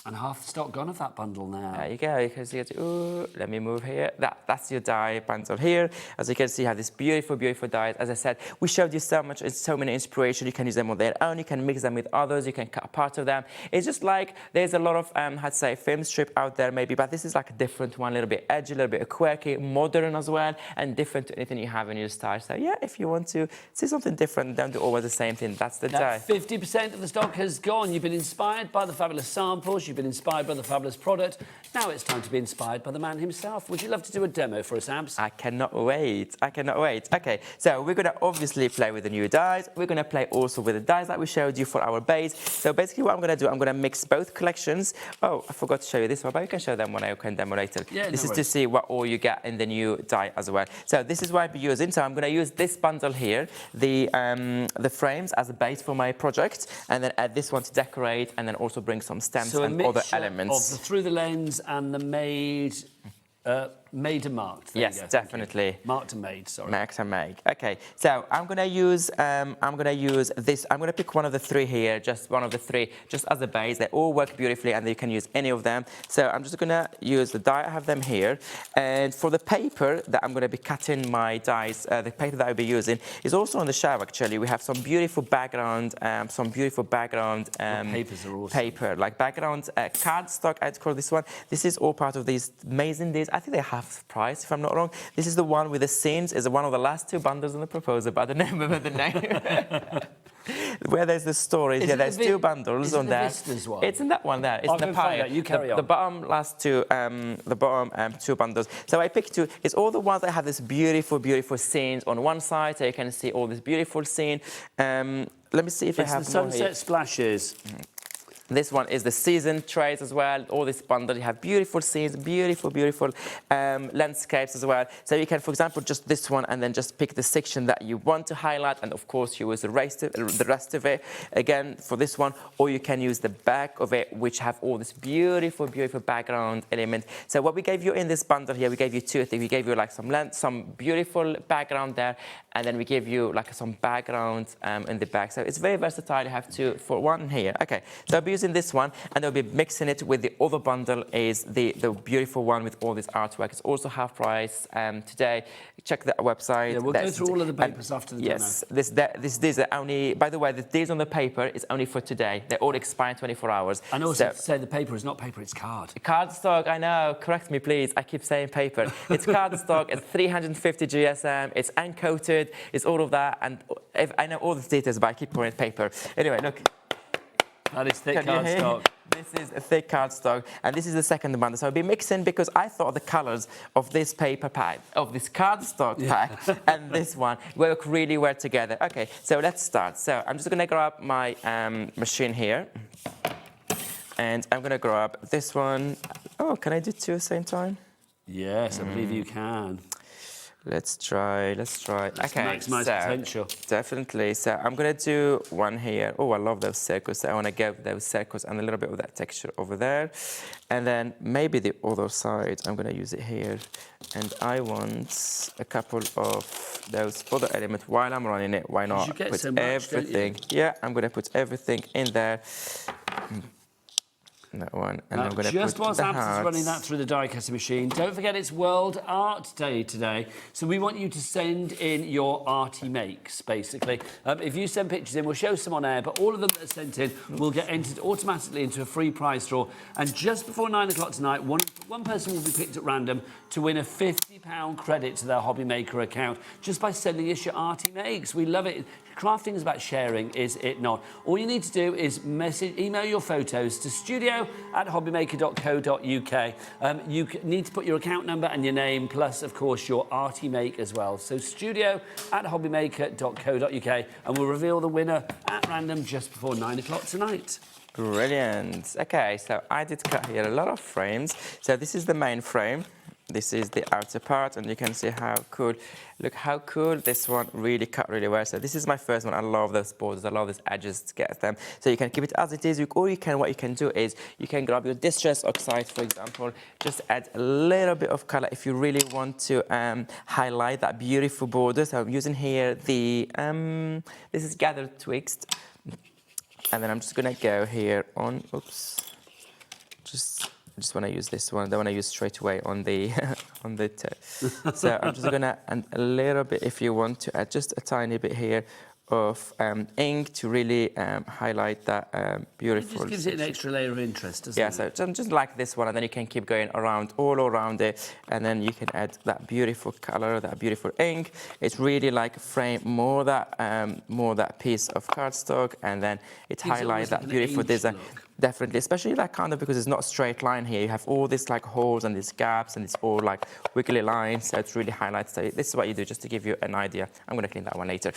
S16: And half the stock gone of that bundle now.
S17: There you go. You can see it. Ooh, let me move here. That's your die bundle here. As you can see, you have this beautiful, beautiful dies. As I said, we showed you so many inspiration. You can use them on their own. You can mix them with others. You can cut part of them. It's just like there's a lot of, I'd say, film strip out there maybe, but this is like a different one, a little bit edgy, a little bit quirky, modern as well, and different to anything you have in your style. So yeah, if you want to see something different, don't do always the same thing. That's the die.
S16: 50% of the stock has gone. You've been inspired by the fabulous samples. You've been inspired by the fabulous product. Now it's time to be inspired by the man himself. Would you love to do a demo for us, Abs?
S17: I cannot wait. I cannot wait. Okay, so we're going to obviously play with the new dies. We're going to play also with the dies that we showed you for our base. So basically what I'm going to do, I'm going to mix both collections. Oh, I forgot to show you this one, but you can show them when I can demo later.
S16: Yeah,
S17: this is to see what all you get in the new die as well. So this is what I'll be using. So I'm going to use this bundle here, the frames as a base for my project, and then add this one to decorate, and then also bring some stems and other elements.
S16: Of the through the lens and the made. Made and marked. There
S17: yes, definitely.
S16: Marked and made. Sorry.
S17: Marked and made. Okay, so I'm gonna use this. I'm gonna pick one of the three here, just one of the three, just as a base. They all work beautifully, and you can use any of them. So I'm just gonna use the die. I have them here, and for the paper that I'm gonna be cutting my dies, the paper that I'll be using is also on the shelf. Actually, we have some beautiful background, papers are awesome. Paper like background cardstock. I'd call this one. This is all part of these amazing days. I think they have price, if I'm not wrong. This is the one with the scenes. Is one of the last two bundles in the proposal, but I don't remember the name. Where there's the stories, there's two bundles on there. It's in that one there. It's the pie.
S16: You carry on.
S17: The bottom last two, two bundles. So I picked two. It's all the ones that have this beautiful, beautiful scenes on one side, so you can see all this beautiful scene. Let me see if I have
S16: more. It's the sunset splashes.
S17: This one is the season trays as well. All this bundle, you have beautiful scenes, beautiful, beautiful landscapes as well. So you can, for example, just this one and then just pick the section that you want to highlight. And of course, you use the rest of it. Again, for this one, or you can use the back of it, which have all this beautiful, beautiful background element. So what we gave you in this bundle here, we gave you two things. We gave you like some beautiful background there, and then we give you like some background in the back. So it's very versatile. You have two for one here. Okay, so I'll be using this one, and I'll be mixing it with the other bundle is the beautiful one with all this artwork. It's also half price today. Check the website.
S16: Yeah, we'll go through all of the papers after the demo.
S17: Yes, these are only, by the way, the days on the paper is only for today. They all expire in 24 hours.
S16: And also to say the paper is not paper, it's card.
S17: Cardstock, I know, correct me please. I keep saying paper. It's cardstock, it's 350 GSM, it's uncoated, it's all of that. And I know all the details, but I keep calling it paper. Anyway, look.
S16: That is thick cardstock.
S17: This is a thick cardstock, and this is the second bundle. So I'll be mixing because I thought the colours of this paper pack, of this cardstock pack, and this one work really well together. Okay, so let's start. So I'm just going to grab my machine here, and I'm going to grab this one. Oh, can I do two at the same time?
S16: Yes, I believe you can.
S17: Let's try.
S16: Let's
S17: okay,
S16: maximise potential.
S17: Definitely. So I'm going to do one here. Oh, I love those circles. So I want to give those circles and a little bit of that texture over there. And then maybe the other side, I'm going to use it here. And I want a couple of those other elements while I'm running it. Why not?
S16: You get
S17: put
S16: so much,
S17: everything. Yeah, I'm going to put everything in there. That one, and I'm going to
S16: just
S17: put
S16: whilst
S17: the
S16: Abs is
S17: hearts.
S16: running that through the die cutting machine, don't forget it's World Art Day today, so we want you to send in your arty makes, basically. If you send pictures in, we'll show some on air, but all of them that are sent in will get entered automatically into a free prize draw, and just before 9 o'clock tonight, one person will be picked at random to win a £50 credit to their HobbyMaker account just by sending us your arty makes. We love it. Crafting is about sharing, is it not? All you need to do is email your photos to studio@hobbymaker.co.uk. You need to put your account number and your name, plus, of course, your arty make as well. So studio@hobbymaker.co.uk, and we'll reveal the winner at random just before 9 o'clock tonight.
S17: Brilliant. Okay, so I did cut here a lot of frames. So this is the main frame. This is the outer part, and you can see how cool. Look how cool this one really cut really well. So this is my first one. I love those borders. I love those edges to get them. So you can keep it as it is. What you can do is you can grab your distress oxide, for example. Just add a little bit of color if you really want to highlight that beautiful border. So I'm using here the this is gathered twigs, and then I'm just gonna go here on. Oops. I just want to use this one. I don't want to use straight away on the on the tip. So I'm just gonna add a little bit, if you want to add just a tiny bit here of ink to really highlight that beautiful.
S16: It just gives it an extra layer of interest, doesn't it?
S17: Yeah, so just like this one, and then you can keep going around, all around it, and then you can add that beautiful color, that beautiful ink. It's really like frame more that piece of cardstock, and then it highlights that beautiful design. Definitely, especially that kind of, because it's not a straight line here. You have all these like holes and these gaps, and it's all like wiggly lines. So it really highlights. So this is what you do, just to give you an idea. I'm going to clean that one later.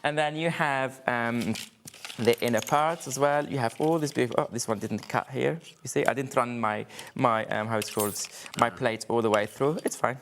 S17: And then you have the inner parts as well. You have all this beautiful. Oh, this one didn't cut here. You see, I didn't run my how it's called, my plate all the way through. It's fine.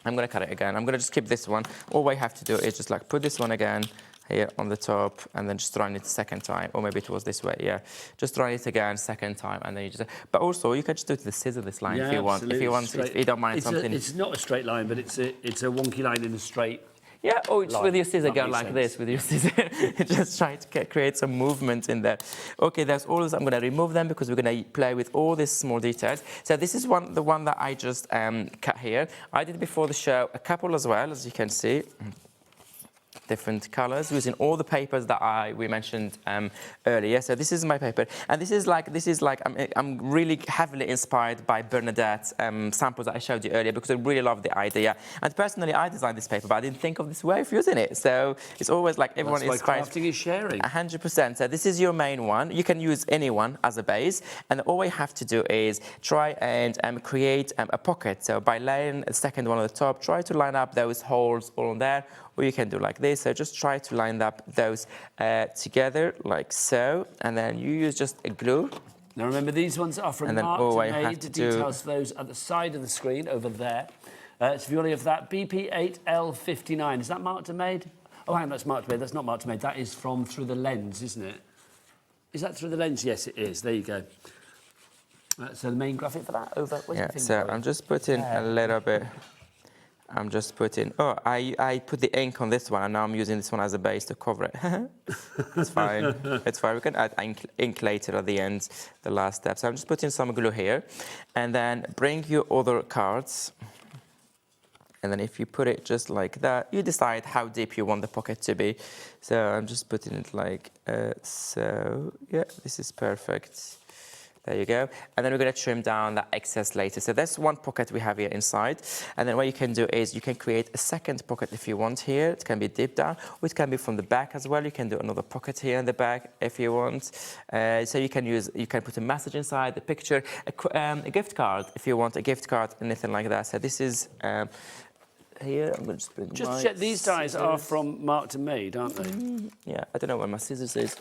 S17: I'm going to cut it again. I'm going to just keep this one. All I have to do is just like put this one again, here on the top, and then just run it second time, or maybe it was this way, yeah. Just run it again second time, and then you just. But also, you can just do it to the scissor this line if you want. If you want, if you don't mind something.
S16: It's not a straight line, but it's a wonky line in a straight.
S17: Yeah, or just with your scissor, go like
S16: sense.
S17: this with your scissor. Just try to create some movement in there. Okay, that's all. I'm going to remove them because we're going to play with all these small details. So this is the one that I just cut here. I did before the show a couple as well, as you can see. Different colors using all the papers that we mentioned earlier. So this is my paper, and this is like I'm really heavily inspired by Bernadette's samples that I showed you earlier because I really love the idea. And personally, I designed this paper, but I didn't think of this way of using it. So it's always like everyone is inspired.
S16: Crafting is sharing.
S17: 100%. So this is your main one. You can use any one as a base, and all you have to do is try and create a pocket. So by laying a second one on the top, try to line up those holes all on there. Or you can do like this. So just try to line up those together like so, and then you use just a glue.
S16: Now remember, these ones are from Martin. The details for those at the side of the screen over there. So if you want to go for that, BP8L59. Is that Martin made? Oh, hang on, that's Martin made. That's not Martin made. That is from Through the Lens, isn't it? Is that Through the Lens? Yes, it is. There you go. So the main graphic for that over.
S17: Yeah. So I'm just putting a little bit. I'm just putting, I put the ink on this one, and now I'm using this one as a base to cover it. It's fine, it's fine. We can add ink later at the end, the last step. So I'm just putting some glue here, and then bring your other cards. And then if you put it just like that, you decide how deep you want the pocket to be. So I'm just putting it like so. Yeah, this is perfect. There you go. And then we're going to trim down that excess later. So that's one pocket we have here inside. And then what you can do is you can create a second pocket if you want here. It can be deep down, or it can be from the back as well. You can do another pocket here in the back if you want. So you can put a message inside, a picture, a gift card if you want a gift card, anything like that. So this is here. I'm going to just bring
S16: check, these dies are from Martin made, aren't they?
S17: Yeah, I don't know where my scissors is.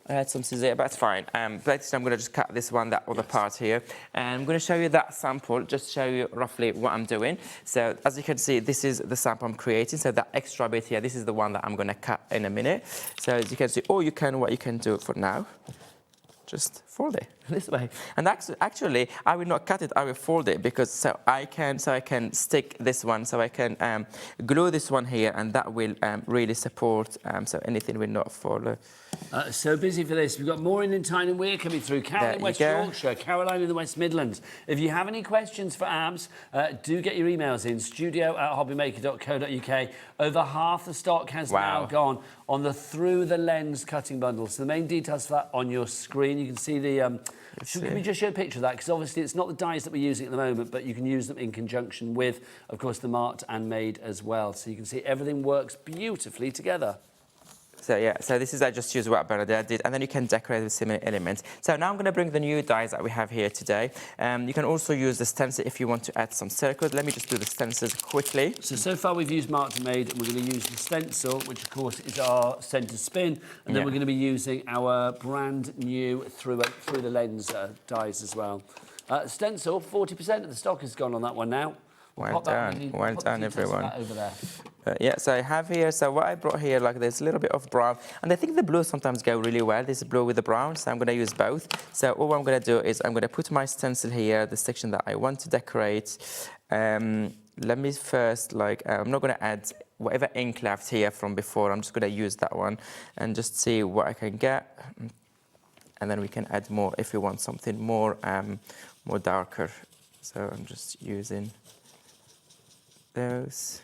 S17: I had some scissors, but it's fine. Basically, I'm going to just cut this one, that other part here. And I'm going to show you that sample, just to show you roughly what I'm doing. So as you can see, this is the sample I'm creating. So that extra bit here, this is the one that I'm going to cut in a minute. So as you can see, what you can do for now, just fold it this way. And actually, I will not cut it, I will fold it, because so I can stick this one, so I can glue this one here, and that will really support, so anything will not fall.
S16: So busy for this. We've got Maureen and Tyne and Weir coming through. Carol in West Yorkshire, Caroline in the West Midlands. If you have any questions for Abs, do get your emails in, studio@hobbymaker.co.uk. Over half the stock has now gone on the Through the Lens cutting bundle. So the main details for that on your screen. You can see the... Can we just show a picture of that? Because obviously it's not the dies that we're using at the moment, but you can use them in conjunction with, of course, the marked and made as well. So you can see everything works beautifully together.
S17: So yeah, so this is, I just used what Bernadette did, and then you can decorate with similar elements. So now I'm going to bring the new dies that we have here today. You can also use the stencil if you want to add some circles. Let me just do the stencils quickly.
S16: So far we've used marked and made, and we're going to use the stencil, which of course is our centre spin, and then we're going to be using our brand new through the lens dies as well. Stencil, 40% of the stock has gone on that one now.
S17: Well done, everyone.
S16: Over there.
S17: Yeah, so I have here, so what I brought here, like there's a little bit of brown, and I think the blues sometimes go really well, this blue with the brown, so I'm going to use both. So all I'm going to do is I'm going to put my stencil here, the section that I want to decorate. Let me first, I'm not going to add whatever ink left here from before, I'm just going to use that one and just see what I can get. And then we can add more if we want something more, more darker. So I'm just using those.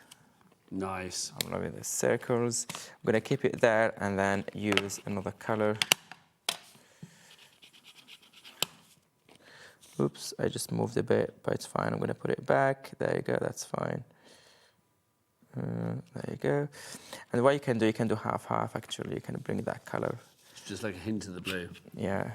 S16: Nice.
S17: I'm loving the circles. I'm going to keep it there and then use another color. Oops, I just moved a bit, but it's fine. I'm going to put it back. There you go, that's fine. There you go. And what you can do half-half, actually. You can bring that color.
S16: It's just like a hint of the blue.
S17: Yeah.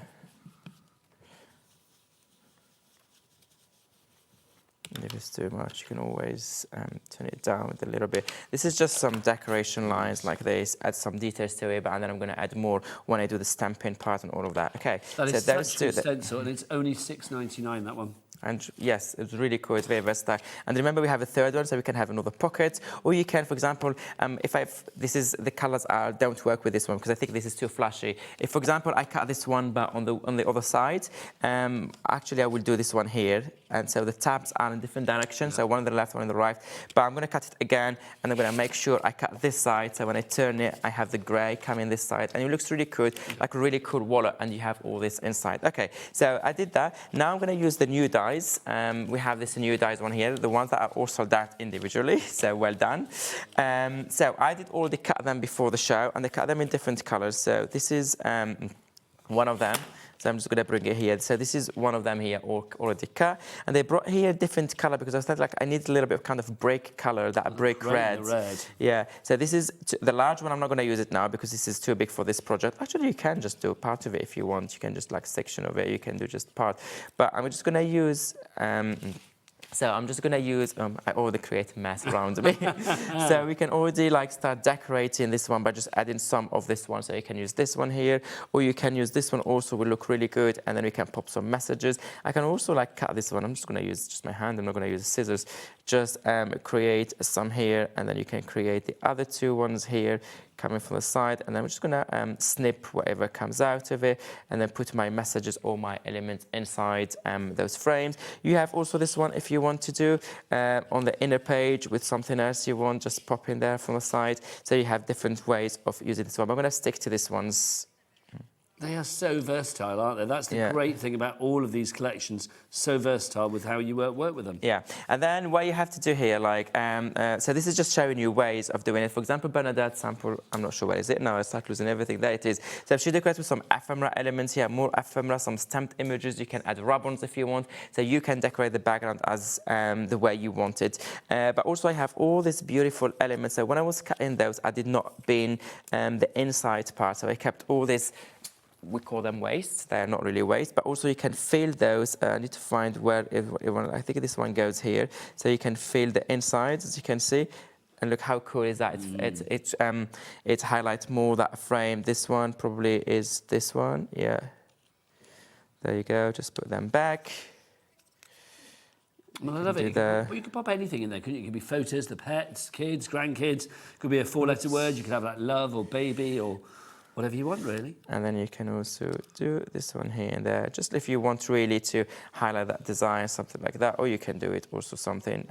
S17: If it's too much, you can always turn it down with a little bit. This is just some decoration lines like this, add some details to it, but then I'm going to add more when I do the stamping part and all of that. Okay,
S16: that is such a stencil, and it's only £6.99, that one.
S17: And yes, it's really cool. It's very versatile. And remember, we have a third one, so we can have another pocket. Or you can, for example, this is the colors don't work with this one because I think this is too flashy. If, for example, I cut this one, but on the other side, actually I will do this one here. And so the tabs are in different directions, so one on the left, one on the right. But I'm going to cut it again, and I'm going to make sure I cut this side, so when I turn it, I have the grey coming this side, and it looks really good, like a really cool wallet, and you have all this inside. Okay, so I did that. Now I'm going to use the new dies. We have this new dies one here, the ones that are all sold out individually, so well done. So I did already cut them before the show, and they cut them in different colours. So this is one of them. So I'm just going to bring it here. So this is one of them here already cut. And they brought here different color because I thought like I need a little bit of kind of brick color, that brick red. Yeah. So this is the large one. I'm not going to use it now because this is too big for this project. Actually, you can just do part of it if you want. You can just like section of it. You can do just part. But I'm just going to use... So I'm just going to use, I already create a mess around me. So we can already like start decorating this one by just adding some of this one. So you can use this one here, or you can use this one also, will look really good. And then we can pop some messages. I can also like cut this one. I'm just going to use just my hand. I'm not going to use scissors. Just create some here, and then you can create the other two ones here coming from the side, and then I'm just gonna snip whatever comes out of it, and then put my messages or my elements inside those frames. You have also this one if you want to do on the inner page with something else you want, just pop in there from the side. So you have different ways of using this one. I'm gonna stick to this one's.
S16: They are so versatile, aren't they? That's the great thing about all of these collections. So versatile with how you work with them. Yeah,
S17: and then what you have to do here, like, so this is just showing you ways of doing it. For example, Bernadette's sample, I'm not sure where is it now. I start losing everything. There it is. So she decorates with some ephemera elements here, more ephemera, some stamped images. You can add ribbons if you want. So you can decorate the background as the way you want it. But also I have all these beautiful elements. So when I was cutting those, I did not bin the inside part. So I kept all this. We call them wastes. They are not really waste, but also you can fill those. I need to find where I think this one goes here. So you can fill the insides, as you can see. And look how cool is that? It highlights more that frame. This one probably is this one. Yeah. There you go. Just put them back.
S16: Well, I love it. You could pop anything in there, couldn't you? It could be photos, the pets, kids, grandkids. It could be a four-letter word. You could have like love or baby or whatever you want, really.
S17: And then you can also do this one here and there, just if you want really to highlight that design, something like that, or you can do it also something.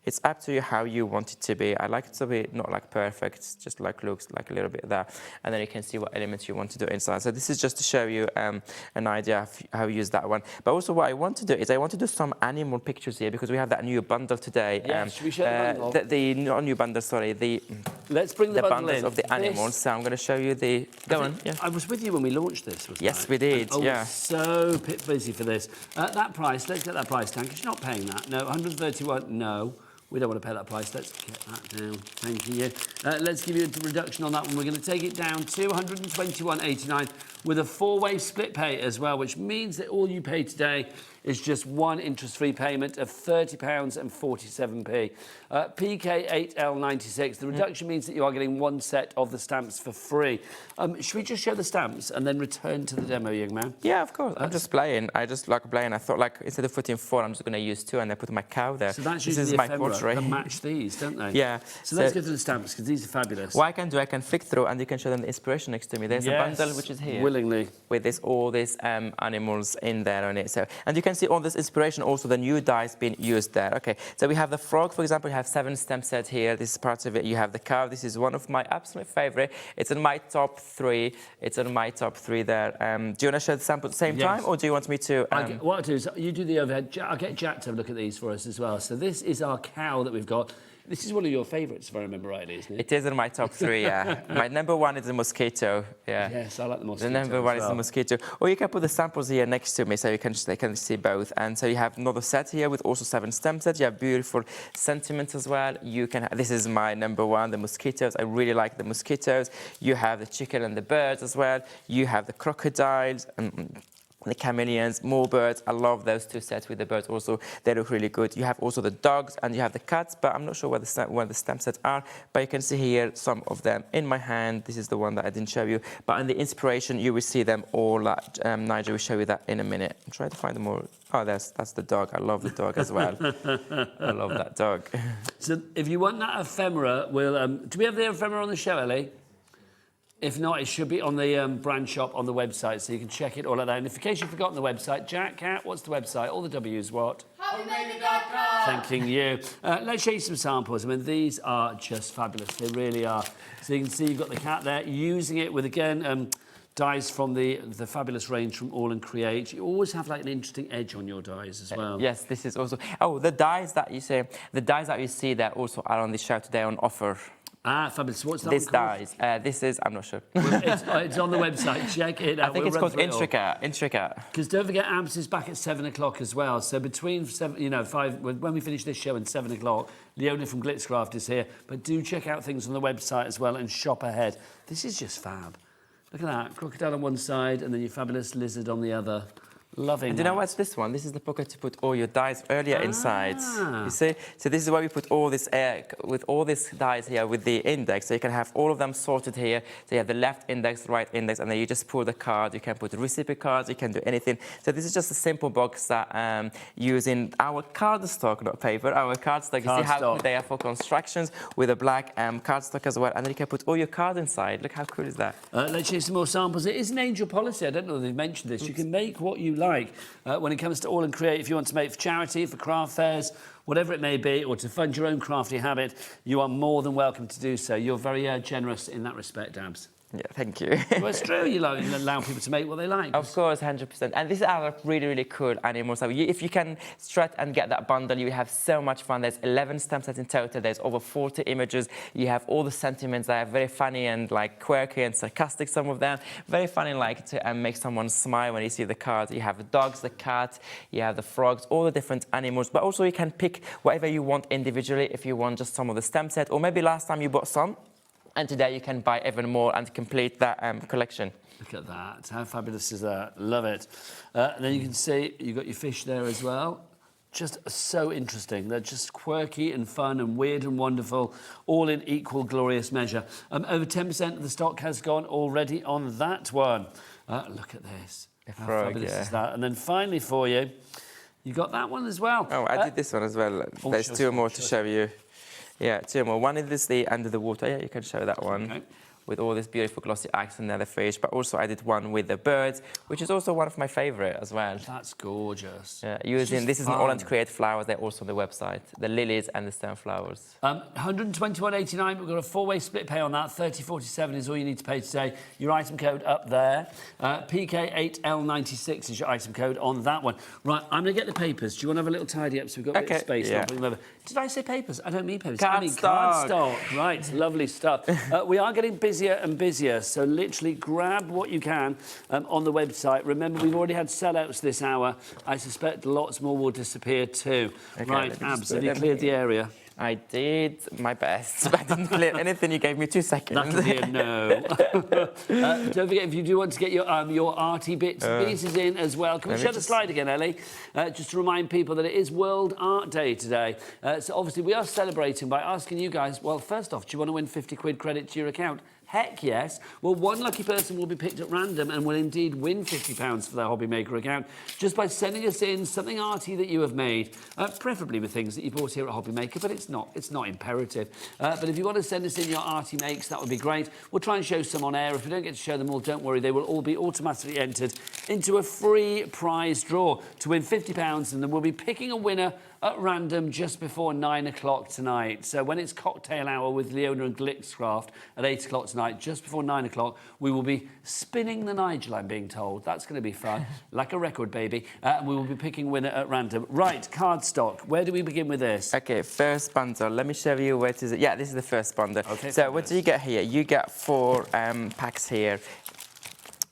S17: It's up to you how you want it to be. I like it to be not like perfect, just like looks like a little bit there. And then you can see what elements you want to do inside. So this is just to show you an idea of how you use that one. But also what I want to do is I want to do some animal pictures here because we have that new bundle today.
S16: Yes, should we show the bundle?
S17: Not new bundle, sorry.
S16: Let's bring the bundle
S17: bundles
S16: in.
S17: of the animals. So I'm going to show you the... Go on. Yeah.
S16: I was with you when we launched this, wasn't I?
S17: Yes, we did, yeah.
S16: So busy for this. That price, let's get that price down, because you're not paying that. No, 131, no. We don't want to pay that price. Let's get that down. Thank you. Let's give you a reduction on that one. We're going to take it down to 121.89 with a 4-way split pay as well, which means that all you pay today is just one interest-free payment of £30.47p. PK8L96. The reduction means that you are getting one set of the stamps for free. Should we just show the stamps and then return to the demo, young man?
S17: Yeah, of course. I'm just playing. I just like playing. I thought, like, instead of putting 4, I'm just going to use 2 and then put my cow there.
S16: So that's
S17: this
S16: usually
S17: is
S16: the
S17: my
S16: ephemera
S17: portrait.
S16: that match these, don't they?
S17: Yeah.
S16: So let's go to the stamps, because these are fabulous.
S17: What I can do, I can flick through and you can show them the inspiration next to me. There's a bundle which is here.
S16: Willingly.
S17: With all these animals in there on it. So, and you can see all this inspiration, also the new dies being used there. Okay, so we have the frog, for example. You have 7 stamp set here. This is part of it. You have the cow. This is one of my absolute favorite. It's in my top 3. It's in my top 3 there. Do you want to show the sample at the same time, or do you want me to?
S16: What I'll do is you do the overhead. I'll get Jack to have a look at these for us as well. So this is our cow that we've got. This is one of your favourites, if I remember rightly, isn't it?
S17: It is in my top 3, yeah. My number 1 is the mosquito, yeah.
S16: Yes, I like the mosquito.
S17: The number 1 is the mosquito. Or you can put the samples here next to me so you can they can see both. And so you have another set here with also 7 stamp sets. You have beautiful sentiments as well. You can. This is my number 1, the mosquitoes. I really like the mosquitoes. You have the chicken and the birds as well. You have the crocodiles. the chameleons, more birds. I love those two sets with the birds also. They look really good. You have also the dogs and you have the cats, but I'm not sure where the stamp sets are. But you can see here some of them in my hand. This is the one that I didn't show you. But in the inspiration, you will see them all. Nigel will show you that in a minute. I'm trying to find them all. Oh, that's the dog. I love the dog as well. I love that dog.
S16: So if you want that ephemera, we'll... do we have the ephemera on the show, Ellie? If not, it should be on the brand shop on the website, so you can check it all like that. And if in case you've forgotten the website, Jack, Cat, what's the website? All the W's, what? HobbyMaker.com. Thanking you. Let's show you some samples. I mean, these are just fabulous. They really are. So you can see you've got the cat there, using it with, again, dies from the fabulous range from AALL Create. You always have like an interesting edge on your dies as well.
S17: Yes, this is also... Oh, the dies that you see there also are on the show today on offer.
S16: Ah, fabulous. What's that?
S17: This dies. This is... I'm not sure.
S16: It's on the website. Check it out.
S17: I think it's called Intricate.
S16: Because don't forget, Abs is back at 7 o'clock as well. So between 5, when we finish this show and 7 o'clock, Leona from Glitzcraft is here. But do check out things on the website as well and shop ahead. This is just fab. Look at that. Crocodile on one side and then your fabulous lizard on the other. Loving.
S17: And do you know what's this one? This is the pocket to put all your dies earlier inside. You see? So this is where we put all this with all these dies here with the index. So you can have all of them sorted here. So you have the left index, right index, and then you just pull the card. You can put recipe cards. You can do anything. So this is just a simple box that using our cardstock, not paper, our cardstock. You see how they are for constructions with a black cardstock as well. And then you can put all your cards inside. Look how cool is that?
S16: Let's show some more samples. It is an angel policy. I don't know if they've mentioned this. You can make what you like. When it comes to AALL Create, if you want to make for charity, for craft fairs, whatever it may be, or to fund your own crafty habit, you are more than welcome to do so. You're very generous in that respect, Abs.
S17: Yeah, thank you.
S16: Well, it's true. You allow people to make what they like.
S17: Of course, 100%. And these are really, really cool animals. So if you can stretch and get that bundle, you have so much fun. There's 11 stamp sets in total. There's over 40 images. You have all the sentiments that are very funny and like quirky and sarcastic, some of them. Very funny, like to make someone smile when you see the cards. You have the dogs, the cat, you have the frogs, all the different animals. But also you can pick whatever you want individually if you want just some of the stamp set. Or maybe last time you bought some. And today you can buy even more and complete that collection.
S16: Look at that. How fabulous is that? Love it. And then you can see you've got your fish there as well. Just so interesting. They're just quirky and fun and weird and wonderful, all in equal glorious measure. Over 10% of the stock has gone already on that one. Look at this. How fabulous is that? And then finally for you, you got that one as well.
S17: Oh, I did this one as well. There's two more to show you. Yeah, two more. One is the under the water. Yeah, you can show that one. Okay. With all this beautiful glossy accent and the fish. But also I did one with the birds, which is also one of my favourite as well.
S16: That's gorgeous.
S17: Yeah, this is an AALL Create flowers. They're also on the website. The lilies and the sunflowers.
S16: 121.89. We've got a 4-way split pay on that. 30.47 is all you need to pay today. Your item code up there. PK8L96 is your item code on that one. Right, I'm going to get the papers. Do you want to have a little tidy up so we've got a bit of space?
S17: Yeah.
S16: Did I say papers? I don't mean papers. I mean cardstock. Right, lovely stuff. We are getting busier and busier, so literally grab what you can on the website. Remember, we've already had sellouts this hour. I suspect lots more will disappear too.
S17: Okay,
S16: right, Abs, have you cleared the area?
S17: I did my best, but I didn't clear anything. You gave me 2 seconds.
S16: That could be a no. Don't forget, if you do want to get your arty bits and pieces in as well, can we show the slide again, Ellie? Just to remind people that it is World Art Day today. So obviously we are celebrating by asking you guys, well, first off, do you want to win 50 quid credit to your account? Heck yes. Well, one lucky person will be picked at random and will indeed win £50 for their HobbyMaker account just by sending us in something arty that you have made, preferably with things that you bought here at HobbyMaker, but it's not imperative. But if you want to send us in your arty makes, that would be great. We'll try and show some on air. If we don't get to show them all, don't worry. They will all be automatically entered into a free prize draw to win £50, and then we'll be picking a winner at random just before 9 o'clock tonight. So when it's cocktail hour with Leona and Glitzcraft at 8 o'clock tonight, just before 9 o'clock, we will be spinning the Nigel, I'm being told. That's going to be fun, like a record, baby. We will be picking winner at random. Right, cardstock. Where do we begin with this?
S17: Okay, first bundle. Let me show you where it is. Yeah, this is the first bundle. Okay, so what do you get here? You get 4 packs here.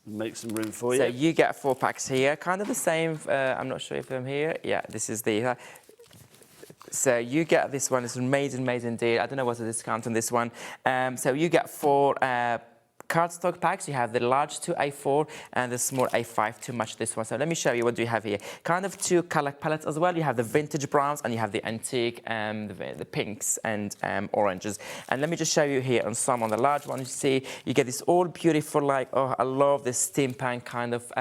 S16: Make some room for you.
S17: So you get 4 packs here. Kind of the same. I'm not sure if I'm here. Yeah, this is the... So you get this one. It's an amazing deal. I don't know what's the discount on this one. So you get 4 cardstock packs. You have the large 2A4 and the small A5 to match this one. So let me show you what do you have here. Kind of two color palettes as well. You have the vintage browns and you have the antique, the pinks and oranges. And let me just show you here on some on the large one. You see, you get this all beautiful, like, oh, I love this steampunk kind of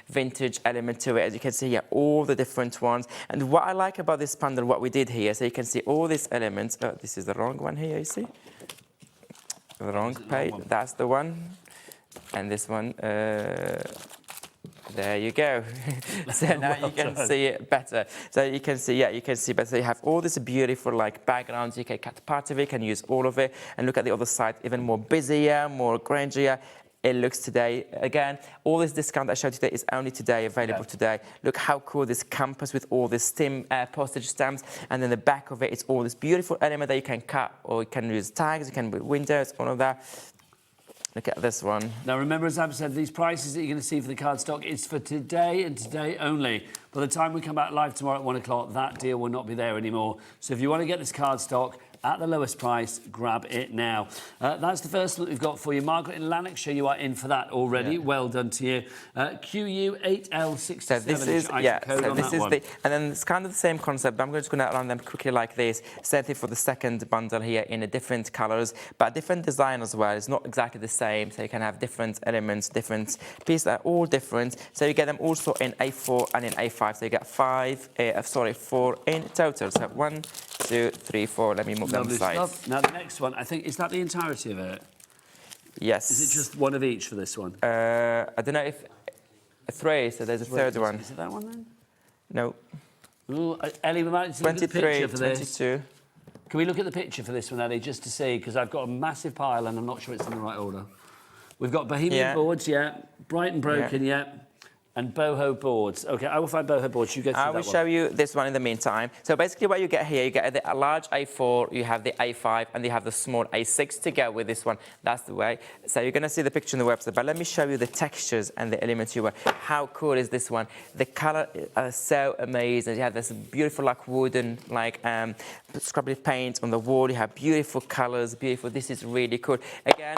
S17: vintage element to it. As you can see here, all the different ones. And what I like about this bundle, what we did here, so you can see all these elements. Oh, this is the wrong one here, you see? The wrong page, that's the one. And this one, there you go. So now you can see it better. So you can see, yeah, you can see better. So you have all this beautiful like backgrounds. You can cut part of it, can use all of it. And look at the other side, even more busier, more grandier. It looks today. Again, all this discount I showed you today is only today, available today. Look how cool this campus with all this postage stamps, and then the back of it, it's all this beautiful element that you can cut, or you can use tags, you can put windows, all of that. Look at this one.
S16: Now remember, as Ab said, these prices that you're going to see for the cardstock is for today and today only. By the time we come back live tomorrow at 1 o'clock, that deal will not be there anymore. So if you want to get this cardstock at the lowest price, grab it now. That's the first look we've got for you. Margaret in Lanarkshire, you are in for that already. Yeah. Well done to you. QU8L67
S17: so this is,
S16: yeah, code
S17: so
S16: on
S17: this
S16: that
S17: is
S16: one.
S17: the, and then it's kind of the same concept, but I'm just going to run them quickly like this. Same thing for the second bundle here in a different colors, but different design as well. It's not exactly the same, so you can have different elements, different pieces that are all different. So you get them also in A4 and in A5. So you get 4 in total. So 1, 2, 3, 4. Let me move them aside.
S16: Now the next one, I think, is that the entirety of it?
S17: Yes.
S16: Is it just one of each for this one?
S17: I don't know if 3, so there's a third one.
S16: Is it that one then?
S17: No.
S16: Ooh, Ellie, we might need to look at the
S17: 23,
S16: picture for this.
S17: 22.
S16: Can we look at the picture for this one, Ellie, just to see? Because I've got a massive pile and I'm not sure it's in the right order. We've got Bohemian boards, Bright and Broken, and boho boards. Okay, I will find boho boards. You go through that one.
S17: I will show you this one in the meantime. So basically what you get here, you get the large A4, you have the A5, and you have the small A6 to go with this one. That's the way. So you're going to see the picture on the website, but let me show you the textures and the elements you want. How cool is this one? The color is so amazing. You have this beautiful like wooden, like scrubbly paint on the wall. You have beautiful colors, beautiful. This is really cool. Again,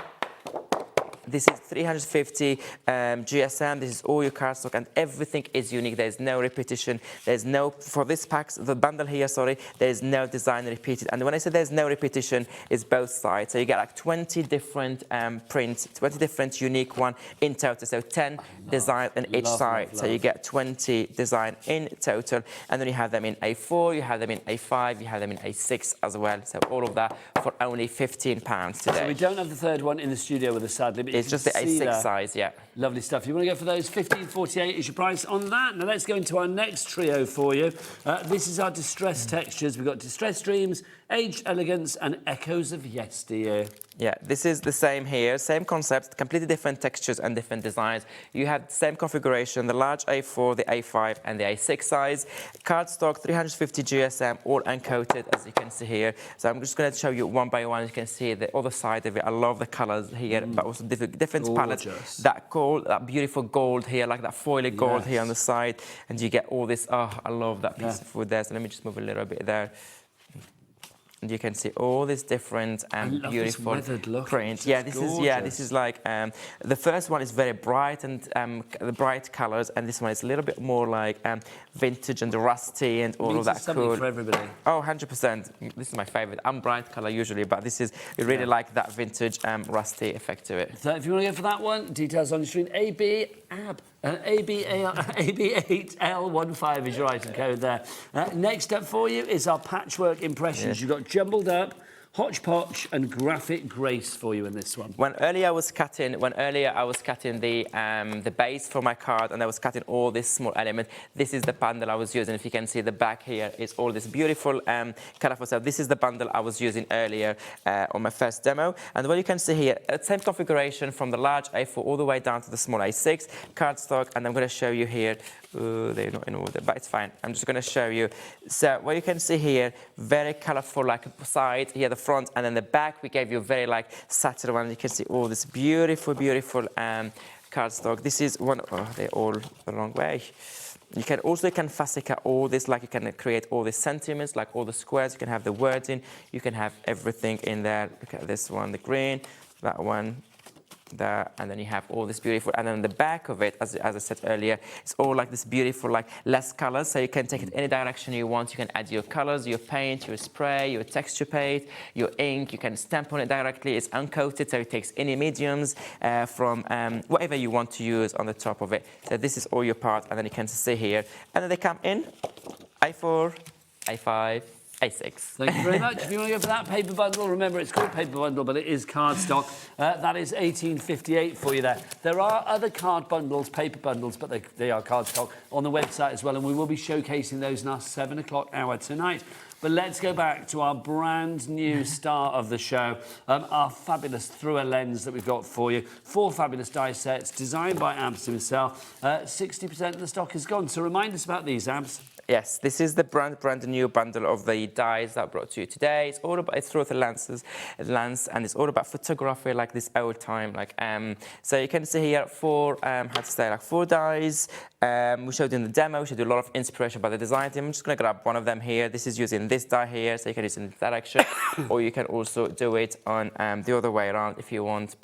S17: this is 350 GSM. This is all your cardstock, and everything is unique. There's no repetition. There's no, for this pack, the bundle here, sorry, there's no design repeated. And when I say there's no repetition, it's both sides. So you get like 20 different prints, 20 different unique one in total. So 10 designs on each side. So you get 20 design in total. And then you have them in A4, you have them in A5, you have them in A6 as well. So all of that for only £15 today.
S16: So we don't have the third one in the studio with us, sadly, but
S17: it's just the A6 size, yeah.
S16: Lovely stuff. You want to go for those? $15.48 is your price on that. Now let's go into our next trio for you. This is our distressed textures. We've got Distressed Dreams, Aged Elegance, and Echoes of Yesteryear.
S17: Yeah, this is the same here, same concept, completely different textures and different designs. You have the same configuration, the large A4, the A5, and the A6 size. Cardstock, 350 GSM, all uncoated, as you can see here. So I'm just going to show you one by one. You can see the other side of it. I love the colors here, but also different palettes. That gold, that beautiful gold here, like that foily gold here on the side. And you get all this, oh, I love that piece of wood there. So let me just move a little bit there. And you can see all these different beautiful print. Yeah, this is like the first one is very bright and the bright colors, and this one is a little bit more like vintage and rusty and all of that. Cool
S16: for everybody.
S17: Oh, 100%. This is my favorite. I'm bright color usually, but this is really like that vintage rusty effect to it.
S16: So if you want to go for that one, details on your screen. AB8L15 is your item code there. Next up for you is our patchwork impressions. You've got Jumbled Up, Hodgepodge, and Graphic Grace for you in this one.
S17: When earlier I was cutting the base for my card, and I was cutting all this small element. This is the bundle I was using. If you can see the back here, is all this beautiful colorful stuff. This is the bundle I was using earlier on my first demo. And what you can see here, same configuration from the large A4 all the way down to the small A6 cardstock. And I'm going to show you here. They're not in order, but it's fine. I'm just going to show you. So what you can see here, very colorful, like side here, the front, and then the back. We gave you a very like satin one. You can see all this beautiful, beautiful cardstock. This is one. Oh, they're all the wrong way. You can also fussy cut all this, like you can create all the sentiments, like all the squares. You can have the words in. You can have everything in there. Look at this one, the green, that one. there, and then you have all this beautiful, and then the back of it, as I said earlier, it's all like this beautiful, like less colors, so you can take it any direction you want. You can add your colors, your paint, your spray, your texture paint, your ink. You can stamp on it directly. It's uncoated, so it takes any mediums from whatever you want to use on the top of it. So this is all your part, and then you can see here, and then they come in A4, A5, A6.
S16: Thank you very much. If you want to go for that paper bundle, remember it's called paper bundle, but it is cardstock. That is $18.58 for you there. There are other card bundles, paper bundles, but they are cardstock on the website as well, and we will be showcasing those in our 7 o'clock hour tonight. But let's go back to our brand new star of the show, our fabulous Through a Lens that we've got for you. 4 fabulous die sets designed by Abs himself. 60% of the stock is gone. So remind us about these, Abs.
S17: Yes, this is the brand new bundle of the dies that I brought to you today. It's all about, it's through the lens, and it's all about photography, like this old time. So you can see here 4, how to say, like 4 dies. We showed in the demo, we showed you a lot of inspiration by the design team. I'm just going to grab one of them here. This is using this die here, so you can use it in this direction, or you can also do it on the other way around if you want,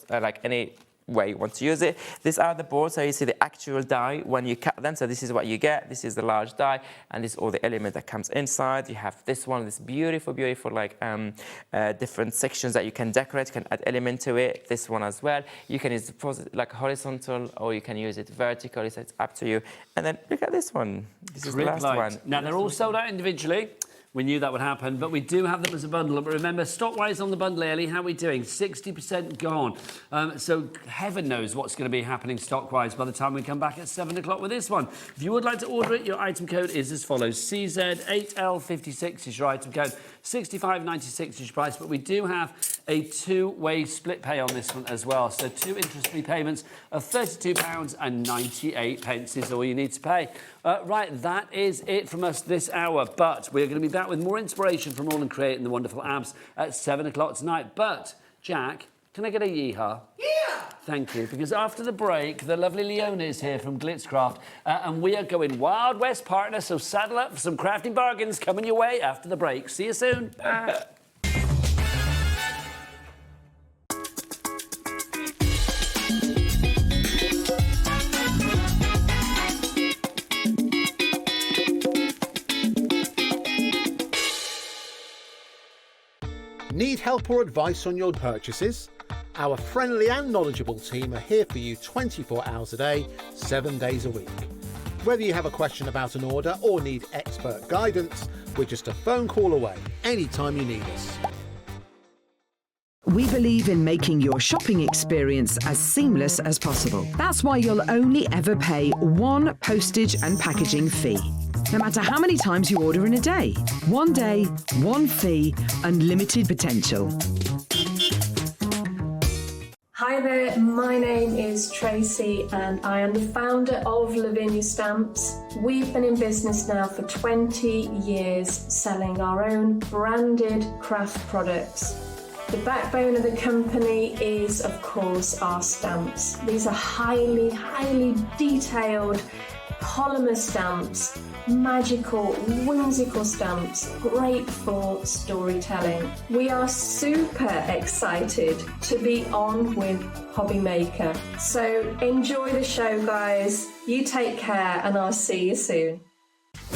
S17: like any way you want to use it. These are the boards, so you see the actual die when you cut them. So this is what you get. This is the large die, and this is all the element that comes inside. You have this one, this beautiful, like different sections that you can decorate. You can add element to it. This one as well. You can use it like horizontal, or you can use it vertically. So it's up to you. And then look at this one. This is the last one.
S16: Now they're all sold out individually. We knew that would happen, but we do have them as a bundle. But remember, stock-wise on the bundle, Ellie, how are we doing? 60% gone. So heaven knows what's going to be happening stock-wise by the time we come back at 7 o'clock with this one. If you would like to order it, your item code is as follows. CZ8L56 is your item code. $65.96 is your price, but we do have a 2-way split pay on this one as well. So 2 interest-free payments of £32.98 is all you need to pay. Right, that is it from us this hour, but we're going to be back with more inspiration from AALL Create and the wonderful Abs at 7 o'clock tonight. But, Jack, can I get a yeehaw? Yeah! Thank you, because after the break, the lovely Leona is here from Glitzcraft, and we are going Wild West partner, so saddle up for some crafting bargains coming your way after the break. See you soon. Bye.
S5: Need help or advice on your purchases? Our friendly and knowledgeable team are here for you 24 hours a day, 7 days a week. Whether you have a question about an order or need expert guidance, we're just a phone call away anytime you need us.
S6: We believe in making your shopping experience as seamless as possible. That's why you'll only ever pay 1 postage and packaging fee. No matter how many times you order in a day. 1 day, 1 fee, unlimited potential.
S9: Hi there, my name is Tracy and I am the founder of Lavinia Stamps. We've been in business now for 20 years selling our own branded craft products. The backbone of the company is, of course, our stamps. These are highly detailed polymer stamps, magical, whimsical stamps, great for storytelling. We are super excited to be on with HobbyMaker. So enjoy the show, guys. You take care and I'll see you soon.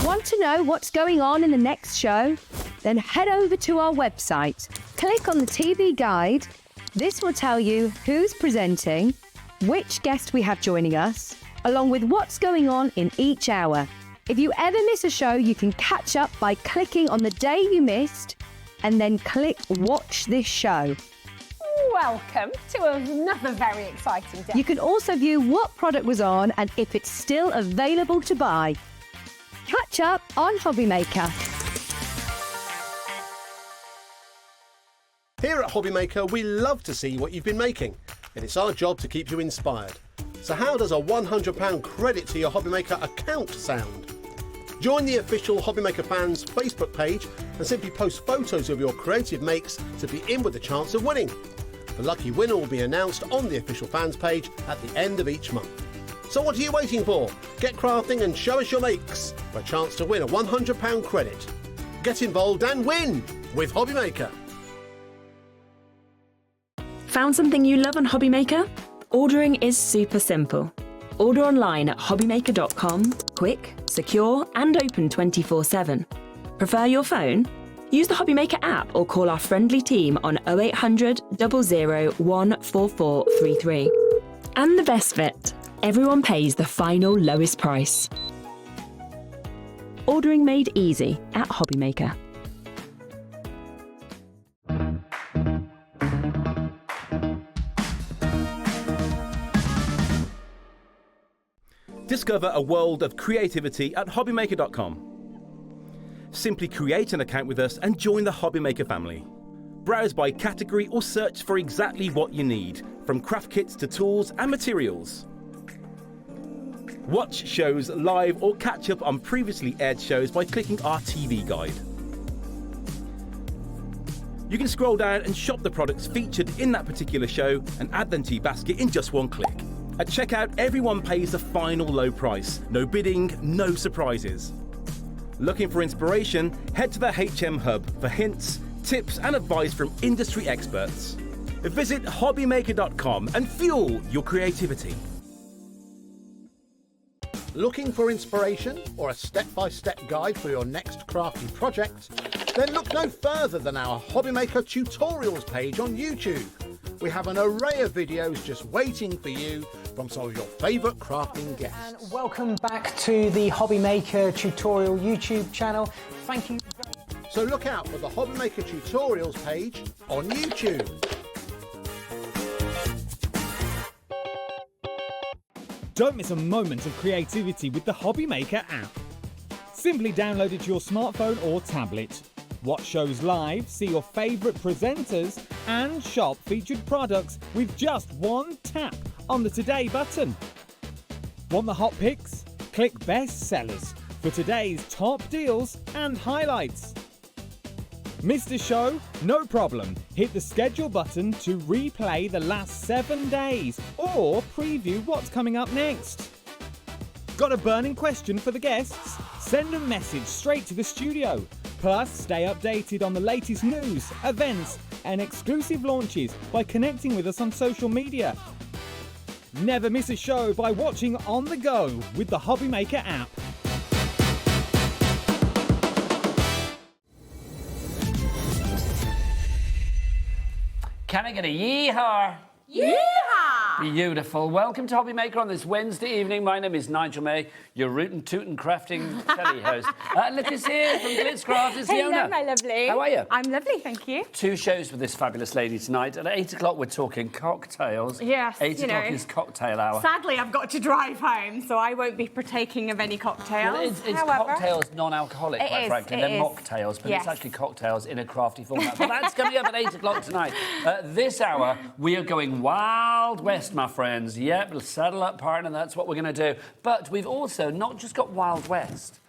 S10: Want to know what's going on in the next show? Then head over to our website. Click on the TV guide. This will tell you who's presenting, which guest we have joining us, along with what's going on in each hour. If you ever miss a show, you can catch up by clicking on the day you missed and then click Watch This Show.
S11: Welcome to another very exciting day.
S10: You can also view what product was on and if it's still available to buy. Catch up on HobbyMaker.
S5: Here at HobbyMaker, we love to see what you've been making, and it's our job to keep you inspired. So how does a £100 credit to your HobbyMaker account sound? Join the official HobbyMaker fans Facebook page and simply post photos of your creative makes to be in with a chance of winning. The lucky winner will be announced on the official fans page at the end of each month. So what are you waiting for? Get crafting and show us your makes for a chance to win a £100 credit. Get involved and win with HobbyMaker.
S4: Found something you love on HobbyMaker? Ordering is super simple. Order online at hobbymaker.com, quick, secure, and open 24/7. Prefer your phone? Use the HobbyMaker app or call our friendly team on 0800 00 14433. And the best bit, everyone pays the final lowest price. Ordering made easy at HobbyMaker.
S8: Discover a world of creativity at hobbymaker.com. Simply create an account with us and join the HobbyMaker family. Browse by category or search for exactly what you need, from craft kits to tools and materials. Watch shows live or catch up on previously aired shows by clicking our TV guide. You can scroll down and shop the products featured in that particular show and add them to your basket in just one click. At checkout, everyone pays the final low price. No bidding, no surprises. Looking for inspiration? Head to the HM Hub for hints, tips and advice from industry experts. Visit hobbymaker.com and fuel your creativity.
S5: Looking for inspiration or a step-by-step guide for your next crafty project? Then look no further than our HobbyMaker tutorials page on YouTube. We have an array of videos just waiting for you from some of your favourite crafting guests.
S14: And welcome back to the HobbyMaker tutorial YouTube channel. Thank you.
S5: So look out for the HobbyMaker tutorials page on YouTube.
S15: Don't miss a moment of creativity with the HobbyMaker app. Simply download it to your smartphone or tablet. Watch shows live, see your favourite presenters, and shop featured products with just one tap on the Today button. Want the hot picks? Click Best Sellers for today's top deals and highlights. Missed a show? No problem. Hit the schedule button to replay the last 7 days or preview what's coming up next. Got a burning question for the guests? Send a message straight to the studio. Plus, stay updated on the latest news, events, and exclusive launches by connecting with us on social media. Never miss a show by watching on the go with the HobbyMaker app.
S16: Can I get a yee-haw?
S11: Yeehaw!
S16: Beautiful. Welcome to HobbyMaker on this Wednesday evening. My name is Nigel May, your rootin' tootin' crafting telly host. Look who's here from Glitzcraft. It's Leona.
S11: Hello, my lovely.
S16: How are you?
S11: I'm lovely, thank you.
S16: 2 shows with this fabulous lady tonight. At 8 o'clock, we're talking cocktails.
S11: Yes,
S16: 8 o'clock is cocktail hour.
S11: Sadly, I've got to drive home, so I won't be partaking of any cocktails.
S16: Well, it's cocktails non-alcoholic, quite frankly. They're mocktails, but
S11: yes.
S16: It's actually cocktails in a crafty format. But that's coming up at 8 o'clock tonight. This hour, we are going Wild West, my friends. Yep, we'll saddle up, partner, that's what we're going to do. But we've also not just got Wild West.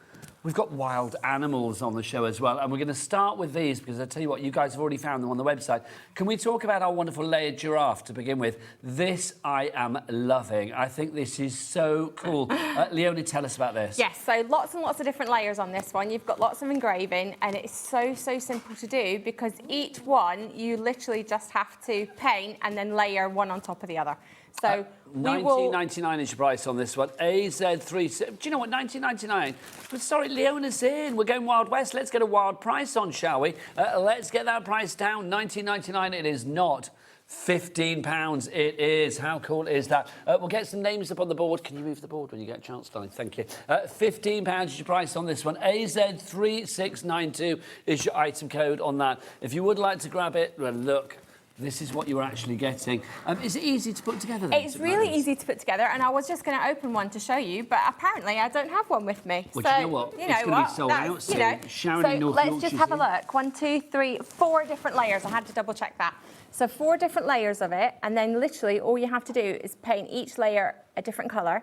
S16: We've got wild animals on the show as well, and we're going to start with these because I tell you what, you guys have already found them on the website. Can we talk about our wonderful layered giraffe to begin with? This I am loving. I think this is so cool. Leonie, tell us about this.
S18: Yes, so lots and lots of different layers on this one. You've got lots of engraving, and it's so simple to do because each one you literally just have to paint and then layer one on top of the other. So
S16: $19.99 is your price on this one. AZ3. Do you know what? $19.99. But sorry, Leona's in. We're going Wild West. Let's get a wild price on, shall we? Let's get that price down. $19.99. It is not. £15 it is. How cool is that? We'll get some names up on the board. Can you move the board when you get a chance, darling? Thank you. £15 is your price on this one. AZ3692 is your item code on that. If you would like to grab it, well, look. This is what you're actually getting. Is it easy to put together then?
S18: It's really easy to put together, and I was just going to open one to show you, but apparently I don't have one with me.
S16: Well,
S18: so,
S16: you know what? It's going to be sold out soon. Sharon in North
S18: let's just have a look. 1, 2, 3, 4 different layers. I had to double check that. So 4 different layers of it, and then literally all you have to do is paint each layer a different colour.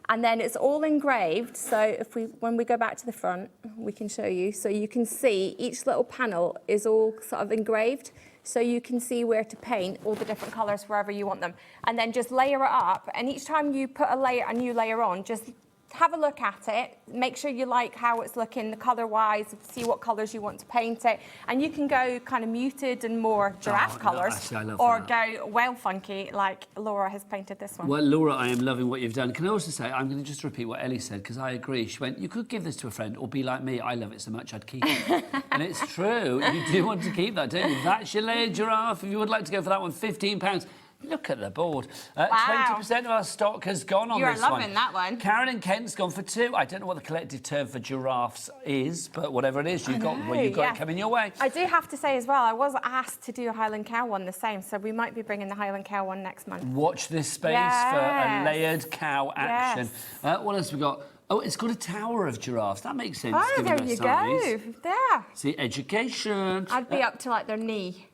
S18: And then it's all engraved, so when we go back to the front, we can show you. So you can see each little panel is all sort of engraved, so you can see where to paint all the different colours wherever you want them. And then just layer it up, and each time you put a new layer on, just have a look at it, make sure you like how it's looking, the colour-wise, see what colours you want to paint it, and you can go kind of muted and more giraffe colours,
S16: actually, I love
S18: or
S16: that.
S18: go well funky like Laura has painted this one.
S16: Well, Laura, I am loving what you've done. Can I also say, I'm going to just repeat what Ellie said, because I agree. She went, you could give this to a friend, or be like me, I love it so much I'd keep it. And it's true, you do want to keep that, don't you? That's your layered giraffe. If you would like to go for that one, £15. Look at the board.
S18: Wow.
S16: 20% of our stock has gone on this one.
S18: You're loving that one.
S16: Karen and Kent's gone for 2. I don't know what the collective term for giraffes is, but whatever it is, you've got it coming your way.
S18: I do have to say as well, I was asked to do a Highland Cow one the same, so we might be bringing the Highland Cow one next month.
S16: Watch this space for a layered cow action. What else we got? Oh, it's got a tower of giraffes. That makes sense.
S18: Oh,
S16: given
S18: there you
S16: size.
S18: go. There.
S16: See, education.
S18: I'd be up to like their knee.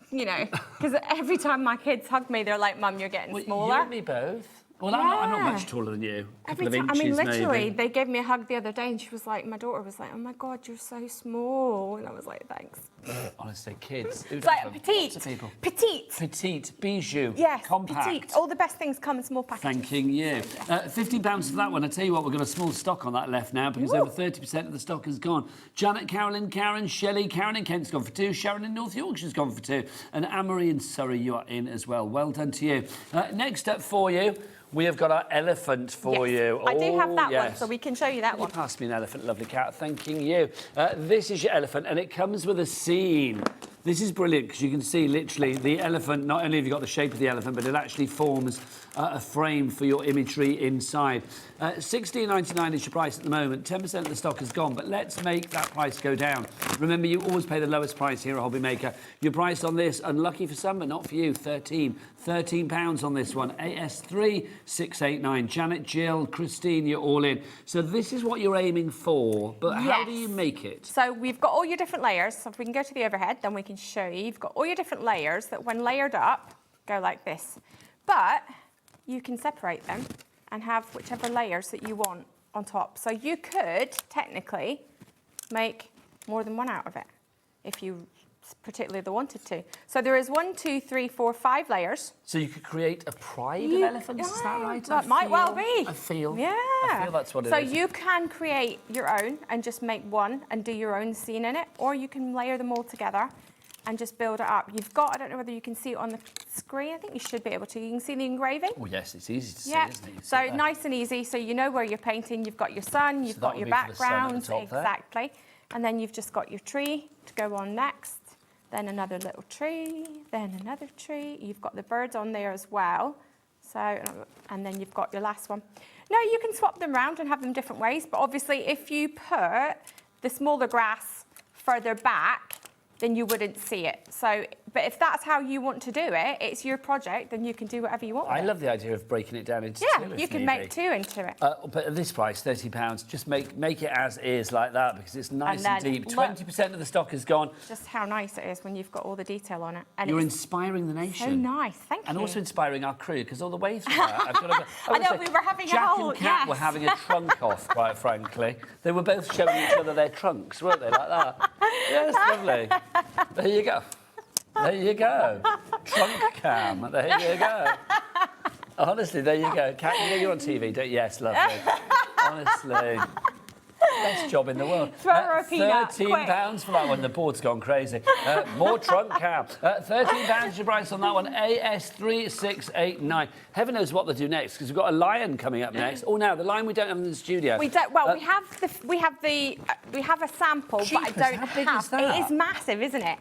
S18: You know, because every time my kids hug me, they're like, "Mum, you're getting smaller."
S16: You and me both. Well, I'm not much taller than you. A couple of inches,
S18: I mean, literally,
S16: maybe.
S18: they gave me a hug the other day, and she was like, my daughter was like, "Oh my God, you're so small," and I was like, "Thanks."
S16: Honestly, kids.
S18: It's like petite,
S16: petite, bijou,
S18: yes,
S16: compact.
S18: petite. All the best things come in small packages.
S16: Thanking you. £15 for that one. I tell you what, we've got a small stock on that left now because over 30% of the stock has gone. Janet, Carolyn, Karen, Shelley, Karen in Kent's gone for 2. Sharon in North Yorkshire's gone for 2. And Anne-Marie in Surrey, you are in as well. Well done to you. Next up for you, we have got our elephant for you.
S18: I do have that one, so we can show you that one.
S16: Pass me an elephant, lovely cat. Thanking you. This is your elephant, and it comes with a scene. This is brilliant because you can see literally the elephant, not only have you got the shape of the elephant, but it actually forms a frame for your imagery inside. $16.99 is your price at the moment. 10% of the stock is gone, but let's make that price go down. Remember, you always pay the lowest price here at HobbyMaker. Your price on this, unlucky for some, but not for you, £13 on this one. AS3689. Janet, Jill, Christine, you're all in. So this is what you're aiming for, but how do you make it?
S18: So we've got all your different layers. So if we can go to the overhead, then we can show you. You've got all your different layers that when layered up, go like this. But you can separate them and have whichever layers that you want on top. So you could technically make more than one out of it if you particularly wanted to. So there is 1, 2, 3, 4, 5 layers.
S16: So you could create a pride of elephants, is that right?
S18: That might well be.
S16: I feel.
S18: Yeah.
S16: I feel that's what it is.
S18: So you can create your own and just make one and do your own scene in it, or you can layer them all together and just build it up. You've got, I don't know whether you can see it on the screen. I think you should be able to. You can see the engraving.
S16: Oh, yes, it's easy to see, isn't it?
S18: So nice and easy. So you know where you're painting. You've got your sun, you've got your background. Exactly. And then you've just got your tree to go on next. Then another little tree, then another tree. You've got the birds on there as well. So, and then you've got your last one. Now you can swap them around and have them different ways, but obviously if you put the smaller grass further back, then you wouldn't see it. So, but if that's how you want to do it, it's your project, then you can do whatever you want with
S16: I love the idea of breaking it down into 2.
S18: Yeah, you can make 2 into it.
S16: But at this price, £30, just make it as is like that because it's nice and deep. 20% of the stock is gone.
S18: Just how nice it is when you've got all the detail on it. And
S16: you're inspiring the nation.
S18: So nice, thank you.
S16: And also inspiring our crew because all the way through that, I've got to
S18: I know, we were having
S16: Jack
S18: a whole...
S16: and Kat were having a trunk off, quite frankly. They were both showing each other their trunks, weren't they, like that? Yes, lovely. There you go. There you go. Trunk cam. There you go. Honestly, there you go. Kat, you know you're on TV, don't you? Yes, lovely. Honestly. Best job in the world.
S18: Throw her a peanut,
S16: £13 for that one. The board's gone crazy. More trunk cam. £13 your price on that one. AS3689. Heaven knows what they'll do next because we've got a lion coming up next. Oh, now the lion we don't have in the studio.
S18: We don't. Well, we have a sample, but I don't
S16: how big
S18: have.
S16: is that?
S18: It is massive, isn't it?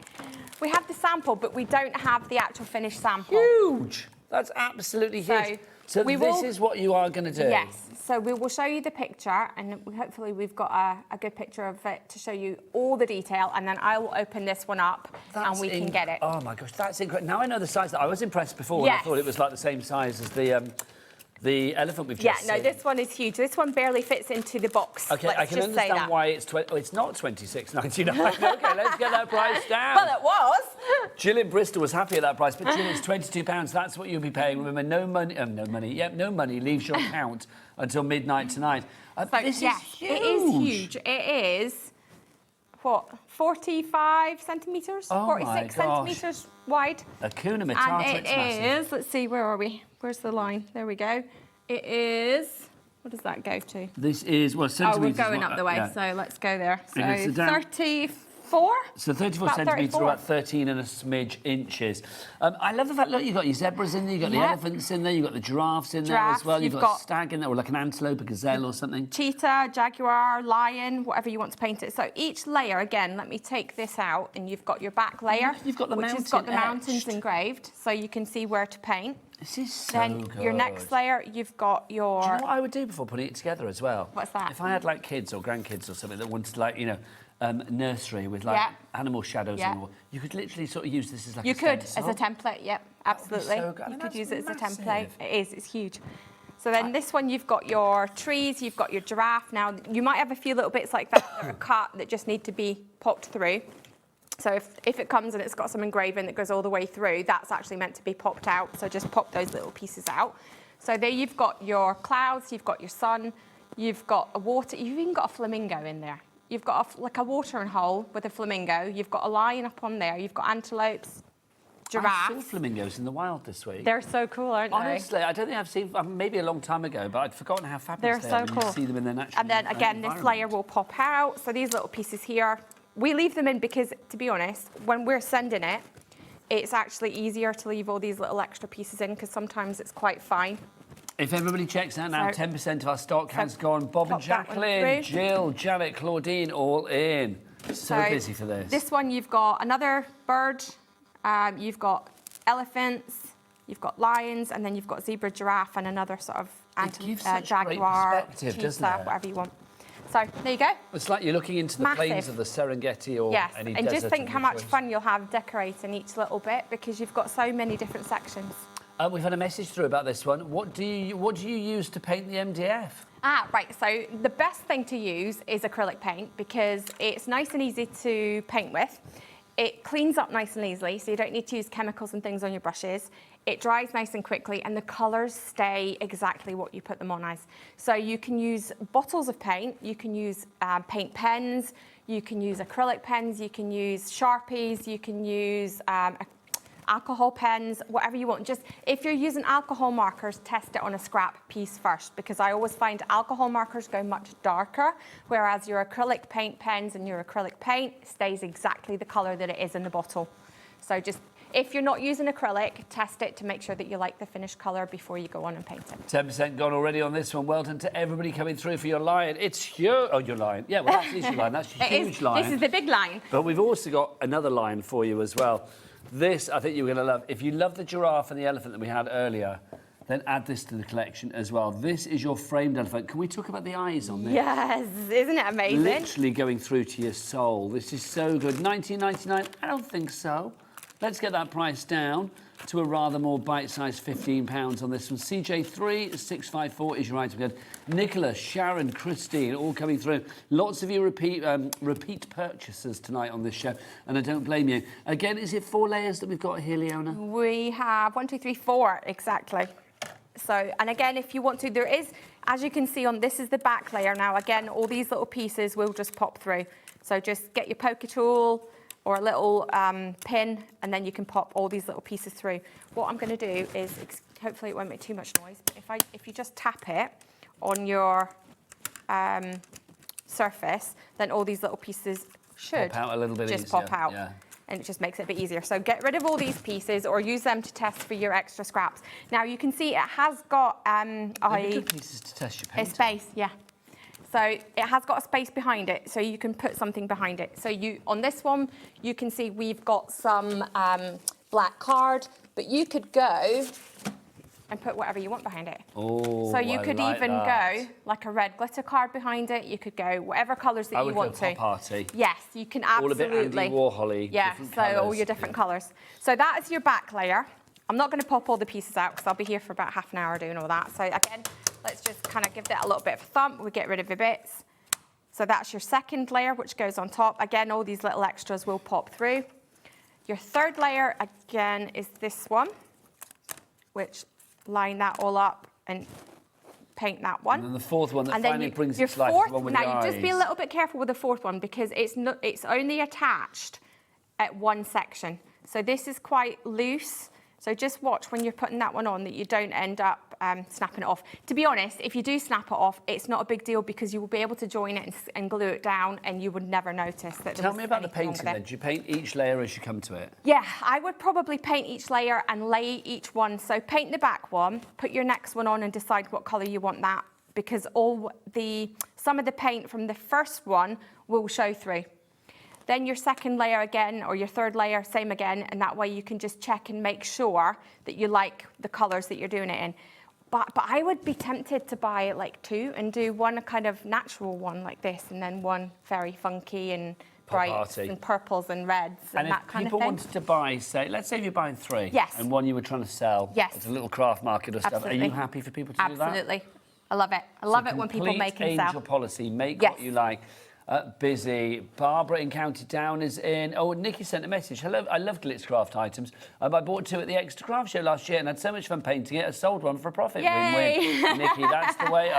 S18: We have the sample, but we don't have the actual finished sample.
S16: Huge. That's absolutely huge. So this is what you are going to do?
S18: Yes. So we will show you the picture, and hopefully we've got a good picture of it to show you all the detail, and then I will open this one up and we can get it.
S16: Oh, my gosh, that's incredible. Now I know the size. I was impressed before when I thought it was like the same size as the elephant we've just seen.
S18: This one is huge. This one barely fits into the box.
S16: Okay, I can understand why it's it's not $26.99. Okay, let's get that price down.
S18: Well, it was.
S16: Jill in Bristol was happy at that price, but Jill, it's £22. That's what you'll be paying. Remember, no money leaves your account until midnight tonight. This is huge.
S18: It is huge. It is, what, 45 centimetres?
S16: Oh
S18: 46 centimetres wide.
S16: Hakuna Matata,
S18: and it is, let's see, where are we? Where's the line? There we go. It is, What does that go to?
S16: This is, well,
S18: Oh,
S16: centimetres.
S18: we're going up the way,
S16: yeah.
S18: so let's go there. So
S16: Okay, so down-
S18: 34?
S16: So 34
S18: About
S16: centimetres,
S18: 34.
S16: about 13 and a smidge inches. I love the fact, look, you've got your zebras in there, you've got the
S18: Yep.
S16: elephants in there, you've got the giraffes in there
S18: Giraffes,
S16: as well, you've
S18: you've
S16: got a
S18: got-
S16: stag in there, or like an antelope, a gazelle or something.
S18: Cheetah, jaguar, lion, whatever you want to paint it. So each layer, again, let me take this out, and you've got your back layer,
S16: You've got the
S18: which has
S16: mountain
S18: got the mountains
S16: etched.
S18: engraved, so you can see where to paint.
S16: This is so
S18: Then
S16: good.
S18: your next layer, you've got your...
S16: Do you know what I would do before putting it together as well?
S18: What's that?
S16: If I had like kids or grandkids or something that wanted like, you know, nursery with like
S18: Yeah.
S16: animal shadows
S18: Yeah.
S16: and all, you could literally sort of use this as like
S18: You
S16: a
S18: could, as
S16: stencil.
S18: a template, yep, absolutely.
S16: so good. I
S18: You
S16: mean,
S18: could
S16: that's
S18: use it as a
S16: massive.
S18: template. It is, it's huge. So then this one, you've got your trees, you've got your giraffe. Now, you might have a few little bits like that that are cut that just need to be popped through. So if it comes and it's got some engraving that goes all the way through, that's actually meant to be popped out. So just pop those little pieces out. So there you've got your clouds, you've got your sun, you've got a water, you've even got a flamingo in there. You've got like a watering hole with a flamingo. You've got a lion up on there. You've got antelopes,
S16: I
S18: giraffes.
S16: saw flamingos in the wild this week.
S18: They're so cool, aren't they?
S16: Honestly, I don't think I've seen, maybe a long time ago, but I'd forgotten how fabulous
S18: They're
S16: they are
S18: so
S16: when
S18: cool.
S16: you see them in their natural
S18: And then again, this layer will pop out. So these little pieces here, we leave them in because, to be honest, when we're sending it, it's actually easier to leave all these little extra pieces in because sometimes it's quite fine.
S16: If everybody checks out now,
S18: So-
S16: 10% of our stock has gone. Bob and
S18: pop that one
S16: Jacqueline,
S18: through.
S16: Jill, Janet, Claudine, all in. So busy for this.
S18: This one, you've got another bird, you've got elephants, you've got lions, and then you've got zebra, giraffe, and another sort of
S16: gives such great
S18: jaguar,
S16: perspective, doesn't
S18: cheetah,
S16: it?
S18: whatever you want. So there you go.
S16: It's like you're looking into the
S18: Massive.
S16: plains of the Serengeti or
S18: Yes,
S16: any
S18: and just
S16: desert
S18: think
S16: of
S18: how
S16: your
S18: much
S16: choice.
S18: fun you'll have decorating each little bit because you've got so many different sections.
S16: We've had a message through about this one. What do you use to paint the MDF?
S18: Right, so the best thing to use is acrylic paint because it's nice and easy to paint with. It cleans up nice and easily, so you don't need to use chemicals and things on your brushes. It dries nice and quickly, and the colours stay exactly what you put them on as. So you can use bottles of paint, you can use paint pens, you can use acrylic pens, you can use Sharpies, you can use alcohol pens, whatever you want. Just if you're using alcohol markers, test it on a scrap piece first, because I always find alcohol markers go much darker, whereas your acrylic paint pens and your acrylic paint stays exactly the colour that it is in the bottle. So just, if you're not using acrylic, test it to make sure that you like the finished colour before you go on and paint it.
S16: 10% gone already on this one. Well done to everybody coming through for your lion. It's huge. Oh, your lion. Yeah, well, that is your lion. That's a huge lion.
S18: This is the big lion.
S16: But we've also got another lion for you as well. This, I think you're going to love. If you love the giraffe and the elephant that we had earlier, then add this to the collection as well. This is your framed elephant. Can we talk about the eyes on this?
S18: Yes, isn't it amazing?
S16: Literally going through to your soul. This is so good. $19.99? I don't think so. Let's get that price down to a rather more bite-sized £15 on this one. CJ3654 is your item code. Nicola, Sharon, Christine, all coming through. Lots of you repeat purchasers tonight on this show, and I don't blame you. Again, is it 4 layers that we've got here, Leona?
S18: We have 1, 2, 3, 4, exactly. So, and again, if you want to, there is, as you can see on, this is the back layer. Now, again, all these little pieces will just pop through. So just get your poker tool or a little pin, and then you can pop all these little pieces through. What I'm going to do is, hopefully it won't make too much noise, but if you just tap it on your surface, then all these little pieces should
S16: pop out a little bit
S18: just
S16: easier,
S18: pop out.
S16: yeah.
S18: And it just makes it a bit easier. So get rid of all these pieces or use them to test for your extra scraps. Now you can see it has got
S16: good pieces to test your paint.
S18: a space, yeah. So it has got a space behind it, so you can put something behind it. So on this one, you can see we've got some black card, but you could go and put whatever you want behind it.
S16: Oh,
S18: so you
S16: I
S18: could
S16: like
S18: even
S16: that.
S18: go like a red glitter card behind it. You could go whatever colours that
S16: I
S18: you
S16: would
S18: want
S16: go
S18: to.
S16: pop arty.
S18: Yes, you can
S16: All a
S18: absolutely.
S16: bit Andy Warhol-y,
S18: Yeah,
S16: different
S18: so all
S16: colours.
S18: your different colours. So that is your back layer. I'm not going to pop all the pieces out because I'll be here for about half an hour doing all that. So again, let's just kind of give that a little bit of a thump. We get rid of the bits. So that's your second layer, which goes on top. Again, all these little extras will pop through. Your third layer, again, is this one, which line that all up and paint that one.
S16: And then the fourth one that
S18: And then
S16: finally brings
S18: your
S16: it to life,
S18: fourth,
S16: the one with
S18: now
S16: the
S18: you just be a
S16: eyes.
S18: little bit careful with the fourth one because it's only attached at one section. So this is quite loose. So just watch when you're putting that one on that you don't end up snapping it off. To be honest, if you do snap it off, it's not a big deal because you will be able to join it and glue it down, and you would never notice that.
S16: Tell me about the painting then. Do you paint each layer as you come to it?
S18: Yeah, I would probably paint each layer and lay each one. So paint the back one, put your next one on and decide what colour you want that, because some of the paint from the first one will show through. Then your second layer again, or your third layer, same again, and that way you can just check and make sure that you like the colours that you're doing it in. But I would be tempted to buy like two and do one kind of natural one like this, and then one very funky and brights and purples and reds and that kind of thing.
S16: And if people wanted to buy, say, let's say if you're buying three,
S18: yes,
S16: and one you were trying to sell,
S18: yes,
S16: at a little craft market or stuff,
S18: absolutely,
S16: are you happy for people to do that?
S18: Absolutely. I love it. I love it when people make and sell.
S16: Angel policy, make what you like. Busy. Barbara in County Down is in. Oh, Nikki sent a message. Hello, I love Glitzcraft items. I bought two at the Extra Craft Show last year and had so much fun painting it. I sold one for a profit. Win-win. Nikki, that's the way.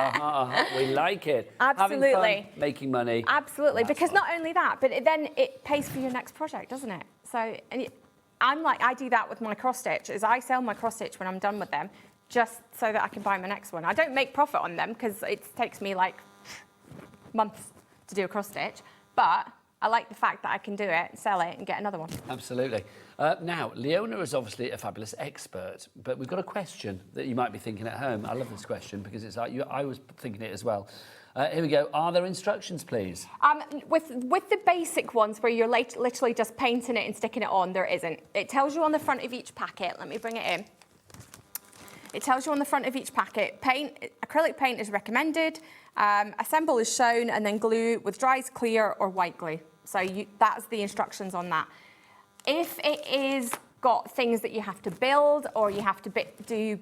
S16: We like it.
S18: Absolutely.
S16: Having fun, making money.
S18: Absolutely, because not only that, but then it pays for your next project, doesn't it? So I do that with my cross stitch. Is I sell my cross stitch when I'm done with them, just so that I can buy my next one. I don't make profit on them because it takes me like months to do a cross stitch, but I like the fact that I can do it, sell it, and get another one.
S16: Absolutely. Now, Leona is obviously a fabulous expert, but we've got a question that you might be thinking at home. I love this question because it's like I was thinking it as well. Here we go. Are there instructions, please?
S18: With the basic ones where you're literally just painting it and sticking it on, there isn't. It tells you on the front of each packet. Let me bring it in. It tells you on the front of each packet, acrylic paint is recommended, assemble is shown, and then glue with dry as clear or white glue. So that's the instructions on that. If it is got things that you have to build or you have to do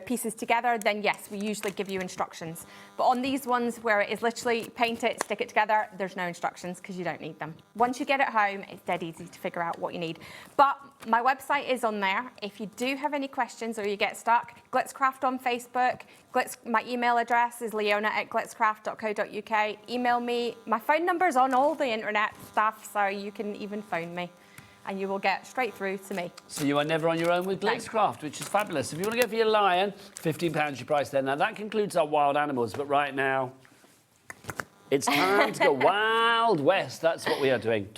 S18: pieces together, then yes, we usually give you instructions. But on these ones where it is literally paint it, stick it together, there's no instructions because you don't need them. Once you get it home, it's dead easy to figure out what you need. But my website is on there. If you do have any questions or you get stuck, Glitzcraft on Facebook. My email address is leona@glitzcraft.co.uk. Email me. My phone number's on all the internet stuff, so you can even phone me, and you will get straight through to me.
S16: So you are never on your own with Glitzcraft, which is fabulous. If you want to go for your lion, £15 your price there. Now, that concludes our wild animals, but right now, it's time to go Wild West. That's what we are doing.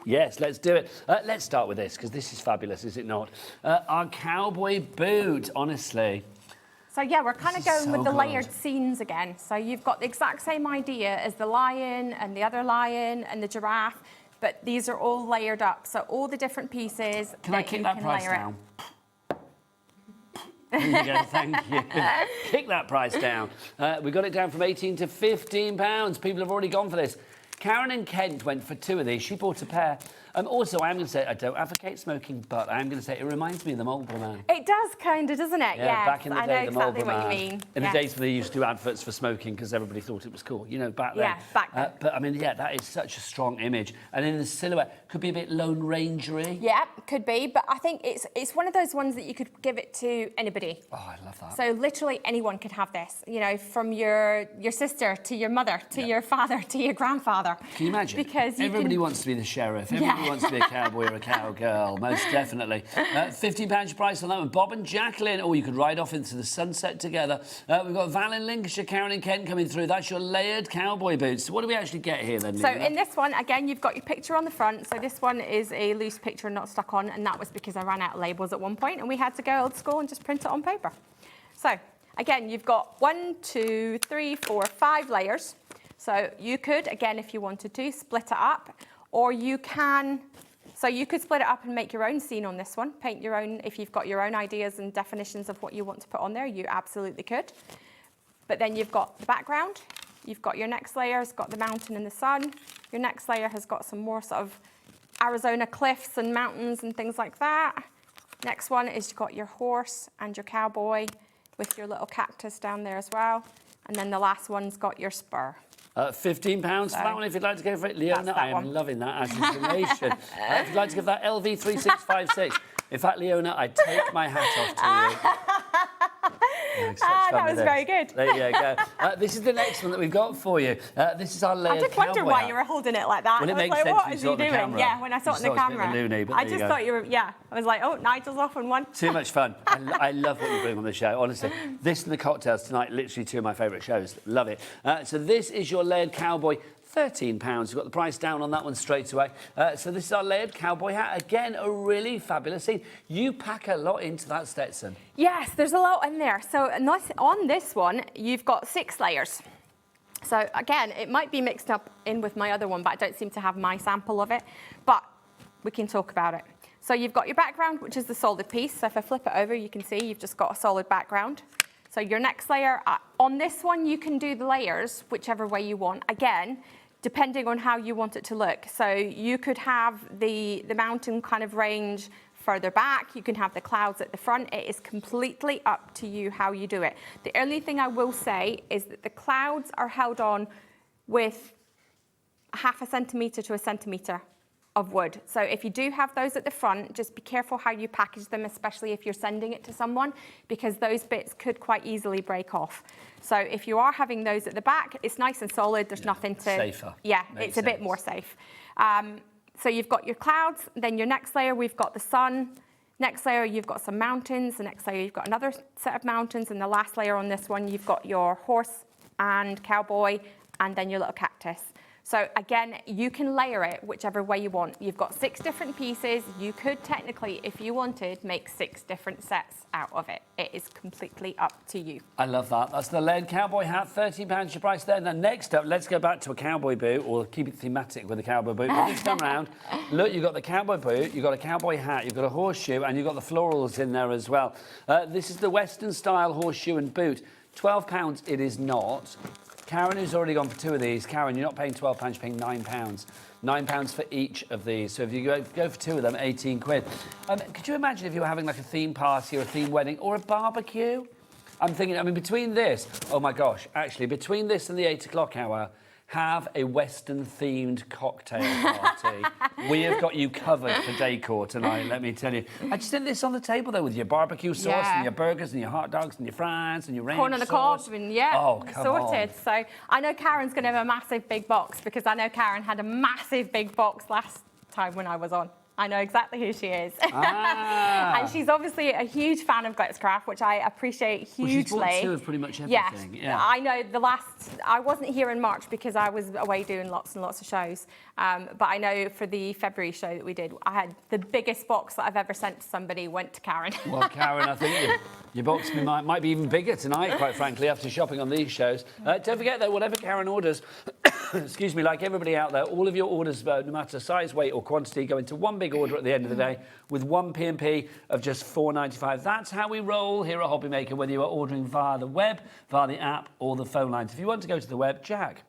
S16: Yes, let's do it. Let's start with this, because this is fabulous, is it not? Our cowboy boot, honestly.
S18: So yeah, we're kind of going with the
S16: good.
S18: layered scenes again. So you've got the exact same idea as the lion and the other lion and the giraffe, but these are all layered up. So all the different pieces.
S16: Can I kick that price down? There you go, thank you. Kick that price down. We got it down from 18 to £15. People have already gone for this. Karen in Kent went for two of these. She bought a pair. Also, I am going to say, I don't advocate smoking, but I am going to say it reminds me of the Marlboro Man.
S18: It does kind of, doesn't it?
S16: Yeah, back in the day,
S18: I know
S16: the
S18: exactly
S16: Marlboro
S18: what
S16: Man.
S18: you mean.
S16: In the days when they used to do adverts for smoking because everybody thought it was cool, back then.
S18: Yeah, back then.
S16: But I mean, yeah, that is such a strong image. And in the silhouette, could be a bit Lone Ranger-y.
S18: Yeah, could be, but I think it's one of those ones that you could give it to anybody.
S16: Oh, I love that.
S18: So literally anyone could have this, from your sister to your mother to your father to your grandfather.
S16: Can you imagine?
S18: Because
S16: everybody wants to be the sheriff. Everybody wants to be a cowboy or a cowgirl, most definitely. £15 your price on that one. Bob and Jacqueline. Oh, you could ride off into the sunset together. We've got Val in Lincolnshire, Karen and Kent coming through. That's your layered cowboy boots. So what do we actually get here then,
S18: So
S16: Leona?
S18: in this one, again, you've got your picture on the front. So this one is a loose picture not stuck on, and that was because I ran out of labels at one point and we had to go old school and just print it on paper. So again, you've got 1, 2, 3, 4, 5 layers. So you could, again, if you wanted to, split it up, or you can. So you could split it up and make your own scene on this one, paint your own. If you've got your own ideas and definitions of what you want to put on there, you absolutely could. But then you've got the background, you've got your next layer, it's got the mountain and the sun. Your next layer has got some more sort of Arizona cliffs and mountains and things like that. Next one is you've got your horse and your cowboy with your little cactus down there as well. And then the last one's got your spur.
S16: £15 for that one if you'd like to go for it. Leona, I am loving that as information. If you'd like to give that LV3656. In fact, Leona, I take my hat off to you.
S18: That was very good.
S16: There you go. This is the next one that we've got for you. This is our layered
S18: I just wondered
S16: cowboy
S18: why
S16: hat.
S18: you were holding it like that.
S16: Well, it
S18: I was
S16: makes
S18: like,
S16: sense
S18: what
S16: when
S18: is
S16: you saw
S18: he
S16: it on the
S18: doing?
S16: camera.
S18: Yeah, when I saw it on the
S16: You saw it's a bit
S18: camera.
S16: loony, but
S18: I
S16: there you
S18: just
S16: go.
S18: thought you were, yeah. I was like, oh, Nigel's off on one.
S16: Too much fun. I love what you bring on the show, honestly. This and the cocktails tonight, literally two of my favourite shows. Love it. So this is your layered cowboy. £13. You've got the price down on that one straight away. So this is our layered cowboy hat. Again, a really fabulous scene. You pack a lot into that, Stetson.
S18: Yes, there's a lot in there. So on this one, you've got 6 layers. So again, it might be mixed up in with my other one, but I don't seem to have my sample of it. But we can talk about it. So you've got your background, which is the solid piece. So if I flip it over, you can see you've just got a solid background. So your next layer, on this one, you can do the layers whichever way you want. Again, depending on how you want it to look. So you could have the mountain kind of range further back. You can have the clouds at the front. It is completely up to you how you do it. The only thing I will say is that the clouds are held on with 0.5 centimetre to 1 centimetre of wood. So if you do have those at the front, just be careful how you package them, especially if you're sending it to someone, because those bits could quite easily break off. So if you are having those at the back, it's nice and solid. There's nothing to...
S16: Safer.
S18: Yeah,
S16: Makes
S18: it's a bit more safe. So you've got your clouds, then your next layer, we've got the sun. Next layer, you've got some mountains. The next layer, you've got another set of mountains. And the last layer on this one, you've got your horse and cowboy, and then your little cactus. So again, you can layer it whichever way you want. You've got 6 different pieces. You could technically, if you wanted, make 6 different sets out of it. It is completely up to you.
S16: I love that. That's the layered cowboy hat, £13 your price there. Now next up, let's go back to a cowboy boot, or keep it thematic with a cowboy boot. But this time round, look, you've got the cowboy boot, you've got a cowboy hat, you've got a horseshoe, and you've got the florals in there as well. This is the Western style horseshoe and boot. £12 it is not. Karen, who's already gone for 2 of these. Karen, you're not paying £12, you're paying £9. £9 for each of these. So if you go for 2 of them, 18 quid. Could you imagine if you were having like a theme party or a theme wedding or a barbecue? I'm thinking, I mean, between this, oh my gosh, actually, between this and the 8 o'clock hour, have a Western-themed cocktail party. We have got you covered for decor tonight, let me tell you. I just did this on the table, though, with your barbecue sauce and your burgers and your hot dogs and your fries and your ranch
S18: corn on the
S16: sauce.
S18: cob, and yeah,
S16: oh, come
S18: sorted.
S16: on.
S18: So I know Karen's going to have a massive big box, because I know Karen had a massive big box last time when I was on. I know exactly who she is.
S16: Ah.
S18: And she's obviously a huge fan of Glitzcraft, which I appreciate hugely.
S16: Well, she's bought 2 of pretty much everything.
S18: Yeah, I know I wasn't here in March because I was away doing lots and lots of shows. But I know for the February show that we did, I had the biggest box that I've ever sent to somebody went to Karen.
S16: Well, Karen, I think your box might be even bigger tonight, quite frankly, after shopping on these shows. Don't forget, though, whatever Karen orders, excuse me, like everybody out there, all of your orders, no matter size, weight or quantity, go into one big order at the end of the day with one P&P of just £4.95. That's how we roll here at HobbyMaker, whether you are ordering via the web, via the app or the phone lines. If you want to go to the web, Jack,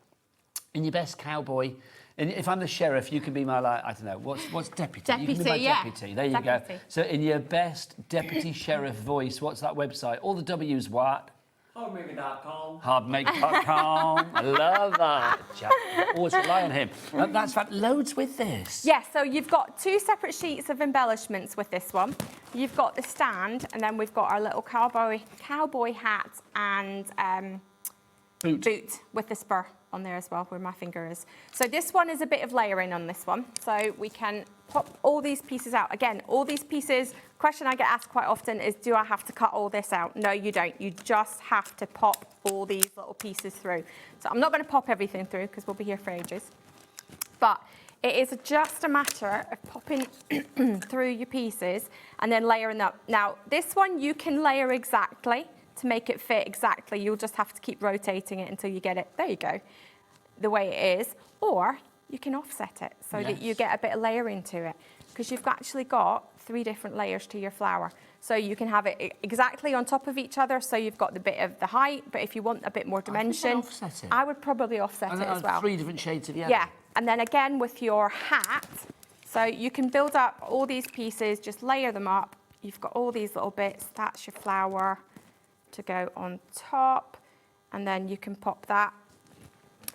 S16: in your best cowboy... And if I'm the sheriff, you can be my, like, I don't know, what's deputy?
S18: Deputy,
S16: you can be my
S18: yeah.
S16: deputy. There you
S18: Deputy.
S16: go. So in your best deputy sheriff voice, what's that website? All the W's what?
S19: HobbyMaker.com.
S16: HobbyMaker.com. I love that. Jack, always rely on him. That's fun. Loads with this.
S18: Yes, so you've got 2 separate sheets of embellishments with this one. You've got the stand, and then we've got our little cowboy hat and boot with the spur on there as well, where my finger is. So this one is a bit of layering on this one. So we can pop all these pieces out. Again, all these pieces, question I get asked quite often is, do I have to cut all this out? No, you don't. You just have to pop all these little pieces through. So I'm not going to pop everything through because we'll be here for ages. But it is just a matter of popping through your pieces and then layering up. Now, this one you can layer exactly to make it fit exactly. You'll just have to keep rotating it until you get it, there you go, the way it is. Or you can offset it so that you get a bit of layering to it, because you've actually got 3 different layers to your flower. So you can have it exactly on top of each other, so you've got the bit of the height, but if you want a bit more dimension, I would probably offset it as well.
S16: 3 different shades of yellow.
S18: Yeah, and then again with your hat, so you can build up all these pieces, just layer them up. You've got all these little bits, that's your flower to go on top, and then you can pop that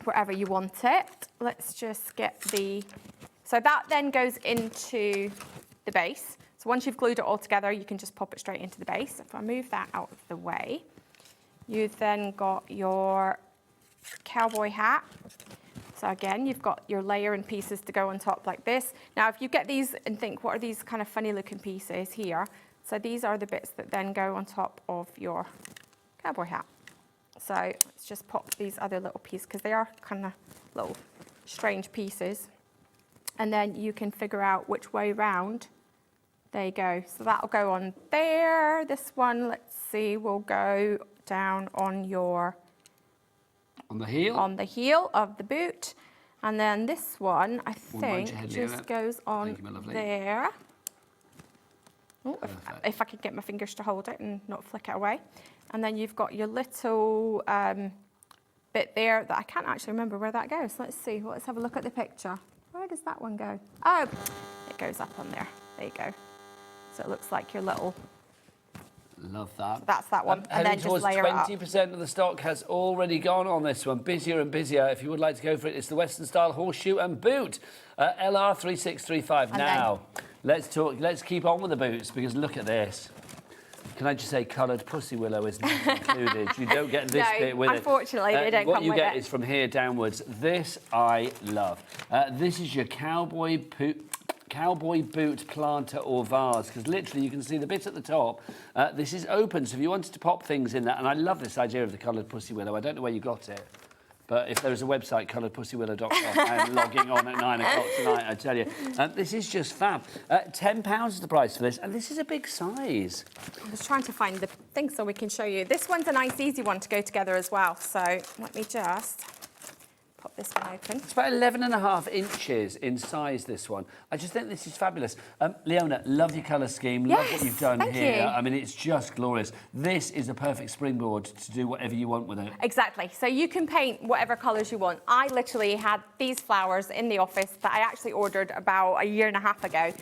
S18: wherever you want it. Let's just get so that then goes into the base. So once you've glued it all together, you can just pop it straight into the base. If I move that out of the way, You've then got your cowboy hat. So again, you've got your layer and pieces to go on top like this. Now, if you get these and think, what are these kind of funny looking pieces here? So these are the bits that then go on top of your cowboy hat. So let's just pop these other little pieces, because they are kind of little strange pieces. And then you can figure out which way round they go. So that'll go on there. This one, let's see, will go down on your...
S16: On the heel?
S18: On the heel of the boot. And then this one, I think, just goes on there. Ooh, if I could get my fingers to hold it and not flick it away. And then you've got your little bit there that I can't actually remember where that goes. Let's see, let's have a look at the picture. Where does that one go? Oh, it goes up on there. There you go. So it looks like your little...
S16: Love that.
S18: So that's that one. And then just layer it up.
S16: 20% of the stock has already gone on this one. Busier and busier. If you would like to go for it, it's the Western style horseshoe and boot. LR3635. Now, let's keep on with the boots, because look at this. Can I just say coloured pussy willow is not included. You don't get this bit with it.
S18: Unfortunately, they don't come with it.
S16: What you get is from here downwards. This I love. This is your cowboy boot planter or vase, because literally you can see the bit at the top. This is open, so if you wanted to pop things in that, and I love this idea of the coloured pussy willow. I don't know where you got it, but if there is a website, colouredpussywillow.com, I'm logging on at 9 o'clock tonight, I tell you. This is just fab. £10 is the price for this, and this is a big size.
S18: I was trying to find the thing so we can show you. This one's a nice, easy one to go together as well. So let me just pop this one open.
S16: It's about 11.5 inches in size, this one. I just think this is fabulous. Leona, love your colour scheme. Love what you've done here.
S18: You.
S16: I mean, it's just glorious. This is a perfect springboard to do whatever you want with it.
S18: Exactly. So you can paint whatever colours you want. I literally had these flowers in the office that I actually ordered about a year and a half ago.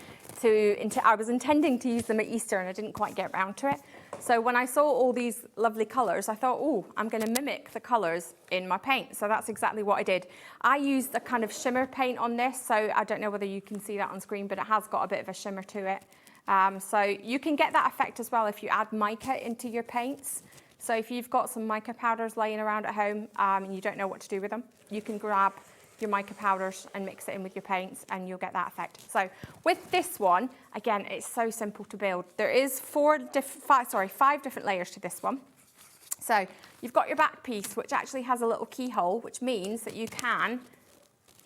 S18: I was intending to use them at Easter, and I didn't quite get around to it. So when I saw all these lovely colours, I thought, oh, I'm going to mimic the colours in my paint. So that's exactly what I did. I used a kind of shimmer paint on this, so I don't know whether you can see that on screen, but it has got a bit of a shimmer to it. So you can get that effect as well if you add mica into your paints. So if you've got some mica powders laying around at home and you don't know what to do with them, you can grab your mica powders and mix it in with your paints, and you'll get that effect. So with this one, again, it's so simple to build. There is five different layers to this one. So you've got your back piece, which actually has a little keyhole, which means that you can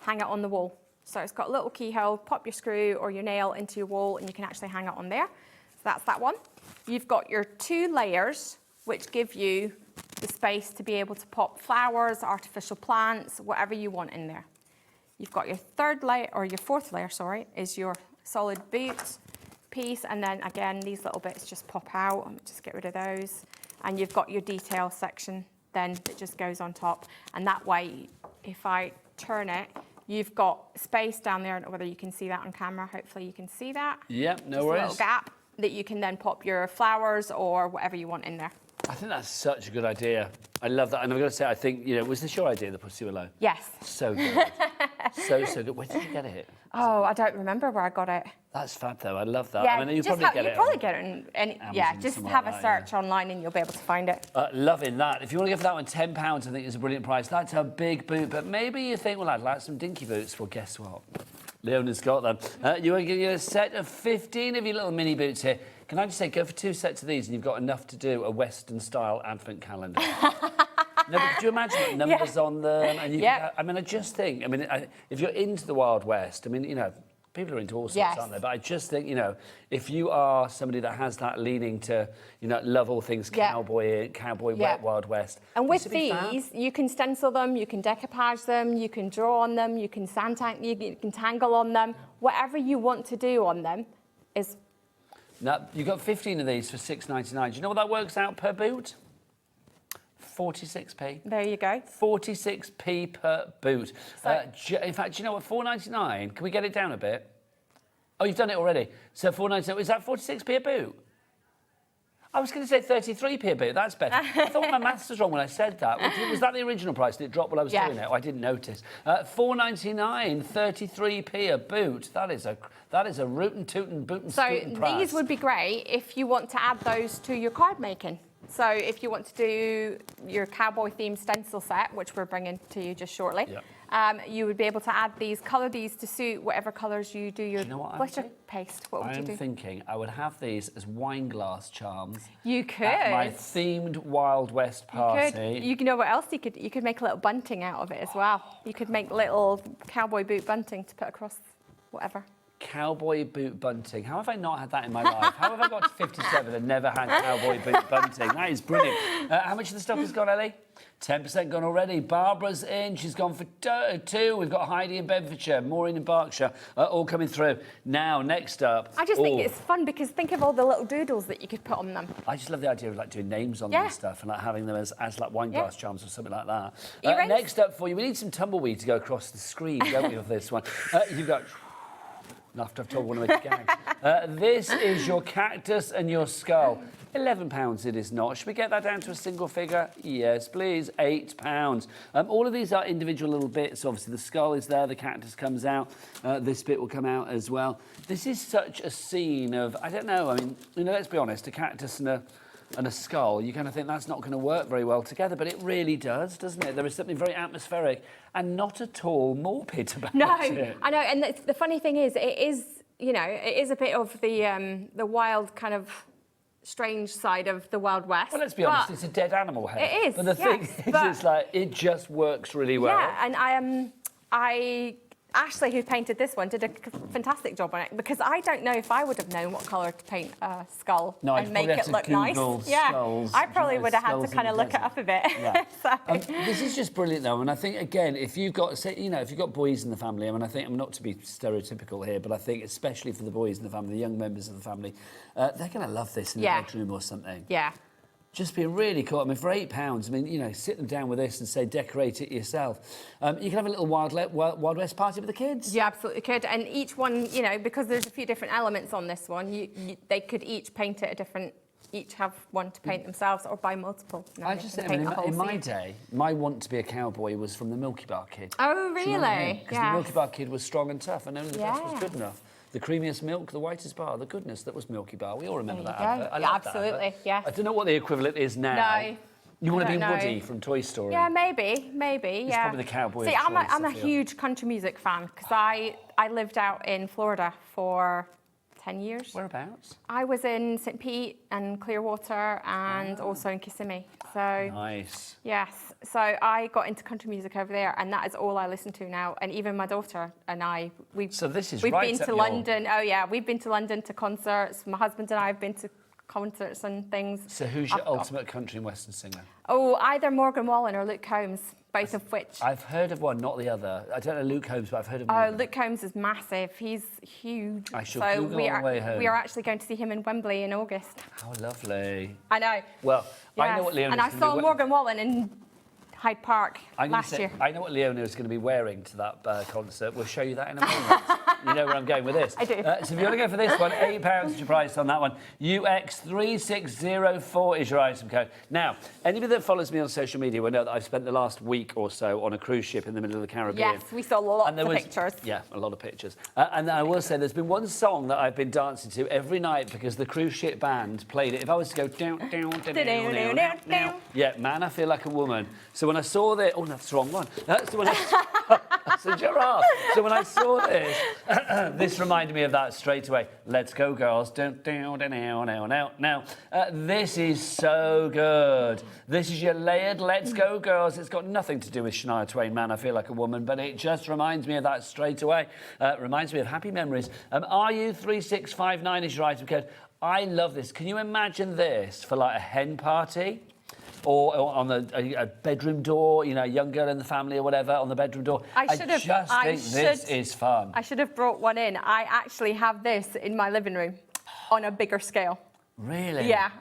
S18: hang it on the wall. So it's got a little keyhole, pop your screw or your nail into your wall, and you can actually hang it on there. So that's that one. You've got your 2 layers, which give you the space to be able to pop flowers, artificial plants, whatever you want in there. You've got your 4th layer, sorry, is your solid boot piece, and then again, these little bits just pop out. I'll just get rid of those. And you've got your detail section then that just goes on top. And that way, if I turn it, you've got space down there. I don't know whether you can see that on camera. Hopefully you can see that.
S16: Yep, no
S18: just
S16: worries.
S18: a little gap that you can then pop your flowers or whatever you want in there.
S16: I think that's such a good idea. I love that. And I'm going to say, I think, was this your idea, the pussy willow?
S18: Yes.
S16: So good. so good. Where did you get it?
S18: Oh, I don't remember where I got it.
S16: That's fab, though. I love that.
S18: Yeah,
S16: I mean, you
S18: just
S16: probably get it
S18: in
S16: Amazon,
S18: just
S16: something
S18: have
S16: like
S18: a
S16: that,
S18: search online and you'll be able to find it.
S16: Loving that. If you want to go for that one, £10, I think is a brilliant price. That's a big boot, but maybe you think, well, I'd like some dinky boots. Well, guess what? Leona's got them. You want to give you a set of 15 of your little mini boots here. Can I just say, go for 2 sets of these and you've got enough to do a Western-style advent calendar. No, but could you imagine what numbers on them? And I just think, if you're into the Wild West, people are into all sorts, aren't they? But I just think, if you are somebody that has that leaning to, love all things cowboy, wet Wild West.
S18: And with these, you can stencil them, you can decoupage them, you can draw on them, you can you can tangle on them. Whatever you want to do on them is...
S16: Now, you've got 15 of these for $6.99. Do you know what that works out per boot? 46p.
S18: There you go.
S16: 46p per boot. In fact, do you know what? $4.99. Can we get it down a bit? Oh, you've done it already. So $4.99. Is that 46p a boot? I was going to say 33p a boot. That's better. I thought my maths was wrong when I said that. Was that the original price? Did it drop while I was doing it? Oh, I didn't notice. $4.99, 33p a boot. That is a rootin' tootin' bootin' scootin' price.
S18: So these would be great if you want to add those to your card making. So if you want to do your cowboy themed stencil set, which we're bringing to you just shortly, you would be able to add these, colour these to suit whatever colours you do your glitter paste. What would you do?
S16: I'm thinking I would have these as wine glass charms.
S18: You could.
S16: At my themed Wild West party.
S18: You know what else you could? You could make a little bunting out of it as well. You could make little cowboy boot bunting to put across whatever.
S16: Cowboy boot bunting. How have I not had that in my life? How have I got to 57 and never had cowboy boot bunting? That is brilliant. How much of the stuff has gone, Ellie? 10% gone already. Barbara's in. She's gone for 2. We've got Heidi in Bedfordshire, Maureen in Berkshire, all coming through. Now, next up.
S18: I just think it's fun because think of all the little doodles that you could put on them.
S16: I just love the idea of like doing names on them and stuff and like having them as like wine glass charms or something like that. Next up for you, we need some tumbleweed to go across the screen, don't we, of this one? You've got... After I've told one of my gags. This is your cactus and your skull. £11 it is not. Should we get that down to a single figure? Yes, please. £8. All of these are individual little bits. Obviously, the skull is there. The cactus comes out. This bit will come out as well. This is such a scene of, I don't know, I mean, you know, let's be honest, a cactus and a skull, you kind of think that's not going to work very well together, but it really does, doesn't it? There is something very atmospheric and not at all morbid about it.
S18: No, I know, and the funny thing is, it is, you know, it is a bit of the wild kind of strange side of the Wild West.
S16: Well, let's be honest, it's a dead animal head.
S18: It is,
S16: but the thing is, it's like, it just works really well.
S18: Yeah, and Ashley, who painted this one, did a fantastic job on it because I don't know if I would have known what colour to paint a skull and make it look nice.
S16: Skulls,
S18: I probably would have had to kind of look it up a bit.
S16: Yeah. This is just brilliant, though, and I think again, if you've got, you know, if you've got boys in the family, I mean, I think I'm not to be stereotypical here, but I think especially for the boys in the family, the young members of the family, they're going to love this in the bedroom or something.
S18: Yeah.
S16: Just be really cool. I mean, for £8, I mean, you know, sit them down with this and say, decorate it yourself. You can have a little Wild West party with the kids.
S18: You absolutely could. And each one, you know, because there's a few different elements on this one, they could each paint it a different, each have one to paint themselves or buy multiple.
S16: I just think, I mean, in my day, my want to be a cowboy was from the Milky Bar Kid.
S18: Oh, really?
S16: Because the Milky Bar Kid was strong and tough and only the best was good enough. The creamiest milk, the whitest bar, the goodness, that was Milky Bar. We all remember that advert. I love
S18: absolutely,
S16: that
S18: yes.
S16: I don't know what the equivalent is now.
S18: No.
S16: You want to be Woody from Toy Story?
S18: Yeah, maybe,
S16: He's probably the cowboy.
S18: See, I'm a huge country music fan because I lived out in Florida for 10 years.
S16: Whereabouts?
S18: I was in St. Pete and Clearwater and also in Kissimmee. So
S16: nice.
S18: Yes. So I got into country music over there, and that is all I listen to now. And even my daughter and I, we've been to London. Oh yeah, we've been to London to concerts. My husband and I have been to concerts and things.
S16: So who's your ultimate country and western singer?
S18: Oh, either Morgan Wallen or Luke Combs, both of which.
S16: I've heard of one, not the other. I don't know Luke Combs, but I've heard of
S18: Morgan. Oh, Luke Combs is massive. He's huge.
S16: I shall Google on the way home.
S18: We are actually going to see him in Wembley in August.
S16: How lovely.
S18: I know.
S16: Well,
S18: yes.
S16: I know what Leona's
S18: and I saw Morgan Wallen in Hyde Park last year.
S16: I know what Leona is going to be wearing to that concert. We'll show you that in a moment. You know where I'm going with this.
S18: I do.
S16: So if you want to go for this one, £8 is your price on that one. UX3604 is your item code. Now, anybody that follows me on social media will know that I've spent the last week or so on a cruise ship in the middle of the Caribbean.
S18: Yes, we saw lots of pictures.
S16: Yeah, a lot of pictures. And I will say there's been one song that I've been dancing to every night because the cruise ship band played it. If I was to go down, down, down, down, down, down, yeah, man, I feel like a woman. So when I saw that, oh, that's the wrong one. So when that's a giraffe. So when I saw this, this reminded me of that straight away. Let's go, girls. Now, this is so good. This is your layered Let's Go, girls. It's got nothing to do with Shania Twain, Man, I Feel Like a Woman, but it just reminds me of that straight away. Reminds me of happy memories. RU3659 is your item code. I love this. Can you imagine this for like a hen party? Or on a bedroom door, you know, a young girl in the family or whatever, on the bedroom door. I just think this is fun.
S18: I should have brought one in. I actually have this in my living room on a bigger scale.
S16: Really?
S18: Yeah.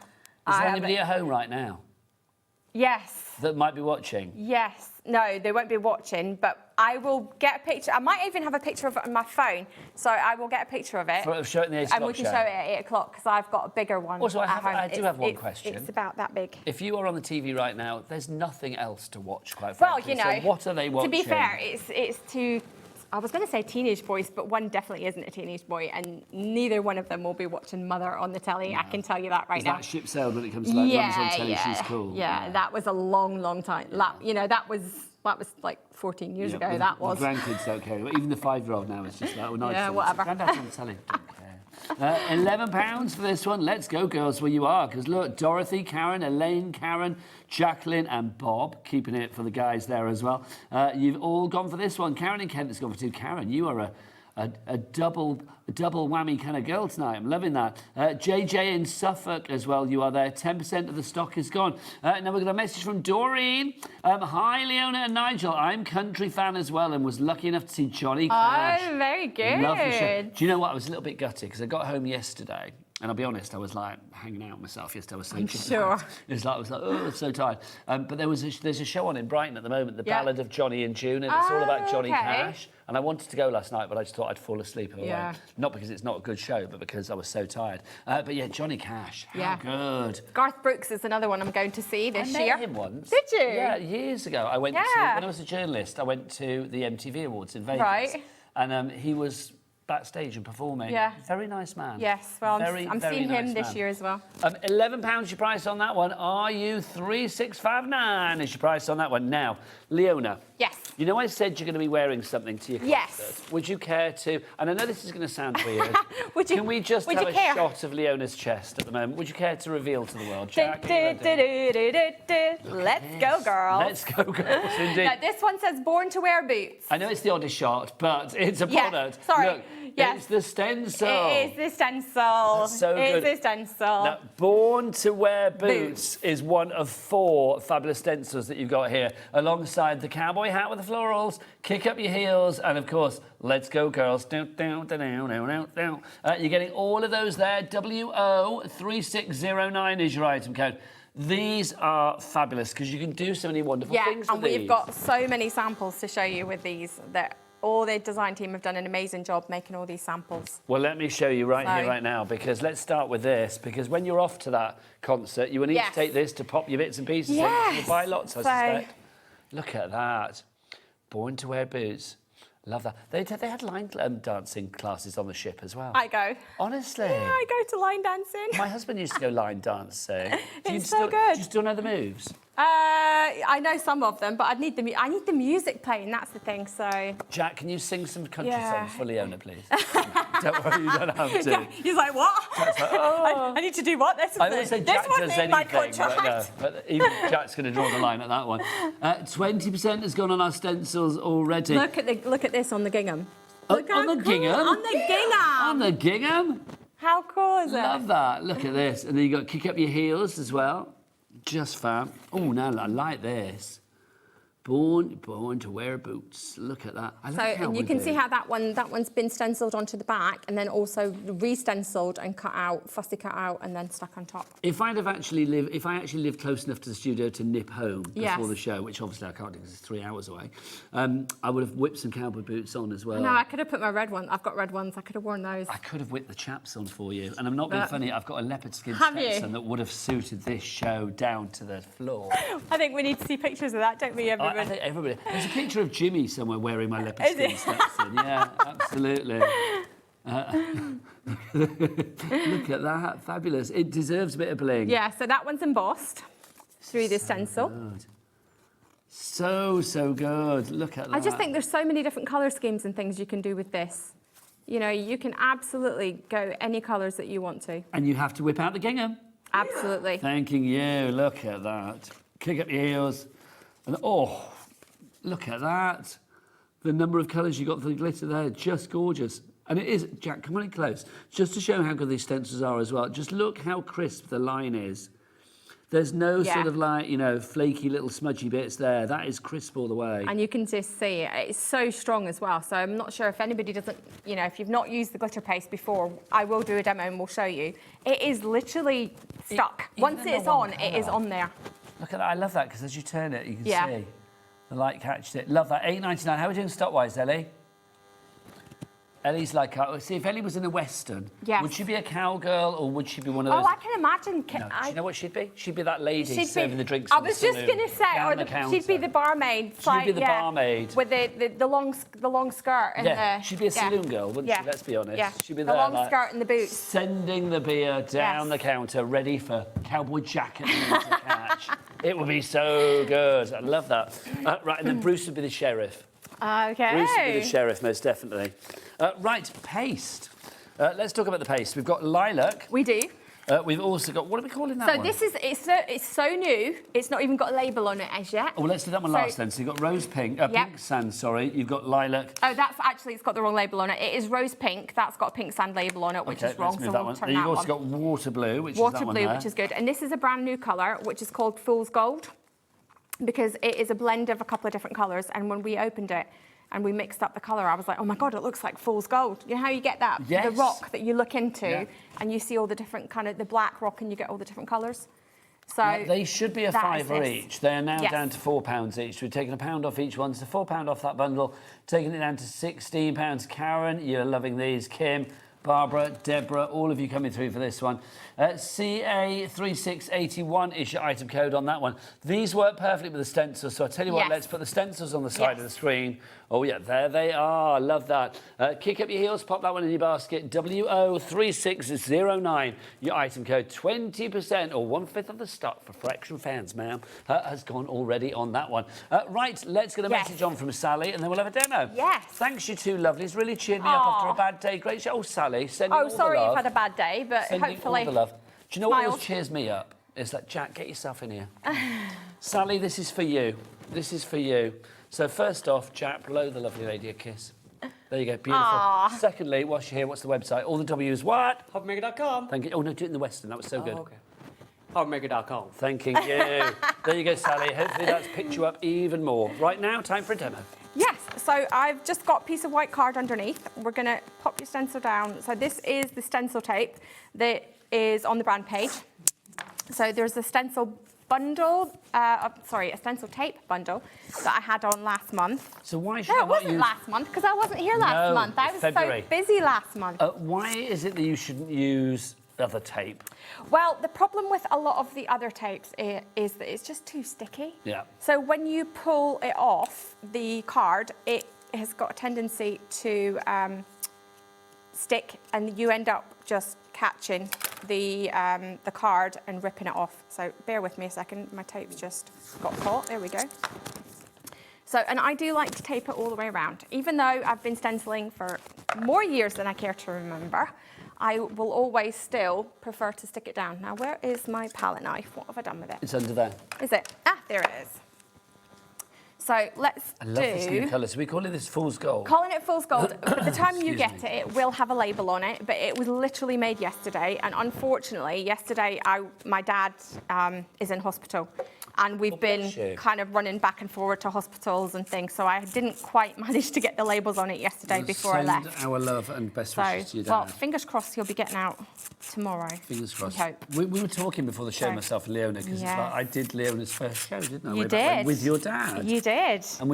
S16: Is there anybody at home right now?
S18: Yes.
S16: That might be watching?
S18: Yes. No, they won't be watching, but I will get a picture. I might even have a picture of it on my phone, so I will get a picture of it.
S16: Show it in the 8 o'clock
S18: and we can show it at 8 o'clock, because I've got a bigger one.
S16: Also, I do have one question.
S18: It's about that big.
S16: If you are on the TV right now, there's nothing else to watch, quite frankly.
S18: Well, you know,
S16: so what are they watching?
S18: To be fair, it's to I was going to say teenage boys, but one definitely isn't a teenage boy, and neither one of them will be watching Mother on the telly. No. I can tell you that right now.
S16: Is that ship sailed when it comes to like Mum's on telly? She's cool.
S18: Yeah, that was a long, long time. You know, that was like 14 years ago. That was.
S16: The grandkids don't care. Even the 5-year-old now is just like, oh, nice.
S18: Yeah, whatever.
S16: Granddad's on telly. Don't care. £11 for this one. Let's go, girls, where you are. Because look, Dorothy, Karen, Elaine, Karen, Jacqueline and Bob, keeping it for the guys there as well. You've all gone for this one. Karen in Kent has gone for 2. Karen, you are a double whammy kind of girl tonight. I'm loving that. JJ in Suffolk as well. You are there. 10% of the stock is gone. Now we've got a message from Doreen. Hi, Leona and Nigel. I'm country fan as well and was lucky enough to see Johnny Cash.
S18: Oh, very good.
S16: Love the show. Do you know what? I was a little bit gutted because I got home yesterday. And I'll be honest, I was like hanging out with myself yesterday. I was so tired.
S18: Sure.
S16: I was like, oh, I'm so tired. But there's a show on in Brighton at the moment, The Ballad of Johnny and June, and it's all about Johnny Cash. And I wanted to go last night, but I just thought I'd fall asleep on the way. Not because it's not a good show, but because I was so tired. But yeah, Johnny Cash, how good.
S18: Garth Brooks is another one I'm going to see this year.
S16: I met him once.
S18: Did you?
S16: Yeah, years ago. I went to, when I was a journalist, I went to the MTV Awards in Vegas.
S18: Right.
S16: And he was backstage and performing. Yeah. Very nice man.
S18: Yes, well, I'm seeing him this year as well.
S16: £11 your price on that one. Are you 3659 is your price on that one. Now, Leona.
S18: Yes.
S16: You know I said you're going to be wearing something to your concert.
S18: Yes.
S16: Would you care to, and I know this is going to sound weird, can we just have a shot of Leona's chest at the moment? Would you care to reveal to the world, Jack?
S18: Let's go, girls.
S16: Let's go, girls, indeed.
S18: Now, this one says born to wear boots.
S16: I know it's the oddest shot, but it's a product.
S18: Sorry.
S16: Look, it's the stencil.
S18: It is the stencil.
S16: That's so good.
S18: It's the stencil.
S16: Now, Born to Wear Boots is one of 4 fabulous stencils that you've got here, alongside the cowboy hat with the florals, Kick Up Your Heels, and of course, Let's Go Girls. You're getting all of those there. WO3609 is your item code. These are fabulous because you can do so many wonderful things with these.
S18: And we've got so many samples to show you with these that all the design team have done an amazing job making all these samples.
S16: Well, let me show you right here, right now, because let's start with this, because when you're off to that concert, you will need to take this to pop your bits and pieces in. You'll buy lots, I suspect. Look at that. Born to Wear Boots. Love that. They had line dancing classes on the ship as well.
S18: I go.
S16: Honestly?
S18: Yeah, I go to line dancing.
S16: My husband used to go line dancing.
S18: It's so good.
S16: Do you still know the moves?
S18: I know some of them, but I need the music playing. That's the thing. So,
S16: Jack, can you sing some country songs for Leona, please? Don't worry, you don't have to.
S18: Yeah, he's like, what?
S16: Jack's like, oh.
S18: I need to do what? This
S16: I always say Jack does anything,
S18: my contract.
S16: but even Jack's going to draw the line at that one. 20% has gone on our stencils already.
S18: Look at this on the gingham.
S16: On the gingham?
S18: On the gingham.
S16: On the gingham?
S18: How cool is it?
S16: Love that. Look at this. And then you got Kick Up Your Heels as well. Just fab. Oh, no, I like this. Born to Wear Boots. Look at that. I like how
S18: and you can see how that one's been stenciled onto the back and then also re-stenciled and cut out, fussy cut out, and then stuck on top.
S16: If I actually lived close enough to the studio to nip home before the show, which obviously I can't do because it's 3 hours away, I would have whipped some cowboy boots on as well.
S18: No, I could have put my red one. I've got red ones. I could have worn those.
S16: I could have whipped the chaps on for you. And I'm not being funny. I've got a leopard skin Stetson that would have suited this show down to the floor.
S18: I think we need to see pictures of that, don't we, everybody?
S16: I think everybody. There's a picture of Jimmy somewhere wearing my leopard skin Stetson. Yeah, absolutely. Look at that. Fabulous. It deserves a bit of bling.
S18: Yeah, so that one's embossed through the stencil.
S16: Good. So good. Look at that.
S18: I just think there's so many different colour schemes and things you can do with this. You know, you can absolutely go any colours that you want to.
S16: And you have to whip out the gingham.
S18: Absolutely.
S16: Thanking you. Look at that. Kick up your heels. And look at that. The number of colours you got for the glitter there, just gorgeous. And it is, Jack, come on in close. Just to show how good these stencils are as well. Just look how crisp the line is. There's no sort of like, you know, flaky little smudgy bits there. That is crisp all the way.
S18: And you can just see it's so strong as well. So I'm not sure if anybody doesn't, you know, if you've not used the glitter paste before, I will do a demo and we'll show you. It is literally stuck. Once it's on, it is on there.
S16: Look at that. I love that because as you turn it, you can see the light catches it. Love that. $8.99. How are we doing stock-wise, Ellie? Ellie's like, see, if Ellie was in a Western,
S18: Yes.
S16: would she be a cowgirl or would she be one of those?
S18: Oh, I can imagine.
S16: No. Do you know what she'd be? She'd be that lady
S18: She'd
S16: serving
S18: be-
S16: the drinks.
S18: I
S16: in the
S18: was just
S16: saloon,
S18: going to say,
S16: down
S18: or
S16: the counter.
S18: she'd be the barmaid.
S16: She'd be the barmaid.
S18: with the long skirt and
S16: Yeah,
S18: the.
S16: she'd be a saloon girl, wouldn't she? Let's be honest.
S18: Yeah.
S16: She'd be
S18: the
S16: there,
S18: long
S16: like,
S18: skirt and the boots.
S16: sending the beer down the counter, ready for cowboy Jack and me to catch. It would be so good. I love that. Right, and then Bruce would be the sheriff.
S18: Okay.
S16: Bruce would be the sheriff, most definitely. Right, paste. Let's talk about the paste. We've got lilac.
S18: We do.
S16: We've also got, what are we calling that
S18: So
S16: one?
S18: this is, it's so new, it's not even got a label on it as yet.
S16: Oh, well, let's do that one last then. So you've got rose pink, pink sand, sorry. You've got lilac.
S18: Oh, that's actually, it's got the wrong label on it. It is rose pink. That's got a pink sand label on it, which is wrong.
S16: Let's move
S18: So
S16: that
S18: we'll
S16: one.
S18: turn
S16: Then you've
S18: that
S16: also
S18: one.
S16: got water blue, which is
S18: Water
S16: that one
S18: blue,
S16: there.
S18: which is good. And this is a brand new colour, which is called Fool's Gold, because it is a blend of a couple of different colours. And when we opened it and we mixed up the colour, I was like, oh my God, it looks like Fool's Gold. You know how you get that?
S16: Yes.
S18: The rock that you look into
S16: Yeah.
S18: and you see all the different kind of, the black rock and you get all the different colours. So
S16: Yeah, they should be a
S18: that is
S16: £5
S18: this.
S16: each. They are now
S18: Yes.
S16: down to £4 each. We've taken £1 off each one, so £4 off that bundle. Taking it down to £16. Karen, you're loving these. Kim, Barbara, Deborah, all of you coming through for this one. CA3681 is your item code on that one. These work perfectly with the stencils, so I tell you what,
S18: Yes.
S16: let's put the stencils on the side of the screen. Oh yeah, there they are. Love that. Kick up your heels, pop that one in your basket. WO3609, your item code. 20% or 1/5 of the stock for Fraction fans, ma'am, has gone already on that one. Right, let's get a message on from Sally and then we'll have a demo.
S18: Yes.
S16: Thanks, you two lovelies. Really cheered me up after a bad day. Great show. Oh, Sally, sending all
S18: sorry
S16: the love.
S18: you've had a bad day, but
S16: Sending
S18: hopefully.
S16: all the love. Do you know what
S18: Smiles.
S16: always cheers me up? It's like, Jack, get yourself in here. Sally, this is for you. This is for you. So first off, Jack, blow the lovely lady a kiss. There you go, beautiful.
S18: Aw.
S16: Secondly, whilst you're here, what's the website? All the W's, what?
S19: HobbyMaker.com.
S16: Thank you. Oh, no, do it in the Western. That was so good.
S19: Okay. HobbyMaker.com.
S16: Thank you. There you go, Sally. Hopefully that's picked you up even more. Right now, time for a demo.
S18: Yes, so I've just got a piece of white card underneath. We're going to pop your stencil down. So this is the stencil tape that is on the brand page. So there's a stencil bundle, a stencil tape bundle that I had on last month.
S16: So why should
S18: No,
S16: I
S18: it
S16: not
S18: wasn't
S16: use...
S18: last month because I wasn't here last month. I was
S16: February.
S18: so busy last month.
S16: Why is it that you shouldn't use other tape?
S18: Well, the problem with a lot of the other tapes is that it's just too sticky.
S16: Yeah.
S18: So when you pull it off the card, it has got a tendency to stick, and you end up just catching the card and ripping it off. So bear with me a second. My tape's just got caught. There we go. So, and I do like to tape it all the way around. Even though I've been stenciling for more years than I care to remember, I will always still prefer to stick it down. Now, where is my palette knife? What have I done with it?
S16: It's under there.
S18: Is it? Ah, there it is. So let's
S16: I love this new colour. So we call it this Fool's Gold.
S18: Calling it Fool's Gold. By the time you
S16: Excuse
S18: get it, it will have a label on it, but it was literally made yesterday. And unfortunately, yesterday, my dad is in hospital. And we've been kind of running back and forward to hospitals and things. So I didn't quite manage to get the labels on it yesterday before I left.
S16: Send our love and best wishes to your dad.
S18: Well, fingers crossed he'll be getting out tomorrow.
S16: Fingers crossed.
S18: We hope.
S16: We were talking before the show,
S18: So-
S16: myself and Leona, because
S18: Yeah.
S16: I did Leona's first show, didn't I?
S18: You
S16: Way back when,
S18: did.
S16: with your dad.
S18: You did.
S16: And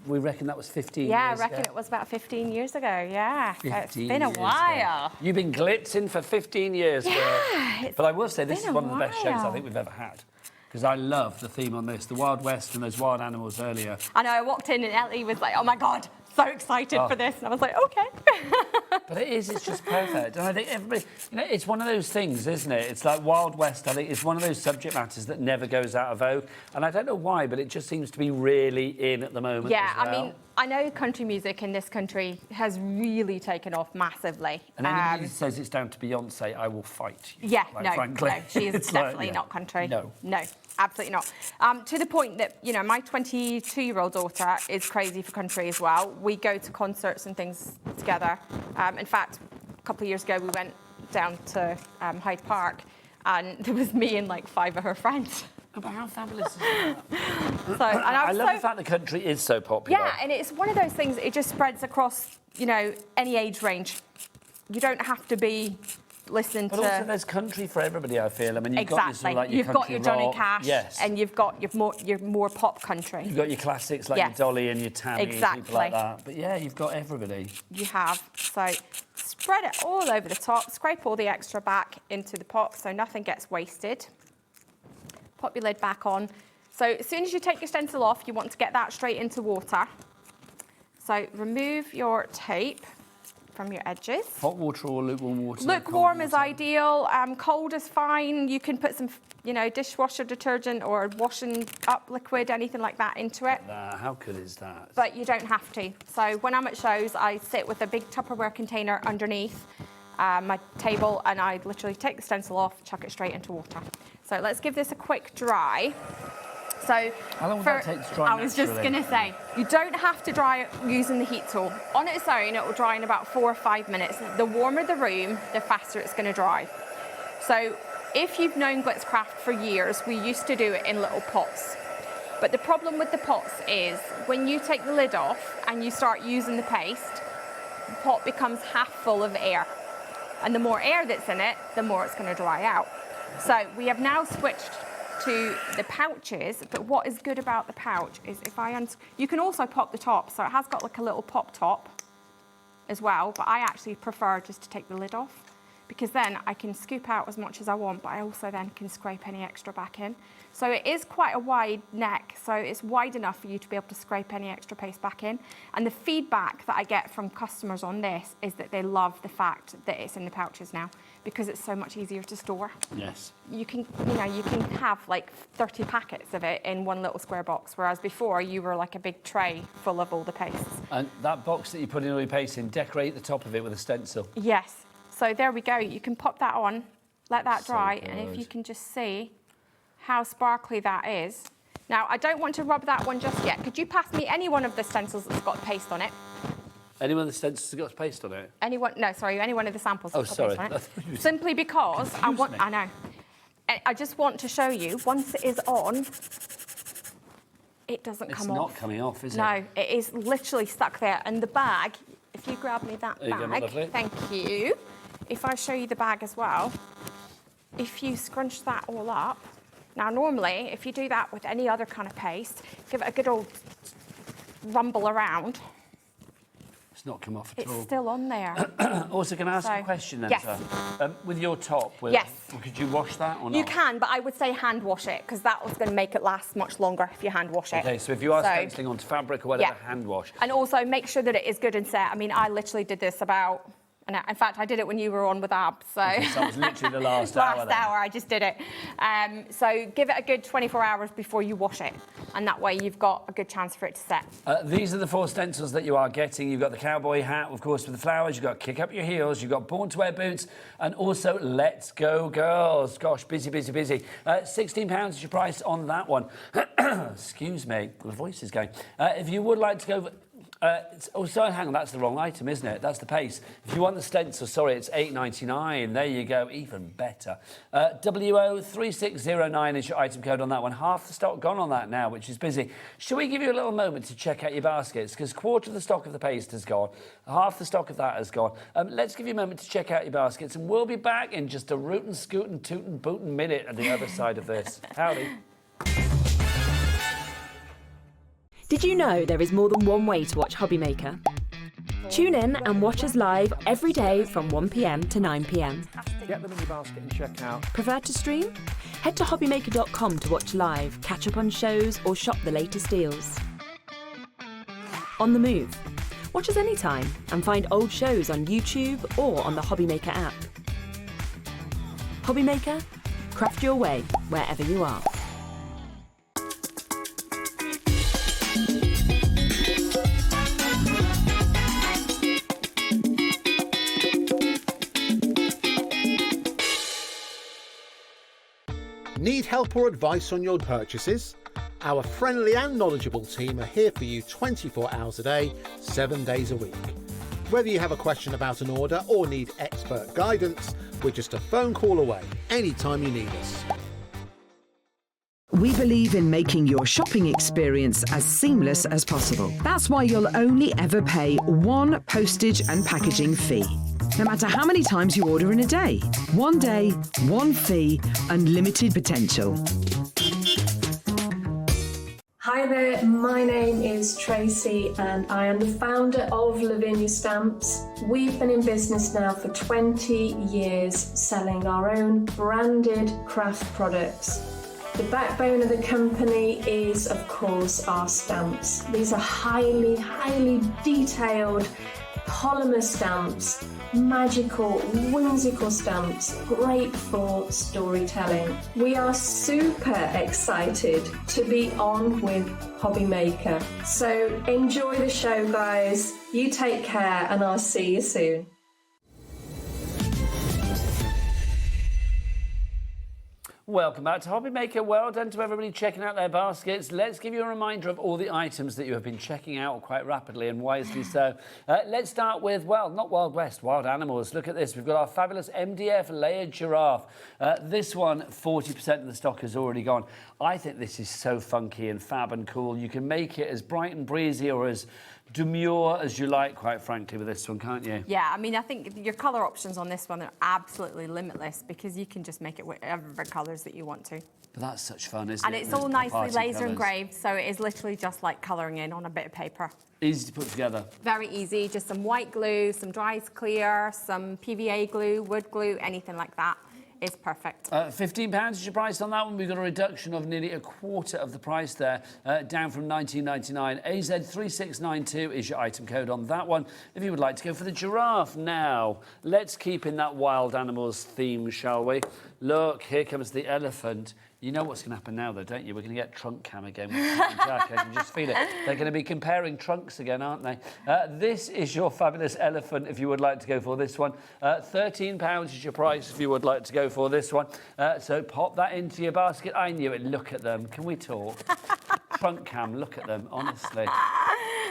S16: we reckon that was 15
S18: Yeah, I
S16: years
S18: reckon
S16: ago.
S18: it was about 15 years ago, yeah. So it's
S16: 15
S18: been a
S16: years
S18: while.
S16: ago. You've been glitzing for 15 years, girl.
S18: Yeah,
S16: But I will say, this
S18: been
S16: is
S18: a
S16: one of the best shows I
S18: while.
S16: think we've ever had. Because I love the theme on this, the Wild West and those wild animals earlier.
S18: I know, I walked in and Ellie was like, oh my God, so excited
S16: Oh.
S18: for this. And I was like, okay.
S16: But it's just perfect. And I think everybody, it's one of those things, isn't it? It's like Wild West, I think it's one of those subject matters that never goes out of vogue. And I don't know why, but it just seems to be really in at the moment.
S18: Yeah,
S16: as well.
S18: I mean, I know country music in this country has really taken off massively.
S16: And anybody who says it's down to Beyonce, I will fight you.
S18: Yeah,
S16: like,
S18: no,
S16: frankly.
S18: no, she is
S16: It's like,
S18: definitely
S16: yeah.
S18: not country.
S16: No.
S18: No, absolutely not. To the point that, my 22-year-old daughter is crazy for country as well. We go to concerts and things together. In fact, a couple of years ago, we went down to Hyde Park, and there was me and like 5 of her friends.
S16: But how fabulous is that?
S18: I
S16: I love the fact the country is so popular.
S18: Yeah, and it's one of those things, it just spreads across, any age range. You don't have to be listening
S16: but
S18: to...
S16: But also there's country for everybody, I feel. I mean, you've got your, sort of like your
S18: You've got
S16: country
S18: your Johnny
S16: rock,
S18: Cash,
S16: yes,
S18: and you've got your more pop country.
S16: You've got your classics like
S18: Yes.
S16: your Dolly and your Tammy,
S18: Exactly.
S16: people like that. But yeah, you've got everybody.
S18: You have. So spread it all over the top, scrape all the extra back into the pot so nothing gets wasted. Pop your lid back on. So as soon as you take your stencil off, you want to get that straight into water. So remove your tape from your edges.
S16: Hot water or lukewarm water?
S18: Lukewarm is ideal. Cold is fine. You can put some, dishwasher detergent or washing up liquid, anything like that into it.
S16: How good is that?
S18: But you don't have to. So when I'm at shows, I sit with a big Tupperware container underneath my table, and I literally take the stencil off, chuck it straight into water. So let's give this a quick dry. So
S16: how long would that take to dry?
S18: I was just going to say, you don't have to dry it using the heat tool. On its own, it will dry in about 4 or 5 minutes. The warmer the room, the faster it's going to dry. So if you've known Glitzcraft for years, we used to do it in little pots. But the problem with the pots is when you take the lid off and you start using the paste, the pot becomes half full of air. And the more air that's in it, the more it's going to dry out. So we have now switched to the pouches, but what is good about the pouch is if you can also pop the top, so it has got like a little pop top as well, but I actually prefer just to take the lid off, because then I can scoop out as much as I want, but I also then can scrape any extra back in. So it is quite a wide neck, so it's wide enough for you to be able to scrape any extra paste back in. And the feedback that I get from customers on this is that they love the fact that it's in the pouches now, because it's so much easier to store.
S16: Yes.
S18: You can have like 30 packets of it in one little square box, whereas before you were like a big tray full of all the pastes.
S16: And that box that you put in all your paste in, decorate the top of it with a stencil.
S18: Yes. So there we go. You can pop that on, let that dry,
S16: So
S18: and if
S16: good.
S18: you can just see how sparkly that is. Now, I don't want to rub that one just yet. Could you pass me any one of the stencils that's got paste on it?
S16: Any one of the stencils that got paste on it?
S18: Any one of the samples that's got
S16: sorry.
S18: paste on it. Simply because I know. I just want to show you, once it is on, it doesn't come off.
S16: It's not coming off, is it?
S18: No, it is literally stuck there. And the bag, if you grab me that
S16: There you go, my lovely.
S18: bag, thank you. If I show you the bag as well, if you scrunch that all up, now normally, if you do that with any other kind of paste, give it a good old rumble around.
S16: It's not come off at all.
S18: It's still on there.
S16: Also, can I ask a question then,
S18: yes.
S16: sir? With your top,
S18: Yes.
S16: Could you wash that or not?
S18: You can, but I would say hand wash it, because that was going to make it last much longer if you hand wash it.
S16: Okay, so if you are stenciling onto fabric or whatever, hand wash.
S18: And also make sure that it is good and set. I mean, I literally did this about... And in fact, I did it when you were on with Ab, so...
S16: Okay, so that was literally the last hour then.
S18: Last hour, I just did it. So give it a good 24 hours before you wash it, and that way you've got a good chance for it to set.
S16: These are the 4 stencils that you are getting. You've got the cowboy hat, of course, with the flowers. You've got Kick Up Your Heels. You've got Born to Wear boots. And also Let's Go Girls. Gosh, busy, busy, busy. £16 is your price on that one. Excuse me, the voice is going. If you would like to go... sorry, hang on, that's the wrong item, isn't it? That's the paste. If you want the stencil, sorry, it's £8.99. There you go, even better. WO3609 is your item code on that one. Half the stock gone on that now, which is busy. Shall we give you a little moment to check out your baskets? Because quarter of the stock of the paste has gone. Half the stock of that has gone. Let's give you a moment to check out your baskets, and we'll be back in just a rootin', scootin', tootin', bootin' minute at the other side of this. Howdy.
S4: Did you know there is more than one way to watch HobbyMaker? Tune in and watch us live every day from 1 p.m. to 9 p.m.
S12: Get them in your basket and check out.
S4: Prefer to stream? Head to hobbymaker.com to watch live, catch up on shows, or shop the latest deals. On the move? Watch us anytime and find old shows on YouTube or on the HobbyMaker app. HobbyMaker? Craft your way wherever you are.
S5: Need help or advice on your purchases? Our friendly and knowledgeable team are here for you 24 hours a day, 7 days a week. Whether you have a question about an order or need expert guidance, we're just a phone call away anytime you need us.
S6: We believe in making your shopping experience as seamless as possible. That's why you'll only ever pay one postage and packaging fee. no matter how many times you order in a day. One day, one fee, unlimited potential.
S9: Hi there, my name is Tracy and I am the founder of Lavinia Stamps. We've been in business now for 20 years selling our own branded craft products. The backbone of the company is, of course, our stamps. These are highly, highly detailed polymer stamps, magical, whimsical stamps, great for storytelling. We are super excited to be on with HobbyMaker. So enjoy the show, guys. You take care and I'll see you soon.
S16: Welcome back to HobbyMaker. Well done to everybody checking out their baskets. Let's give you a reminder of all the items that you have been checking out quite rapidly and wisely so. Let's start with, well, not Wild West, wild animals. Look at this. We've got our fabulous MDF layered giraffe. This one, 40% of the stock has already gone. I think this is so funky and fab and cool. You can make it as bright and breezy or as demure as you like, quite frankly, with this one, can't you?
S18: Yeah, I mean, I think your colour options on this one are absolutely limitless because you can just make it whatever colours that you want to.
S16: But that's such fun, isn't it?
S18: And it's all nicely laser engraved, so it is literally just like colouring in on a bit of paper. Easy
S16: to put together.
S18: Very easy, just some white glue, some Dries Clear, some PVA glue, wood glue, anything like that. It's perfect.
S16: £15 is your price on that one. We've got a reduction of nearly a quarter of the price there, down from $19.99. AZ3692 is your item code on that one. If you would like to go for the giraffe now, let's keep in that wild animals theme, shall we? Look, here comes the elephant. You know what's going to happen now, though, don't you? We're going to get trunk cam again with Jack. I can just feel it. They're going to be comparing trunks again, aren't they? This is your fabulous elephant, if you would like to go for this one. £13 is your price if you would like to go for this one. So pop that into your basket. I knew it. Look at them. Can we talk? Trunk cam, look at them, honestly.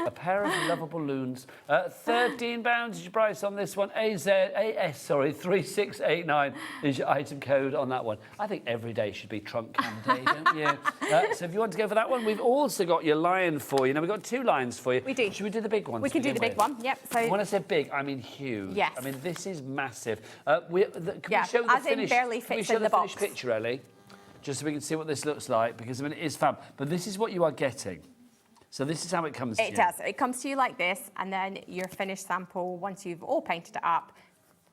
S16: A pair of lovable loons. £13 is your price on this one. AS3689 is your item code on that one. I think every day should be trunk cam day, don't you? So if you want to go for that one, we've also got your lion for you. Now, we've got two lions for you.
S18: We do.
S16: Should we do the big one?
S18: We can do the big one, yep. So
S16: when I say big, I mean huge.
S18: Yes.
S16: I mean, this is massive. Can we show the
S18: as
S16: finished,
S18: in barely
S16: can we
S18: fits
S16: show
S18: in
S16: the
S18: the box.
S16: finished picture, Ellie? Just so we can see what this looks like, because I mean, it is fab. But this is what you are getting. So this is how it comes to you.
S18: It does. It comes to you like this, and then your finished sample, once you've all painted it up,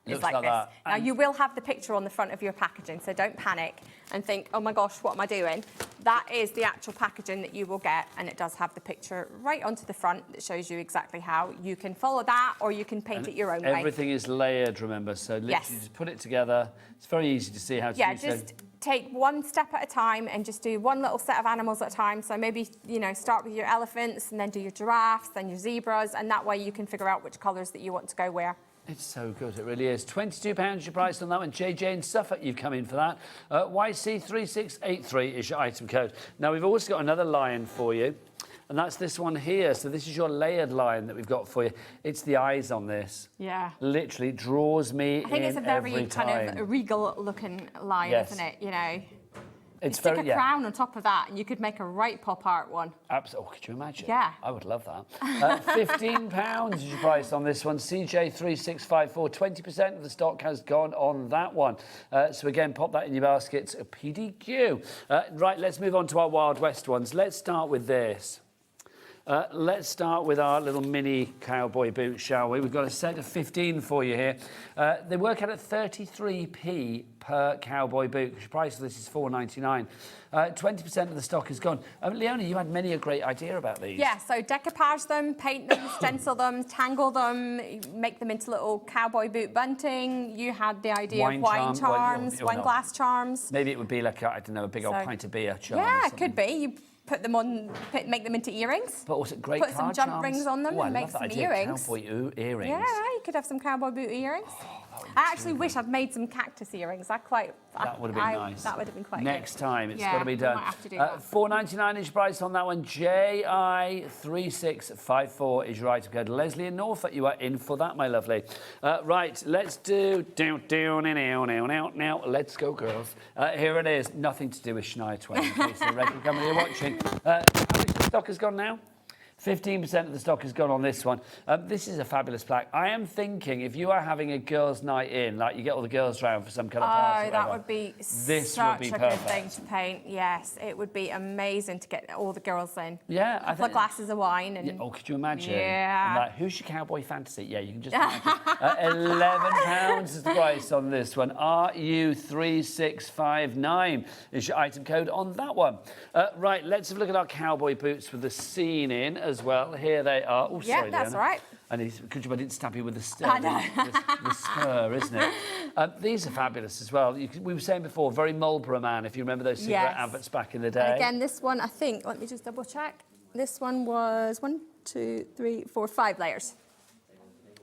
S18: is like this.
S16: That.
S18: Now, you will have the picture on the front of your packaging, so don't panic and think, oh my gosh, what am I doing? That is the actual packaging that you will get, and it does have the picture right onto the front that shows you exactly how you can follow that, or you can paint it your own way.
S16: Everything is layered, remember, so literally just put it together. It's very easy to see how to do so.
S18: Just take one step at a time and just do one little set of animals at a time. So maybe, you know, start with your elephants and then do your giraffes, then your zebras, and that way you can figure out which colours that you want to go where.
S16: It's so good, it really is. £22 your price on that one. JJ in Suffolk, you've come in for that. YC3683 is your item code. Now, we've also got another lion for you, and that's this one here. So this is your layered lion that we've got for you. It's the eyes on this.
S18: Yeah.
S16: Literally draws me in
S18: I think it's a very
S16: every
S18: kind
S16: time.
S18: of regal-looking lion,
S16: Yes.
S18: isn't it? You know.
S16: It's
S18: stick
S16: very,
S18: a crown on top of that, and you could make a right pop art one.
S16: Absolutely. Oh, could you imagine?
S18: Yeah.
S16: I would love that. £15 is your price on this one. CJ3654. 20% of the stock has gone on that one. So again, pop that in your baskets. A PDQ. Right, let's move on to our Wild West ones. Let's start with this. Let's start with our little mini cowboy boots, shall we? We've got a set of 15 for you here. They work out at 33p per cowboy boot. The price of this is $4.99. 20% of the stock is gone. Leonie, you had many a great idea about these.
S18: Yeah, so decoupage them, paint them, stencil them, tangle them, make them into little cowboy boot bunting. You had the idea of wine charms, wine glass charms.
S16: Maybe it would be like, I don't know, a big old pint of beer charm.
S18: Yeah, it could be. You put them on, make them into earrings.
S16: But also great
S18: Put some
S16: card
S18: jump
S16: charms.
S18: rings on them and make some earrings.
S16: Cowboy earrings.
S18: Yeah, you could have some cowboy boot earrings. I actually wish I'd made some cactus earrings. That would have been nice. That would have been quite
S16: Next
S18: good.
S16: time, it's got to be done.
S18: Might have to do that.
S16: $4.99 is price on that one. JI3654 is your item code. Leslie in Norfolk, you are in for that, my lovely. Right, let's do now. Let's go, girls. Here it is. Nothing to do with Shania Twain, in case the record company are watching. How much stock has gone now? 15% of the stock has gone on this one. This is a fabulous plaque. I am thinking if you are having a girls' night in, like you get all the girls round for some kind of party.
S18: Oh, that would be such a good thing to paint. Yes, it would be amazing to get all the girls in.
S16: Yeah,
S18: a couple of glasses of wine. And
S16: oh, could you imagine?
S18: Yeah.
S16: And like, who's your cowboy fantasy? Yeah, you can just imagine. £11 is the price on this one. RU3659 is your item code on that one. Right, let's have a look at our cowboy boots with the scene in as well. Here they are. Oh,
S18: yeah,
S16: sorry,
S18: that's
S16: Leanna.
S18: right.
S16: And could you I didn't stab you with the spur, isn't it? These are fabulous as well. We were saying before, very Marlborough Man, if you remember those cigarette adverts back in the day.
S18: And again, this one, I think, let me just double check. This one was 1, 2, 3, 4, 5 layers.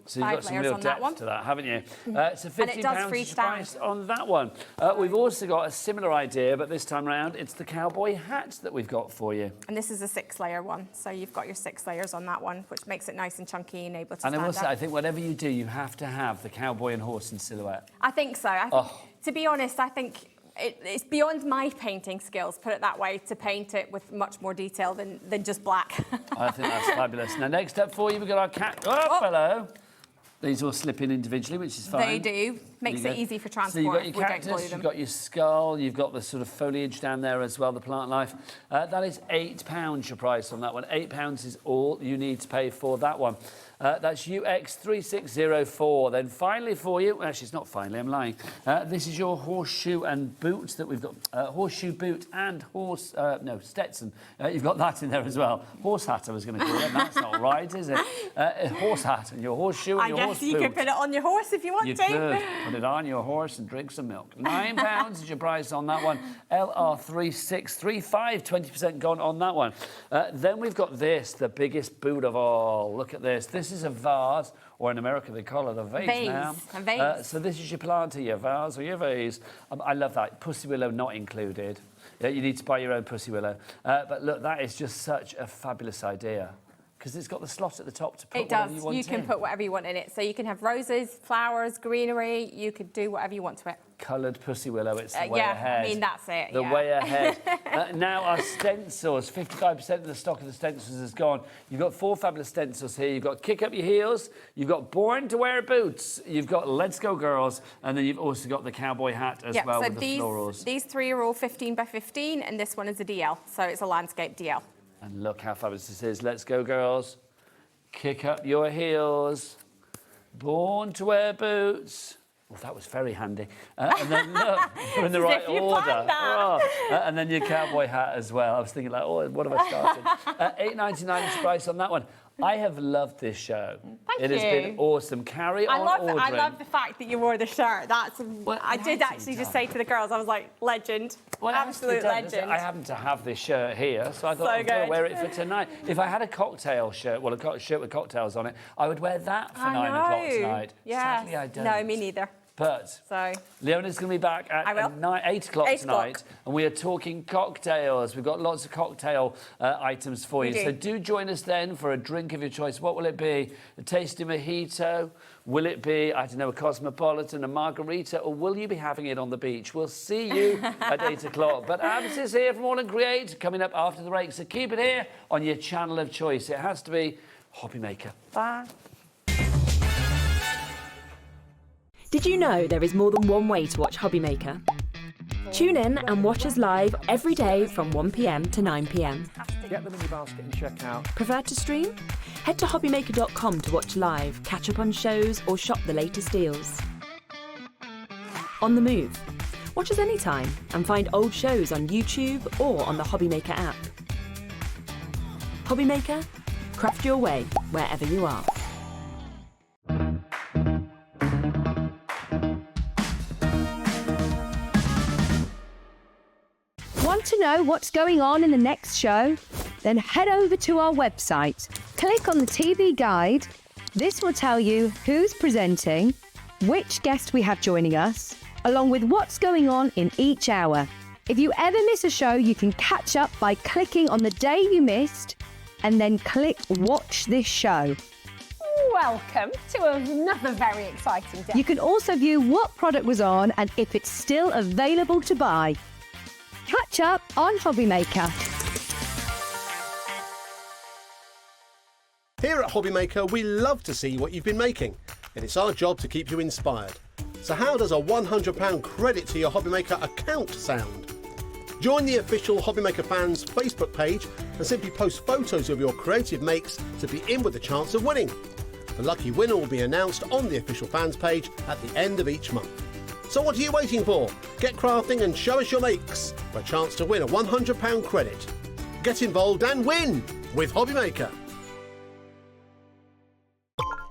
S16: So you've got some real depth to that, haven't you? So £15 is price on that one. We've also got a similar idea, but this time round, it's the cowboy hat that we've got for you.
S18: And this is a 6-layer one, so you've got your 6 layers on that one, which makes it nice and chunky and able to stand
S16: And I will say,
S18: up.
S16: I think whatever you do, you have to have the cowboy and horse in silhouette.
S18: I think so. To be honest, I think it's beyond my painting skills, put it that way, to paint it with much more detail than just black.
S16: I think that's fabulous. Now, next up for you, we've got our cat. Oh, hello. These all slip in individually, which is fine.
S18: They do. Makes it easy for transport.
S16: So you've got your
S18: We don't glue
S16: cactus,
S18: them.
S16: you've got your skull, you've got the sort of foliage down there as well, the plant life. That is £8 your price on that one. £8 is all you need to pay for that one. That's UX3604. Then finally for you, actually it's not finally, I'm lying. This is your horseshoe and boots that we've got. Horseshoe boot and Stetson. You've got that in there as well. Horse hat I was going to call it. That's not right, is it? Horse hat and your horseshoe and your horse boot.
S18: I guess you could put it on your horse if you want to.
S16: You could. Put it on your horse and drink some milk. £9 is your price on that one. LR3635, 20% gone on that one. Then we've got this, the biggest boot of all. Look at this. This is a vase, or in America they call it a vase now.
S18: A vase.
S16: So this is your planter, your vase or your vase. I love that. Pussy willow not included. Yeah, you need to buy your own pussy willow. But look, that is just such a fabulous idea. Because it's got the slot at the top to put whatever you want in.
S18: You can put whatever you want in it. So you can have roses, flowers, greenery. You could do whatever you want to it.
S16: Coloured pussy willow, it's the way ahead.
S18: I mean, that's it.
S16: The way ahead. Now our stencils, 55% of the stock of the stencils is gone. You've got 4 fabulous stencils here. You've got Kick Up Your Heels, you've got Born to Wear Boots, you've got Let's Go Girls, and then you've also got the cowboy hat as well with the florals.
S18: These 3 are all 15 by 15, and this one is a DL, so it's a landscape DL.
S16: And look how fabulous this is. Let's go, girls. Kick up your heels. Born to wear boots. Well, that was very handy. And then look, you're in the right order. And then your cowboy hat as well. I was thinking like, oh, what have I started? $8.99 is the price on that one. I have loved this show. It has been awesome. Carry on ordering.
S18: I love the fact that you wore the shirt. I did actually just say to the girls, I was like, legend.
S16: Well,
S18: absolute legend.
S16: I happen to have this shirt here, so I thought I'd go wear it for tonight. If I had a cocktail shirt, well, a shirt with cocktails on it, I would wear that for 9 o'clock tonight. Sadly, I don't.
S18: No, me neither.
S16: But Leona's going to be back at 8 o'clock tonight, and we are talking cocktails. We've got lots of cocktail items for you. So do join us then for a drink of your choice. What will it be? A tasty mojito? Will it be, I don't know, a cosmopolitan, a margarita, or will you be having it on the beach? We'll see you at 8 o'clock. But Abs is here from AALL Create, coming up after the break. So keep it here on your channel of choice. It has to be HobbyMaker. Bye.
S4: Did you know there is more than one way to watch HobbyMaker? Tune in and watch us live every day from 1 p.m. to 9 p.m.
S12: Get them in your basket and check out.
S4: Prefer to stream? Head to HobbyMaker.com to watch live, catch up on shows, or shop the latest deals. On the move? Watch us anytime and find old shows on YouTube or on the HobbyMaker app. HobbyMaker? Craft your way wherever you are.
S10: Want to know what's going on in the next show? Then head over to our website. Click on the TV guide. This will tell you who's presenting, which guest we have joining us, along with what's going on in each hour. If you ever miss a show, you can catch up by clicking on the day you missed and then click Watch This Show.
S11: Welcome to another very exciting day.
S10: You can also view what product was on and if it's still available to buy. Catch up on HobbyMaker.
S5: Here at HobbyMaker, we love to see what you've been making, and it's our job to keep you inspired. So how does a £100 credit to your HobbyMaker account sound? Join the official HobbyMaker fans Facebook page and simply post photos of your creative makes to be in with a chance of winning. The lucky winner will be announced on the official fans page at the end of each month. So what are you waiting for? Get crafting and show us your makes for a chance to win a £100 credit. Get involved and win with HobbyMaker.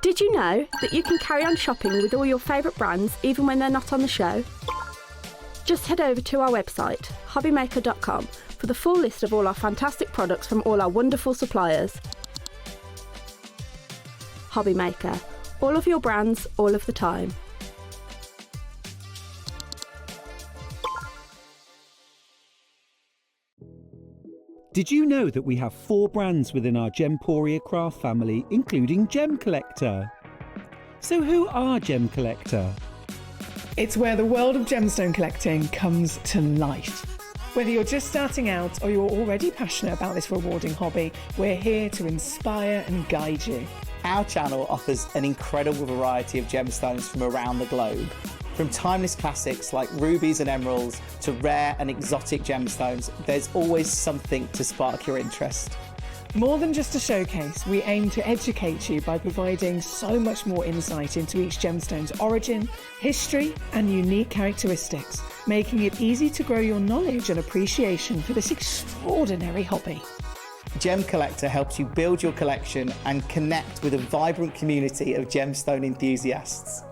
S7: Did you know that you can carry on shopping with all your favourite brands even when they're not on the show? Just head over to our website, HobbyMaker.com, for the full list of all our fantastic products from all our wonderful suppliers. HobbyMaker. All of your brands, all of the time.
S20: Did you know that we have 4 brands within our Gemporia craft family, including Gem Collector? So who are Gem Collector?
S21: It's where the world of gemstone collecting comes to life. Whether you're just starting out or you're already passionate about this rewarding hobby, we're here to inspire and guide you.
S22: Our channel offers an incredible variety of gemstones from around the globe. From timeless classics like rubies and emeralds to rare and exotic gemstones, there's always something to spark your interest.
S21: More than just a showcase, we aim to educate you by providing so much more insight into each gemstone's origin, history, and unique characteristics, making it easy to grow your knowledge and appreciation for this extraordinary hobby.
S22: Gem Collector helps you build your collection and connect with a vibrant community of gemstone enthusiasts.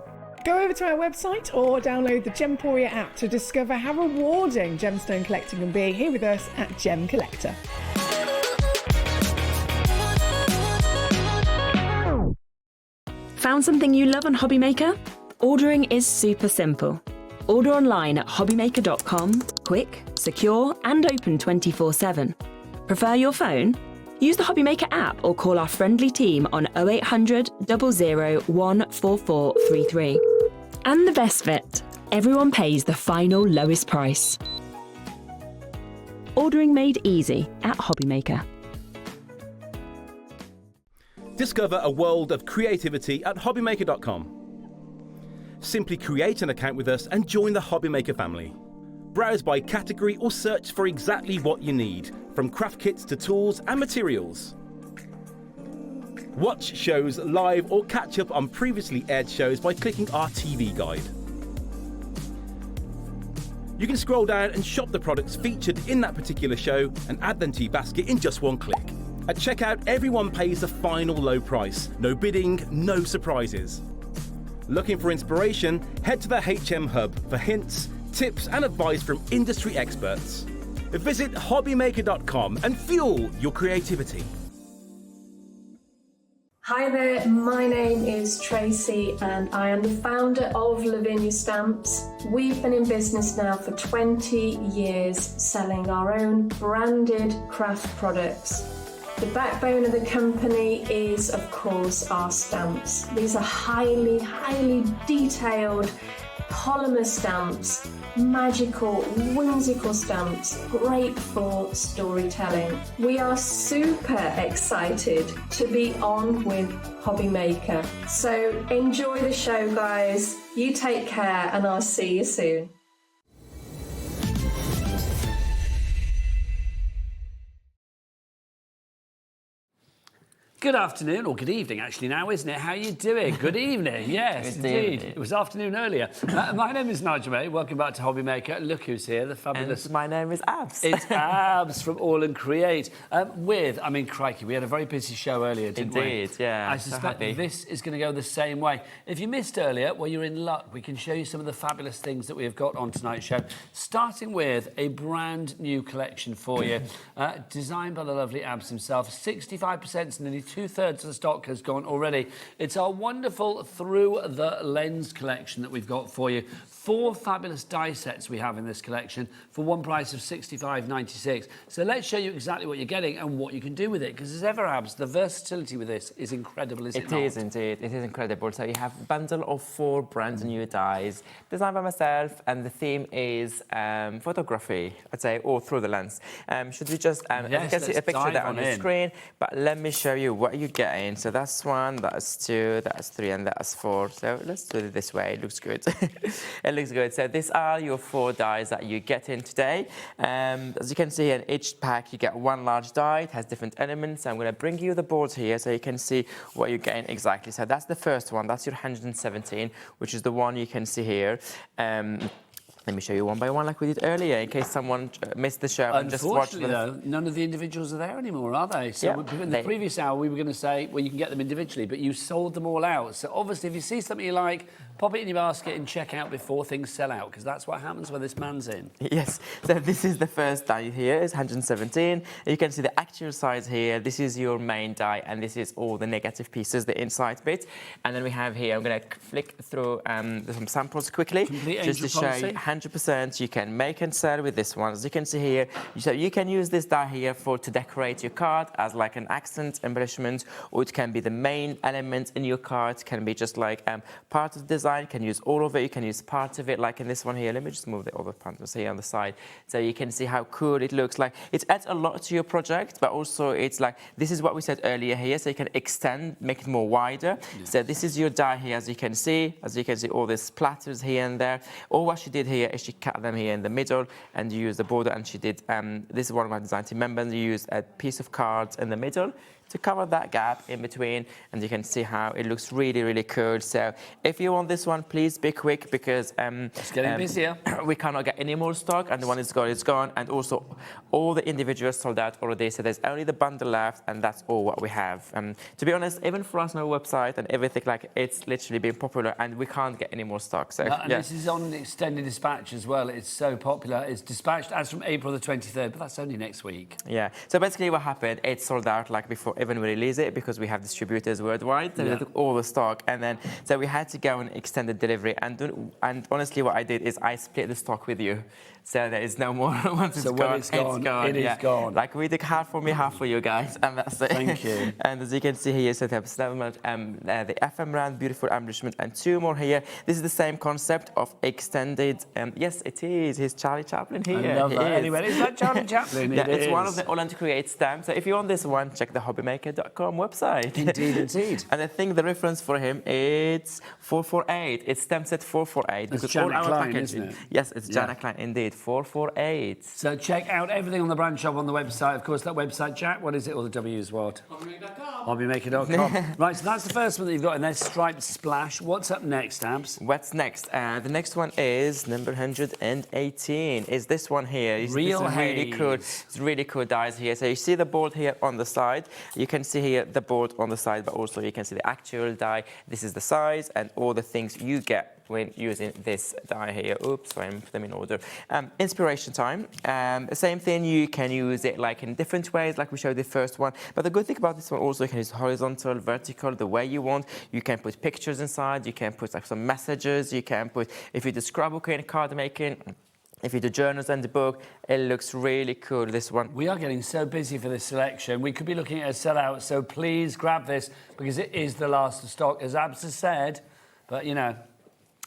S21: Go over to our website or download the Gemporia app to discover how rewarding gemstone collecting can be here with us at Gem Collector.
S4: Found something you love on HobbyMaker? Ordering is super simple. Order online at hobbymaker.com, quick, secure, and open 24/7. Prefer your phone? Use the HobbyMaker app or call our friendly team on 0800 00 14433. And the best bit, everyone pays the final lowest price. Ordering made easy at HobbyMaker.
S8: Discover a world of creativity at hobbymaker.com. Simply create an account with us and join the HobbyMaker family. Browse by category or search for exactly what you need, from craft kits to tools and materials. Watch shows live or catch up on previously aired shows by clicking our TV guide. You can scroll down and shop the products featured in that particular show and add them to your basket in just one click. At checkout, everyone pays the final low price. No bidding, no surprises. Looking for inspiration? Head to the HM Hub for hints, tips and advice from industry experts. Visit hobbymaker.com and fuel your creativity.
S9: Hi there, my name is Tracy and I am the founder of Lavinia Stamps. We've been in business now for 20 years selling our own branded craft products. The backbone of the company is, of course, our stamps. These are highly detailed polymer stamps, magical, whimsical stamps, great for storytelling. We are super excited to be on with HobbyMaker. So enjoy the show, guys. You take care and I'll see you soon.
S16: Good afternoon, or good evening actually now, isn't it? How are you doing? Good evening, yes, indeed. It was afternoon earlier. My name is Nigel May, welcome back to HobbyMaker. Look who's here, the fabulous...
S17: And my name is Abs.
S16: It's Abs from AALL Create. Crikey, we had a very busy show earlier, didn't we?
S17: Indeed, yeah.
S16: I suspect this is going to go the same way. If you missed earlier, well, you're in luck. We can show you some of the fabulous things that we have got on tonight's show, starting with a brand new collection for you, designed by the lovely Abs himself. 65%, nearly 2/3 of the stock has gone already. It's our wonderful Through the Lens collection that we've got for you. 4 fabulous die sets we have in this collection for one price of $65.96. So let's show you exactly what you're getting and what you can do with it, because as ever, Abs, the versatility with this is incredible, isn't it?
S17: It is indeed. It is incredible. So you have a bundle of 4 brand new dies designed by myself, and the theme is photography, I'd say, or through the lens. Should we just you can see a picture there on the screen, but let me show you what you're getting. So that's 1, that's 2, that's 3, and that's 4. So let's do it this way. It looks good. It looks good. So these are your 4 dies that you get in today. As you can see, in each pack you get 1 large die. It has different elements. I'm going to bring you the board here so you can see what you're getting exactly. So that's the first one. That's your 117, which is the one you can see here. Let me show you one by one like we did earlier, in case someone missed the show and just watched them.
S16: Unfortunately, though, none of the individuals are there anymore, are they? So in the previous hour, we were going to say, well, you can get them individually, but you sold them all out. So obviously, if you see something you like, pop it in your basket and check out before things sell out, because that's what happens when this man's in.
S17: Yes, so this is the first die here, it's 117. You can see the actual size here. This is your main die, and this is all the negative pieces, the inside bit. And then we have here, I'm going to flick through some samples quickly,
S16: Complete
S17: just to show you 100% you can make and sell with this one. As you can see here, so you can use this die here to decorate your card as like an accent embellishment, or it can be the main element in your card. It can be just like part of the design. You can use all of it, you can use part of it, like in this one here. Let me just move the other panels here on the side so you can see how cool it looks. Like it adds a lot to your project, but also it's like, this is what we said earlier here, so you can extend, make it more wider. Yes. So this is your die here, as you can see all these platters here and there. All what she did here is she cut them here in the middle and used the border, and she did, this is one of my design team members, you used a piece of cards in the middle to cover that gap in between, and you can see how it looks really, really cool. So if you want this one, please be quick, because
S16: it's getting busier.
S17: We cannot get any more stock, and the one is gone, and also all the individuals sold out already, so there's only the bundle left, and that's all what we have. To be honest, even for us on our website and everything, like, it's literally been popular, and we can't get any more stock. So
S16: and this is on extended dispatch as well. It's so popular. It's dispatched as from April the 23rd, but that's only next week.
S17: Yeah, so basically what happened, it sold out like before even we release it, because we have distributors worldwide, so we took all the stock, and then so we had to go and extend the delivery, and honestly what I did is I split the stock with you, so there is no more. Once
S16: so it's gone, it is gone.
S17: Like we did half for me, half for you guys, and that's it.
S16: Thank you.
S17: And as you can see here, so they have the FM brand, beautiful embellishment, and 2 more here. This is the same concept of extended. Yes, it is. Here's Charlie Chaplin here.
S16: I love that. Anyway, is that Charlie Chaplin?
S17: Yeah, it's one of the AALL Create stamps. So if you want this one, check the HobbyMaker.com website.
S16: Indeed, indeed.
S17: And I think the reference for him is 448. It's stamp set 448.
S16: It's Janet Klein, isn't it?
S17: Yes, it's Janet Klein, indeed. 448.
S16: So check out everything on the brand shop on the website. Of course, that website, Jack, what is it? All the W's what? HobbyMaker.com. HobbyMaker.com. Right, so that's the first one that you've got in there, Striped Splash. What's up next, Abs?
S17: What's next? The next one is number 118. Is this one here?
S16: Real
S17: really cool. It's really cool dies here. So you see the board here on the side. You can see here the board on the side, but also you can see the actual die. This is the size and all the things you get when using this die here. Oops, sorry, I'm putting them in order. Inspiration time. Same thing, you can use it like in different ways, like we showed the first one. But the good thing about this one also, you can use horizontal, vertical, the way you want. You can put pictures inside, you can put like some messages, you can put, if you do scrapbooking, card making, if you do journals and the book, it looks really cool, this one.
S16: We are getting so busy for this selection. We could be looking at a sellout, so please grab this, because it is the last of stock, as Abs has said. But, you know,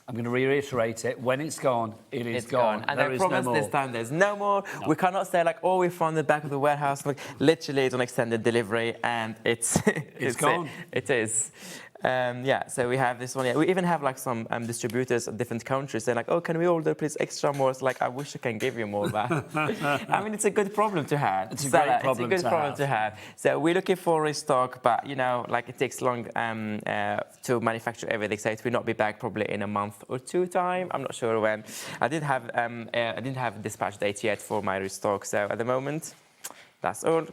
S16: I'm going to reiterate it. When it's gone, it's gone.
S17: And I promise this time there's no more. No. We cannot say, like, oh, we found the back of the warehouse. Like, literally, it's on extended delivery, and it's
S16: gone.
S17: It is. Yeah, so we have this one. Yeah. We even have like some distributors of different countries saying like, oh, can we order please extra more? It's like, I wish I can give you more, but I mean, it's a good problem to have.
S16: It's a great problem
S17: to have. So we're looking for restock, but you know, like it takes long to manufacture everything. So it will not be back probably in a month or 2 time. I'm not sure when. I didn't have a dispatch date yet for my restock. So at the moment, that's all.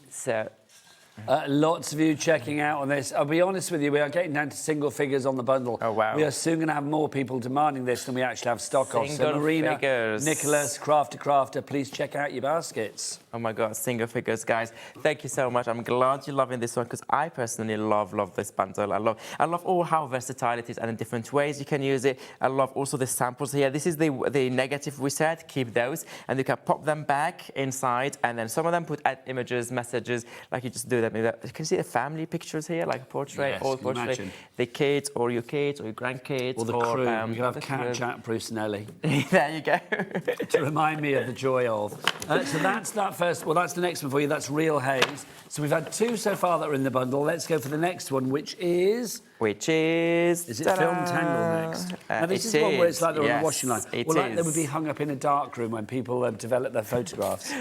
S17: So.
S16: Lots of you checking out on this. I'll be honest with you, we are getting down to single figures on the bundle.
S17: Oh, wow.
S16: We are soon going to have more people demanding this than we actually have stock of. So Marina,
S17: figures.
S16: Nicholas, Crafter, please check out your baskets.
S17: Oh my God, single figures, guys. Thank you so much. I'm glad you're loving this one, because I personally love this bundle. I love all how versatile it is and the different ways you can use it. I love also the samples here. This is the negative we said, keep those, and you can pop them back inside, and then some of them put images, messages, like you just do them. You can see the family pictures here, like portrait,
S16: yes,
S17: old portrait.
S16: Imagine.
S17: The kids or your kids or your grandkids.
S16: Or the crew. You can have Cat Chat, Bruce and Ellie.
S17: There you go.
S16: To remind me of the joy of. So that's that first. Well, that's the next one for you. That's Real Haze. So we've had 2 so far that are in the bundle. Let's go for the next one, which is... Is it Film Tangle next? Now, this is one where it's like they're on the washing line.
S17: It
S16: like they would be hung up in a dark room when people develop their photographs.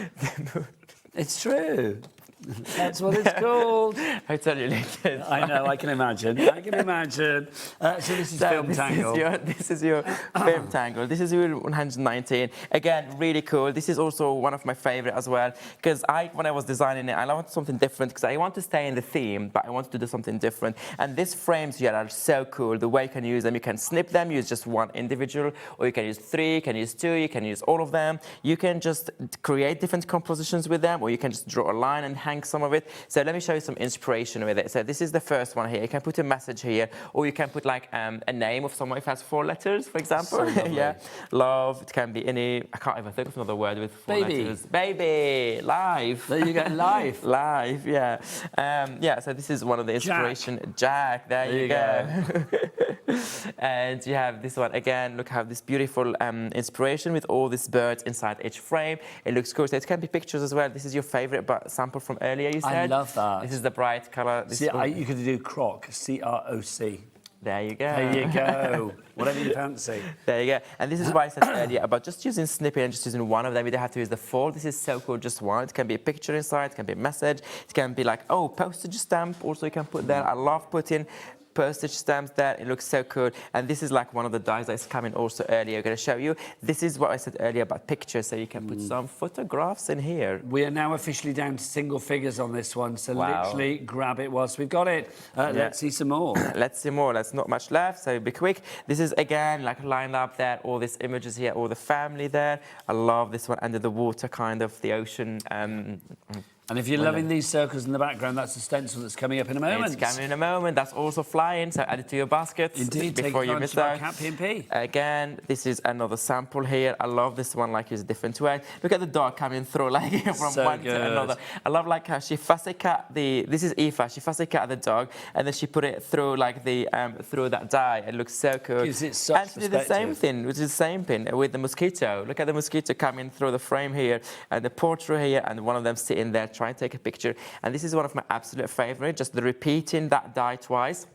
S16: It's true. That's what it's called.
S17: I tell you later.
S16: I know, I can imagine. I can imagine. So this is Film Tangle.
S17: This is your Film Tangle. This is your 119. Again, really cool. This is also one of my favorite as well, because when I was designing it, I wanted something different, because I want to stay in the theme, but I wanted to do something different. And these frames here are so cool. The way you can use them, you can snip them, use just one individual, or you can use 3, you can use 2, you can use all of them. You can just create different compositions with them, or you can just draw a line and hang some of it. So let me show you some inspiration with it. So this is the first one here. You can put a message here, or you can put like a name of someone if it has 4 letters, for example.
S16: So
S17: yeah, love. It can be any. I can't even think of another word with 4 letters. Baby, life.
S16: There you go, life.
S17: Life. Yeah. Yeah. So this is one of the inspiration. Jack. There you go. And you have this one again. Look how this beautiful inspiration with all these birds inside each frame. It looks cool. So it can be pictures as well. This is your favorite sample from earlier, you said.
S16: I love that.
S17: This is the bright colour.
S16: You could do croc, C-R-O-C.
S17: There you go.
S16: There you go. Whatever you fancy.
S17: There you go. And this is why I said earlier about just using snippet and just using one of them. You don't have to use the 4. This is so cool, just one. It can be a picture inside, it can be a message. It can be like, oh, postage stamp. Also, you can put there. I love putting postage stamps there. It looks so cool. And this is like one of the dies that's coming also earlier. I'm going to show you. This is what I said earlier about pictures, so you can put some photographs in here.
S16: We are now officially down to single figures on this one, so literally grab it whilst we've got it. Let's see some more.
S17: Let's see more. There's not much left, so be quick. This is again like lined up there, all these images here, all the family there. I love this one, under the water, kind of the ocean.
S16: And if you're loving these circles in the background, that's the stencil that's coming up in a moment.
S17: It's coming in a moment. That's also flying, so add it to your basket.
S16: Indeed,
S17: before you miss out.
S16: Cat P&P.
S17: Again, this is another sample here. I love this one, like it's a different way. Look at the dog coming through, like from one to another. I love like how she fussy cut this is Aoife. She fussy cut the dog, and then she put it through like through that dye. It looks so cool.
S16: Gives it such
S17: and she did the same thing, which is the same thing with the mosquito. Look at the mosquito coming through the frame here, and the portrait here, and one of them sitting there trying to take a picture. And this is one of my absolute favorite, just the repeating that die twice.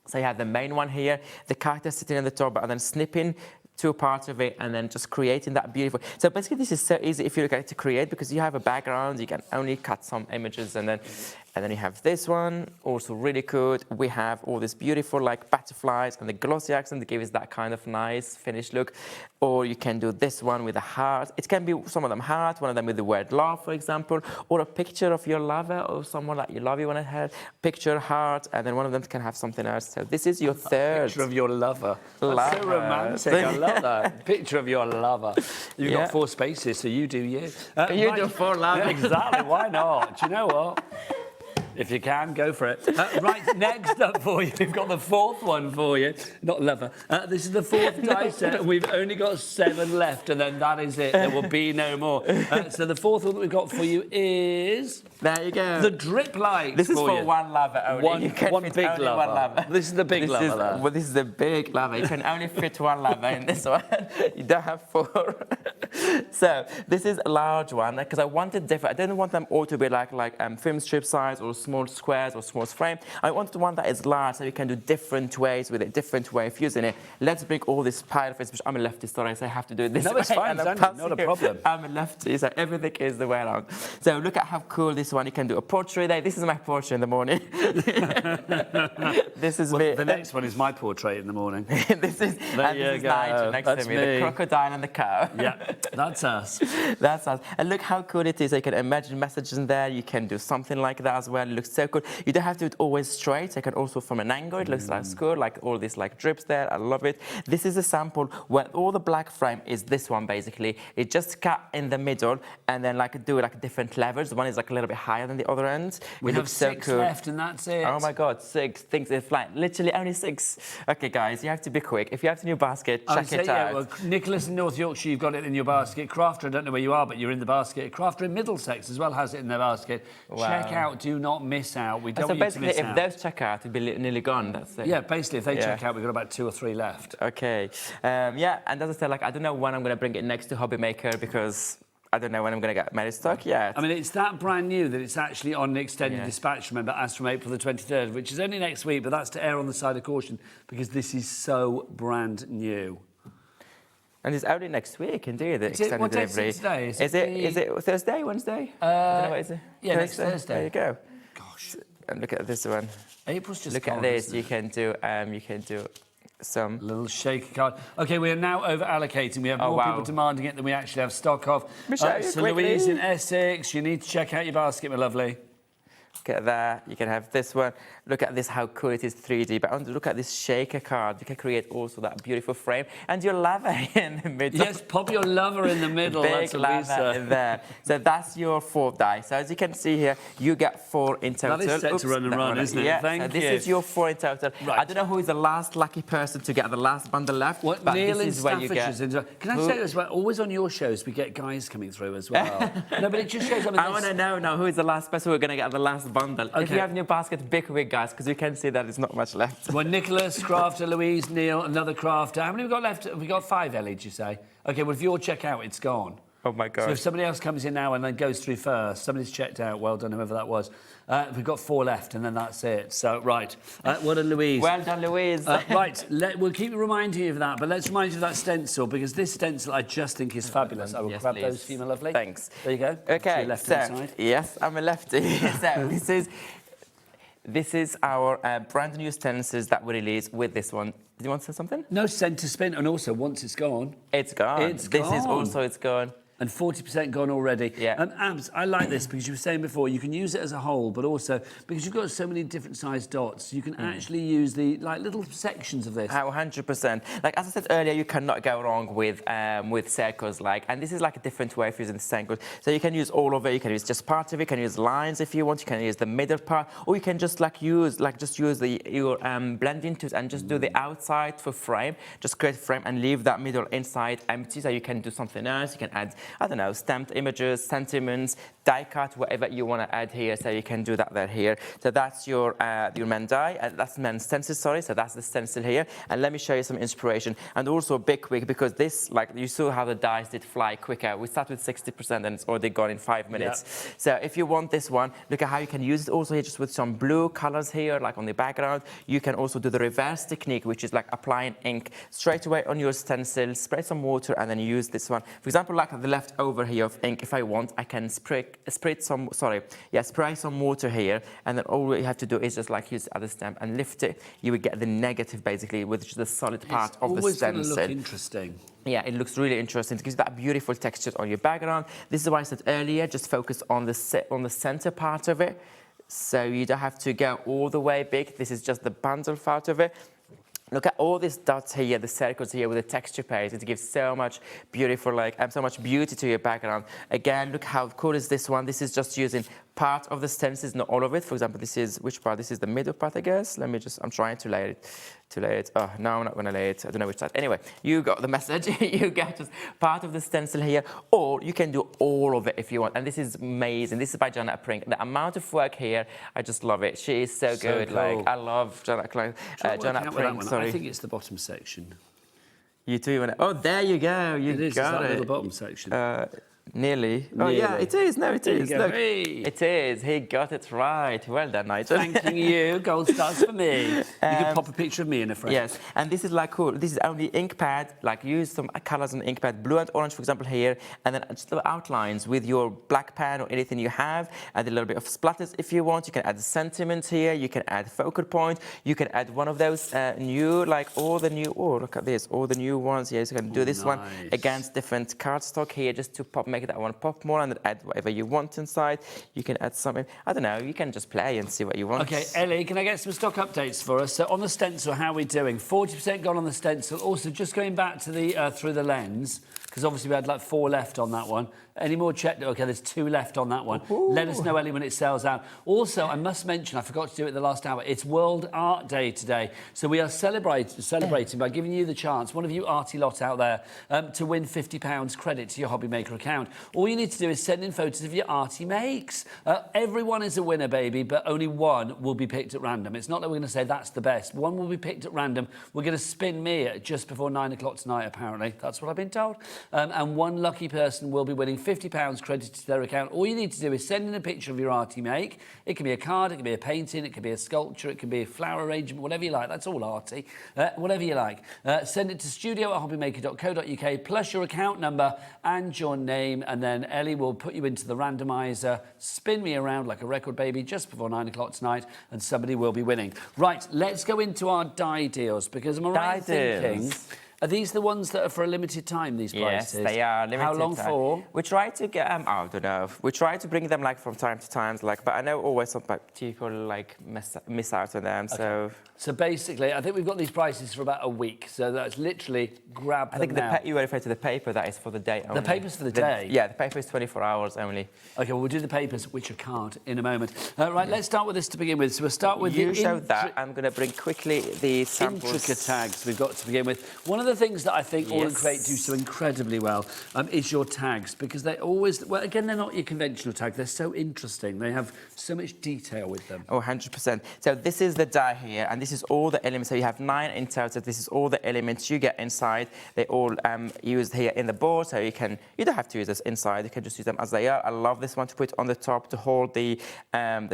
S17: So you have the main one here, the character sitting on the top, and then snipping 2 parts of it, and then just creating that beautiful. So basically, this is so easy if you look at it to create, because you have a background, you can only cut some images, and then you have this one, also really good. We have all this beautiful like butterflies and the glossy accent that gives that kind of nice finished look. Or you can do this one with a heart. It can be some of them heart, one of them with the word love, for example, or a picture of your lover or someone that you love, you want to have picture, heart, and then one of them can have something else. So this is your third.
S16: Picture of your lover. That's so romantic. I love that. Picture of your lover. You've got 4 spaces, so you do you.
S17: You do 4 lovers.
S16: Exactly. Why not? Do you know what? If you can, go for it. Right, next up for you, we've got the 4th one for you. Not lover. This is the 4th die set, and we've only got 7 left, and then that is it. There will be no more. So the 4th one that we've got for you is...
S17: There you go.
S16: The drip light.
S17: This is for one lover only.
S16: One big lover.
S17: One lover.
S16: This is the big lover.
S17: Well, this is the big lover. You can only fit one lover in this one. You don't have 4. So this is a large one, because I wanted different. I didn't want them all to be like film strip size or small squares or small frame. I wanted one that is large, so you can do different ways with it, different way of using it. Let's bring all this pile of it. I'm a lefty, sorry, so I have to do it this way.
S16: No, it's fine, not a problem.
S17: I'm a lefty, so everything is the way around. So look at how cool this one. You can do a portrait there. This is my portrait in the morning. This is me.
S16: The next one is my portrait in the morning.
S17: This is Nigel next to me, the crocodile and the cow.
S16: Yeah, that's us.
S17: That's us. And look how cool it is. You can imagine messages in there. You can do something like that as well. It looks so cool. You don't have to do it always straight. You can also from an angle. It looks like cool, like all these like drips there. I love it. This is a sample where all the black frame is this one basically. It just cut in the middle and then like do like different levels. One is like a little bit higher than the other end.
S16: We have 6 left, and that's it.
S17: Oh my God, 6 things are flying. Literally only 6. Okay, guys, you have to be quick. If you have the new basket, check it out.
S16: Well, Nicholas in North Yorkshire, you've got it in your basket. Crafter, I don't know where you are, but you're in the basket. Crafter in Middlesex as well has it in their basket.
S17: Wow.
S16: Check out, do not miss out. We don't
S17: so
S16: want you to miss
S17: basically,
S16: out.
S17: if those check out, it'll be nearly gone. That's it.
S16: Yeah, basically, if they check out, we've got about 2 or 3 left.
S17: Okay. Yeah, and as I said, like I don't know when I'm going to bring it next to HobbyMaker because I don't know when I'm going to get my stock yet.
S16: I mean, it's that brand new that it's actually on an extended dispatch, remember, as from April the 23rd, which is only next week, but that's to err on the side of caution because this is so brand new.
S17: And it's only next week, indeed, the extended
S16: what
S17: delivery.
S16: Is today?
S17: Is it Thursday, Wednesday? I don't know what is it?
S16: Yeah, next Thursday.
S17: There you go.
S16: Gosh.
S17: And look at this one.
S16: April's just
S17: Look
S16: gone,
S17: at this.
S16: isn't it?
S17: You can do some
S16: little shaker card. Okay, we are now over allocating. We have more people demanding it than we actually have stock of. So Louise in Essex, you need to check out your basket, my lovely.
S17: Look at that. You can have this one. Look at this, how cool it is 3D. But look at this shaker card. You can create also that beautiful frame and your lava in the middle.
S16: Yes, pop your lava in the middle.
S17: Big lava in there. So that's your 4th die. So as you can see here, you get 4 in total.
S16: That is set to run and run, isn't it?
S17: Yeah.
S16: Thank
S17: so
S16: you.
S17: this is your 4 in total.
S16: Right.
S17: I don't know who is the last lucky person to get the last bundle left.
S16: What
S17: but
S16: Neil
S17: this is where you get.
S16: Can I say as well? Always on your shows, we get guys coming through as well. No, but it just shows.
S17: I want to know now who is the last person who are going to get the last bundle.
S16: Okay.
S17: If you have in your basket, big quick, guys, because you can see that there's not much left.
S16: Well, Nicholas, crafter, Louise, Neil, another crafter. How many have we got left? Have we got 5, Ellie, did you say? OK, well, if you're check out, it's gone.
S17: Oh, my God.
S16: So if somebody else comes in now and then goes through first, somebody's checked out, well done, whoever that was. We've got 4 left, and then that's it. So, right. Well done, Louise.
S17: Well done, Louise.
S16: Right, we'll keep reminding you of that, but let's remind you of that stencil, because this stencil I just think is fabulous. I will grab those for you, my lovely.
S17: Thanks.
S16: There you go.
S17: OK,
S16: left-hand side.
S17: Yes, I'm a lefty. So this is our brand new stencils that we released with this one. Do you want to say something?
S16: No, centre spin, and also once it's gone...
S17: It's gone. This is also, it's gone.
S16: And 40% gone already.
S17: Yeah.
S16: Abs, I like this because you were saying before, you can use it as a whole, but also because you've got so many different sized dots, you can actually use the little sections of this.
S17: 100%. Like as I said earlier, you cannot go wrong with circles. And this is like a different way of using the circles. So you can use all of it. You can use just part of it. You can use lines if you want. You can use the middle part, or you can just use your blending tools and just do the outside for frame. Just create a frame and leave that middle inside empty, so you can do something else. You can add, I don't know, stamped images, sentiments, die cut, whatever you want to add here, so you can do that there here. So that's your main die, that's main stencil, sorry, so that's the stencil here. And let me show you some inspiration. And also a bit quick, because this, like, you saw how the dies did fly quicker. We start with 60% and it's already gone in 5 minutes. Yeah. So if you want this one, look at how you can use it also here just with some blue colors here, like on the background. You can also do the reverse technique, which is like applying ink straight away on your stencil, spray some water, and then use this one. For example, like the leftover here of ink, if I want, I can spray some water here, and then all you have to do is just like use the other stamp and lift it. You would get the negative basically, which is the solid part of the stencil.
S16: It's always going to look interesting.
S17: Yeah, it looks really interesting. It gives you that beautiful texture on your background. This is why I said earlier, just focus on the center part of it. So you don't have to go all the way big. This is just the bundle part of it. Look at all these dots here, the circles here with the texture paste. It gives so much beautiful, so much beauty to your background. Again, look how cool is this one. This is just using part of the stencils, not all of it. For example, this is, which part? This is the middle part, I guess. Let me just, I'm trying to lay it. Oh, no, I'm not going to lay it. I don't know which side. Anyway, you got the message. You get just part of the stencil here, or you can do all of it if you want. And this is amazing. This is by Janet Prink. The amount of work here, I just love it. She is so good.
S16: Cool.
S17: Like, I love Janet Prink.
S16: I think it's the bottom section.
S17: You do want to... Oh, there you go. You
S16: it is.
S17: got
S16: It's
S17: it.
S16: the bottom section.
S17: Nearly. Oh, yeah, it is. No, it is. Look, it is. He got it right. Well done, Nigel.
S16: Thanking you. Gold stars for me. You can pop a picture of me in a frame.
S17: Yes, and this is like cool. This is only ink pad. Like use some colors on ink pad, blue and orange, for example, here, and then just the outlines with your black pen or anything you have. Add a little bit of splatters if you want. You can add the sentiment here. You can add focal point. You can add one of those new, like all the new. Oh, look at this. All the new ones. Yes, you can do this one against different cardstock here, just to make that one pop more, and then add whatever you want inside. You can add something. I don't know. You can just play and see what you want.
S16: Okay, Ellie, can I get some stock updates for us? So on the stencil, how are we doing? 40% gone on the stencil. Also, just going back to the through the lens, because obviously we had like 4 left on that one. Any more check? Okay, there's 2 left on that one. Ooh. Let us know, Ellie, when it sells out. Also, I must mention, I forgot to do it the last hour, it's World Art Day today. So we are celebrating by giving you the chance, one of you arty lot out there, to win £50 credit to your HobbyMaker account. All you need to do is send in photos of your arty makes. Everyone is a winner, baby, but only one will be picked at random. It's not that we're going to say that's the best. One will be picked at random. We're going to spin me just before 9 o'clock tonight, apparently. That's what I've been told. And one lucky person will be winning £50 credited to their account. All you need to do is send in a picture of your arty make. It can be a card, it can be a painting, it can be a sculpture, it can be a flower arrangement, whatever you like. That's all arty. Whatever you like. Send it to studio@hobbymaker.co.uk plus your account number and your name, and then Ellie will put you into the randomizer, spin me around like a record baby just before 9 o'clock tonight, and somebody will be winning. Right, let's go into our die deals, because am I right thinking... Are these the ones that are for a limited time, these prices?
S17: Yes, they are limited.
S16: How long
S17: time.
S16: for?
S17: We try to get them, I don't know. We try to bring them like from time to time, like, but I know always some people like miss out on them,
S16: okay. So basically, I think we've got these prices for about a week, so that's literally grab them
S17: I think
S16: now.
S17: you refer to the paper, that is for the day only.
S16: The paper's for the day?
S17: Yeah, the paper is 24 hours only.
S16: OK, well, we'll do the papers, which are card, in a moment. Right, let's start with this to begin with. So we'll start with
S17: You showed that. I'm going to bring quickly the samples.
S16: Intricate tags we've got to begin with. One of the things that I think AALL Create do so incredibly well is your tags, because they always, well, again, they're not your conventional tag. They're so interesting. They have so much detail with them.
S17: Oh, 100%. So this is the die here, and this is all the elements. So you have 9 in total. This is all the elements you get inside. They all used here in the board, so you don't have to use this inside. You can just use them as they are. I love this one to put on the top to hold the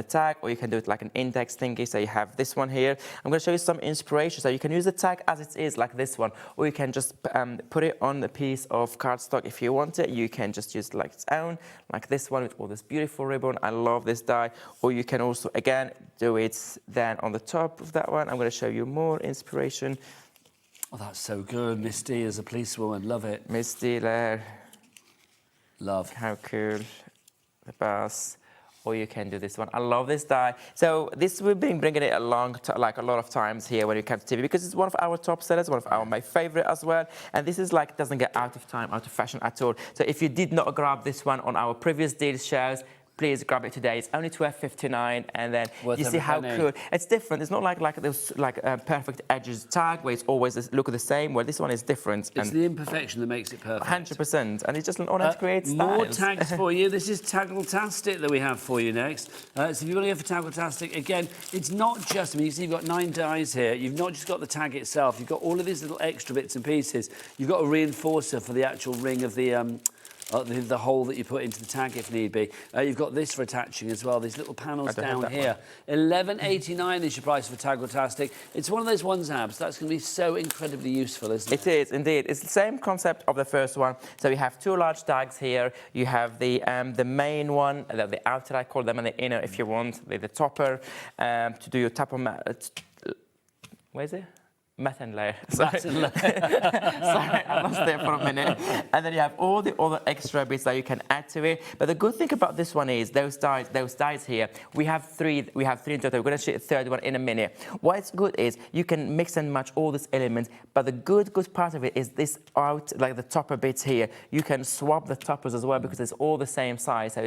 S17: tag, or you can do it like an index thingy. So you have this one here. I'm going to show you some inspiration. So you can use the tag as it is, like this one, or you can just put it on a piece of cardstock if you want it. You can just use it like its own, like this one with all this beautiful ribbon. I love this die. Or you can also, again, do it then on the top of that one. I'm going to show you more inspiration.
S16: Oh, that's so good. Misty as a policewoman. Love it.
S17: Misty there.
S16: Love.
S17: How cool. The bus. Or you can do this one. I love this die. So this we've been bringing it along like a lot of times here when we come to TV, because it's one of our top sellers, one of my favorite as well. And this is like, doesn't get out of time, out of fashion at all. So if you did not grab this one on our previous deals shows, please grab it today. It's only $12.59, and then you see how cool. It's different. It's not like those perfect edges tag where it's always look the same. Well, this one is different.
S16: It's the imperfection that makes it perfect.
S17: 100%, and it's just an honor to create styles.
S16: More tags for you. This is Taggletastic that we have for you next. So if you want to go for Taggletastic, again, it's not just. I mean, you see, you've got 9 dies here. You've not just got the tag itself. You've got all of these little extra bits and pieces. You've got a reinforcer for the actual ring of the hole that you put into the tag if need be. You've got this for attaching as well, these little panels down here. $11.89 is your price for Taggletastic. It's one of those ones, Abs, that's going to be so incredibly useful, isn't it?
S17: It is, indeed. It's the same concept of the first one. So you have 2 large tags here. You have the main one, the outer, I call them, and the inner, if you want, the topper, to do your topper. Where is it? Matten layer. Sorry. Sorry, I lost there for a minute. And then you have all the other extra bits that you can add to it. But the good thing about this one is those dies here. We have 3 in total. We're going to show a third one in a minute. What's good is you can mix and match all these elements. But the good part of it is this like the topper bits here. You can swap the toppers as well because it's all the same size. So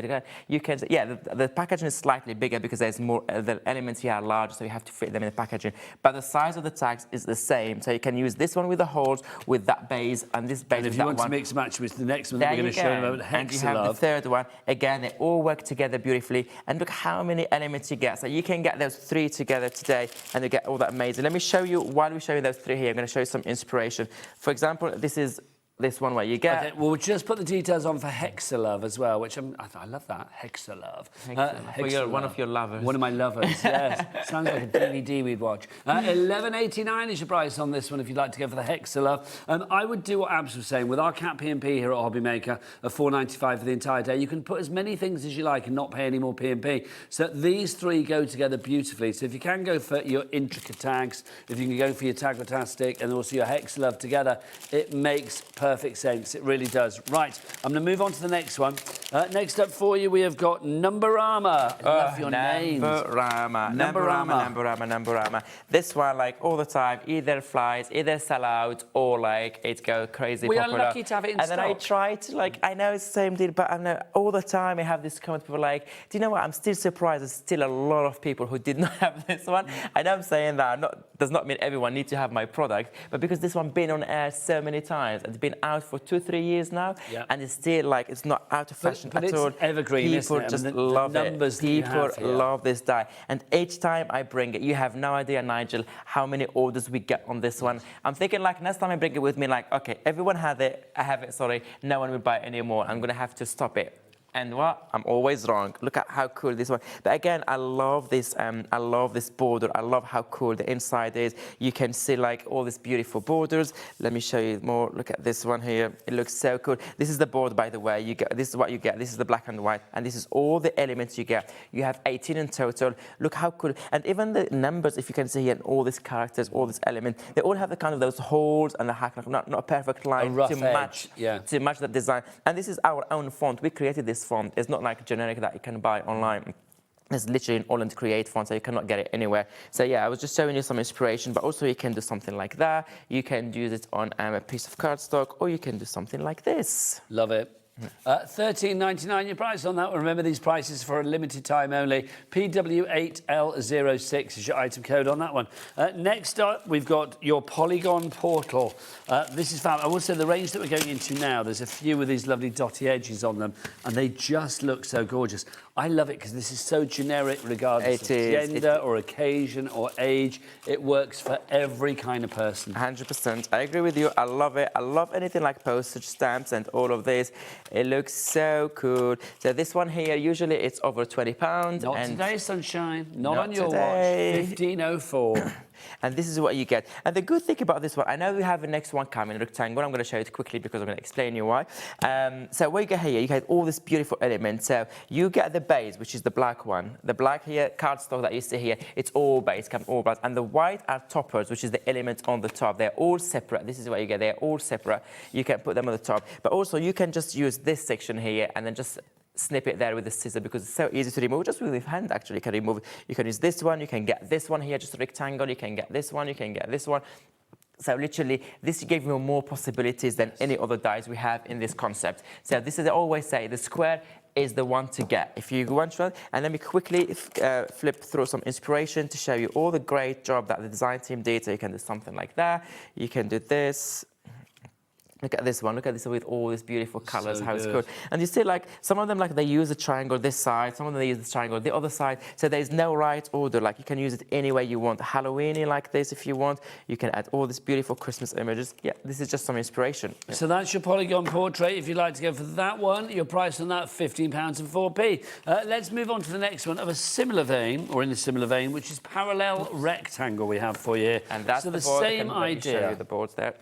S17: you can, yeah, the packaging is slightly bigger because there's more, the elements here are larger, so you have to fit them in the packaging. But the size of the tags is the same, so you can use this one with the holes with that base and this base.
S16: And if
S17: with
S16: you
S17: that
S16: want
S17: one.
S16: to mix and match with the next one that we're going to show in a moment,
S17: and you have the third one. Again, they all work together beautifully. And look how many elements you get. So you can get those 3 together today, and you get all that amazing. Let me show you, while we show you those 3 here, I'm going to show you some inspiration. For example, this is this one where you get...
S16: Okay, well, we'll just put the details on for Hexalove as well, which I love that, Hexalove.
S17: Hexalove. One of your lovers.
S16: One of my lovers, yes. Sounds like a DVD we'd watch. $11.89 is your price on this one if you'd like to go for the Hexalove. I would do what Abs was saying. With our Cat P&P here at HobbyMaker, of $4.95 for the entire day, you can put as many things as you like and not pay any more P&P. So these 3 go together beautifully. So if you can go for your intricate tags, if you can go for your Taggletastic and also your Hexalove together, it makes perfect sense. It really does. Right, I'm going to move on to the next one. Next up for you, we have got Numberama. I love your names.
S17: Numberama. This one, like all the time, either flies, either sell out, or like it goes crazy popular.
S16: We are lucky to have it in
S17: stock.
S16: stock.
S17: And then I try to, like, I know it's the same deal, but I know all the time I have this comment, people like, do you know what? I'm still surprised there's still a lot of people who did not have this one. I know I'm saying that does not mean everyone needs to have my product, but because this one been on air so many times, it's been out for 2-3 years now,
S16: Yeah.
S17: and it's still like it's not out of fashion
S16: but
S17: at
S16: it's
S17: all.
S16: evergreen, isn't
S17: People
S16: it?
S17: just
S16: I mean, the
S17: love
S16: numbers
S17: it.
S16: that you
S17: People
S16: have here.
S17: love this die, and each time I bring it, you have no idea, Nigel, how many orders we get on this one. I'm thinking like next time I bring it with me, like okay, everyone had it, I have it. Sorry, no one will buy it anymore. I'm gonna have to stop it. And what? I'm always wrong. Look at how cool this one. But again, I love this. I love this border. I love how cool the inside is. You can see like all these beautiful borders. Let me show you more. Look at this one here. It looks so cool. This is the board, by the way. You get this is what you get. This is the black and white, and this is all the elements you get. You have 18 in total. Look how cool. And even the numbers, if you can see here, and all these characters, all these elements, they all have the kind of those holes and the hack, not a perfect line
S16: rough
S17: to match.
S16: edge,
S17: To match the design. And this is our own font. We created this font. It's not like generic that you can buy online. It's literally an AALL Create font, so you cannot get it anywhere. So yeah, I was just showing you some inspiration, but also you can do something like that. You can use it on a piece of cardstock, or you can do something like this.
S16: Love it. $13.99 your price on that one. Remember, these prices for a limited time only. PW8L06 is your item code on that one. Next up, we've got your Polygon Portal. This is fab. I will say the range that we're going into now, there's a few with these lovely dotty edges on them, and they just look so gorgeous. I love it because this is so generic regardless of gender or occasion or age. It works for every kind of person.
S17: 100%. I agree with you. I love it. I love anything like postage stamps and all of this. It looks so cool. So this one here, usually it's over £20.
S16: Not today, sunshine. Not on your
S17: today.
S16: watch. 1504.
S17: And this is what you get. And the good thing about this one, I know we have the next one coming, rectangle. I'm going to show it quickly because I'm going to explain you why. So what you get here, you get all these beautiful elements. So you get the base, which is the black one. The black here, cardstock that you see here, it's all base, come all black. And the white are toppers, which is the element on the top. They're all separate. This is what you get. They're all separate. You can put them on the top. But also you can just use this section here and then just snip it there with the scissor because it's so easy to remove. Just with your hand, actually, you can remove it. You can use this one. You can get this one here, just a rectangle. You can get this one. You can get this one. So literally, this gave you more possibilities than any other dies we have in this concept. So this is, I always say, the square is the one to get. If you want to, and let me quickly flip through some inspiration to show you all the great job that the design team did. So you can do something like that. You can do this. Look at this one. Look at this with all these beautiful colors, how it's cool. And you see, like, some of them, like, they use the triangle this side, some of them they use the triangle the other side. So there's no right order. Like, you can use it any way you want. Halloweeny like this if you want. You can add all these beautiful Christmas images. Yeah, this is just some inspiration. Yeah.
S16: So that's your Polygon portrait. If you'd like to go for that one, your price on that, £15.04. Let's move on to the next one of a similar vein, or in a similar vein, which is parallel rectangle we have for you here.
S17: And that's
S16: so
S17: the board.
S16: same idea.
S17: Show you the boards there.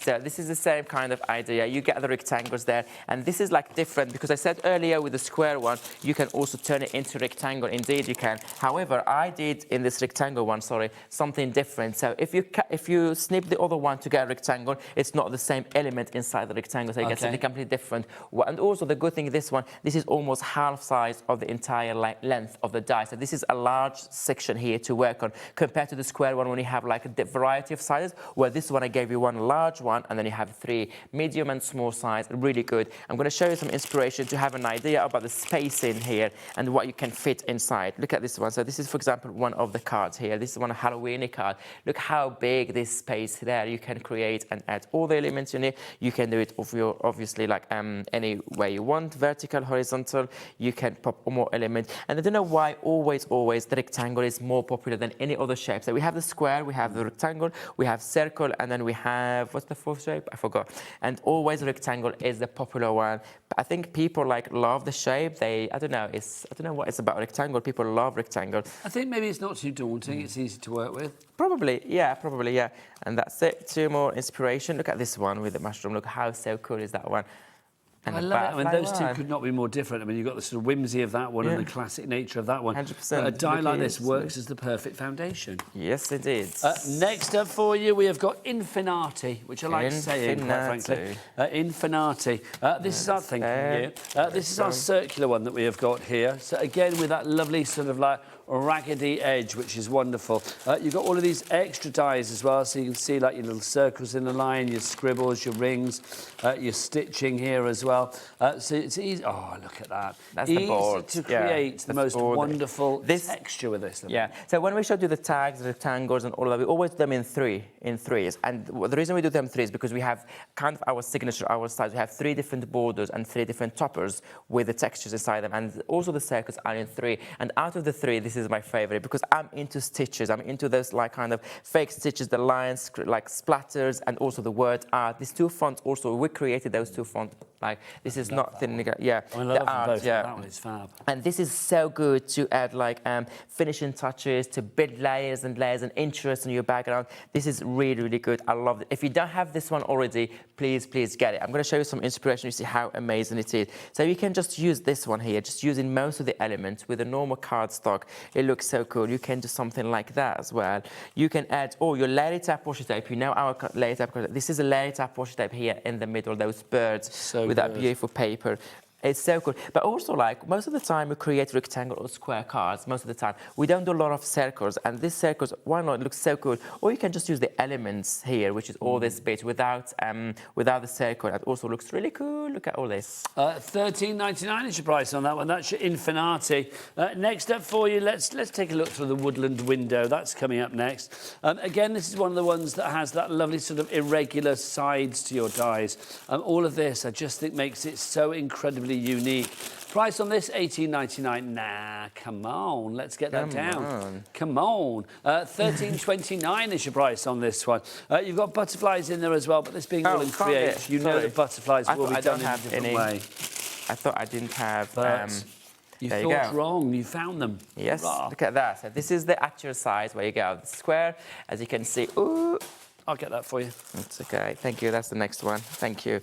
S17: So this is the same kind of idea. You get the rectangles there, and this is like different because I said earlier with the square one, you can also turn it into rectangle. Indeed, you can. However, I did in this rectangle one, something different. So if you snip the other one to get a rectangle, it's not the same element inside the rectangle, so you get something completely different. And also the good thing in this one, this is almost half size of the entire length of the die. So this is a large section here to work on compared to the square one when you have like a variety of sizes. Where this one I gave you one large one. And then you have 3 medium and small size, really good. I'm going to show you some inspiration to have an idea about the spacing here and what you can fit inside. Look at this one. So this is, for example, one of the cards here. This is one Halloween card. Look how big this space there you can create and add all the elements you need. You can do it obviously like any way you want, vertical, horizontal. You can pop more elements. And I don't know why always the rectangle is more popular than any other shape. So we have the square, we have the rectangle, we have circle, and then we have, what's the fourth shape? I forgot. And always rectangle is the popular one. But I think people like love the shape. I don't know what it's about rectangle. People love rectangle.
S16: I think maybe it's not too daunting. It's easy to work with.
S17: Probably, yeah. And that's it. 2 more inspiration. Look at this one with the mushroom. Look how so cool is that one. And
S16: I love it. I mean, those two could not be more different. I mean, you've got the sort of whimsy of that one and the classic nature of that one.
S17: 100%.
S16: A die like this works as the perfect foundation.
S17: Yes, it is.
S16: Next up for you, we have got Infinati, which I like saying, quite frankly. Infinati. This is our thinking here. This is our circular one that we have got here. So again, with that lovely sort of like raggedy edge, which is wonderful. You've got all of these extra dies as well, so you can see like your little circles in the line, your scribbles, your rings, your stitching here as well. So it's easy. Oh, look at that.
S17: That's
S16: easy
S17: the board.
S16: to create the most wonderful texture with this.
S17: Yeah. So when we showed you the tags, the rectangles, and all of that, we always do them in threes. And the reason we do them in threes is because we have kind of our signature, our styles. We have 3 different borders and 3 different toppers with the textures inside them, and also the circles are in 3. And out of the 3, this is my favorite because I'm into stitches. I'm into those like kind of fake stitches, the lines, like splatters, and also the word art. These 2 fonts also, we created those 2 fonts. Like this is not thin, yeah.
S16: I love them both. Yeah, that one is fab.
S17: And this is so good to add like finishing touches, to build layers and layers and interest in your background. This is really, really good. I love it. If you don't have this one already, please get it. I'm going to show you some inspiration. You see how amazing it is. So you can just use this one here, just using most of the elements with a normal cardstock. It looks so cool. You can do something like that as well. You can add your layer tap washi tape. You know our layer tap. This is a layer tap washi tape here in the middle. Those birds. So with that beautiful paper. It's so cool. But also, like, most of the time we create rectangle or square cards, most of the time. We don't do a lot of circles. And these circles, why not? It looks so cool. Or you can just use the elements here, which is all this bit without the circle. It also looks really cool. Look at all this.
S16: $13.99 is your price on that one. That's your Infinati. Next up for you, let's take a look through the woodland window. That's coming up next. Again, this is one of the ones that has that lovely sort of irregular sides to your dies. All of this, I just think, makes it so incredibly unique. Price on this, $18.99. Nah, come on, let's get that down. Come on. $13.29 is your price on this one. You've got butterflies in there as well, but this being all in Create, you know that butterflies will be done in a different way.
S17: I thought I didn't have...
S16: You thought wrong, you found them.
S17: Yes, look at that. So this is the actual size where you go. The square, as you can see. Ooh.
S16: I'll get that for you.
S17: It's okay. Thank you. That's the next one. Thank you.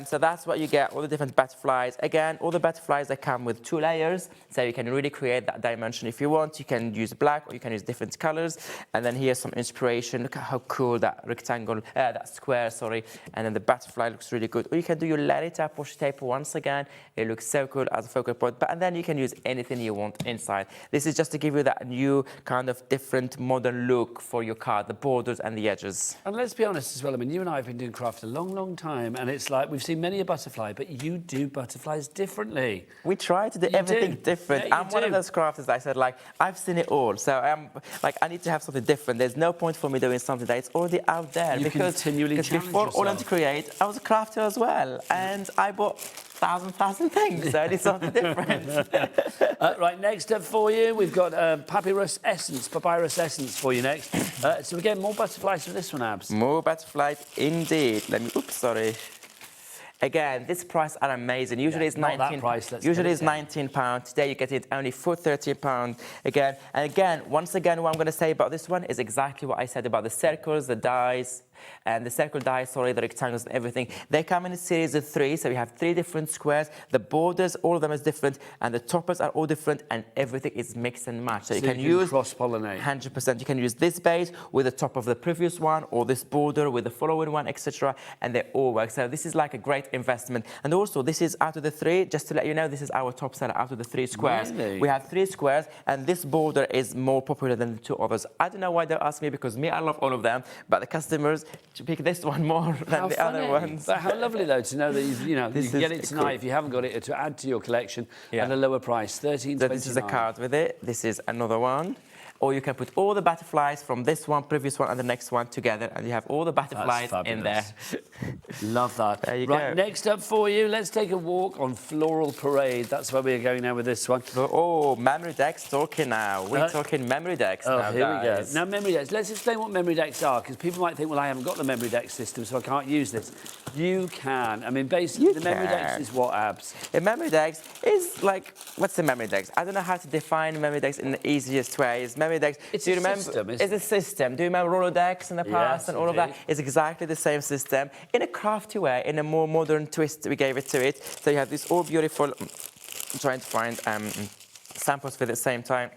S17: So that's what you get, all the different butterflies. Again, all the butterflies, they come with 2 layers, so you can really create that dimension if you want. You can use black or you can use different colors. And then here's some inspiration. Look at how cool that rectangle, that square, sorry. And then the butterfly looks really good. Or you can do your layer tap washi tape once again. It looks so cool as a focal point. And then you can use anything you want inside. This is just to give you that new kind of different modern look for your card, the borders and the edges.
S16: And let's be honest as well, I mean, you and I have been doing craft a long, long time, and it's like we've seen many a butterfly, but you do butterflies differently.
S17: We try to do everything different.
S16: Yeah,
S17: I'm one of those crafters that I said, like, I've seen it all, so I'm like, I need to have something different. There's no point for me doing something that is already out there.
S16: You continually challenge
S17: before
S16: yourself.
S17: AALL Create, I was a crafter as well, and I bought thousand things, so I did something different.
S16: Right, next up for you, we've got papyrus essence for you next. So again, more butterflies for this one, Abs.
S17: More butterflies indeed. Oops, sorry. Again, this price are amazing. Usually it's 19. Usually it's £19. Today you get it only for £13. Again, and again, once again, what I'm going to say about this one is exactly what I said about the circles, the dies, and the circle dies, sorry, the rectangles and everything. They come in a series of 3, so we have 3 different squares. The borders, all of them is different, and the toppers are all different, and everything is mix and match. So you can use
S16: cross-pollinate.
S17: 100%. You can use this base with the top of the previous one, or this border with the following one, etc., and they all work. So this is like a great investment. And also, this is out of the 3. Just to let you know, this is our top seller out of the 3 squares.
S16: Really?
S17: We have 3 squares, and this border is more popular than the 2 others. I don't know why they ask me, because me, I love all of them, but the customers to pick this one more than the other ones.
S16: But how lovely, though, to know that you can get it tonight
S17: cool.
S16: if you haven't got it, to add to your collection at a lower price, $13.29.
S17: So this is a card with it. This is another one. Or you can put all the butterflies from this one, previous one, and the next one together, and you have all the butterflies in there.
S16: Love that.
S17: There you
S16: right,
S17: go.
S16: next up for you, let's take a walk on Floral Parade. That's where we're going now with this one.
S17: Oh, memory decks talking now. We're talking memory decks now,
S16: here
S17: guys.
S16: we go. Now, memory decks. Let's explain what memory decks are, because people might think, well, I haven't got the memory deck system, so I can't use this. You can. I mean, basically, the memory decks is what, Abs?
S17: A memory decks is like, what's the memory decks? I don't know how to define memory decks in the easiest ways. Memory decks,
S16: it's
S17: do you
S16: a
S17: remember?
S16: System,
S17: it's a system. Do you remember Rolodex in the past and all of that? It's exactly the same system. In a crafty way, in a more modern twist, we gave it to it. So you have this all beautiful, I'm trying to find samples for the same time.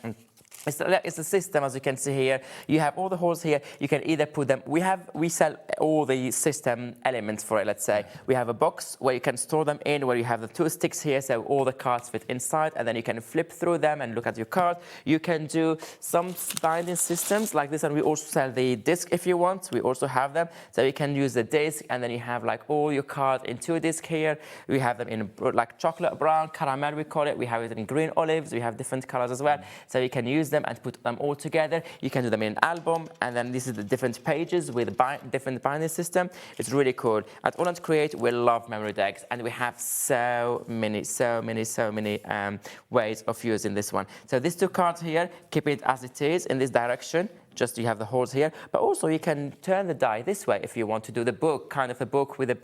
S17: It's a system, as you can see here. You have all the holes here. You can either put them. We sell all the system elements for it. Let's say we have a box where you can store them in, where you have the 2 sticks here, so all the cards fit inside, and then you can flip through them and look at your card. You can do some binding systems like this, and we also sell the disc if you want. We also have them, so you can use the disc, and then you have like all your cards in 2 discs here. We have them in like chocolate brown, caramel we call it. We have it in green olives. We have different colors as well, so you can use them and put them all together. You can do them in an album, and then this is the different pages with different binding system. It's really cool. At AALL Create, we love memory decks, and we have so many ways of using this one. So these 2 cards here, keep it as it is in this direction. Just you have the holes here, but also you can turn the die this way if you want to do the book, kind of a book with the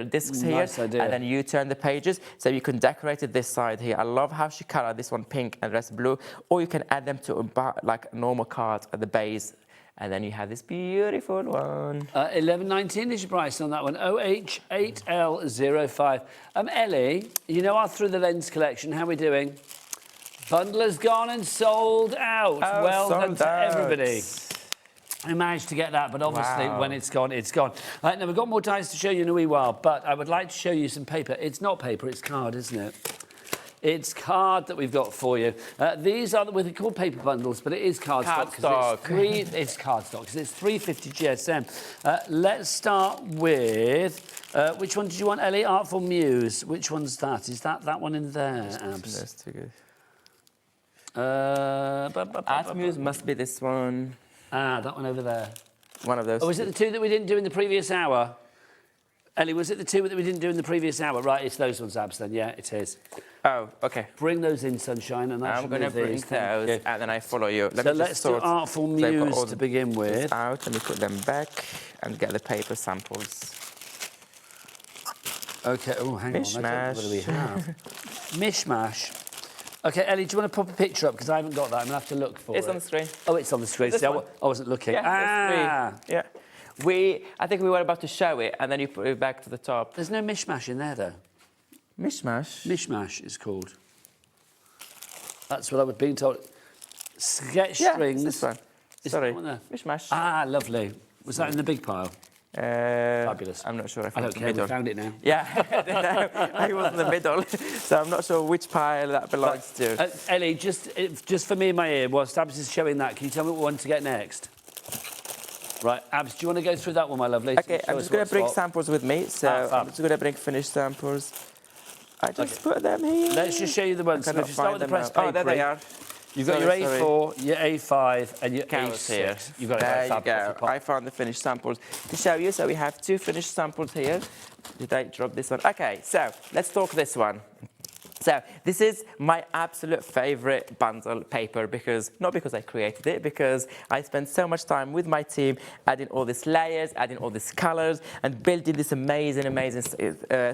S17: discs here,
S16: Nice idea.
S17: and then you turn the pages, so you can decorate it this side here. I love how she colored this one pink and the rest blue, or you can add them to like normal cards at the base, and then you have this beautiful one.
S16: 11.19 is your price on that one. OH8L05. Ellie, you know our Through the Lens collection. How are we doing? Bundle has gone and sold out.
S17: Oh,
S16: well done
S17: sold
S16: to
S17: out.
S16: everybody. I managed to get that, but obviously when it's gone, it's gone. Right, now we've got more dies to show you in a wee while, but I would like to show you some paper. It's not paper, it's card, isn't it? It's card that we've got for you. These are what they call paper bundles, but it is cardstock. It's cardstock because it's 350 GSM. Let's start with which one did you want, Ellie? Artful Muse. Which one's that? Is that one in there, Abs?
S17: That's too good. Artful Muse must be this one.
S16: Ah, that one over there.
S17: One of those.
S16: Oh, was it the 2 that we didn't do in the previous hour? Ellie, was it the 2 that we didn't do in the previous hour? Right, it's those ones, Abs, then. Yeah, it is.
S17: Oh, OK.
S16: Bring those in, Sunshine, and
S17: I'm going to bring those, and then I follow you.
S16: Let's do Artful Muse to begin with.
S17: Out, let me put them back and get the paper samples.
S16: OK, oh, hang on. What do we have? Mishmash. OK, Ellie, do you want to pop a picture up? Because I haven't got that. I'm going to have to look for it.
S17: It's on the screen.
S16: Oh, it's on the screen. See, I wasn't looking.
S17: Yeah, yeah. I think we were about to show it, and then you put it back to the top.
S16: There's no mishmash in there, though.
S17: Mishmash?
S16: Mishmash is called. That's what I was being told. Sketch
S17: Yeah,
S16: strings.
S17: it's this one. Sorry. Mishmash.
S16: Ah, lovely. Was that in the big pile? Fabulous.
S17: I'm not sure if
S16: I don't care. We found it now.
S17: Yeah, I was in the middle, so I'm not sure which pile that belongs to.
S16: Ellie, just for me in my ear, whilst Abs is showing that, can you tell me what one to get next? Right, Abs, do you want to go through that one, my lovely?
S17: OK, I'm just going to bring samples with me, so I'm just going to bring finished samples. I just put them here.
S16: Let's just show you the ones. So if you start with the press paper.
S17: Oh, there they are.
S16: You've got your A4, your A5, and your
S17: Counts
S16: A6.
S17: here.
S16: You've got
S17: there you go. I found the finished samples to show you. So we have 2 finished samples here. Did I drop this one? OK, so let's talk this one. So this is my absolute favorite bundle paper not because I created it, because I spent so much time with my team adding all these layers, adding all these colors, and building this amazing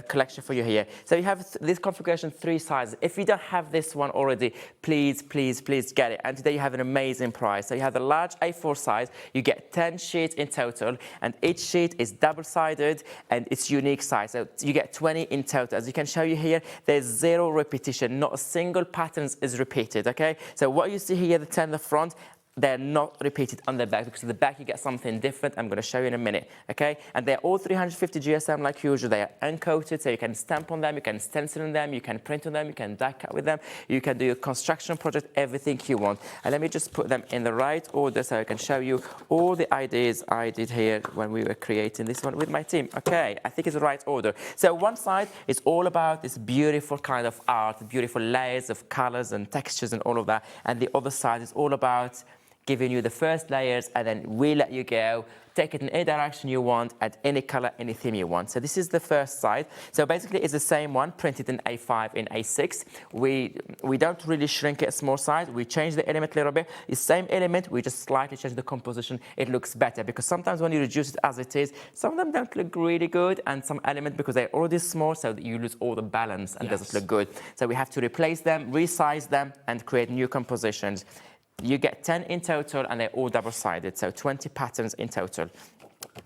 S17: collection for you here. So you have this configuration 3 sizes. If you don't have this one already, please get it. And today you have an amazing price. So you have the large A4 size. You get 10 sheets in total, and each sheet is double-sided and it's unique size. So you get 20 in total. As you can show you here, there's 0 repetition, not a single pattern is repeated, okay? So what you see here, the 10 in the front, they're not repeated on the back, because on the back you get something different. I'm going to show you in a minute, okay? And they're all 350 GSM like usual. They are uncoated, so you can stamp on them, you can stencil on them, you can print on them, you can die cut with them, you can do your construction project, everything you want. And let me just put them in the right order so I can show you all the ideas I did here when we were creating this one with my team. Okay, I think it's the right order. So one side is all about this beautiful kind of art, beautiful layers of colors and textures and all of that. And the other side is all about giving you the first layers, and then we let you go. Take it in any direction you want, add any color, any theme you want. So this is the first side. So basically it's the same one, printed in A5 in A6. We don't really shrink it a small size. We change the element a little bit. It's the same element, we just slightly change the composition. It looks better, because sometimes when you reduce it as it is, some of them don't look really good, and some elements, because they're already small, so that you lose all the balance and doesn't look good. So we have to replace them, resize them, and create new compositions. You get 10 in total, and they're all double-sided, so 20 patterns in total.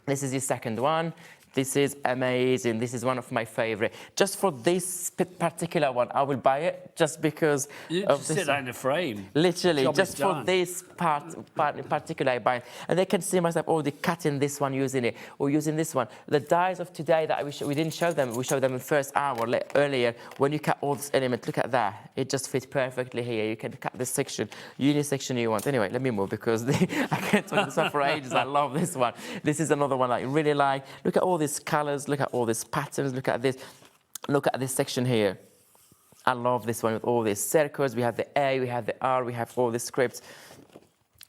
S17: This is your second one. This is amazing. This is one of my favorite. Just for this particular one, I will buy it just because
S16: you
S17: of
S16: just
S17: this.
S16: sit down in the frame.
S17: Literally,
S16: Job
S17: just
S16: is
S17: for
S16: done.
S17: this part in particular, I buy it. And I can see myself already cutting this one, using it, or using this one. The dies of today that we didn't show them. We showed them in the first hour earlier. When you cut all this element, look at that. It just fits perfectly here. You can cut this section, any section you want. Anyway, let me move because I can't talk this one for ages. I love this one. This is another one I really like. Look at all these colors. Look at all these patterns. Look at this. Look at this section here. I love this one with all these circles. We have the A, we have the R, we have all the scripts.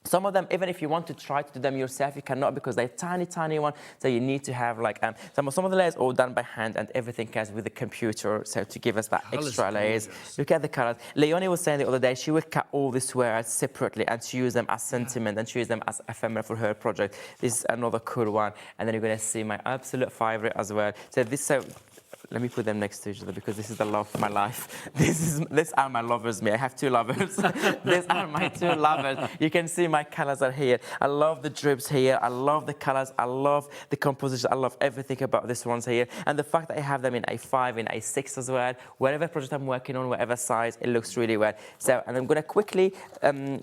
S17: Some of them, even if you want to try to do them yourself, you cannot because they're tiny, tiny one. So you need to have like some of the layers all done by hand, and everything comes with the computer. So to give us that extra layers. Look at the colors. Leonie was saying the other day she would cut all these squares separately and she use them as sentiment and she use them as ephemera for her project. This is another cool one, and then you're going to see my absolute favorite as well. So this let me put them next to each other because this is the love of my life. These are my lovers, me. I have two lovers. These are my two lovers. You can see my colors are here. I love the drips here. I love the colors. I love the composition. I love everything about this ones here. And the fact that I have them in A5, in A6 as well. Whatever project I'm working on, whatever size, it looks really well. So, and I'm going to quickly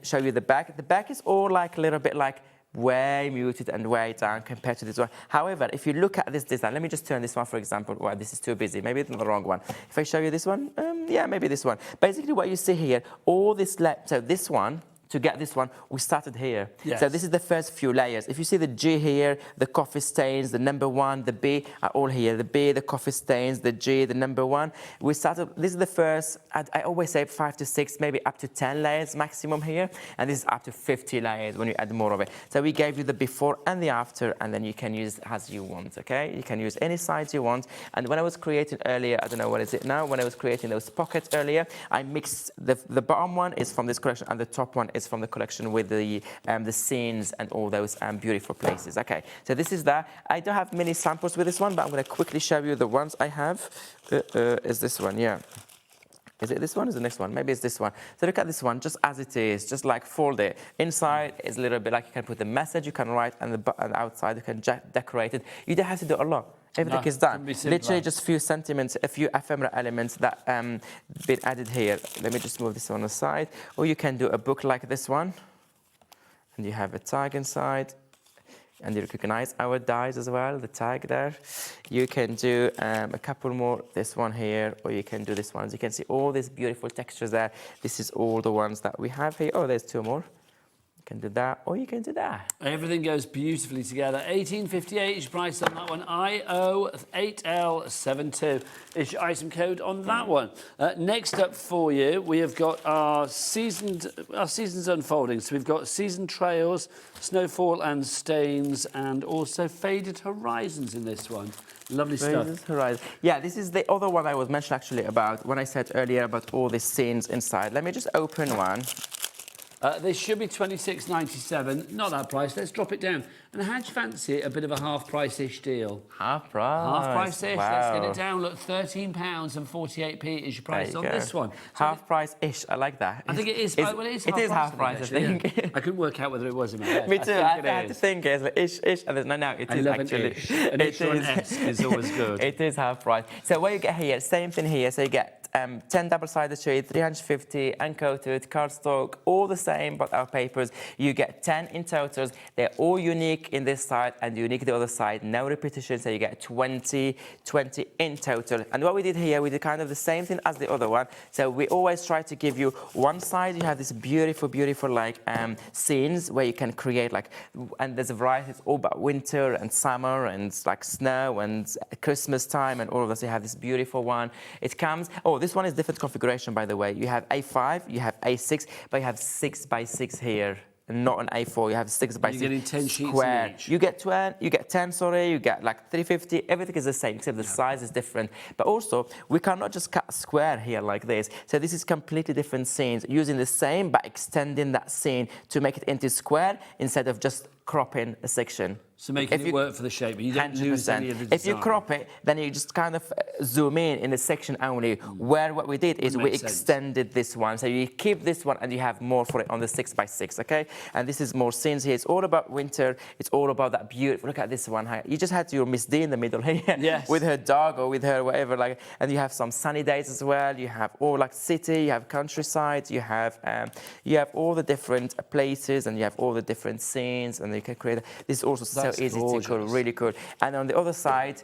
S17: show you the back. The back is all like a little bit like way muted and way down compared to this one. However, if you look at this design, let me just turn this one, for example. Well, this is too busy. Maybe it's the wrong one. If I show you this one, yeah, maybe this one. Basically, what you see here, all this, so this one, to get this one, we started here.
S16: Yes.
S17: So this is the first few layers. If you see the G here, the coffee stains, the number 1, the B are all here. The B, the coffee stains, the G, the number 1. We started, this is the first, I always say 5 to 6, maybe up to 10 layers maximum here. And this is up to 50 layers when you add more of it. So we gave you the before and the after, and then you can use it as you want, okay? You can use any size you want. And when I was creating earlier, I don't know what is it now, when I was creating those pockets earlier, I mixed, the bottom one is from this collection and the top one is from the collection with the scenes and all those beautiful places. Okay, so this is that. I don't have many samples with this one, but I'm going to quickly show you the ones I have. Is this one? Yeah. Is it this one? Is the next one? Maybe it's this one. So look at this one, just as it is, just like fold it. Inside is a little bit like you can put the message, you can write, and the outside you can decorate it. You don't have to do a lot. Everything is done. Literally just a few sentiments, a few ephemera elements that been added here. Let me just move this one aside. Or you can do a book like this one. And you have a tag inside. And you recognize our dies as well, the tag there. You can do a couple more, this one here, or you can do this one. As you can see, all these beautiful textures there. This is all the ones that we have here. Oh, there's 2 more. You can do that, or you can do that.
S16: Everything goes beautifully together. $18.58 is price on that one. IO8L72 is your item code on that one. Next up for you, we have got our seasons unfolding. So we've got seasoned trails, snowfall and stains, and also faded horizons in this one. Lovely stuff.
S17: Horizon. Yeah, this is the other one I was mentioning actually about when I said earlier about all these scenes inside. Let me just open one.
S16: This should be £26.97. Not that price. Let's drop it down. And how do you fancy a bit of a half-price-ish deal?
S17: Half price.
S16: Half price-ish.
S17: Wow.
S16: Let's get it down. Look, £13.48 is your price on this one.
S17: Half price-ish. I like that.
S16: I think it is. Well, it is
S17: half price. I think.
S16: Yeah. I couldn't work out whether it was in my head.
S17: Me too. I had to think it's like ish, and there's no. It is actually.
S16: An ish or an S is always good.
S17: It is half price. So what you get here, same thing here. So you get 10 double-sided sheet, 350 uncoated cardstock, all the same, but our papers. You get 10 in total. They're all unique in this side and unique the other side. No repetition, so you get 20 in total. And what we did here, we did kind of the same thing as the other one. So we always try to give you one side. You have this beautiful, beautiful like scenes where you can create like, and there's a variety. It's all about winter and summer and like snow and Christmas time and all of this. You have this beautiful one. It comes. Oh, this one is different configuration, by the way. You have A5, you have A6, but you have 6 by 6 here. Not an A4, you have 6 by 6
S16: You're getting 10 sheets
S17: square.
S16: each.
S17: You get 10, sorry, you get like 350, everything is the same, except the size is different. But also, we cannot just cut a square here like this. So this is completely different scenes, using the same, but extending that scene to make it into square instead of just cropping a section.
S16: So making it work for the shape, but you don't lose any of the design.
S17: If you crop it, then you just kind of zoom in a section only, where what we did is we extended this one. So you keep this one and you have more for it on the 6x6, okay? And this is more scenes here. It's all about winter. It's all about that beautiful, look at this one. You just had your Miss D in the middle here with her dog or with her whatever, like, and you have some sunny days as well. You have all like city, you have countryside, you have all the different places, and you have all the different scenes, and you can create, this is also so easy to do, really cool. And on the other side,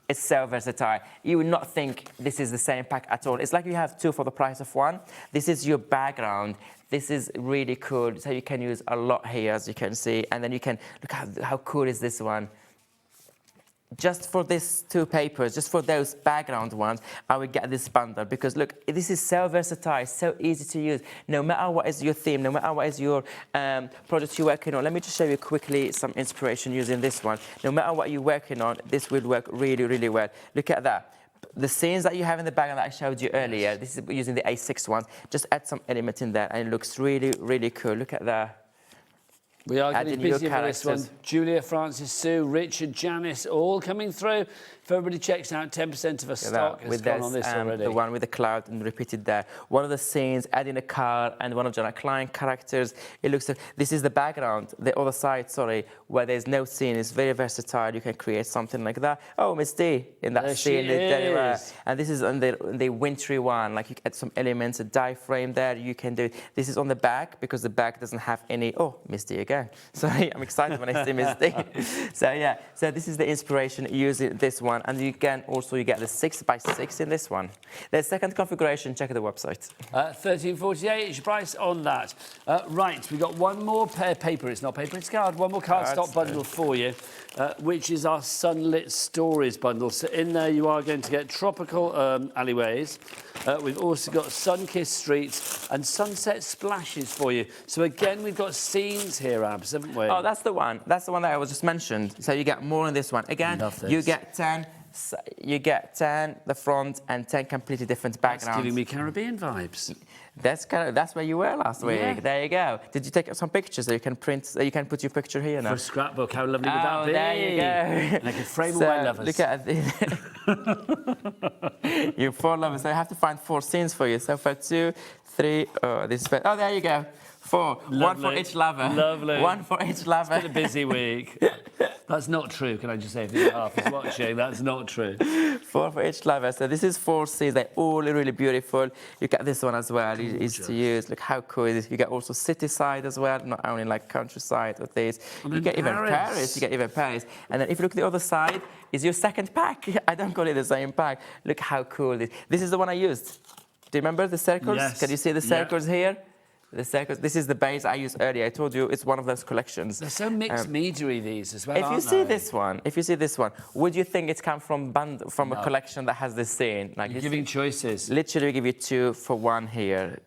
S17: it's so versatile. You would not think this is the same pack at all. It's like you have two for the price of one. This is your background. This is really cool. So you can use a lot here, as you can see. And then you can, look how cool is this one. Just for these two papers, just for those background ones, I would get this bundle because look, this is so versatile, so easy to use. No matter what is your theme, no matter what is your project you're working on. Let me just show you quickly some inspiration using this one. No matter what you're working on, this will work really, really well. Look at that. The scenes that you have in the background that I showed you earlier, this is using the A6 ones. Just add some element in there and it looks really, really cool. Look at that.
S16: We are getting busy for this one. Julia, Francis, Sue, Richard, Janice, all coming through. If everybody checks out, 10% of our stock has gone on this already.
S17: The one with the cloud and repeated there. One of the scenes, adding a car and one of John Klein characters. It looks, this is the background, the other side, sorry, where there's no scene. It's very versatile. You can create something like that. Oh, Miss D in that scene. And this is on the wintry one. Like you add some elements, a diaphragm there. You can do. This is on the back because the back doesn't have any. Oh, Miss D again. Sorry, I'm excited when I see Miss D. So yeah, so this is the inspiration using this one. And you can also, you get the 6x6 in this one. The second configuration, check the website.
S16: 13.48 is your price on that. Right, we've got one more paper. It's not paper, it's card. One more cardstock bundle for you, which is our Sunlit Stories bundle. So in there you are going to get tropical alleyways. We've also got sun-kissed streets and sunset splashes for you. So again, we've got scenes here, Abs, haven't we?
S17: Oh, that's the one. That's the one that I was just mentioned. So you get more in this one. Again, you get 10. You get 10 the front and 10 completely different backgrounds.
S16: That's giving me Caribbean vibes.
S17: That's where you were last week. There you go. Did you take some pictures so you can print? You can put your picture here now.
S16: For a scrapbook, how lovely would that be?
S17: There you go.
S16: And I can frame all my lovers.
S17: Look at this. You're 4 lovers. So I have to find 4 scenes for you. So for 2, 3. Oh, this is. Oh, there you go. 4.
S16: Lovely.
S17: 1 for each lover.
S16: Lovely.
S17: 1 for each lover.
S16: It's been a busy week. That's not true. Can I just say, if the half is watching, that's not true.
S17: 4 for each lover. So this is 4 scenes. They're all really beautiful. You get this one as well. Easy to use. Look how cool it is. You get also city side as well, not only like countryside or this. You get even Paris. You get even Paris. And then if you look at the other side, is your second pack. I don't call it the same pack. Look how cool it is. This is the one I used. Do you remember the circles?
S16: Yes.
S17: Can you see the circles here? The circles. This is the base I used earlier. I told you it's one of those collections.
S16: They're so mixed media-y, these as well.
S17: If you see this one, would you think it's come from a collection that has this scene? Like
S16: you're giving choices.
S17: Literally, we give you 2 for 1 here.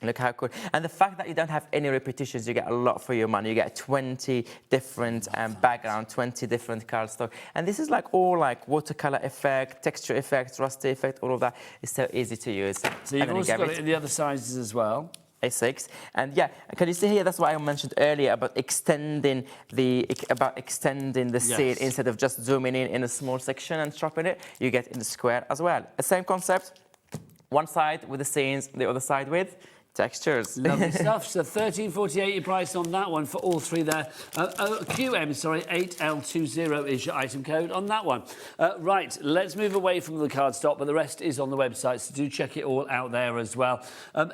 S17: Look how cool. And the fact that you don't have any repetitions, you get a lot for your money. You get 20 different background, 20 different cardstock. And this is like all like watercolor effect, texture effect, rusty effect, all of that. It's so easy to use.
S16: So you've also got it in the other sizes as well.
S17: A6. And yeah, can you see here, that's what I mentioned earlier about extending the scene instead of just zooming in a small section and chopping it, you get in the square as well. The same concept, one side with the scenes, the other side with textures.
S16: Lovely stuff. So 13.48 your price on that one for all 3 there. QM, sorry, 8L20 is your item code on that one. Right, let's move away from the cardstock, but the rest is on the website, so do check it all out there as well.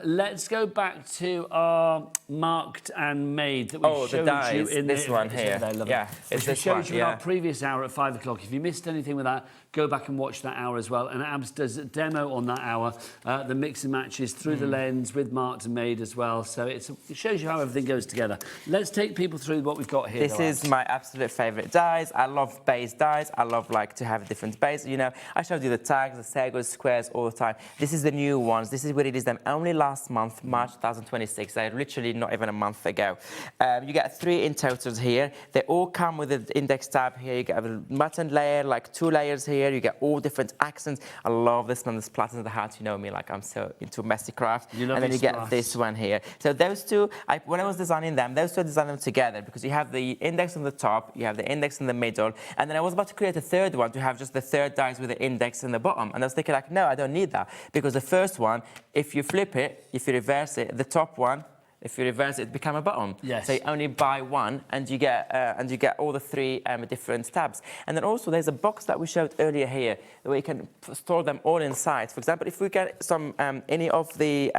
S16: Let's go back to our marked and made that we showed you in
S17: this one here.
S16: Yeah, it's this one. We showed you in our previous hour at 5 o'clock. If you missed anything with that, go back and watch that hour as well. And Abs does a demo on that hour, the mix and matches through the lens with marked and made as well. So it shows you how everything goes together. Let's take people through what we've got here.
S17: This is my absolute favorite dies. I love base dies. I love like to have different base. You know, I showed you the tags, the circles, squares all the time. This is the new ones. This is what it is them only last month, March 2026. They're literally not even a month ago. You get 3 in totals here. They all come with the index tab here. You get a button layer, like 2 layers here. You get all different accents. I love this one. This platinum the heart. You know me, like I'm so into messy craft.
S16: You love
S17: and then you get get this one here. So those two, when I was designing them, those two I designed them together because you have the index on the top, you have the index in the middle, and then I was about to create a third one to have just the third dice with the index in the bottom. And I was thinking like, no, I don't need that because the first one, if you flip it, if you reverse it, the top one, if you reverse it, it becomes a bottom.
S16: Yes.
S17: So you only buy one, and you get all the three different tabs. And then also there's a box that we showed earlier here where you can store them all inside. For example, if we get some any of the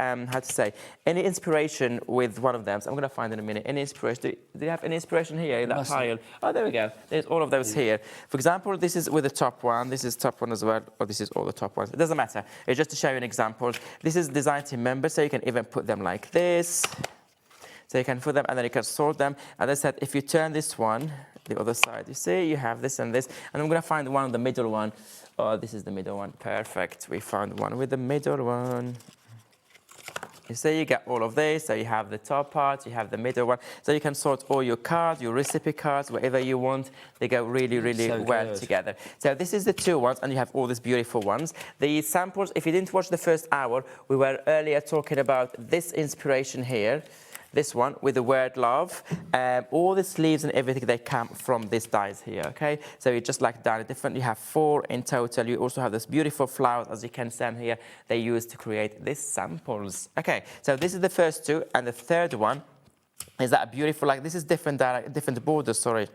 S17: any inspiration with one of them. So I'm going to find in a minute any inspiration. Do you have any inspiration here in that pile? Oh, there we go. There's all of those here. For example, this is with the top one. This is top one as well, or this is all the top ones. It doesn't matter. It's just to show you an example. This is design team members, so you can even put them like this. So you can put them and then you can sort them. As I said, if you turn this one, the other side, you see, you have this and this. And I'm going to find one, the middle one. Oh, this is the middle one. Perfect. We found one with the middle one. You see, you get all of this. So you have the top part, you have the middle one. So you can sort all your cards, your recipe cards, whatever you want. They go really, really well together. So this is the two ones, and you have all these beautiful ones. The samples, if you didn't watch the first hour, we were earlier talking about this inspiration here. This one with the word love. All the sleeves and everything, they come from these dies here, okay? So you just like done it different. You have 4 in total. You also have this beautiful flowers, as you can see here, they use to create these samples. Okay, so this is the first two, and the third one is that beautiful, like this is different borders, sorry.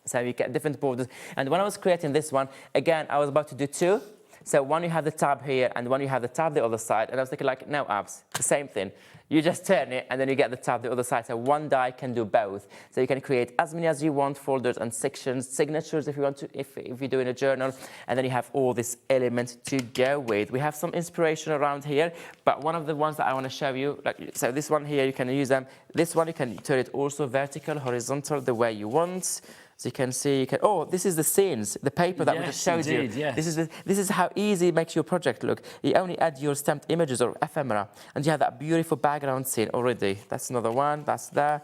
S17: So you get different borders. And when I was creating this one, again, I was about to do 2. So one you have the tab here, and one you have the tab the other side. And I was thinking like, no, Abs, the same thing. You just turn it, and then you get the tab the other side. So one die can do both. So you can create as many as you want, folders and sections, signatures if you want to, if you're doing a journal. And then you have all these elements to go with. We have some inspiration around here, but one of the ones that I want to show you, so this one here, you can use them. This one, you can turn it also vertical, horizontal, the way you want. So you can see, oh, this is the scenes, the paper that we just showed you.
S16: Yes.
S17: This is how easy it makes your project look. You only add your stamped images or ephemera, and you have that beautiful background scene already. That's another one, that's there.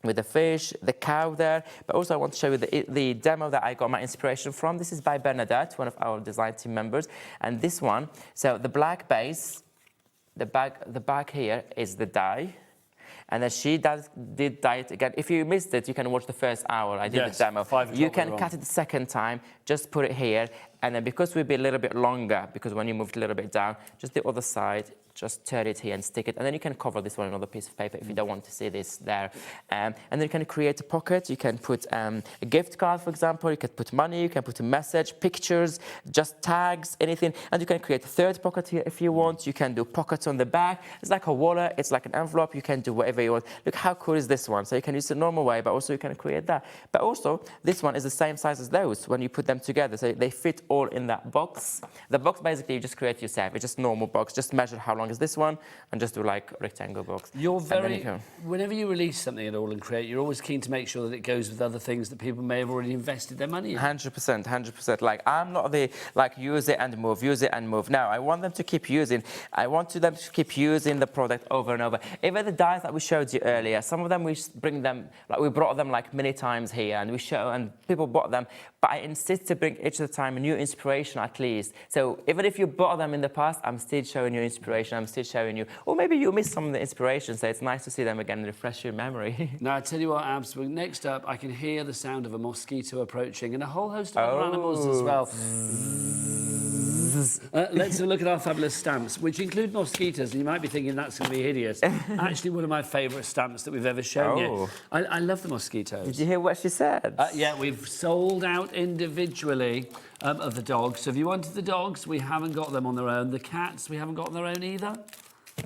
S17: With the fish, the cow there. But also I want to show you the demo that I got my inspiration from. This is by Bernadette, one of our design team members. And this one, so the black base, the back here is the die. And then she did dye it again. If you missed it, you can watch the first hour. I did the demo. You can cut it the second time, just put it here. And then because we'll be a little bit longer, because when you moved a little bit down, just the other side, just turn it here and stick it. And then you can cover this one on another piece of paper if you don't want to see this there. And then you can create a pocket. You can put a gift card, for example. You can put money. You can put a message, pictures, just tags, anything. And you can create a third pocket here if you want. You can do pockets on the back. It's like a wallet. It's like an envelope. You can do whatever you want. Look how cool is this one. So you can use it the normal way, but also you can create that. But also, this one is the same size as those when you put them together. So they fit all in that box. The box, basically, you just create yourself. It's just a normal box. Just measure how long is this one, and just do like a rectangle box.
S16: You're very, whenever you release something at AALL Create, you're always keen to make sure that it goes with other things that people may have already invested their money in.
S17: 100%, 100%. Like, I'm not the, like, use it and move, use it and move. No, I want them to keep using. I want them to keep using the product over and over. Even the dies that we showed you earlier, some of them we bring them, like we brought them like many times here, and we show, and people bought them, but I insist to bring each of the time a new inspiration at least. So even if you bought them in the past, I'm still showing you inspiration, I'm still showing you, or maybe you missed some of the inspiration, so it's nice to see them again and refresh your memory.
S16: Now, I tell you what, Abs, next up, I can hear the sound of a mosquito approaching and a whole host of other animals as well. Let's have a look at our fabulous stamps, which include mosquitoes, and you might be thinking that's going to be hideous. Actually, one of my favourite stamps that we've ever shown you. I love the mosquitoes.
S17: Did you hear what she said?
S16: Yeah, we've sold out individually of the dogs. So if you wanted the dogs, we haven't got them on their own. The cats, we haven't got on their own either.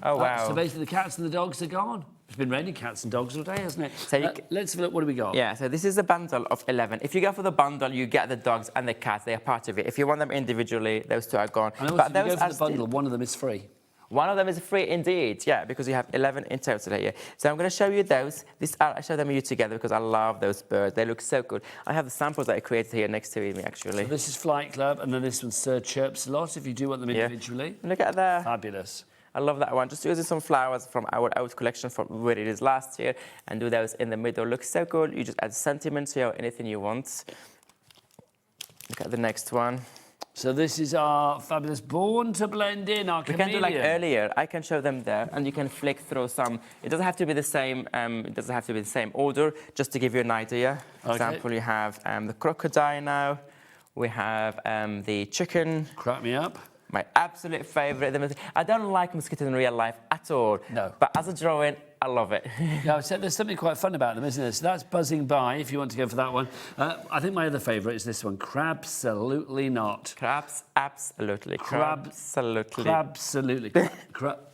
S17: Oh, wow.
S16: So basically, the cats and the dogs are gone. It's been raining cats and dogs all day, hasn't it? So let's have a look. What do we got?
S17: Yeah, so this is a bundle of 11. If you go for the bundle, you get the dogs and the cats. They are part of it. If you want them individually, those two are gone.
S16: And also, if you go for the bundle, one of them is free.
S17: One of them is free indeed, yeah, because you have 11 in total here. So I'm going to show you those. I show them you together because I love those birds. They look so good. I have the samples that I created here next to me, actually.
S16: So this is Flight Club, and then this one's Sir Chirps a Lot, if you do want them individually.
S17: Look at that.
S16: Fabulous.
S17: I love that one. Just using some flowers from our old collection from where it is last year and do those in the middle. Looks so good. You just add sentiments here or anything you want. Look at the next one.
S16: So this is our fabulous Born to Blend In, our
S17: We can do like
S16: chameleon.
S17: earlier. I can show them there, and you can flick through some. It doesn't have to be the same. It doesn't have to be the same order. Just to give you an idea. For example, you have the crocodile now. We have the chicken.
S16: Crack me up.
S17: My absolute favourite. I don't like mosquitoes in real life at all.
S16: No.
S17: But as a drawing, I love it.
S16: Yeah, so there's something quite fun about them, isn't there? So that's buzzing by, if you want to go for that one. I think my other favourite is this one, Crabsolutely Not.
S17: Crabs, absolutely.
S16: Crabsolutely. Crabsolutely.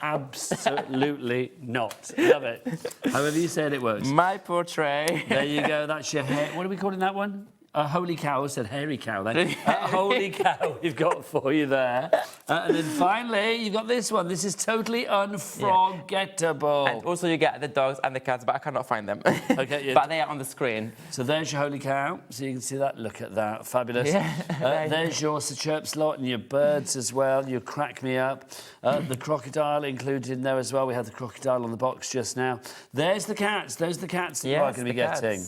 S16: Absolutely not. Love it. However you said it works.
S17: My portrait.
S16: There you go. That's your hair. What are we calling that one? A holy cow. I said hairy cow then. A holy cow we've got for you there. And then finally, you've got this one. This is totally unforgettable.
S17: And also you get the dogs and the cats, but I cannot find them.
S16: Okay, yeah.
S17: But they are on the screen.
S16: So there's your holy cow. So you can see that. Look at that. Fabulous.
S17: Yeah.
S16: There's your Sir Chirps lot and your birds as well. You crack me up. The crocodile included in there as well. We had the crocodile on the box just now. There's the cats. Those are the cats that you are going to be getting.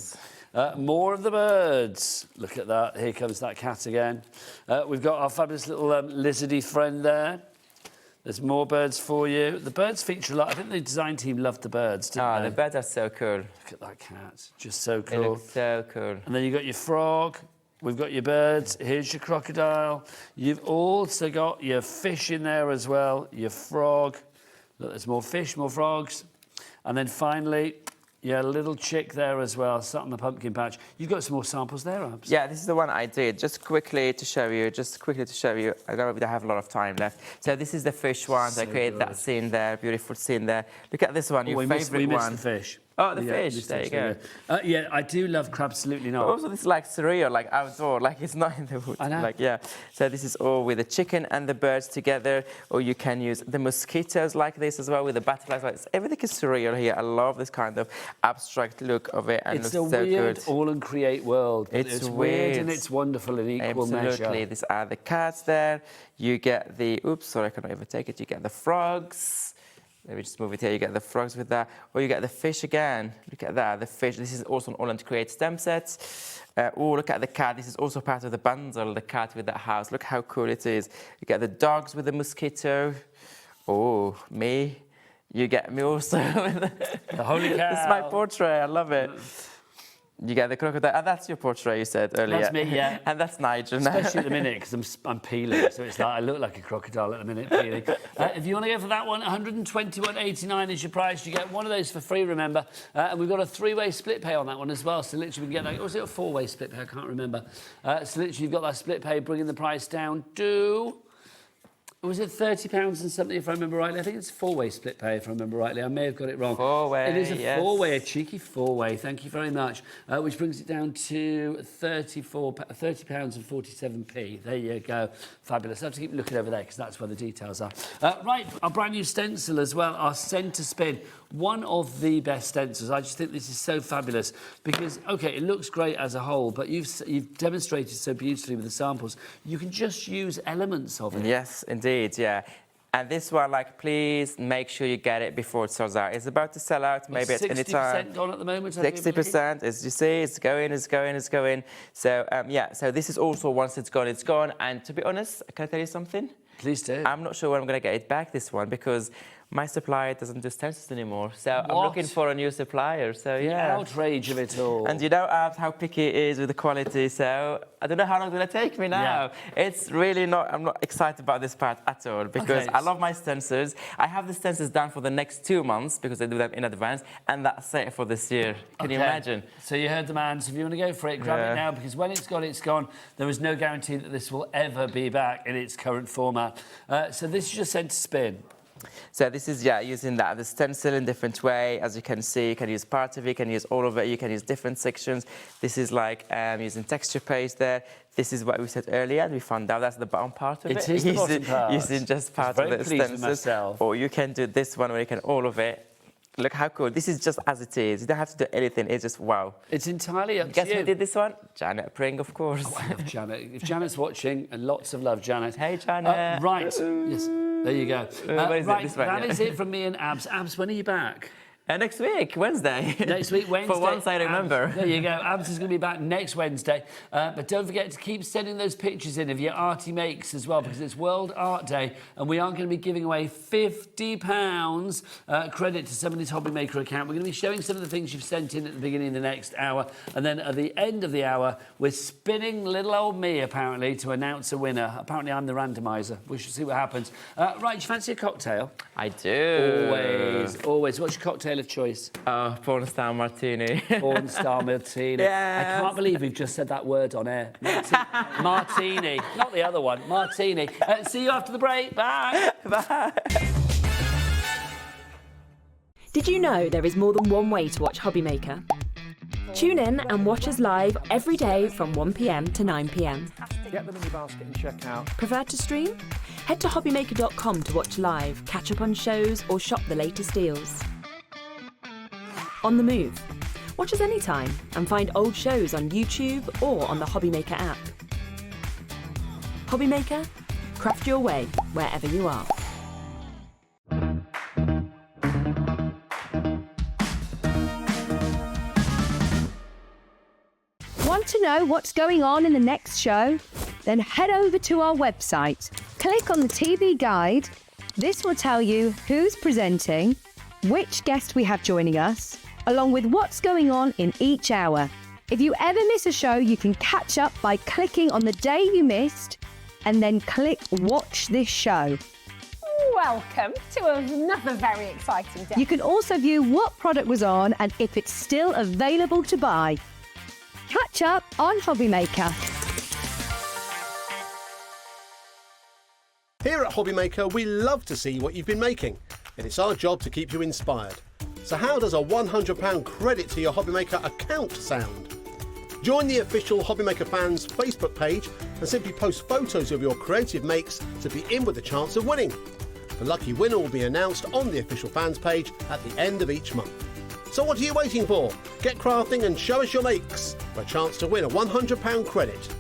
S16: More of the birds. Look at that. Here comes that cat again. We've got our fabulous little lizardy friend there. There's more birds for you. The birds feature a lot. I think the design team loved the birds, didn't they?
S17: The birds are so cool.
S16: Look at that cat. Just so cool.
S17: They look so cool.
S16: And then you've got your frog. We've got your birds. Here's your crocodile. You've also got your fish in there as well. Your frog. Look, there's more fish, more frogs. And then finally, yeah, a little chick there as well, sat on the pumpkin patch. You've got some more samples there, Abs.
S17: Yeah, this is the one I did. Just quickly to show you. I don't have a lot of time left. So this is the fish one. So I created that scene there, beautiful scene there. Look at this one, your favourite one.
S16: We missed the fish.
S17: Oh, the fish. There you go.
S16: Yeah, I do love Crabsolutely Not.
S17: But also, this is like surreal, like outdoor, like it's not in the woods.
S16: I know.
S17: Like, yeah. So this is all with the chicken and the birds together, or you can use the mosquitoes like this as well with the butterflies. Like this. Everything is surreal here. I love this kind of abstract look of it, and
S16: it's
S17: looks
S16: a
S17: so
S16: weird
S17: good.
S16: all and create world.
S17: It's
S16: weird and it's wonderful in equal measure.
S17: Absolutely. These are the cats there. You get the oops, sorry, I cannot overtake it. You get the frogs. Let me just move it here. You get the frogs with that. Or you get the fish again. Look at that, the fish. This is also an all-and create stem set. Oh, look at the cat. This is also part of the bundle, the cat with that house. Look how cool it is. You get the dogs with the mosquito. Oh, me. You get me also with
S16: the holy cow.
S17: This is my portrait. I love it. You get the crocodile. And that's your portrait you said earlier.
S16: That's me, yeah.
S17: And that's Nigel now.
S16: Especially at the minute, because I'm peeling, so it's like I look like a crocodile at the minute peeling. If you want to go for that one, £121.89 is your price. You get one of those for free, remember. And we've got a three-way split pay on that one as well. So literally we can get that. Or was it a four-way split pay? I can't remember. So literally you've got that split pay, bringing the price down to... Was it £30 and something, if I remember rightly? I think it's four-way split pay, if I remember rightly. I may have got it wrong.
S17: Four-way,
S16: it is a
S17: yes.
S16: four-way, a cheeky four-way. Thank you very much. Which brings it down to £30.47p. There you go. Fabulous. I have to keep looking over there because that's where the details are. Right, our brand new stencil as well, our Centre Spin. One of the best stencils. I just think this is so fabulous because, OK, it looks great as a whole, but you've demonstrated so beautifully with the samples. You can just use elements of it.
S17: Yes, indeed. Yeah, and this one, like, please make sure you get it before it sells out. It's about to sell out, maybe at any time.
S16: 60% gone at the moment.
S17: 60%, as you see, it's going. So yeah, so this is also once it's gone. And to be honest, can I tell you something?
S16: Please do.
S17: I'm not sure when I'm going to get it back, this one, because my supplier doesn't do stencils anymore. So I'm looking for a new supplier. So yeah.
S16: The outrage of it all.
S17: And you know how picky it is with the quality. So I don't know how long it's going to take me now. Yeah. It's really not, I'm not excited about this part at all because I love my stencils. I have the stencils done for the next 2 months because I do them in advance. And that's it for this year. Can you imagine?
S16: So you heard the man. So if you want to go for it, grab it now because when it's gone, it's gone. There is no guarantee that this will ever be back in its current format. So this is your Centre Spin.
S17: So this is, using the stencil in different way. As you can see, you can use part of it, you can use all of it, you can use different sections. This is like using texture paste there. This is what we said earlier, and we found out that's the bottom part of it.
S16: It is the bottom part.
S17: Using just part of the stencil. Or you can do this one where you can all of it. Look how cool. This is just as it is. You don't have to do anything. It's just wow.
S16: It's entirely up to
S17: Guess
S16: you.
S17: who did this one? Janet Pring, of course.
S16: Oh, I love Janet. If Janet's watching, and lots of love, Janet.
S17: Hey, Janet.
S16: Right. Yes. There you go. Right,
S17: this one,
S16: that is it from me and Abs. Abs, when are you back?
S17: Next week, Wednesday.
S16: Next week, Wednesday.
S17: For once, I remember.
S16: There you go. Abs is going to be back next Wednesday. But don't forget to keep sending those pictures in of your arty makes as well, because it's World Art Day, and we are going to be giving away £50 credit to somebody's HobbyMaker account. We're going to be showing some of the things you've sent in at the beginning of the next hour, and then at the end of the hour, we're spinning little old me, apparently, to announce a winner. Apparently, I'm the randomiser. We shall see what happens. Right, do you fancy a cocktail?
S17: I do.
S16: Always, always. What's your cocktail of choice?
S17: Porn star martini.
S16: Porn star martini.
S17: Yes.
S16: I can't believe we've just said that word on air. Martini. Not the other one. Martini. See you after the break. Bye.
S17: Bye.
S4: Did you know there is more than one way to watch HobbyMaker? Tune in and watch us live every day from 1 p.m. to 9 p.m.
S12: Get them in your basket and check out.
S4: Prefer to stream? Head to hobbymaker.com to watch live, catch up on shows, or shop the latest deals. On the move. Watch us anytime and find old shows on YouTube or on the HobbyMaker app. HobbyMaker, craft your way wherever you are.
S10: Want to know what's going on in the next show? Then head over to our website. Click on the TV guide. This will tell you who's presenting, which guest we have joining us, along with what's going on in each hour. If you ever miss a show, you can catch up by clicking on the day you missed and then click Watch This Show.
S11: Welcome to another very exciting day.
S10: You can also view what product was on and if it's still available to buy. Catch up on HobbyMaker.
S5: Here at HobbyMaker, we love to see what you've been making, and it's our job to keep you inspired. So how does a £100 credit to your HobbyMaker account sound? Join the official HobbyMaker fans Facebook page and simply post photos of your creative makes to be in with a chance of winning. The lucky winner will be announced on the official fans page at the end of each month. So what are you waiting for? Get crafting and show us your makes for a chance to win a £100 credit.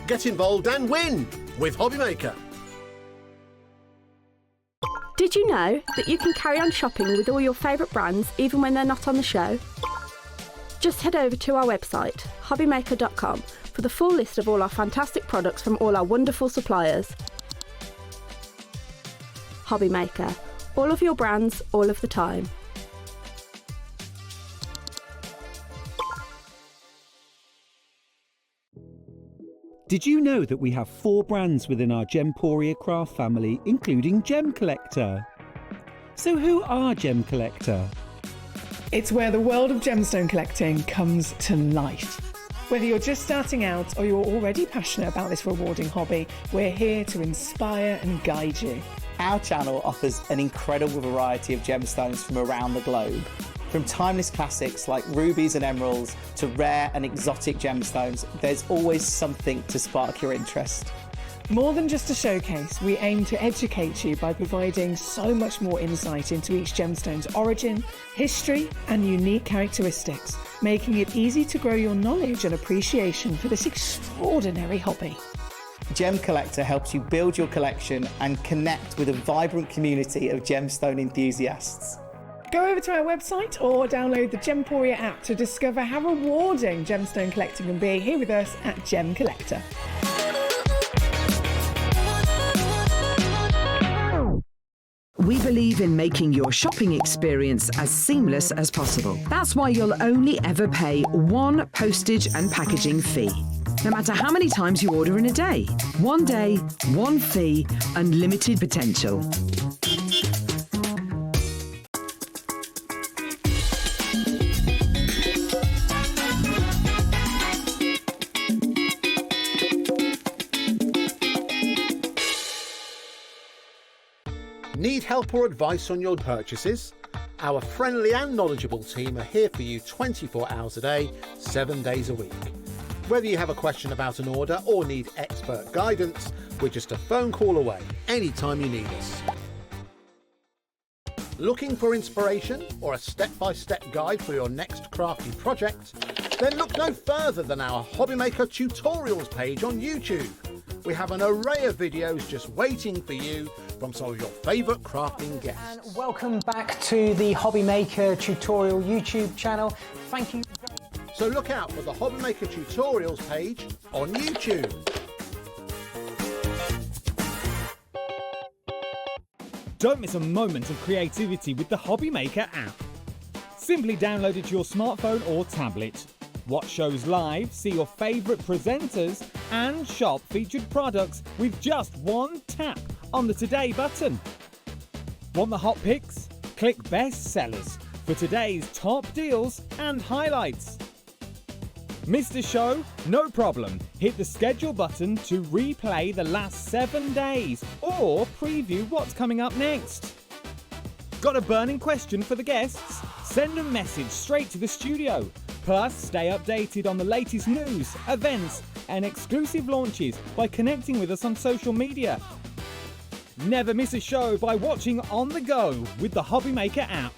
S5: Get involved and win with HobbyMaker.
S7: Did you know that you can carry on shopping with all your favourite brands even when they're not on the show? Just head over to our website, hobbymaker.com, for the full list of all our fantastic products from all our wonderful suppliers. HobbyMaker. All of your brands, all of the time.
S20: Did you know that we have 4 brands within our Gemporia craft family, including Gem Collector? So who are Gem Collector?
S21: It's where the world of gemstone collecting comes to life. Whether you're just starting out or you're already passionate about this rewarding hobby, we're here to inspire and guide you.
S22: Our channel offers an incredible variety of gemstones from around the globe. From timeless classics like rubies and emeralds to rare and exotic gemstones, there's always something to spark your interest.
S21: More than just a showcase, we aim to educate you by providing so much more insight into each gemstone's origin, history, and unique characteristics, making it easy to grow your knowledge and appreciation for this extraordinary hobby.
S22: Gem Collector helps you build your collection and connect with a vibrant community of gemstone enthusiasts.
S21: Go over to our website or download the Gemporia app to discover how rewarding gemstone collecting can be here with us at Gem Collector.
S6: We believe in making your shopping experience as seamless as possible. That's why you'll only ever pay one postage and packaging fee. No matter how many times you order in a day. One day, one fee, unlimited potential.
S5: Need help or advice on your purchases? Our friendly and knowledgeable team are here for you 24 hours a day, 7 days a week. Whether you have a question about an order or need expert guidance, we're just a phone call away anytime you need us. Looking for inspiration or a step-by-step guide for your next crafty project? Then look no further than our HobbyMaker tutorials page on YouTube. We have an array of videos just waiting for you from some of your favourite crafting guests.
S14: And welcome back to the HobbyMaker tutorial YouTube channel. Thank you.
S5: So look out for the HobbyMaker tutorials page on YouTube.
S15: Don't miss a moment of creativity with the HobbyMaker app. Simply download it to your smartphone or tablet. Watch shows live, see your favourite presenters, and shop featured products with just one tap on the Today button. Want the hot picks? Click Best Sellers for today's top deals and highlights. Missed a show? No problem. Hit the schedule button to replay the last 7 days or preview what's coming up next. Got a burning question for the guests? Send a message straight to the studio. Plus, stay updated on the latest news, events, and exclusive launches by connecting with us on social media. Never miss a show by watching on the go with the HobbyMaker app.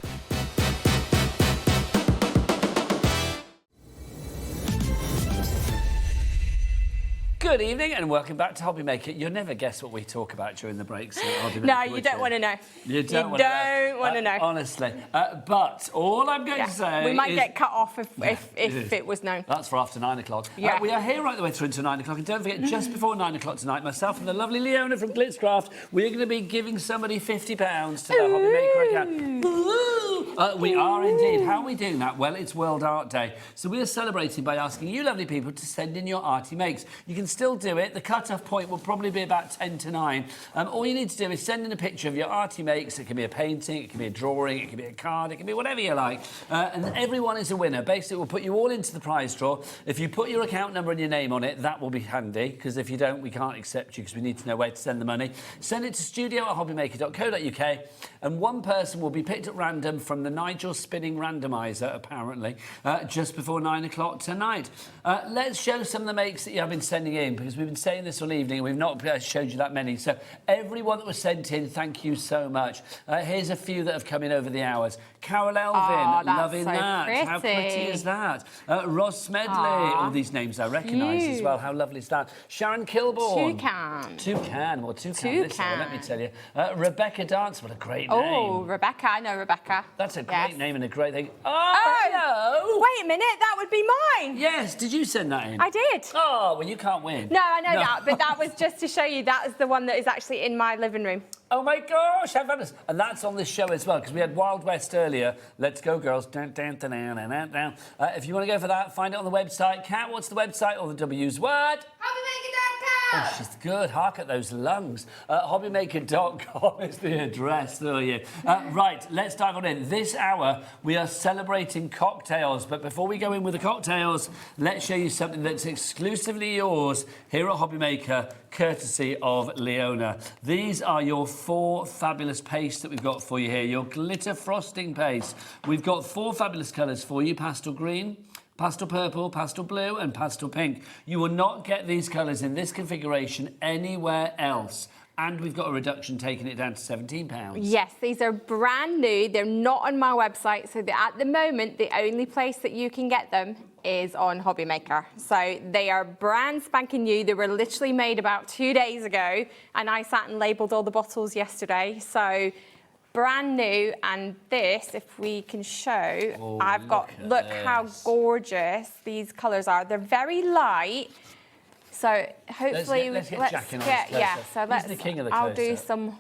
S16: Good evening and welcome back to HobbyMaker. You'll never guess what we talk about during the breaks at HobbyMaker.
S18: No, you don't want to know.
S16: You don't want to know. Honestly. But all I'm going to say
S18: we might
S16: is...
S18: get cut off if it was known.
S16: That's for after 9 o'clock.
S18: Yeah.
S16: We are here right the way through until 9 o'clock. And don't forget, just before 9 o'clock tonight, myself and the lovely Leona from Glitzcraft, we're going to be giving somebody £50 to their HobbyMaker account. We are indeed. How are we doing that? Well, it's World Art Day. So we are celebrating by asking you lovely people to send in your arty makes. You can still do it. The cut-off point will probably be about 10 to 9. All you need to do is send in a picture of your arty makes. It can be a painting, it can be a drawing, it can be a card, it can be whatever you like. And everyone is a winner. Basically, we'll put you all into the prize draw. If you put your account number and your name on it, that will be handy, because if you don't, we can't accept you because we need to know where to send the money. Send it to studio@hobbymaker.co.uk, and one person will be picked at random from the Nigel Spinning Randomizer, apparently, just before 9 o'clock tonight. Let's show some of the makes that you have been sending in, because we've been saying this all evening and we've not showed you that many. So everyone that was sent in, thank you so much. Here's a few that have come in over the hours. Carol Elvin, loving
S18: so
S16: that.
S18: pretty.
S16: How pretty is that? Ross Smedley, all these names I recognise as well. How lovely is that? Sharon Kilborn. Toucan. Well, Toucan. Listen, let me tell you. Rebecca Dance, what a great name.
S18: Oh, Rebecca, I know Rebecca.
S16: That's a great name and a great thing.
S18: Oh, wait a minute, that would be mine.
S16: Yes, did you send that in?
S18: I did.
S16: Oh, well, you can't win.
S18: No, I know that, but that was just to show you that is the one that is actually in my living room.
S16: Oh my gosh, how fabulous. And that's on this show as well, because we had Wild West earlier. Let's go, girls. Down, down, down, down, down, down. If you want to go for that, find it on the website. Kat, what's the website? Or the W's? What? HobbyMaker.com. Oh, she's good. Hark at those lungs. HobbyMaker.com is the address, there you. Right, let's dive on in. This hour, we are celebrating cocktails. But before we go in with the cocktails, let's show you something that's exclusively yours here at HobbyMaker, courtesy of Leona. These are your 4 fabulous pastes that we've got for you here, your glitter frosting paste. We've got 4 fabulous colours for you: pastel green, pastel purple, pastel blue and pastel pink. You will not get these colours in this configuration anywhere else. And we've got a reduction taking it down to £17.
S18: Yes, these are brand new. They're not on my website. So at the moment, the only place that you can get them is on HobbyMaker. So they are brand spanking new. They were literally made about 2 days ago. And I sat and labelled all the bottles yesterday. So brand new. And this, if we can show, I've got, look how gorgeous these colours are. They're very light. So hopefully
S16: let's get Jack in on this closer.
S18: So
S16: He's the king of the
S18: I'll
S16: closer.
S18: do some.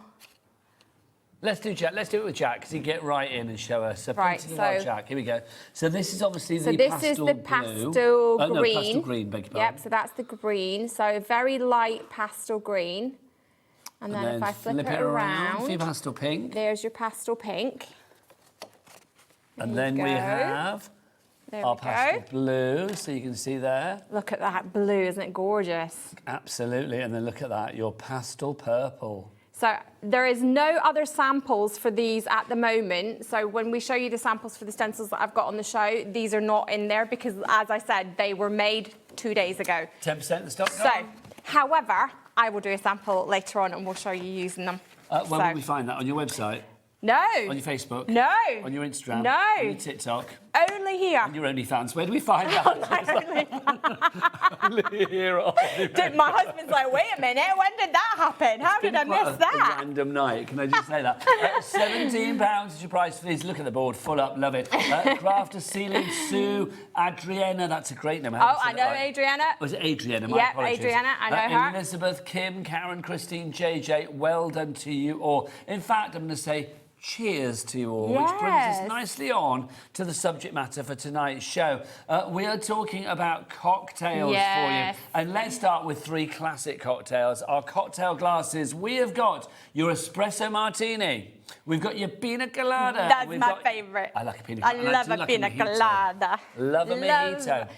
S16: Let's do Jack. Let's do it with Jack, because he get right in and show us. So
S18: right,
S16: so Jack. Here we go. So this is obviously
S18: so
S16: the
S18: this
S16: pastel
S18: is the
S16: blue.
S18: pastel green.
S16: No, pastel green. Beg your pardon.
S18: Yep. So that's the green. So very light pastel green. And then if I flip it around
S16: for your pastel pink.
S18: There's your pastel pink.
S16: And then we have our pastel blue, so you can see there.
S18: Look at that blue, isn't it gorgeous?
S16: Absolutely, and then look at that, your pastel purple.
S18: So there is no other samples for these at the moment. So when we show you the samples for the stencils that I've got on the show, these are not in there because, as I said, they were made 2 days ago.
S16: 10% in stock.
S18: So, however, I will do a sample later on and we'll show you using them.
S16: Where will we find that? On your website?
S18: No.
S16: On your Facebook?
S18: No.
S16: On your Instagram?
S18: No.
S16: On your TikTok?
S18: Only here.
S16: On your OnlyFans? Where do we find that? Literally here on
S18: My husband's like, wait a minute, when did that happen? How did I miss that?
S16: A random night, can I just say that? £17 is your price for these. Look at the board, full up, love it. Crafter, Ceiling, Sue, Adriana, that's a great name.
S18: I know Adriana.
S16: Was it Adriana?
S18: Yep,
S16: Apologies.
S18: Adriana, I know her.
S16: Elizabeth, Kim, Karen, Christine, JJ, well done to you all. In fact, I'm going to say cheers to you all, which brings us nicely on to the subject matter for tonight's show. We are talking about cocktails for you. And let's start with 3 classic cocktails. Our cocktail glasses, we have got your espresso martini. We've got your pina colada.
S18: That's my favourite.
S16: I like a pina colada.
S18: I love a pina colada.
S16: Love a mojito.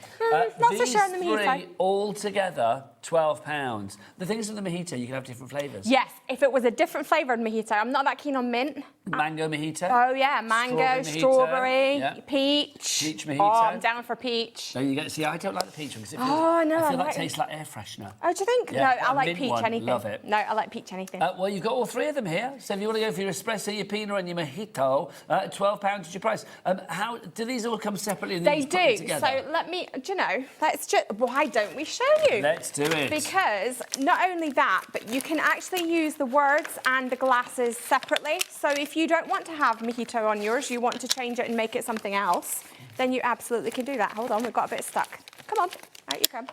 S18: Not so sure on the
S16: These
S18: mojito.
S16: 3 all together, £12. The things with the mojito, you can have different flavours.
S18: Yes, if it was a different flavoured mojito. I'm not that keen on mint.
S16: Mango mojito.
S18: Oh, yeah, mango, strawberry, peach.
S16: Peach mojito.
S18: Oh, I'm down for peach.
S16: There you go. See, I don't like the peach one because it feels,
S18: Oh, no,
S16: I feel
S18: I
S16: that
S18: like
S16: tastes like air freshener.
S18: Oh, do you think?
S16: Yeah,
S18: No, I
S16: a
S18: like
S16: mint
S18: peach
S16: one,
S18: anything.
S16: love it.
S18: No, I like peach anything.
S16: Well, you've got all 3 of them here. So if you want to go for your espresso, your pina and your mojito, £12 is your price. How do these all come separately and then
S18: They
S16: you just put them
S18: do.
S16: together?
S18: So let me, do you know, let's just, why don't we show you?
S16: Let's do it.
S18: Because not only that, but you can actually use the words and the glasses separately. So if you don't want to have mojito on yours, you want to change it and make it something else, then you absolutely can do that. Hold on, we've got a bit stuck. Come on, out you come.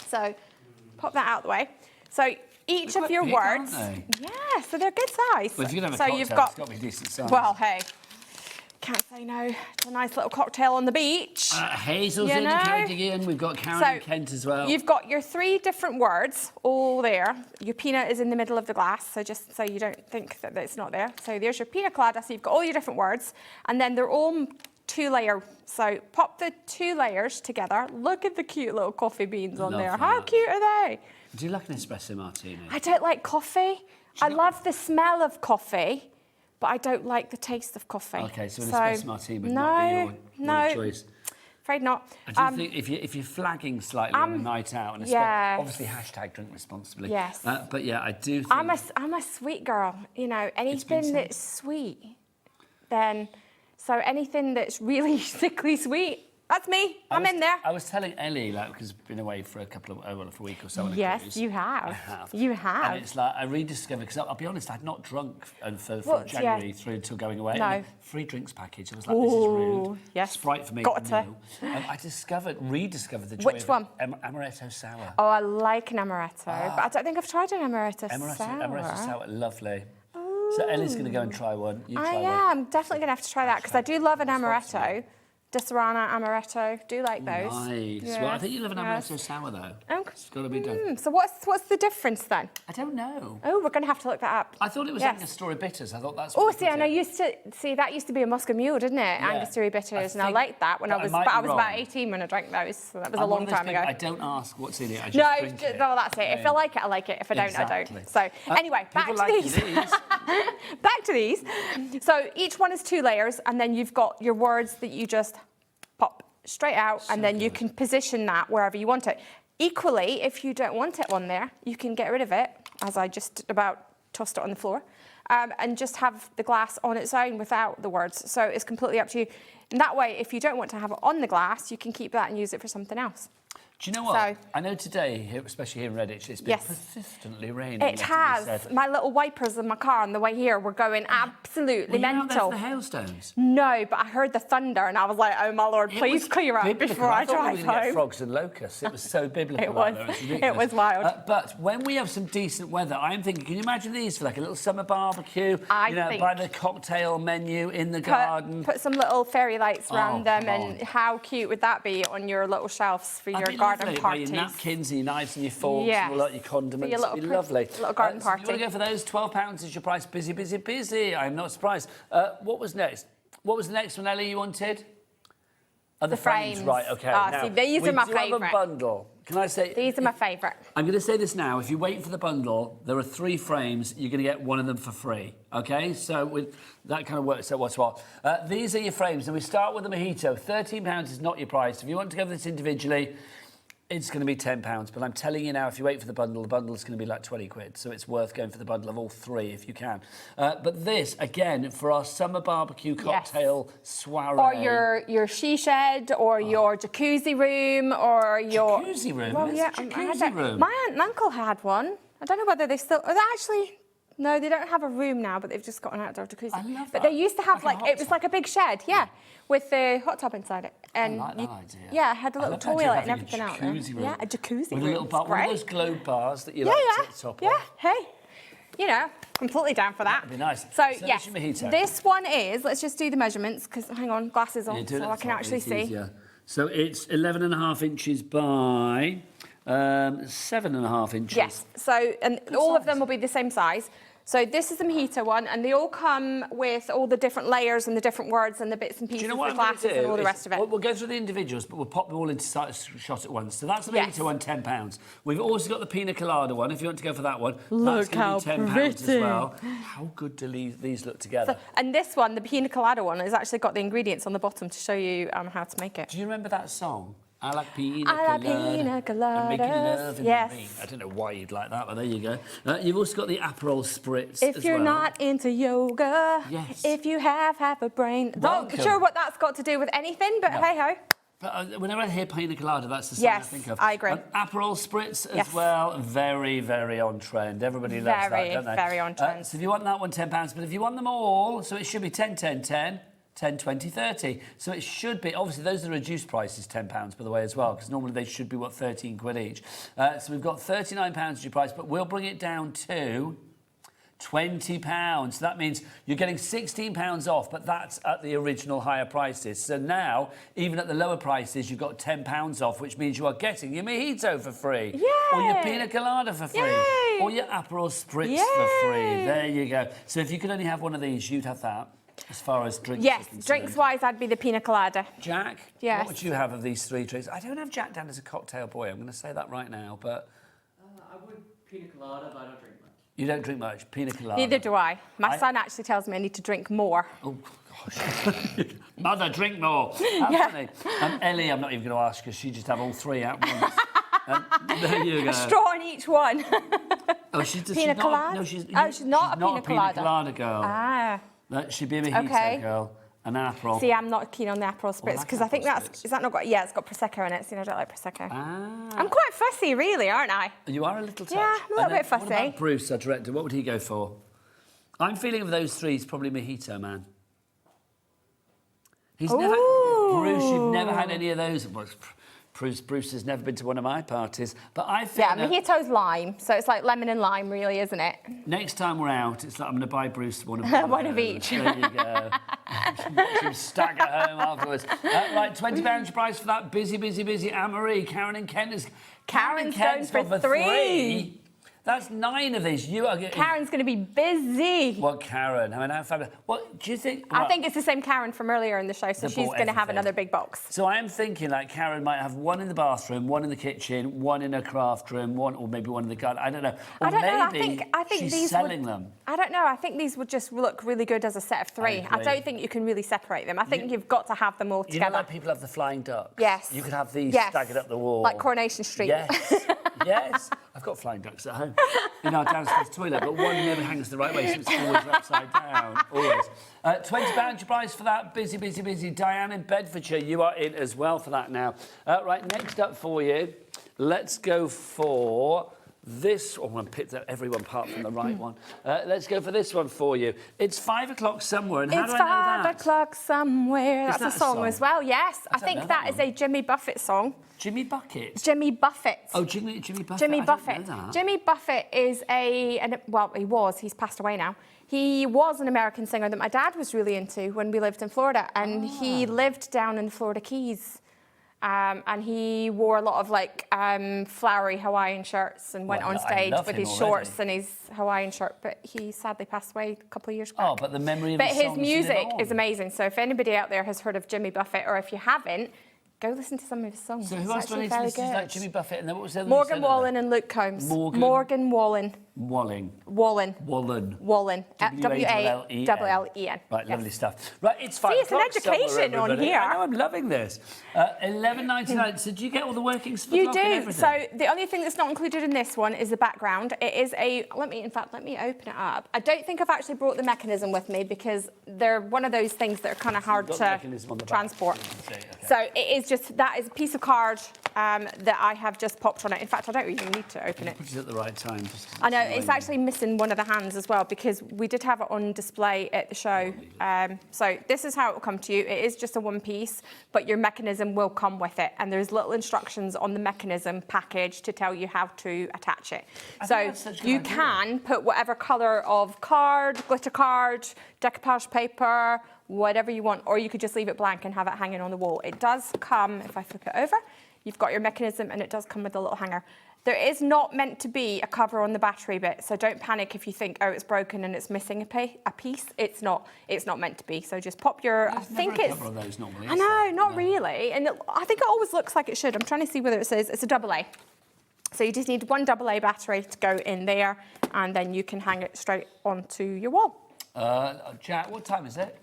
S18: So pop that out of the way. So each of your words, yeah, so they're good size.
S16: Well, if you can have a
S18: so
S16: cocktail,
S18: you've got,
S16: it's got to be decent size.
S18: well, hey, can't say no to a nice little cocktail on the beach.
S16: Hazel's
S18: You
S16: in,
S18: know?
S16: Carrie in. We've got Karen and Kent as well.
S18: You've got your 3 different words all there. Your pina is in the middle of the glass, so just so you don't think that it's not there. So there's your pina colada, so you've got all your different words, and then they're all 2-layer. So pop the 2 layers together. Look at the cute little coffee beans on there. How cute are they?
S16: Do you like an espresso martini?
S18: I don't like coffee. I love the smell of coffee, but I don't like the taste of coffee.
S16: Okay, so an espresso martini would not be your choice.
S18: Afraid not.
S16: I do think if you're flagging slightly on a night out, and obviously hashtag drink responsibly.
S18: Yes.
S16: But yeah, I do think...
S18: I'm a sweet girl. You know, anything that's sweet, then... So anything that's really sickly sweet, that's me. I'm in there.
S16: I was telling Ellie, like, because I've been away for for a week or so on a
S18: Yes,
S16: cruise.
S18: you have.
S16: I have.
S18: You have.
S16: And it's like, I rediscovered, because I'll be honest, I'd not drunk from January through until going away.
S18: No.
S16: And the free drinks package, I was like, this is rude.
S18: Yes.
S16: Sprite for me.
S18: Got to.
S16: I rediscovered the joy
S18: Which
S16: of
S18: one?
S16: Amaretto sour.
S18: Oh, I like an amaretto, but I don't think I've tried an amaretto sour.
S16: Amaretto sour, lovely. So Ellie's going to go and try one. You try one.
S18: I'm definitely going to have to try that because I do love an amaretto. Disaronno, amaretto, do like those.
S16: Nice.
S18: Yes.
S16: Well, I think you love an amaretto sour, though.
S18: Okay.
S16: It's got to be done.
S18: So what's the difference then?
S16: I don't know.
S18: Oh, we're going to have to look that up.
S16: I thought it was Angostura bitters. I thought that's
S18: Oh,
S16: what
S18: see, and I used to that used to be a Muscat Mule, didn't it? Angostura bitters, and I liked that when I was about 18 when I drank those. So that was a long time ago.
S16: I don't ask what's in it. I just drink it.
S18: No, that's it. If I like it, I like it. If I don't, I don't. So anyway, back to these. Back to these. So each one is 2 layers, and then you've got your words that you just pop straight out, and then you can position that wherever you want it. Equally, if you don't want it on there, you can get rid of it, as I just about tossed it on the floor, and just have the glass on its own without the words. So it's completely up to you. And that way, if you don't want to have it on the glass, you can keep that and use it for something else.
S16: Do you know what? I know today, especially here in Redditch, it's been persistently raining.
S18: It has. My little wipers in my car on the way here were going absolutely mental.
S16: Were you out there for the hailstones?
S18: No, but I heard the thunder and I was like, oh my Lord, please clear up before I drive home.
S16: Get frogs and locusts. It was so biblical.
S18: It was wild.
S16: But when we have some decent weather, I'm thinking, can you imagine these for like a little summer barbecue? By the cocktail menu in the garden.
S18: Put some little fairy lights around them, and how cute would that be on your little shelves for your garden parties?
S16: By your napkins and your knives and your forks and all that, your condiments. It'd be lovely.
S18: Little garden party.
S16: You want to go for those? £12 is your price. Busy, busy, busy. I'm not surprised. What was next? What was the next one, Ellie, you wanted?
S18: The frames.
S16: Right, OK.
S18: Now, see, these are my favourite.
S16: We do have a bundle. Can I say...
S18: These are my favourite.
S16: I'm going to say this now. If you wait for the bundle, there are 3 frames. You're going to get one of them for free. OK? So that kind of works out what's what. These are your frames. And we start with the mojito. £13 is not your price. If you want to go for this individually... It's going to be £10, but I'm telling you now, if you wait for the bundle's going to be like 20 quid, so it's worth going for the bundle of all three if you can. But this, again, for our summer barbecue cocktail soiree.
S18: Or your she shed, or your jacuzzi room, or your...
S16: Jacuzzi room?
S18: Well, yeah,
S16: Jacuzzi room?
S18: My aunt and uncle had one. I don't know whether they still... Or they actually... No, they don't have a room now, but they've just got an outdoor jacuzzi.
S16: I love
S18: but
S16: that.
S18: they used to have,
S16: Like a hot
S18: it was like a big shed, with the hot tub inside it. And
S16: I like that idea.
S18: Yeah, it had a
S16: I
S18: little
S16: love the idea of
S18: toilet and
S16: having
S18: everything
S16: a
S18: out there.
S16: jacuzzi room.
S18: Yeah, a jacuzzi
S16: With
S18: room.
S16: a little bar,
S18: It's
S16: one of
S18: great.
S16: those globe bars that you
S18: Yeah,
S16: like
S18: yeah.
S16: to top
S18: Yeah,
S16: off.
S18: hey. You know, completely down for that.
S16: That'd be nice.
S18: So
S16: this
S18: yes,
S16: is your mojito.
S18: this one is, let's just do the measurements, because hang on, glasses on,
S16: Yeah, do it
S18: so
S16: at
S18: I
S16: the
S18: can
S16: top,
S18: actually
S16: it's
S18: see.
S16: easier. So it's 11.5 inches by 7.5 inches.
S18: Yes, so, and all of them will be the same size. So this is the mojito one, and they all come with all the different layers and the different words and the bits and pieces,
S16: Do you know what
S18: the
S16: I'm going
S18: glasses
S16: to do?
S18: and all the rest of it.
S16: We'll go through the individuals, but we'll pop them all into shot at once. So that's the
S18: Yes.
S16: mojito one, £10. We've also got the pina colada one, if you want to go for that one.
S18: Look
S16: that's going to be
S18: how
S16: £10 as
S18: pretty.
S16: well. How good do these look together?
S18: So, and this one, the pina colada one, has actually got the ingredients on the bottom to show you how to make it.
S16: Do you remember that song? I like pina
S18: I like
S16: colada.
S18: pina
S16: And making love
S18: coladas.
S16: in
S18: Yes.
S16: the rain. I don't know why you'd like that, but there you go. You've also got the Aperol Spritz
S18: If
S16: as
S18: you're
S16: well.
S18: not into yoga,
S16: Yes.
S18: if you have half a brain. Not
S16: Welcome.
S18: sure what that's got to do with anything, but
S16: No.
S18: hey-ho.
S16: But whenever I hear pina colada, that's the song
S18: Yes,
S16: I think of.
S18: I agree.
S16: Aperol Spritz as
S18: Yes.
S16: well, very, very on trend. Everybody loves that,
S18: Very,
S16: don't they?
S18: very on trend.
S16: So if you want that one, £10. But if you want them all, so it should be 10, 10, 10, 10, 20, 30. So it should be, obviously those are reduced prices, £10 by the way as well, because normally they should be, 13 quid each. So we've got £39 as your price, but we'll bring it down to £20. So that means you're getting £16 off, but that's at the original higher prices. So now, even at the lower prices, you've got £10 off, which means you are getting your mojito for free.
S18: Yay!
S16: Or your pina colada for free.
S18: Yay!
S16: Or your Aperol Spritz
S18: Yay!
S16: for free. There you go. So if you could only have one of these, you'd have that. As far as drinks are
S18: Yes,
S16: concerned.
S18: drinks-wise, I'd be the pina colada.
S16: Jack,
S18: Yes.
S16: what would you have of these three drinks? I don't have Jack down as a cocktail boy. I'm going to say that right now, but...
S19: I would pina colada, but I don't drink much.
S16: You don't drink much. Pina colada.
S18: Neither do I. My son actually tells me I need to drink more.
S16: Oh, gosh. Mother, drink more. How funny. Ellie, I'm not even going to ask because she just have all three at once. There you go.
S18: A straw in each one.
S16: Oh, she's
S18: Pina
S16: not,
S18: colada?
S16: no, she's
S18: not a
S16: not
S18: pina
S16: a colada girl.
S18: Ah.
S16: No, she'd be a mojito
S18: Okay.
S16: girl. An Aperol.
S18: See, I'm not keen on the Aperol Spritz
S16: like
S18: because I think
S16: Aperol
S18: that's... Is that not got... Yeah, it's got Prosecco in it, so I don't like Prosecco.
S16: Ah.
S18: I'm quite fussy, really, aren't I?
S16: You are a little touch.
S18: Yeah, I'm a little
S16: And then
S18: bit fussy.
S16: What about Bruce, our director? What would he go for? I'm feeling of those three, he's probably mojito man. He's never... Bruce, you've never had any of those. Well, Bruce has never been to one of my parties, but I think...
S18: Yeah, mojito's lime, so it's like lemon and lime, really, isn't it?
S16: Next time we're out, it's like I'm going to buy Bruce one of
S18: One of each.
S16: There you go. Watch him stack at home afterwards. Right, £20 price for that. Busy, busy, busy. Anne-Marie, Karen and Ken is...
S18: Karen's going for three.
S16: That's 9 of these. You are getting...
S18: Karen's going to be busy.
S16: What, Karen? I mean, how fabulous. What do you think?
S18: I think it's the same Karen from earlier in the show, so
S16: They
S18: she's
S16: bought
S18: going to have
S16: everything.
S18: another big box.
S16: So I am thinking like Karen might have one in the bathroom, one in the kitchen, one in her craft room, one or maybe one in the garden. I don't know. Or
S18: I don't know.
S16: maybe
S18: I think
S16: she's
S18: these
S16: selling
S18: would,
S16: them.
S18: I don't know. I think these would just look really good as a set of three. I
S16: agree.
S18: don't think you can really separate them. I think you've got to have them all
S16: You know,
S18: together.
S16: like people have the flying ducks.
S18: Yes.
S16: You could have these
S18: Yes.
S16: staggered up the wall.
S18: Like Coronation Street.
S16: Yes. Yes. I've got flying ducks at home in our downstairs toilet, but one never hangs the right way, so it's always upside down. Always. £20 price for that. Busy, busy, busy. Diane in Bedfordshire, you are in as well for that now. Right, next up for you, let's go for this. Oh, I'm going to pick everyone apart from the right one. Let's go for this one for you. It's 5 o'clock somewhere, and how
S18: It's
S16: do I know
S18: 5
S16: that?
S18: o'clock somewhere.
S16: Is
S18: That's
S16: that
S18: a
S16: a
S18: song,
S16: song?
S18: as well. Yes, I
S16: don't
S18: think
S16: know
S18: that
S16: that
S18: is a Jimmy Buffett song.
S16: Jimmy Bucket?
S18: Jimmy Buffett.
S16: Oh, Jimmy Buffett.
S18: Jimmy
S16: I
S18: Buffett.
S16: didn't know that.
S18: Jimmy Buffett is well, he was. He's passed away now. He was an American singer that my dad was really into when we lived in Florida, and he lived down in the Florida Keys. And he wore a lot of like flowery Hawaiian shirts and went
S16: Well,
S18: on
S16: I
S18: stage
S16: love
S18: with
S16: him
S18: his
S16: already.
S18: shorts and his Hawaiian shirt. But he sadly passed away a couple of years back.
S16: Oh, but the memory of
S18: But
S16: his
S18: his
S16: songs
S18: music
S16: live on.
S18: is amazing. So if anybody out there has heard of Jimmy Buffett, or if you haven't, go listen to some of his songs.
S16: So who
S18: It's
S16: else do I
S18: actually
S16: need to
S18: very
S16: listen to?
S18: good.
S16: Like Jimmy Buffett, and then what was the other
S18: Morgan
S16: one you said?
S18: Wallen and Luke Combs.
S16: Morgan
S18: Morgan Wallen.
S16: Walling.
S18: Wallen.
S16: Wallen.
S18: Wallen. W-A-L-L-E-N.
S16: Right, lovely stuff. Right, it's 5
S18: See, it's an
S16: o'clock somewhere,
S18: education on
S16: everybody.
S18: here.
S16: I know, I'm loving this. $11.99. So do you get all the workings for the
S18: You
S16: clock and
S18: do.
S16: everything?
S18: So the only thing that's not included in this one is the background. It is a, let me open it up. I don't think I've actually brought the mechanism with me because they're one of those things that are kind of hard to transport. So it is just, that is a piece of card that I have just popped on it. In fact, I don't even need to open it.
S16: Put it at the right time.
S18: I know, it's actually missing one of the hands as well because we did have it on display at the show. So this is how it will come to you. It is just a one piece, but your mechanism will come with it. And there's little instructions on the mechanism package to tell you how to attach it. So you can put whatever colour of card, glitter card, decoupage paper, whatever you want, or you could just leave it blank and have it hanging on the wall. It does come, if I flip it over, you've got your mechanism and it does come with a little hanger. There is not meant to be a cover on the battery bit, so don't panic if you think, oh, it's broken and it's missing a piece. It's not meant to be. So just pop your, I think it's,
S16: cover on those normally,
S18: I know, not really. And I think it always looks like it should. I'm trying to see whether it says, it's a AA. So you just need one AA battery to go in there, and then you can hang it straight onto your wall.
S16: Jack, what time is it?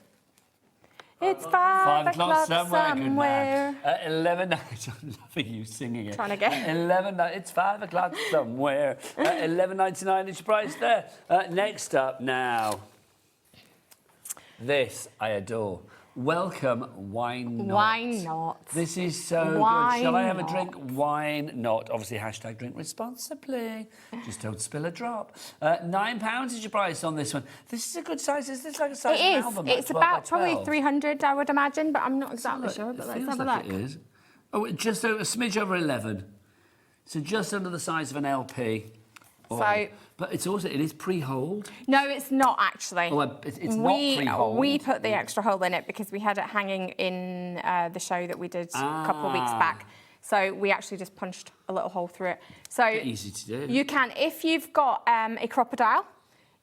S18: It's 5 o'clock
S16: somewhere. Good man.
S18: somewhere.
S16: 11 nights. I'm loving you singing it.
S18: Trying to get
S16: 11 nights. It's 5 o'clock somewhere. 11.99 is your price there. Next up now. This I adore. Welcome, Why Not?
S18: Why not?
S16: This is so
S18: Why
S16: good. Shall I have
S18: not?
S16: a drink? Wine not. Obviously, hashtag drink responsibly. Just don't spill a drop. £9 is your price on this one. This is a good size. Is this like a size of an album?
S18: It's about probably 300, I would imagine, but I'm not exactly sure. But let's have a look.
S16: It is. Oh, just a smidge over 11. So just under the size of an LP.
S18: So,
S16: but it is pre-holed.
S18: No, it's not actually.
S16: Oh, it's not pre-holed.
S18: We put the extra hole in it because we had it hanging in the show that we did a couple of weeks back. So we actually just punched a little hole through it. So
S16: easy to do.
S18: You can, if you've got a crocodile,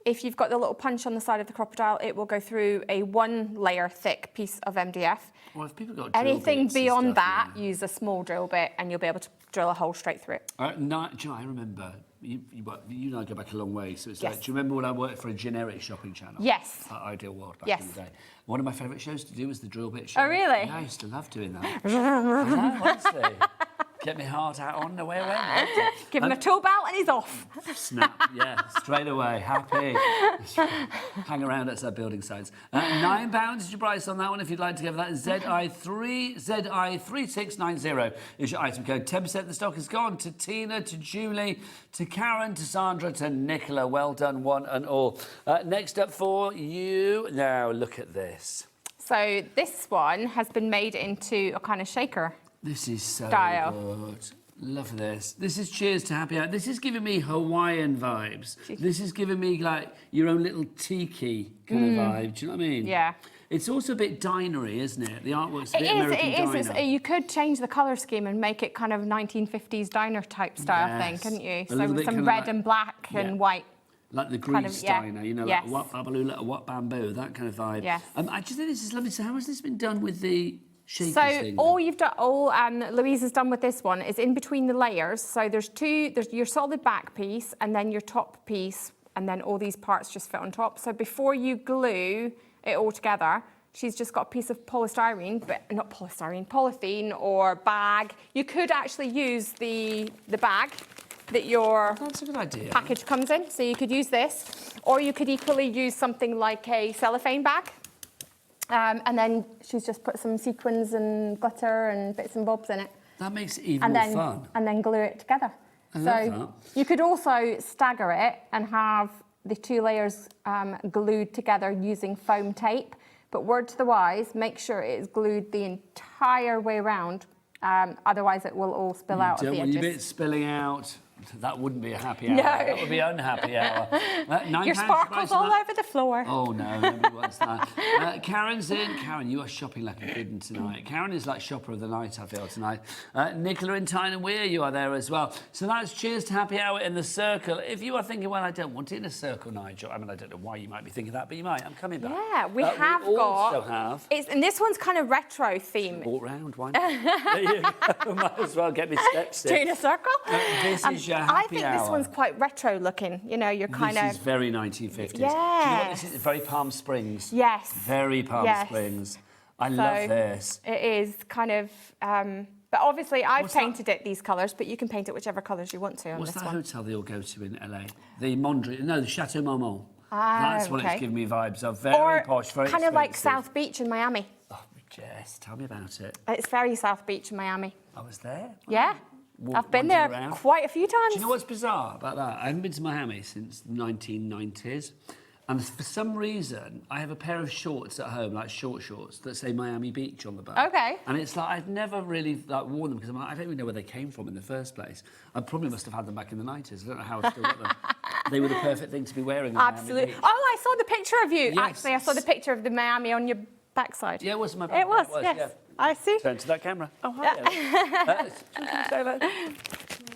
S18: if you've got the little punch on the side of the crocodile, it will go through a 1 layer thick piece of MDF.
S16: Well, if people got
S18: anything beyond that, use a small drill bit and you'll be able to drill a hole straight through it.
S16: Joe, I remember, you and I go back a long way, so it's like, do you remember when I worked for a generic shopping channel?
S18: Yes.
S16: At Ideal World back in the day. One of my favourite shows to do was the drill bit show.
S18: Oh, really?
S16: Yeah, I used to love doing that. I know, honestly. Get my heart out on the way away.
S18: Give him a tool belt and he's off.
S16: Snap, yeah, straight away, happy. Hang around outside building sites. £9 is your price on that one if you'd like to give that. ZI3690 is your item code. 10% of the stock is gone to Tina, to Julie, to Karen, to Sandra, to Nicola. Well done, one and all. Next up for you, now look at this.
S18: So this one has been made into a kind of shaker.
S16: This is so
S18: style.
S16: Good. Love this. This is Cheers to Happy Hour. This is giving me Hawaiian vibes. This is giving me like your own little tiki kind of vibe. Do you know what I mean?
S18: Yeah.
S16: It's also a bit dinery, isn't it? The artwork's a bit American diner.
S18: You could change the colour scheme and make it kind of 1950s diner type style thing, couldn't you? So with some red and black and white.
S16: Like the Grease diner, you know, like what babaloo, like what bamboo, that kind of vibe.
S18: Yes.
S16: I just think this is lovely. So how has this been done with the shakers
S18: So
S16: thing?
S18: all Louise has done with this one is in between the layers. So there's your solid back piece and then your top piece, and then all these parts just fit on top. So before you glue it all together, she's just got a piece of polystyrene, but not polystyrene, polythene or bag. You could actually use the bag that your package comes in. So you could use this, or you could equally use something like a cellophane bag. And then she's just put some sequins and glitter and bits and bobs in it.
S16: That makes it even more fun.
S18: And then glue it together.
S16: I love that.
S18: You could also stagger it and have the 2 layers glued together using foam tape. But word to the wise, make sure it is glued the entire way around. Otherwise, it will all spill out of the edges.
S16: When you're spilling out, that wouldn't be a happy hour.
S18: No.
S16: That would be unhappy hour.
S18: Your sparkles all over the floor.
S16: Oh, no, nobody wants that. Karen's in. Karen, you are shopping like a good one tonight. Karen is like shopper of the night, I feel, tonight. Nicola and Tyne and Weir, you are there as well. So that's Cheers to Happy Hour in the circle. If you are thinking, well, I don't want it in a circle, Nigel. I mean, I don't know why you might be thinking that, but you might. I'm coming back.
S18: Yeah, we have
S16: we
S18: got...
S16: also have...
S18: And this one's kind of retro theme.
S16: Walk round, why not? There you go. Might as well get me steps in.
S18: Doing a circle?
S16: This is your
S18: I
S16: happy
S18: think
S16: hour.
S18: this one's quite retro looking. You know, you're kind
S16: This
S18: of...
S16: is very 1950s.
S18: Yes.
S16: Do you know what this is? Very Palm Springs.
S18: Yes.
S16: Very Palm
S18: Yes.
S16: Springs. I
S18: So,
S16: love this.
S18: It is kind of... but obviously, I've
S16: What's
S18: painted it these colours, but you can paint it whichever colours you want to on
S16: What's
S18: this
S16: that
S18: one.
S16: hotel they all go to in LA? The Mondrian. No, the Chateau Marmont.
S18: Ah,
S16: That's what
S18: okay.
S16: it's giving me vibes of. Very
S18: Or
S16: posh, very
S18: kind of like
S16: expensive.
S18: South Beach in Miami.
S16: Jess, tell me about it.
S18: It's very South Beach in Miami.
S16: I was there.
S18: Yeah. I've been there
S16: Wandering around.
S18: quite a few times.
S16: Do you know what's bizarre about that? I haven't been to Miami since the 1990s. And for some reason, I have a pair of shorts at home, like short shorts, that say Miami Beach on the back.
S18: Okay.
S16: And it's like, I've never really like worn them because I don't even know where they came from in the first place. I probably must have had them back in the 90s. I don't know how I still got them. They were the perfect thing to be wearing on Miami
S18: Absolutely.
S16: Beach.
S18: Oh, I saw the picture of you.
S16: Yes.
S18: Actually, I saw the picture of the Miami on your backside.
S16: Yeah, it was my
S18: It was, yes.
S16: yeah.
S18: I see.
S16: Turn to that camera. Oh, hi. Ellie.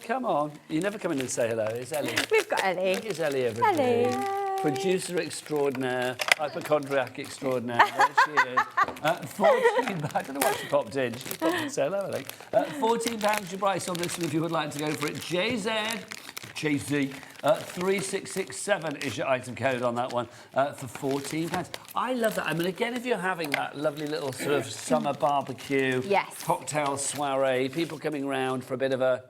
S16: Come on. You never come in and say hello. It's Ellie.
S18: We've got Ellie.
S16: Here's Ellie, everybody.
S18: Ellie.
S16: Producer extraordinaire, hypochondriac extraordinaire. There she is. 14. I don't know why she popped in. She popped in to say hello, I think. £14 your price on this one if you would like to go for it. JZ 3667 is your item code on that one for £14. I love that. I mean, again, if you're having that lovely little sort of summer barbecue, cocktail soiree, people coming round for a bit of a,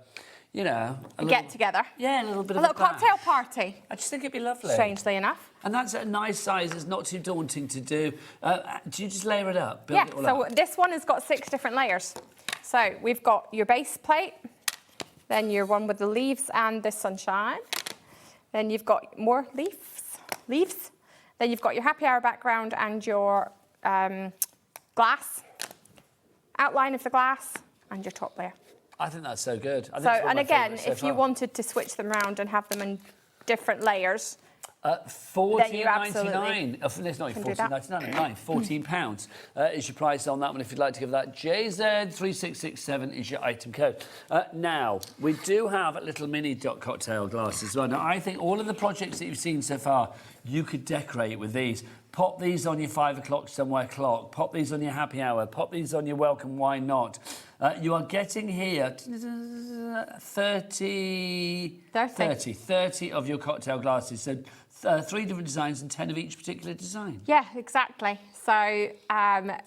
S16: you know,
S18: Get together.
S16: Yeah, a little bit
S18: a
S16: of
S18: little cocktail party.
S16: I just think it'd be lovely.
S18: Strangely enough.
S16: And that's a nice size. It's not too daunting to do. Do you just layer it up? Build
S18: Yeah,
S16: it all
S18: so
S16: up?
S18: this one has got 6 different layers. So we've got your base plate, then your one with the leaves and the sunshine. Then you've got more leaves. Then you've got your happy hour background and your glass, outline of the glass, and your top layer.
S16: I think that's so good. I think
S18: So,
S16: it's one of
S18: and
S16: my
S18: again,
S16: favourites so
S18: if you
S16: far.
S18: wanted to switch them around and have them in different layers,
S16: £14.99. It's not
S18: can do that.
S16: £14.99. £14 is your price on that one if you'd like to give that. JZ3667 is your item code. Now, we do have a little mini cocktail glass as well. Now, I think all of the projects that you've seen so far, you could decorate with these. Pop these on your 5 o'clock somewhere clock. Pop these on your happy hour. Pop these on your welcome, why not? You are getting here 30 of your cocktail glasses. So 3 different designs and 10 of each particular design.
S18: yeah, exactly. So
S16: 10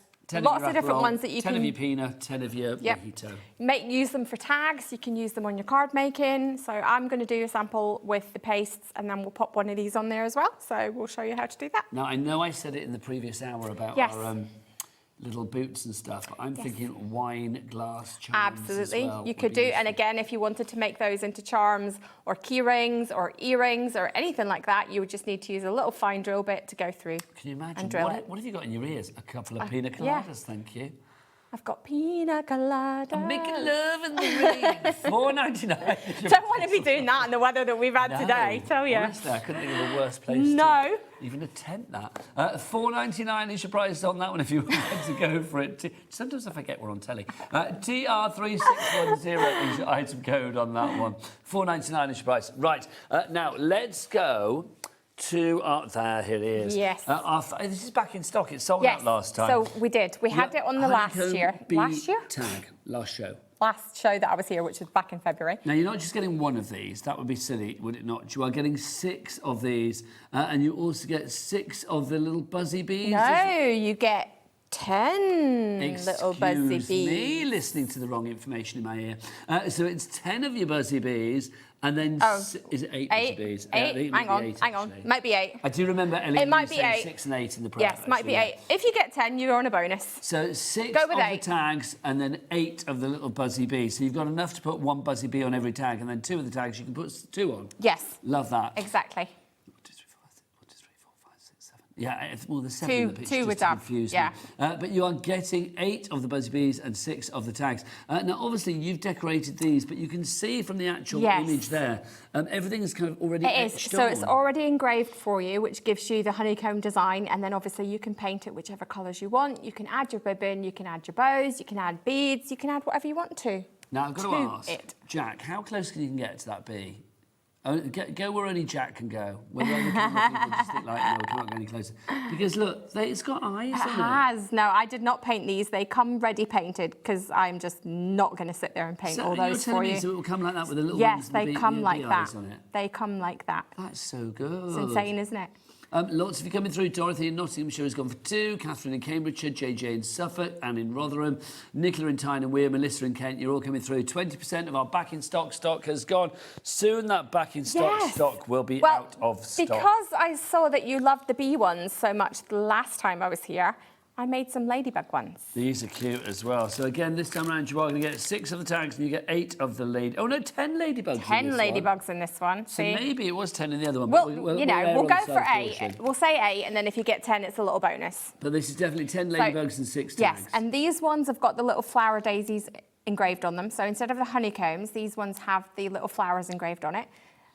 S18: lots
S16: of
S18: of
S16: your
S18: different
S16: Aperol,
S18: ones that you
S16: 10
S18: can
S16: of your Pinot, 10 of your
S18: Yep.
S16: Mojito.
S18: use them for tags. You can use them on your card making. So I'm going to do a sample with the pastes, and then we'll pop one of these on there as well. So we'll show you how to do that.
S16: Now, I know I said it in the previous hour about
S18: Yes.
S16: our little boots and stuff, but I'm
S18: Yes.
S16: thinking wine glass charms
S18: Absolutely.
S16: as well
S18: You
S16: would
S18: could
S16: be
S18: do, and again, if you wanted to make those into charms or key rings or earrings or anything like that, you would just need to use a little fine drill bit to go through.
S16: Can you imagine?
S18: And drill it.
S16: What have you got in your ears? A couple of pina coladas,
S18: yeah.
S16: thank you.
S18: I've got pina colada.
S16: I'm making love in the rain. $4.99.
S18: Don't want to be doing that in the weather that we've had today, tell you.
S16: Honestly, I couldn't think of a worse place
S18: No.
S16: to even attempt that. $4.99 is your price on that one if you want to go for it. Sometimes I forget we're on telly. TR3610 is your item code on that one. $4.99 is your price. Right, now let's go to here it is.
S18: Yes.
S16: This is back in stock. It sold
S18: Yes,
S16: out last time.
S18: so we did. We had it on the last
S16: Honeycomb
S18: year.
S16: bee
S18: Last year?
S16: Tag, last show.
S18: Last show that I was here, which was back in February.
S16: Now, you're not just getting one of these. That would be silly, would it not? You are getting 6 of these, and you also get 6 of the little buzzy bees.
S18: No, you get 10 little buzzy bees.
S16: Excuse me, listening to the wrong information in my ear. So it's 10 of your buzzy bees, and then is it 8 buzzy bees? I think it might
S18: Hang
S16: be
S18: on,
S16: eight,
S18: hang on.
S16: actually.
S18: Might be 8.
S16: I do remember Ellie
S18: It might be
S16: saying
S18: 8.
S16: 6 and 8 in the prep.
S18: Yes, might be
S16: actually.
S18: 8. If you get 10, you're on a bonus.
S16: So 6
S18: Go with
S16: of
S18: 8.
S16: the tags and then 8 of the little buzzy bees. So you've got enough to put 1 buzzy bee on every tag, and then 2 of the tags you can put 2 on.
S18: Yes.
S16: Love that.
S18: Exactly.
S16: Yeah, well, there's 7 in the picture
S18: two
S16: just
S18: would
S16: to
S18: have,
S16: confuse
S18: yeah.
S16: me. But you are getting 8 of the buzzy bees and 6 of the tags. Now, obviously, you've decorated these, but you can see from the actual
S18: Yes.
S16: image there, everything is kind of already
S18: It is.
S16: etched
S18: So
S16: on.
S18: it's already engraved for you, which gives you the honeycomb design, and then obviously you can paint it whichever colours you want. You can add your ribbon, you can add your bows, you can add beads, you can add whatever you want to.
S16: Now, I've got to ask,
S18: it.
S16: Jack, how close can you get to that bee? Go where only Jack can go. Where other camera people just think like, no, we can't go any closer. Because look, it's got eyes on it.
S18: It has. No, I did not paint these. They come ready painted because I'm just not going to sit there and paint all those for you.
S16: So it will come like that with a little
S18: yes, they come like that.
S16: eyes on it.
S18: They come like that.
S16: That's so good.
S18: It's insane, isn't it?
S16: Lots of you coming through. Dorothy in Nottinghamshire has gone for 2. Catherine in Cambridgeshire, JJ in Suffolk, Anne in Rotherham, Nicola in Tyne and Weir, Melissa in Kent. You're all coming through. 20% of our back in stock has gone. Soon that back in stock will be out of stock.
S18: Because I saw that you loved the bee ones so much the last time I was here, I made some ladybug ones.
S16: These are cute as well. So again, this time around, you are going to get 6 of the tags and you get 8 of the 10 ladybugs
S18: 10 ladybugs in this one.
S16: So maybe it was 10 in the other one.
S18: Well, we'll go for 8. We'll say 8, and then if you get 10, it's a little bonus.
S16: But this is definitely 10 ladybugs and 6 tags.
S18: Yes, and these ones have got the little flower daisies engraved on them. So instead of the honeycombs, these ones have the little flowers engraved on it.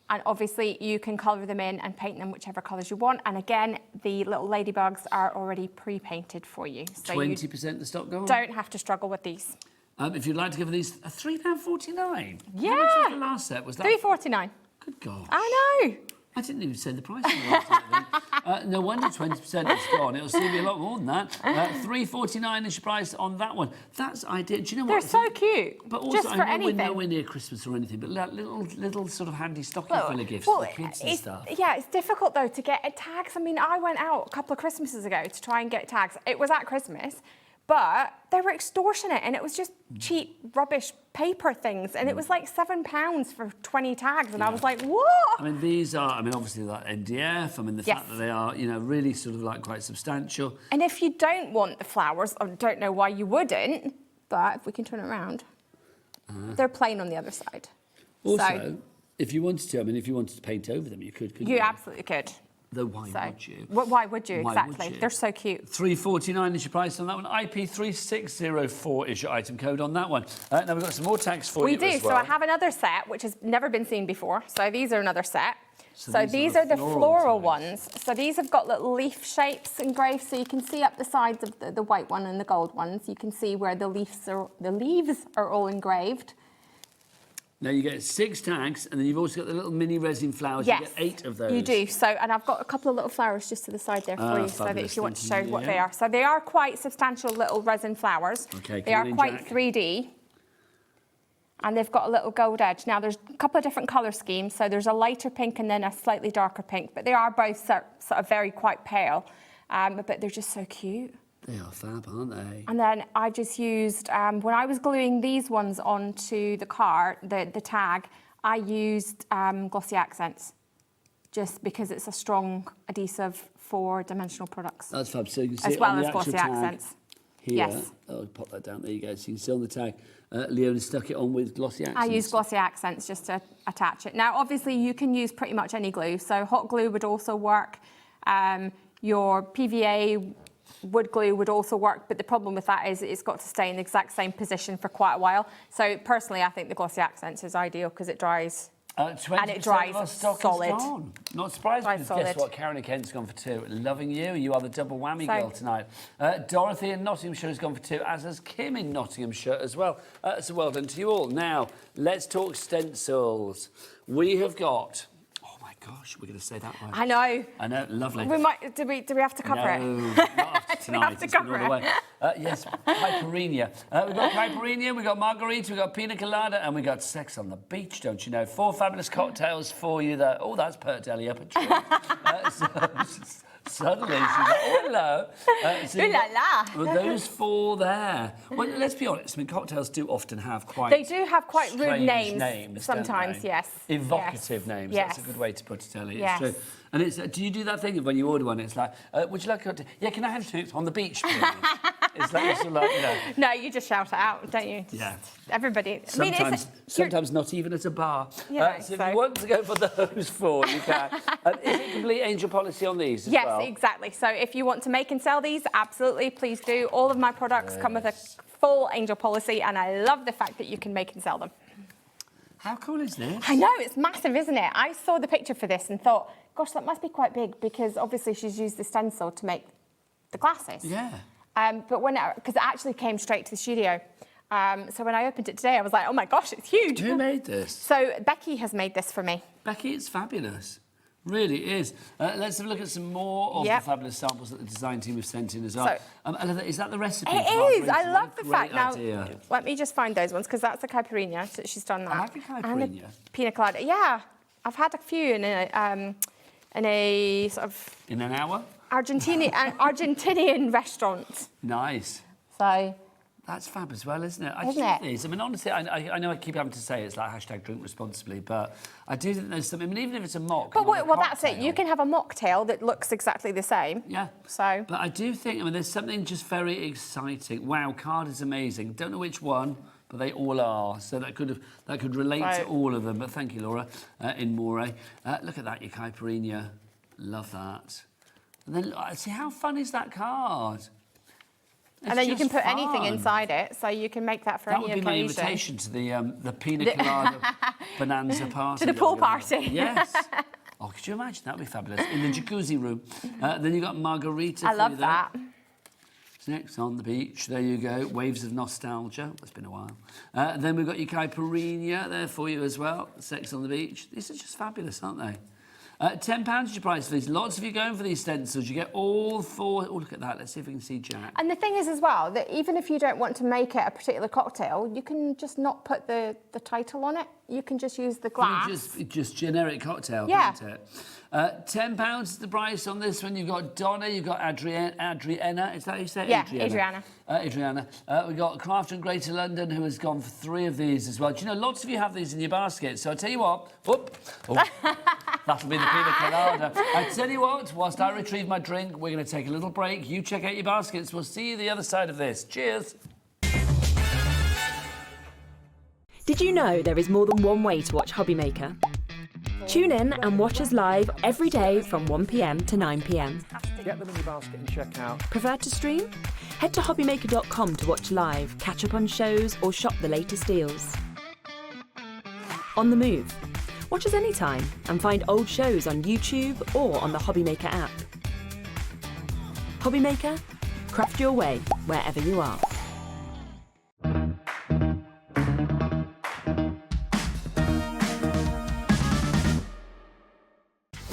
S18: And obviously you can colour them in and paint them whichever colours you want. And again, the little ladybugs are already pre-painted for you. So
S16: 20% the stock gone?
S18: Don't have to struggle with these.
S16: If you'd like to give these a £3.49.
S18: Yeah.
S16: How much was the last set? Was that
S18: £3.49.
S16: Good God.
S18: I know.
S16: I didn't even say the price of the last set. No wonder 20% is gone. It'll still be a lot more than that. $3.49 is your price on that one. That's ideal. Do you know what?
S18: They're so cute.
S16: But also,
S18: just for
S16: I know
S18: anything.
S16: we're nowhere near Christmas or anything, but little sort of handy stocking filler gifts for the kids and stuff.
S18: Yeah, it's difficult though to get tags. I mean, I went out a couple of Christmases ago to try and get tags. It was at Christmas, but they were extortionate, and it was just cheap, rubbish paper things, and it was like £7 for 20 tags, and I was like, what?
S16: I mean, these are, obviously like MDF. The fact that they are, really sort of like quite substantial.
S18: And if you don't want the flowers, I don't know why you wouldn't, but if we can turn it around, they're plain on the other side.
S16: Also, if you wanted to, paint over them, you could, couldn't you?
S18: You absolutely could.
S16: Though why would you?
S18: Why would you,
S16: Why
S18: exactly?
S16: would you?
S18: They're so cute.
S16: $3.49 is your price on that one. IP3604 is your item code on that one. Now we've got some more tags for you
S18: We do.
S16: as well.
S18: So I have another set, which has never been seen before. So these are another set. So these are the floral ones. So these have got little leaf shapes engraved, so you can see up the sides of the white one and the gold ones. You can see where the leaves are all engraved.
S16: Now you get 6 tags, and then you've also got the little mini resin flowers.
S18: Yes,
S16: you get 8 of those.
S18: You do. So, and I've got a couple of little flowers just to the side there for you, so that if you want to show what they are. So they are quite substantial little resin flowers.
S16: Okay,
S18: they are quite 3D. And they've got a little gold edge. Now there's a couple of different colour schemes. So there's a lighter pink and then a slightly darker pink, but they are both sort of very quite pale. But they're just so cute.
S16: They are fab, aren't they?
S18: And then I just used, when I was gluing these ones onto the card, the tag, I used glossy accents, just because it's a strong adhesive for dimensional products.
S16: That's fab. So you can see
S18: as well
S16: on the
S18: as glossy
S16: actual tag
S18: accents.
S16: Here,
S18: Yes.
S16: I'll pop that down. There you go. So you can see on the tag, Leona stuck it on with glossy accents.
S18: I use glossy accents just to attach it. Now, obviously, you can use pretty much any glue. So hot glue would also work. Your PVA wood glue would also work, but the problem with that is it's got to stay in the exact same position for quite a while. So personally, I think the glossy accents is ideal because it dries. And it dries solid.
S16: Not surprised, because
S18: solid.
S16: guess what? Karen and Kent's gone for 2. Loving you. You are the double whammy girl tonight. Dorothy in Nottinghamshire has gone for 2, as has Kim in Nottinghamshire as well. So well done to you all. Now, let's talk stencils. We have got... Gosh, we're going to say that word.
S18: I know.
S16: I know, lovely.
S18: We might. Do we have to cover it?
S16: No, not after tonight.
S18: Do we have to cover it?
S16: Yes, caipirinha. We've got caipirinha, we've got margarita, we've got pina colada, and we've got sex on the beach, don't you know? 4 fabulous cocktails for you there. Oh, that's Pert Deli up a tree. Suddenly, she's like, oh, hello.
S18: Ooh la la.
S16: Well, those 4 there. Well, let's be honest. cocktails do often have quite...
S18: They do have quite rude
S16: strange
S18: names sometimes, yes.
S16: Evocative names.
S18: Yes.
S16: That's a good way to put it, Ellie.
S18: Yes.
S16: It's true. And it's, do you do that thing when you order one? It's like, would you like a cocktail? Yeah, can I have 2 on the beach, please? It's like, sort of like, you know.
S18: No, you just shout it out, don't you?
S16: Yeah.
S18: Everybody.
S16: Sometimes not even at a bar.
S18: Yeah,
S16: so if you want to go for those 4, you can. Is it complete angel policy on these as well?
S18: Yes, exactly. So if you want to make and sell these, absolutely, please do. All of my products come with a full angel policy, and I love the fact that you can make and sell them.
S16: How cool is this?
S18: I know, it's massive, isn't it? I saw the picture for this and thought, gosh, that must be quite big, because obviously she's used the stencil to make the glasses.
S16: Yeah.
S18: But because it actually came straight to the studio, So when I opened it today, I was like, oh my gosh, it's huge.
S16: Who made this?
S18: So Becky has made this for me.
S16: Becky, it's fabulous. Really is. Let's have a look at some more of the fabulous samples that the design team have sent in as well.
S18: So,
S16: is that the recipe?
S18: It is. I love the fact.
S16: Idea.
S18: Now, let me just find those ones, because that's the caipirinha. So she's done that.
S16: I like the caipirinha.
S18: And the pina colada. Yeah. I've had a few in a sort of...
S16: In an hour?
S18: Argentinian restaurant.
S16: Nice.
S18: So...
S16: That's fab as well, isn't it?
S18: Isn't it?
S16: These. I mean, honestly, I know I keep having to say it's like hashtag drink responsibly, but I do think there's something. I mean, even if it's a mock.
S18: But well, that's it. You can have a mocktail that looks exactly the same.
S16: Yeah.
S18: So.
S16: But I do think, I mean, there's something just very exciting. Wow, card is amazing. Don't know which one, but they all are. So that could relate to all of them. But thank you, Laura, in Moray. Look at that, your caipirinha. Love that. And then see how fun is that card?
S18: And then you can put anything inside it, so you can make that for any occasion.
S16: That would be my invitation to the pina colada bonanza party.
S18: To the pool party.
S16: Yes. Oh, could you imagine? That would be fabulous. In the jacuzzi room. Then you've got margarita.
S18: I love that.
S16: Next on the beach. There you go. Waves of nostalgia. It's been a while. Then we've got your caipirinha there for you as well. Sex on the beach. These are just fabulous, aren't they? £10 is your price for these. Lots of you going for these stencils. You get all four. Oh, look at that. Let's see if we can see Jack.
S18: And the thing is as well, that even if you don't want to make it a particular cocktail, you can just not put the title on it. You can just use the glass.
S16: Just generic cocktail,
S18: yeah.
S16: Can't it? £10 is the price on this one. You've got Donna, you've got Adriana. Is that how you say it?
S18: Yeah, Adriana.
S16: Adriana. We've got Craft in Greater London, who has gone for 3 of these as well. Do you know, lots of you have these in your basket. So I tell you what, that'll be the pina colada. I tell you what, whilst I retrieve my drink, we're going to take a little break. You check out your baskets. We'll see you the other side of this. Cheers.
S4: Did you know there is more than one way to watch HobbyMaker? Tune in and watch us live every day from 1 p.m. to 9 p.m.
S12: Get them in your basket and check out.
S4: Prefer to stream? Head to hobbymaker.com to watch live, catch up on shows, or shop the latest deals. On the move? Watch us anytime and find old shows on YouTube or on the HobbyMaker app. HobbyMaker? Craft your way wherever you are.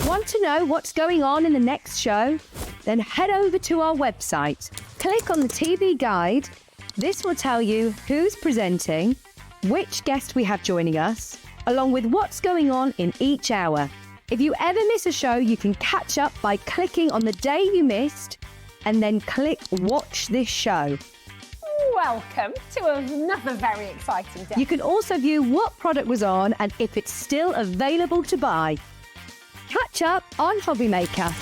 S10: Want to know what's going on in the next show? Then head over to our website. Click on the TV guide. This will tell you who's presenting, which guest we have joining us, along with what's going on in each hour. If you ever miss a show, you can catch up by clicking on the day you missed and then click Watch This Show.
S11: Welcome to another very exciting day.
S10: You can also view what product was on and if it's still available to buy. Catch up on HobbyMaker.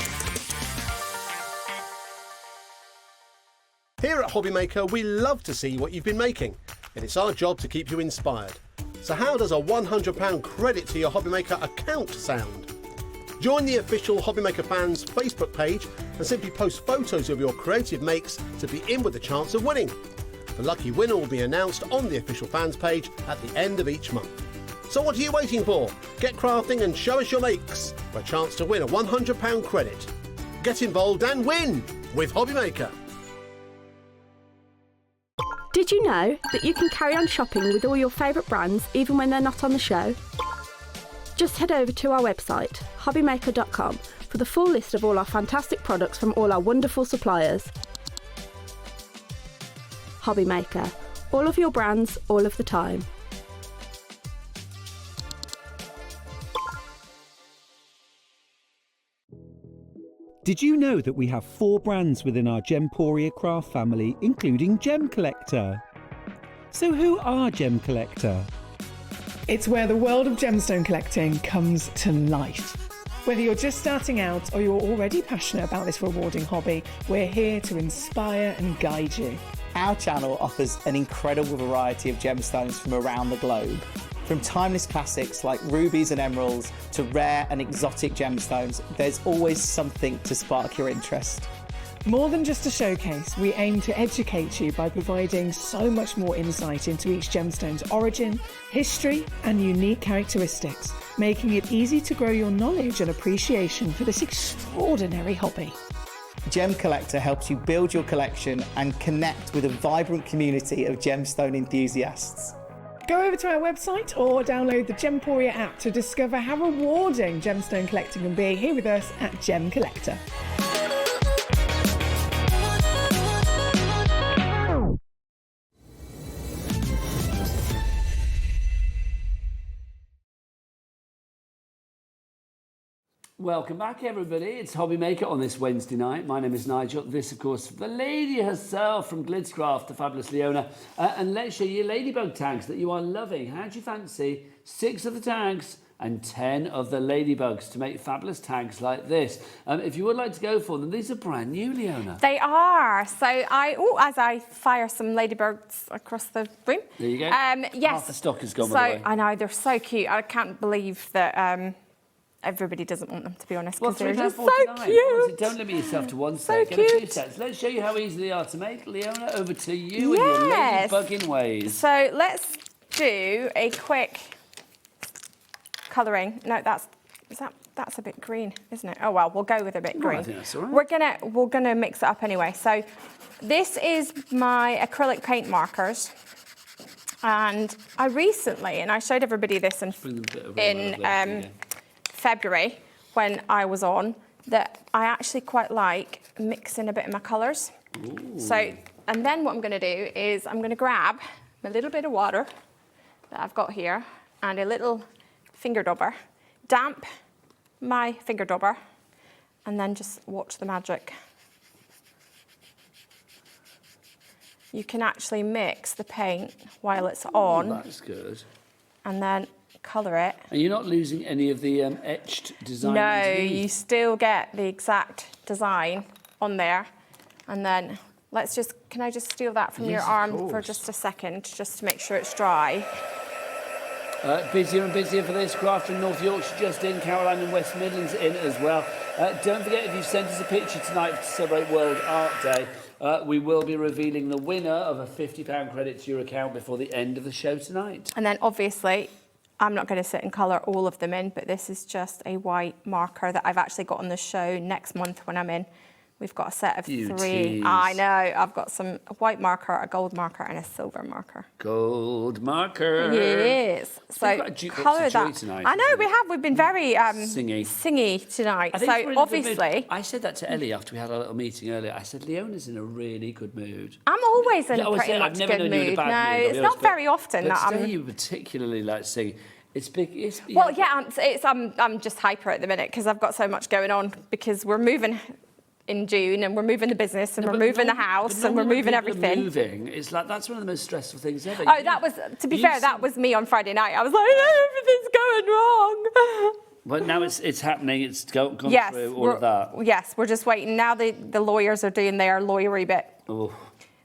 S5: Here at HobbyMaker, we love to see what you've been making, and it's our job to keep you inspired. So how does a £100 credit to your HobbyMaker account sound? Join the official HobbyMaker fans Facebook page and simply post photos of your creative makes to be in with a chance of winning. The lucky winner will be announced on the official fans page at the end of each month. So what are you waiting for? Get crafting and show us your makes for a chance to win a £100 credit. Get involved and win with HobbyMaker.
S7: Did you know that you can carry on shopping with all your favourite brands even when they're not on the show? Just head over to our website, hobbymaker.com, for the full list of all our fantastic products from all our wonderful suppliers. HobbyMaker. All of your brands, all of the time.
S20: Did you know that we have 4 brands within our Gemporia craft family, including Gem Collector? So who are Gem Collector?
S21: It's where the world of gemstone collecting comes to life. Whether you're just starting out or you're already passionate about this rewarding hobby, we're here to inspire and guide you.
S22: Our channel offers an incredible variety of gemstones from around the globe. From timeless classics like rubies and emeralds to rare and exotic gemstones, there's always something to spark your interest.
S21: More than just a showcase, we aim to educate you by providing so much more insight into each gemstone's origin, history, and unique characteristics, making it easy to grow your knowledge and appreciation for this extraordinary hobby.
S22: Gem Collector helps you build your collection and connect with a vibrant community of gemstone enthusiasts.
S21: Go over to our website or download the Gemporia app to discover how rewarding gemstone collecting can be here with us at Gem Collector.
S16: Welcome back, everybody. It's HobbyMaker on this Wednesday night. My name is Nigel. This, of course, the lady herself from Glitzcraft, the fabulous Leona. And let's show you ladybug tags that you are loving. How do you fancy 6 of the tags and 10 of the ladybugs to make fabulous tags like this? If you would like to go for them, these are brand new, Leona.
S18: They are. So as I fire some ladybugs across the room.
S16: There you go.
S18: Yes.
S16: Half the stock has gone,
S18: So
S16: by the way.
S18: I know, they're so cute. I can't believe that everybody doesn't want them, to be honest, because they're just so cute.
S16: Honestly, don't limit yourself to one set. Get a few sets. Let's show you how easy they are to make. Leona, over to you and your ladybugging ways.
S18: So let's do a quick colouring. No, that's a bit green, isn't it? Oh well, we'll go with a bit green.
S16: I think that's all right.
S18: We're gonna mix it up anyway. So this is my acrylic paint markers. And I recently, and I showed everybody this in February when I was on, that I actually quite like mixing a bit of my colours. So, and then what I'm going to do is I'm going to grab a little bit of water that I've got here and a little finger dauber, damp my finger dauber, and then just watch the magic. You can actually mix the paint while it's on.
S16: That's good.
S18: And then colour it.
S16: And you're not losing any of the etched design?
S18: No, you still get the exact design on there. And then can I just steal that from your arm for just a second, just to make sure it's dry?
S16: Busier and busier for this. Grafton and North Yorkshire just in, Caroline and West Midlands in as well. Don't forget, if you've sent us a picture tonight to celebrate World Art Day, we will be revealing the winner of a £50 credit to your account before the end of the show tonight.
S18: And then obviously, I'm not going to sit and colour all of them in, but this is just a white marker that I've actually got on the show next month when I'm in. We've got a set of 3. I know. I've got a white marker, a gold marker, and a silver marker.
S16: Gold marker.
S18: Yes. So colour that.
S16: Tonight,
S18: I know we've been very singy tonight.
S16: I think
S18: So obviously,
S16: I said that to Ellie after we had our little meeting earlier. I said Leona's in a really good mood.
S18: I'm always in a pretty
S16: I've
S18: much
S16: never
S18: good
S16: known you in a
S18: mood.
S16: bad
S18: No,
S16: mood,
S18: it's not very often
S16: but
S18: that
S16: today
S18: I'm.
S16: you particularly like singing. It's big.
S18: Well, yeah, I'm just hyper at the minute because I've got so much going on because we're moving in June and we're moving the business and we're moving the house and we're moving everything.
S16: Moving, it's like that's one of the most stressful things ever.
S18: Oh, that was, to be fair, that was me on Friday night. I was like, everything's going wrong.
S16: But now it's happening. It's gone through all of that.
S18: Yes, we're just waiting. Now the lawyers are doing their lawyery bit.
S16: Oh.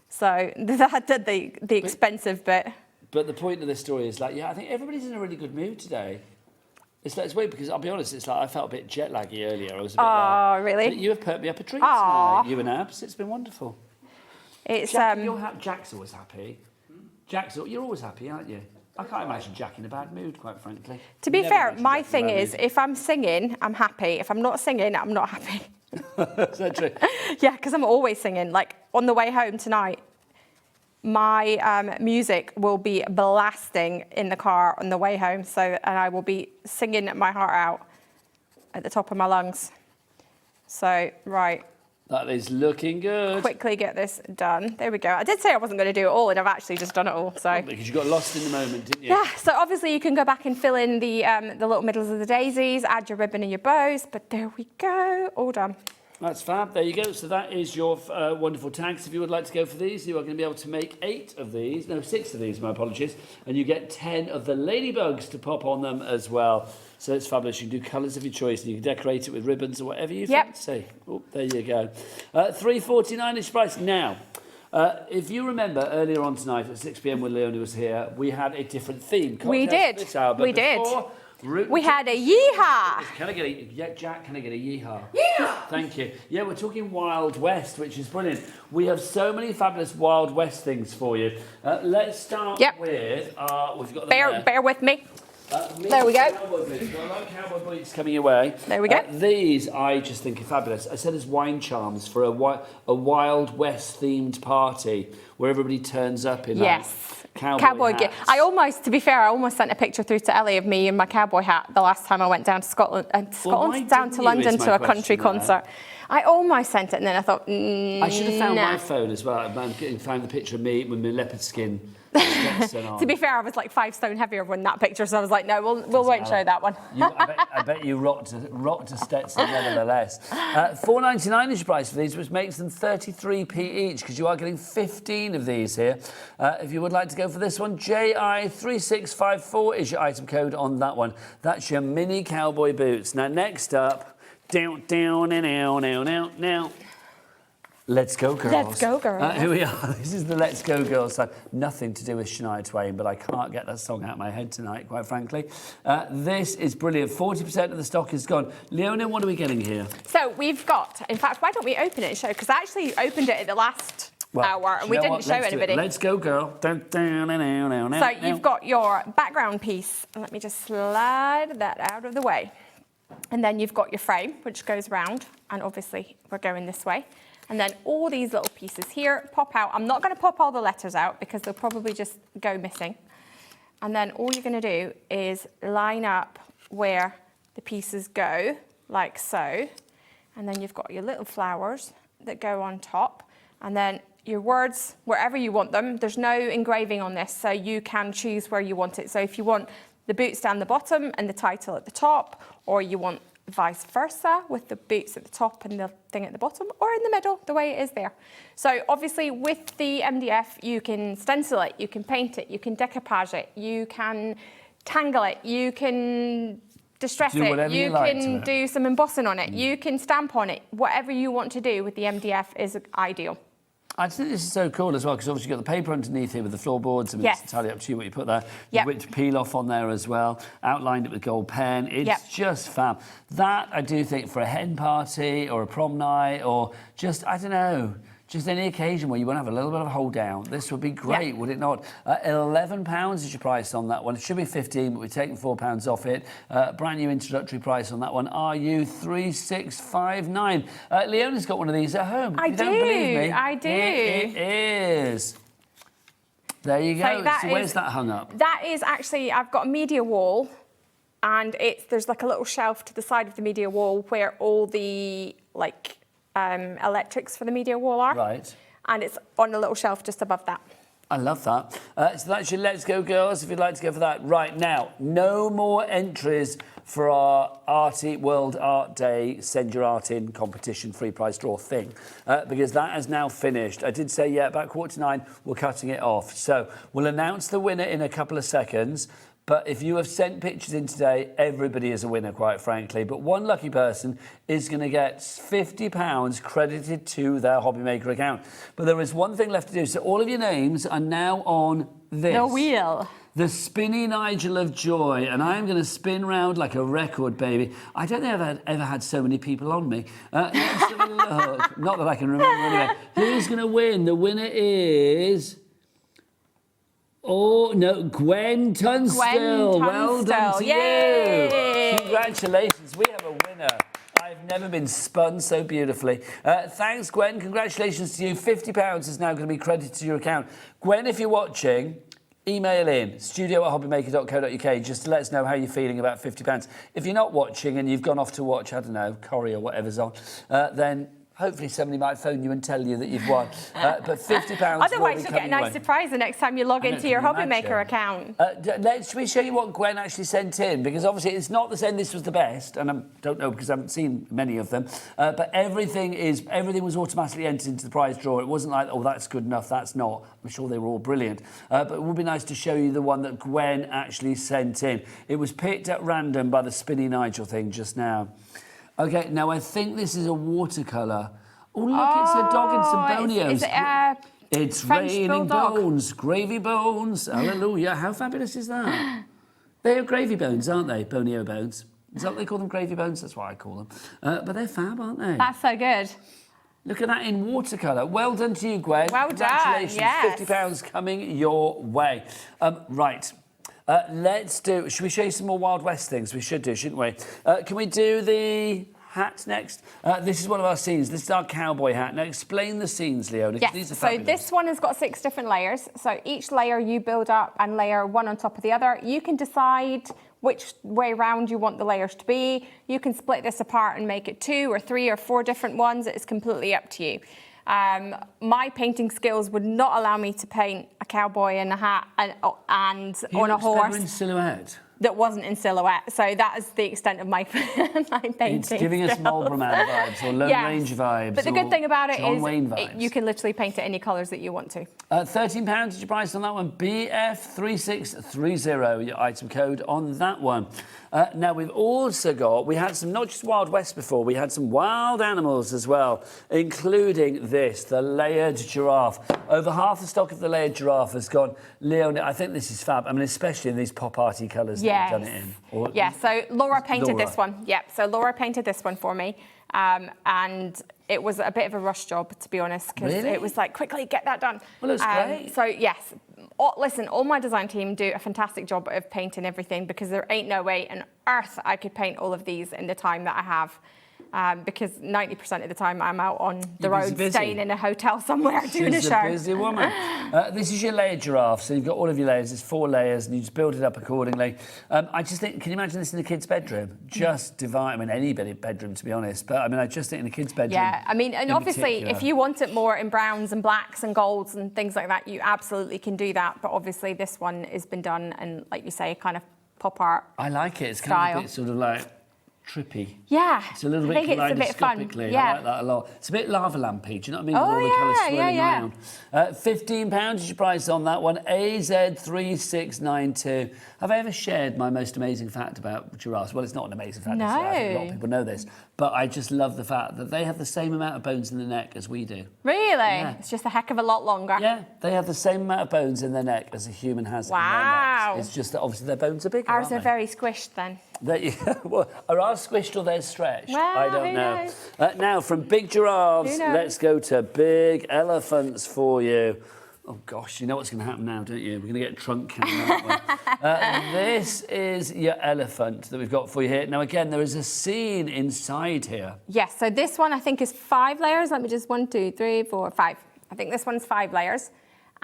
S18: So that did the expensive bit.
S16: But the point of this story is like, I think everybody's in a really good mood today. It's weird because I'll be honest, it's like I felt a bit jet laggy earlier. I was a bit like,
S18: really?
S16: But you have perked me up a treat tonight, you and Abs. It's been wonderful.
S18: It's
S16: Jack's always happy. You're always happy, aren't you? I can't imagine Jack in a bad mood, quite frankly.
S18: To be fair, my thing is, if I'm singing, I'm happy. If I'm not singing, I'm not happy.
S16: Is that true?
S18: Yeah, because I'm always singing. Like on the way home tonight, my music will be blasting in the car on the way home, and I will be singing my heart out at the top of my lungs. So, right.
S16: That is looking good.
S18: Quickly get this done. There we go. I did say I wasn't going to do it all, and I've actually just done it all. So
S16: because you got lost in the moment, didn't you?
S18: Yeah. So obviously you can go back and fill in the little middles of the daisies, add your ribbon and your bows. But there we go, all done.
S16: That's fab. There you go. So that is your wonderful tags. If you would like to go for these, you are going to be able to make 6 of these, my apologies. And you get 10 of the ladybugs to pop on them as well. So it's fabulous. You can do colours of your choice and you can decorate it with ribbons or whatever you fancy. Oh, there you go. $3.49-ish price. Now, if you remember earlier on tonight at 6 p.m. when Leonie was here, we had a different theme.
S18: We did. We did. We had a yeehaw.
S16: Can I get a Jack? Can I get a yeehaw? Yeehaw! Thank you. Yeah, we're talking Wild West, which is brilliant. We have so many fabulous Wild West things for you. Let's start with. We've got
S18: bear with me. There we go.
S16: Cowboy boots. Got a lot of cowboy boots coming your way.
S18: There we go.
S16: These I just think are fabulous. I said as wine charms for a Wild West themed party where everybody turns up in cowboy
S18: gear. To be fair, I almost sent a picture through to Ellie of me in my cowboy hat the last time I went down to Scotland down to London to a country concert. I almost sent it, and then I thought,
S16: I should have found my phone as well. I found the picture of me with my leopard skin.
S18: To be fair, I was like 5 stone heavier when that picture, so I was like, no, we'll won't show that one.
S16: I bet you rocked a Stetson nevertheless. $4.99 is your price for these, which makes them 33p each, because you are getting 15 of these here. If you would like to go for this one, JI3654 is your item code on that one. That's your mini cowboy boots. Now, next up, now. Let's go, girls.
S18: Let's go, girls.
S16: Here we are. This is the Let's Go, Girls side. Nothing to do with Shania Twain, but I can't get that song out of my head tonight, quite frankly. This is brilliant. 40% of the stock is gone. Leona, what are we getting here?
S18: So we've got, in fact, why don't we open it and show? Because I actually opened it at the last hour and we didn't show anybody.
S16: Let's go, girl.
S18: So you've got your background piece. And let me just slide that out of the way. And then you've got your frame, which goes round. And obviously, we're going this way. And then all these little pieces here pop out. I'm not going to pop all the letters out because they'll probably just go missing. And then all you're going to do is line up where the pieces go, like so. And then you've got your little flowers that go on top. And then your words, wherever you want them. There's no engraving on this, so you can choose where you want it. So if you want the boots down the bottom and the title at the top, or you want vice versa with the boots at the top and the thing at the bottom, or in the middle, the way it is there. So obviously with the MDF, you can stencil it, you can paint it, you can decoupage it, you can tangle it, you can distress it, you can do some embossing on it, you can stamp on it. Whatever you want to do with the MDF is ideal.
S16: I think this is so cool as well, because obviously you've got the paper underneath here with the floorboards. I mean, it's entirely up to you what you put there. You've whipped peel off on there as well, outlined it with gold pen. It's just fab. That, I do think, for a hen party or a prom night or just, I don't know, just any occasion where you want to have a little bit of a hold down, this would be great, would it not? £11 is your price on that one. It should be 15, but we're taking £4 off it. Brand new introductory price on that one. RU3659. Leona's got one of these at home.
S18: I do.
S16: Don't believe me.
S18: I do.
S16: It is. There you go. So where's that hung up?
S18: That is actually, I've got a media wall, and there's like a little shelf to the side of the media wall where all the electrics for the media wall are.
S16: Right.
S18: And it's on a little shelf just above that.
S16: I love that. So that's your Let's Go Girls, if you'd like to go for that. Right, now, no more entries for our Arty World Art Day Send Your Art In competition free prize draw thing, because that has now finished. I did say, about 8:45, we're cutting it off. So we'll announce the winner in a couple of seconds. But if you have sent pictures in today, everybody is a winner, quite frankly. But one lucky person is going to get £50 credited to their HobbyMaker account. But there is one thing left to do. So all of your names are now on this.
S18: The wheel.
S16: The Spinny Nigel of Joy. And I'm going to spin round like a record, baby. I don't think I've ever had so many people on me. Let's have a look. Not that I can remember anyway. Who's going to win? The winner is... Oh, no, Gwen Tunstall. Well done to you. Congratulations. We have a winner. I've never been spun so beautifully. Thanks, Gwen. Congratulations to you. £50 is now going to be credited to your account. Gwen, if you're watching, email in studio@hobbymaker.co.uk just to let us know how you're feeling about £50. If you're not watching and you've gone off to watch, I don't know, Corrie or whatever's on, then... hopefully somebody might phone you and tell you that you've won. But £50
S18: Otherwise, you'll get a nice surprise the next time you log into your HobbyMaker account.
S16: Should we show you what Gwen actually sent in? Because obviously it's not the saying this was the best, and I don't know because I haven't seen many of them. But everything was automatically entered into the prize draw. It wasn't like, oh, that's good enough, that's not. I'm sure they were all brilliant. But it would be nice to show you the one that Gwen actually sent in. It was picked at random by the Spinny Nigel thing just now. Okay, now I think this is a watercolour. Oh, look, it's a dog and some bonios. It's
S18: French
S16: raining
S18: bulldog.
S16: bones, gravy bones. Hallelujah. How fabulous is that? They are gravy bones, aren't they? Bonio bones. Is that what they call them, gravy bones? That's what I call them. But they're fab, aren't they?
S18: That's so good.
S16: Look at that in watercolour. Well done to you, Gwen.
S18: Well done,
S16: Congratulations.
S18: yes.
S16: £50 coming your way. Right. Should we show you some more Wild West things? We should do, shouldn't we? Can we do the hat next? This is one of our scenes. This is our cowboy hat. Now explain the scenes, Leona.
S18: Yes,
S16: These are
S18: so
S16: fabulous.
S18: this one has got 6 different layers. So each layer you build up and layer one on top of the other. You can decide which way round you want the layers to be. You can split this apart and make it 2 or 3 or 4 different ones. It's completely up to you. My painting skills would not allow me to paint a cowboy in a hat and on a horse.
S16: In silhouette.
S18: That wasn't in silhouette, so that is the extent of my, my painting.
S16: It's giving us Marlboro Man vibes or Lone Ranger vibes.
S18: But the good thing about it
S16: John
S18: is
S16: Wayne vibes.
S18: you can literally paint it any colours that you want to.
S16: £13 is your price on that one. BF3630, your item code on that one. Now we've also got, we had some, not just Wild West before, we had some wild animals as well, including this, the layered giraffe. Over half the stock of the layered giraffe has gone. Leona, I think this is fab. I mean, especially in these pop arty colours that you've done it in.
S18: Yeah, so Laura painted
S16: Laura.
S18: this one. Yep, so Laura painted this one for me. And it was a bit of a rush job, to be honest, because
S16: Really?
S18: it was like, quickly, get that done.
S16: Well, it's great.
S18: So, yes, listen, all my design team do a fantastic job of painting everything because there ain't no way on earth I could paint all of these in the time that I have. Because 90% of the time I'm out on the road, staying in a hotel somewhere doing a show.
S16: She's a busy woman. This is your layered giraffe. So you've got all of your layers. There's 4 layers, and you just build it up accordingly. I just think, can you imagine this in a kid's bedroom? Just divine. I mean, any bedroom, to be honest. But I mean, I just think in a kid's bedroom.
S18: Yeah, I mean, and obviously, if you want it more in browns and blacks and golds and things like that, you absolutely can do that. But obviously, this one has been done in, like you say, kind of pop art.
S16: I like it. It's
S18: style.
S16: kind of a bit sort of like trippy.
S18: Yeah,
S16: It's a little bit
S18: I think it's a bit fun.
S16: kaleidoscopically.
S18: Yeah.
S16: I like that a lot. It's a bit lava lampy, do you know what I mean?
S18: Oh,
S16: With all the colours swirling
S18: yeah.
S16: around. £15 is your price on that one. AZ3692. Have I ever shared my most amazing fact about giraffes? Well, it's not an amazing fact.
S18: No.
S16: I think a lot of people know this. But I just love the fact that they have the same amount of bones in the neck as we do.
S18: Really?
S16: Yeah.
S18: It's just a heck of a lot longer.
S16: Yeah, they have the same amount of bones in their neck as a human has in their
S18: Wow.
S16: necks. It's just that obviously their bones are bigger,
S18: Ours
S16: aren't
S18: are
S16: they?
S18: very squished then.
S16: Well, are ours squished or they're stretched?
S18: Well,
S16: I don't
S18: who
S16: know.
S18: knows?
S16: Now, from big giraffes,
S18: Who knows?
S16: let's go to big elephants for you. Oh, gosh, you know what's going to happen now, don't you? We're going to get a trunk cam that one. This is your elephant that we've got for you here. Now, again, there is a scene inside here.
S18: Yes, so this one I think is 5 layers. Let me just 1, 2, 3, 4, 5. I think this one's 5 layers.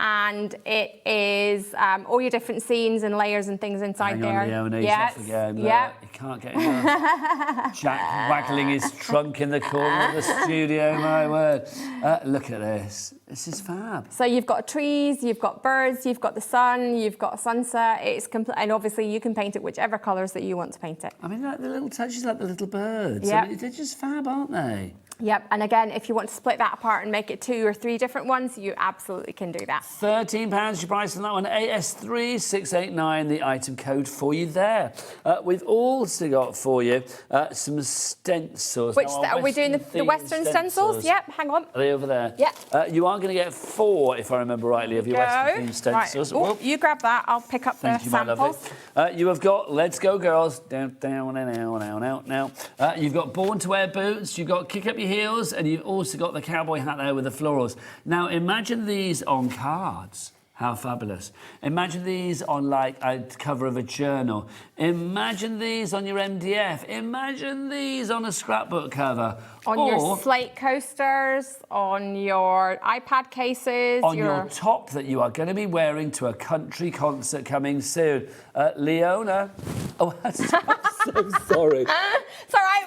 S18: And it is all your different scenes and layers and things inside
S16: Hang
S18: there.
S16: on, Leona, he's
S18: Yes.
S16: off again. Look,
S18: Yeah.
S16: he can't get enough. Jack waggling his trunk in the corner of the studio, my word. Look at this. This is fab.
S18: So you've got trees, you've got birds, you've got the sun, you've got a sunset. It's and obviously you can paint it whichever colours that you want to paint it.
S16: I mean, like the little touches, like the little birds.
S18: Yeah.
S16: I mean, they're just fab, aren't they?
S18: Yep, and again, if you want to split that apart and make it 2 or 3 different ones, you absolutely can do that.
S16: £13 your price on that one. AS3689, the item code for you there. We've also got for you some stencils.
S18: Which
S16: Now, our
S18: are we doing the Western stencils? Yep, hang on.
S16: Are they over there?
S18: Yep.
S16: You are going to get 4, if I remember rightly, of your Western themed stencils.
S18: Right. Oh, you grab that. I'll pick up
S16: Thank
S18: the
S16: you, my lovely.
S18: samples.
S16: You have got Let's Go Girls, down, and out. You've got Born to Wear boots, you've got Kick Up Your Heels, and you've also got the cowboy hat there with the florals. Now, imagine these on cards. How fabulous. Imagine these on, like, a cover of a journal. Imagine these on your MDF. Imagine these on a scrapbook cover.
S18: On your slate coasters, on your iPad cases.
S16: On your top that you are going to be wearing to a country concert coming soon. Leona. Oh, I'm so sorry.
S18: Sorry,
S16: I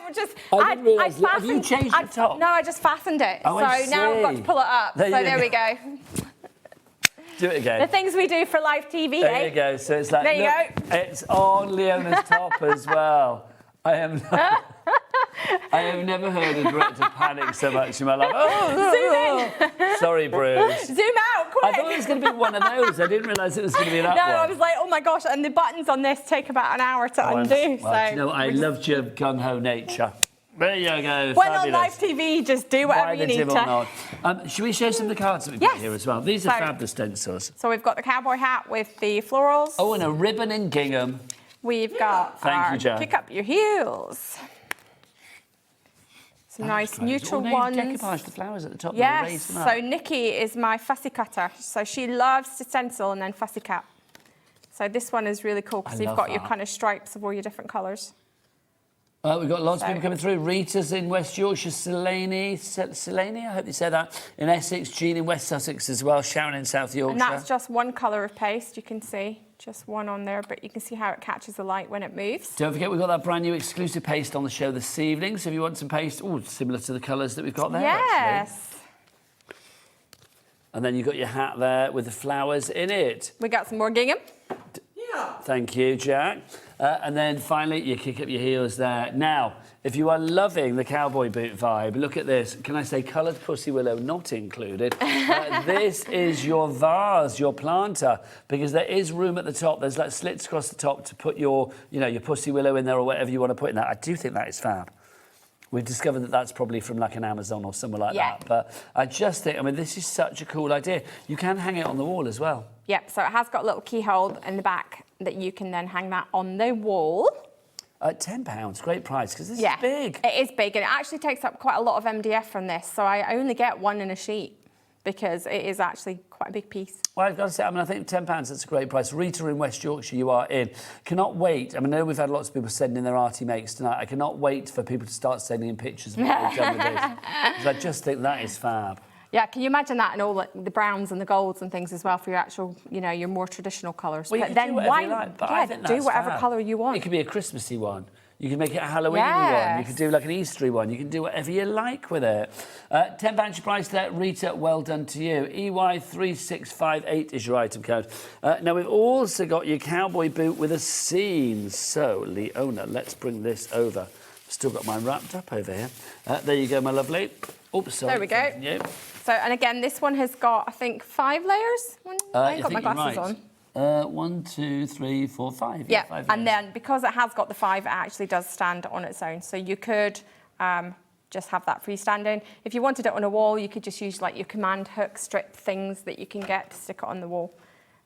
S16: didn't realise. Have you changed your top?
S18: No, I just fastened it.
S16: Oh,
S18: so
S16: I
S18: now I've got
S16: see.
S18: to pull it up. There we go.
S16: Do it again.
S18: The things we do for live TV,
S16: There you go. So it's like,
S18: there you
S16: look, it's on Leona's top as well. I have never heard a director panic so much in my life.
S18: Zoom in.
S16: Sorry, Bruce.
S18: Zoom out, quick.
S16: I thought it was going to be one of those. I didn't realise it was going to be that
S18: No,
S16: one.
S18: I was like, oh my gosh, and the buttons on this take about an hour to undo.
S16: Well,
S18: so
S16: you know, I loved your gung-ho nature. There you go.
S18: When
S16: fabulous.
S18: on live TV, just do whatever you need to.
S16: Should we show some of the cards that we've
S18: Yes.
S16: got here as well? These are
S18: So-
S16: fab, the stencils.
S18: So we've got the cowboy hat with the florals.
S16: Oh, and a ribbon in gingham.
S18: We've got
S16: Thank
S18: our
S16: you, Jo.
S18: Kick Up Your Heels. Some nice neutral ones.
S16: Decoupage the flowers at the top.
S18: Yes,
S16: Raise them up.
S18: so Nikki is my fussy cutter. So she loves to stencil and then fussy cut. So this one is really cool because you've got your kind of stripes of all your different colours.
S16: We've got lots of people coming through. Rita's in West Yorkshire, Selene, I hope you said that, in Essex, Jean in West Sussex as well, Sharon in South Yorkshire.
S18: And that's just one colour of paste, you can see. Just one on there, but you can see how it catches the light when it moves.
S16: Don't forget, we've got that brand new exclusive paste on the show this evening. So if you want some paste, similar to the colours that we've got there.
S18: Yes.
S16: Actually. And then you've got your hat there with the flowers in it.
S18: We got some more gingham.
S16: Thank you, Jack. And then finally, you kick up your heels there. Now, if you are loving the cowboy boot vibe, look at this. Can I say coloured pussy willow not included? This is your vase, your planter, because there is room at the top. There's like slits across the top to put your, your pussy willow in there or whatever you want to put in that. I do think that is fab. We've discovered that that's probably from like an Amazon or somewhere like that. But I just think, this is such a cool idea. You can hang it on the wall as well.
S18: Yep, so it has got a little keyhole in the back that you can then hang that on the wall.
S16: £10, great price, because this is big.
S18: It is big, and it actually takes up quite a lot of MDF from this, so I only get one in a sheet because it is actually quite a big piece.
S16: Well, I've got to say, I think £10, that's a great price. Rita in West Yorkshire, you are in. Cannot wait. I know we've had lots of people sending in their arty makes tonight. I cannot wait for people to start sending in pictures of what they've done with this. Because I just think that is fab.
S18: Yeah, can you imagine that and all the browns and the golds and things as well for your actual, your more traditional colours?
S16: Well,
S18: but then
S16: do whatever you like, but I think
S18: do whatever
S16: fab.
S18: colour you want.
S16: It could be a Christmassy one. You can make it a Halloween-y one. You could do like an Eastery one. You can do whatever you like with it. £10 price there. Rita, well done to you. EY3658 is your item code. Now, we've also got your cowboy boot with a seam. So, Leona, let's bring this over. Still got mine wrapped up over here. There you go, my lovely. Oops, sorry.
S18: There we go.
S16: Yeah.
S18: So, and again, this one has got, I think, 5 layers. I ain't got my glasses on.
S16: 1, 2, 3, 4, 5.
S18: Yeah,
S16: 5
S18: and then because it has got the 5, it actually does stand on its own. So you could just have that freestanding. If you wanted it on a wall, you could just use like your command hook strip things that you can get to stick it on the wall.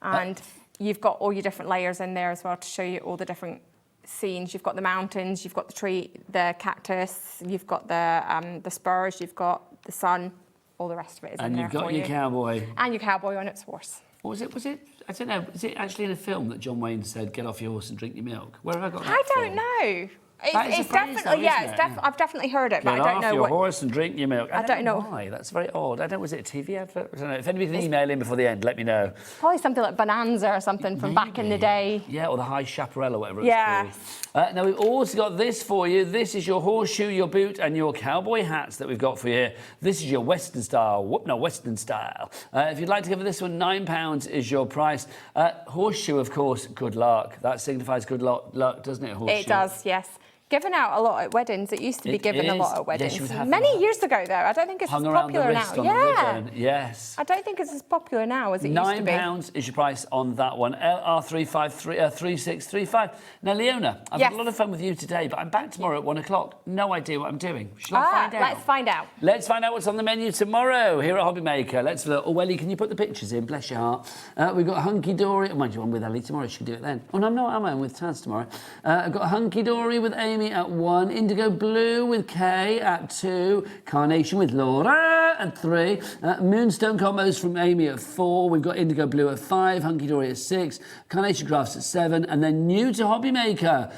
S18: And you've got all your different layers in there as well to show you all the different scenes. You've got the mountains, you've got the tree, the cactus, you've got the spurs, you've got the sun, all the rest of it is in there.
S16: And you've got your cowboy.
S18: And your cowboy on its horse.
S16: What was it? I don't know. Is it actually in a film that John Wayne said, "Get off your horse and drink your milk"? Where have I got that
S18: I
S16: from?
S18: don't know.
S16: It's definitely,
S18: I've definitely heard it, but I don't know
S16: Get off your
S18: what.
S16: horse and drink your milk.
S18: I don't know
S16: why. That's very odd. I don't know. Was it a TV advert? I don't know. If anybody can email in before the end, let me know.
S18: Probably something like Bonanza or something from back in the day.
S16: Yeah, or the High Chaparral or whatever it's called. Now, we've also got this for you. This is your horseshoe, your boot, and your cowboy hats that we've got for you here. This is your Western style. Western style. If you'd like to give this one, £9 is your price. Horseshoe, of course, good luck. That signifies good luck, doesn't it, horseshoe?
S18: It does, yes. Given out a lot at weddings. It used to be given a lot at weddings.
S16: Yes,
S18: many years ago, though. I don't think it's as popular now.
S16: Yes.
S18: I don't think it's as popular now as it used to be.
S16: £9 is your price on that one. LR3635. Now, Leona, I've had a lot of fun with you today, but I'm back tomorrow at 1 o'clock. No idea what I'm doing. Shall I find out?
S18: Let's find out.
S16: Let's find out what's on the menu tomorrow here at HobbyMaker. Let's look. Oh, Welly, can you put the pictures in? Bless your heart. We've got Hunky Dory. Oh, mind you, I'm with Ellie tomorrow. She can do it then. Oh, no, I'm not. I'm with Taz tomorrow. I've got Hunky Dory with Amy at 1, Indigo Blue with Kay at 2, Carnation with Laura at 3, Moonstone Combos from Amy at 4, we've got Indigo Blue at 5, Hunky Dory at 6, Carnation Crafts at 7, and then new to HobbyMaker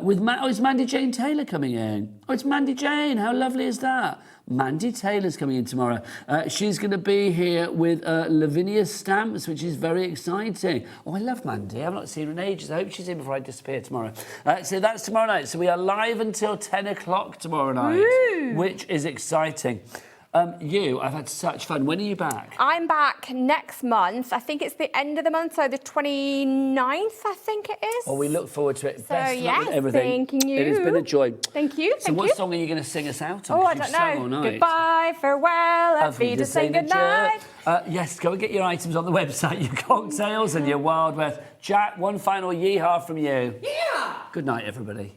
S16: with it's Mandy Jane Taylor coming in. Oh, it's Mandy Jane, how lovely is that? Mandy Taylor's coming in tomorrow. She's going to be here with Lavinia Stamps, which is very exciting. Oh, I love Mandy. I've not seen her in ages. I hope she's in before I disappear tomorrow. So that's tomorrow night. So we are live until 10 o'clock tomorrow night, which is exciting. I've had such fun. When are you back?
S18: I'm back next month. I think it's the end of the month, so the 29th, I think it is.
S16: Well, we look forward to it.
S18: So,
S16: Best of luck with everything.
S18: thank you.
S16: It has been a joy.
S18: Thank you.
S16: So what song are you going to sing us out on?
S18: Oh, I don't know. Goodbye, farewell, auf Wiedersehen, good night.
S16: Yes, go and get your items on the website, your cocktails and your Wild West. Jack, one final yeehaw from you.
S11: Yeah.
S16: Good night, everybody.